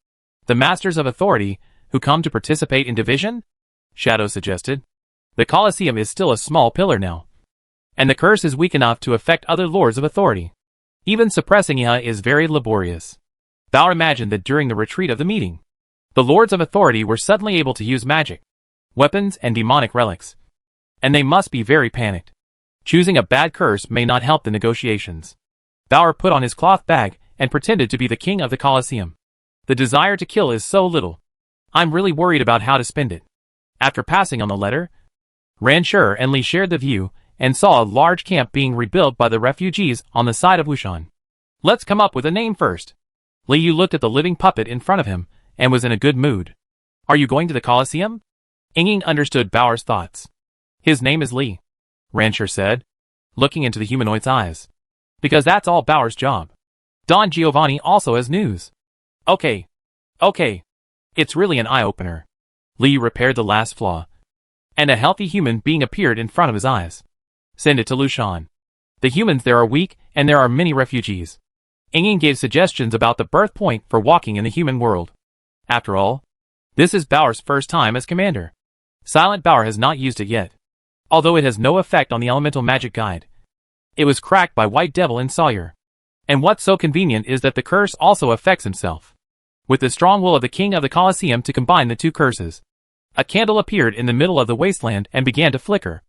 [SPEAKER 1] The masters of authority, who come to participate in division? Shadow suggested. The Colosseum is still a small pillar now, and the curse is weak enough to affect other lords of authority. Even suppressing it is very laborious. Bauer imagined that during the retreat of the meeting, the lords of authority were suddenly able to use magic, weapons and demonic relics. And they must be very panicked. Choosing a bad curse may not help the negotiations. Bauer put on his cloth bag and pretended to be the king of the Colosseum. The desire to kill is so little. I'm really worried about how to spend it. After passing on the letter, Rancher and Li shared the view and saw a large camp being rebuilt by the refugees on the side of Wushan. Let's come up with a name first. Liu looked at the living puppet in front of him and was in a good mood. Are you going to the Colosseum? Ying understood Bauer's thoughts. His name is Li, Rancher said, looking into the humanoid's eyes. Because that's all Bauer's job. Don Giovanni also has news. Okay. It's really an eye-opener. Li repaired the last flaw, and a healthy human being appeared in front of his eyes. Send it to Lushan. The humans there are weak, and there are many refugees. Ying gave suggestions about the birth point for walking in the human world. After all, this is Bauer's first time as commander. Silent Bauer has not used it yet, although it has no effect on the elemental magic guide. It was cracked by White Devil and Sawyer. And what's so convenient is that the curse also affects himself. With the strong will of the king of the Colosseum to combine the 2 curses, a candle appeared in the middle of the wasteland and began to flicker.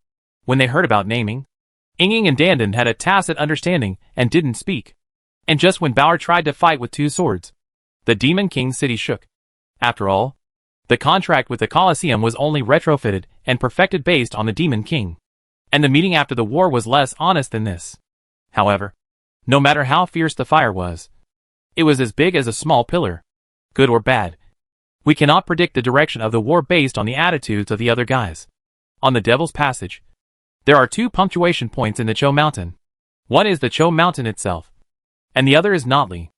[SPEAKER 1] When they heard about naming, Ying and Dandan had a tacit understanding and didn't speak. And just when Bauer tried to fight with 2 swords, the Demon King's city shook. After all, The contract with the Colosseum was only retrofitted and perfected based on the Demon King. And the meeting after the war was less honest than this. However, no matter how fierce the fire was, it was as big as a small pillar. Good or bad, we cannot predict the direction of the war based on the attitudes of the other guys. On the Devil's Passage, there are 2 punctuation points in the Cho Mountain. One is the Cho Mountain itself, and the other is Notli.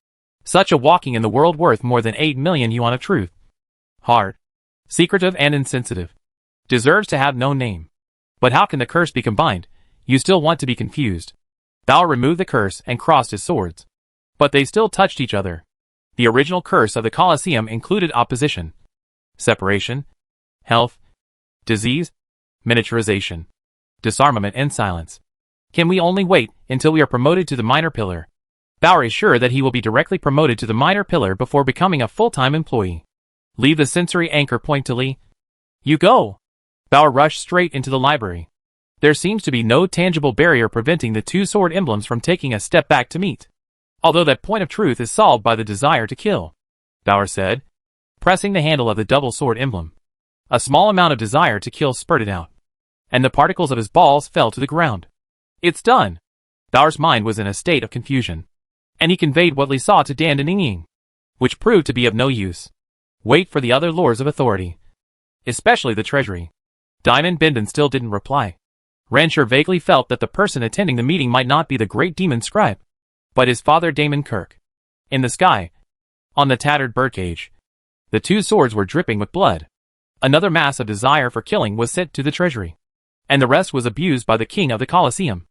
[SPEAKER 1] Such a walking in the world worth more than 8 million yuan of truth. Hard, secretive and insensitive. Deserves to have no name. But how can the curse be combined? You still want to be confused. Bao removed the curse and crossed his swords. But they still touched each other. The original curse of the Colosseum included opposition, separation, health, disease, miniaturization, disarmament and silence. Can we only wait until we are promoted to the minor pillar? Bauer is sure that he will be directly promoted to the minor pillar before becoming a full-time employee. Leave the sensory anchor point to Li. You go! Bauer rushed straight into the library. There seems to be no tangible barrier preventing the 2 sword emblems from taking a step back to meet. Although that point of truth is solved by the desire to kill, Bauer said, pressing the handle of the double sword emblem. A small amount of desire to kill spurted out, and the particles of his balls fell to the ground. It's done! Bauer's mind was in a state of confusion, and he conveyed what Li saw to Dan and Ying, which proved to be of no use. Wait for the other lords of authority, especially the treasury. Diamond Bindon still didn't reply. Rancher vaguely felt that the person attending the meeting might not be the great demon scribe, but his father Damon Kirk. In the sky, on the tattered birdcage, the 2 swords were dripping with blood. Another mass of desire for killing was sent to the treasury, and the rest was abused by the king of the Colosseum.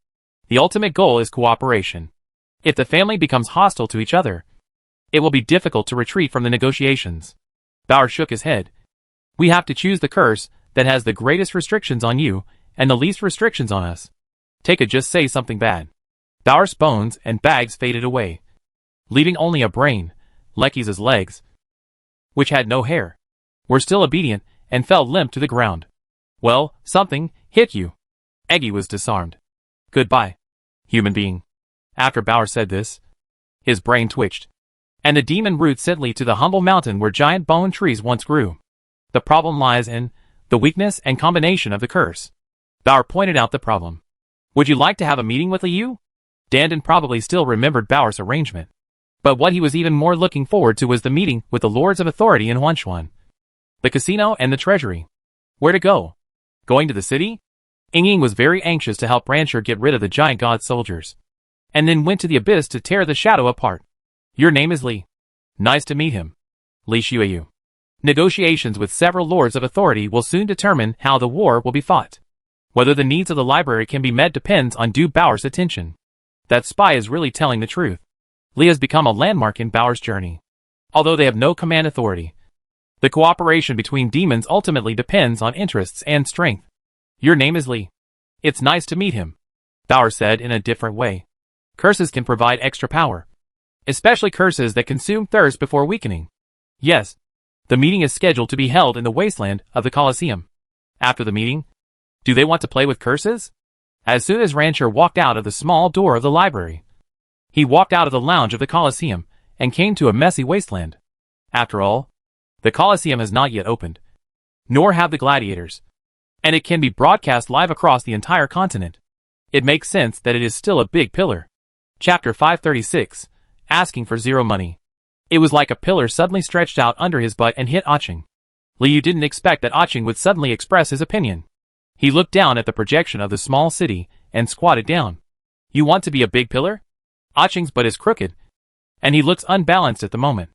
[SPEAKER 1] The ultimate goal is cooperation. If the family becomes hostile to each other, it will be difficult to retreat from the negotiations. Bauer shook his head. We have to choose the curse that has the greatest restrictions on you and the least restrictions on us. Take a just say something bad. Bauer's bones and bags faded away, leaving only a brain, Lecky's legs, which had no hair, were still obedient and fell limp to the ground. Well, something hit you. Eggy was disarmed. Goodbye, human being. After Bauer said this, his brain twitched, and the demon root sent Li to the humble mountain where giant bone trees once grew. The problem lies in the weakness and combination of the curse. Bauer pointed out the problem. Would you like to have a meeting with Liu? Dandan probably still remembered Bauer's arrangement. But what he was even more looking forward to was the meeting with the Lords of Authority in Huanshuan, the casino and the treasury. Where to go? Going to the city? Ying was very anxious to help Rancher get rid of the giant god soldiers, and then went to the abyss to tear the shadow apart. Your name is Li. Nice to meet him. Li Xueyu. Negotiations with several Lords of Authority will soon determine how the war will be fought. Whether the needs of the library can be met depends on due Bauer's attention. That spy is really telling the truth. Li has become a landmark in Bauer's journey. Although they have no command authority, the cooperation between demons ultimately depends on interests and strength. Your name is Li. It's nice to meet him, Bauer said in a different way. Curses can provide extra power, especially curses that consume thirst before weakening. Yes, the meeting is scheduled to be held in the wasteland of the Colosseum. After the meeting, do they want to play with curses? As soon as Rancher walked out of the small door of the library, he walked out of the lounge of the Colosseum and came to a messy wasteland. After all, the Colosseum has not yet opened, nor have the gladiators, and it can be broadcast live across the entire continent. It makes sense that it is still a big pillar. Chapter 536, Asking for Zero Money. It was like a pillar suddenly stretched out under his butt and hit Aching. Liu didn't expect that Aching would suddenly express his opinion. He looked down at the projection of the small city and squatted down. You want to be a big pillar? Aching's butt is crooked, and he looks unbalanced at the moment.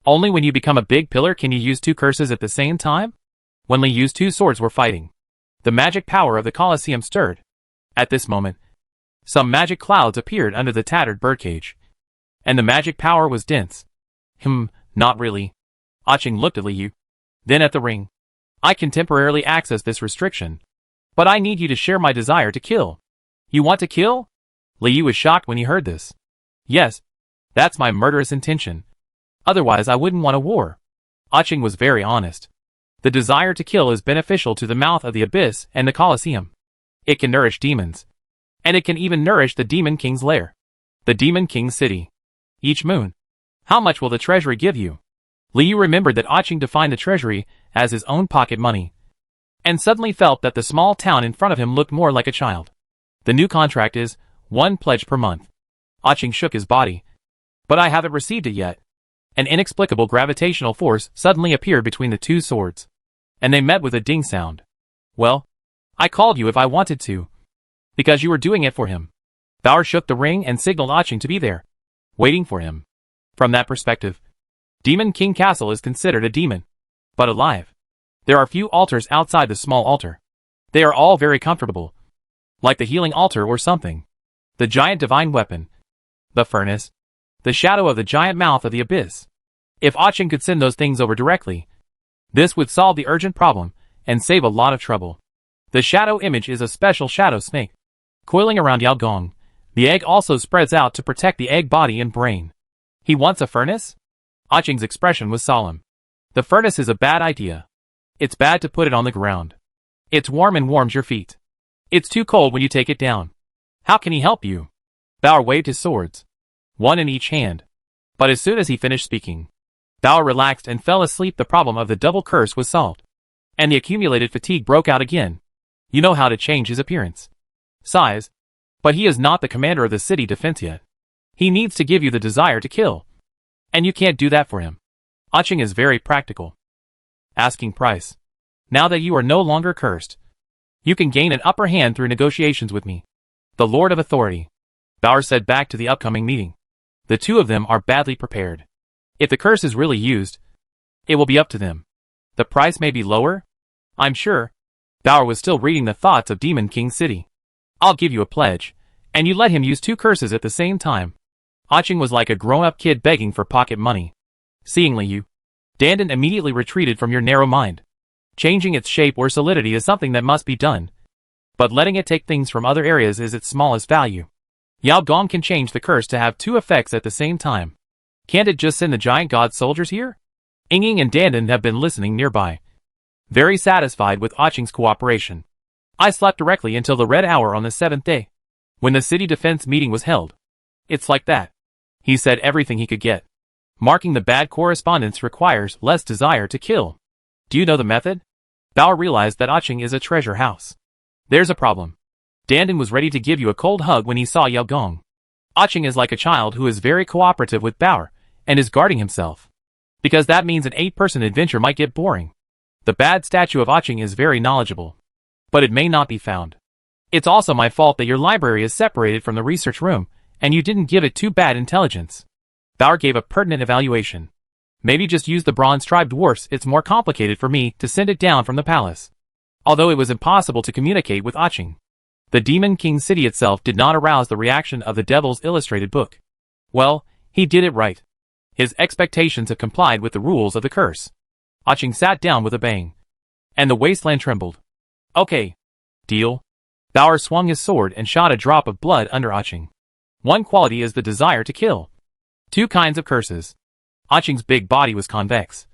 [SPEAKER 1] Only when you become a big pillar can you use 2 curses at the same time? When Li used 2 swords were fighting, the magic power of the Colosseum stirred. At this moment, some magic clouds appeared under the tattered birdcage, and the magic power was dense. Not really. Aching looked at Liu, then at the ring. I can temporarily access this restriction, but I need you to share my desire to kill. You want to kill? Liu was shocked when he heard this. Yes, that's my murderous intention. Otherwise I wouldn't want a war. Aching was very honest. The desire to kill is beneficial to the mouth of the abyss and the Colosseum. It can nourish demons, and it can even nourish the Demon King's lair, the Demon King's city. Each moon. How much will the treasury give you? Liu remembered that Ah Ching defined the treasury as his own pocket money, and suddenly felt that the small town in front of him looked more like a child. The new contract is 1 pledge per month. Ah Ching shook his body. But I haven't received it yet. An inexplicable gravitational force suddenly appeared between the two swords, and they met with a ding sound. Well, I called you if I wanted to, because you were doing it for him. Bauer shook the ring and signaled Ah Ching to be there, waiting for him. From that perspective, Demon King Castle is considered a demon, but alive. There are few altars outside the small altar. They are all very comfortable, like the healing altar or something. The giant divine weapon, the furnace, the shadow of the giant mouth of the abyss. If Ah Ching could send those things over directly, this would solve the urgent problem and save a lot of trouble. The shadow image is a special shadow snake, coiling around Yao Gong. The egg also spreads out to protect the egg body and brain. He wants a furnace? Ah Ching's expression was solemn. The furnace is a bad idea. It's bad to put it on the ground. It's warm and warms your feet. It's too cold when you take it down. How can he help you? Bauer waved his swords, one in each hand. But as soon as he finished speaking, Bauer relaxed and fell asleep. The problem of the double curse was solved, and the accumulated fatigue broke out again. You know how to change his appearance, size, but he is not the commander of the city defense yet. He needs to give you the desire to kill, and you can't do that for him. Ah Ching is very practical. Asking price. Now that you are no longer cursed, you can gain an upper hand through negotiations with me, the Lord of Authority. Bauer said back to the upcoming meeting. The two of them are badly prepared. If the curse is really used, it will be up to them. The price may be lower, I'm sure. Bauer was still reading the thoughts of Demon King City. I'll give you a pledge, and you let him use 2 curses at the same time. Ah Ching was like a grown-up kid begging for pocket money. Seeing Liu, Dandan immediately retreated from your narrow mind. Changing its shape or solidity is something that must be done, but letting it take things from other areas is its smallest value. Yao Gong can change the curse to have 2 effects at the same time. Can't it just send the giant god soldiers here? Ying and Dandan have been listening nearby, very satisfied with Ah Ching's cooperation. I slept directly until the red hour on the 7th day, when the city defense meeting was held. It's like that. He said everything he could get. Marking the bad correspondence requires less desire to kill. Do you know the method? Bauer realized that Ah Ching is a treasure house. There's a problem. Dandan was ready to give you a cold hug when he saw Yao Gong. Ah Ching is like a child who is very cooperative with Bauer, and is guarding himself, because that means an 8-person adventure might get boring. The bad statue of Ah Ching is very knowledgeable, but it may not be found. It's also my fault that your library is separated from the research room, and you didn't give it too bad intelligence. Bauer gave a pertinent evaluation. Maybe just use the bronze-tribed dwarfs. It's more complicated for me to send it down from the palace. Although it was impossible to communicate with Ah Ching, the Demon King City itself did not arouse the reaction of the Devil's Illustrated book. Well, he did it right. His expectations have complied with the rules of the curse. Ah Ching sat down with a bang, and the wasteland trembled. Okay. Deal. Bauer swung his sword and shot a drop of blood under Ah Ching. One quality is the desire to kill. 2 kinds of curses. Ah Ching's big body was convex,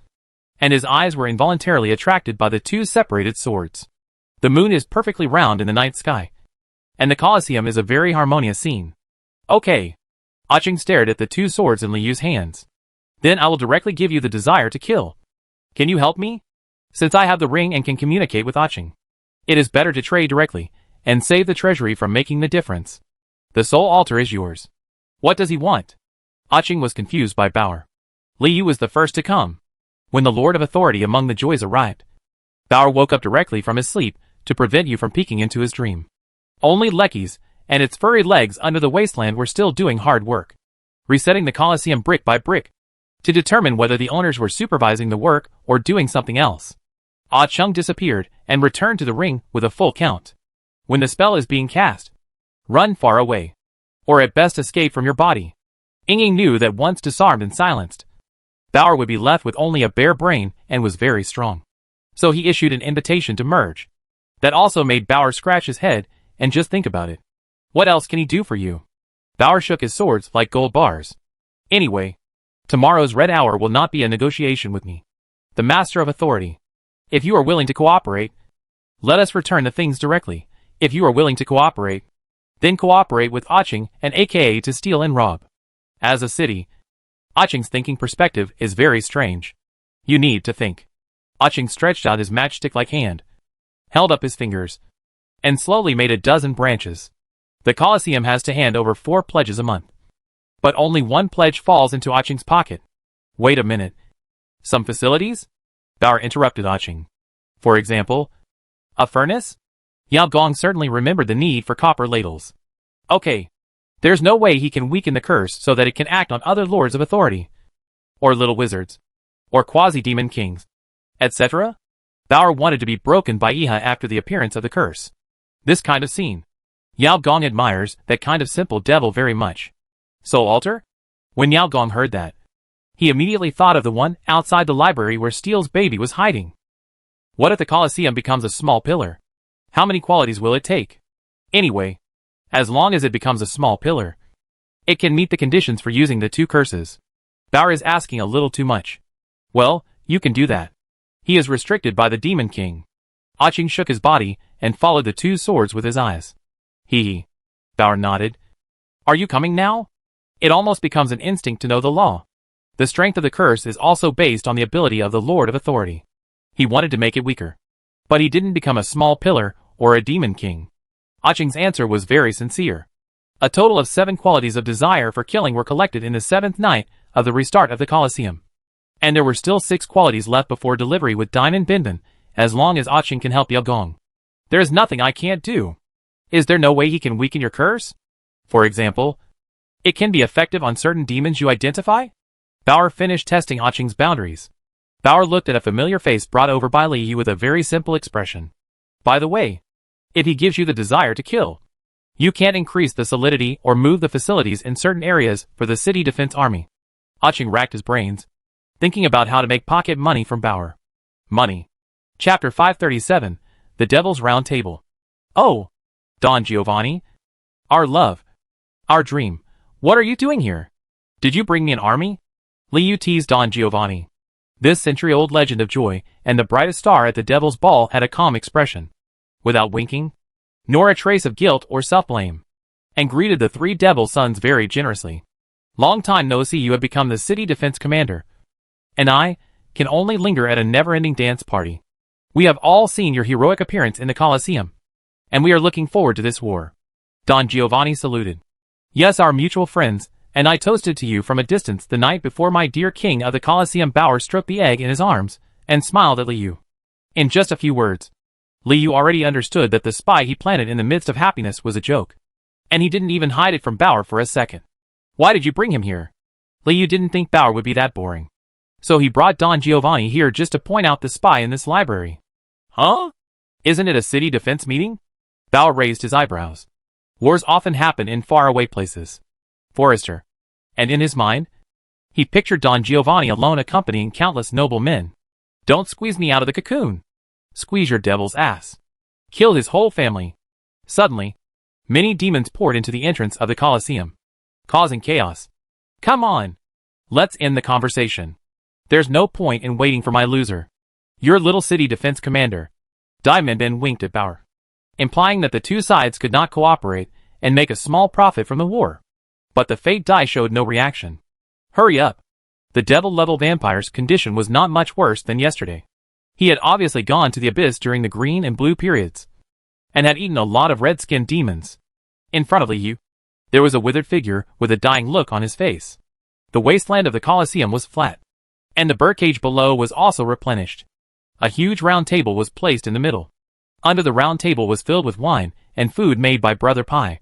[SPEAKER 1] and his eyes were involuntarily attracted by the 2 separated swords. The moon is perfectly round in the night sky, and the Colosseum is a very harmonious scene. Okay. Ah Ching stared at the 2 swords in Liu's hands. Then I will directly give you the desire to kill. Can you help me? Since I have the ring and can communicate with Ah Ching, it is better to trade directly, and save the treasury from making the difference. The soul altar is yours. What does he want? Ah Ching was confused by Bauer. Liu was the first to come. When the Lord of Authority among the Joys arrived, Bauer woke up directly from his sleep to prevent you from peeking into his dream. Only Lecky's and its furry legs under the wasteland were still doing hard work, resetting the Colosseum brick by brick, to determine whether the owners were supervising the work or doing something else. Ah Ching disappeared and returned to the ring with a full count. When the spell is being cast, run far away, or at best escape from your body. Ying knew that once disarmed and silenced, Bauer would be left with only a bare brain and was very strong. So he issued an invitation to merge. That also made Bauer scratch his head and just think about it. What else can he do for you? Bauer shook his swords like gold bars. Anyway, tomorrow's red hour will not be a negotiation with me, the Master of Authority. If you are willing to cooperate, let us return the things directly. If you are willing to cooperate, then cooperate with Ah Ching and aka to steal and rob. As a city, Ah Ching's thinking perspective is very strange. You need to think. Aching stretched out his matchstick-like hand, held up his fingers, and slowly made a dozen branches. The Colosseum has to hand over 4 pledges a month. But only 1 pledge falls into Aching's pocket. Wait a minute. Some facilities? Bauer interrupted Aching. For example, a furnace? Yao Gong certainly remembered the need for copper ladles. Okay. There's no way he can weaken the curse so that it can act on other lords of authority. Or little wizards. Or quasi-demon kings. Etc.? Bauer wanted to be broken by Iha after the appearance of the curse. This kind of scene. Yao Gong admires that kind of simple devil very much. Soul altar? When Yao Gong heard that, he immediately thought of the one outside the library where Steele's baby was hiding. What if the Colosseum becomes a small pillar? How many qualities will it take? Anyway, as long as it becomes a small pillar, it can meet the conditions for using the 2 curses. Bauer is asking a little too much. Well, you can do that. He is restricted by the Demon King. Aching shook his body and followed the 2 swords with his eyes. Hee. Bauer nodded. Are you coming now? It almost becomes an instinct to know the law. The strength of the curse is also based on the ability of the Lord of Authority. He wanted to make it weaker. But he didn't become a small pillar or a demon king. Aching's answer was very sincere. A total of 7 qualities of desire for killing were collected in the 7th night of the restart of the Colosseum. And there were still 6 qualities left before delivery with Diamond Binbin, as long as Aching can help Yao Gong. There is nothing I can't do. Is there no way he can weaken your curse? For example, it can be effective on certain demons you identify? Bauer finished testing Aching's boundaries. Bauer looked at a familiar face brought over by Li Yu with a very simple expression. By the way, if he gives you the desire to kill, you can't increase the solidity or move the facilities in certain areas for the city defense army. Aching racked his brains, thinking about how to make pocket money from Bauer. Money. Chapter 537, The Devil's Round Table. Oh, Don Giovanni. Our love. Our dream. What are you doing here? Did you bring me an army? Li Yu teased Don Giovanni. This century-old legend of joy and the brightest star at the Devil's Ball had a calm expression, without winking, nor a trace of guilt or self-blame, and greeted the 3 devil sons very generously. Long time no see, you have become the city defense commander, and I can only linger at a never-ending dance party. We have all seen your heroic appearance in the Colosseum, and we are looking forward to this war. Don Giovanni saluted. Yes, our mutual friends, and I toasted to you from a distance the night before my dear king of the Colosseum. Bauer stroked the egg in his arms, and smiled at Li Yu. In just a few words, Li Yu already understood that the spy he planted in the midst of happiness was a joke. And he didn't even hide it from Bauer for a second. Why did you bring him here? Li Yu didn't think Bauer would be that boring. So he brought Don Giovanni here just to point out the spy in this library. Huh? Isn't it a city defense meeting? Bauer raised his eyebrows. Wars often happen in faraway places. Forrester. And in his mind, he pictured Don Giovanni alone accompanying countless noble men. Don't squeeze me out of the cocoon. Squeeze your devil's ass. Kill his whole family. Suddenly, many demons poured into the entrance of the Colosseum, causing chaos. Come on. Let's end the conversation. There's no point in waiting for my loser. Your little city defense commander. Diamond Ben winked at Bauer, implying that the 2 sides could not cooperate and make a small profit from the war. But the fate die showed no reaction. Hurry up. The devil-level vampire's condition was not much worse than yesterday. He had obviously gone to the abyss during the green and blue periods, and had eaten a lot of red-skinned demons. In front of Li Yu, there was a withered figure with a dying look on his face. The wasteland of the Colosseum was flat, and the birdcage below was also replenished. A huge round table was placed in the middle. Under the round table was filled with wine and food made by Brother Pie,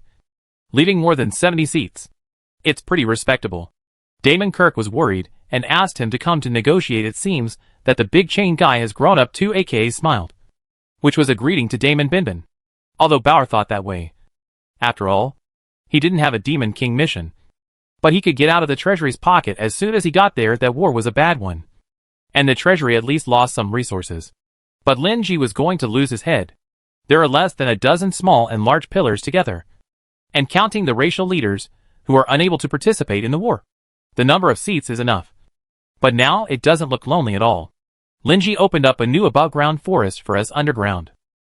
[SPEAKER 1] leaving more than 70 seats. It's pretty respectable. Damon Kirk was worried and asked him to come to negotiate. It seems that the big chain guy has grown up too, aka smiled, which was a greeting to Damon Binbin. Although Bauer thought that way. After all, he didn't have a Demon King mission, but he could get out of the treasury's pocket as soon as he got there. That war was a bad one, and the treasury at least lost some resources. But Lin Ji was going to lose his head. There are less than a dozen small and large pillars together, and counting the racial leaders who are unable to participate in the war, the number of seats is enough. But now it doesn't look lonely at all. Linji opened up a new above-ground forest for us underground.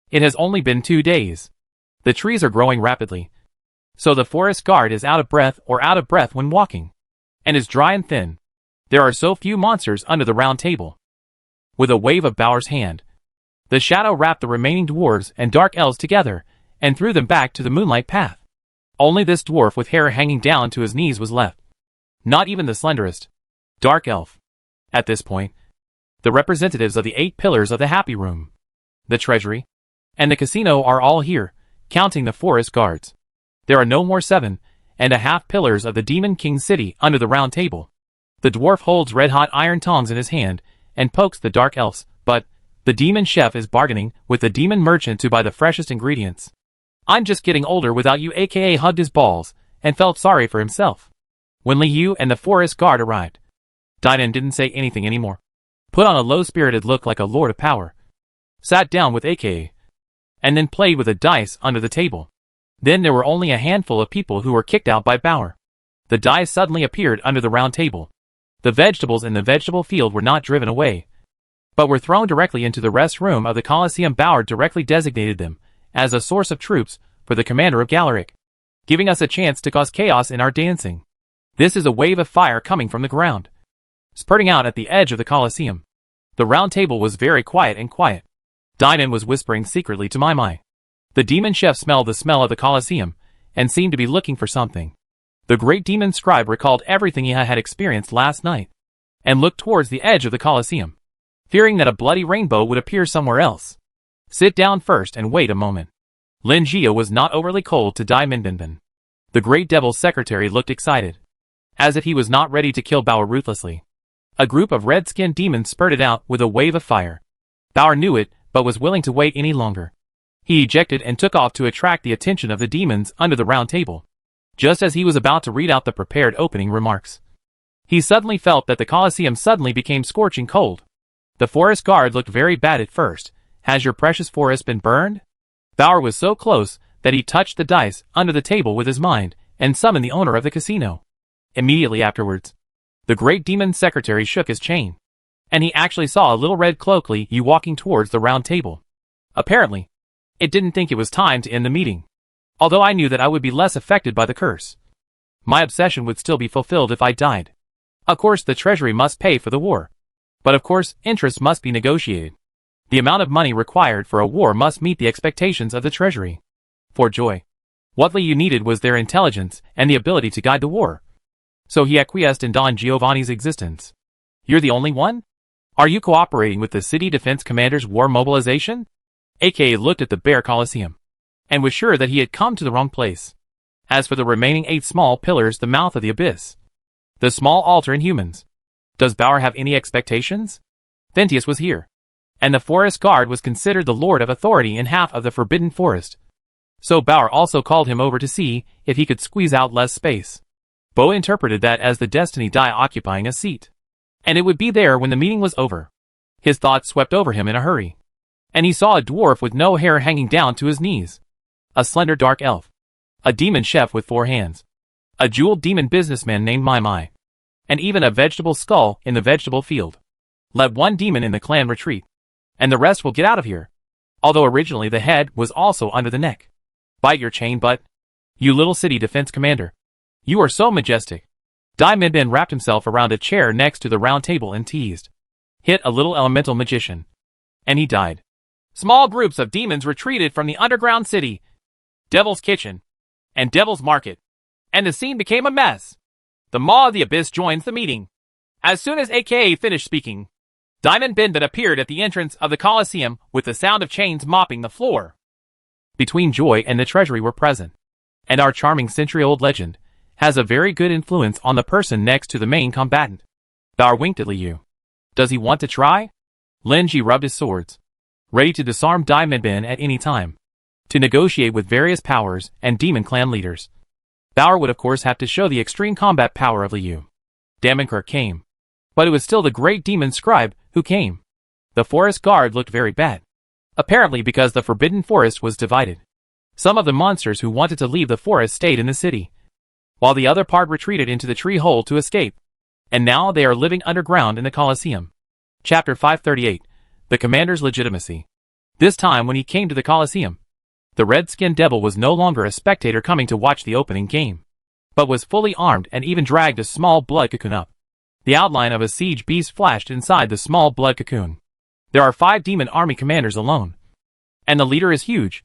[SPEAKER 1] It has only been 2 days. The trees are growing rapidly, so the forest guard is out of breath when walking, and is dry and thin. There are so few monsters under the round table. with a wave of Bauer's hand. The shadow wrapped the remaining dwarves and dark elves together, and threw them back to the moonlight path. Only this dwarf with hair hanging down to his knees was left. Not even the slenderest dark elf. At this point, the representatives of the 8 pillars of the Happy Room, the Treasury, and the casino are all here, counting the forest guards. There are no more 7.5 pillars of the Demon King's city under the round table. The dwarf holds red-hot iron tongs in his hand, and pokes the dark elves, but the demon chef is bargaining with the demon merchant to buy the freshest ingredients. I'm just getting older without you, aka hugged his balls, and felt sorry for himself. When Liu and the forest guard arrived, Dynan didn't say anything anymore. Put on a low-spirited look like a lord of power. Sat down with aka, and then played with the dice under the table. Then there were only a handful of people who were kicked out by Bauer. The dice suddenly appeared under the round table. The vegetables in the vegetable field were not driven away, but were thrown directly into the rest room of the Colosseum. Bauer directly designated them as a source of troops for the commander of Galaric, giving us a chance to cause chaos in our dancing. This is a wave of fire coming from the ground, spurting out at the edge of the Colosseum. The round table was very quiet and quiet. Dynan was whispering secretly to Mai. The demon chef smelled the smell of the Colosseum, and seemed to be looking for something. The great demon scribe recalled everything he had experienced last night, and looked towards the edge of the Colosseum, fearing that a bloody rainbow would appear somewhere else. Sit down first and wait a moment. Lin Jia was not overly cold to Dai Minbinbin. The great devil's secretary looked excited, as if he was not ready to kill Bauer ruthlessly. A group of red-skinned demons spurted out with a wave of fire. Bauer knew it, but was willing to wait any longer. He ejected and took off to attract the attention of the demons under the round table. Just as he was about to read out the prepared opening remarks, he suddenly felt that the Colosseum suddenly became scorching cold. The forest guard looked very bad at first. Has your precious forest been burned? Bauer was so close that he touched the dice under the table with his mind and summoned the owner of the casino. Immediately afterwards, the great demon secretary shook his chain, and he actually saw a little red cloak Liu walking towards the round table. Apparently, it didn't think it was time to end the meeting. Although I knew that I would be less affected by the curse, my obsession would still be fulfilled if I died. Of course, the treasury must pay for the war. But of course, interest must be negotiated. The amount of money required for a war must meet the expectations of the treasury. For joy, what Liu needed was their intelligence and the ability to guide the war. So he acquiesced in Don Giovanni's existence. You're the only one? Are you cooperating with the city defense commander's war mobilization? aka looked at the bare Colosseum, and was sure that he had come to the wrong place. As for the remaining 8 small pillars, the mouth of the abyss, the small altar and humans, does Bauer have any expectations? Ventius was here, and the forest guard was considered the lord of authority in half of the forbidden forest. So Bauer also called him over to see if he could squeeze out less space. Bo interpreted that as the destiny die occupying a seat, and it would be there when the meeting was over. His thoughts swept over him in a hurry, and he saw a dwarf with no hair hanging down to his knees, a slender dark elf, a demon chef with 4 hands, a jeweled demon businessman named Mai, and even a vegetable skull in the vegetable field. Let one demon in the clan retreat, and the rest will get out of here. Although originally the head was also under the neck. Bite your chain, but you little city defense commander, you are so majestic. Dai Minbin wrapped himself around a chair next to the round table and teased. Hit a little elemental magician, and he died. Small groups of demons retreated from the underground city, Devil's Kitchen, and Devil's Market, and the scene became a mess. The Maw of the Abyss joins the meeting. As soon as aka finished speaking, Diamond Binbin appeared at the entrance of the Colosseum with the sound of chains mopping the floor. Between Joy and the treasury were present, and our charming century-old legend has a very good influence on the person next to the main combatant. Bauer winked at Liu. Does he want to try? Lin Ji rubbed his swords, ready to disarm Dai Minbin at any time, to negotiate with various powers and demon clan leaders. Bauer would of course have to show the extreme combat power of Liu. Damonker came, but it was still the great demon scribe who came. The forest guard looked very bad, apparently because the forbidden forest was divided. Some of the monsters who wanted to leave the forest stayed in the city, while the other part retreated into the tree hole to escape, and now they are living underground in the Colosseum. Chapter 538. The Commander's Legitimacy. This time when he came to the Colosseum, the red-skinned devil was no longer a spectator coming to watch the opening game, but was fully armed and even dragged a small blood cocoon up. The outline of a siege beast flashed inside the small blood cocoon. There are 5 demon army commanders alone. And the leader is huge.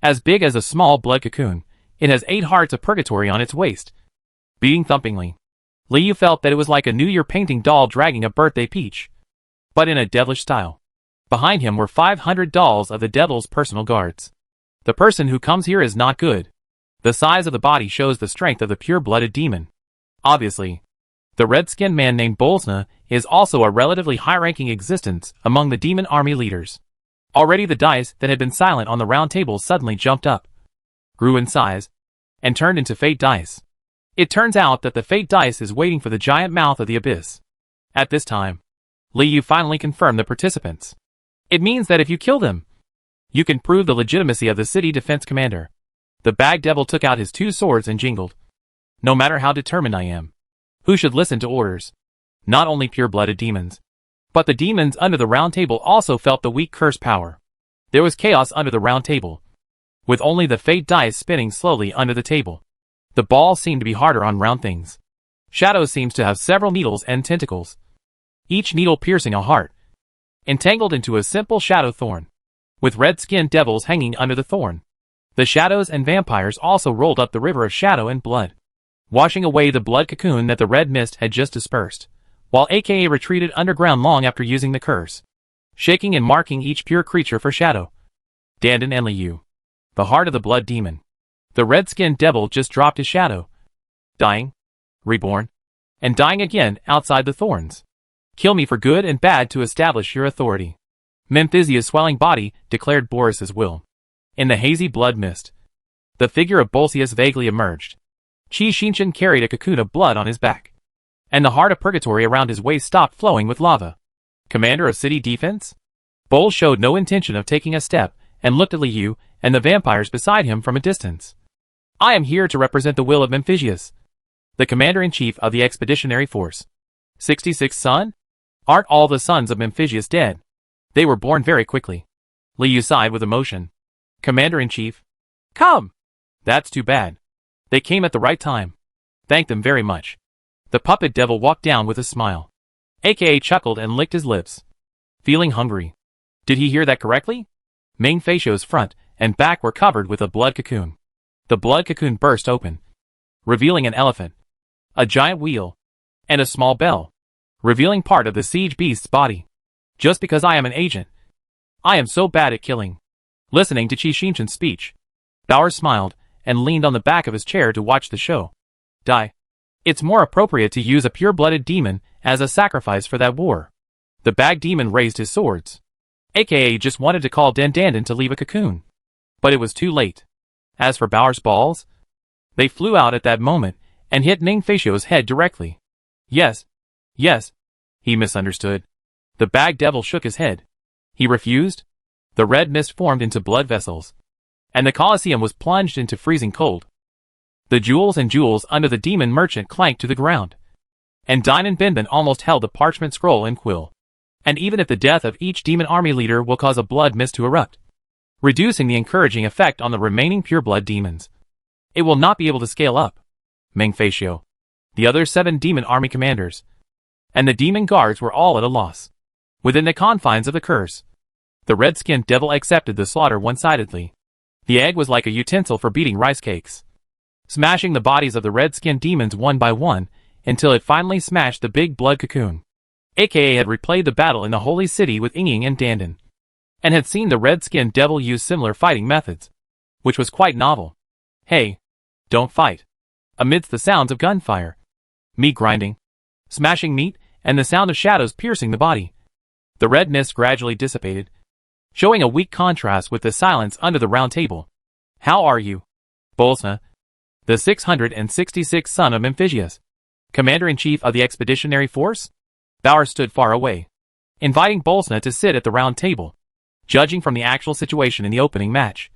[SPEAKER 1] As big as a small blood cocoon, it has 8 hearts of purgatory on its waist. Beating thumpingly. Liu felt that it was like a New Year painting doll dragging a birthday peach. But in a devilish style. Behind him were 500 dolls of the devil's personal guards. The person who comes here is not good. The size of the body shows the strength of the pure-blooded demon. Obviously. The red-skinned man named Bolsna is also a relatively high-ranking existence among the demon army leaders. Already the dice that had been silent on the round table suddenly jumped up, grew in size, and turned into fate dice. It turns out that the fate dice is waiting for the giant mouth of the abyss. At this time, Liu finally confirmed the participants. It means that if you kill them, you can prove the legitimacy of the city defense commander. The bag devil took out his 2 swords and jingled. No matter how determined I am, who should listen to orders? Not only pure-blooded demons, but the demons under the round table also felt the weak curse power. There was chaos under the round table, with only the fate dice spinning slowly under the table. The ball seemed to be harder on round things. Shadow seems to have several needles and tentacles, each needle piercing a heart, entangled into a simple shadow thorn, with red-skinned devils hanging under the thorn. The shadows and vampires also rolled up the river of shadow and blood, washing away the blood cocoon that the red mist had just dispersed, while AKA retreated underground long after using the curse, shaking and marking each pure creature for shadow. Dandan and Liu, the heart of the blood demon. The red-skinned devil just dropped his shadow, dying, reborn, and dying again outside the thorns. Kill me for good and bad to establish your authority. Memphisia's swelling body declared Boris's will. In the hazy blood mist, the figure of Bolsius vaguely emerged. Qi Xinshan carried a cocoon of blood on his back, and the heart of purgatory around his waist stopped flowing with lava. Commander of city defense? Bol showed no intention of taking a step and looked at Liu and the vampires beside him from a distance. I am here to represent the will of Memphisius, the commander-in-chief of the expeditionary force. 66 son? Aren't all the sons of Memphisius dead? They were born very quickly. Liu sighed with emotion. Commander-in-chief? Come! That's too bad. They came at the right time. Thank them very much. The puppet devil walked down with a smile. AKA chuckled and licked his lips. Feeling hungry. Did he hear that correctly? Ming Feisho's front and back were covered with a blood cocoon. The blood cocoon burst open, revealing an elephant, a giant wheel, and a small bell, revealing part of the siege beast's body. Just because I am an agent, I am so bad at killing. Listening to Qi Xinshan's speech, Bauer smiled and leaned on the back of his chair to watch the show. It's more appropriate to use a pure-blooded demon as a sacrifice for that war. The bag demon raised his swords. AKA just wanted to call Dandan to leave a cocoon. But it was too late. As for Bauer's balls, they flew out at that moment and hit Ming Feisho's head directly. Yes. He misunderstood. The bag devil shook his head. He refused. The red mist formed into blood vessels, and the Colosseum was plunged into freezing cold. The jewels under the demon merchant clanked to the ground, and Dinan Binban almost held the parchment scroll and quill. And even if the death of each demon army leader will cause a blood mist to erupt, reducing the encouraging effect on the remaining pure-blood demons, it will not be able to scale up. Ming Feisho, the other 7 demon army commanders, and the demon guards were all at a loss. Within the confines of the curse, the red-skinned devil accepted the slaughter one-sidedly. The egg was like a utensil for beating rice cakes, smashing the bodies of the red-skinned demons one by one until it finally smashed the big blood cocoon. AKA had replayed the battle in the holy city with Ying and Dandan, and had seen the red-skinned devil use similar fighting methods, which was quite novel. Hey, don't fight. Amidst the sounds of gunfire, meat grinding, smashing meat, and the sound of shadows piercing the body, the red mist gradually dissipated, showing a weak contrast with the silence under the round table. How are you, Bolsna, the 666th son of Memphisius, commander-in-chief of the expeditionary force? Bauer stood far away, inviting Bolsna to sit at the round table. Judging from the actual situation in the opening match,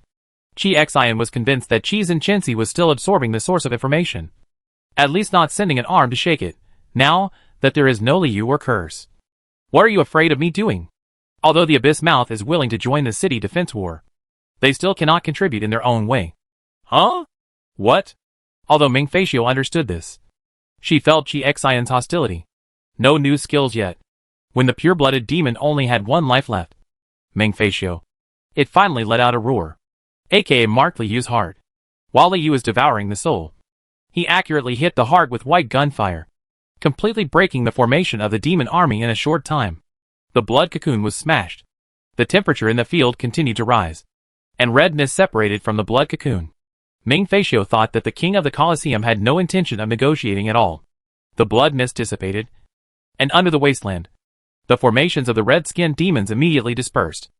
[SPEAKER 1] Qi Xian was convinced that Qi Zinchenzi was still absorbing the source of information, at least not sending an arm to shake it, now that there is no Liu or curse. What are you afraid of me doing? Although the Abyss Mouth is willing to join the city defense war, they still cannot contribute in their own way. Huh? What? Although Ming Feisho understood this, she felt Qi Xian's hostility. No new skills yet. When the pure-blooded demon only had one life left, Ming Feishio, it finally let out a roar, aka marked Li Yu's heart. While Li Yu was devouring the soul, he accurately hit the heart with white gunfire, completely breaking the formation of the demon army in a short time. The blood cocoon was smashed. The temperature in the field continued to rise, and red mist separated from the blood cocoon. Ming Feishio thought that the king of the Colosseum had no intention of negotiating at all. The blood mist dissipated, and under the wasteland, the formations of the red-skinned demons immediately dispersed.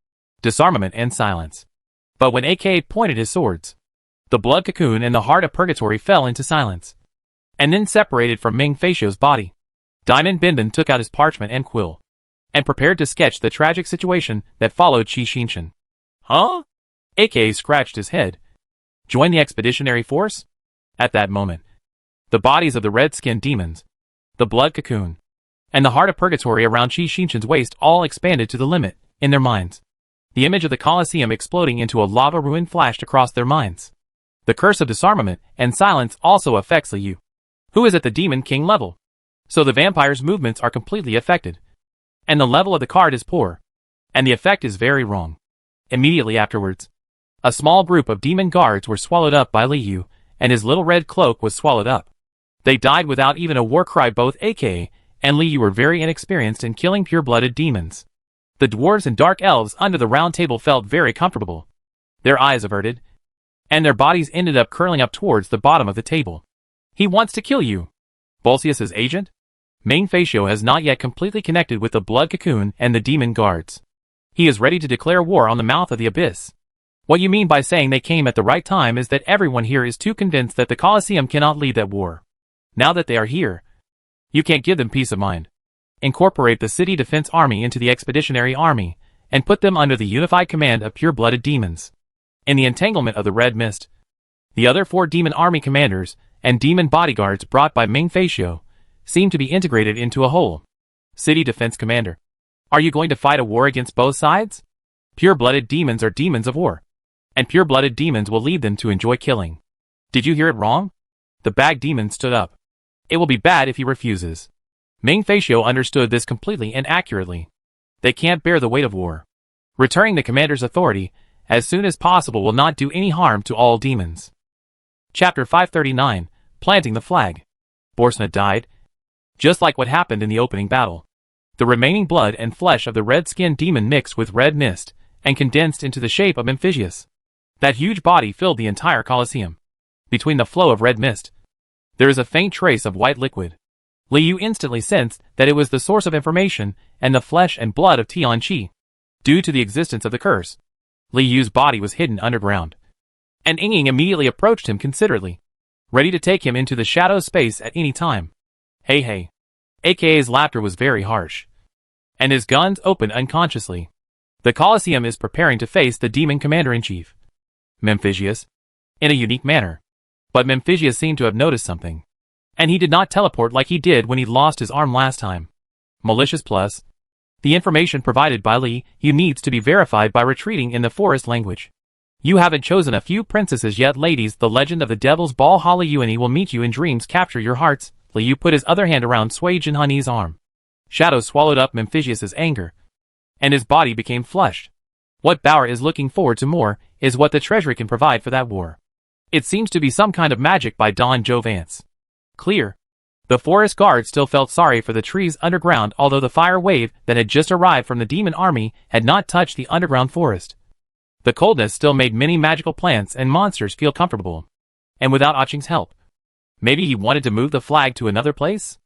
[SPEAKER 1] Disarmament and silence. But when AK pointed his swords, the blood cocoon and the heart of purgatory fell into silence, and then separated from Ming Feishio's body. Diamond Binben took out his parchment and quill, and prepared to sketch the tragic situation that followed Qi Xinshan. Huh? AK scratched his head. Join the expeditionary force? At that moment, the bodies of the red-skinned demons, the blood cocoon, and the heart of purgatory around Qi Xinshan's waist all expanded to the limit, in their minds. The image of the Colosseum exploding into a lava ruin flashed across their minds. The curse of disarmament and silence also affects Li Yu, who is at the Demon King level. So the vampire's movements are completely affected. And the level of the card is poor. And the effect is very wrong. Immediately afterwards, a small group of demon guards were swallowed up by Li Yu, and his little red cloak was swallowed up. They died without even a war cry. Both AK and Li Yu were very inexperienced in killing pure-blooded demons. The dwarves and dark elves under the round table felt very comfortable. Their eyes averted, and their bodies ended up curling up towards the bottom of the table. He wants to kill you. Bolsius's agent? Ming Feishio has not yet completely connected with the blood cocoon and the demon guards. He is ready to declare war on the mouth of the abyss. What you mean by saying they came at the right time is that everyone here is too convinced that the Colosseum cannot lead that war. Now that they are here, you can't give them peace of mind. Incorporate the city defense army into the expeditionary army, and put them under the unified command of pure-blooded demons. In the entanglement of the red mist, the other 4 demon army commanders and demon bodyguards brought by Ming Feishio seemed to be integrated into a whole. City defense commander. Are you going to fight a war against both sides? Pure-blooded demons are demons of war, and pure-blooded demons will lead them to enjoy killing. Did you hear it wrong? The bag demon stood up. It will be bad if he refuses. Ming Feishio understood this completely and accurately. They can't bear the weight of war. Returning the commander's authority as soon as possible will not do any harm to all demons. Chapter 539, Planting the Flag. Borsna died, just like what happened in the opening battle. The remaining blood and flesh of the red-skinned demon mixed with red mist and condensed into the shape of Amphibius. That huge body filled the entire Colosseum. Between the flow of red mist, there is a faint trace of white liquid. Li Yu instantly sensed that it was the source of information and the flesh and blood of Tianqi. Due to the existence of the curse, Li Yu's body was hidden underground. And Ying immediately approached him considerately, ready to take him into the shadow space at any time. Hey hey. AKA's laughter was very harsh, and his guns opened unconsciously. The Colosseum is preparing to face the demon commander-in-chief, Memphigius, in a unique manner. But Memphigius seemed to have noticed something, and he did not teleport like he did when he lost his arm last time. Malicious plus, the information provided by Li Yu needs to be verified by retreating in the forest language. You haven't chosen a few princesses yet, ladies. The legend of the Devil's Ball Holly Yuani will meet you in dreams. Capture your hearts. Li Yu put his other hand around Sui Jinhani's arm. Shadow swallowed up Memphigius's anger, and his body became flushed. What Bauer is looking forward to more is what the treasury can provide for that war. It seems to be some kind of magic by Don Joe Vance. Clear. The forest guard still felt sorry for the trees underground, although the fire wave that had just arrived from the demon army had not touched the underground forest. The coldness still made many magical plants and monsters feel comfortable. And without Aching's help, maybe he wanted to move the flag to another place?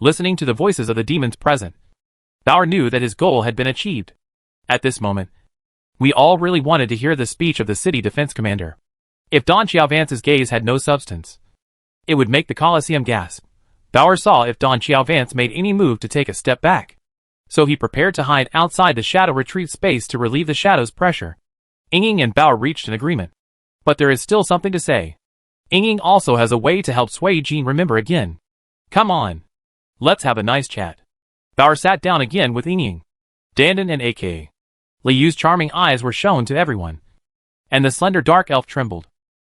[SPEAKER 1] Listening to the voices of the demons present, Bauer knew that his goal had been achieved. At this moment, we all really wanted to hear the speech of the city defense commander. If Don Xiaovance's gaze had no substance, it would make the Colosseum gasp. Bauer saw if Don Xiaovance made any move to take a step back, so he prepared to hide outside the shadow retreat space to relieve the shadow's pressure. Ying and Bauer reached an agreement. But there is still something to say. Ying also has a way to help Sui Jin remember again. Come on. Let's have a nice chat. Bauer sat down again with Ying, Dandan and AK. Li Yu's charming eyes were shown to everyone, and the slender dark elf trembled.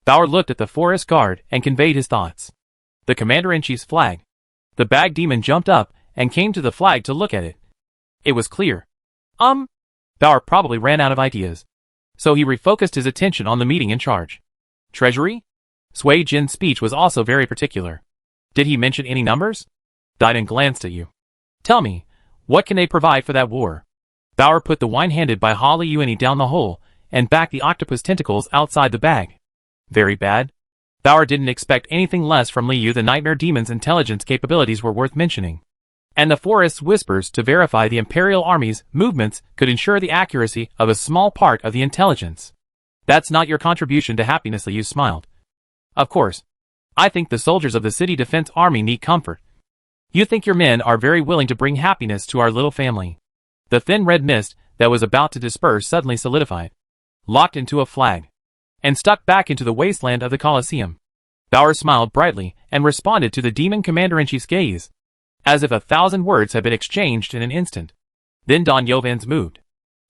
[SPEAKER 1] Bauer looked at the forest guard and conveyed his thoughts. The commander-in-chief's flag. The bag demon jumped up and came to the flag to look at it. It was clear. Bauer probably ran out of ideas. So he refocused his attention on the meeting in charge. Treasury? Sui Jin's speech was also very particular. Did he mention any numbers? Diamond glanced at you. Tell me, what can they provide for that war? Bauer put the wine handed by Holly Yuani down the hole, and backed the octopus tentacles outside the bag. Very bad. Bauer didn't expect anything less from Liu. The nightmare demon's intelligence capabilities were worth mentioning. And the forest's whispers to verify the Imperial Army's movements could ensure the accuracy of a small part of the intelligence. That's not your contribution to happiness, Liu smiled. Of course. I think the soldiers of the City Defense Army need comfort. You think your men are very willing to bring happiness to our little family. The thin red mist that was about to disperse suddenly solidified, locked into a flag, and stuck back into the wasteland of the Colosseum. Bauer smiled brightly and responded to the demon commander-in-chief's gaze, as if 1,000 words had been exchanged in an instant. Then Don Yovan's moved.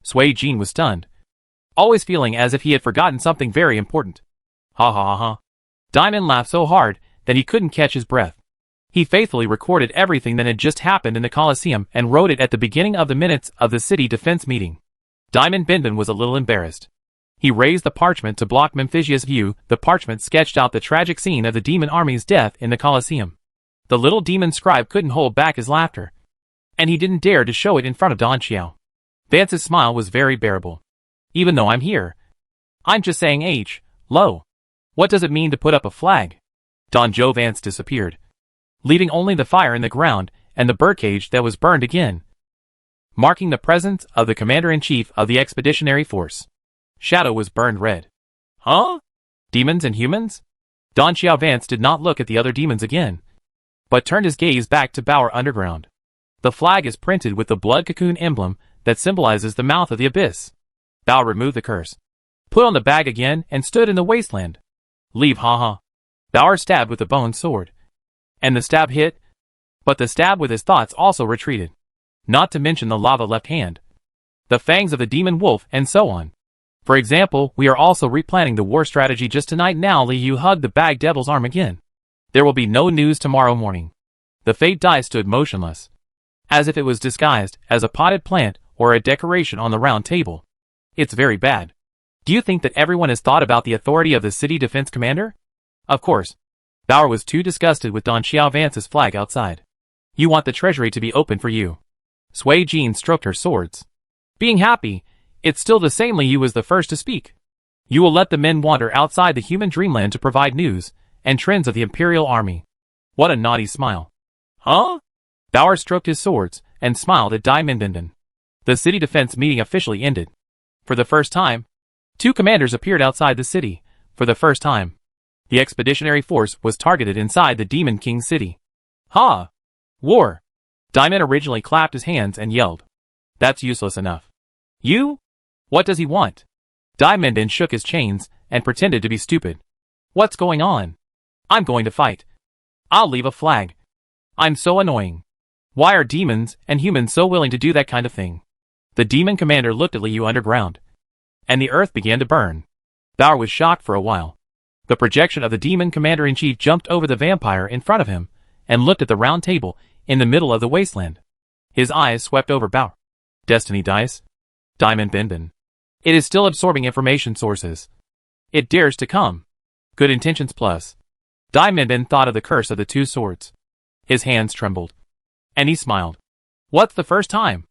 [SPEAKER 1] Sui Jin was stunned, always feeling as if he had forgotten something very important. Ha ha ha ha. Diamond laughed so hard that he couldn't catch his breath. He faithfully recorded everything that had just happened in the Colosseum and wrote it at the beginning of the minutes of the city defense meeting. Diamond Binbin was a little embarrassed. He raised the parchment to block Memphisia's view. The parchment sketched out the tragic scene of the demon army's death in the Colosseum. The little demon scribe couldn't hold back his laughter, and he didn't dare to show it in front of Don Xiao. Vance's smile was very bearable. Even though I'm here, I'm just saying low. What does it mean to put up a flag? Don Joe Vance disappeared, leaving only the fire in the ground and the birdcage that was burned again, marking the presence of the commander-in-chief of the expeditionary force. Shadow was burned red. Huh? Demons and humans? Don Xiao Vance did not look at the other demons again, but turned his gaze back to Bauer Underground. The flag is printed with the blood cocoon emblem that symbolizes the mouth of the abyss. Bauer removed the curse, put on the bag again, and stood in the wasteland. Leave, haha. Bauer stabbed with the bone sword, and the stab hit, but the stab with his thoughts also retreated. Not to mention the lava left hand, the fangs of the demon wolf, and so on. For example, we are also replanning the war strategy just tonight. Now Liu hugged the bag devil's arm again. There will be no news tomorrow morning. The fate die stood motionless, as if it was disguised as a potted plant or a decoration on the round table. It's very bad. Do you think that everyone has thought about the authority of the city defense commander? Of course. Bauer was too disgusted with Don Xiao Vance's flag outside. You want the treasury to be open for you. Sui Jin stroked her swords. Being happy, it's still the same. Liu was the first to speak. You will let the men wander outside the human dreamland to provide news and trends of the Imperial Army. What a naughty smile. Huh? Bauer stroked his swords and smiled at Diamond Binbin. The city defense meeting officially ended. For the first time, two commanders appeared outside the city. For the first time, the expeditionary force was targeted inside the Demon King city. Ha! War! Diamond originally clapped his hands and yelled. That's useless enough. You? What does he want? Diamond shook his chains and pretended to be stupid. What's going on? I'm going to fight. I'll leave a flag. I'm so annoying. Why are demons and humans so willing to do that kind of thing? The demon commander looked at Liu underground, and the earth began to burn. Bauer was shocked for a while. The projection of the demon commander-in-chief jumped over the vampire in front of him and looked at the round table in the middle of the wasteland. His eyes swept over Bauer. Destiny dice? Diamond Binbin. It is still absorbing information sources. It dares to come. Good intentions plus. Diamond Binbin thought of the curse of the two swords. His hands trembled, and he smiled. What's the first time?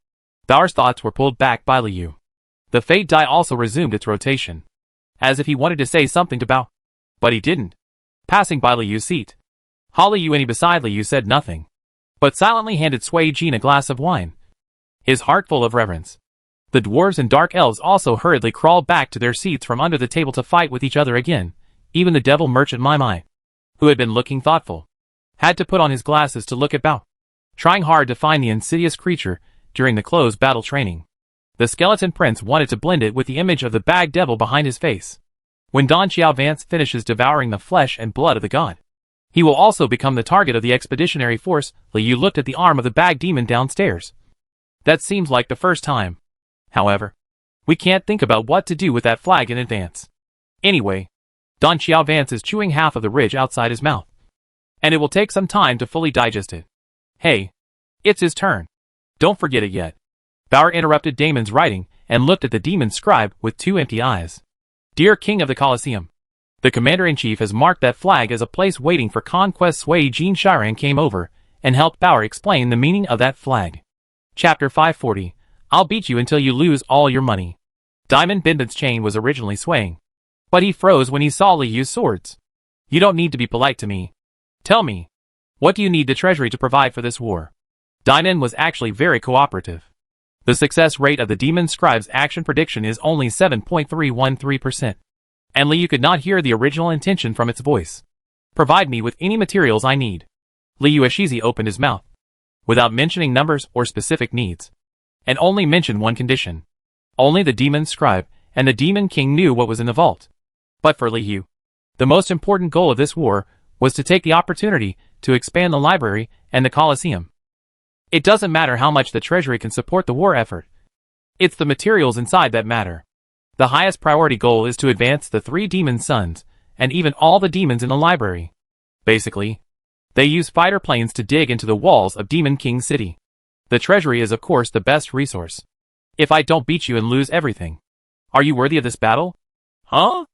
[SPEAKER 1] Bauer's thoughts were pulled back by Liu. The fate die also resumed its rotation, as if he wanted to say something to Bauer, but he didn't. Passing by Liu's seat, Holly Yuani beside Liu said nothing, but silently handed Sui Jin a glass of wine, his heart full of reverence. The dwarves and dark elves also hurriedly crawled back to their seats from under the table to fight with each other again. Even the devil merchant Mai, who had been looking thoughtful, had to put on his glasses to look at Bauer, trying hard to find the insidious creature during the closed battle training. The skeleton prince wanted to blend it with the image of the bag devil behind his face. When Don Xiao Vance finishes devouring the flesh and blood of the god, he will also become the target of the expeditionary force. Liu looked at the arm of the bag demon downstairs. That seems like the first time. However, we can't think about what to do with that flag in advance. Anyway, Don Xiao Vance is chewing half of the ridge outside his mouth, and it will take some time to fully digest it. Hey, it's his turn. Don't forget it yet. Bauer interrupted Damon's writing and looked at the demon scribe with 2 empty eyes. Dear King of the Colosseum, the Commander-in-Chief has marked that flag as a place waiting for conquest. Sui Jean Shiran came over and helped Bauer explain the meaning of that flag. Chapter 540. I'll beat you until you lose all your money. Diamond Binbin's chain was originally swaying, but he froze when he saw Li Yu's swords. You don't need to be polite to me. Tell me, what do you need the treasury to provide for this war? Diamond was actually very cooperative. The success rate of the demon scribe's action prediction is only 7.313%. And Li Yu could not hear the original intention from its voice. Provide me with any materials I need. Li Yu Ashizi opened his mouth, without mentioning numbers or specific needs, and only mentioned one condition. Only the demon scribe and the demon king knew what was in the vault. But for Li Yu, the most important goal of this war was to take the opportunity to expand the library and the Colosseum. It doesn't matter how much the treasury can support the war effort. It's the materials inside that matter. The highest priority goal is to advance the 3 demon sons, and even all the demons in the library. Basically, they use fighter planes to dig into the walls of Demon King City. The treasury is of course the best resource. If I don't beat you and lose everything, are you worthy of this battle? Huh?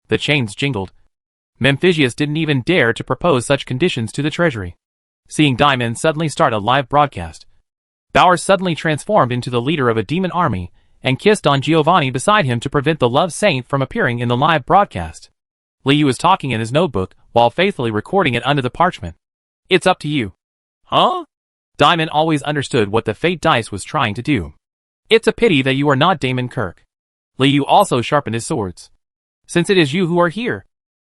[SPEAKER 1] The chains jingled. Memphisius didn't even dare to propose such conditions to the treasury. Seeing Diamond suddenly start a live broadcast, Bauer suddenly transformed into the leader of a demon army and kissed Don Giovanni beside him to prevent the love saint from appearing in the live broadcast. Li Yu was talking in his notebook while faithfully recording it under the parchment. It's up to you. Huh? Diamond always understood what the fate dice was trying to do. It's a pity that you are not Damon Kirk. Li Yu also sharpened his swords. Since it is you who are here,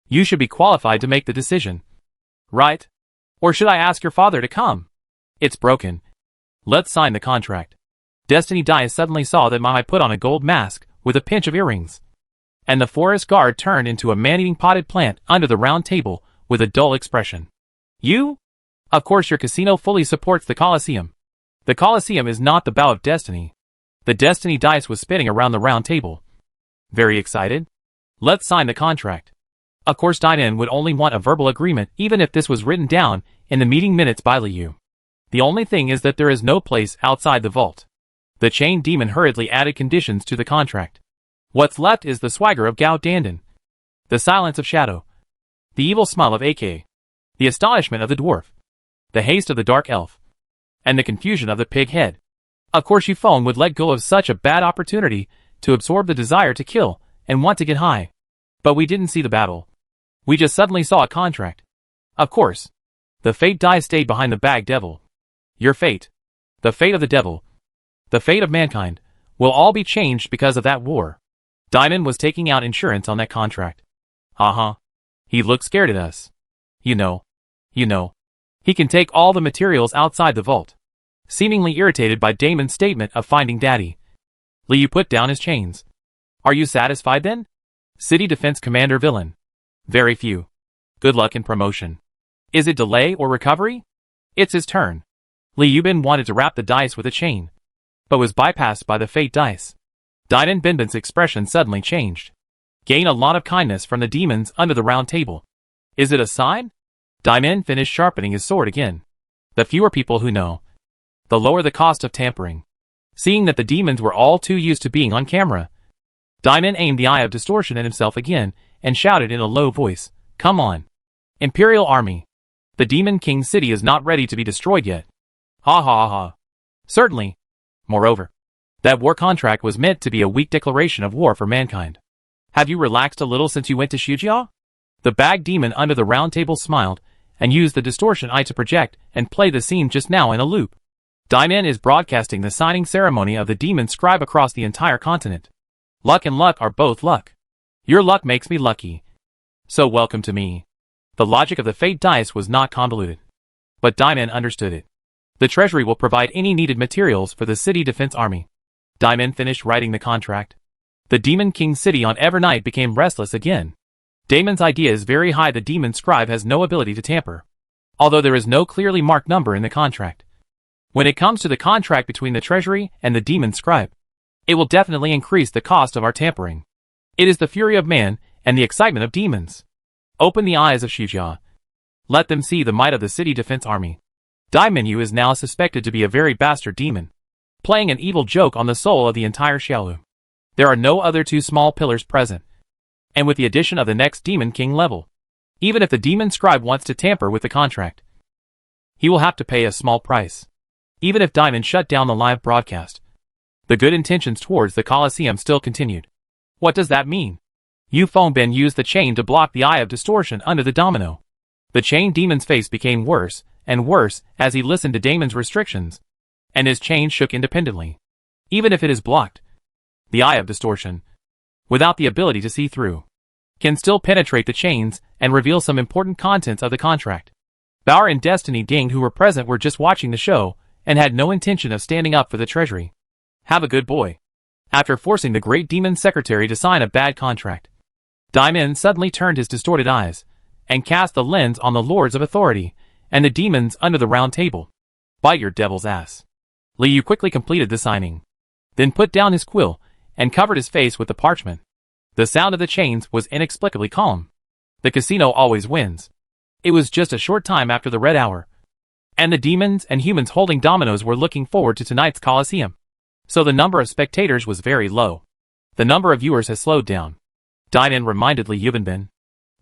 [SPEAKER 1] you should be qualified to make the decision. Right? Or should I ask your father to come? It's broken. Let's sign the contract. Destiny Dice suddenly saw that Mahai put on a gold mask with a pinch of earrings. And the forest guard turned into a man-eating potted plant under the round table with a dull expression. You? Of course your casino fully supports the Colosseum. The Colosseum is not the bow of destiny. The Destiny Dice was spinning around the round table. Very excited? Let's sign the contract. Of course Dinan would only want a verbal agreement even if this was written down in the meeting minutes by Li Yu. The only thing is that there is no place outside the vault. The chained demon hurriedly added conditions to the contract. What's left is the swagger of Gao Dandan, the silence of Shadow, the evil smile of AK, the astonishment of the dwarf, the haste of the dark elf, and the confusion of the pig head. Of course Yufeng would let go of such a bad opportunity to absorb the desire to kill and want to get high. But we didn't see the battle. We just suddenly saw a contract. Of course, the fate die stayed behind the bag devil. Your fate, the fate of the devil, the fate of mankind, will all be changed because of that war. Diamond was taking out insurance on that contract. He looked scared at us. You know. He can take all the materials outside the vault. Seemingly irritated by Damon's statement of finding Daddy, Li Yu put down his chains. Are you satisfied then? City Defense Commander Villain. Very few. Good luck in promotion. Is it delay or recovery? It's his turn. Li Yubin wanted to wrap the dice with a chain, but was bypassed by the fate dice. Dinan Binbin's expression suddenly changed. Gain a lot of kindness from the demons under the round table. Is it a sign? Diamond finished sharpening his sword again. The fewer people who know, the lower the cost of tampering. Seeing that the demons were all too used to being on camera, Diamond aimed the eye of distortion at himself again and shouted in a low voice, Come on. Imperial Army. The Demon King City is not ready to be destroyed yet. Ha. Certainly. Moreover, that war contract was meant to be a weak declaration of war for mankind. Have you relaxed a little since you went to Shujia? The bag demon under the round table smiled and used the distortion eye to project and play the scene just now in a loop. Diamond is broadcasting the signing ceremony of the demon scribe across the entire continent. Luck and luck are both luck. Your luck makes me lucky. So welcome to me. The logic of the fate dice was not convoluted, but Diamond understood it. The treasury will provide any needed materials for the city defense army. Diamond finished writing the contract. The Demon King City on Evernight became restless again. Damon's idea is very high. The demon scribe has no ability to tamper, although there is no clearly marked number in the contract. When it comes to the contract between the treasury and the demon scribe, it will definitely increase the cost of our tampering. It is the fury of man and the excitement of demons. Open the eyes of Shujia. Let them see the might of the city defense army. Daimon Yu is now suspected to be a very bastard demon. playing an evil joke on the soul of the entire Xiaolu. There are no other two small pillars present. And with the addition of the next Demon King level, even if the Demon Scribe wants to tamper with the contract, he will have to pay a small price. Even if Diamond shut down the live broadcast, the good intentions towards the Colosseum still continued. What does that mean? Yu Fengbin used the chain to block the Eye of Distortion under the domino. The chain demon's face became worse and worse as he listened to Damon's restrictions, and his chain shook independently. Even if it is blocked, the Eye of Distortion, without the ability to see through, can still penetrate the chains and reveal some important contents of the contract. Bauer and Destiny Ding, who were present, were just watching the show and had no intention of standing up for the treasury. Have a good boy. After forcing the great demon secretary to sign a bad contract, Diamond suddenly turned his distorted eyes and cast the lens on the Lords of Authority and the demons under the round table. Bite your devil's ass. Li Yu quickly completed the signing, then put down his quill and covered his face with the parchment. The sound of the chains was inexplicably calm. The casino always wins. It was just a short time after the red hour, and the demons and humans holding dominoes were looking forward to tonight's Colosseum. So the number of spectators was very low. The number of viewers has slowed down, Diamond reminded Li Yuvenbin,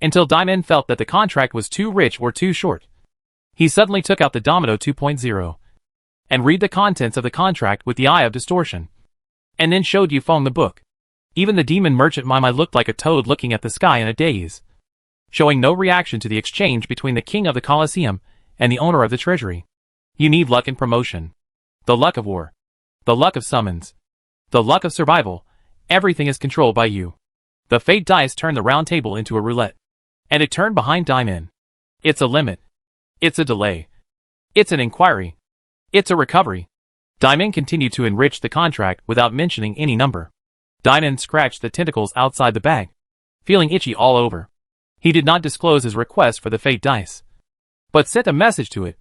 [SPEAKER 1] until Diamond felt that the contract was too rich or too short. He suddenly took out the Domino 2.0 and read the contents of the contract with the Eye of Distortion, and then showed Yu Feng the book. Even the demon merchant Mai looked like a toad looking at the sky in a daze, showing no reaction to the exchange between the king of the Colosseum and the owner of the treasury. You need luck and promotion, the luck of war, the luck of summons, the luck of survival. Everything is controlled by you. The fate dice turned the round table into a roulette, and it turned behind Diamond. It's a limit. It's a delay. It's an inquiry. It's a recovery. Diamond continued to enrich the contract without mentioning any number. Diamond scratched the tentacles outside the bag, feeling itchy all over. He did not disclose his request for the fate dice, but sent a message to it,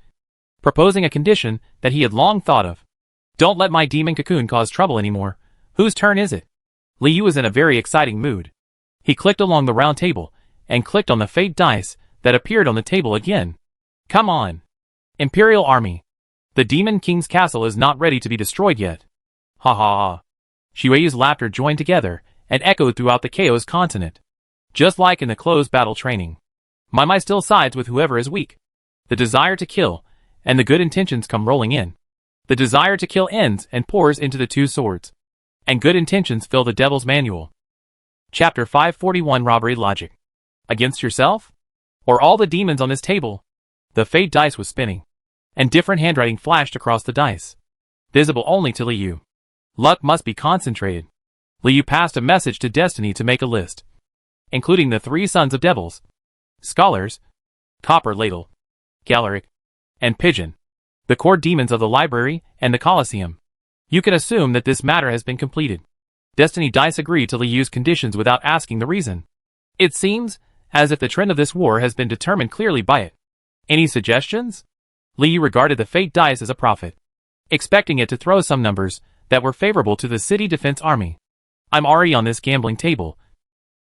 [SPEAKER 1] proposing a condition that he had long thought of. Don't let my demon cocoon cause trouble anymore. Whose turn is it? Li Yu was in a very exciting mood. He clicked along the round table, and clicked on the fate dice that appeared on the table again. Come on. Imperial Army. The Demon King's castle is not ready to be destroyed yet. Ha ha ha. Shueyu's laughter joined together and echoed throughout the Chaos continent. Just like in the closed battle training, Mai still sides with whoever is weak. The desire to kill and the good intentions come rolling in. The desire to kill ends and pours into the two swords, and good intentions fill the Devil's Manual. Chapter 541 Robbery Logic. Against yourself? Or all the demons on this table? The fate dice was spinning, and different handwriting flashed across the dice, visible only to Li Yu. Luck must be concentrated. Li Yu passed a message to Destiny to make a list, including the three sons of devils, Scholars, Copper Ladle, Galaric, and Pigeon, the core demons of the library and the Colosseum. You can assume that this matter has been completed. Destiny Dice agreed to Li Yu's conditions without asking the reason. It seems as if the trend of this war has been determined clearly by it. Any suggestions? Li Yu regarded the fate dice as a profit, expecting it to throw some numbers that were favorable to the city defense army. I'm already on this gambling table.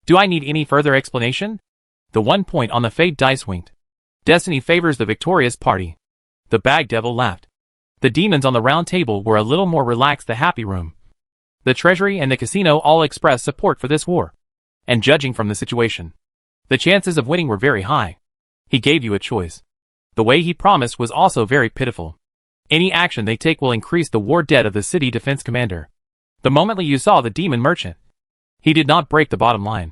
[SPEAKER 1] Do I need any further explanation? The 1 point on the fate dice winked. Destiny favors the victorious party. The bag devil laughed. The demons on the round table were a little more relaxed. The happy room, the treasury and the casino all expressed support for this war. And judging from the situation, the chances of winning were very high. He gave you a choice. The way he promised was also very pitiful. Any action they take will increase the war debt of the city defense commander. The moment Li Yu saw the demon merchant, he did not break the bottom line,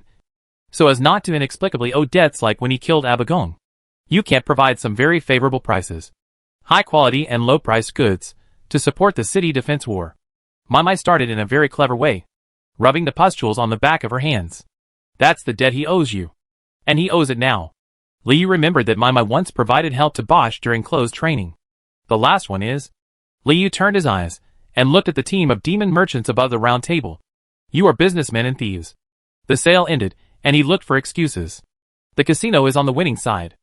[SPEAKER 1] so as not to inexplicably owe debts like when he killed Abagong. You can't provide some very favorable prices, high quality and low priced goods, to support the city defense war. Mai started in a very clever way, rubbing the pustules on the back of her hands. That's the debt he owes you. And he owes it now. Li Yu remembered that Mai once provided help to Bosch during closed training. The last one is. Li Yu turned his eyes and looked at the team of demon merchants above the round table. You are businessmen and thieves. The sale ended, and he looked for excuses. The casino is on the winning side.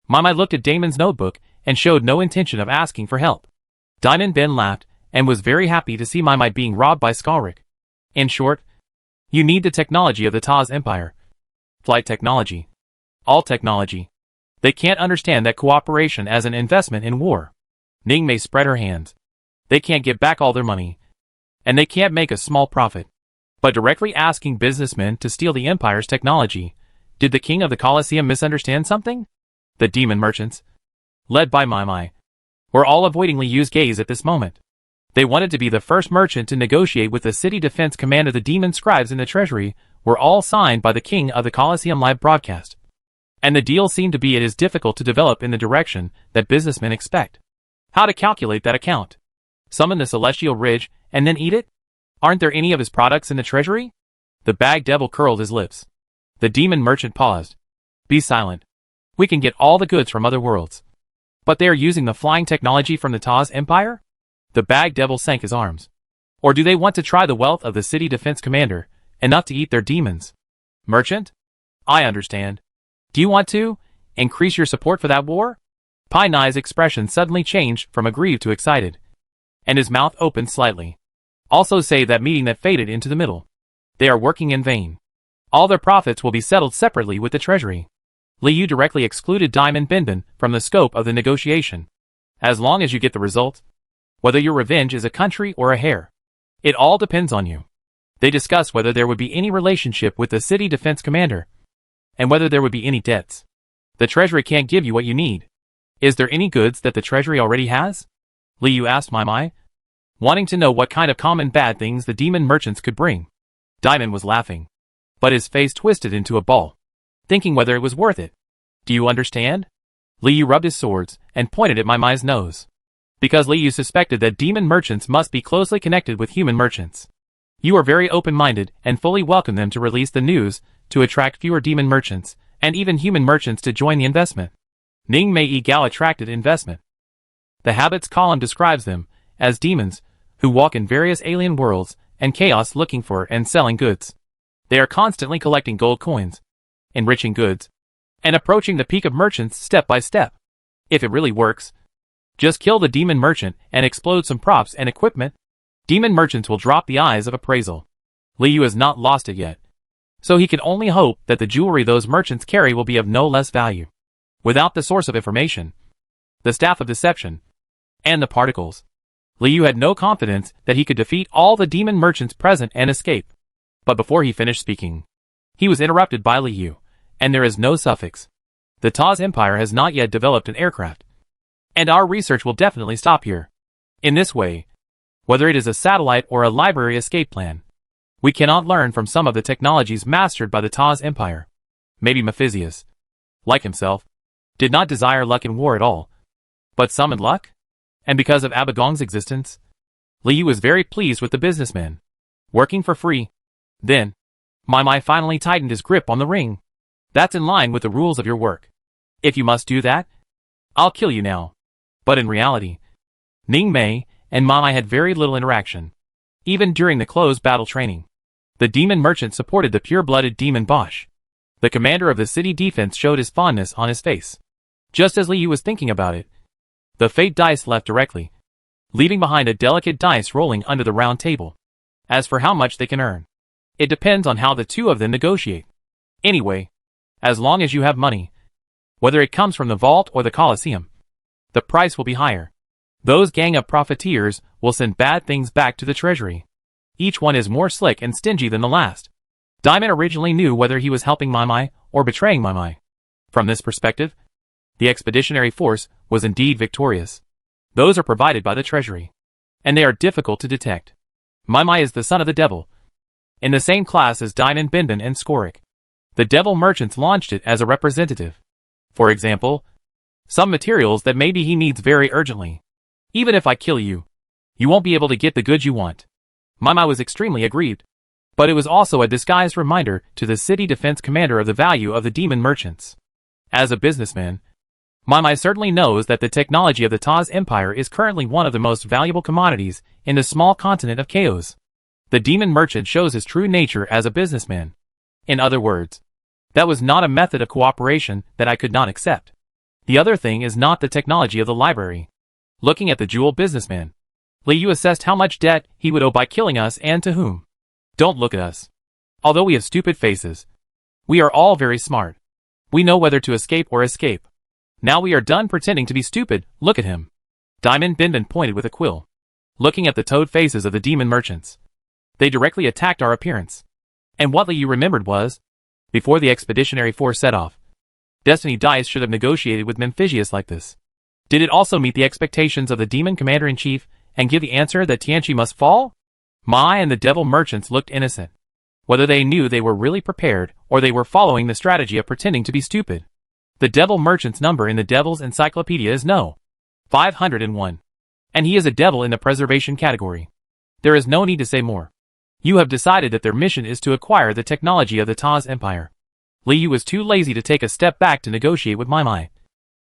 [SPEAKER 1] Mai looked at Damon's notebook and showed no intention of asking for help. Diamond Ben laughed and was very happy to see Mai being robbed by Skalric. In short, you need the technology of the Taz Empire. Flight technology. All technology. They can't understand that cooperation as an investment in war. Ning may spread her hands. They can't get back all their money, and they can't make a small profit. But directly asking businessmen to steal the empire's technology, did the king of the Colosseum misunderstand something? The demon merchants, led by Mai, were all avoiding Liu's gaze at this moment. They wanted to be the first merchant to negotiate with the city defense commander. The demon scribes in the treasury were all signed by the king of the Colosseum live broadcast. And the deal seemed to be it is difficult to develop in the direction that businessmen expect. How to calculate that account? Summon the celestial ridge and then eat it? Aren't there any of his products in the treasury? The bag devil curled his lips. The demon merchant paused. Be silent. We can get all the goods from other worlds. But they are using the flying technology from the Taz Empire? The bag devil sank his arms. Or do they want to try the wealth of the city defense commander, and not to eat their demons? Merchant? I understand. Do you want to increase your support for that war? Pai Nai's expression suddenly changed from aggrieved to excited, and his mouth opened slightly. Also save that meeting that faded into the middle. They are working in vain. All their profits will be settled separately with the treasury. Liu directly excluded Diamond Binbin from the scope of the negotiation. As long as you get the result, whether your revenge is a country or a hair, it all depends on you. They discussed whether there would be any relationship with the city defense commander, and whether there would be any debts. The treasury can't give you what you need. Is there any goods that the treasury already has? Liu asked Mai, wanting to know what kind of common bad things the demon merchants could bring. Diamond was laughing, but his face twisted into a ball, thinking whether it was worth it. Do you understand? Liu rubbed his swords and pointed at Mai's nose. Because Liu suspected that demon merchants must be closely connected with human merchants. You are very open-minded and fully welcome them to release the news to attract fewer demon merchants and even human merchants to join the investment. Ning Mei Gao attracted investment. The habits column describes them as demons who walk in various alien worlds and chaos looking for and selling goods. They are constantly collecting gold coins, enriching goods, and approaching the peak of merchants step by step. If it really works, just kill the demon merchant and explode some props and equipment. Demon merchants will drop the eyes of appraisal. Liu has not lost it yet, so he can only hope that the jewelry those merchants carry will be of no less value. Without the source of information, the staff of deception, and the particles, Liu had no confidence that he could defeat all the demon merchants present and escape. But before he finished speaking, he was interrupted by Liu, and there is no suffix. The Taz Empire has not yet developed an aircraft, and our research will definitely stop here. In this way, whether it is a satellite or a library escape plan, we cannot learn from some of the technologies mastered by the Taz Empire. Maybe Mephizius, like himself, did not desire luck in war at all, but summoned luck? And because of Abagong's existence, Liu was very pleased with the businessman, working for free. Then, Mai finally tightened his grip on the ring. That's in line with the rules of your work. If you must do that, I'll kill you now. But in reality, Ning Mei and Mai had very little interaction, even during the close battle training. The demon merchant supported the pure-blooded demon Bosch. The commander of the city defense showed his fondness on his face. Just as Liu was thinking about it, the fate dice left directly, leaving behind a delicate dice rolling under the round table. As for how much they can earn, it depends on how the two of them negotiate. Anyway, as long as you have money, whether it comes from the vault or the Colosseum, the price will be higher. Those gang of profiteers will send bad things back to the treasury. Each one is more slick and stingy than the last. Diamond originally knew whether he was helping Mai or betraying Mai. From this perspective, the expeditionary force was indeed victorious. Those are provided by the treasury, and they are difficult to detect. Mai is the son of the devil, in the same class as Diamond Binbin and Skorik. The devil merchants launched it as a representative. For example, some materials that maybe he needs very urgently. Even if I kill you, you won't be able to get the goods you want. Mai was extremely aggrieved, but it was also a disguised reminder to the city defense commander of the value of the demon merchants. As a businessman, Mai certainly knows that the technology of the Taz Empire is currently one of the most valuable commodities in the small continent of Chaos. The demon merchant shows his true nature as a businessman. In other words, that was not a method of cooperation that I could not accept. The other thing is not the technology of the library. Looking at the jewel businessman, Liu assessed how much debt he would owe by killing us and to whom. Don't look at us. Although we have stupid faces, we are all very smart. We know whether to escape or escape. Now we are done pretending to be stupid. Look at him. Diamond Binbin pointed with a quill. looking at the toad faces of the demon merchants. They directly attacked our appearance. And what Liu remembered was, before the expeditionary force set off, Destiny Dice should have negotiated with Memphisius like this. Did it also meet the expectations of the demon commander-in-chief and give the answer that Tianqi must fall? Mai and the devil merchants looked innocent. Whether they knew they were really prepared or they were following the strategy of pretending to be stupid. The devil merchant's number in the devil's encyclopedia is no. 501. And he is a devil in the preservation category. There is no need to say more. You have decided that their mission is to acquire the technology of the Taz Empire. Liu was too lazy to take a step back to negotiate with Mai,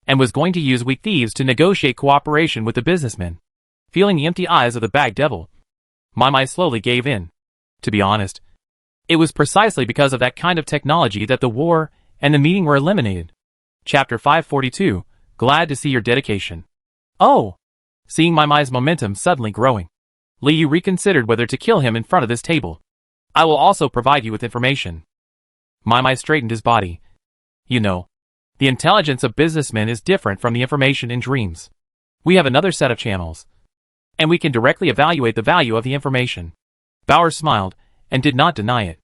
[SPEAKER 1] and was going to use weak thieves to negotiate cooperation with the businessmen. Feeling the empty eyes of the bag devil, Mai slowly gave in. To be honest, it was precisely because of that kind of technology that the war and the meeting were eliminated. Chapter 542, Glad to see your dedication. Oh! Seeing Mai's momentum suddenly growing, Liu reconsidered whether to kill him in front of this table. I will also provide you with information. Mai straightened his body. You know, the intelligence of businessmen is different from the information in dreams. We have another set of channels, and we can directly evaluate the value of the information. Bauer smiled, and did not deny it.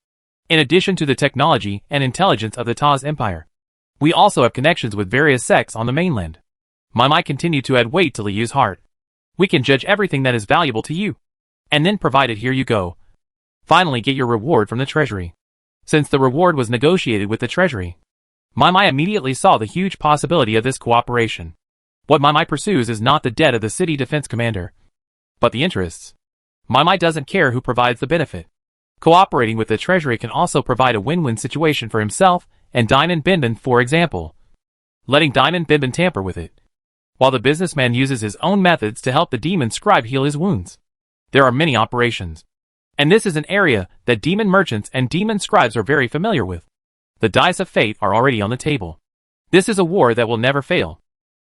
[SPEAKER 1] In addition to the technology and intelligence of the Taz Empire, we also have connections with various sects on the mainland. Mai continued to add weight to Liu's heart. We can judge everything that is valuable to you, and then provide it. Here you go. Finally get your reward from the treasury. Since the reward was negotiated with the treasury, Mai immediately saw the huge possibility of this cooperation. What Mai pursues is not the debt of the city defense commander, but the interests. Mai doesn't care who provides the benefit. Cooperating with the treasury can also provide a win-win situation for himself and Diamond Binbin, for example. Letting Diamond Binbin tamper with it, while the businessman uses his own methods to help the demon scribe heal his wounds. There are many operations, and this is an area that demon merchants and demon scribes are very familiar with. The dice of fate are already on the table. This is a war that will never fail.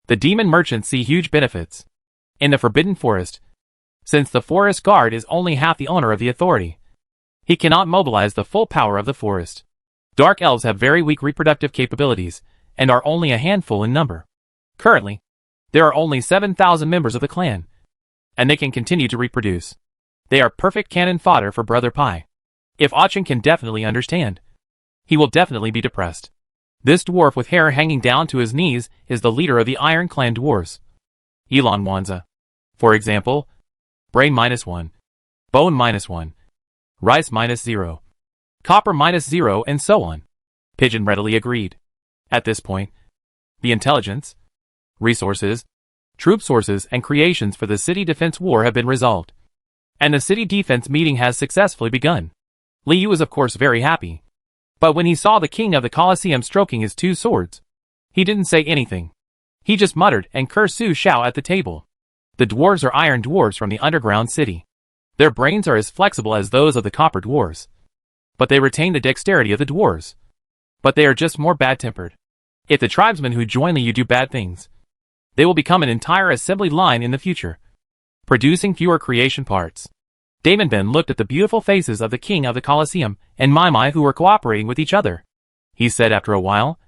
[SPEAKER 1] The demon merchants see huge benefits in the Forbidden Forest, since the forest guard is only half the owner of the authority. He cannot mobilize the full power of the forest. Dark elves have very weak reproductive capabilities, and are only a handful in number. Currently, there are only 7,000 members of the clan, and they can continue to reproduce. They are perfect cannon fodder for Brother Pai. If Achin can definitely understand, he will definitely be depressed. This dwarf with hair hanging down to his knees is the leader of the Iron Clan dwarves. Elon Wanza, for example, brain -1, bone -1, rice -0, copper -0, and so on. Pigeon readily agreed. At this point, the intelligence, resources, troop sources, and creations for the city defense war have been resolved, and the city defense meeting has successfully begun. Liu was of course very happy, but when he saw the king of the Colosseum stroking his two swords, he didn't say anything. He just muttered and cursed Su Xiao at the table. The dwarves are iron dwarves from the underground city. Their brains are as flexible as those of the copper dwarves, but they retain the dexterity of the dwarves. But they are just more bad-tempered. If the tribesmen who join Liu do bad things, they will become an entire assembly line in the future, producing fewer creation parts. Damon Ben looked at the beautiful faces of the king of the Colosseum and Mai who were cooperating with each other. He said after a while.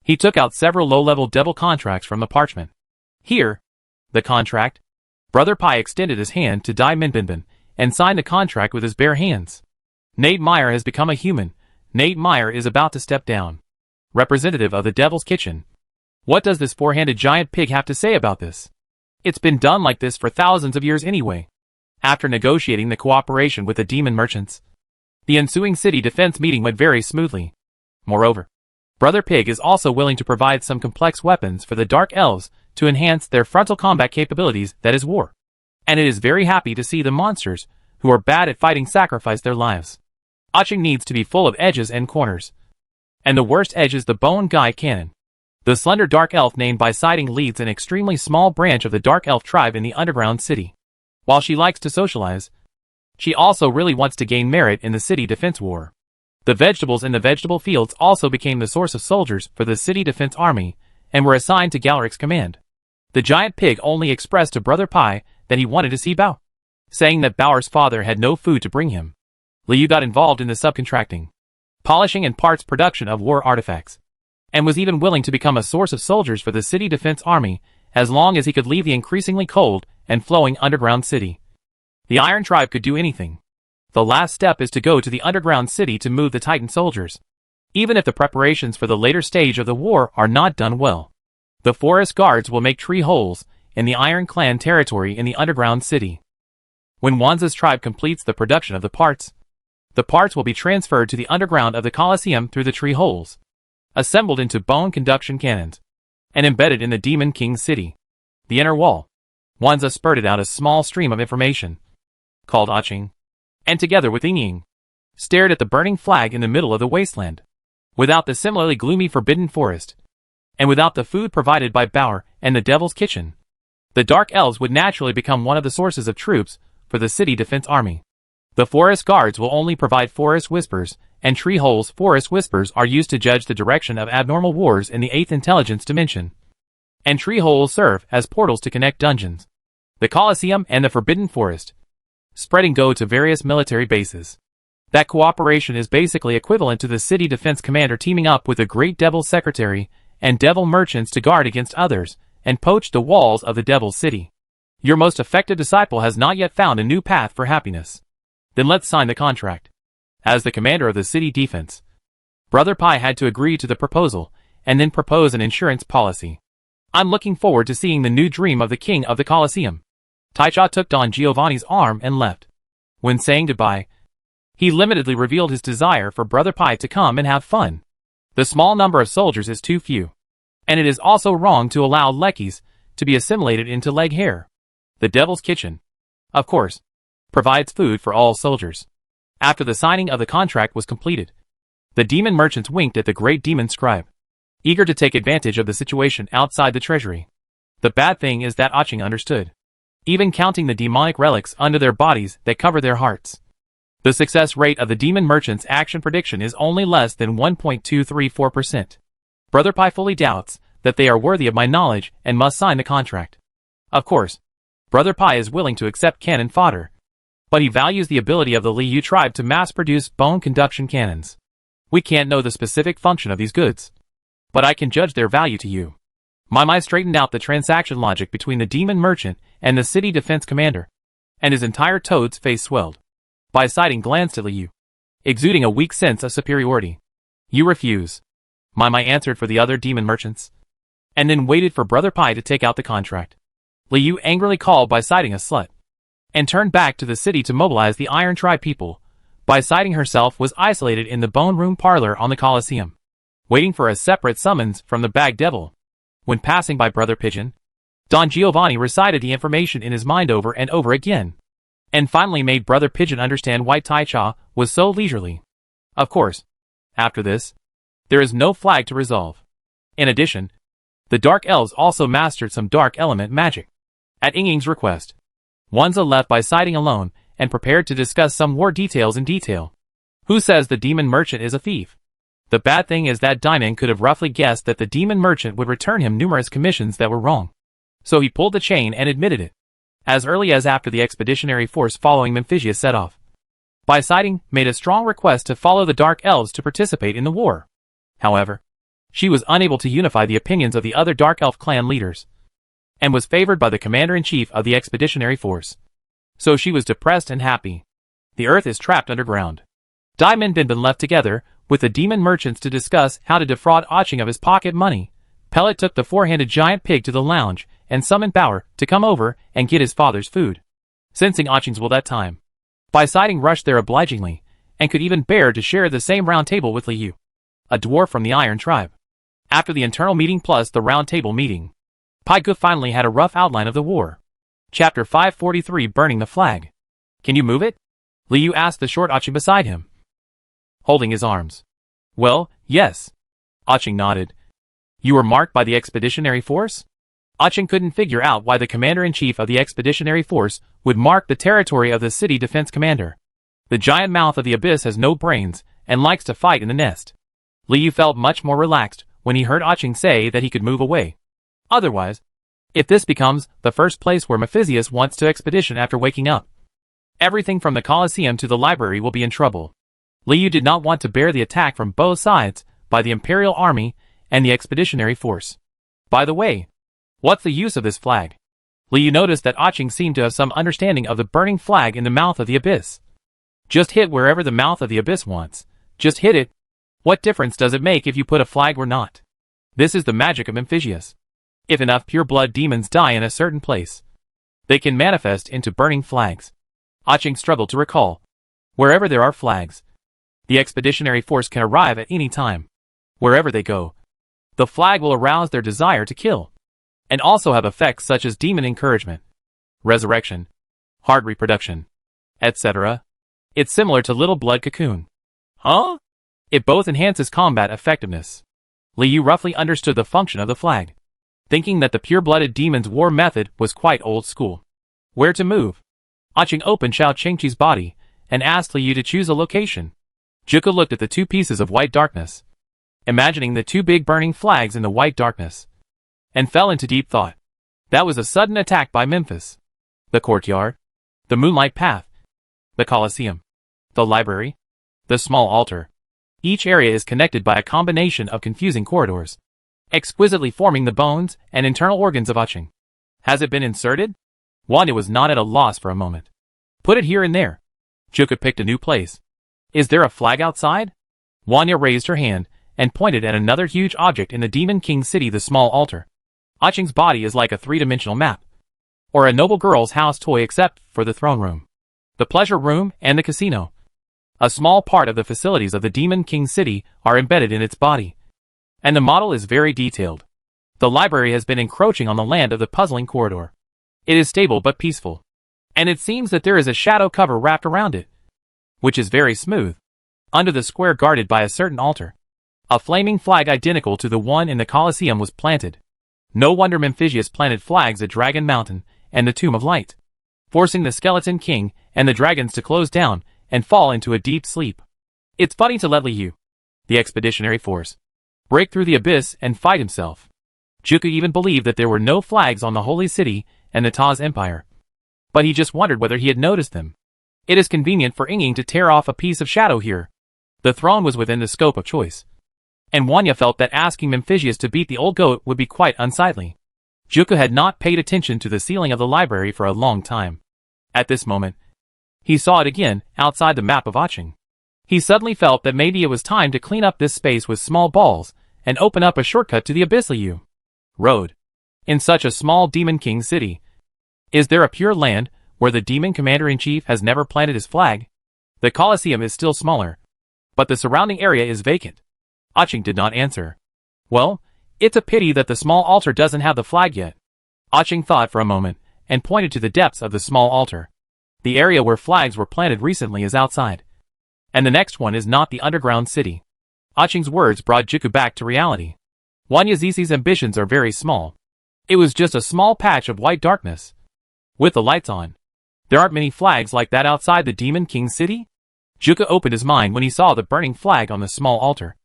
[SPEAKER 1] He took out several low-level devil contracts from the parchment. Here, the contract. Brother Pai extended his hand to Dai Minbinbin and signed the contract with his bare hands. Nate Meyer has become a human. Nate Meyer is about to step down. Representative of the Devil's Kitchen. What does this four-handed giant pig have to say about this? It's been done like this for thousands of years anyway. After negotiating the cooperation with the demon merchants, the ensuing city defense meeting went very smoothly. Moreover, Brother Pig is also willing to provide some complex weapons for the Dark Elves to enhance their frontal combat capabilities, that is war. And it is very happy to see the monsters, who are bad at fighting, sacrifice their lives. Achin needs to be full of edges and corners. And the worst edge is the Bone Guy Cannon. The slender Dark Elf named by sighting leads an extremely small branch of the Dark Elf tribe in the underground city. While she likes to socialize, she also really wants to gain merit in the city defense war. The vegetables in the vegetable fields also became the source of soldiers for the city defense army, and were assigned to Galaric's command. The giant pig only expressed to Brother Pai that he wanted to see Bao, saying that Bauer's father had no food to bring him. Liu got involved in the subcontracting, polishing and parts production of war artifacts, and was even willing to become a source of soldiers for the city defense army, as long as he could leave the increasingly cold and flowing underground city. The Iron Tribe could do anything. The last step is to go to the underground city to move the Titan soldiers. Even if the preparations for the later stage of the war are not done well, the forest guards will make tree holes in the Iron Clan territory in the underground city. When Wanza's tribe completes the production of the parts will be transferred to the underground of the Colosseum through the tree holes, assembled into bone conduction cannons, and embedded in the Demon King's city. The inner wall. Wanza spurted out a small stream of information, called Aching, and together with Ying, stared at the burning flag in the middle of the wasteland. Without the similarly gloomy forbidden forest, and without the food provided by Bauer and the Devil's Kitchen, the Dark Elves would naturally become one of the sources of troops for the city defense army. The forest guards will only provide forest whispers, and tree holes. Forest whispers are used to judge the direction of abnormal wars in the 8th intelligence dimension, and tree holes serve as portals to connect dungeons, the Colosseum and the Forbidden Forest, spreading go to various military bases. That cooperation is basically equivalent to the city defense commander teaming up with the Great Devil's secretary and devil merchants to guard against others and poach the walls of the Devil's City. Your most effective disciple has not yet found a new path for happiness. Then let's sign the contract. As the commander of the city defense, Brother Pi had to agree to the proposal and then propose an insurance policy. I'm looking forward to seeing the new dream of the king of the Colosseum. Taicha took Don Giovanni's arm and left. When saying goodbye, he limitedly revealed his desire for Brother Pi to come and have fun. The small number of soldiers is too few, and it is also wrong to allow Lekis to be assimilated into leg hair. The Devil's Kitchen, of course, provides food for all soldiers. After the signing of the contract was completed, the demon merchants winked at the great demon scribe, eager to take advantage of the situation outside the treasury. The bad thing is that Aching understood, even counting the demonic relics under their bodies that cover their hearts. The success rate of the demon merchant's action prediction is only less than 1.234%. Brother Pi fully doubts that they are worthy of my knowledge and must sign the contract. Of course, Brother Pi is willing to accept cannon fodder, but he values the ability of the Liu tribe to mass-produce bone conduction cannons. We can't know the specific function of these goods, but I can judge their value to you. Mai straightened out the transaction logic between the demon merchant and the city defense commander, and his entire toad's face swelled. Bai Siding glanced at Liu, exuding a weak sense of superiority. You refuse, Mai answered for the other demon merchants, and then waited for Brother Pi to take out the contract. Liu angrily called Bai Siding a slut, and turned back to the city to mobilize the Iron Tribe people. Bai Siding herself was isolated in the Bone Room parlor on the Colosseum, waiting for a separate summons from the Bag Devil. When passing by Brother Pigeon, Don Giovanni recited the information in his mind over and over again, and finally made Brother Pigeon understand why Taicha was so leisurely. Of course, after this, there is no flag to resolve. In addition, the Dark Elves also mastered some dark element magic. At Ying's request, Wanza left Bai Siding alone and prepared to discuss some war details in detail. Who says the demon merchant is a thief? The bad thing is that Diamond could have roughly guessed that the demon merchant would return him numerous commissions that were wrong. So he pulled the chain and admitted it, as early as after the expeditionary force following Memphisius set off. Bai Siding made a strong request to follow the Dark Elves to participate in the war. However, she was unable to unify the opinions of the other Dark Elf clan leaders, and was favored by the commander-in-chief of the expeditionary force. So she was depressed and happy. The earth is trapped underground. Diamond had been left together with the demon merchants to discuss how to defraud Aching of his pocket money. Pellet took the four-handed giant pig to the lounge and summoned Bauer to come over and get his father's food. Sensing Aching's will that time, Bai Siding rushed there obligingly, and could even bear to share the same round table with Liu, a dwarf from the Iron Tribe. After the internal meeting plus the round table meeting, Pai Gu finally had a rough outline of the war. Chapter 543, Burning the Flag. Can you move it? Liu asked the short Aching beside him, holding his arms. Well, yes. Aching nodded. You were marked by the expeditionary force? Aching couldn't figure out why the commander-in-chief of the expeditionary force would mark the territory of the city defense commander. The giant mouth of the abyss has no brains and likes to fight in the nest. Liu felt much more relaxed when he heard Aching say that he could move away. Otherwise, if this becomes the first place where Memphisius wants to expedition after waking up, everything from the Colosseum to the library will be in trouble. Liu did not want to bear the attack from both sides by the Imperial Army and the expeditionary force. By the way, what's the use of this flag? Liu noticed that Aching seemed to have some understanding of the burning flag in the mouth of the abyss. Just hit wherever the mouth of the abyss wants. Just hit it. What difference does it make if you put a flag or not? This is the magic of Amphibious. If enough pure-blood demons die in a certain place, they can manifest into burning flags. Aching struggled to recall. Wherever there are flags, the expeditionary force can arrive at any time. Wherever they go, the flag will arouse their desire to kill, and also have effects such as demon encouragement, resurrection, hard reproduction, etc. It's similar to Little Blood Cocoon. Huh? It both enhances combat effectiveness. Liu roughly understood the function of the flag, thinking that the pure-blooded demon's war method was quite old school. Where to move? Aching opened Xiao Qingqi's body and asked Liu to choose a location. Juke looked at the two pieces of white darkness, imagining the two big burning flags in the white darkness, and fell into deep thought. That was a sudden attack by Memphis. The courtyard, the moonlight path, the Colosseum, the library, the small altar. Each area is connected by a combination of confusing corridors, exquisitely forming the bones and internal organs of Aching. Has it been inserted? Wanda was not at a loss for a moment. Put it here and there. Juke picked a new place. Is there a flag outside? Wanya raised her hand and pointed at another huge object in the Demon King City, the small altar. Aching's body is like a three-dimensional map, or a noble girl's house toy except for the throne room, the pleasure room, and the casino. A small part of the facilities of the Demon King City are embedded in its body, and the model is very detailed. The library has been encroaching on the land of the puzzling corridor. It is stable but peaceful, and it seems that there is a shadow cover wrapped around it, which is very smooth. Under the square guarded by a certain altar, a flaming flag identical to the one in the Colosseum was planted. No wonder Memphisius planted flags at Dragon Mountain and the Tomb of Light, forcing the Skeleton King and the dragons to close down and fall into a deep sleep. It's funny to let Liu, the expeditionary force, break through the abyss and fight himself. Juku even believed that there were no flags on the Holy City and the Taz Empire, but he just wondered whether he had noticed them. It is convenient for Inging to tear off a piece of shadow here. The throne was within the scope of choice, and Wanya felt that asking Memphisius to beat the old goat would be quite unsightly. Juku had not paid attention to the ceiling of the library for a long time. At this moment, he saw it again, outside the map of Aching. He suddenly felt that maybe it was time to clean up this space with small balls and open up a shortcut to the Abyss Liu Road. In such a small Demon King city, is there a pure land where the Demon Commander-in-Chief has never planted his flag? The Colosseum is still smaller, but the surrounding area is vacant. Aching did not answer. Well, it's a pity that the small altar doesn't have the flag yet. Aching thought for a moment and pointed to the depths of the small altar. The area where flags were planted recently is outside, and the next one is not the underground city. Aching's words brought Juku back to reality. Wanya Zisi's ambitions are very small. It was just a small patch of white darkness, with the lights on. There aren't many flags like that outside the Demon King City? Juku opened his mind when he saw the burning flag on the small altar.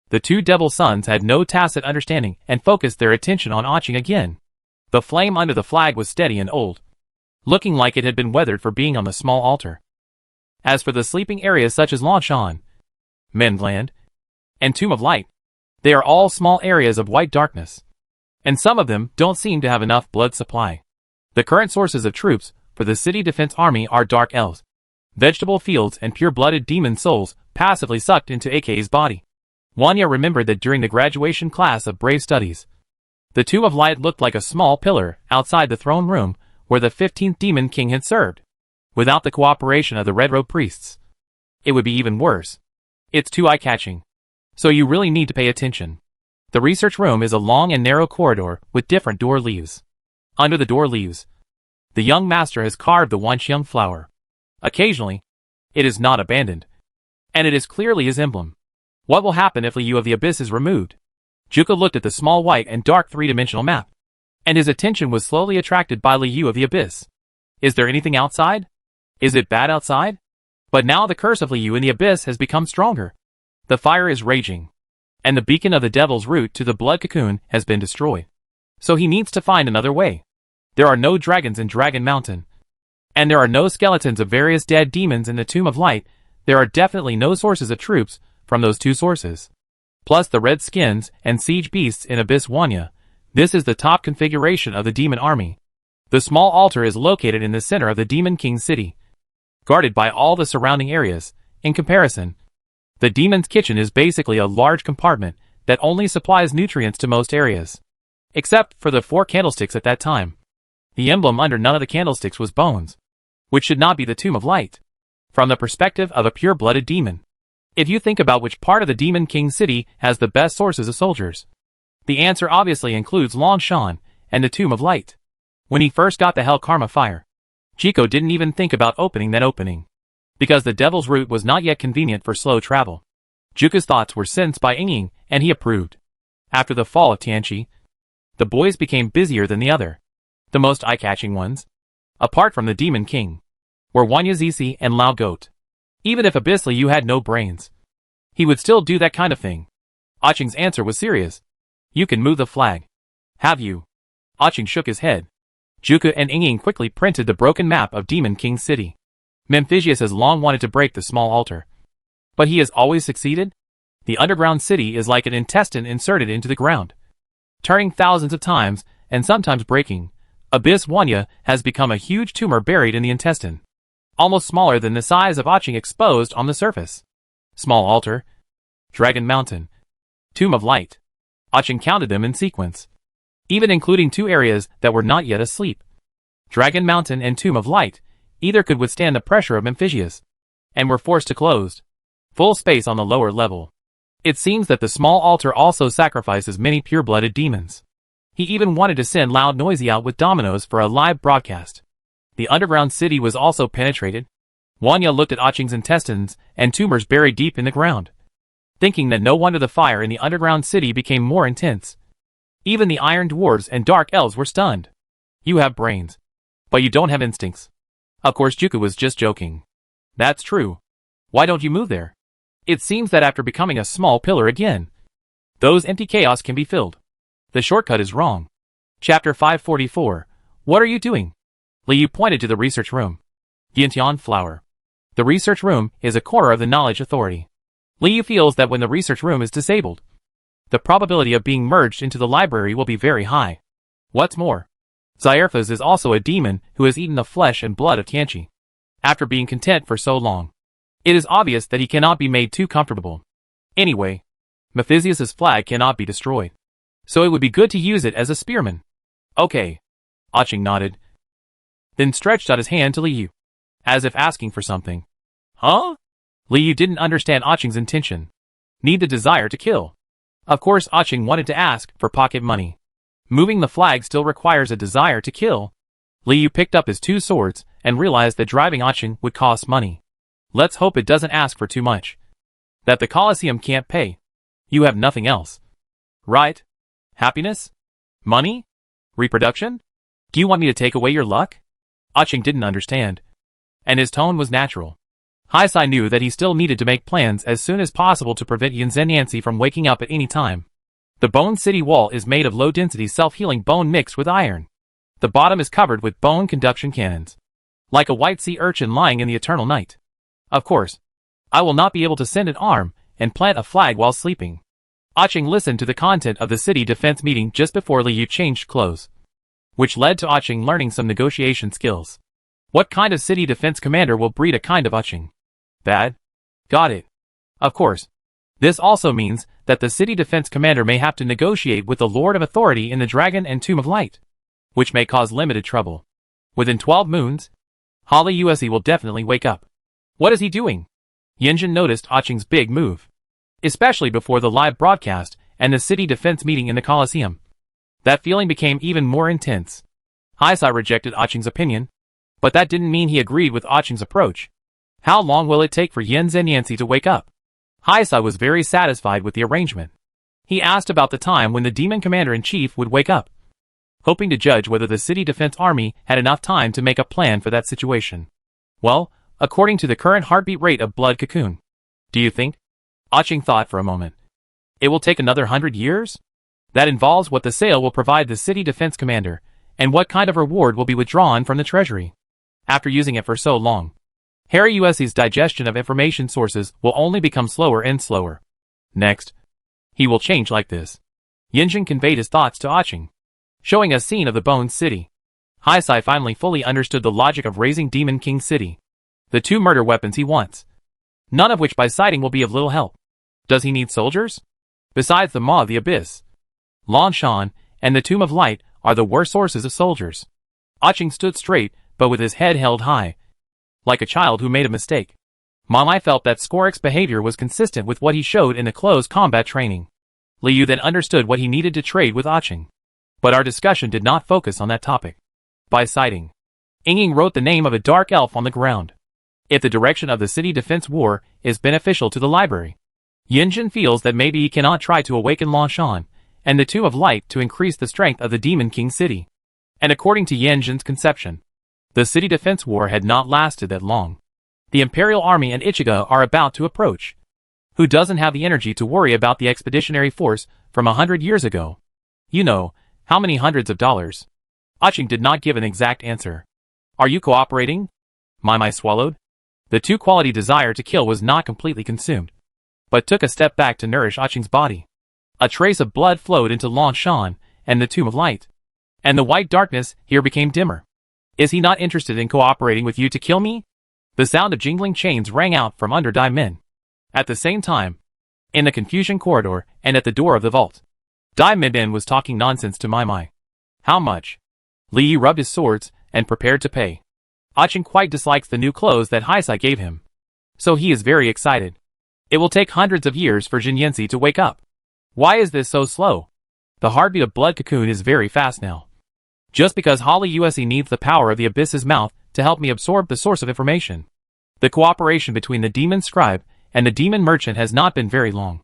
[SPEAKER 1] The two devil sons had no tacit understanding and focused their attention on Aching again. The flame under the flag was steady and old, looking like it had been weathered for being on the small altar. As for the sleeping areas such as Lanshan, Mendland, and Tomb of Light, they are all small areas of white darkness, and some of them don't seem to have enough blood supply. The current sources of troops for the city defense army are dark elves, vegetable fields, and pure-blooded demon souls passively sucked into AK's body. Wanya remembered that during the graduation class of Brave Studies, the Tomb of Light looked like a small pillar outside the throne room where the 15th Demon King had served. Without the cooperation of the Red Robe priests, it would be even worse. It's too eye-catching, so you really need to pay attention. The research room is a long and narrow corridor with different door leaves. Under the door leaves, the young master has carved the Wanxiang flower. Occasionally, it is not abandoned, and it is clearly his emblem. What will happen if Liu of the Abyss is removed? Juku looked at the small white and dark three-dimensional map, and his attention was slowly attracted by Liu of the Abyss. Is there anything outside? Is it bad outside? But now the curse of Liu in the Abyss has become stronger. The fire is raging, and the beacon of the Devil's Root to the Blood Cocoon has been destroyed. So he needs to find another way. There are no dragons in Dragon Mountain, and there are no skeletons of various dead demons in the Tomb of Light. There are definitely no sources of troops from those two sources. Plus the red skins and siege beasts in Abyss Wanya. This is the top configuration of the demon army. The small altar is located in the center of the Demon King city, guarded by all the surrounding areas. In comparison, the demon's kitchen is basically a large compartment that only supplies nutrients to most areas, except for the 4 candlesticks at that time. The emblem under none of the candlesticks was bones, which should not be the Tomb of Light, from the perspective of a pure-blooded demon. If you think about which part of the Demon King city has the best sources of soldiers, the answer obviously includes Longshan and the Tomb of Light. When he first got the Hell Karma fire, Chico didn't even think about opening that opening, because the Devil's Route was not yet convenient for slow travel. Juka's thoughts were sensed by Ying, and he approved. After the fall of Tianqi, the boys became busier than the most eye-catching ones, apart from the Demon King, were Wanya Zizi and Lao Goat. Even if Abyss Liu had no brains, he would still do that kind of thing. Ching's answer was serious. You can move the flag. Have you? Ching shook his head. Juka and Ying quickly printed the broken map of Demon King City. Memphisius has long wanted to break the small altar, but he has always succeeded. The underground city is like an intestine inserted into the ground, turning thousands of times and sometimes breaking. Abyss Wanya has become a huge tumor buried in the intestine, almost smaller than the size of Ching exposed on the surface. Small altar, Dragon Mountain, Tomb of Light. Ching counted them in sequence, even including 2 areas that were not yet asleep. Dragon Mountain and Tomb of Light either could withstand the pressure of Memphisius, and were forced to close full space on the lower level. It seems that the small altar also sacrifices many pure-blooded demons. He even wanted to send Loud Noisy out with dominoes for a live broadcast. The underground city was also penetrated. Wanya looked at Ching's intestines and tumors buried deep in the ground, thinking that no wonder the fire in the underground city became more intense. Even the Iron Dwarves and Dark Elves were stunned. You have brains, but you don't have instincts. Of course, Juka was just joking. That's true. Why don't you move there? It seems that after becoming a small pillar again, those empty chaos can be filled. The shortcut is wrong. Chapter 544. What are you doing? Liu pointed to the research room. Yintian Flower. The research room is a core of the Knowledge Authority. Liu feels that when the research room is disabled, the probability of being merged into the library will be very high. What's more, Xierphas is also a demon who has eaten the flesh and blood of Tianqi. After being content for so long, it is obvious that he cannot be made too comfortable. Anyway, Memphisius's flag cannot be destroyed, so it would be good to use it as a spearman. Okay. Ching nodded, then stretched out his hand to Liu, as if asking for something. Huh? Liu didn't understand Ching's intention. Need the desire to kill. Of course, Ching wanted to ask for pocket money. Moving the flag still requires a desire to kill. Liu picked up his 2 swords and realized that driving Ching would cost money. Let's hope it doesn't ask for too much, that the Colosseum can't pay. You have nothing else, right? Happiness? Money? Reproduction? Do you want me to take away your luck? Ching didn't understand, and his tone was natural. Haisai knew that he still needed to make plans as soon as possible to prevent Yinzen Yancy from waking up at any time. The Bone City wall is made of low-density self-healing bone mixed with iron. The bottom is covered with bone conduction cannons, like a white sea urchin lying in the eternal night. Of course, I will not be able to send an arm and plant a flag while sleeping. Ching listened to the content of the city defense meeting just before Liu changed clothes, which led to Ching learning some negotiation skills. What kind of city defense commander will breed a kind of Ching? Bad? Got it. Of course. This also means that the city defense commander may have to negotiate with the Lord of Authority in the Dragon and Tomb of Light, which may cause limited trouble. Within 12 moons, Holly USE will definitely wake up. What is he doing? Yinjin noticed Ching's big move, especially before the live broadcast and the city defense meeting in the Colosseum. That feeling became even more intense. Haisai rejected Ching's opinion, but that didn't mean he agreed with Ching's approach. How long will it take for Yinzen Yancy to wake up? Haisai was very satisfied with the arrangement. He asked about the time when the demon commander-in-chief would wake up, hoping to judge whether the city defense army had enough time to make a plan for that situation. Well, according to the current heartbeat rate of Blood Cocoon, do you think? Ching thought for a moment. It will take another 100 years? That involves what the sale will provide the city defense commander, and what kind of reward will be withdrawn from the treasury. After using it for so long, Harry USE's digestion of information sources will only become slower and slower. Next, he will change like this. Yinjin conveyed his thoughts to Ching, showing a scene of the Bone City. Haisai finally fully understood the logic of raising Demon King City. The 2 murder weapons he wants, none of which by sighting will be of little help. Does he need soldiers? Besides the Maw of the Abyss, Lanshan and the Tomb of Light are the worst sources of soldiers. Aching stood straight, but with his head held high, like a child who made a mistake. Mamai felt that Skorik's behavior was consistent with what he showed in the close combat training. Liu then understood what he needed to trade with Aching. But our discussion did not focus on that topic. By sighting, Ying wrote the name of a dark elf on the ground. If the direction of the city defense war is beneficial to the library, Yinjin feels that maybe he cannot try to awaken Lanshan and the Tomb of Light to increase the strength of the Demon King City. And according to Yinjin's conception, the city defense war had not lasted that long. The Imperial Army and Ichigo are about to approach. Who doesn't have the energy to worry about the expeditionary force from 100 years ago? You know, how many hundreds of dollars? Aching did not give an exact answer. Are you cooperating? Maimai swallowed. The 2-quality desire to kill was not completely consumed, but took a step back to nourish Aching's body. A trace of blood flowed into Lanshan and the Tomb of Light, and the white darkness here became dimmer. Is he not interested in cooperating with you to kill me? The sound of jingling chains rang out from under Dai Min. At the same time, in the confusion corridor and at the door of the vault, Dai Min was talking nonsense to Maimai. How much? Li Yi rubbed his swords and prepared to pay. Aching quite dislikes the new clothes that Haisai gave him, so he is very excited. It will take hundreds of years for Jinyensi to wake up. Why is this so slow? The heartbeat of Blood Cocoon is very fast now. Just because Holly USE needs the power of the Abyss's mouth to help me absorb the source of information. The cooperation between the Demon Scribe and the Demon Merchant has not been very long.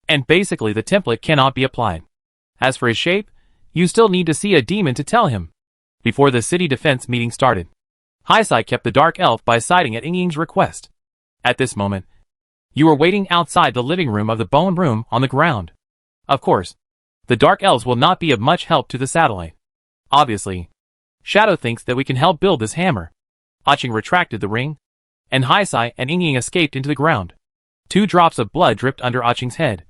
[SPEAKER 1] And basically the template cannot be applied. As for his shape, you still need to see a demon to tell him. Before the city defense meeting started, Haisai kept the Dark Elf by siding at Ying's request. At this moment, you were waiting outside the living room of the Bone Room on the ground. Of course, the Dark Elves will not be of much help to the satellite. Obviously, Shadow thinks that we can help build this hammer. Aching retracted the ring, and Haisai and Ying escaped into the ground. 2 drops of blood dripped under Aching's head.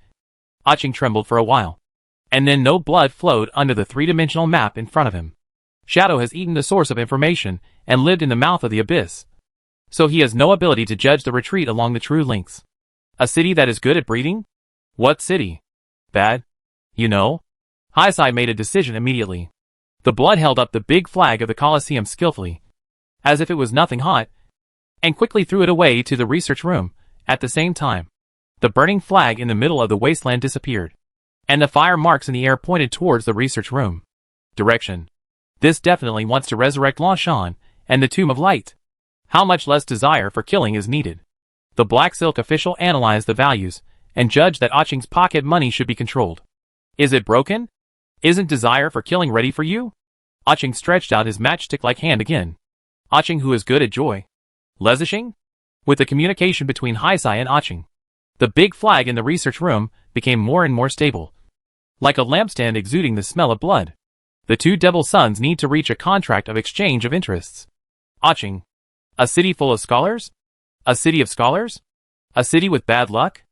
[SPEAKER 1] Aching trembled for a while, and then no blood flowed under the 3-dimensional map in front of him. Shadow has eaten the source of information and lived in the mouth of the abyss, so he has no ability to judge the retreat along the true links. A city that is good at breeding? What city? Bad? You know? Haisai made a decision immediately. The blood held up the big flag of the Colosseum skillfully, as if it was nothing hot, and quickly threw it away to the research room. At the same time, the burning flag in the middle of the wasteland disappeared, and the fire marks in the air pointed towards the research room. Direction. This definitely wants to resurrect Lanshan and the Tomb of Light. How much less desire for killing is needed? The Black Silk official analyzed the values and judged that Aching's pocket money should be controlled. Is it broken? Isn't desire for killing ready for you? Aching stretched out his matchstick-like hand again. Aching, who is good at joy. Lesishing? With the communication between Haisai and Aching, the big flag in the research room became more and more stable, like a lampstand exuding the smell of blood. The 2 Devil Sons need to reach a contract of exchange of interests. Aching. A city full of scholars? A city of scholars? A city with bad luck?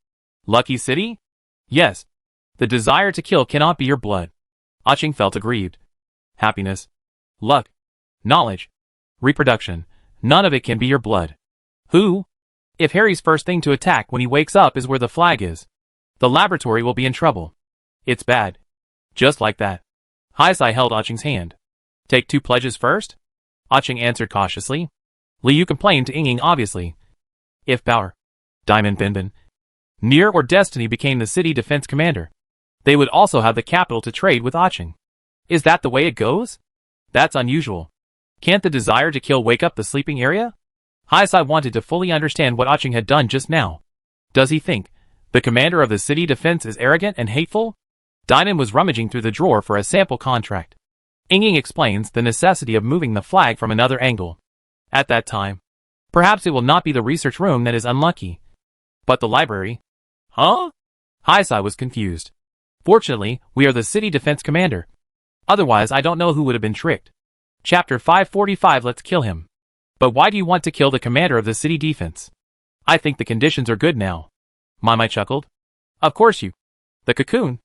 [SPEAKER 1] Lucky city? Yes. The desire to kill cannot be your blood. Aching felt aggrieved. Happiness, luck, knowledge, reproduction, none of it can be your blood. Who? If Harry's first thing to attack when he wakes up is where the flag is, the laboratory will be in trouble. It's bad. Just like that. Haisai held Aching's hand. Take 2 pledges first? Aching answered cautiously. Liu complained to Ying obviously. If power, Diamond Binbin, Nier or Destiny became the city defense commander, they would also have the capital to trade with Aching. Is that the way it goes? That's unusual. Can't the desire to kill wake up the sleeping area? Haisai wanted to fully understand what Aching had done just now. Does he think the commander of the city defense is arrogant and hateful? Dynan was rummaging through the drawer for a sample contract. Ying explains the necessity of moving the flag from another angle. At that time, perhaps it will not be the research room that is unlucky, but the library. Huh? Haisai was confused. Fortunately, we are the city defense commander. Otherwise, I don't know who would have been tricked. Chapter 545. Let's kill him. But why do you want to kill the commander of the city defense? I think the conditions are good now. Maimai chuckled. Of course you, the cocoon,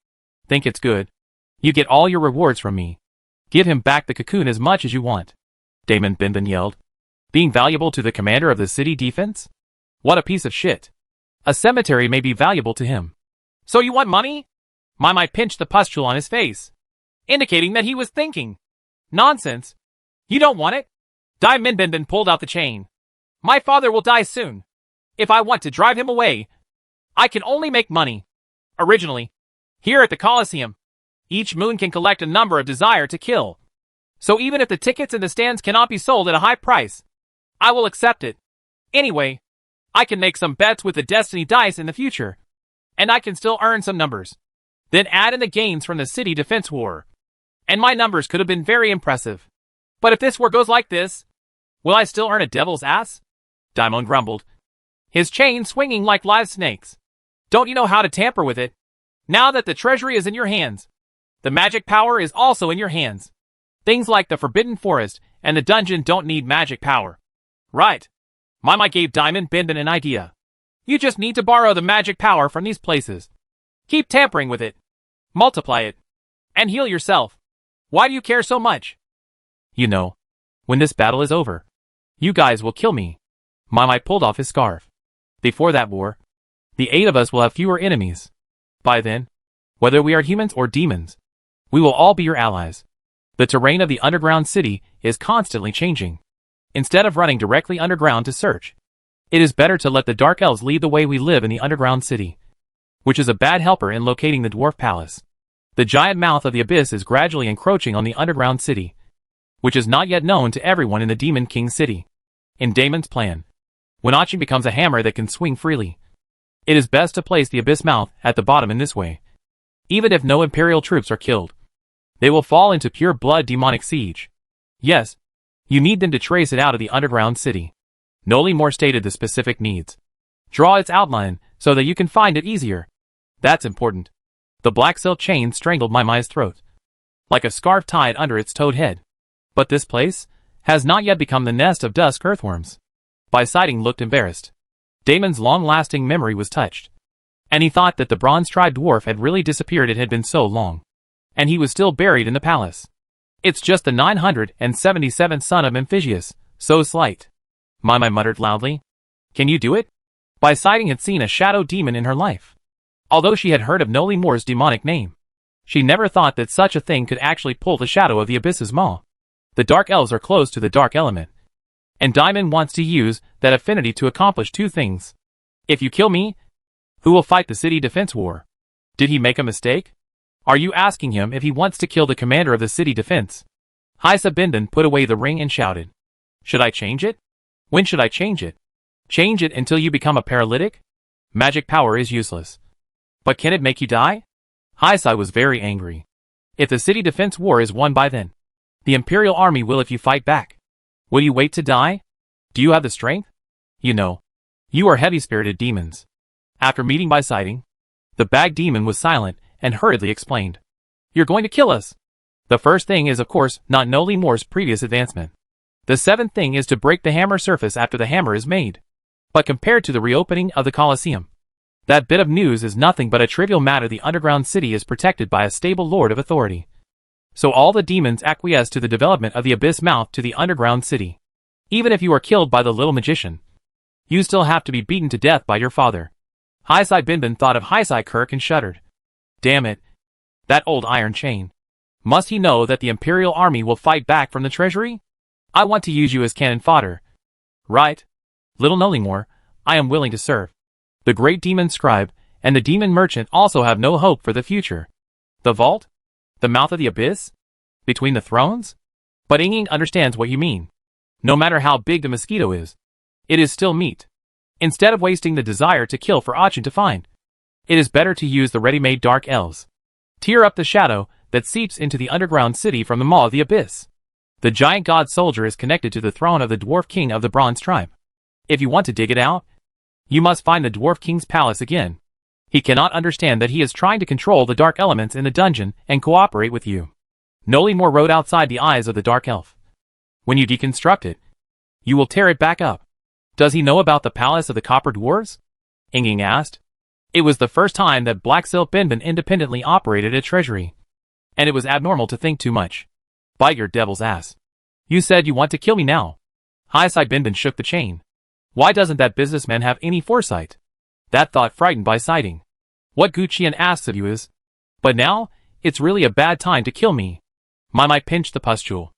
[SPEAKER 1] think it's good. You get all your rewards from me. Give him back the cocoon as much as you want. Damon Binbin yelled. Being valuable to the commander of the city defense? What a piece of shit. A cemetery may be valuable to him. So you want money? Mai pinched the pustule on his face, indicating that he was thinking. Nonsense. You don't want it? Dai Minbinbin pulled out the chain. My father will die soon. If I want to drive him away, I can only make money. Originally, here at the Colosseum, each moon can collect a number of desire to kill. So even if the tickets in the stands cannot be sold at a high price, I will accept it. Anyway, I can make some bets with the Destiny dice in the future, and I can still earn some numbers. Then add in the gains from the city defense war, and my numbers could have been very impressive. But if this war goes like this, will I still earn a devil's ass? Daimon grumbled, his chain swinging like live snakes. Don't you know how to tamper with it? Now that the treasury is in your hands, the magic power is also in your hands. Things like the Forbidden Forest and the dungeon don't need magic power. Right. Mai gave Diamond Binbin an idea. You just need to borrow the magic power from these places. Keep tampering with it. Multiply it. And heal yourself. Why do you care so much? You know, when this battle is over, you guys will kill me. Mai pulled off his scarf. Before that war, the 8 of us will have fewer enemies. By then, whether we are humans or demons, we will all be your allies. The terrain of the underground city is constantly changing. Instead of running directly underground to search, it is better to let the Dark Elves lead the way. We live in the underground city, which is a bad helper in locating the dwarf palace. The giant mouth of the abyss is gradually encroaching on the underground city, which is not yet known to everyone in the Demon King city. In Damon's plan, when Achi becomes a hammer that can swing freely, it is best to place the abyss mouth at the bottom in this way. Even if no Imperial troops are killed, they will fall into pure blood demonic siege. Yes, you need them to trace it out of the underground city. Noli More stated the specific needs. Draw its outline so that you can find it easier. That's important. The black silk chain strangled Mai's throat, like a scarf tied under its toad head. But this place has not yet become the nest of dusk earthworms. Sighting looked embarrassed. Damon's long-lasting memory was touched, and he thought that the bronze-tribed dwarf had really disappeared. It had been so long, and he was still buried in the palace. It's just the 977th son of Amphigeus, so slight. Mai muttered loudly. Can you do it? Sighting had seen a shadow demon in her life. Although she had heard of Noli More's demonic name, she never thought that such a thing could actually pull the shadow of the abyss's maw. The Dark Elves are close to the dark element, and Daimon wants to use that affinity to accomplish 2 things. If you kill me, who will fight the city defense war? Did he make a mistake? Are you asking him if he wants to kill the commander of the city defense? Haisa Binbin put away the ring and shouted. Should I change it? When should I change it? Change it until you become a paralytic? Magic power is useless. But can it make you die? Haisa was very angry. If the city defense war is won by then, the Imperial army will if you fight back. Will you wait to die? Do you have the strength? You know, you are heavy-spirited demons. After meeting Sighting, the bag demon was silent and hurriedly explained. You're going to kill us. The first thing is of course not Noli More's previous advancement. The 7th thing is to break the hammer surface after the hammer is made. But compared to the reopening of the Colosseum, that bit of news is nothing but a trivial matter. The underground city is protected by a stable lord of authority. So all the demons acquiesce to the development of the abyss mouth to the underground city. Even if you are killed by the little magician, you still have to be beaten to death by your father. Haisai Binbin thought of Haisai Kirk and shuddered. Damn it. That old iron chain. Must he know that the Imperial army will fight back from the treasury? I want to use you as cannon fodder. Right. Little Noli More, I am willing to serve. The great demon scribe and the demon merchant also have no hope for the future. The vault? The mouth of the abyss? Between the thrones? But Ying understands what you mean. No matter how big the mosquito is, it is still meat. Instead of wasting the desire to kill for Achin to find, it is better to use the ready-made Dark Elves. Tear up the shadow that seeps into the underground city from the maw of the abyss. The giant god soldier is connected to the throne of the dwarf king of the bronze tribe. If you want to dig it out, you must find the dwarf king's palace again. He cannot understand that he is trying to control the dark elements in the dungeon and cooperate with you. Noli More wrote outside the eyes of the dark elf. When you deconstruct it, you will tear it back up. Does he know about the palace of the copper dwarves? Ying asked. It was the first time that Black Silk Binbin independently operated a treasury, and it was abnormal to think too much. Bite your devil's ass. You said you want to kill me now. Hi-Sai Binbin shook the chain. Why doesn't that businessman have any foresight? That thought frightened by sighting. What Guqian asks of you is, but now, it's really a bad time to kill me. Mai pinched the pustule.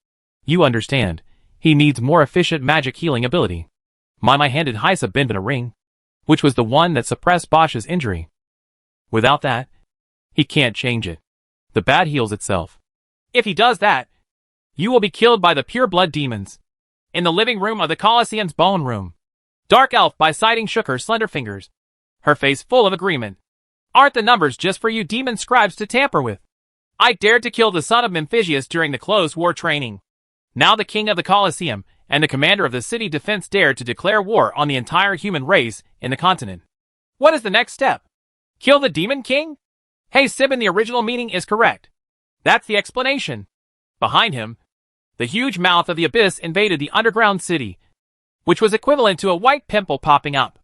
[SPEAKER 1] You understand, he needs more efficient magic healing ability. Mai handed Hi-Sai Binbin a ring, which was the one that suppressed Bosch's injury. Without that, he can't change it. The bat heals itself. If he does that, you will be killed by the pure blood demons. In the living room of the Colosseum's bone room, Dark Elf by sighting shook her slender fingers, her face full of agreement. Aren't the numbers just for you demon scribes to tamper with? I dared to kill the son of Memphisius during the closed war training. Now the king of the Colosseum and the commander of the city defense dared to declare war on the entire human race in the continent. What is the next step? Kill the demon king? Hey Sibin, the original meaning is correct. That's the explanation. Behind him, the huge mouth of the abyss invaded the underground city, which was equivalent to a white pimple popping up.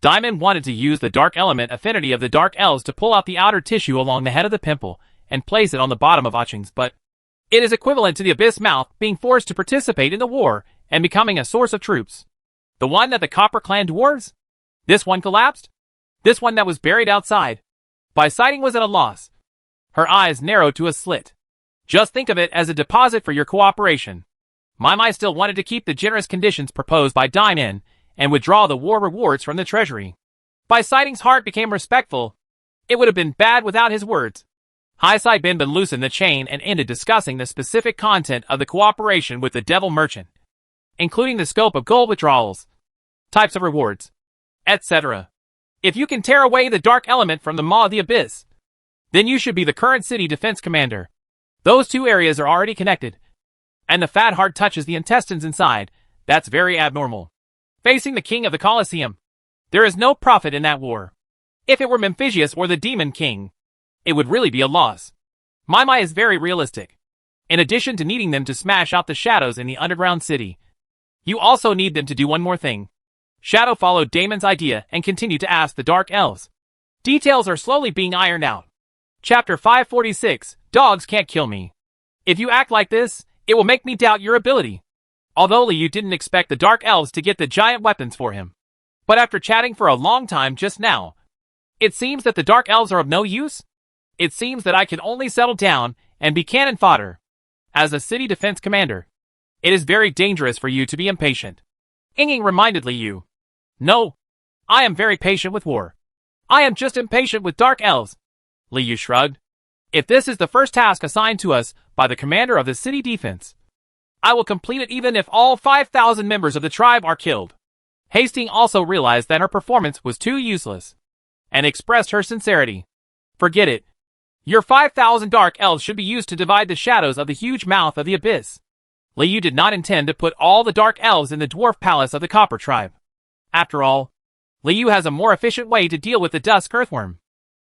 [SPEAKER 1] Diamond wanted to use the dark element affinity of the dark elves to pull out the outer tissue along the head of the pimple and place it on the bottom of Oching's, but it is equivalent to the abyss mouth being forced to participate in the war and becoming a source of troops. The one that the Copper Clan dwarves? This one collapsed? This one that was buried outside? By sighting was at a loss. Her eyes narrowed to a slit. Just think of it as a deposit for your cooperation. Mai still wanted to keep the generous conditions proposed by Diamond and withdraw the war rewards from the treasury. By sighting's heart became respectful. It would have been bad without his words. Hi-Sai Binbin loosened the chain and ended discussing the specific content of the cooperation with the devil merchant, including the scope of gold withdrawals, types of rewards, etc. If you can tear away the dark element from the maw of the abyss, then you should be the current city defense commander. Those two areas are already connected, and the fat heart touches the intestines inside. That's very abnormal. Facing the king of the Colosseum, there is no profit in that war. If it were Memphisius or the demon king, it would really be a loss. Mai is very realistic. In addition to needing them to smash out the shadows in the underground city, you also need them to do one more thing. Shadow followed Damon's idea and continued to ask the Dark Elves. Details are slowly being ironed out. Chapter 546, Dogs Can't Kill Me. If you act like this, it will make me doubt your ability. Although Liu didn't expect the Dark Elves to get the giant weapons for him. But after chatting for a long time just now, it seems that the Dark Elves are of no use. It seems that I can only settle down and be cannon fodder. As a city defense commander, it is very dangerous for you to be impatient. Inging reminded Liu. No, I am very patient with war. I am just impatient with Dark Elves. Liu shrugged. If this is the first task assigned to us by the commander of the city defense, I will complete it even if all 5,000 members of the tribe are killed. Hastings also realized that her performance was too useless, and expressed her sincerity. Forget it. Your 5,000 Dark Elves should be used to divide the shadows of the huge mouth of the abyss. Liu did not intend to put all the Dark Elves in the dwarf palace of the Copper tribe. After all, Liu has a more efficient way to deal with the Dusk Earthworm.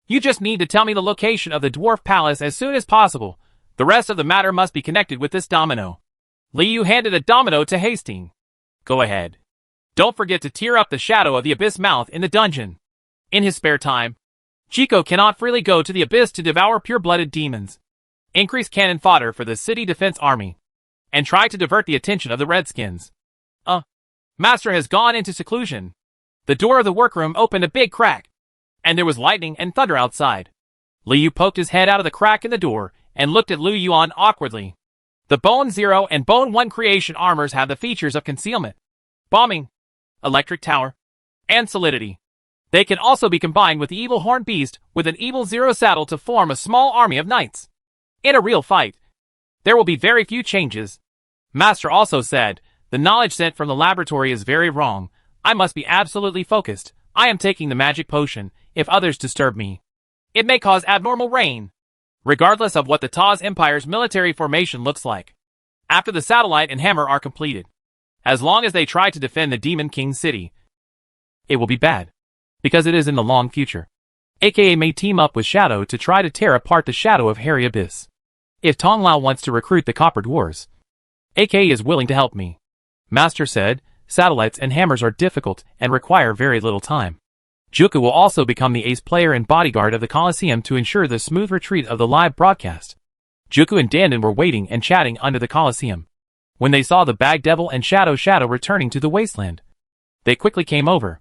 [SPEAKER 1] You just need to tell me the location of the dwarf palace as soon as possible. The rest of the matter must be connected with this domino. Liu handed a domino to Hastings. Go ahead. Don't forget to tear up the shadow of the abyss mouth in the dungeon. In his spare time, Chico cannot freely go to the abyss to devour pure-blooded demons. Increase cannon fodder for the city defense army, and try to divert the attention of the Redskins. Master has gone into seclusion. The door of the workroom opened a big crack, and there was lightning and thunder outside. Liu poked his head out of the crack in the door and looked at Lu Yuan awkwardly. The Bone 0 and Bone 1 creation armors have the features of concealment, bombing, electric tower, and solidity. They can also be combined with the Evil Horn Beast with an Evil 0 saddle to form a small army of knights. In a real fight, there will be very few changes. Master also said, the knowledge sent from the laboratory is very wrong. I must be absolutely focused. I am taking the magic potion. If others disturb me, it may cause abnormal rain, regardless of what the Taz Empire's military formation looks like. After the satellite and hammer are completed, as long as they try to defend the Demon King city, it will be bad, because it is in the long future. AKA may team up with Shadow to try to tear apart the shadow of Hairy Abyss. If Tong Lao wants to recruit the Copper Dwarves, AKA is willing to help me. Master said, satellites and hammers are difficult and require very little time. Juku will also become the ace player and bodyguard of the Colosseum to ensure the smooth retreat of the live broadcast. Juku and Dandan were waiting and chatting under the Colosseum when they saw the Bag Devil and Shadow returning to the wasteland. They quickly came over.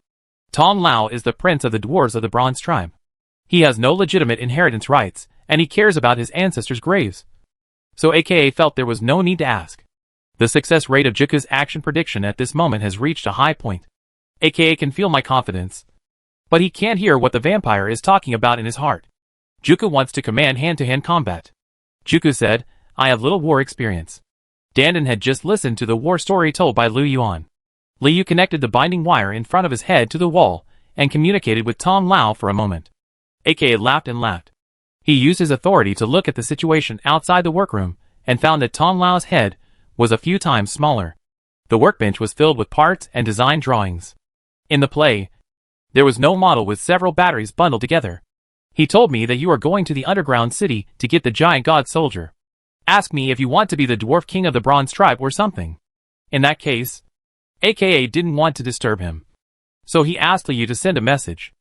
[SPEAKER 1] Tong Lao is the prince of the dwarves of the Bronze Tribe. He has no legitimate inheritance rights, and he cares about his ancestors' graves. So AKA felt there was no need to ask. The success rate of Juku's action prediction at this moment has reached a high point. AKA can feel my confidence. But he can't hear what the vampire is talking about in his heart. Juku wants to command hand-to-hand combat. Juku said, I have little war experience. Dandan had just listened to the war story told by Lu Yuan. Liu connected the binding wire in front of his head to the wall and communicated with Tong Lao for a moment. AKA laughed and laughed. He used his authority to look at the situation outside the workroom and found that Tong Lao's head was a few times smaller. The workbench was filled with parts and design drawings. In the play, there was no model with several batteries bundled together. He told me that you are going to the underground city to get the giant god soldier. Ask me if you want to be the dwarf king of the Bronze Tribe or something. In that case, AKA didn't want to disturb him. So he asked Liu to send a message.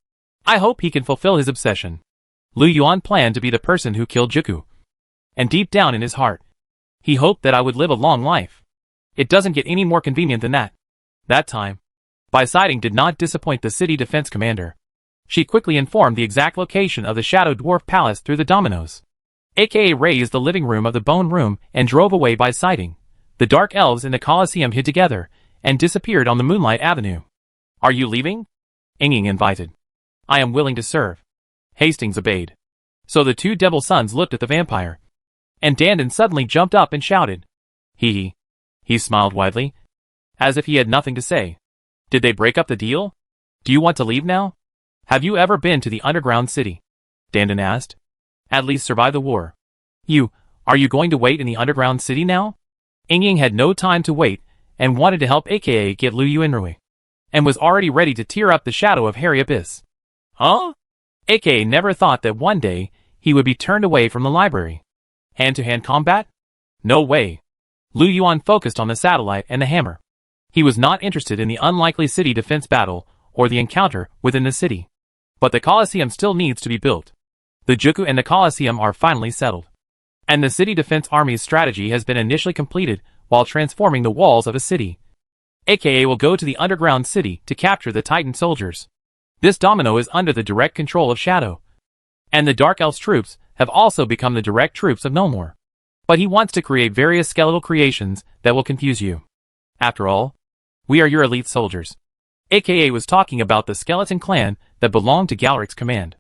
[SPEAKER 1] I hope he can fulfill his obsession. Lu Yuan planned to be the person who killed Juku. And deep down in his heart, he hoped that I would live a long life. It doesn't get any more convenient than that. That time, Bai Siding did not disappoint the city defense commander. She quickly informed the exact location of the Shadow Dwarf Palace through the dominoes. AKA raised the living room of the Bone Room and drove away Bai Siding. The dark elves in the Colosseum hid together and disappeared on the Moonlight Avenue. Are you leaving? Inging invited. I am willing to serve. Hastings obeyed. So the two devil sons looked at the vampire. And Dandan suddenly jumped up and shouted. Hee. He smiled widely, as if he had nothing to say. Did they break up the deal? Do you want to leave now? Have you ever been to the underground city? Dandan asked. At least survive the war. Are you going to wait in the underground city now? Inging had no time to wait and wanted to help AKA get Lu Yuanrui, and was already ready to tear up the shadow of Harry Abyss. Huh? AKA never thought that one day he would be turned away from the library. Hand-to-hand combat? No way. Lu Yuan focused on the satellite and the hammer. He was not interested in the unlikely city defense battle or the encounter within the city. But the Colosseum still needs to be built. The Juku and the Colosseum are finally settled. And the city defense army's strategy has been initially completed while transforming the walls of a city. AKA will go to the underground city to capture the Titan soldiers. This domino is under the direct control of Shadow. And the Dark Elf's troops have also become the direct troops of No More. But he wants to create various skeletal creations that will confuse you. After all, we are your elite soldiers. AKA was talking about the skeleton clan that belonged to Galric's command.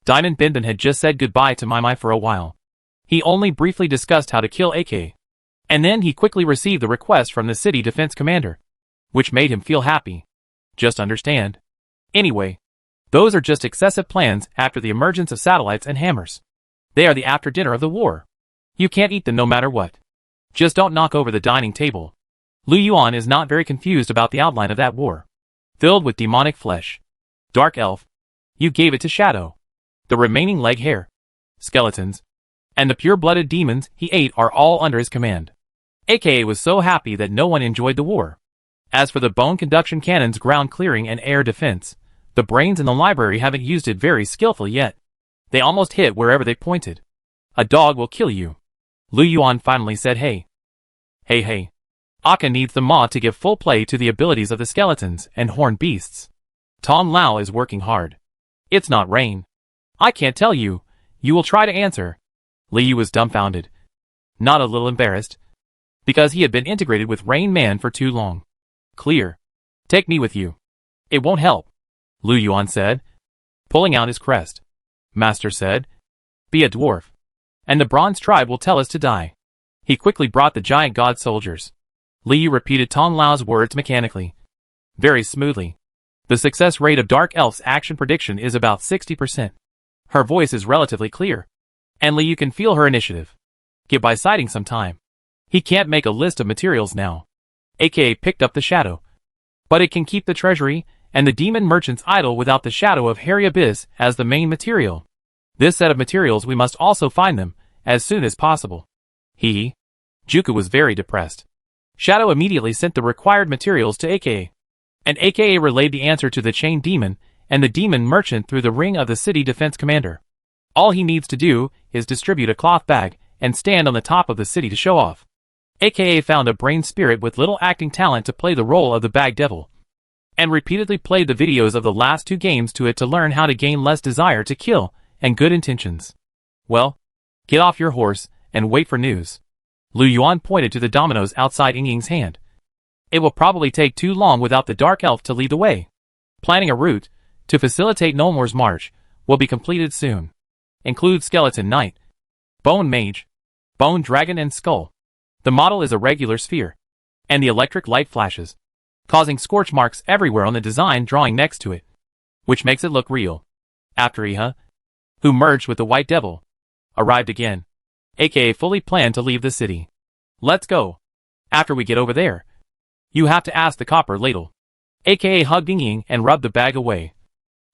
[SPEAKER 1] Diamond Bindon had just said goodbye to Mai for a while. He only briefly discussed how to kill AKA. And then he quickly received the request from the city defense commander, which made him feel happy. Just understand. Anyway, those are just excessive plans after the emergence of satellites and hammers. They are the after dinner of the war. You can't eat them no matter what. Just don't knock over the dining table. Lu Yuan is not very confused about the outline of that war. Filled with demonic flesh. Dark elf. You gave it to Shadow. The remaining leg hair, skeletons, and the pure-blooded demons he ate are all under his command. AKA was so happy that no one enjoyed the war. As for the bone conduction cannon's ground clearing and air defense, the brains in the library haven't used it very skillfully yet. They almost hit wherever they pointed. A dog will kill you. Lu Yuan finally said hey. Hey. Akka needs the maw to give full play to the abilities of the skeletons and horned beasts. Tong Lao is working hard. It's not rain. I can't tell you. You will try to answer. Liu was dumbfounded. Not a little embarrassed. Because he had been integrated with Rain Man for too long. Clear. Take me with you. It won't help. Lu Yuan said, pulling out his crest. Master said, be a dwarf. And the Bronze Tribe will tell us to die. He quickly brought the giant god soldiers. Liu repeated Tong Lao's words mechanically. Very smoothly. The success rate of Dark Elf's action prediction is about 60%. Her voice is relatively clear. And Liu can feel her initiative. Give Bai Siding some time. He can't make a list of materials now. AKA picked up the shadow. But it can keep the treasury and the demon merchant's idol without the shadow of Harry Abyss as the main material. This set of materials we must also find them as soon as possible. Juku was very depressed. Shadow immediately sent the required materials to AKA. And AKA relayed the answer to the chain demon and the demon merchant through the ring of the city defense commander. All he needs to do is distribute a cloth bag and stand on the top of the city to show off. AKA found a brain spirit with little acting talent to play the role of the bag devil, and repeatedly played the videos of the last 2 games to it to learn how to gain less desire to kill and good intentions. Well, get off your horse and wait for news. Lu Yuan pointed to the dominoes outside Ying's hand. It will probably take too long without the dark elf to lead the way. Planning a route to facilitate Nolmore's march will be completed soon. Include Skeleton Knight, Bone Mage, Bone Dragon and Skull. The model is a regular sphere, and the electric light flashes, causing scorch marks everywhere on the design drawing next to it, which makes it look real. After Iha, who merged with the White Devil, arrived again, aka fully planned to leave the city. Let's go. After we get over there, you have to ask the copper ladle, aka hugged Ying and rubbed the bag away,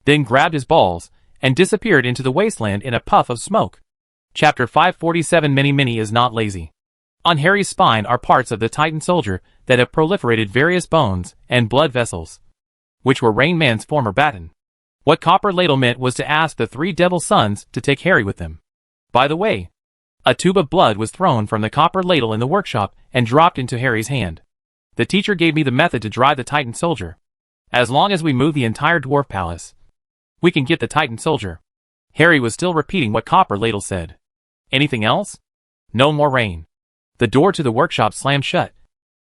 [SPEAKER 1] then grabbed his balls and disappeared into the wasteland in a puff of smoke. Chapter 547. Mini is not lazy. On Harry's spine are parts of the Titan soldier that have proliferated various bones and blood vessels, which were Rain Man's former baton. What Copper Ladle meant was to ask the 3 Devil Sons to take Harry with them. By the way, a tube of blood was thrown from the Copper Ladle in the workshop and dropped into Harry's hand. The teacher gave me the method to drive the Titan soldier. As long as we move the entire Dwarf Palace, we can get the Titan soldier. Harry was still repeating what Copper Ladle said. Anything else? No more rain. The door to the workshop slammed shut,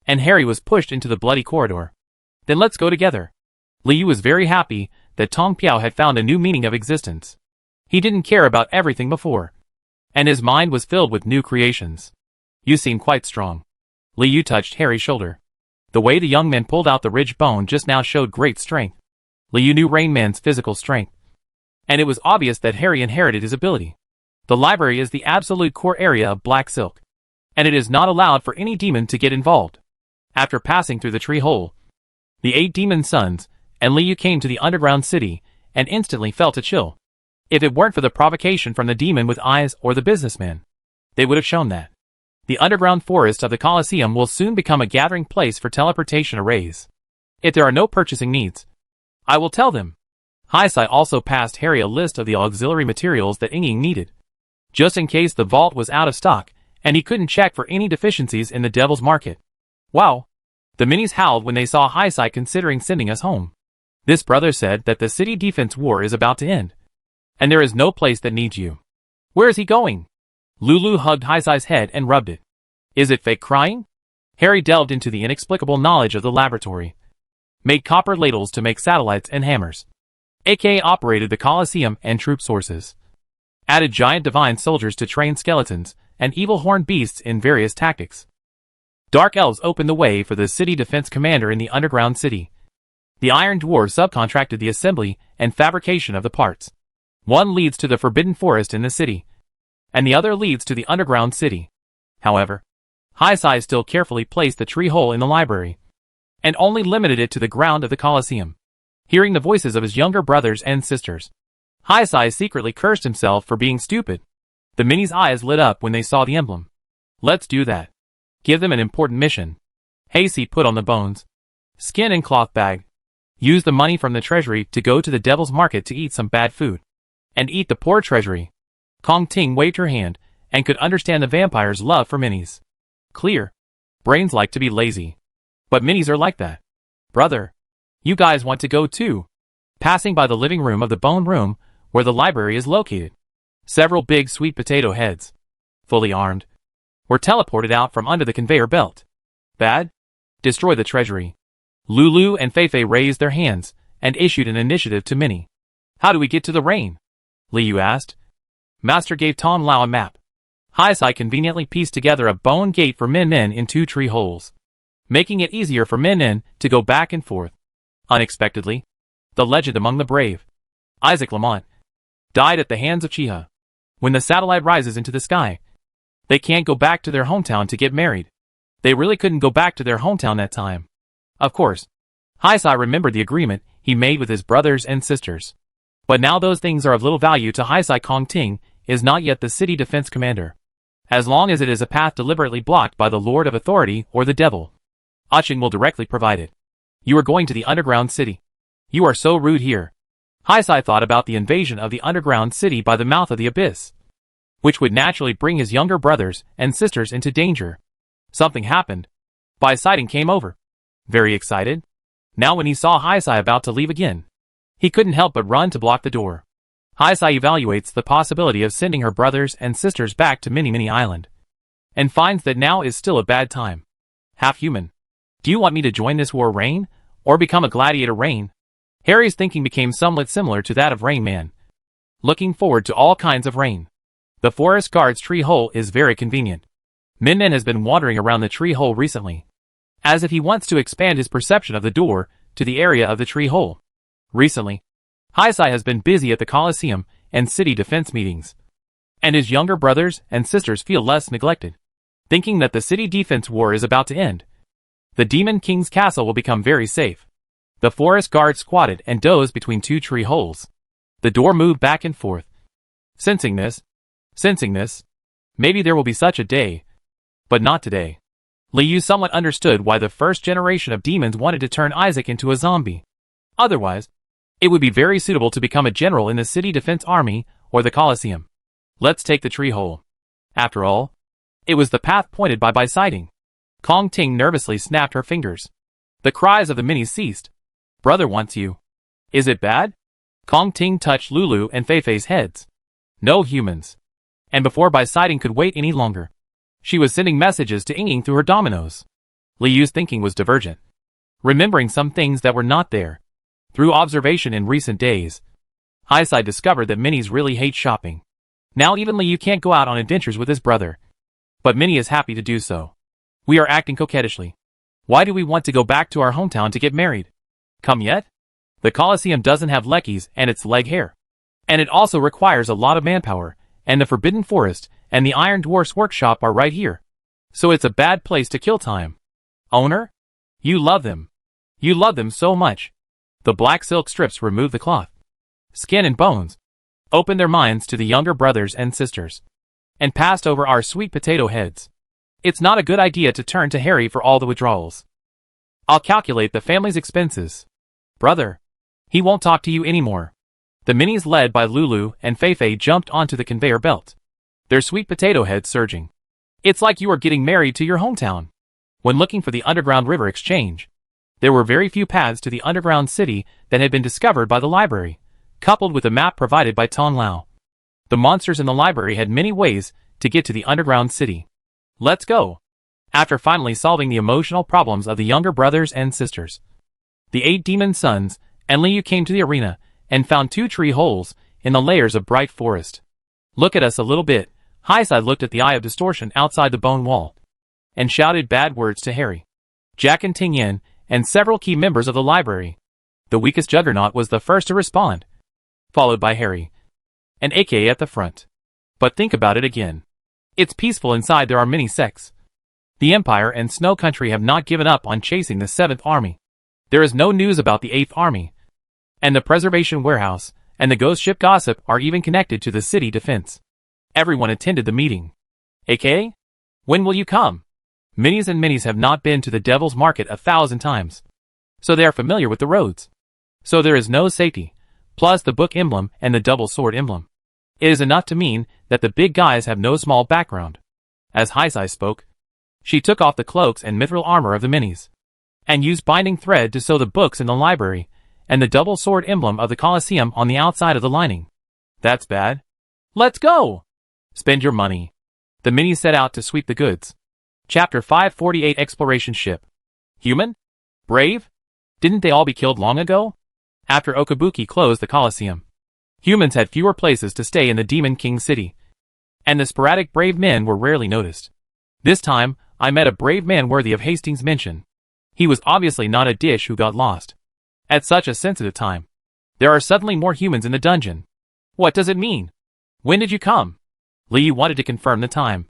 [SPEAKER 1] and Harry was pushed into the bloody corridor. Then let's go together. Liu was very happy that Tong Piao had found a new meaning of existence. He didn't care about everything before, and his mind was filled with new creations. You seem quite strong. Liu touched Harry's shoulder. The way the young man pulled out the ridged bone just now showed great strength. Liu knew Rain Man's physical strength, and it was obvious that Harry inherited his ability. The library is the absolute core area of Black Silk, and it is not allowed for any demon to get involved. After passing through the tree hole, the 8 demon sons and Liu came to the underground city and instantly felt a chill. If it weren't for the provocation from the demon with eyes or the businessman, they would have shown that. The underground forest of the Colosseum will soon become a gathering place for teleportation arrays. If there are no purchasing needs, I will tell them. Haisai also passed Harry a list of the auxiliary materials that Ying needed, just in case the vault was out of stock and he couldn't check for any deficiencies in the Devil's Market. Wow! The minis howled when they saw Haisai considering sending us home. This brother said that the city defense war is about to end, and there is no place that needs you. Where is he going? Lulu hugged Haisai's head and rubbed it. Is it fake crying? Harry delved into the inexplicable knowledge of the laboratory, made copper ladles to make satellites and hammers, aka operated the Colosseum and troop sources, added giant divine soldiers to train skeletons and evil horned beasts in various tactics. Dark elves opened the way for the city defense commander in the underground city. The Iron Dwarves subcontracted the assembly and fabrication of the parts. One leads to the Forbidden Forest in the city, and the other leads to the underground city. However, Haisai still carefully placed the tree hole in the library, and only limited it to the ground of the Colosseum. Hearing the voices of his younger brothers and sisters, Haisai secretly cursed himself for being stupid. The minis' eyes lit up when they saw the emblem. Let's do that. Give them an important mission. Hasty put on the bones, skin and cloth bag. Use the money from the treasury to go to the Devil's Market to eat some bad food, and eat the poor treasury. Kong Ting waved her hand, and could understand the vampire's love for minis. Clear. Brains like to be lazy, but minis are like that. Brother, you guys want to go too? Passing by the living room of the Bone Room, where the library is located, several big sweet potato heads, fully armed, were teleported out from under the conveyor belt. Bad? Destroy the treasury. Lulu and Feifei raised their hands and issued an initiative to Minnie. How do we get to the rain? Liu asked. Master gave Tom Lao a map. Haisai conveniently pieced together a bone gate for Min in 2 tree holes, making it easier for Min to go back and forth. Unexpectedly, the legend among the brave, Isaac Lamont, died at the hands of Chiha. When the satellite rises into the sky, they can't go back to their hometown to get married. They really couldn't go back to their hometown that time. Of course, Haisai remembered the agreement he made with his brothers and sisters. But now those things are of little value to Haisai. Kong Ting is not yet the city defense commander, as long as it is a path deliberately blocked by the Lord of Authority or the Devil. Aching will directly provide it. You are going to the underground city. You are so rude here. Haisai thought about the invasion of the underground city by the mouth of the abyss. which would naturally bring his younger brothers and sisters into danger. Something happened. Poseidon came over. Very excited. Now when he saw Hisai about to leave again, he couldn't help but run to block the door. Hisai evaluates the possibility of sending her brothers and sisters back to Mini Island, and finds that now is still a bad time. Half human. Do you want me to join this war, Rain, or become a gladiator, Rain? Harry's thinking became somewhat similar to that of Rain Man. Looking forward to all kinds of rain. The forest guard's tree hole is very convenient. Min has been wandering around the tree hole recently, as if he wants to expand his perception of the door to the area of the tree hole. Recently, Hisai has been busy at the Colosseum and city defense meetings, and his younger brothers and sisters feel less neglected. Thinking that the city defense war is about to end, the Demon King's castle will become very safe. The forest guard squatted and dozed between two tree holes. The door moved back and forth. Sensing this, maybe there will be such a day, but not today. Liu somewhat understood why the first generation of demons wanted to turn Isaac into a zombie. Otherwise, it would be very suitable to become a general in the city defense army or the Colosseum. Let's take the tree hole. After all, it was the path pointed by Poseidon. Kong Ting nervously snapped her fingers. The cries of the minis ceased. Brother wants you. Is it bad? Kong Ting touched Lulu and Feifei's heads. No humans. And before Poseidon could wait any longer, she was sending messages to Ying through her dominoes. Liu's thinking was divergent, remembering some things that were not there. Through observation in recent days, Hisai discovered that minis really hate shopping. Now even Liu can't go out on adventures with his brother. But Minnie is happy to do so. We are acting coquettishly. Why do we want to go back to our hometown to get married? Come yet? The Colosseum doesn't have leckies and its leg hair. And it also requires a lot of manpower, and the Forbidden Forest and the Iron Dwarf's workshop are right here. So it's a bad place to kill time. Owner? You love them. You love them so much. The black silk strips remove the cloth, skin and bones, opened their minds to the younger brothers and sisters, and passed over our sweet potato heads. It's not a good idea to turn to Harry for all the withdrawals. I'll calculate the family's expenses. Brother. He won't talk to you anymore. The minis led by Lulu and Feifei jumped onto the conveyor belt, their sweet potato heads surging. It's like you are getting married to your hometown. When looking for the underground river exchange, there were very few paths to the underground city that had been discovered by the library, coupled with a map provided by Tong Lao. The monsters in the library had many ways to get to the underground city. Let's go. After finally solving the emotional problems of the younger brothers and sisters, the 8 demon sons and Liu came to the arena and found 2 tree holes in the layers of bright forest. Look at us a little bit. Hisai looked at the eye of distortion outside the bone wall and shouted bad words to Harry, Jack and Ting Yen, and several key members of the library. The weakest juggernaut was the first to respond, followed by Harry and AK at the front. But think about it again. It's peaceful inside. There are many sects. The Empire and Snow Country have not given up on chasing the 7th Army. There is no news about the 8th Army. And the Preservation Warehouse and the Ghost Ship Gossip are even connected to the city defense. Everyone attended the meeting. AK? When will you come? Minis and minis have not been to the Devil's Market 1,000 times, so they are familiar with the roads. So there is no safety, plus the book emblem and the double sword emblem. It is enough to mean that the big guys have no small background. As Hisai spoke, she took off the cloaks and mithril armor of the minis, and used binding thread to sew the books in the library, and the double sword emblem of the Colosseum on the outside of the lining. That's bad. Let's go! Spend your money. The minis set out to sweep the goods. Chapter 548 Exploration Ship. Human? Brave? Didn't they all be killed long ago? After Okabuki closed the Colosseum, humans had fewer places to stay in the Demon King city, and the sporadic brave men were rarely noticed. This time, I met a brave man worthy of Hastings' mention. He was obviously not a dish who got lost at such a sensitive time. There are suddenly more humans in the dungeon. What does it mean? When did you come? Li wanted to confirm the time.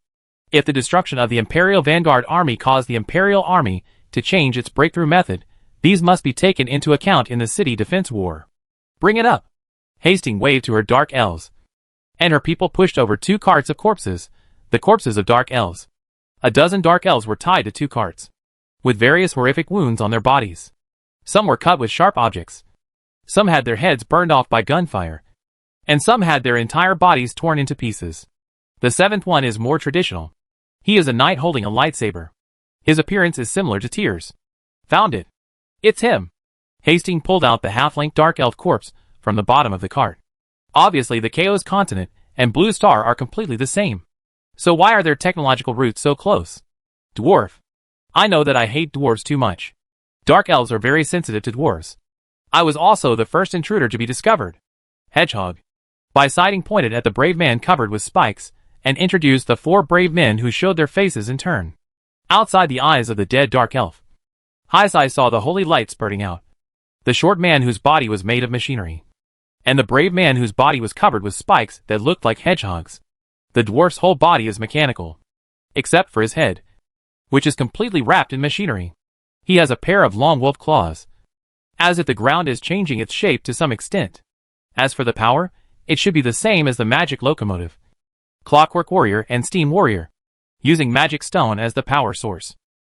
[SPEAKER 1] If the destruction of the Imperial Vanguard Army caused the Imperial Army to change its breakthrough method, these must be taken into account in the city defense war. Bring it up. Hastings waved to her dark elves, and her people pushed over 2 carts of corpses, the corpses of dark elves. A dozen dark elves were tied to 2 carts, with various horrific wounds on their bodies. Some were cut with sharp objects. Some had their heads burned off by gunfire, and some had their entire bodies torn into pieces. The seventh one is more traditional. He is a knight holding a lightsaber. His appearance is similar to Tyr's. Found it. It's him. Hastings pulled out the half-length dark elf corpse from the bottom of the cart. Obviously the Chaos continent and Blue Star are completely the same. So why are their technological roots so close? Dwarf. I know that I hate dwarves too much. Dark elves are very sensitive to dwarves. I was also the first intruder to be discovered. Hedgehog. Siding pointed at the brave man covered with spikes and introduced the 4 brave men who showed their faces in turn. Outside the eyes of the dead dark elf, Highside saw the holy light spurting out. The short man whose body was made of machinery. And the brave man whose body was covered with spikes that looked like hedgehogs. The dwarf's whole body is mechanical. Except for his head, which is completely wrapped in machinery. He has a pair of long wolf claws. As if the ground is changing its shape to some extent. As for the power, it should be the same as the magic locomotive. Clockwork Warrior and Steam Warrior. Using magic stone as the power source.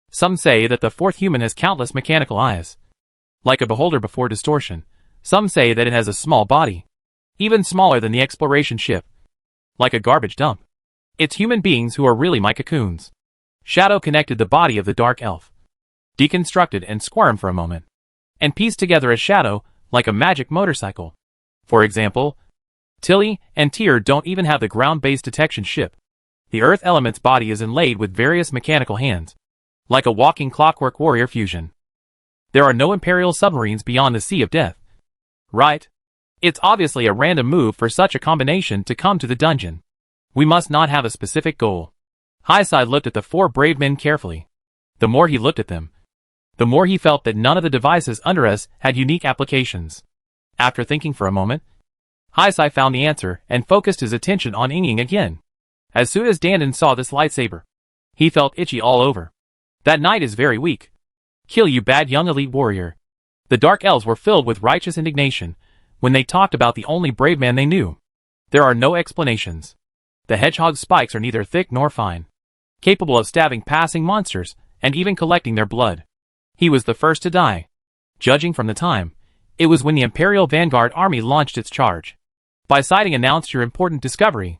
[SPEAKER 1] Some say that the 4th human has countless mechanical eyes. Like a beholder before distortion. Some say that it has a small body. Even smaller than the exploration ship. Like a garbage dump. It's human beings who are really my cocoons. Shadow connected the body of the dark elf. Deconstructed and squirmed for a moment. And pieced together a shadow, like a magic motorcycle. For example, Tilly and Tyr don't even have the ground-based detection ship. The Earth element's body is inlaid with various mechanical hands. Like a walking Clockwork Warrior fusion. There are no Imperial submarines beyond the Sea of Death. Right? It's obviously a random move for such a combination to come to the dungeon. We must not have a specific goal. Highside looked at the 4 brave men carefully. The more he looked at them, the more he felt that none of the devices under us had unique applications. After thinking for a moment, Highside found the answer and focused his attention on Ying again. As soon as Dandon saw this lightsaber, he felt itchy all over. That knight is very weak. Kill you bad young elite warrior. The dark elves were filled with righteous indignation when they talked about the only brave man they knew. There are no explanations. The hedgehog's spikes are neither thick nor fine. Capable of stabbing passing monsters and even collecting their blood. He was the first to die. Judging from the time, it was when the Imperial Vanguard Army launched its charge. Siding announced your important discovery.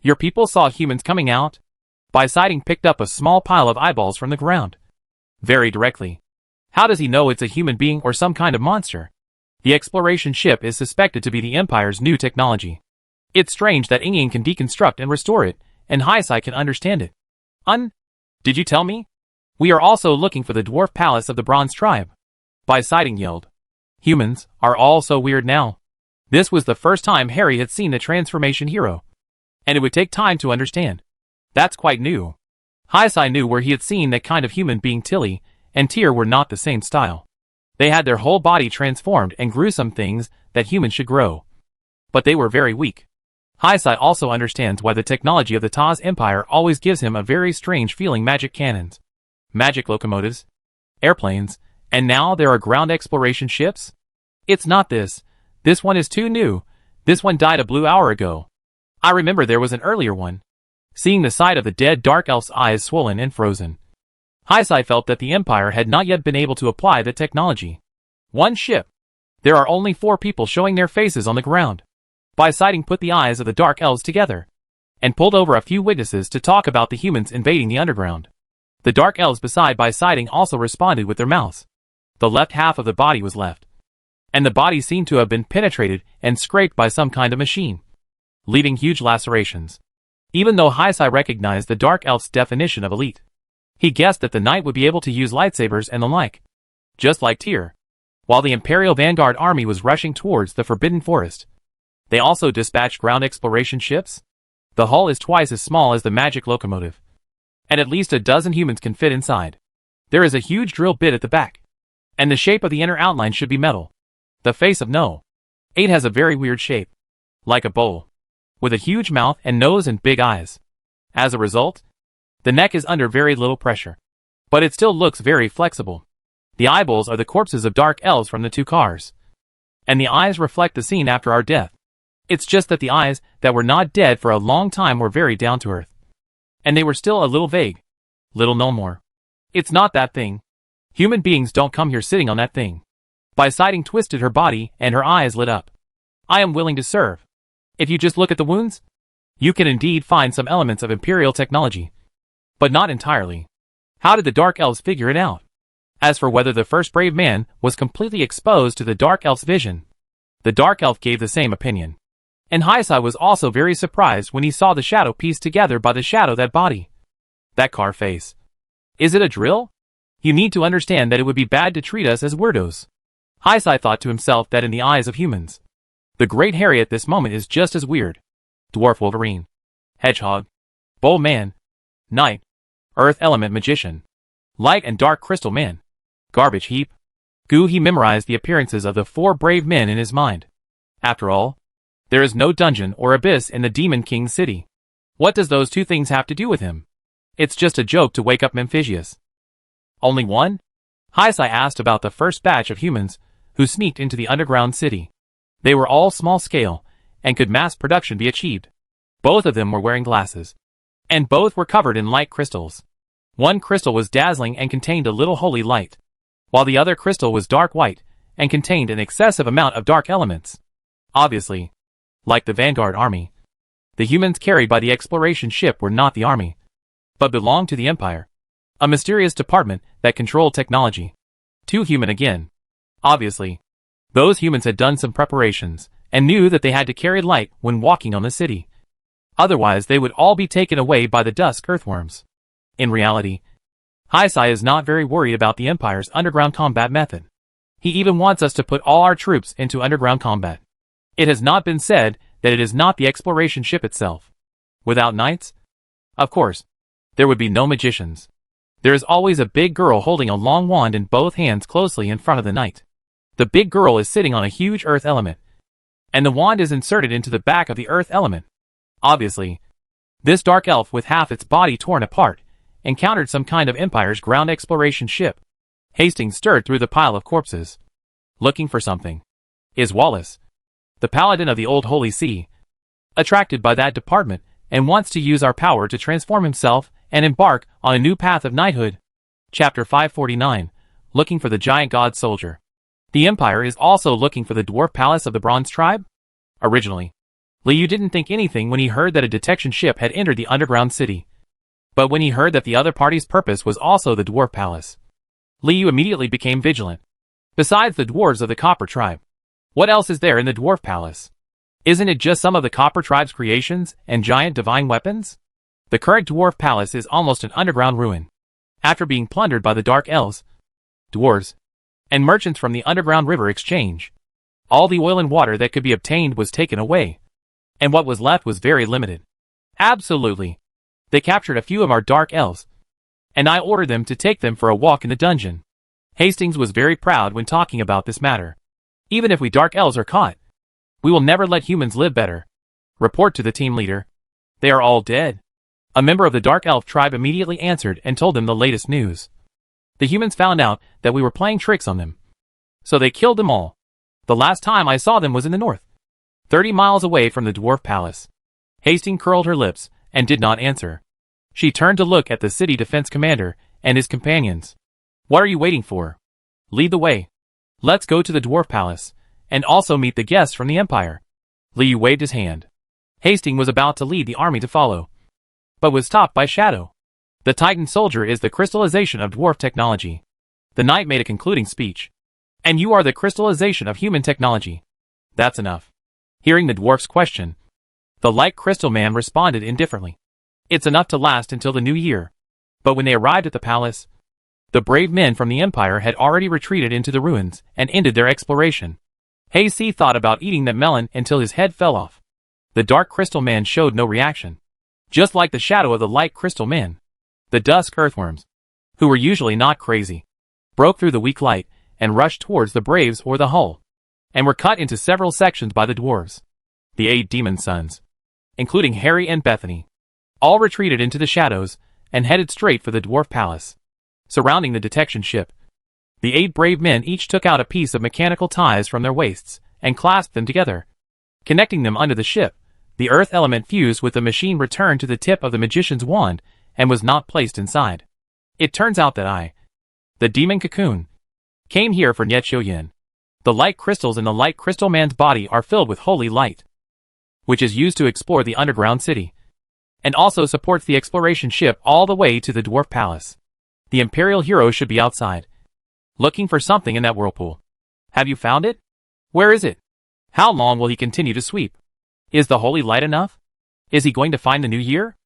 [SPEAKER 1] Your people saw humans coming out. Siding picked up a small pile of eyeballs from the ground. Very directly. How does he know it's a human being or some kind of monster? The exploration ship is suspected to be the Empire's new technology. It's strange that Ying can deconstruct and restore it, and Highside can understand it. Did you tell me? We are also looking for the dwarf palace of the Bronze Tribe. Siding yelled. Humans are all so weird now. This was the first time Harry had seen the transformation hero. And it would take time to understand. That's quite new. Highside knew where he had seen that kind of human being. Tilly and Tyr were not the same style. They had their whole body transformed and grew some things that humans should grow. But they were very weak. Highside also understands why the technology of the Taz Empire always gives him a very strange feeling. Magic cannons, magic locomotives, airplanes, and now there are ground exploration ships? It's not this. This one is too new. This one died a blue hour ago. I remember there was an earlier one. Seeing the sight of the dead dark elf's eyes swollen and frozen, Highside felt that the Empire had not yet been able to apply the technology. One ship. There are only 4 people showing their faces on the ground. Siding put the eyes of the dark elves together and pulled over a few witnesses to talk about the humans invading the underground. The dark elves beside Siding also responded with their mouths. The left half of the body was left, and the body seemed to have been penetrated and scraped by some kind of machine, leaving huge lacerations. Even though Highside recognized the dark elf's definition of elite, he guessed that the knight would be able to use lightsabers and the like. Just like Tyr. While the Imperial Vanguard Army was rushing towards the Forbidden Forest, they also dispatched ground exploration ships. The hull is twice as small as the magic locomotive, and at least a dozen humans can fit inside. There is a huge drill bit at the back, and the shape of the inner outline should be metal. The face of No. 8 has a very weird shape, like a bowl, with a huge mouth and nose and big eyes. As a result, the neck is under very little pressure, but it still looks very flexible. The eyeballs are the corpses of dark elves from the 2 cars, and the eyes reflect the scene after our death. It's just that the eyes that were not dead for a long time were very down to earth, and they were still a little vague. Little no more. It's not that thing. Human beings don't come here sitting on that thing. Siding twisted her body and her eyes lit up. I am willing to serve. If you just look at the wounds, You can indeed find some elements of Imperial technology, but not entirely. How did the Dark Elves figure it out? As for whether the first brave man was completely exposed to the Dark Elf's vision, the Dark Elf gave the same opinion. And Haisai was also very surprised when he saw the shadow pieced together by the shadow that body. That car face. Is it a drill? You need to understand that it would be bad to treat us as weirdos. Haisai thought to himself that in the eyes of humans, the Great Harry at this moment is just as weird. Dwarf Wolverine, Hedgehog, Bull Man, Knight, Earth Element Magician, Light and Dark Crystal Man, Garbage Heap, Goo. He memorized the appearances of the 4 brave men in his mind. After all, there is no dungeon or abyss in the Demon King's city. What does those 2 things have to do with him? It's just a joke to wake up Memphisius. Only one? Haisai asked about the first batch of humans who sneaked into the underground city. They were all small scale, and could mass production be achieved? Both of them were wearing glasses, and both were covered in light crystals. One crystal was dazzling and contained a little holy light, while the other crystal was dark white and contained an excessive amount of dark elements. Obviously, like the Vanguard army, the humans carried by the exploration ship were not the army, but belonged to the Empire, a mysterious department that controlled technology. 2 human again. Obviously, those humans had done some preparations and knew that they had to carry light when walking on the city. Otherwise they would all be taken away by the dusk earthworms. In reality, Haisai is not very worried about the Empire's underground combat method. He even wants us to put all our troops into underground combat. It has not been said that it is not the exploration ship itself. Without knights? Of course, there would be no magicians. There is always a big girl holding a long wand in both hands closely in front of the knight. The big girl is sitting on a huge earth element, and the wand is inserted into the back of the earth element. Obviously, this dark elf with half its body torn apart encountered some kind of Empire's ground exploration ship. Hastings stirred through the pile of corpses, looking for something. Is Wallace, the paladin of the Old Holy See, attracted by that department and wants to use our power to transform himself and embark on a new path of knighthood? Chapter 549, Looking for the Giant God Soldier. The Empire is also looking for the dwarf palace of the Bronze Tribe? Originally, Liu didn't think anything when he heard that a detection ship had entered the underground city. But when he heard that the other party's purpose was also the dwarf palace, Liu immediately became vigilant. Besides the dwarves of the Copper Tribe, what else is there in the dwarf palace? Isn't it just some of the Copper Tribe's creations and giant divine weapons? The current dwarf palace is almost an underground ruin. After being plundered by the Dark Elves, dwarves, and merchants from the underground river exchange, all the oil and water that could be obtained was taken away, and what was left was very limited. Absolutely. They captured a few of our Dark Elves, and I ordered them to take them for a walk in the dungeon. Hastings was very proud when talking about this matter. Even if we Dark Elves are caught, we will never let humans live better. Report to the team leader. They are all dead. A member of the Dark Elf tribe immediately answered and told them the latest news. The humans found out that we were playing tricks on them, so they killed them all. The last time I saw them was in the north, 30 miles away from the dwarf palace. Hastings curled her lips and did not answer. She turned to look at the city defense commander and his companions. What are you waiting for? Lead the way. Let's go to the dwarf palace, and also meet the guests from the Empire. Liu waved his hand. Hastings was about to lead the army to follow, but was stopped by Shadow. The Titan soldier is the crystallization of dwarf technology. The knight made a concluding speech. And you are the crystallization of human technology. That's enough. Hearing the dwarf's question, the light crystal man responded indifferently. It's enough to last until the new year. But when they arrived at the palace, the brave men from the Empire had already retreated into the ruins and ended their exploration. Hayes thought about eating that melon until his head fell off. The dark crystal man showed no reaction. Just like the shadow of the light crystal man, the dusk earthworms, who were usually not crazy, broke through the weak light and rushed towards the Braves or the hull, and were cut into several sections by the dwarves. The 8 demon sons, including Harry and Bethany, all retreated into the shadows and headed straight for the dwarf palace. Surrounding the detection ship, the 8 brave men each took out a piece of mechanical ties from their waists and clasped them together. Connecting them under the ship, the earth element fused with the machine returned to the tip of the magician's wand and was not placed inside. It turns out that the demon cocoon, came here for Nyet Yin. The light crystals in the light crystal man's body are filled with holy light. which is used to explore the underground city, and also supports the exploration ship all the way to the dwarf palace. The Imperial hero should be outside, looking for something in that whirlpool. Have you found it? Where is it? How long will he continue to sweep? Is the holy light enough? Is he going to find the new year?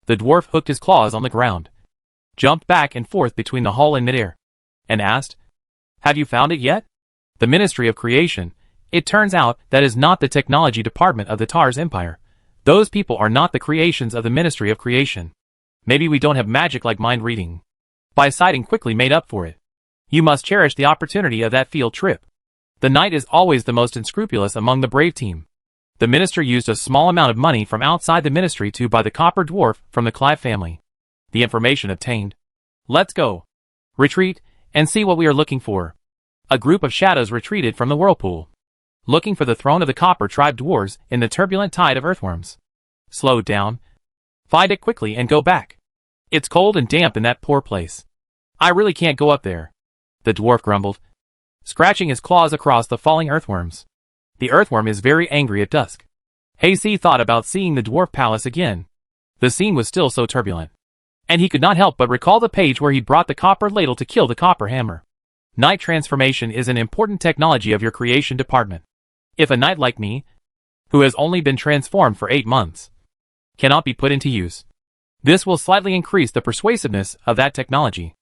[SPEAKER 1] The dwarf hooked his claws on the ground, jumped back and forth between the hull and midair, and asked, "Have you found it yet?" The Ministry of Creation. It turns out that is not the technology department of the Tars Empire. Those people are not the creations of the Ministry of Creation. Maybe we don't have magic like mind reading. By sighting quickly made up for it. You must cherish the opportunity of that field trip. The knight is always the most unscrupulous among the brave team. The minister used a small amount of money from outside the ministry to buy the copper dwarf from the Clive family. The information obtained. Let's go. Retreat, and see what we are looking for. A group of shadows retreated from the whirlpool, looking for the throne of the copper tribe dwarves in the turbulent tide of earthworms. Slow down. Find it quickly and go back. It's cold and damp in that poor place. I really can't go up there, the dwarf grumbled, scratching his claws across the falling earthworms. The earthworm is very angry at dusk. Hasty thought about seeing the dwarf palace again. The scene was still so turbulent, and he could not help but recall the page where he'd brought the copper ladle to kill the copper hammer. Knight transformation is an important technology of your creation department. If a knight like me, who has only been transformed for 8 months, cannot be put into use, this will slightly increase the persuasiveness of that technology.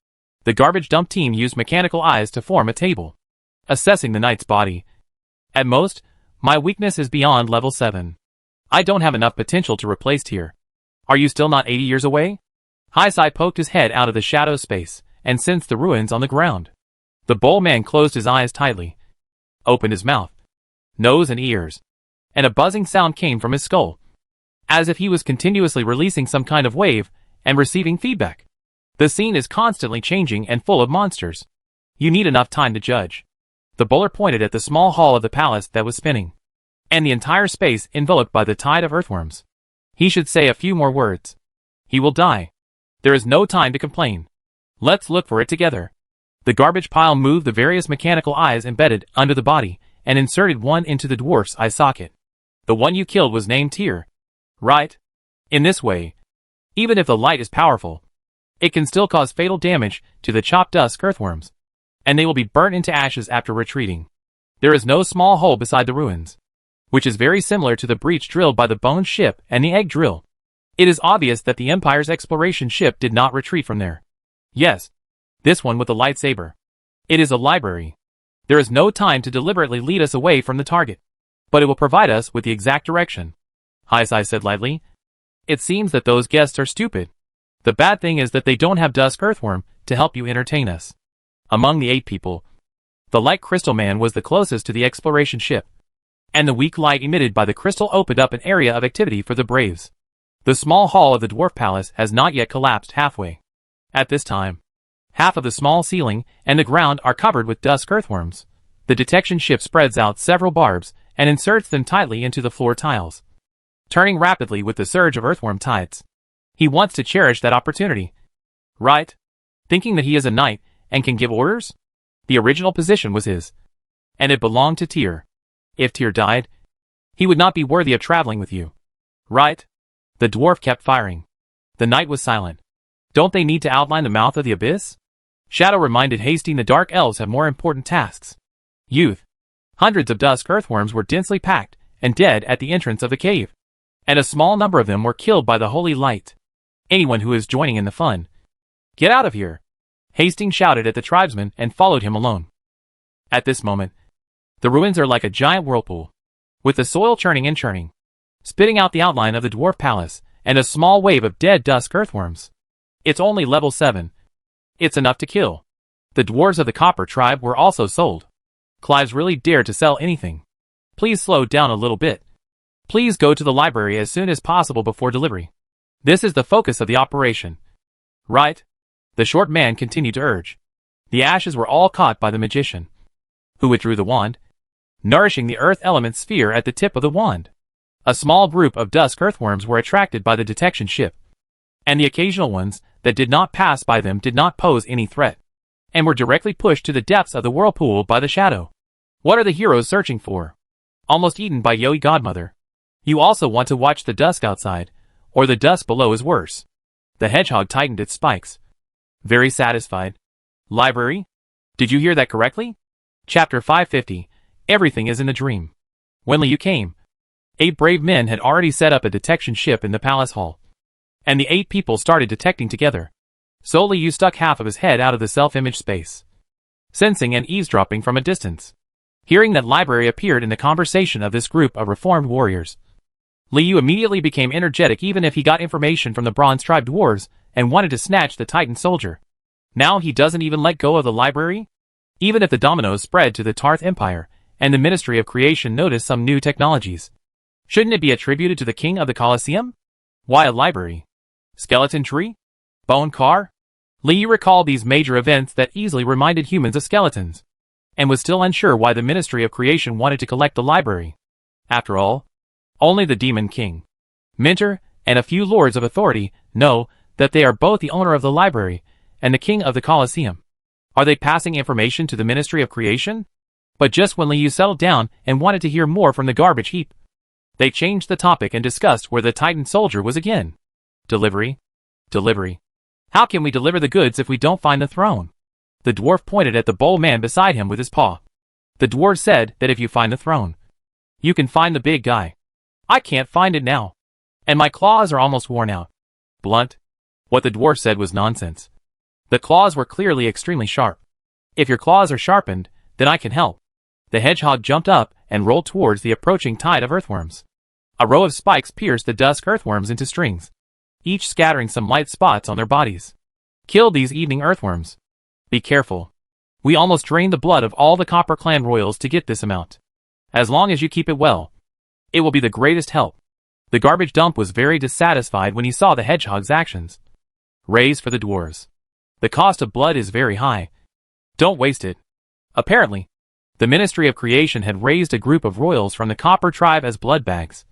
[SPEAKER 1] The garbage dump team used mechanical eyes to form a table, assessing the knight's body. At most, my weakness is beyond level 7. I don't have enough potential to replace Tyr. Are you still not 80 years away? Haisai poked his head out of the shadow space and sensed the ruins on the ground. The bull man closed his eyes tightly, opened his mouth, nose and ears, and a buzzing sound came from his skull, as if he was continuously releasing some kind of wave and receiving feedback. The scene is constantly changing and full of monsters. You need enough time to judge. The bowler pointed at the small hall of the palace that was spinning, and the entire space enveloped by the tide of earthworms. He should say a few more words. He will die. There is no time to complain. Let's look for it together. The garbage pile moved the various mechanical eyes embedded under the body and inserted one into the dwarf's eye socket. The one you killed was named Tyr, right? In this way, even if the light is powerful, it can still cause fatal damage to the chopped dusk earthworms, and they will be burnt into ashes after retreating. There is no small hole beside the ruins, which is very similar to the breach drilled by the bone ship and the egg drill. It is obvious that the Empire's exploration ship did not retreat from there. Yes, this one with the lightsaber. It is a library. There is no time to deliberately lead us away from the target, but it will provide us with the exact direction. Haisai said lightly. It seems that those guests are stupid. The bad thing is that they don't have Dusk Earthworm to help you entertain us. Among the 8 people, the light crystal man was the closest to the exploration ship, and the weak light emitted by the crystal opened up an area of activity for the Braves. The small hall of the dwarf palace has not yet collapsed halfway. At this time, half of the small ceiling and the ground are covered with dusk earthworms. The detection ship spreads out several barbs and inserts them tightly into the floor tiles, turning rapidly with the surge of earthworm tides. He wants to cherish that opportunity, right? Thinking that he is a knight and can give orders? The original position was his, and it belonged to Tyr. If Tyr died, he would not be worthy of traveling with you, right? The dwarf kept firing. The knight was silent. Don't they need to outline the mouth of the abyss? Shadow reminded Hasting the dark elves have more important tasks. Youth. Hundreds of dusk earthworms were densely packed and dead at the entrance of the cave, and a small number of them were killed by the holy light. Anyone who is joining in the fun, get out of here! Hastings shouted at the tribesmen and followed him alone. At this moment, the ruins are like a giant whirlpool, with the soil churning and churning, spitting out the outline of the dwarf palace and a small wave of dead dusk earthworms. It's only level 7. It's enough to kill. The dwarves of the copper tribe were also sold. Clives really dared to sell anything. Please slow down a little bit. Please go to the library as soon as possible before delivery. This is the focus of the operation. Right? The short man continued to urge. The ashes were all caught by the magician, who withdrew the wand, nourishing the earth element sphere at the tip of the wand. A small group of dusk earthworms were attracted by the detection ship, and the occasional ones that did not pass by them did not pose any threat, and were directly pushed to the depths of the whirlpool by the shadow. What are the heroes searching for? Almost eaten by Yoi Godmother. You also want to watch the dusk outside, or the dust below is worse. The hedgehog tightened its spikes. Very satisfied. Library? Did you hear that correctly? Chapter 550. Everything is in a dream. When Liu came, 8 brave men had already set up a detection ship in the palace hall. And the 8 people started detecting together. So Liu stuck half of his head out of the self-image space, sensing and eavesdropping from a distance. Hearing that library appeared in the conversation of this group of reformed warriors, Liu immediately became energetic even if he got information from the bronze tribe dwarves and wanted to snatch the Titan soldier. Now he doesn't even let go of the library? Even if the dominoes spread to the Tarth Empire, and the Ministry of Creation noticed some new technologies, shouldn't it be attributed to the king of the Colosseum? Why a library? Skeleton tree? Bone car? Liu recalled these major events that easily reminded humans of skeletons, and was still unsure why the Ministry of Creation wanted to collect the library. After all, only the Demon King, Mentor, and a few lords of authority know that they are both the owner of the library and the king of the Colosseum. Are they passing information to the Ministry of Creation? But just when Liu settled down and wanted to hear more from the garbage heap, they changed the topic and discussed where the Titan soldier was again. Delivery? Delivery. How can we deliver the goods if we don't find the throne? The dwarf pointed at the bowl man beside him with his paw. The dwarf said that if you find the throne, you can find the big guy. I can't find it now, and my claws are almost worn out. Blunt? What the dwarf said was nonsense. The claws were clearly extremely sharp. If your claws are sharpened, then I can help. The hedgehog jumped up and rolled towards the approaching tide of earthworms. A row of spikes pierced the dusk earthworms into strings, each scattering some light spots on their bodies. Kill these evening earthworms. Be careful. We almost drained the blood of all the Copper Clan royals to get this amount. As long as you keep it well, it will be the greatest help. The garbage dump was very dissatisfied when he saw the hedgehog's actions. Raise for the dwarves. The cost of blood is very high. Don't waste it. Apparently, the Ministry of Creation had raised a group of royals from the Copper tribe as blood bags,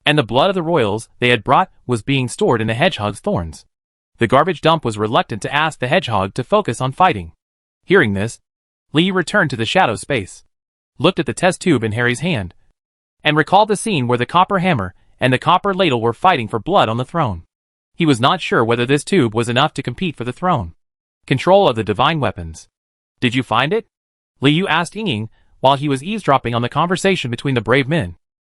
[SPEAKER 1] and the blood of the royals they had brought was being stored in the hedgehog's thorns. The garbage dump was reluctant to ask the hedgehog to focus on fighting. Hearing this, Liu returned to the shadow space, looked at the test tube in Harry's hand, and recalled the scene where the copper hammer and the copper ladle were fighting for blood on the throne. He was not sure whether this tube was enough to compete for the throne. Control of the divine weapons. Did you find it? Liu asked Ying while he was eavesdropping on the conversation between the brave men.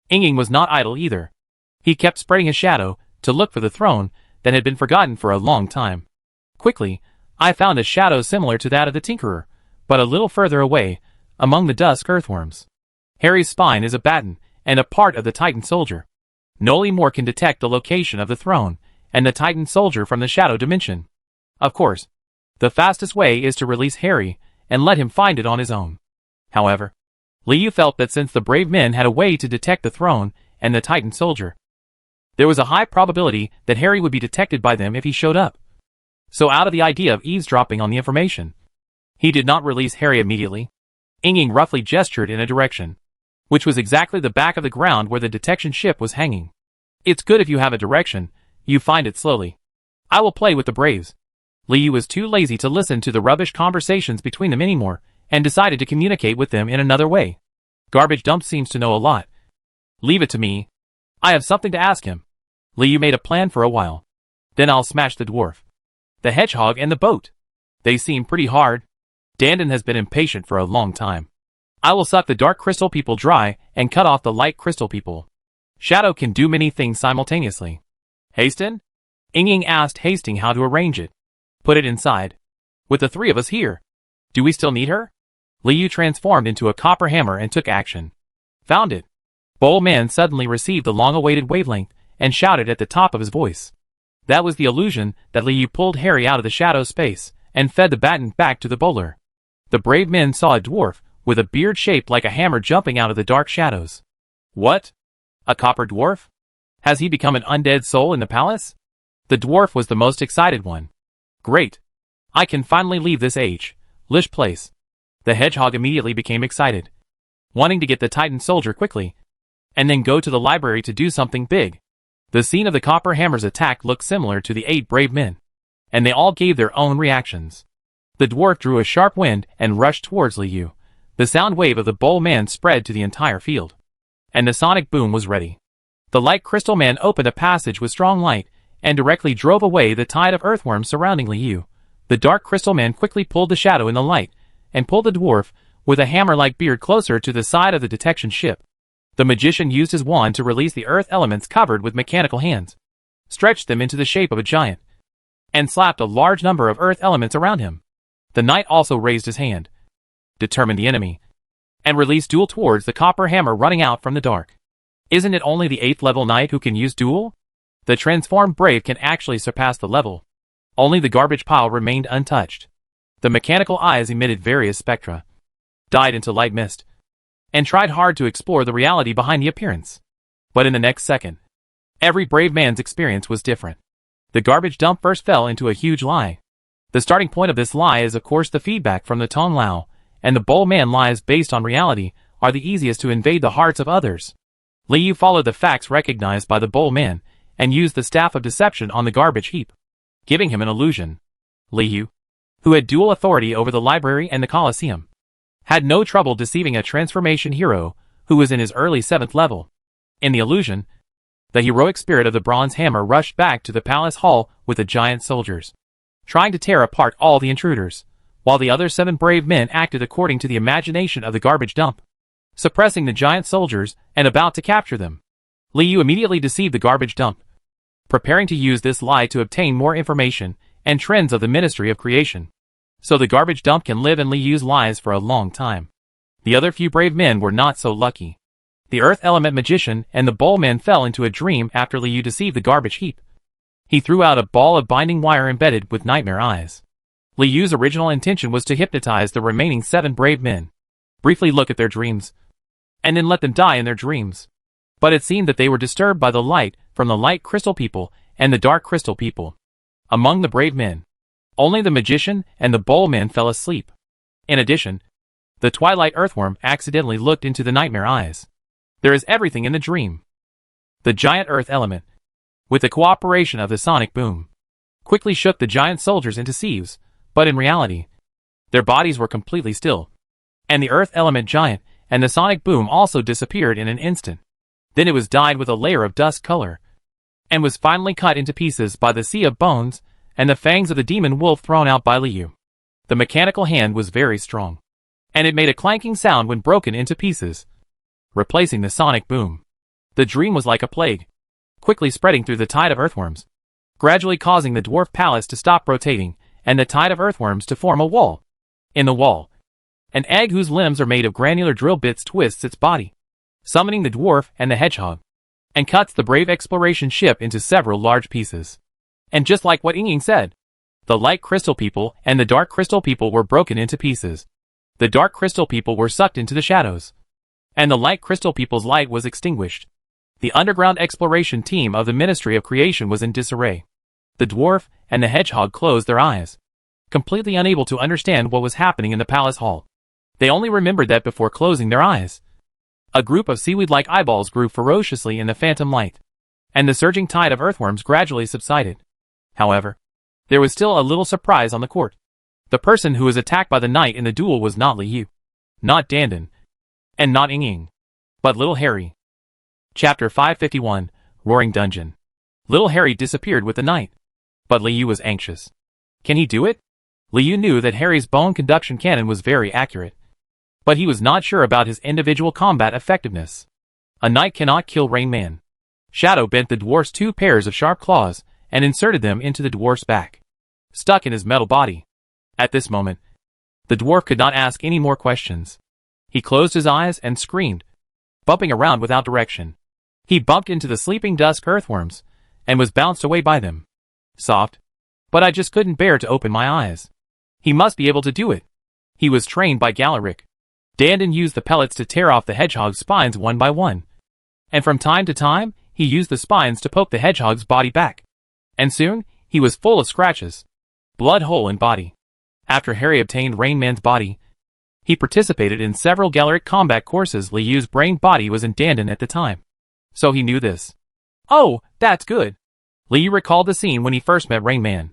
[SPEAKER 1] Ying was not idle either. He kept spreading his shadow to look for the throne that had been forgotten for a long time. Quickly, I found a shadow similar to that of the Tinkerer, but a little further away, among the dusk earthworms. Harry's spine is a baton and a part of the Titan soldier. Noli Moore can detect the location of the throne and the Titan soldier from the shadow dimension. Of course, the fastest way is to release Harry and let him find it on his own. However, Liu felt that since the brave men had a way to detect the throne and the Titan soldier, there was a high probability that Harry would be detected by them if he showed up. So out of the idea of eavesdropping on the information, he did not release Harry immediately. Ying roughly gestured in a direction, which was exactly the back of the ground where the detection ship was hanging. It's good if you have a direction, you find it slowly. I will play with the braves. Liu was too lazy to listen to the rubbish conversations between them anymore, and decided to communicate with them in another way. Garbage Dump seems to know a lot. Leave it to me. I have something to ask him. Liu made a plan for a while. Then I'll smash the dwarf, the hedgehog, and the boat. They seem pretty hard. Dandon has been impatient for a long time. I will suck the dark crystal people dry and cut off the light crystal people. Shadow can do many things simultaneously. Hasten? Ying asked Hastings how to arrange it. Put it inside. With the 3 of us here. Do we still need her? Liu transformed into a copper hammer and took action. Found it. Bowl Man suddenly received the long-awaited wavelength and shouted at the top of his voice. That was the illusion that Liu pulled Harry out of the shadow space and fed the baton back to the bowler. The brave men saw a dwarf with a beard shaped like a hammer jumping out of the dark shadows. What? A copper dwarf? Has he become an undead soul in the palace? The dwarf was the most excited one. Great. I can finally leave this lish place. The hedgehog immediately became excited, wanting to get the Titan soldier quickly, and then go to the library to do something big. The scene of the copper hammer's attack looked similar to the 8 brave men, and they all gave their own reactions. The dwarf drew a sharp wind and rushed towards Liu. The sound wave of the bowl man spread to the entire field, and the sonic boom was ready. The light crystal man opened a passage with strong light, and directly drove away the tide of earthworms surrounding Liu. The dark crystal man quickly pulled the shadow in the light, and pulled the dwarf, with a hammer-like beard, closer to the side of the detection ship. The magician used his wand to release the earth elements covered with mechanical hands, stretched them into the shape of a giant, and slapped a large number of earth elements around him. The knight also raised his hand, determined the enemy, and released duel towards the copper hammer running out from the dark. Isn't it only the 8th level knight who can use duel? The transformed brave can actually surpass the level. Only the garbage pile remained untouched. The mechanical eyes emitted various spectra, died into light mist, and tried hard to explore the reality behind the appearance. But in the next second, every brave man's experience was different. The garbage dump first fell into a huge lie. The starting point of this lie is of course the feedback from the Tong Lao, and the bold man lies based on reality are the easiest to invade the hearts of others. Liu followed the facts recognized by the bold man, and used the staff of deception on the garbage heap, giving him an illusion. Liu, who had dual authority over the library and the Colosseum, had no trouble deceiving a transformation hero who was in his early 7th level. In the illusion, the heroic spirit of the bronze hammer rushed back to the palace hall with the giant soldiers, trying to tear apart all the intruders, while the other 7 brave men acted according to the imagination of the garbage dump, suppressing the giant soldiers and about to capture them. Liu immediately deceived the garbage dump, preparing to use this lie to obtain more information and trends of the Ministry of Creation, so the garbage dump can live in Liu's lies for a long time. The other few brave men were not so lucky. The earth element magician and the bowl man fell into a dream after Liu deceived the garbage heap. He threw out a ball of binding wire embedded with nightmare eyes. Liu's original intention was to hypnotize the remaining 7 brave men, briefly look at their dreams, and then let them die in their dreams. But it seemed that they were disturbed by the light from the light crystal people and the dark crystal people. Among the brave men, only the magician and the bowl man fell asleep. In addition, the twilight earthworm accidentally looked into the nightmare eyes. There is everything in the dream. The giant earth element, with the cooperation of the sonic boom, quickly shook the giant soldiers into sieves, but in reality, their bodies were completely still, and the earth element giant and the sonic boom also disappeared in an instant. Then it was dyed with a layer of dust color, and was finally cut into pieces by the sea of bones and the fangs of the demon wolf thrown out by Liu. The mechanical hand was very strong, and it made a clanking sound when broken into pieces, replacing the sonic boom. The dream was like a plague, quickly spreading through the tide of earthworms, gradually causing the dwarf palace to stop rotating and the tide of earthworms to form a wall. In the wall, an egg whose limbs are made of granular drill bits twists its body, summoning the dwarf and the hedgehog, and cuts the brave exploration ship into several large pieces. And just like what Ying said, the light crystal people and the dark crystal people were broken into pieces. The dark crystal people were sucked into the shadows, and the light crystal people's light was extinguished. The underground exploration team of the Ministry of Creation was in disarray. The dwarf and the hedgehog closed their eyes, completely unable to understand what was happening in the palace hall. They only remembered that before closing their eyes, a group of seaweed-like eyeballs grew ferociously in the phantom light, and the surging tide of earthworms gradually subsided. However, there was still a little surprise on the court. The person who was attacked by the knight in the duel was not Liu, not Dandan, and not Ying, but little Harry. Chapter 551, Roaring Dungeon. Little Harry disappeared with the knight, but Liu was anxious. Can he do it? Liu knew that Harry's bone conduction cannon was very accurate, but he was not sure about his individual combat effectiveness. A knight cannot kill Rain Man. Shadow bent the dwarf's 2 pairs of sharp claws and inserted them into the dwarf's back, stuck in his metal body. At this moment, the dwarf could not ask any more questions. He closed his eyes and screamed, bumping around without direction. He bumped into the sleeping dusk earthworms and was bounced away by them. Soft, but I just couldn't bear to open my eyes. He must be able to do it. He was trained by Galaric. Dandan used the pellets to tear off the hedgehog's spines one by one, and from time to time, he used the spines to poke the hedgehog's body back. And soon, he was full of scratches, blood whole in body. After Harry obtained Rain Man's body, he participated in several Galaric combat courses. Liu's brain body was in Dandan at the time, so he knew this. Oh, that's good. Liu recalled the scene when he first met Rain Man,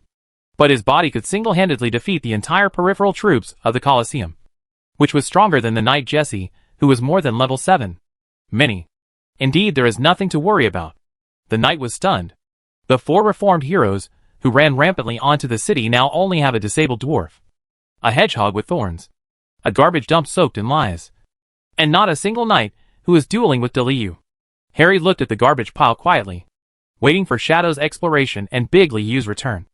[SPEAKER 1] but his body could single-handedly defeat the entire peripheral troops of the Colosseum, which was stronger than the knight Jesse, who was more than level 7. Many, Indeed, there is nothing to worry about. The knight was stunned. The 4 reformed heroes, who ran rampantly onto the city, now only have a disabled dwarf, a hedgehog with thorns, a garbage dump soaked in lies, and not a single knight who is dueling with Liu. Harry looked at the garbage pile quietly, waiting for Shadow's exploration and Big Liu's return.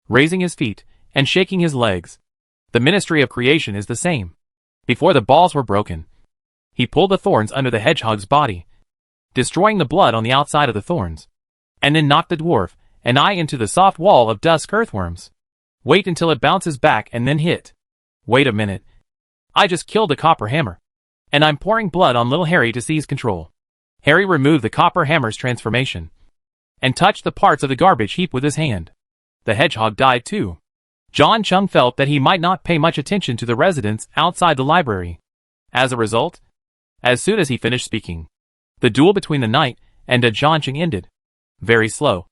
[SPEAKER 1] Raising his feet and shaking his legs. The Ministry of Creation is the same. Before the balls were broken, he pulled the thorns under the hedgehog's body, destroying the blood on the outside of the thorns, and then knocked the dwarf and I into the soft wall of dusk earthworms. Wait until it bounces back and then hit. Wait a minute. I just killed a copper hammer, and I'm pouring blood on little Harry to seize control. Harry removed the copper hammer's transformation and touched the parts of the garbage heap with his hand. The hedgehog died too. John Chung felt that he might not pay much attention to the residents outside the library. As a result, as soon as he finished speaking, the duel between the knight and John Chung ended. Very slow.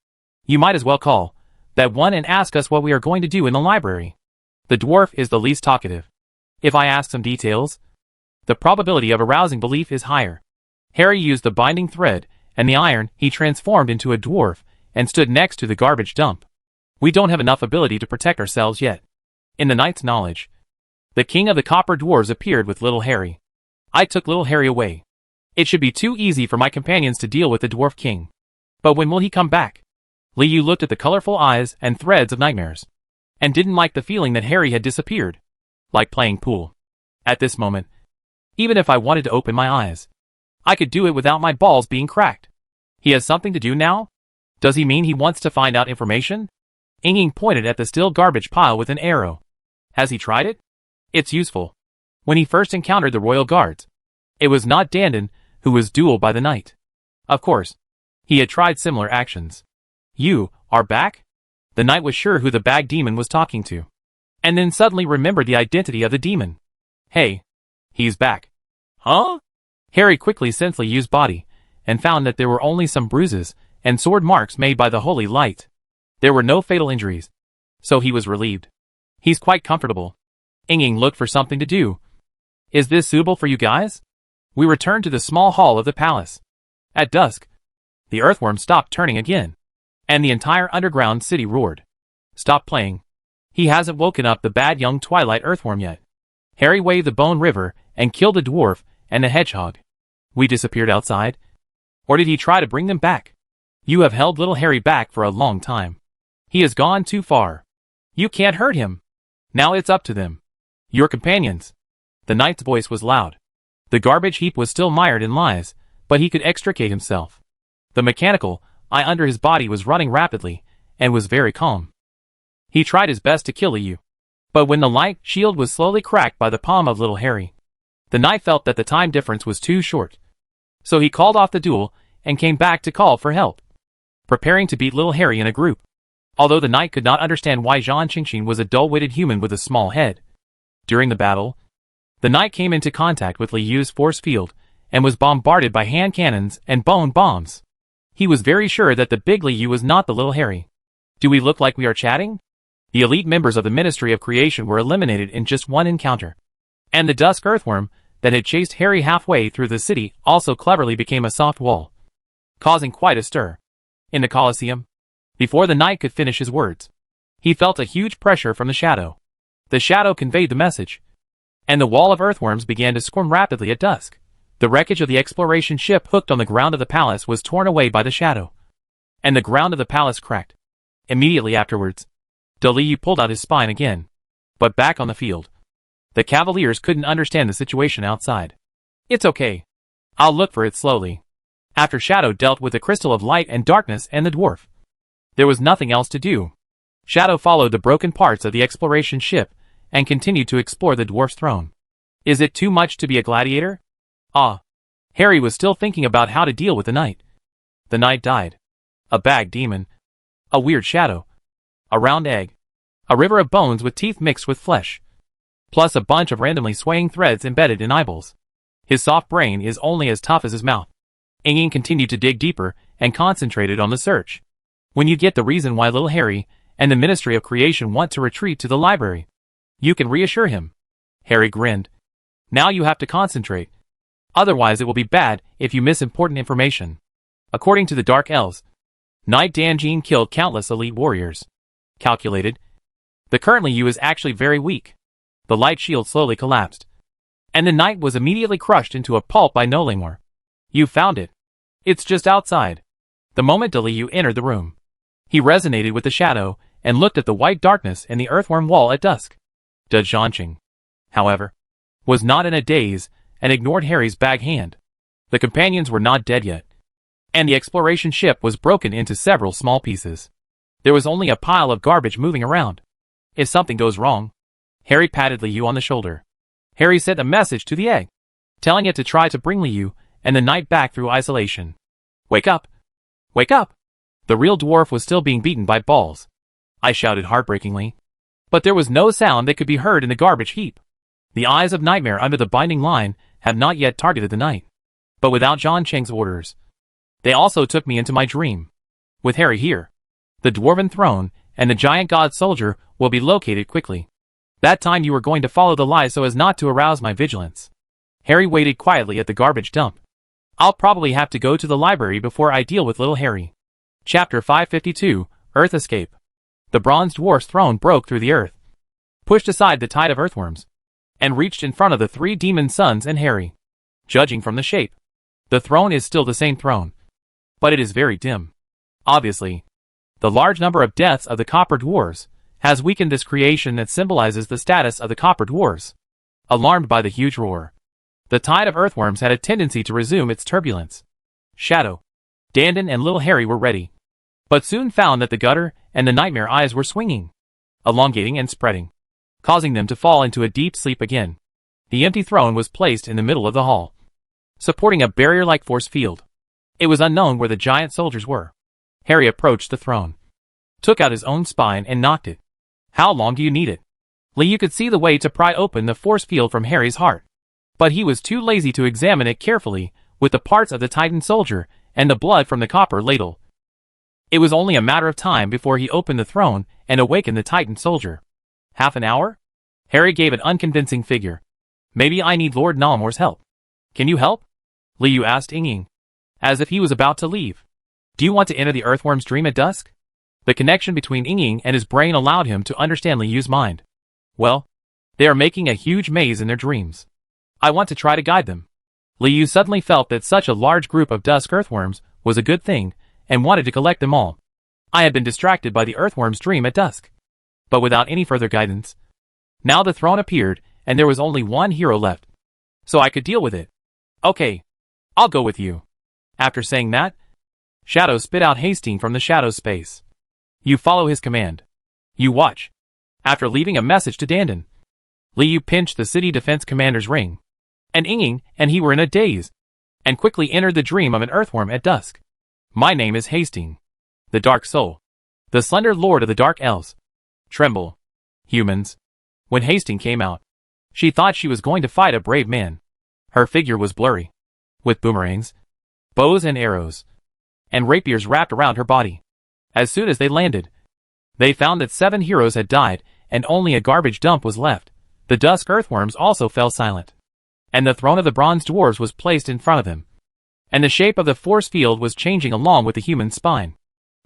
[SPEAKER 1] You might as well call that one and ask us what we are going to do in the library. The dwarf is the least talkative. If I ask some details, the probability of arousing belief is higher. Harry used the binding thread and the iron he transformed into a dwarf and stood next to the garbage dump. We don't have enough ability to protect ourselves yet. In the knight's knowledge, the king of the copper dwarves appeared with little Harry. I took little Harry away. It should be too easy for my companions to deal with the dwarf king. But when will he come back? Liu looked at the colorful eyes and threads of nightmares, and didn't like the feeling that Harry had disappeared. Like playing pool. At this moment, even if I wanted to open my eyes, I could do it without my balls being cracked. He has something to do now? Does he mean he wants to find out information? Inging pointed at the still garbage pile with an arrow. Has he tried it? It's useful. When he first encountered the royal guards, it was not Dandon who was dueled by the knight. Of course, he had tried similar actions. You are back? The knight was sure who the bag demon was talking to, and then suddenly remembered the identity of the demon. Hey, he's back. Huh? Harry quickly sensed Liu's body, and found that there were only some bruises and sword marks made by the holy light. There were no fatal injuries, so he was relieved. He's quite comfortable. Inging looked for something to do. Is this suitable for you guys? We returned to the small hall of the palace. At dusk, the earthworm stopped turning again, and the entire underground city roared. Stop playing. He hasn't woken up the bad young twilight earthworm yet. Harry waved the bone river and killed the dwarf and the hedgehog. We disappeared outside. Or did he try to bring them back? You have held little Harry back for a long time. He has gone too far. You can't hurt him. Now it's up to them. Your companions. The knight's voice was loud. The garbage heap was still mired in lies, but he could extricate himself. The mechanical eye under his body was running rapidly, and was very calm. He tried his best to kill you. But when the light shield was slowly cracked by the palm of little Harry, the knight felt that the time difference was too short. So he called off the duel, and came back to call for help, preparing to beat little Harry in a group. Although the knight could not understand why Zhang Qingxin was a dull-witted human with a small head. During the battle, the knight came into contact with Liu's force field, and was bombarded by hand cannons and bone bombs. He was very sure that the big Liu was not the little Harry. Do we look like we are chatting? The elite members of the Ministry of Creation were eliminated in just one encounter. And the dusk earthworm that had chased Harry halfway through the city also cleverly became a soft wall, causing quite a stir. In the Colosseum, before the knight could finish his words, he felt a huge pressure from the shadow. The shadow conveyed the message, and the wall of earthworms began to squirm rapidly at dusk. The wreckage of the exploration ship hooked on the ground of the palace was torn away by the shadow, and the ground of the palace cracked. Immediately afterwards, Liu pulled out his spine again. But back on the field, the cavaliers couldn't understand the situation outside. It's okay. I'll look for it slowly. After Shadow dealt with the crystal of light and darkness and the dwarf, there was nothing else to do. Shadow followed the broken parts of the exploration ship and continued to explore the dwarf's throne. Is it too much to be a gladiator? Ah. Harry was still thinking about how to deal with the knight. The knight died. A bag demon. A weird shadow. A round egg. A river of bones with teeth mixed with flesh. Plus a bunch of randomly swaying threads embedded in eyeballs. His soft brain is only as tough as his mouth. Inging continued to dig deeper and concentrated on the search. When you get the reason why little Harry and the Ministry of Creation want to retreat to the library, you can reassure him. Harry grinned. Now you have to concentrate. Otherwise it will be bad if you miss important information. According to the Dark Elves, Knight Danjin killed countless elite warriors. Calculated. The currently you is actually very weak. The light shield slowly collapsed. And the knight was immediately crushed into a pulp by Nolimor. You found it. It's just outside. The moment Liu entered the room, he resonated with the shadow and looked at the white darkness in the earthworm wall at dusk. De Zhanqing, however, was not in a daze and ignored Harry's bag hand. The companions were not dead yet, and the exploration ship was broken into several small pieces. There was only a pile of garbage moving around. If something goes wrong, Harry patted Liu on the shoulder. Harry sent a message to the egg, telling it to try to bring Liu and the knight back through isolation. Wake up! Wake up! The real dwarf was still being beaten by balls. I shouted heartbreakingly. But there was no sound that could be heard in the garbage heap. The eyes of Nightmare under the binding line have not yet targeted the knight. But without John Cheng's orders, they also took me into my dream. With Harry here, the dwarven throne and the giant god soldier will be located quickly. That time you were going to follow the lie so as not to arouse my vigilance. Harry waited quietly at the garbage dump. I'll probably have to go to the library before I deal with little Harry. Chapter 552, Earth Escape. The bronze dwarf's throne broke through the earth, pushed aside the tide of earthworms, and reached in front of the three demon sons and Harry. Judging from the shape, the throne is still the same throne, but it is very dim. Obviously, the large number of deaths of the copper dwarves has weakened this creation that symbolizes the status of the copper dwarves. Alarmed by the huge roar, the tide of earthworms had a tendency to resume its turbulence. Shadow, Dandin and little Harry were ready, but soon found that the gutter and the nightmare eyes were swinging, elongating and spreading, causing them to fall into a deep sleep again. The empty throne was placed in the middle of the hall, supporting a barrier-like force field. It was unknown where the giant soldiers were. Harry approached the throne, took out his own spine and knocked it. How long do you need it? Liu could see the way to pry open the force field from Harry's heart, but he was too lazy to examine it carefully with the parts of the Titan soldier and the blood from the copper ladle. It was only a matter of time before he opened the throne and awakened the Titan soldier. Half an hour? Harry gave an unconvincing figure. Maybe I need Lord Nolimor's help. Can you help? Liu asked Ying, as if he was about to leave. Do you want to enter the earthworm's dream at dusk? The connection between Ying and his brain allowed him to understand Liu's mind. Well, they are making a huge maze in their dreams. I want to try to guide them. Liu suddenly felt that such a large group of dusk earthworms was a good thing, and wanted to collect them all. I had been distracted by the earthworm's dream at dusk, but without any further guidance. Now the throne appeared, and there was only one hero left, so I could deal with it. Okay, I'll go with you. After saying that, Shadow spit out Hastings from the shadow space. You follow his command. You watch. After leaving a message to Dandin, Liu pinched the city defense commander's ring, and Ying and he were in a daze, and quickly entered the dream of an earthworm at dusk. My name is Hastings, the Dark Soul, the slender lord of the Dark Elves. Tremble, humans. When Hastings came out, she thought she was going to fight a brave man. Her figure was blurry, with boomerangs, bows and arrows, and rapiers wrapped around her body. As soon as they landed, they found that 7 heroes had died and only a garbage dump was left. The dusk earthworms also fell silent, and the throne of the bronze dwarves was placed in front of them, and the shape of the force field was changing along with the human spine.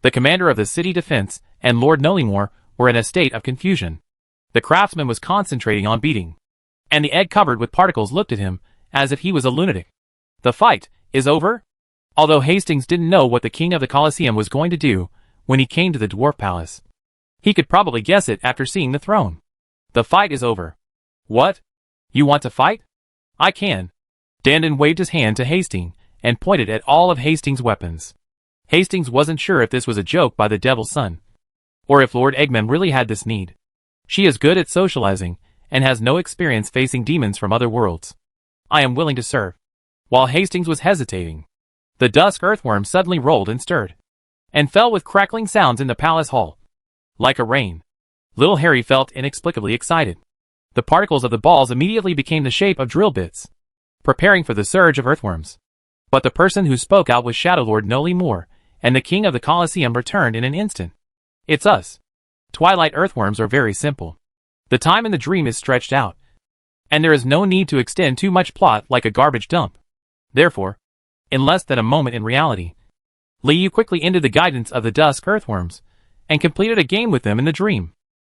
[SPEAKER 1] The commander of the city defense and Lord Nolimor were in a state of confusion. The craftsman was concentrating on beating, and the egg covered with particles looked at him as if he was a lunatic. The fight is over? Although Hastings didn't know what the king of the Colosseum was going to do when he came to the dwarf palace, he could probably guess it after seeing the throne. The fight is over. What? You want to fight? I can. Dandin waved his hand to Hastings and pointed at all of Hastings' weapons. Hastings wasn't sure if this was a joke by the Devil's Son, or if Lord Eggman really had this need. She is good at socializing and has no experience facing demons from other worlds. I am willing to serve. While Hastings was hesitating, the dusk earthworm suddenly rolled and stirred, and fell with crackling sounds in the palace hall. Like a rain. Little Harry felt inexplicably excited. The particles of the balls immediately became the shape of drill bits, preparing for the surge of earthworms. But the person who spoke out was Shadow Lord Nolimor, and the king of the Colosseum returned in an instant. It's us. Twilight earthworms are very simple. The time in the dream is stretched out, and there is no need to extend too much plot like a garbage dump. Therefore, in less than a moment in reality, Liu quickly ended the guidance of the dusk earthworms, and completed a game with them in the dream.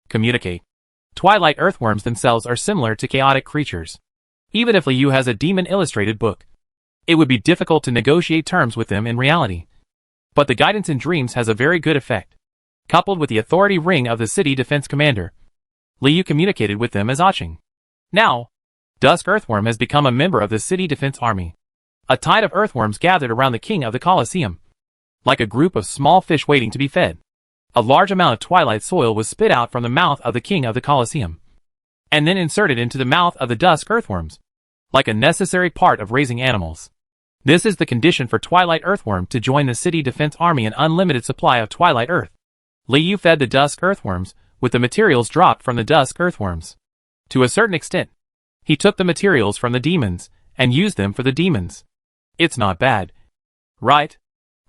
[SPEAKER 1] Communicate. Twilight earthworms themselves are similar to chaotic creatures. Even if Liu has a demon illustrated book, it would be difficult to negotiate terms with them in reality. But the guidance in dreams has a very good effect. Coupled with the authority ring of the city defense commander, Liu communicated with them as Aching. Now, Dusk Earthworm has become a member of the city defense army. A tide of earthworms gathered around the king of the Colosseum, like a group of small fish waiting to be fed. A large amount of twilight soil was spit out from the mouth of the king of the Colosseum, and then inserted into the mouth of the dusk earthworms, like a necessary part of raising animals. This is the condition for Twilight Earthworm to join the city defense army, an unlimited supply of Twilight Earth. Liu fed the dusk earthworms with the materials dropped from the dusk earthworms. To a certain extent, he took the materials from the demons and used them for the demons. It's not bad, right?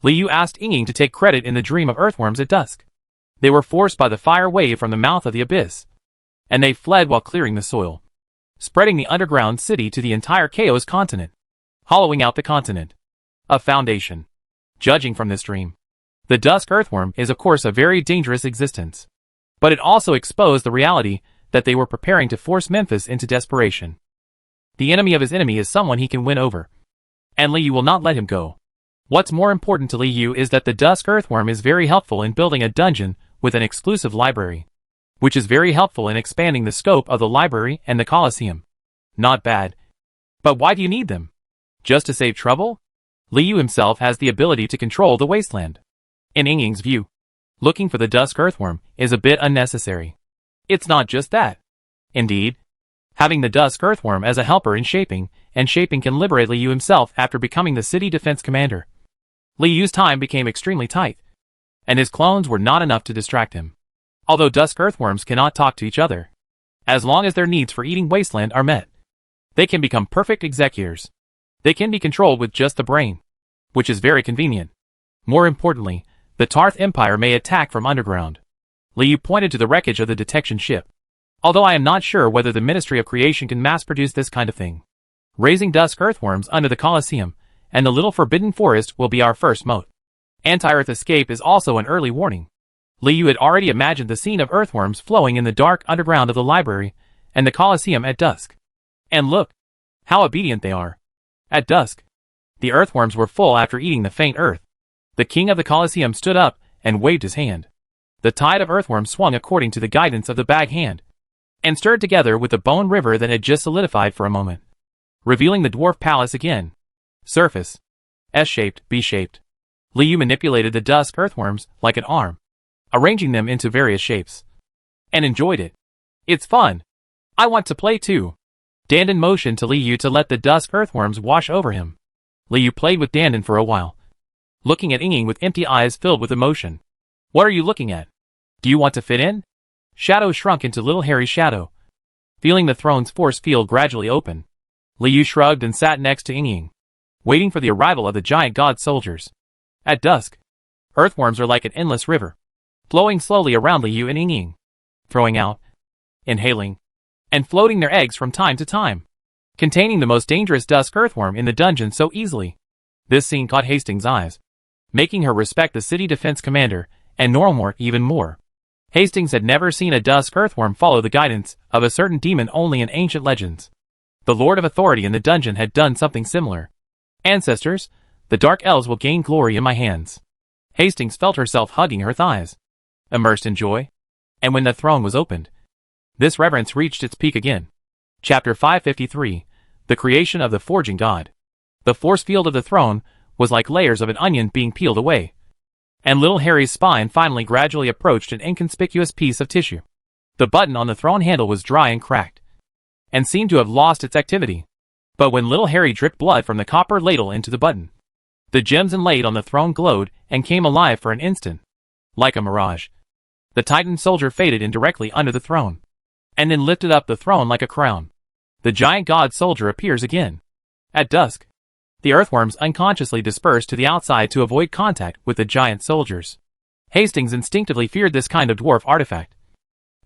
[SPEAKER 1] Liu asked Ying to take credit in the dream of earthworms at dusk. They were forced by the fire wave from the mouth of the abyss, and they fled while clearing the soil, spreading the underground city to the entire Chaos continent, hollowing out the continent. A foundation. Judging from this dream, the dusk earthworm is of course a very dangerous existence, but it also exposed the reality that they were preparing to force Memphis into desperation. The enemy of his enemy is someone he can win over, and Liu will not let him go. What's more important to Liu is that the dusk earthworm is very helpful in building a dungeon with an exclusive library, which is very helpful in expanding the scope of the library and the Colosseum. Not bad. But why do you need them? Just to save trouble? Liu himself has the ability to control the wasteland. In Ying's view, looking for the dusk earthworm is a bit unnecessary. It's not just that. Indeed, having the dusk earthworm as a helper in shaping, and shaping can liberate Liu himself after becoming the city defense commander. Liu's time became extremely tight, and his clones were not enough to distract him. Although dusk earthworms cannot talk to each other, as long as their needs for eating wasteland are met, they can become perfect executors. They can be controlled with just the brain, which is very convenient. More importantly, the Tarth Empire may attack from underground. Liu pointed to the wreckage of the detection ship. Although I am not sure whether the Ministry of Creation can mass-produce this kind of thing. Raising dusk earthworms under the Colosseum and the little forbidden forest will be our first moat. Anti-Earth escape is also an early warning. Liu had already imagined the scene of earthworms flowing in the dark underground of the library and the Colosseum at dusk. And look, how obedient they are. At dusk, the earthworms were full after eating the faint earth. The king of the Colosseum stood up and waved his hand. The tide of earthworms swung according to the guidance of the bag hand, and stirred together with the bone river that had just solidified for a moment, revealing the dwarf palace again. Surface: S-shaped, B-shaped. Liu manipulated the dusk earthworms like an arm, arranging them into various shapes, and enjoyed it. It's fun. I want to play too. Dandan motioned to Liu to let the dusk earthworms wash over him. Liu played with Dandan for a while, looking at Ying with empty eyes filled with emotion. What are you looking at? Do you want to fit in? Shadow shrunk into little hairy shadow. Feeling the throne's force field gradually open, Liu shrugged and sat next to Ying, waiting for the arrival of the giant god soldiers. At dusk, earthworms are like an endless river, flowing slowly around Liu and Ying, throwing out, inhaling, and floating their eggs from time to time, containing the most dangerous dusk earthworm in the dungeon so easily. This scene caught Hastings' eyes, making her respect the city defense commander and Normort even more. Hastings had never seen a dusk earthworm follow the guidance of a certain demon only in ancient legends. The Lord of Authority in the dungeon had done something similar. Ancestors, the dark elves will gain glory in my hands. Hastings felt herself hugging her thighs, immersed in joy. And when the throne was opened, this reverence reached its peak again. Chapter 553, The Creation of the Forging God. The force field of the throne was like layers of an onion being peeled away, and little Harry's spine finally gradually approached an inconspicuous piece of tissue. The button on the throne handle was dry and cracked, and seemed to have lost its activity. But when little Harry dripped blood from the copper ladle into the button, the gems inlaid on the throne glowed and came alive for an instant. Like a mirage, the Titan soldier faded in directly under the throne, and then lifted up the throne like a crown. The giant god soldier appears again. At dusk, the earthworms unconsciously dispersed to the outside to avoid contact with the giant soldiers. Hastings instinctively feared this kind of dwarf artifact,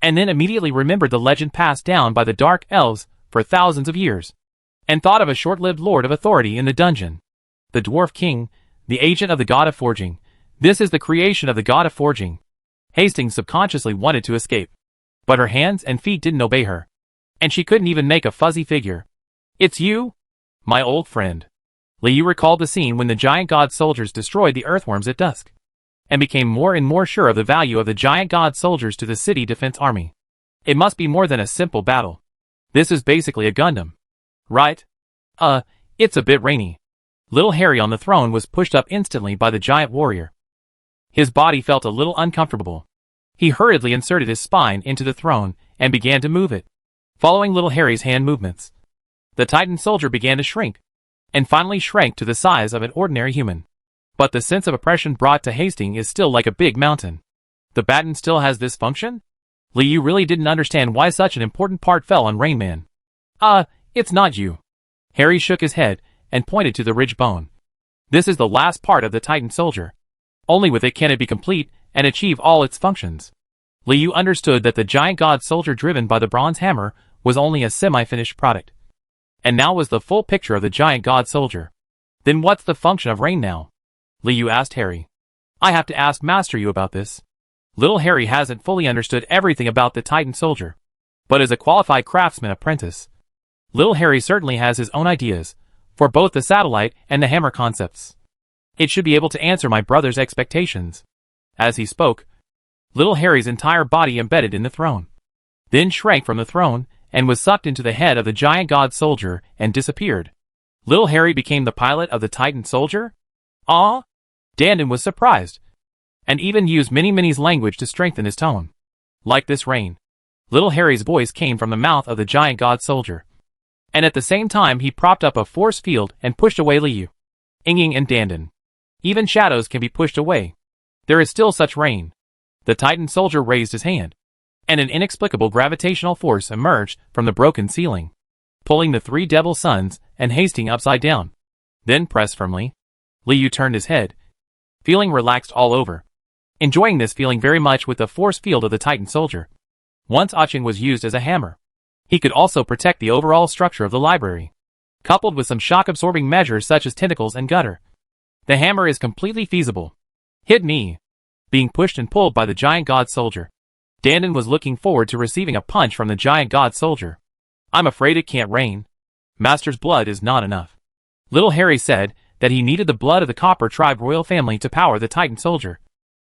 [SPEAKER 1] and then immediately remembered the legend passed down by the dark elves for thousands of years. and thought of a short-lived lord of authority in the dungeon. The Dwarf King, the agent of the god of forging. This is the creation of the god of forging. Hastings subconsciously wanted to escape. But her hands and feet didn't obey her. And she couldn't even make a fuzzy figure. It's you? My old friend. Liu recalled the scene when the giant god soldiers destroyed the earthworms at dusk, and became more and more sure of the value of the giant god soldiers to the city defense army. It must be more than a simple battle. This is basically a Gundam. Right? It's a bit rainy. Little Harry on the throne was pushed up instantly by the giant warrior. His body felt a little uncomfortable. He hurriedly inserted his spine into the throne and began to move it, following little Harry's hand movements. The Titan soldier began to shrink, and finally shrank to the size of an ordinary human. But the sense of oppression brought to Hastings is still like a big mountain. The baton still has this function? Liu really didn't understand why such an important part fell on Rain Man. It's not you. Harry shook his head and pointed to the ridge bone. This is the last part of the Titan soldier. Only with it can it be complete and achieve all its functions. Liu understood that the giant god soldier driven by the bronze hammer was only a semi-finished product. And now was the full picture of the giant god soldier. Then what's the function of Rain now? Liu asked Harry. I have to ask Master Yu about this. Little Harry hasn't fully understood everything about the Titan soldier, but is a qualified craftsman apprentice. Little Harry certainly has his own ideas, for both the satellite and the hammer concepts. It should be able to answer my brother's expectations. As he spoke, little Harry's entire body embedded in the throne, then shrank from the throne, and was sucked into the head of the giant god soldier and disappeared. Little Harry became the pilot of the Titan soldier? Ah? Dandin was surprised, and even used Mini-Mini's language to strengthen his tone. Like this rain. Little Harry's voice came from the mouth of the giant god soldier. And at the same time he propped up a force field and pushed away Liu, Ying and Dandin. Even shadows can be pushed away. There is still such rain. The Titan soldier raised his hand, and an inexplicable gravitational force emerged from the broken ceiling, pulling the three devil suns and Hastings upside down. Then pressed firmly. Liu turned his head, feeling relaxed all over, enjoying this feeling very much with the force field of the Titan soldier. Once Aching was used as a hammer, he could also protect the overall structure of the library, coupled with some shock-absorbing measures such as tentacles and gutter. The hammer is completely feasible. Hit me. Being pushed and pulled by the giant god soldier, Dandin was looking forward to receiving a punch from the giant god soldier. I'm afraid it can't rain. Master's blood is not enough. Little Harry said that he needed the blood of the Copper Tribe royal family to power the Titan soldier.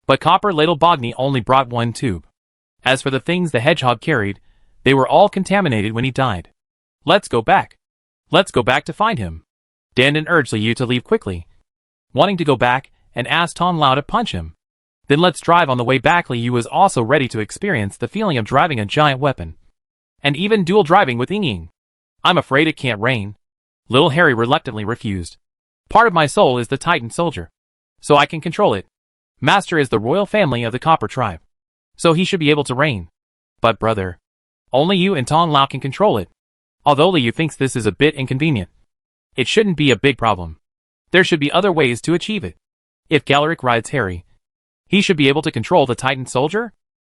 [SPEAKER 1] But Copper Ladle Bogny only brought one tube. As for the things the hedgehog carried, they were all contaminated when he died. Let's go back. Let's go back to find him. Dandin urged Liu to leave quickly, wanting to go back and ask Tom Lao to punch him. Then let's drive on the way back. Liu was also ready to experience the feeling of driving a giant weapon, and even dual driving with Ying. I'm afraid it can't rain. Little Harry reluctantly refused. Part of my soul is the Titan soldier, so I can control it. Master is the royal family of the Copper Tribe, so he should be able to reign. But brother, only you and Tong Lao can control it. Although Liu thinks this is a bit inconvenient, it shouldn't be a big problem. There should be other ways to achieve it. If Galaric rides Harry, he should be able to control the Titan soldier?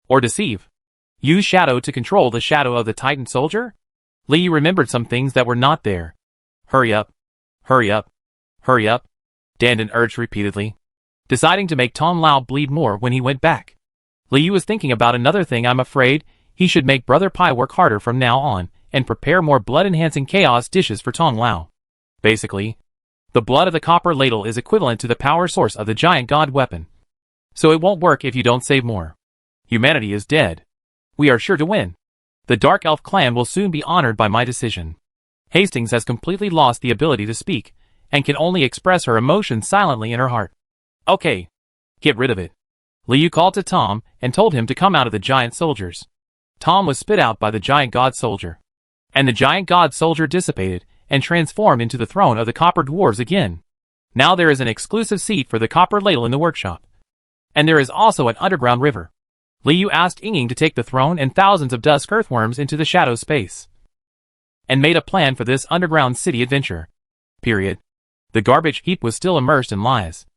[SPEAKER 1] Or deceive. Use shadow to control the shadow of the Titan soldier? Liu remembered some things that were not there. Hurry up. Hurry up. Hurry up. Dandin urged repeatedly, deciding to make Tom Lao bleed more when he went back. Liu was thinking about another thing. I'm afraid he should make Brother Pai work harder from now on and prepare more blood-enhancing chaos dishes for Tong Lao. Basically, the blood of the copper ladle is equivalent to the power source of the giant god weapon. So it won't work if you don't save more. Humanity is dead. We are sure to win. The Dark Elf clan will soon be honored by my decision. Hastings has completely lost the ability to speak, and can only express her emotions silently in her heart. Okay. Get rid of it. Liu called to Tom and told him to come out of the giant soldiers. Tom was spit out by the giant god soldier, and the giant god soldier dissipated and transformed into the throne of the copper dwarves again. Now there is an exclusive seat for the copper ladle in the workshop. And there is also an underground river. Liu asked Ying to take the throne and thousands of dusk earthworms into the shadow space, and made a plan for this underground city adventure. Period. The garbage heap was still immersed in lies.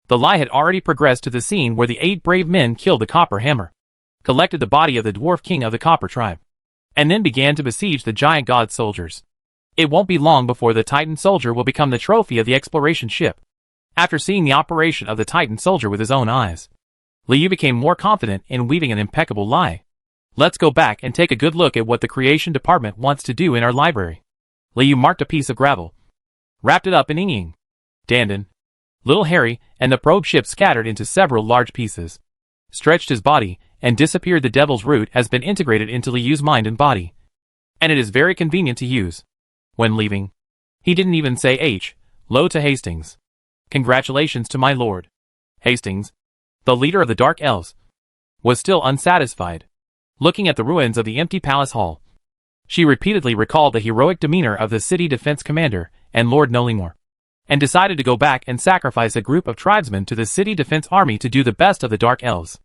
[SPEAKER 1] The lie had already progressed to the scene where the 8 brave men killed the copper hammer, collected the body of the dwarf king of the copper tribe, and then began to besiege the giant god soldiers. It won't be long before the Titan soldier will become the trophy of the exploration ship. After seeing the operation of the Titan soldier with his own eyes, Liu became more confident in weaving an impeccable lie. Let's go back and take a good look at what the creation department wants to do in our library. Liu marked a piece of gravel, wrapped it up in Ying, Dandan, Little Harry, and the probe ship scattered into several large pieces, stretched his body, and disappeared. The devil's root has been integrated into Liu's mind and body, and it is very convenient to use. When leaving, he didn't even say hello to Hastings. Congratulations to my lord. Hastings, the leader of the Dark Elves, was still unsatisfied. Looking at the ruins of the empty palace hall, she repeatedly recalled the heroic demeanor of the city defense commander and Lord Nolimore, and decided to go back and sacrifice a group of tribesmen to the city defense army to do the best of the Dark Elves.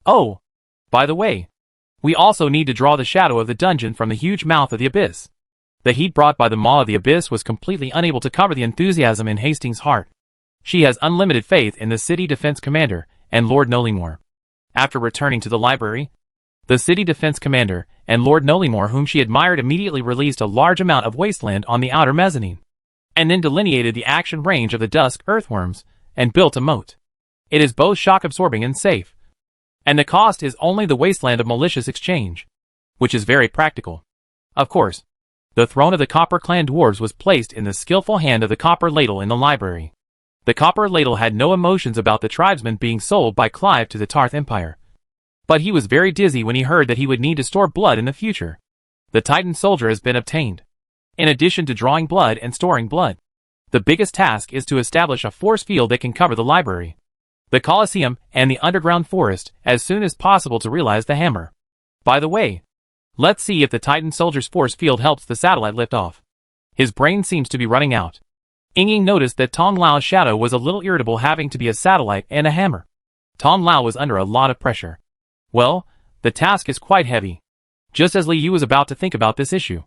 [SPEAKER 1] Oh, by the way, we also need to draw the shadow of the dungeon from the huge mouth of the abyss. The heat brought by the maw of the abyss was completely unable to cover the enthusiasm in Hastings' heart. She has unlimited faith in the city defense commander and Lord Nolimore. After returning to the library, the city defense commander and Lord Nolimore, whom she admired, immediately released a large amount of wasteland on the outer mezzanine, and then delineated the action range of the dusk earthworms and built a moat. It is both shock-absorbing and safe, and the cost is only the wasteland of malicious exchange, which is very practical. Of course, the throne of the Copper Clan dwarves was placed in the skillful hand of the Copper Ladle in the library. The Copper Ladle had no emotions about the tribesmen being sold by Clive to the Tarth Empire, but he was very dizzy when he heard that he would need to store blood in the future. The Titan soldier has been obtained. In addition to drawing blood and storing blood, the biggest task is to establish a force field that can cover the library, the Colosseum, and the underground forest as soon as possible to realize the hammer. By the way, let's see if the Titan soldier's force field helps the satellite lift off. His brain seems to be running out. Ying noticed that Tong Lao's shadow was a little irritable, having to be a satellite and a hammer. Tong Lao was under a lot of pressure. Well, the task is quite heavy. Just as Liu was about to think about this issue,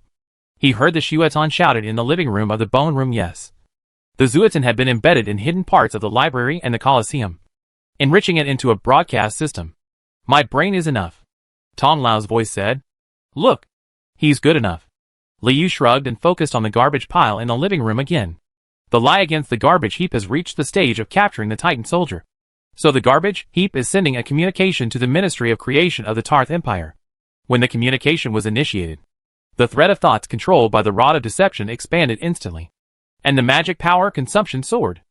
[SPEAKER 1] he heard the Shuetan shouted in the living room of the bone room. Yes, the Zuetan had been embedded in hidden parts of the library and the Colosseum, enriching it into a broadcast system. My brain is enough, Tong Lao's voice said. Look, he's good enough. Liu shrugged and focused on the garbage pile in the living room again. The lie against the garbage heap has reached the stage of capturing the Titan soldier. So the garbage heap is sending a communication to the Ministry of Creation of the Tarth Empire. When the communication was initiated, the thread of thoughts controlled by the Rod of Deception expanded instantly, and the magic power consumption soared.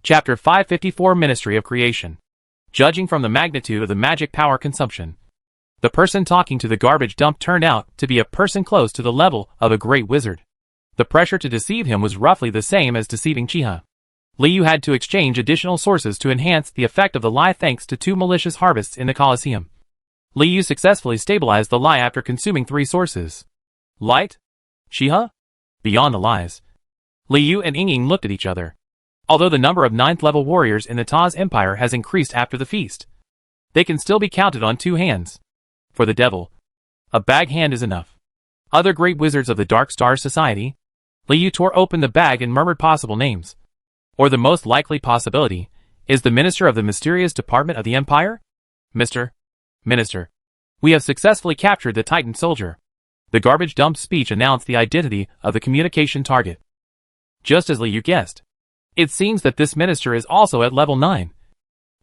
[SPEAKER 1] Chapter 554, Ministry of Creation. Judging from the magnitude of the magic power consumption, the person talking to the garbage dump turned out to be a person close to the level of a great wizard. The pressure to deceive him was roughly the same as deceiving Chiha. Liu had to exchange additional sources to enhance the effect of the lie thanks to 2 malicious harvests in the Colosseum. Liu successfully stabilized the lie after consuming 3 sources. Light? Chiha? Beyond the lies, Liu and Ying looked at each other. Although the number of 9th level warriors in the Taz Empire has increased after the feast, they can still be counted on 2 hands. For the devil, a bag hand is enough. Other great wizards of the Dark Star Society? Liu tore open the bag and murmured possible names. Or the most likely possibility is the Minister of the Mysterious Department of the Empire? Minister, we have successfully captured the Titan soldier. The garbage dump speech announced the identity of the communication target. Just as Liu guessed, it seems that this minister is also at level 9,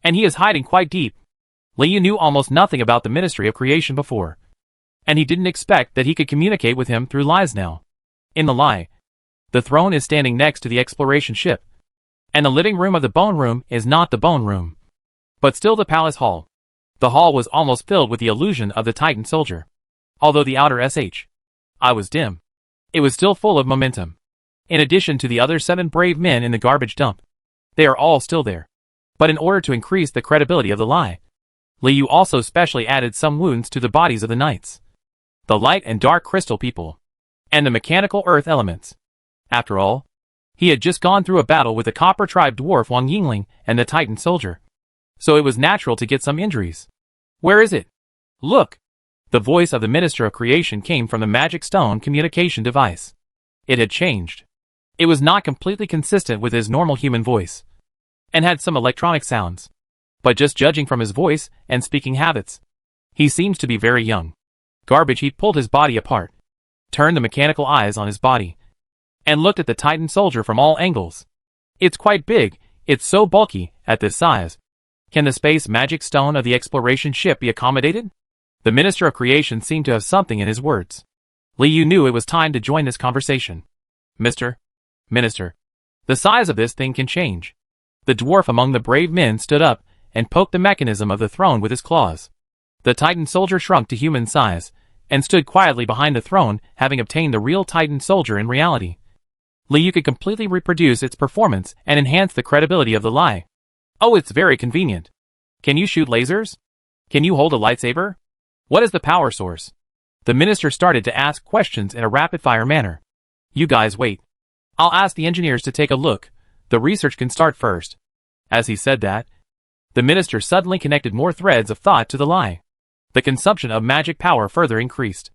[SPEAKER 1] and he is hiding quite deep. Liu knew almost nothing about the Ministry of Creation before, and he didn't expect that he could communicate with him through lies now. In the lie, the throne is standing next to the exploration ship, and the living room of the bone room is not the bone room, but still the palace hall. The hall was almost filled with the illusion of the Titan soldier. Although the outer I was dim, it was still full of momentum. In addition to the other 7 brave men in the garbage dump, they are all still there. But in order to increase the credibility of the lie, Liu also specially added some wounds to the bodies of the knights, the light and dark crystal people, and the mechanical earth elements. After all, he had just gone through a battle with the Copper Tribe dwarf Wang Yingling and the Titan soldier, so it was natural to get some injuries. Where is it? Look! The voice of the Minister of Creation came from the magic stone communication device. It had changed. It was not completely consistent with his normal human voice, and had some electronic sounds. But just judging from his voice and speaking habits, he seems to be very young. Garbage Heap pulled his body apart, turned the mechanical eyes on his body, and looked at the Titan soldier from all angles. It's quite big, it's so bulky, at this size. Can the space magic stone of the exploration ship be accommodated? The Minister of Creation seemed to have something in his words. Li Yu knew it was time to join this conversation. Minister, the size of this thing can change. The dwarf among the brave men stood up and poked the mechanism of the throne with his claws. The Titan soldier shrunk to human size and stood quietly behind the throne, having obtained the real Titan soldier in reality. Li Yu could completely reproduce its performance and enhance the credibility of the lie. Oh, it's very convenient. Can you shoot lasers? Can you hold a lightsaber? What is the power source? The minister started to ask questions in a rapid-fire manner. You guys wait. I'll ask the engineers to take a look. The research can start first. As he said that, the minister suddenly connected more threads of thought to the lie. The consumption of magic power further increased.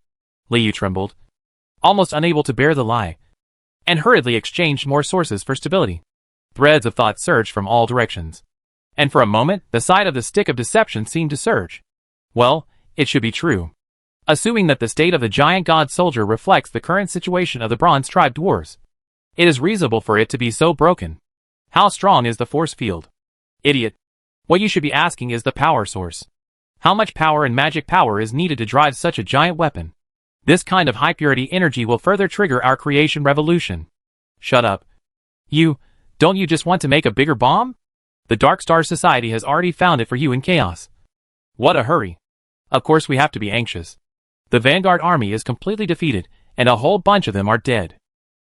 [SPEAKER 1] Li Yu trembled, almost unable to bear the lie, and hurriedly exchanged more sources for stability. Threads of thought surged from all directions. And for a moment, the side of the stick of deception seemed to surge. Well, it should be true. Assuming that the state of the giant god soldier reflects the current situation of the Bronze Tribe dwarves, it is reasonable for it to be so broken. How strong is the force field? Idiot. What you should be asking is the power source. How much power and magic power is needed to drive such a giant weapon? This kind of high-purity energy will further trigger our creation revolution. Shut up. Don't you just want to make a bigger bomb? The Dark Star Society has already found it for you in chaos. What a hurry. Of course we have to be anxious. The Vanguard army is completely defeated, and a whole bunch of them are dead.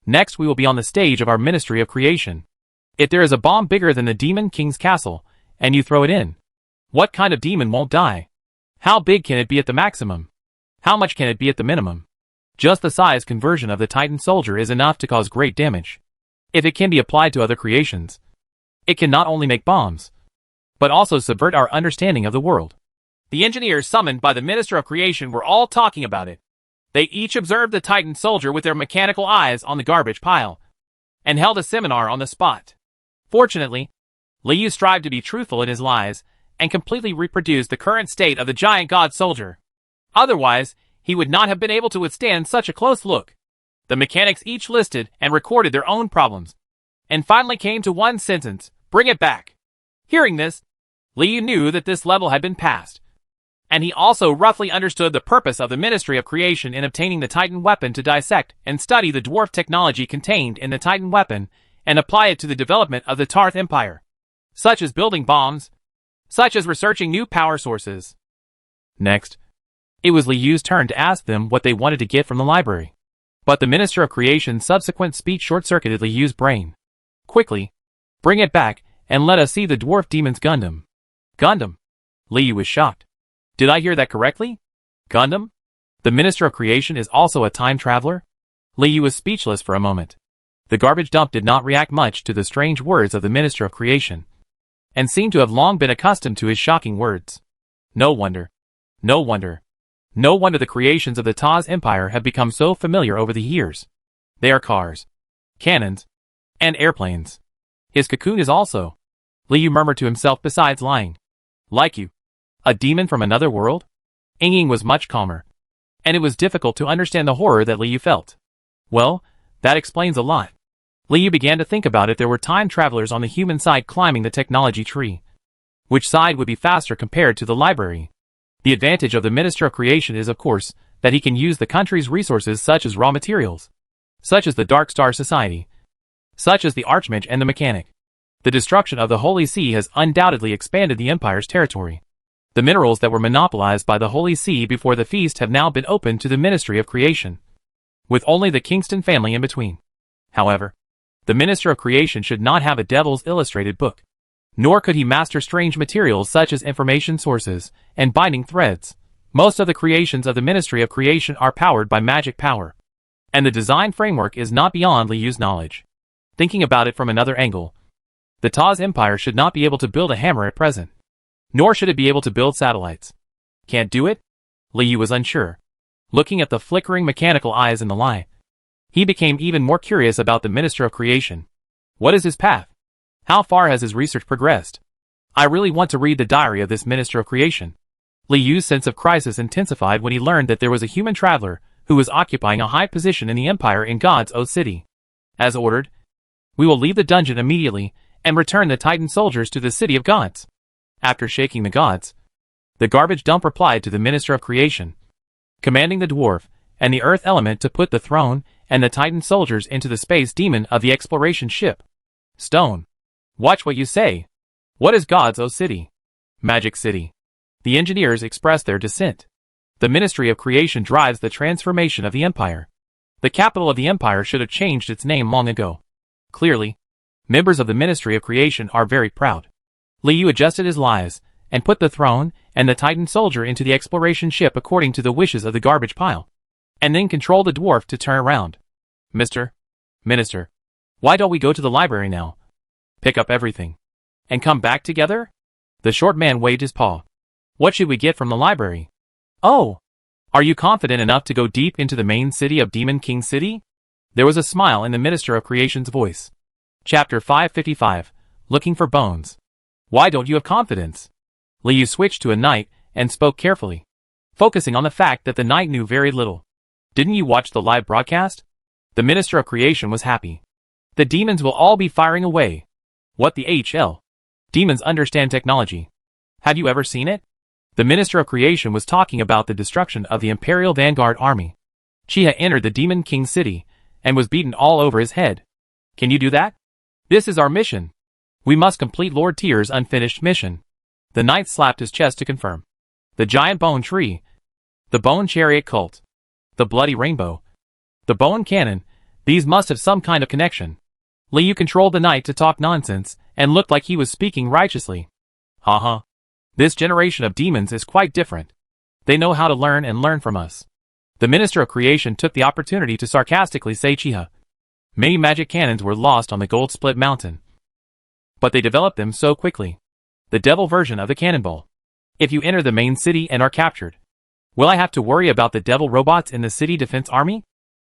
[SPEAKER 1] Next we will be on the stage of our Ministry of Creation. If there is a bomb bigger than the Demon King's castle, and you throw it in, what kind of demon won't die? How big can it be at the maximum? How much can it be at the minimum? Just the size conversion of the Titan soldier is enough to cause great damage. If it can be applied to other creations, it can not only make bombs, but also subvert our understanding of the world. The engineers summoned by the Minister of Creation were all talking about it. They each observed the Titan soldier with their mechanical eyes on the garbage pile, and held a seminar on the spot. Fortunately, Li Yu strived to be truthful in his lies, and completely reproduced the current state of the giant god soldier. Otherwise, he would not have been able to withstand such a close look. The mechanics each listed and recorded their own problems, and finally came to one sentence: bring it back. Hearing this, Li Yu knew that this level had been passed, and he also roughly understood the purpose of the Ministry of Creation in obtaining the Titan weapon to dissect and study the dwarf technology contained in the Titan weapon and apply it to the development of the Tarth Empire, such as building bombs, such as researching new power sources. Next, it was Li Yu's turn to ask them what they wanted to get from the library. But the Minister of Creation's subsequent speech short-circuited Li Yu's brain. Quickly, bring it back, and let us see the dwarf demon's Gundam. Gundam? Li Yu was shocked. Did I hear that correctly? Gundam? The Minister of Creation is also a time traveler? Li Yu was speechless for a moment. The garbage dump did not react much to the strange words of the Minister of Creation, and seemed to have long been accustomed to his shocking words. No wonder the creations of the Taz Empire have become so familiar over the years. They are cars, cannons, and airplanes. His cocoon is also, Li Yu murmured to himself besides lying. Like you. A demon from another world? Ying was much calmer, and it was difficult to understand the horror that Li Yu felt. Well, that explains a lot. Li Yu began to think about if there were time travelers on the human side climbing the technology tree. Which side would be faster compared to the library? The advantage of the Minister of Creation is, of course, that he can use the country's resources such as raw materials, such as the Dark Star Society, such as the Archmage and the Mechanic. The destruction of the Holy See has undoubtedly expanded the Empire's territory. The minerals that were monopolized by the Holy See before the feast have now been opened to the Ministry of Creation, with only the Kingston family in between. However, the Minister of Creation should not have a Devil's Illustrated book, nor could he master strange materials such as information sources and binding threads. Most of the creations of the Ministry of Creation are powered by magic power, and the design framework is not beyond Li Yu's knowledge. Thinking about it from another angle, the Taz Empire should not be able to build a hammer at present, nor should it be able to build satellites. Can't do it? Li Yu was unsure. Looking at the flickering mechanical eyes in the lie, he became even more curious about the Minister of Creation. What is his path? How far has his research progressed? I really want to read the diary of this Minister of Creation. Li Yu's sense of crisis intensified when he learned that there was a human traveler who was occupying a high position in the Empire in God's Oath City. As ordered, we will leave the dungeon immediately and return the Titan soldiers to the city of gods. After shaking the gods, the garbage dump replied to the Minister of Creation, commanding the dwarf and the earth element to put the throne and the Titan soldiers into the space demon of the exploration ship. Stone. Watch what you say. What is God's O City? Magic City. The engineers express their dissent. The Ministry of Creation drives the transformation of the Empire. The capital of the Empire should have changed its name long ago. Clearly, members of the Ministry of Creation are very proud. Liu adjusted his lies and put the throne and the Titan soldier into the exploration ship according to the wishes of the garbage pile, and then controlled the dwarf to turn around. Mr. Minister, why don't we go to the library now? Pick up everything and come back together? The short man waved his paw. What should we get from the library? Oh, are you confident enough to go deep into the main city of Demon King City? There was a smile in the Minister of Creation's voice. Chapter 555, Looking for Bones. Why don't you have confidence? Liu switched to a knight and spoke carefully, focusing on the fact that the knight knew very little. Didn't you watch the live broadcast? The Minister of Creation was happy. The demons will all be firing away. What the HL? Demons understand technology. Have you ever seen it? The Minister of Creation was talking about the destruction of the Imperial Vanguard army. Chiha entered the Demon King City and was beaten all over his head. Can you do that? This is our mission. We must complete Lord Tyr's unfinished mission. The knight slapped his chest to confirm. The giant bone tree, the bone chariot cult, the bloody rainbow, the bone cannon, these must have some kind of connection. Liu controlled the knight to talk nonsense and looked like he was speaking righteously. Haha. This generation of demons is quite different. They know how to learn and learn from us. The Minister of Creation took the opportunity to sarcastically say Chiha. Many magic cannons were lost on the Gold Split Mountain, but they developed them so quickly. The devil version of the cannonball. If you enter the main city and are captured, will I have to worry about the devil robots in the city defense army?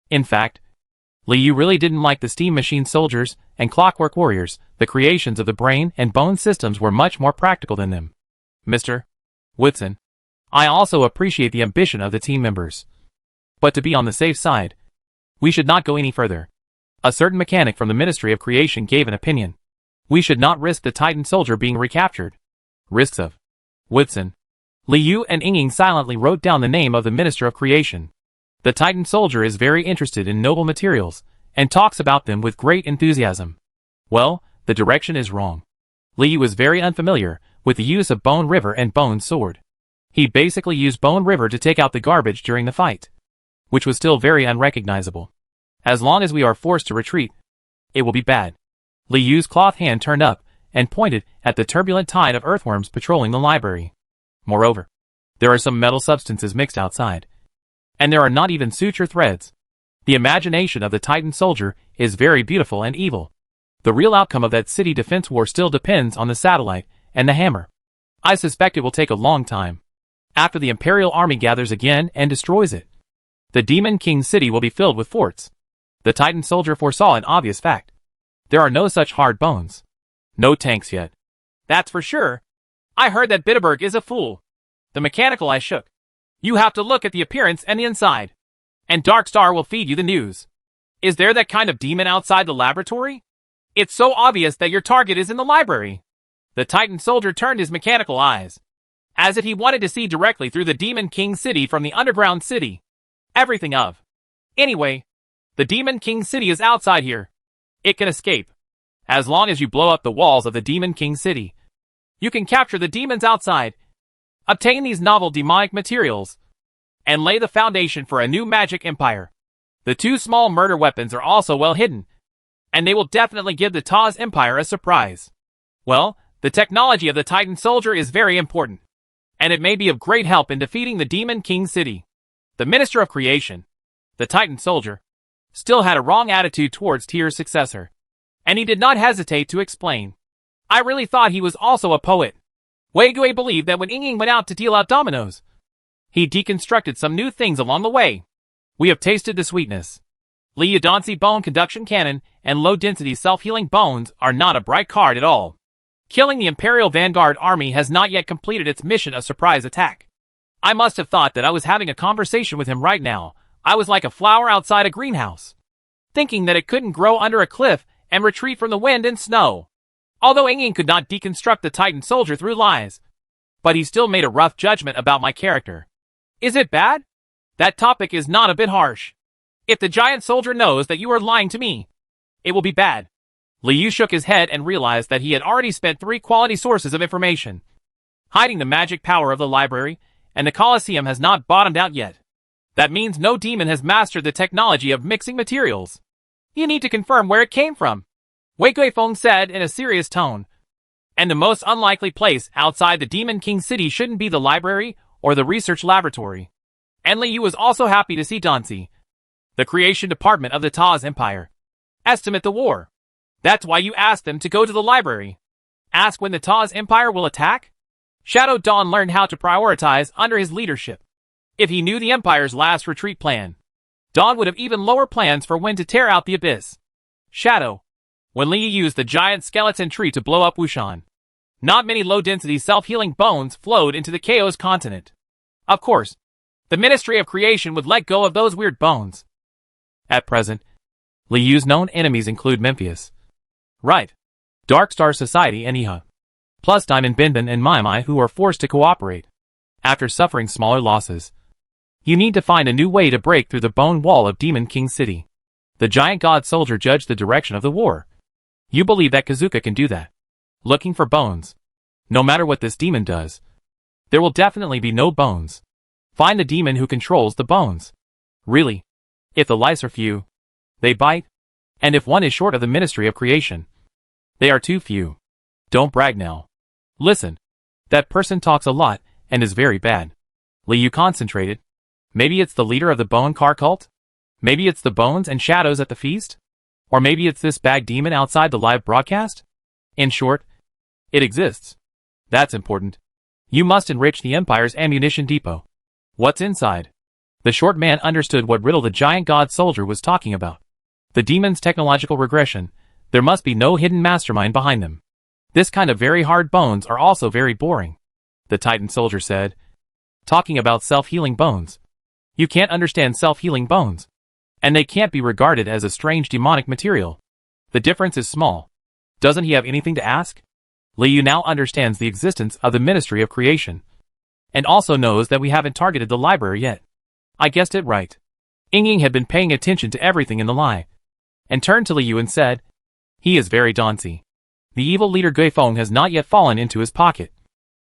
[SPEAKER 1] In fact, Liu really didn't like the steam machine soldiers and clockwork warriors. The creations of the brain and bone systems were much more practical than them. Mr. Woodson, I also appreciate the ambition of the team members. But to be on the safe side, we should not go any further. A certain mechanic from the Ministry of Creation gave an opinion. We should not risk the Titan soldier being recaptured. Risks of Woodson. Liu and Ying silently wrote down the name of the Minister of Creation. The Titan soldier is very interested in noble materials and talks about them with great enthusiasm. Well, the direction is wrong. Liu is very unfamiliar with the use of Bone River and Bone Sword. He basically used Bone River to take out the garbage during the fight, which was still very unrecognizable. As long as we are forced to retreat, it will be bad. Liu's cloth hand turned up and pointed at the turbulent tide of earthworms patrolling the library. Moreover, there are some metal substances mixed outside, and there are not even suture threads. The imagination of the Titan soldier is very beautiful and evil. The real outcome of that city defense war still depends on the satellite and the hammer. I suspect it will take a long time. After the Imperial army gathers again and destroys it, the Demon King City will be filled with forts. The Titan soldier foresaw an obvious fact. There are no such hard bones. No tanks yet. That's for sure. I heard that Bitterberg is a fool. The mechanical eye shook. You have to look at the appearance and the inside. And Darkstar will feed you the news. Is there that kind of demon outside the laboratory? It's so obvious that your target is in the library. The Titan soldier turned his mechanical eyes, as if he wanted to see directly through the Demon King City from the underground city. Everything of. Anyway, the Demon King City is outside here. It can escape. As long as you blow up the walls of the Demon King City, you can capture the demons outside, obtain these novel demonic materials, and lay the foundation for a new magic empire. The two small murder weapons are also well hidden, and they will definitely give the Taz Empire a surprise. Well, the technology of the Titan soldier is very important, and it may be of great help in defeating the Demon King City. The Minister of Creation, the Titan soldier, still had a wrong attitude towards Tyr's successor, and he did not hesitate to explain. I really thought he was also a poet. Wei Gui believed that when Ying went out to deal out dominoes, he deconstructed some new things along the way. We have tasted the sweetness. Li Yadansi bone conduction cannon and low-density self-healing bones are not a bright card at all. Killing the Imperial Vanguard army has not yet completed its mission of surprise attack. I must have thought that I was having a conversation with him right now. I was like a flower outside a greenhouse. thinking that it couldn't grow under a cliff and retreat from the wind and snow. Although Ying could not deconstruct the Titan soldier through lies, but he still made a rough judgment about my character. Is it bad? That topic is not a bit harsh. If the giant soldier knows that you are lying to me, it will be bad. Liu shook his head and realized that he had already spent 3 quality sources of information, hiding the magic power of the library, and the Colosseum has not bottomed out yet. That means no demon has mastered the technology of mixing materials. You need to confirm where it came from, Wei Guifeng said in a serious tone. And the most unlikely place outside the Demon King City shouldn't be the library or the research laboratory. And Liu was also happy to see Danzi, the creation department of the Taz Empire, estimate the war. That's why you asked them to go to the library. Ask when the Taz Empire will attack? Shadow Dawn learned how to prioritize under his leadership. If he knew the Empire's last retreat plan, Dawn would have even lower plans for when to tear out the abyss. Shadow. When Li used the giant skeleton tree to blow up Wushan, not many low-density self-healing bones flowed into the Chaos continent. Of course, the Ministry of Creation would let go of those weird bones. At present, Liu's known enemies include Memphius, right, Dark Star Society and Iha, plus Diamond Binbin and Mai who are forced to cooperate. After suffering smaller losses, you need to find a new way to break through the bone wall of Demon King City. The giant god soldier judged the direction of the war. You believe that Kazuka can do that. Looking for bones. No matter what this demon does, there will definitely be no bones. Find the demon who controls the bones. Really? If the lice are few, they bite? And if one is short of the Ministry of Creation, they are too few. Don't brag now. Listen. That person talks a lot and is very bad. Liu concentrated. Maybe it's the leader of the Bone Car cult? Maybe it's the bones and shadows at the feast? Or maybe it's this bag demon outside the live broadcast? In short, it exists. That's important. You must enrich the Empire's ammunition depot. What's inside? The short man understood what riddle the giant god soldier was talking about. The demon's technological regression. There must be no hidden mastermind behind them. This kind of very hard bones are also very boring, the Titan soldier said. Talking about self-healing bones. You can't understand self-healing bones. And they can't be regarded as a strange demonic material. The difference is small. Doesn't he have anything to ask? Liu now understands the existence of the Ministry of Creation. And also knows that we haven't targeted the library yet. I guessed it right. Ying had been paying attention to everything in the lie. And turned to Liu and said, he is very daunty. The evil leader Guifeng has not yet fallen into his pocket.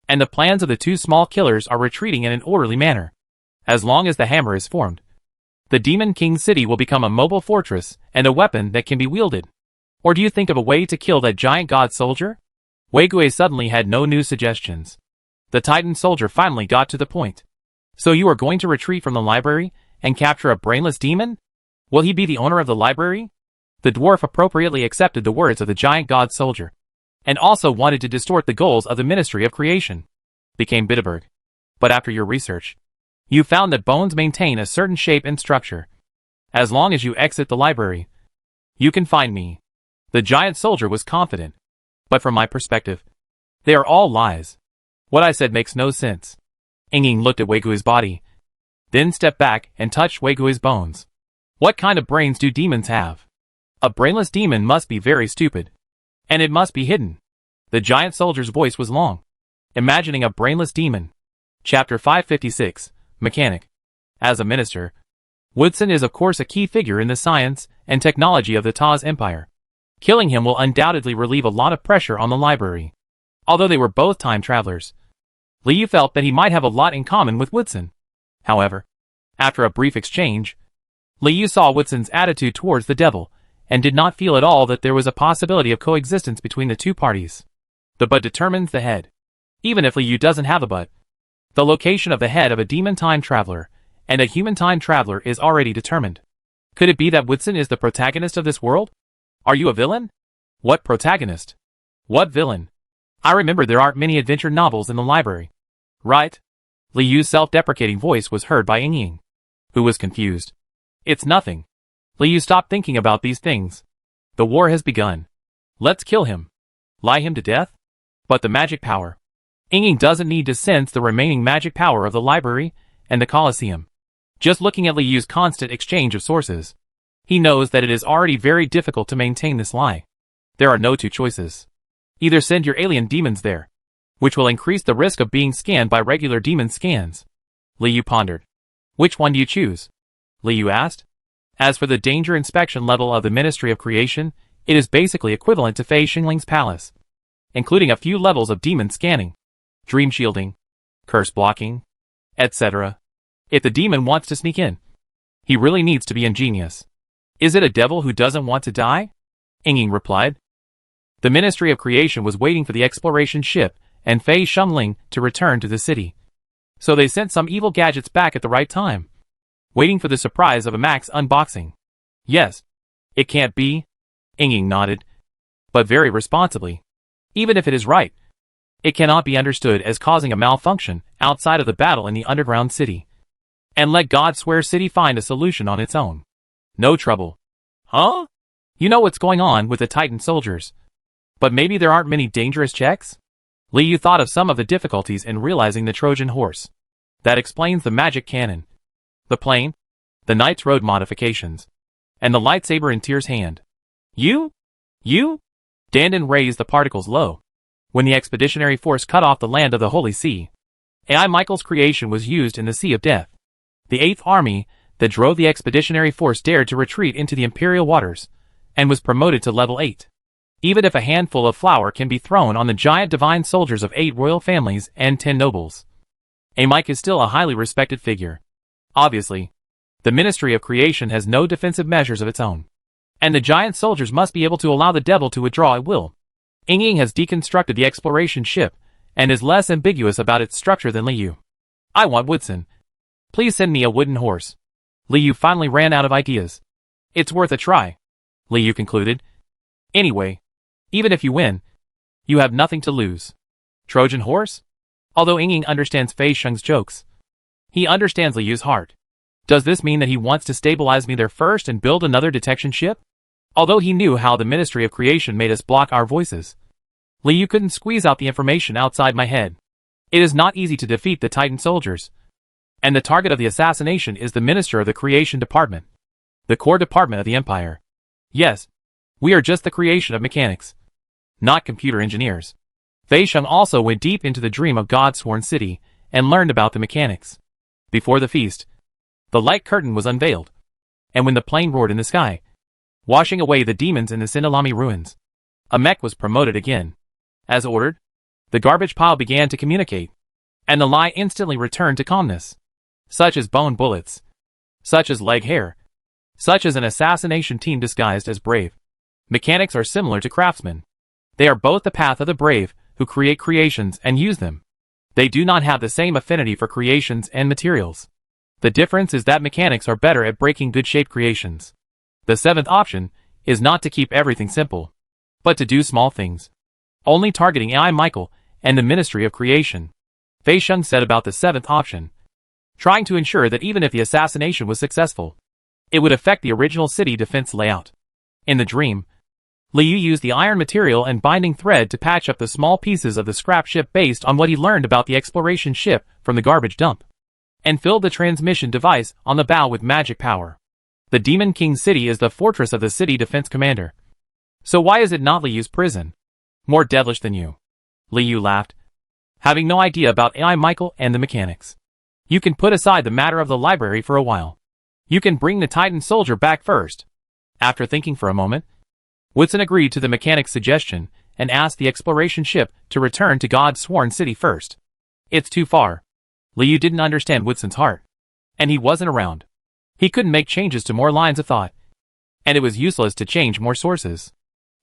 [SPEAKER 1] And the plans of the 2 small killers are retreating in an orderly manner. As long as the hammer is formed, the Demon King City will become a mobile fortress and a weapon that can be wielded. Or do you think of a way to kill that giant god soldier? Wei Gui suddenly had no new suggestions. The Titan soldier finally got to the point. So you are going to retreat from the library and capture a brainless demon? Will he be the owner of the library? The dwarf appropriately accepted the words of the giant god soldier, and also wanted to distort the goals of the Ministry of Creation. Became Bitterberg. But after your research, you found that bones maintain a certain shape and structure. As long as you exit the library, you can find me. The giant soldier was confident. But from my perspective, they are all lies. What I said makes no sense. Ying looked at Wei Gui's body, then stepped back and touched Wei Gui's bones. What kind of brains do demons have? A brainless demon must be very stupid. And it must be hidden. The giant soldier's voice was long. Imagining a brainless demon. Chapter 556, Mechanic. As a minister, Woodson is of course a key figure in the science and technology of the Taz Empire. Killing him will undoubtedly relieve a lot of pressure on the library. Although they were both time travelers, Liu felt that he might have a lot in common with Woodson. However, after a brief exchange, Liu saw Woodson's attitude towards the devil, and did not feel at all that there was a possibility of coexistence between the two parties. The butt determines the head. Even if Liu doesn't have a butt, the location of the head of a demon time traveler and a human time traveler is already determined. Could it be that Woodson is the protagonist of this world? Are you a villain? What protagonist? What villain? I remember there aren't many adventure novels in the library. Right? Liu's self-deprecating voice was heard by Ying, who was confused. It's nothing. Liu stopped thinking about these things. The war has begun. Let's kill him. Lie him to death? But the magic power. Ying doesn't need to sense the remaining magic power of the library and the Colosseum. Just looking at Liu's constant exchange of sources, He knows that it is already very difficult to maintain this lie. There are no two choices. Either send your alien demons there, which will increase the risk of being scanned by regular demon scans. Liu pondered. Which one do you choose? Liu asked. As for the danger inspection level of the Ministry of Creation, it is basically equivalent to Fei Xingling's palace, including a few levels of demon scanning, dream shielding, curse blocking, etc. If the demon wants to sneak in, he really needs to be ingenious. Is it a devil who doesn't want to die? Ying replied. The Ministry of Creation was waiting for the exploration ship and Fei Xingling to return to the city. So they sent some evil gadgets back at the right time, waiting for the surprise of a Max unboxing. Yes. It can't be. Ying nodded. But very responsibly. Even if it is right, it cannot be understood as causing a malfunction outside of the battle in the underground city. And let God swear city find a solution on its own. No trouble. Huh? You know what's going on with the Titan soldiers. But maybe there aren't many dangerous checks? Liu thought of some of the difficulties in realizing the Trojan horse. That explains the magic cannon, the plane, the Knight's Road modifications, and the lightsaber in Tyr's hand. You? Dandan raised the particles low. When the expeditionary force cut off the land of the Holy See, AI Michael's creation was used in the Sea of Death. The 8th Army that drove the expeditionary force dared to retreat into the Imperial waters, and was promoted to level 8. Even if a handful of flour can be thrown on the giant divine soldiers of 8 royal families and 10 nobles, A Mike is still a highly respected figure. Obviously, the Ministry of Creation has no defensive measures of its own, and the giant soldiers must be able to allow the devil to withdraw at will. Ying has deconstructed the exploration ship, and is less ambiguous about its structure than Liu. I want Woodson. Please send me a wooden horse. Liu finally ran out of ideas. It's worth a try, Liu concluded. Anyway, even if you win, you have nothing to lose. Trojan horse? Although Ying understands Fei Sheng's jokes, he understands Liu's heart. Does this mean that he wants to stabilize me there first and build another detection ship? Although he knew how the Ministry of Creation made us block our voices, Liu couldn't squeeze out the information outside my head. It is not easy to defeat the Titan soldiers, and the target of the assassination is the Minister of the Creation Department, the core department of the Empire. Yes, we are just the creation of mechanics, not computer engineers. Fei Sheng also went deep into the dream of God's sworn city and learned about the mechanics. Before the feast, the light curtain was unveiled, and when the plane roared in the sky, washing away the demons in the Sinalami ruins, a mech was promoted again. As ordered, the garbage pile began to communicate, and the lie instantly returned to calmness. Such as bone bullets, such as leg hair, such as an assassination team disguised as brave. Mechanics are similar to craftsmen. They are both the path of the brave, who create creations and use them. They do not have the same affinity for creations and materials. The difference is that mechanics are better at breaking good-shaped creations. The 7th option is not to keep everything simple, but to do small things. Only targeting AI Michael and the Ministry of Creation. Fei Sheng said about the 7th option, trying to ensure that even if the assassination was successful, it would affect the original city defense layout. In the dream, Liu used the iron material and binding thread to patch up the small pieces of the scrap ship based on what he learned about the exploration ship from the garbage dump, and filled the transmission device on the bow with magic power. The Demon King City is the fortress of the city defense commander. So why is it not Liu's prison? More devilish than you. Liu laughed, having no idea about AI Michael and the mechanics. You can put aside the matter of the library for a while. You can bring the Titan soldier back first. After thinking for a moment, Woodson agreed to the mechanic's suggestion and asked the exploration ship to return to God's sworn city first. It's too far. Liu didn't understand Woodson's heart, and he wasn't around. He couldn't make changes to more lines of thought, and it was useless to change more sources.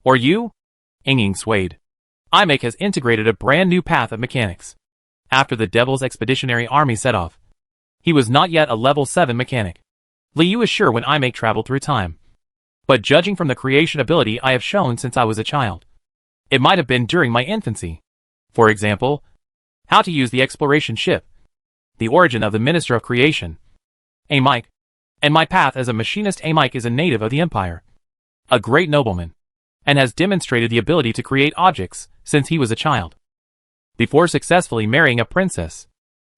[SPEAKER 1] Or you? Ying swayed. IMEC has integrated a brand new path of mechanics. After the Devil's Expeditionary Army set off, he was not yet a level 7 mechanic. Liu is sure when IMEC traveled through time, but judging from the creation ability I have shown since I was a child, it might have been during my infancy. For example, how to use the exploration ship, the origin of the Minister of Creation, A Mike, and my path as a machinist. A Mike is a native of the Empire, a great nobleman, and has demonstrated the ability to create objects since he was a child. Before successfully marrying a princess,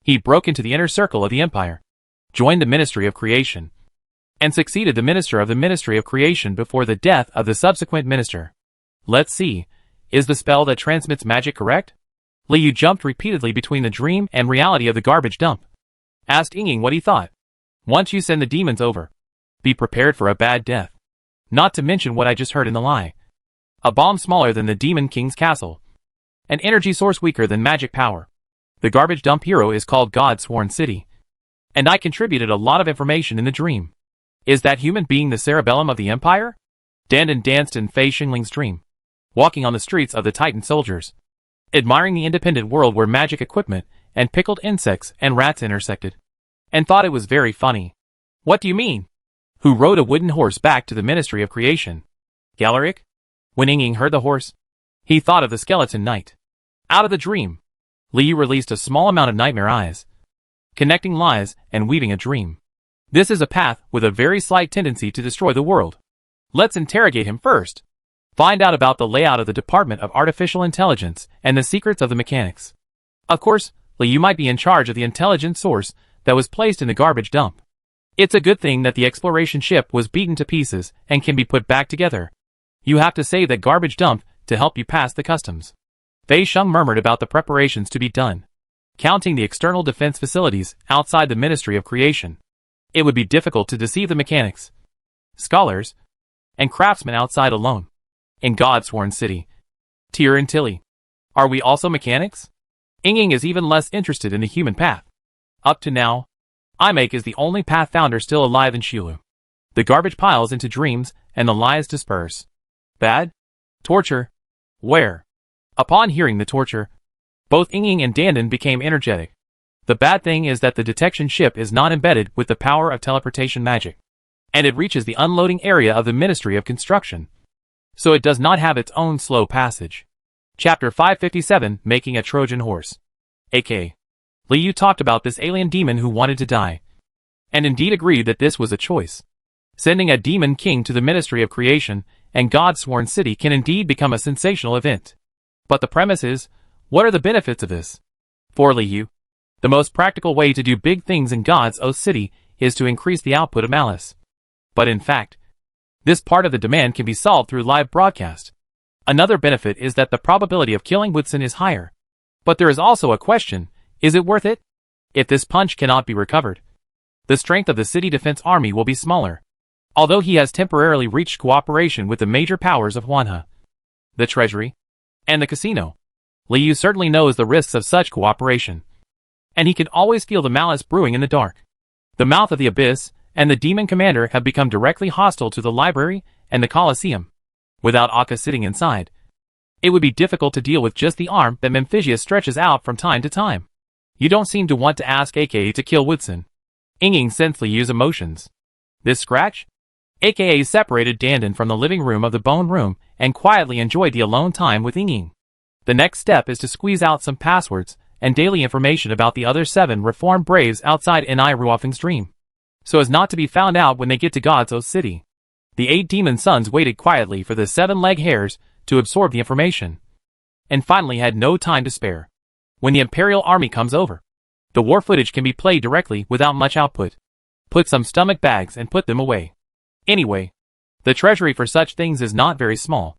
[SPEAKER 1] he broke into the inner circle of the Empire, joined the Ministry of Creation, and succeeded the minister of the Ministry of Creation before the death of the subsequent minister. Let's see, is the spell that transmits magic correct? Liu jumped repeatedly between the dream and reality of the garbage dump. Asked Ying what he thought. Once you send the demons over, be prepared for a bad death. Not to mention what I just heard in the lie. A bomb smaller than the Demon King's castle. An energy source weaker than magic power. The garbage dump hero is called God's Sworn City. And I contributed a lot of information in the dream. Is that human being the cerebellum of the empire? Dandan danced in Fei Xingling's dream, walking on the streets of the Titan soldiers, admiring the independent world where magic equipment and pickled insects and rats intersected, and thought it was very funny. What do you mean? Who rode a wooden horse back to the Ministry of Creation? Galaric? When Ying heard the horse, he thought of the skeleton knight. Out of the dream, Liu released a small amount of nightmare eyes, connecting lies and weaving a dream. This is a path with a very slight tendency to destroy the world. Let's interrogate him first. Find out about the layout of the Department of Artificial Intelligence and the secrets of the mechanics. Of course, Liu might be in charge of the intelligence source that was placed in the garbage dump. It's a good thing that the exploration ship was beaten to pieces and can be put back together. You have to save that garbage dump to help you pass the customs. Fei Sheng murmured about the preparations to be done, counting the external defense facilities outside the Ministry of Creation. It would be difficult to deceive the mechanics, scholars, and craftsmen outside alone. In God's Sworn City, Tyr and Tilly, are we also mechanics? Ying is even less interested in the human path. Up to now, Imake is the only path founder still alive in Shilu. The garbage piles into dreams and the lies disperse. Bad? Torture? Where? Upon hearing the torture, both Ying and Dandan became energetic. The bad thing is that the detection ship is not embedded with the power of teleportation magic, and it reaches the unloading area of the Ministry of Construction, so it does not have its own slow passage. Chapter 557, Making a Trojan Horse. A.K. Liu talked about this alien demon who wanted to die, and indeed agreed that this was a choice. Sending a demon king to the Ministry of Creation and God's Sworn City can indeed become a sensational event. But the premise is, what are the benefits of this? For Liu, the most practical way to do big things in God's Oath City is to increase the output of malice. But in fact, this part of the demand can be solved through live broadcast. Another benefit is that the probability of killing Woodson is higher. But there is also a question, is it worth it? If this punch cannot be recovered, the strength of the city defense army will be smaller. Although he has temporarily reached cooperation with the major powers of Huanhe, the treasury, and the casino, Liu certainly knows the risks of such cooperation. And he can always feel the malice brewing in the dark. The mouth of the abyss and the demon commander have become directly hostile to the library and the Colosseum. Without Akka sitting inside, it would be difficult to deal with just the arm that Memphisius stretches out from time to time. You don't seem to want to ask AKA to kill Woodson. Ying sensed Liu's emotions. This scratch? AKA separated Dandan from the living room of the bone room and quietly enjoyed the alone time with Ying. The next step is to squeeze out some passwords and daily information about the other 7 reformed braves outside Ni Ruofeng's dream, so as not to be found out when they get to God's Oath City. The 8 demon sons waited quietly for the 7-leg hairs to absorb the information, and finally had no time to spare. When the Imperial Army comes over, the war footage can be played directly without much output. Put some stomach bags and put them away. Anyway, the treasury for such things is not very small.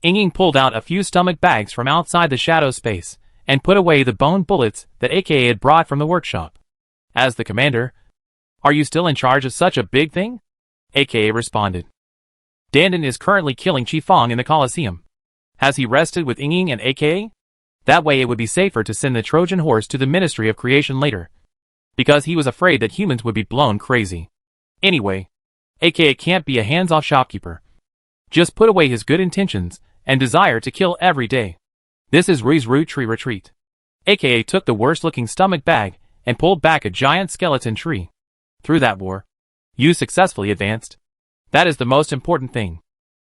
[SPEAKER 1] Ying pulled out a few stomach bags from outside the shadow space and put away the bone bullets that AKA had brought from the workshop. As the commander, are you still in charge of such a big thing? AKA responded. Dandan is currently killing Qifeng in the Colosseum. Has he rested with Ying and AKA? That way it would be safer to send the Trojan horse to the Ministry of Creation later, because he was afraid that humans would be blown crazy. Anyway, AKA can't be a hands-off shopkeeper. Just put away his good intentions and desire to kill every day. This is Rui's root tree retreat. AKA took the worst-looking stomach bag and pulled back a giant skeleton tree. Through that war, you successfully advanced. That is the most important thing.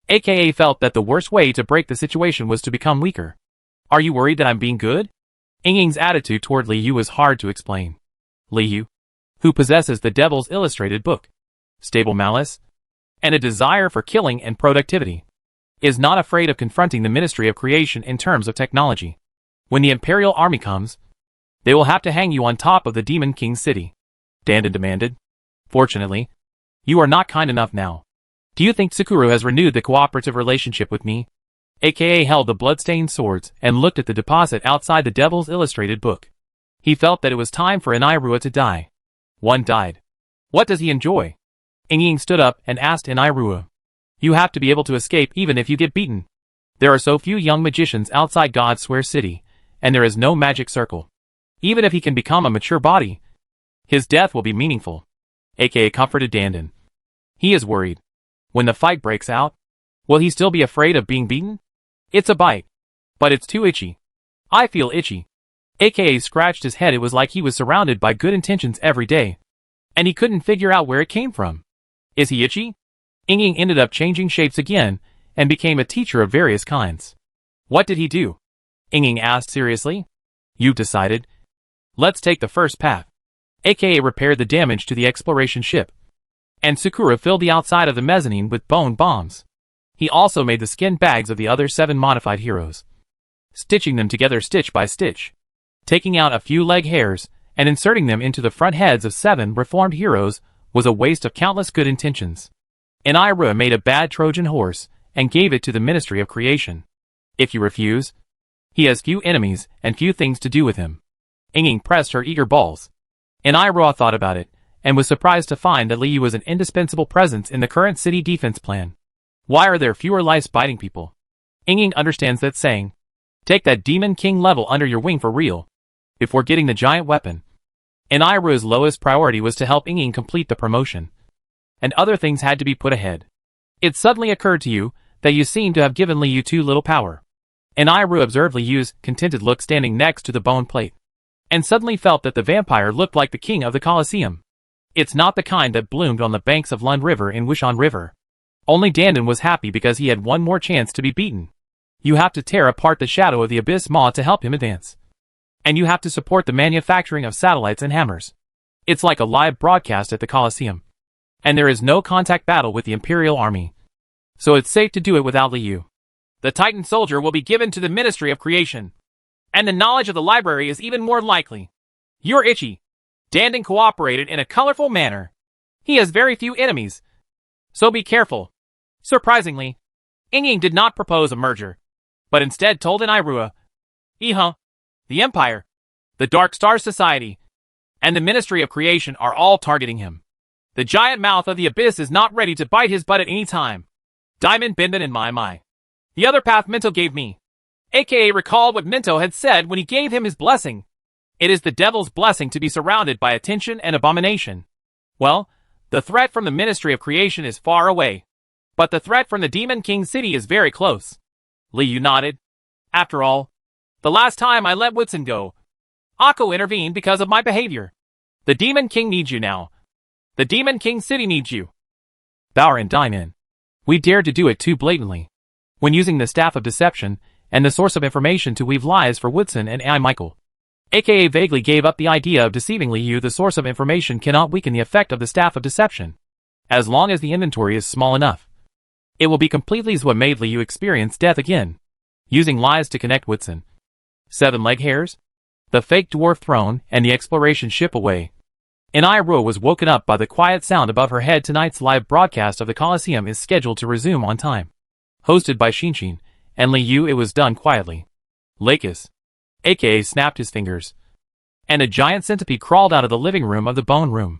[SPEAKER 1] AKA felt that the worst way to break the situation was to become weaker. Are you worried that I'm being good? Ying's attitude toward Liu was hard to explain. Liu, who possesses the Devil's Illustrated Book, stable malice, and a desire for killing and productivity, is not afraid of confronting the Ministry of Creation in terms of technology. When the Imperial Army comes, they will have to hang you on top of the Demon King's city, Dandan demanded. Fortunately, You are not kind enough now. Do you think Sakura has renewed the cooperative relationship with me? AKA held the blood-stained swords and looked at the deposit outside the Devil's Illustrated book. He felt that it was time for Inairua to die. One died. What does he enjoy? Inging stood up and asked Inairua. You have to be able to escape even if you get beaten. There are so few young magicians outside God's Swear City, and there is no magic circle. Even if he can become a mature body, his death will be meaningful. AKA comforted Dandan. He is worried. When the fight breaks out, will he still be afraid of being beaten? It's a bite. But it's too itchy. I feel itchy. AKA scratched his head. It was like he was surrounded by good intentions every day, and he couldn't figure out where it came from. Is he itchy? Inging ended up changing shapes again, and became a teacher of various kinds. What did he do? Inging asked seriously. You've decided. Let's take the first path. AKA repaired the damage to the exploration ship, and Sakura filled the outside of the mezzanine with bone bombs. He also made the skin bags of the other 7 modified heroes, stitching them together stitch by stitch, taking out a few leg hairs and inserting them into the front heads of 7 reformed heroes was a waste of countless good intentions. Inairua made a bad Trojan horse and gave it to the Ministry of Creation. If you refuse, he has few enemies and few things to do with him. Inging pressed her eager balls. Inairua thought about it, and was surprised to find that Liu was an indispensable presence in the current city defense plan. Why are there fewer lice-biting people? Inging understands that saying. Take that Demon King level under your wing for real, before getting the giant weapon. Inairua's lowest priority was to help Inging complete the promotion, and other things had to be put ahead. It suddenly occurred to you that you seem to have given Liu too little power. Inairua observed Liu's contented look standing next to the bone plate, and suddenly felt that the vampire looked like the king of the Colosseum. It's not the kind that bloomed on the banks of Lund River in Wishon River. Only Dandan was happy because he had one more chance to be beaten. You have to tear apart the shadow of the Abyss Maw to help him advance. And you have to support the manufacturing of satellites and hammers. It's like a live broadcast at the Colosseum. And there is no contact battle with the Imperial Army. So it's safe to do it without Liu. The Titan Soldier will be given to the Ministry of Creation. And the knowledge of the library is even more likely. You're itchy. Dandan cooperated in a colorful manner. He has very few enemies, so be careful. Surprisingly, Inging did not propose a merger, but instead told Inairua, the Empire, the Dark Star Society, and the Ministry of Creation are all targeting him. The giant mouth of the Abyss is not ready to bite his butt at any time. Diamond Binban and my. The other path Minto gave me. AKA recalled what Minto had said when he gave him his blessing. It is the devil's blessing to be surrounded by attention and abomination. Well, the threat from the Ministry of Creation is far away, but the threat from the Demon King City is very close. Liu nodded. After all, the last time I let Woodson go, Akko intervened because of my behavior. The Demon King needs you now. The Demon King City needs you. Bauer and Diamond. We dared to do it too blatantly, when using the Staff of Deception and the Source of Information to weave lies for Woodson and I. Michael. AKA vaguely gave up the idea of deceiving Liu. The Source of Information cannot weaken the effect of the Staff of Deception, as long as the inventory is small enough. It will be completely as what made Liu experience death again, using lies to connect Woodson. 7 leg hairs, the fake dwarf throne, and the exploration ship away. Inairua was woken up by the quiet sound above her head. Tonight's live broadcast of the Colosseum is scheduled to resume on time. Hosted by Shinshin and Liu. It was done quietly. Lakis, AKA snapped his fingers, and a giant centipede crawled out of the living room of the bone room.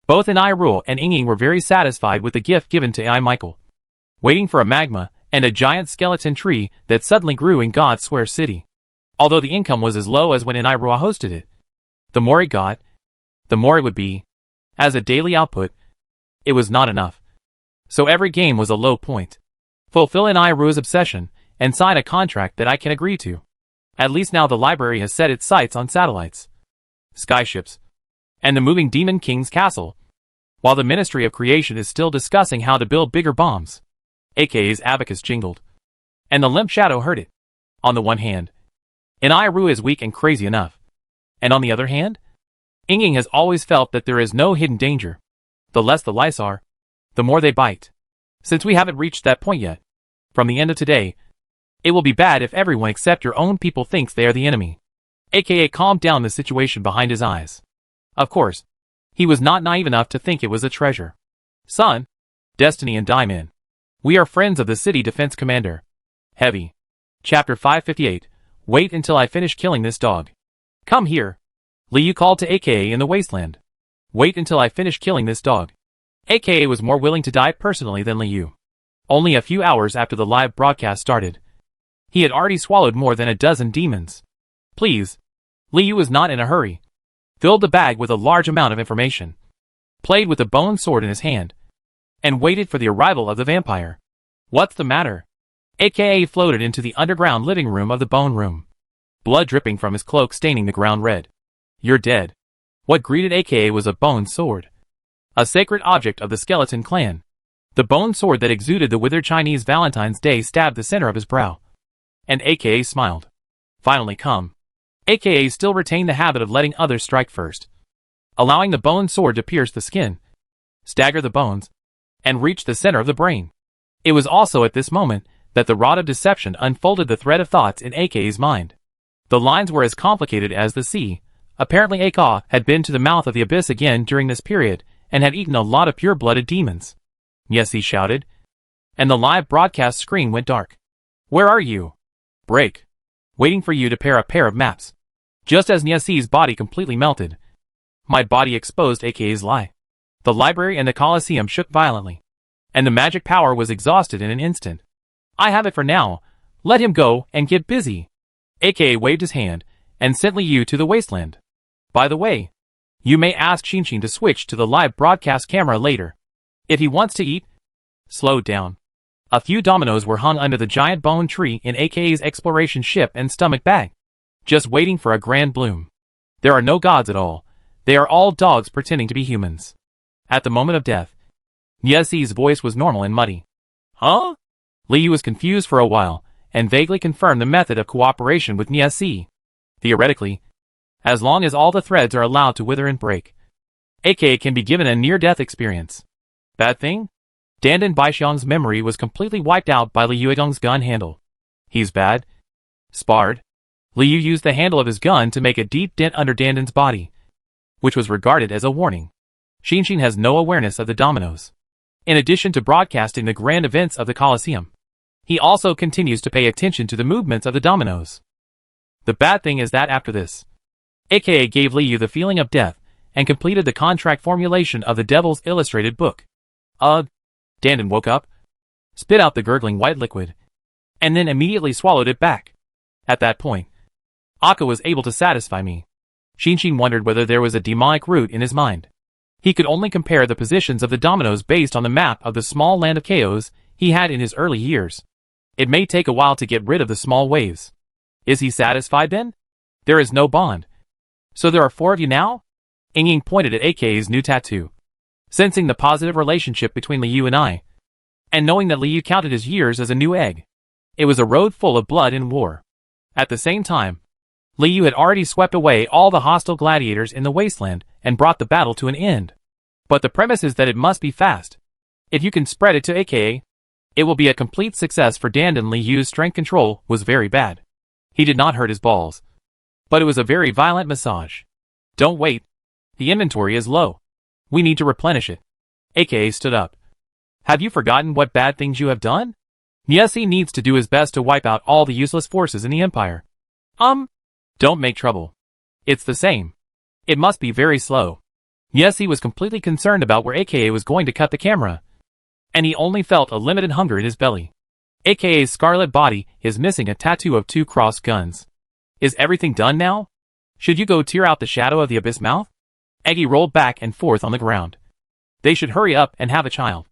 [SPEAKER 1] Both Inairua and Inging were very satisfied with the gift given to I. Michael, waiting for a magma and a giant skeleton tree that suddenly grew in God's Swear City. Although the income was as low as when Inairua hosted it, the more it got, the more it would be. As a daily output, it was not enough. So every game was a low point. Fulfill Inairua's obsession and sign a contract that I can agree to. At least now the library has set its sights on satellites, skyships, and the moving Demon King's castle, while the Ministry of Creation is still discussing how to build bigger bombs. AKA's abacus jingled, and the limp shadow heard it. On the one hand, Inairua is weak and crazy enough, and on the other hand, Inging has always felt that there is no hidden danger. The less the lice are, the more they bite. Since we haven't reached that point yet, from the end of today, it will be bad if everyone except your own people thinks they are the enemy. AKA calmed down the situation behind his eyes. Of course, he was not naive enough to think it was a treasure. Son, Destiny and Diamond. We are friends of the city defense commander. Heavy. Chapter 558. Wait until I finish killing this dog. Come here. Liu called to AKA in the wasteland. Wait until I finish killing this dog. AKA was more willing to die personally than Liu. Only a few hours after the live broadcast started, he had already swallowed more than a dozen demons. Please. Liu was not in a hurry. Filled the bag with a large amount of information. Played with the bone sword in his hand. And waited for the arrival of the vampire. What's the matter? AKA floated into the underground living room of the bone room. Blood dripping from his cloak staining the ground red. You're dead. What greeted AKA was a bone sword. A sacred object of the skeleton clan. The bone sword that exuded the withered Chinese Valentine's Day stabbed the center of his brow. And AKA smiled. Finally come. AKA still retained the habit of letting others strike first. Allowing the bone sword to pierce the skin, stagger the bones, and reach the center of the brain. It was also at this moment that the rod of deception unfolded the thread of thoughts in AKA's mind. The lines were as complicated as the sea. Apparently AKA had been to the mouth of the abyss again during this period, and had eaten a lot of pure-blooded demons. Yes, he shouted. And the live broadcast screen went dark. Where are you? Break. Waiting for you to pair a pair of maps. Just as Niesi's body completely melted, my body exposed AKA's lie. The library and the Colosseum shook violently. And the magic power was exhausted in an instant. I have it for now. Let him go and get busy. AKA waved his hand and sent Liu to the wasteland. By the way, you may ask Xinshin to switch to the live broadcast camera later. If he wants to eat, slow down. A few dominoes were hung under the giant bone tree in AKA's exploration ship and stomach bag. Just waiting for a grand bloom. There are no gods at all. They are all dogs pretending to be humans. At the moment of death, Niesi's voice was normal and muddy. Huh? Liu was confused for a while, and vaguely confirmed the method of cooperation with Niesi. Theoretically, as long as all the threads are allowed to wither and break, AKA can be given a near-death experience. Bad thing? Dandan Baixiang's memory was completely wiped out by Liu Yigong's gun handle. He's bad. Sparred. Liu used the handle of his gun to make a deep dent under Dandan's body, which was regarded as a warning. Xinshin has no awareness of the dominoes. In addition to broadcasting the grand events of the Colosseum, he also continues to pay attention to the movements of the dominoes. The bad thing is that after this, AKA gave Liu the feeling of death and completed the contract formulation of the Devil's Illustrated book. Dandan woke up, spit out the gurgling white liquid, and then immediately swallowed it back. At that point, Akka was able to satisfy me. Xinshin wondered whether there was a demonic root in his mind. He could only compare the positions of the dominoes based on the map of the small land of chaos he had in his early years. It may take a while to get rid of the small waves. Is he satisfied then? There is no bond. So there are 4 of you now? Ying pointed at AK's new tattoo. Sensing the positive relationship between Liu and I, and knowing that Liu counted his years as a new egg. It was a road full of blood and war. At the same time, Liu had already swept away all the hostile gladiators in the wasteland and brought the battle to an end. But the premise is that it must be fast. If you can spread it to AKA, it will be a complete success for Dandan. Liu's strength control was very bad. He did not hurt his balls, but it was a very violent massage. Don't wait. The inventory is low. We need to replenish it. AKA stood up. Have you forgotten what bad things you have done? Niesi needs to do his best to wipe out all the useless forces in the Empire. Don't make trouble. It's the same. It must be very slow. Niesi was completely concerned about where AKA was going to cut the camera, and he only felt a limited hunger in his belly. AKA's scarlet body is missing a tattoo of 2 crossed guns. Is everything done now? Should you go tear out the shadow of the abyss mouth? Eggy rolled back and forth on the ground. They should hurry up and have a child.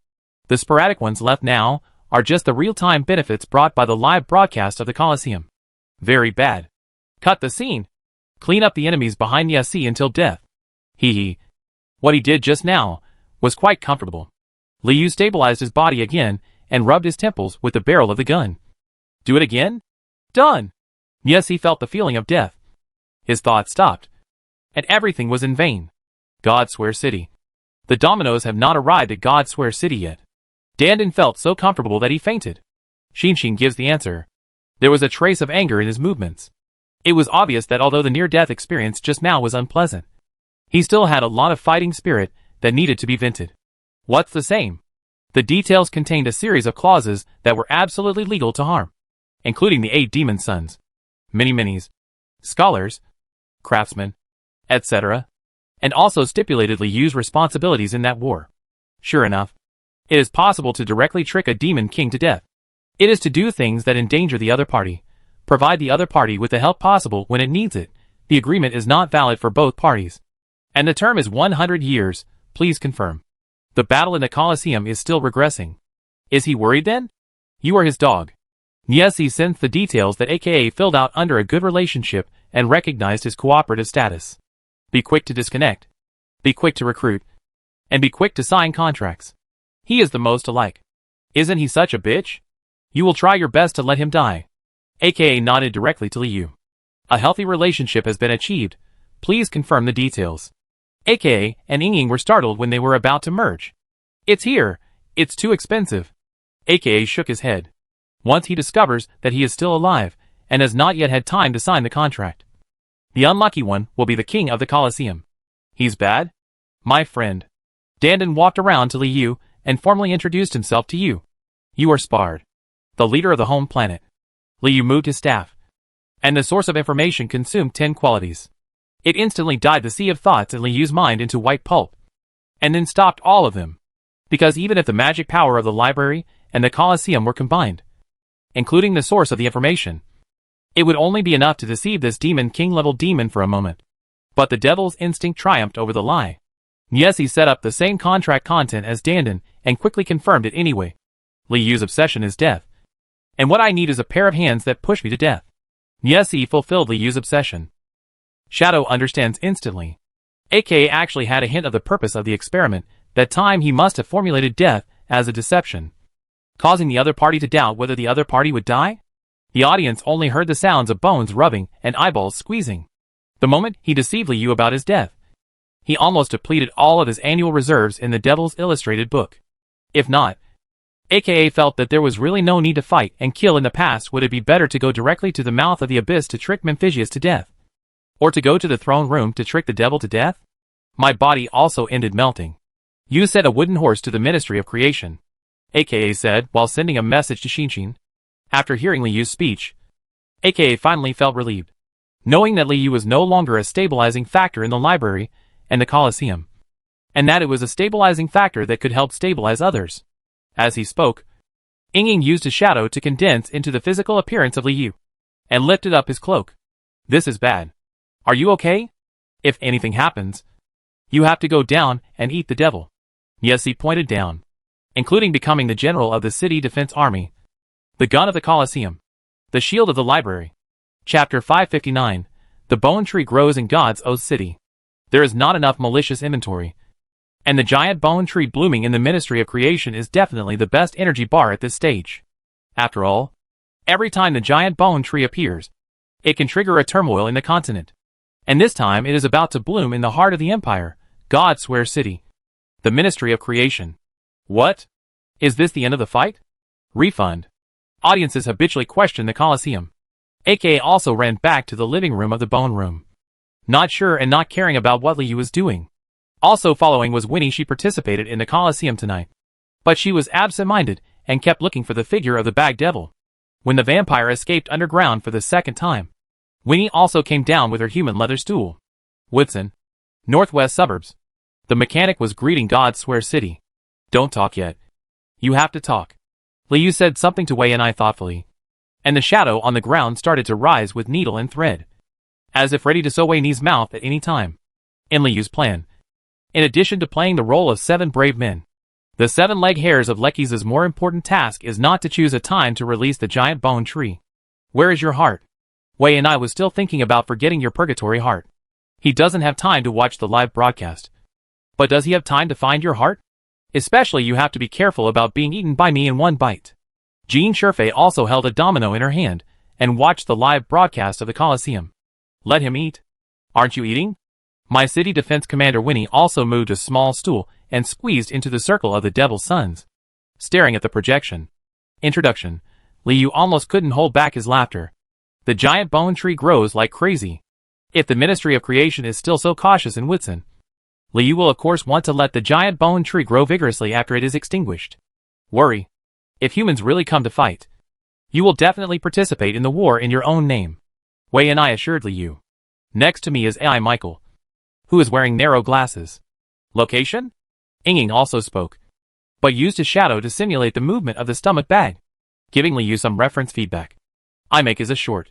[SPEAKER 1] The sporadic ones left now are just the real-time benefits brought by the live broadcast of the Colosseum. Very bad. Cut the scene. Clean up the enemies behind Niesi until death. What he did just now was quite comfortable. Liu stabilized his body again and rubbed his temples with the barrel of the gun. Do it again? Done. Niesi felt the feeling of death. His thoughts stopped, and everything was in vain. Godswear City. The dominoes have not arrived at Godswear City yet. Dandan felt so comfortable that he fainted. Xinshin gives the answer. There was a trace of anger in his movements. It was obvious that although the near-death experience just now was unpleasant, he still had a lot of fighting spirit that needed to be vented. What's the same? The details contained a series of clauses that were absolutely legal to harm, including the 8 demon sons, mini-minis, scholars, craftsmen, etc., and also stipulated Li Yu's responsibilities in that war. Sure enough, it is possible to directly trick a demon king to death. It is to do things that endanger the other party, provide the other party with the help possible when it needs it. The agreement is not valid for both parties. And the term is 100 years, please confirm. The battle in the Colosseum is still regressing. Is he worried then? You are his dog. Yes, he sensed the details that AKA filled out under a good relationship and recognized his cooperative status. Be quick to disconnect. Be quick to recruit. And be quick to sign contracts. He is the most alike. Isn't he such a bitch? You will try your best to let him die. AKA nodded directly to Li Yu. A healthy relationship has been achieved. Please confirm the details. AKA and Ying were startled when they were about to merge. It's here. It's too expensive. AKA shook his head. Once he discovers that he is still alive and has not yet had time to sign the contract. The unlucky one will be the king of the Colosseum. He's bad? My friend. Dandan walked around to Li Yu and formally introduced himself to you. You are Spard, the leader of the home planet. Li Yu moved his staff, and the source of information consumed 10 qualities. It instantly dyed the sea of thoughts in Li Yu's mind into white pulp, and then stopped all of them. Because even if the magic power of the library and the Colosseum were combined, including the source of the information, it would only be enough to deceive this demon king-level demon for a moment. But the devil's instinct triumphed over the lie. Yes, he set up the same contract content as Dandan and quickly confirmed it anyway. Li Yu's obsession is death. And what I need is a pair of hands that push me to death. Yes, he fulfilled Li Yu's obsession. Shadow understands instantly. AKA actually had a hint of the purpose of the experiment. That time he must have formulated death as a deception, causing the other party to doubt whether the other party would die. The audience only heard the sounds of bones rubbing and eyeballs squeezing. The moment he deceived Li Yu about his death, he almost depleted all of his annual reserves in the Devil's Illustrated book. If not, AKA felt that there was really no need to fight and kill in the past. Would it be better to go directly to the mouth of the abyss to trick Memphisius to death? Or to go to the throne room to trick the devil to death? My body also ended melting. You said a wooden horse to the Ministry of Creation, AKA said while sending a message to Shinshin. After hearing Li Yu's speech, AKA finally felt relieved, knowing that Li Yu was no longer a stabilizing factor in the library and the Colosseum, and that it was a stabilizing factor that could help stabilize others. As he spoke, Ying used his shadow to condense into the physical appearance of Li Yu, and lifted up his cloak. This is bad. Are you okay? If anything happens, you have to go down and eat the devil. Yes, he pointed down, including becoming the general of the city defense army, the gun of the Colosseum, the shield of the library. Chapter 559, The Bone Tree Grows in God's Oath City. There is not enough malicious inventory, and the giant bone tree blooming in the Ministry of Creation is definitely the best energy bar at this stage. After all, every time the giant bone tree appears, it can trigger a turmoil in the continent. And this time it is about to bloom in the heart of the Empire, God Swear City. The Ministry of Creation. What? Is this the end of the fight? Refund. Audiences habitually question the Colosseum. AKA also ran back to the living room of the Bone Room, not sure and not caring about what Li Yu was doing. Also following was Winnie. She participated in the Colosseum tonight, but she was absent-minded and kept looking for the figure of the bag devil. When the vampire escaped underground for the second time, Winnie also came down with her human leather stool. Whitson, northwest suburbs. The mechanic was greeting God Swear City. Don't talk yet. You have to talk. Li Yu said something to Wei and I thoughtfully, and the shadow on the ground started to rise with needle and thread, as if ready to sew Wei Ni's mouth at any time. In Li Yu's plan, in addition to playing the role of 7 brave men, the 7 leg hairs of Lekki's more important task is not to choose a time to release the giant bone tree. Where is your heart? Wei and I was still thinking about forgetting your purgatory heart. He doesn't have time to watch the live broadcast. But does he have time to find your heart? Especially you have to be careful about being eaten by me in one bite. Jean Sherfei also held a domino in her hand and watched the live broadcast of the Colosseum. Let him eat. Aren't you eating? My city defense commander Winnie also moved a small stool and squeezed into the circle of the Devil's Sons, staring at the projection. Introduction. Li Yu almost couldn't hold back his laughter. The giant bone tree grows like crazy. If the Ministry of Creation is still so cautious in Whitsun, Liu will of course want to let the giant bone tree grow vigorously after it is extinguished. Worry. If humans really come to fight, you will definitely participate in the war in your own name. Wei and I assured Liu. Next to me is AI Michael, who is wearing narrow glasses. Location? Ying also spoke, but used his shadow to simulate the movement of the stomach bag, giving Liu some reference feedback. Imake is a short,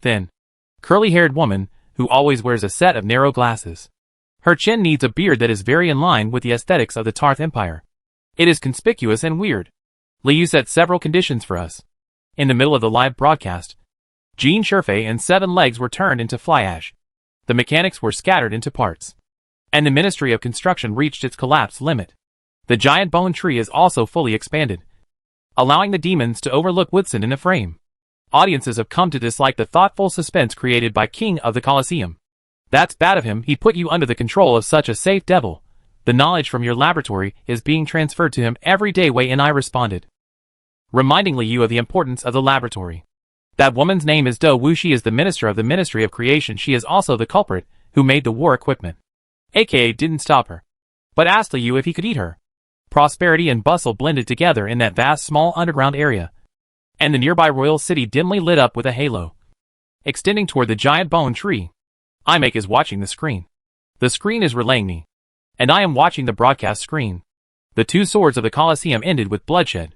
[SPEAKER 1] thin, curly-haired woman who always wears a set of narrow glasses. Her chin needs a beard that is very in line with the aesthetics of the Tarth Empire. It is conspicuous and weird. Liu set several conditions for us. In the middle of the live broadcast, Jean Shurfei and 7 legs were turned into fly ash. The mechanics were scattered into parts, and the Ministry of Construction reached its collapse limit. The giant bone tree is also fully expanded, allowing the demons to overlook Woodson in a frame. Audiences have come to dislike the thoughtful suspense created by King of the Colosseum. That's bad of him. He put you under the control of such a safe devil. The knowledge from your laboratory is being transferred to him every day, Wei and I responded, reminding Liu of the importance of the laboratory. That woman's name is Do Wu. She is the minister of the Ministry of Creation. She is also the culprit who made the war equipment. AKA didn't stop her, but asked Liu if he could eat her. Prosperity and bustle blended together in that vast small underground area, and the nearby royal city dimly lit up with a halo, extending toward the giant bone tree. Imake is watching the screen. The screen is relaying me, and I am watching the broadcast screen. The 2 swords of the Colosseum ended with bloodshed.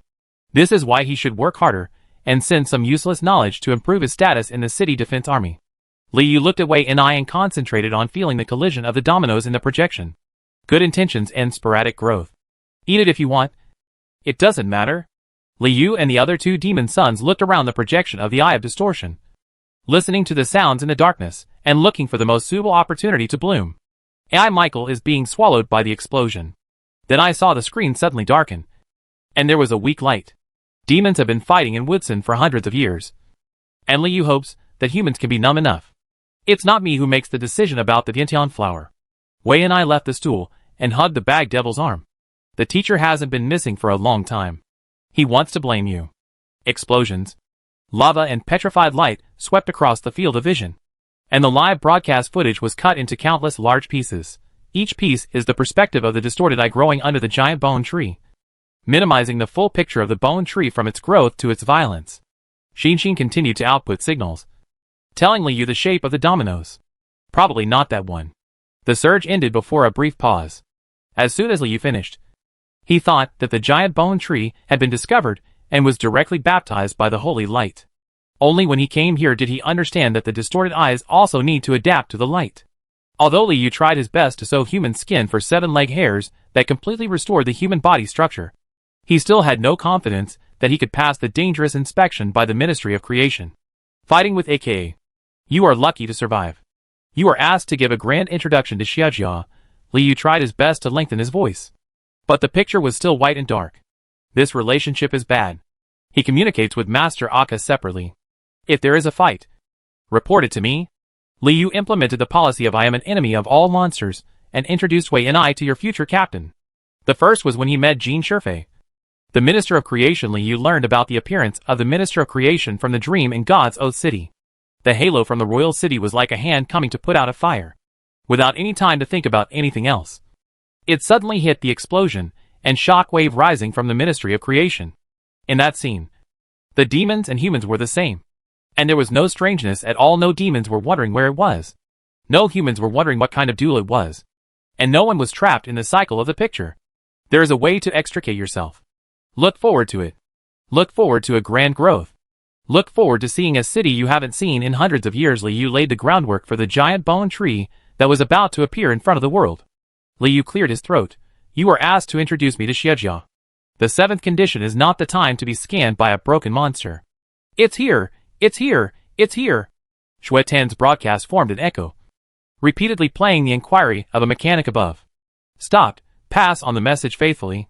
[SPEAKER 1] This is why he should work harder and send some useless knowledge to improve his status in the city defense army. Liu looked at Wei and I and concentrated on feeling the collision of the dominoes in the projection. Good intentions and sporadic growth. Eat it if you want. It doesn't matter. Liu and the other 2 demon sons looked around the projection of the Eye of Distortion, listening to the sounds in the darkness and looking for the most suitable opportunity to bloom. AI Michael is being swallowed by the explosion. Then I saw the screen suddenly darken, and there was a weak light. Demons have been fighting in Woodson for hundreds of years, and Liu hopes that humans can be numb enough. It's not me who makes the decision about the Vientiane flower. Wei and I left the stool and hugged the bag devil's arm. The teacher hasn't been missing for a long time. He wants to blame you. Explosions, lava and petrified light swept across the field of vision, and the live broadcast footage was cut into countless large pieces. Each piece is the perspective of the distorted eye growing under the giant bone tree, minimizing the full picture of the bone tree from its growth to its violence. Shinshin continued to output signals, telling Liu the shape of the dominoes. Probably not that one. The surge ended before a brief pause. As soon as Liu finished, he thought that the giant bone tree had been discovered and was directly baptized by the holy light. Only when he came here did he understand that the distorted eyes also need to adapt to the light. Although Liu tried his best to sew human skin for 7-leg hairs that completely restored the human body structure, he still had no confidence that he could pass the dangerous inspection by the Ministry of Creation. Fighting with AKA. You are lucky to survive. You are asked to give a grand introduction to Xiajia. Liu tried his best to lengthen his voice, but the picture was still white and dark. This relationship is bad. He communicates with Master Akka separately. If there is a fight, report it to me. Liu implemented the policy of I am an enemy of all monsters and introduced Wei and I to your future captain. The first was when he met Jean Shurfei, the Minister of Creation. Liu learned about the appearance of the Minister of Creation from the dream in God's Oath City. The halo from the royal city was like a hand coming to put out a fire, without any time to think about anything else. It suddenly hit the explosion and shockwave rising from the Ministry of Creation. In that scene, the demons and humans were the same, and there was no strangeness at all. No demons were wondering where it was. No humans were wondering what kind of duel it was. And no one was trapped in the cycle of the picture. There is a way to extricate yourself. Look forward to it. Look forward to a grand growth. Look forward to seeing a city you haven't seen in hundreds of years. Liu laid the groundwork for the giant bone tree that was about to appear in front of the world. Liu cleared his throat. You are asked to introduce me to Xiejia. The 7th condition is not the time to be scanned by a broken monster. It's here! It's here! It's here! Shuetan's broadcast formed an echo, repeatedly playing the inquiry of a mechanic above. Stopped. Pass on the message faithfully.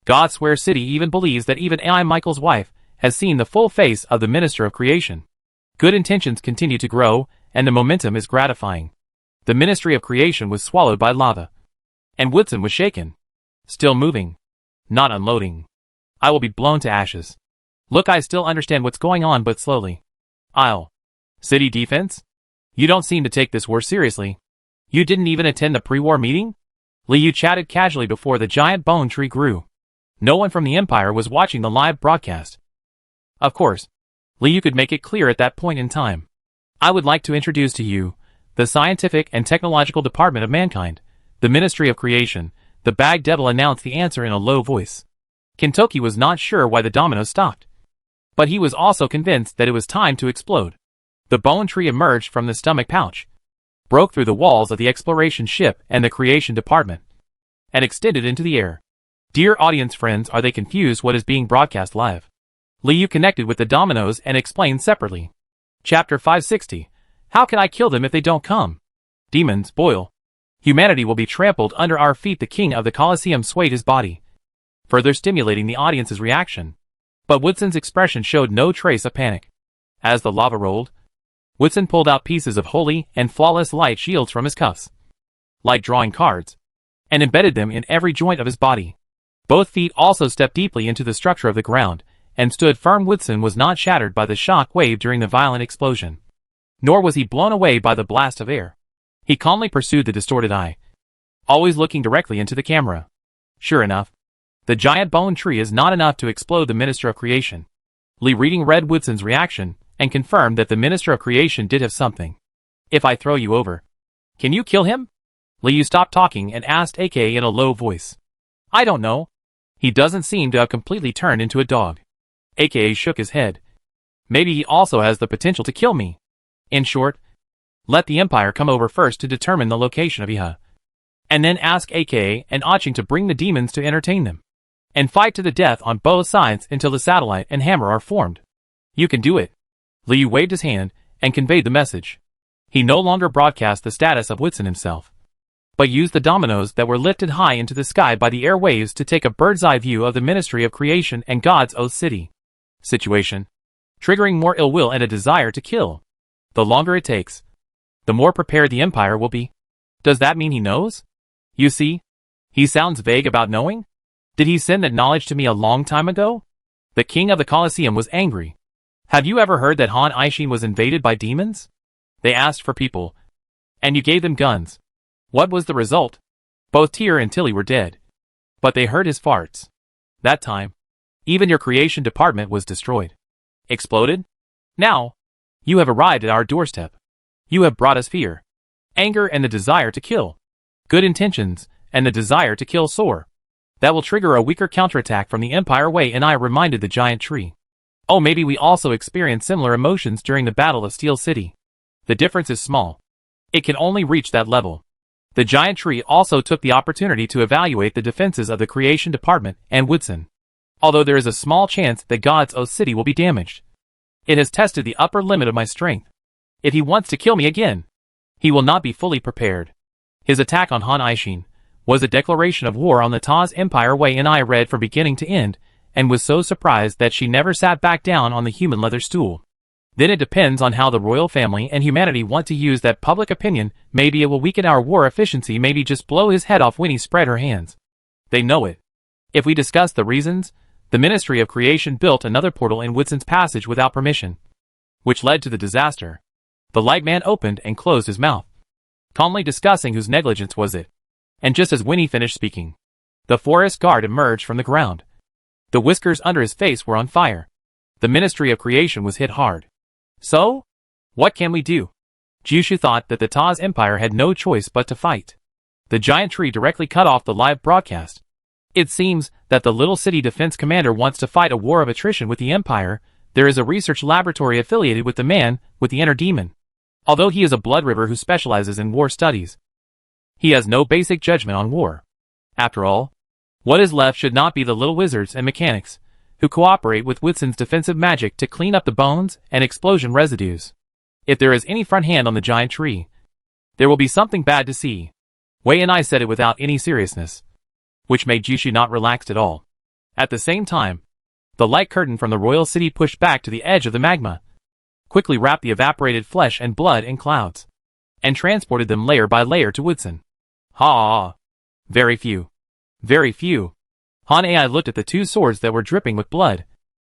[SPEAKER 1] God Swear City even believes that even AI Michael's wife has seen the full face of the Minister of Creation. Good intentions continue to grow, and the momentum is gratifying. The Ministry of Creation was swallowed by lava, and Woodson was shaken. Still moving. Not unloading. I will be blown to ashes. Look, I still understand what's going on, but slowly. City defense? You don't seem to take this war seriously. You didn't even attend the pre-war meeting? Liu chatted casually before the giant bone tree grew. No one from the Empire was watching the live broadcast. Of course, Liu could make it clear at that point in time. I would like to introduce to you the Scientific and Technological Department of Mankind, the Ministry of Creation. The bag devil announced the answer in a low voice. Kentoki was not sure why the dominoes stopped, but he was also convinced that it was time to explode. The bone tree emerged from the stomach pouch, broke through the walls of the exploration ship and the creation department, and extended into the air. Dear audience friends, are they confused what is being broadcast live? Liu connected with the dominoes and explained separately. Chapter 560. How can I kill them if they don't come? Demons, boil. Humanity will be trampled under our feet. The king of the Colosseum swayed his body, further stimulating the audience's reaction. But Woodson's expression showed no trace of panic. As the lava rolled, Woodson pulled out pieces of holy and flawless light shields from his cuffs, like drawing cards, and embedded them in every joint of his body. Both feet also stepped deeply into the structure of the ground, and stood firm. Woodson was not shattered by the shock wave during the violent explosion, nor was he blown away by the blast of air. He calmly pursued the distorted eye, always looking directly into the camera. Sure enough, the giant bone tree is not enough to explode the Minister of Creation. Lee reading read Woodson's reaction, and confirmed that the Minister of Creation did have something. If I throw you over, can you kill him? Liu stopped talking and asked AK in a low voice. I don't know. He doesn't seem to have completely turned into a dog. AK shook his head. Maybe he also has the potential to kill me. In short, let the Empire come over first to determine the location of Iha, and then ask AK and Aching to bring the demons to entertain them, and fight to the death on both sides until the satellite and hammer are formed. You can do it. Liu waved his hand and conveyed the message. He no longer broadcast the status of Woodson himself, but used the dominoes that were lifted high into the sky by the airwaves to take a bird's-eye view of the Ministry of Creation and God's Oath City situation, triggering more ill will and a desire to kill. The longer it takes, the more prepared the Empire will be. Does that mean he knows? You see, he sounds vague about knowing. Did he send that knowledge to me a long time ago? The king of the Colosseum was angry. Have you ever heard that Han Aishin was invaded by demons? They asked for people, and you gave them guns. What was the result? Both Tyr and Tilly were dead. But they heard his farts. That time, even your creation department was destroyed. Exploded? Now, you have arrived at our doorstep. You have brought us fear, anger, and the desire to kill. Good intentions, and the desire to kill soar. That will trigger a weaker counterattack from the Empire way, and I reminded the giant tree. Oh, maybe we also experienced similar emotions during the Battle of Steel City. The difference is small. It can only reach that level. The giant tree also took the opportunity to evaluate the defenses of the creation department and Woodson. Although there is a small chance that God's Oath City will be damaged, it has tested the upper limit of my strength. If he wants to kill me again, he will not be fully prepared. His attack on Han Aishin was a declaration of war on the Taz Empire way, and I read from beginning to end, and was so surprised that she never sat back down on the human leather stool. Then it depends on how the royal family and humanity want to use that public opinion. Maybe it will weaken our war efficiency, maybe just blow his head off when he spread her hands. They know it. If we discuss the reasons, the Ministry of Creation built another portal in Woodson's passage without permission, which led to the disaster. The light man opened and closed his mouth, calmly discussing whose negligence was it. And just as Winnie finished speaking, the forest guard emerged from the ground. The whiskers under his face were on fire. The Ministry of Creation was hit hard. So? What can we do? Jushu thought that the Taz Empire had no choice but to fight. The giant tree directly cut off the live broadcast. It seems that the little city defense commander wants to fight a war of attrition with the Empire. There is a research laboratory affiliated with the man with the inner demon. Although he is a blood river who specializes in war studies, he has no basic judgment on war. After all, what is left should not be the little wizards and mechanics who cooperate with Woodson's defensive magic to clean up the bones and explosion residues. If there is any front hand on the giant tree, there will be something bad to see. Wei and I said it without any seriousness, which made Jushu not relaxed at all. At the same time, the light curtain from the royal city pushed back to the edge of the magma, quickly wrapped the evaporated flesh and blood in clouds, and transported them layer by layer to Woodson. Ha! Very few. Very few. Han Ai looked at the two swords that were dripping with blood,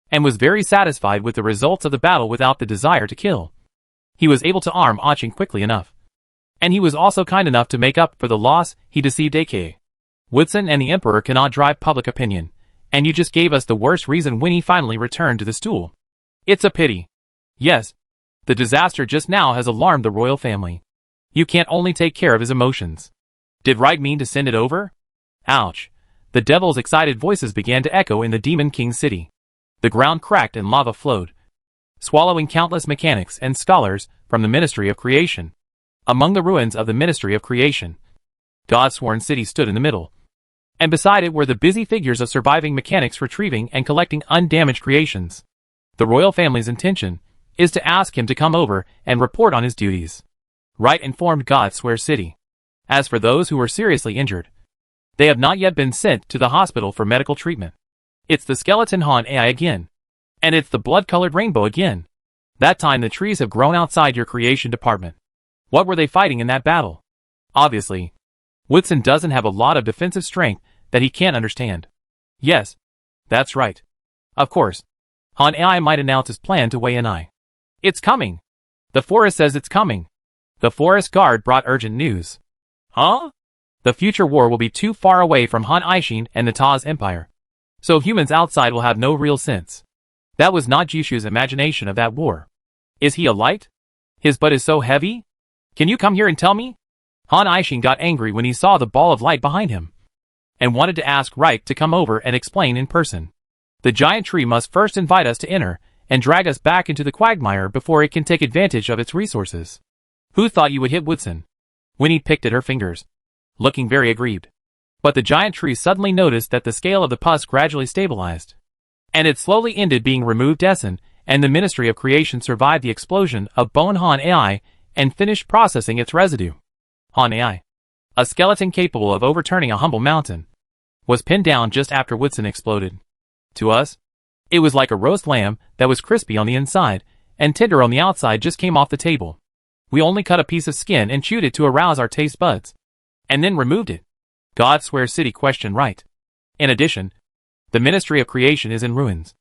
[SPEAKER 1] and was very satisfied with the results of the battle without the desire to kill. He was able to arm Aching quickly enough, and he was also kind enough to make up for the loss. He deceived AK. Woodson and the Emperor cannot drive public opinion, and you just gave us the worst reason Winnie finally returned to the stool. It's a pity. Yes, the disaster just now has alarmed the royal family. You can't only take care of his emotions. Did Wright mean to send it over? Ouch. The devil's excited voices began to echo in the Demon King city. The ground cracked and lava flowed, swallowing countless mechanics and scholars from the Ministry of Creation. Among the ruins of the Ministry of Creation, God-sworn city stood in the middle, and beside it were the busy figures of surviving mechanics retrieving and collecting undamaged creations. The royal family's intention is to ask him to come over and report on his duties. Wright informed God-swear city. As for those who were seriously injured, they have not yet been sent to the hospital for medical treatment. It's the skeleton Han AI again. And it's the blood-colored rainbow again. That time the trees have grown outside your creation department. What were they fighting in that battle? Obviously, Woodson doesn't have a lot of defensive strength that he can't understand. Yes, that's right. Of course, Han AI might announce his plan to Wei and I. It's coming. The forest says it's coming. The forest guard brought urgent news. Huh? The future war will be too far away from Han Aishin and the Taz Empire, so humans outside will have no real sense. That was not Jushu's imagination of that war. Is he a light? His butt is so heavy? Can you come here and tell me? Han Aishin got angry when he saw the ball of light behind him, and wanted to ask Wright to come over and explain in person. The giant tree must first invite us to enter and drag us back into the quagmire before it can take advantage of its resources. Who thought you would hit Woodson? Winnie picked at her fingers, looking very aggrieved. But the giant tree suddenly noticed that the scale of the pus gradually stabilized, and it slowly ended being removed. Essen and the Ministry of Creation survived the explosion of Bone Han AI and finished processing its residue. Han AI, a skeleton capable of overturning a humble mountain, was pinned down just after Woodson exploded. To us, it was like a roast lamb that was crispy on the inside and tender on the outside just came off the table. We only cut a piece of skin and chewed it to arouse our taste buds, and then removed it. God-swear city questioned Wright. In addition, the Ministry of Creation is in ruins,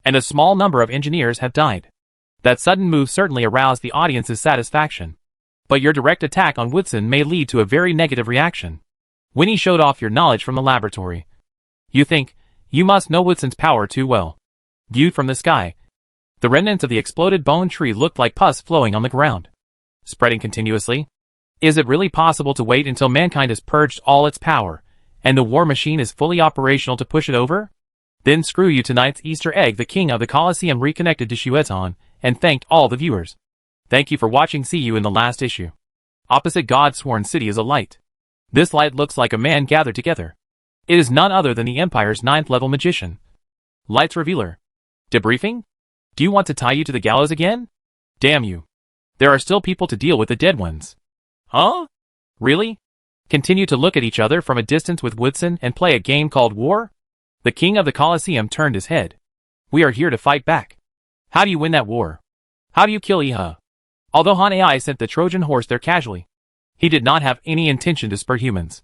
[SPEAKER 1] and a small number of engineers have died. That sudden move certainly aroused the audience's satisfaction, but your direct attack on Woodson may lead to a very negative reaction. Winnie showed off your knowledge from the laboratory. You think you must know Woodson's power too well. Viewed from the sky, the remnants of the exploded bone tree looked like pus flowing on the ground, spreading continuously. Is it really possible to wait until mankind has purged all its power, and the war machine is fully operational to push it over? Then screw you. Tonight's Easter egg. The king of the Colosseum reconnected to Shuetan, and thanked all the viewers. Thank you for watching. See you in the last issue. Opposite God-sworn city is a light. This light looks like a man gathered together. It is none other than the Empire's 9th level magician. Light's revealer. Debriefing? Do you want to tie you to the gallows again? Damn you. There are still people to deal with, the dead ones. Huh? Really? Continue to look at each other from a distance with Woodson and play a game called war? The king of the Colosseum turned his head. We are here to fight back. How do you win that war? How do you kill Iha? Although Han AI sent the Trojan horse there casually, he did not have any intention to spur humans.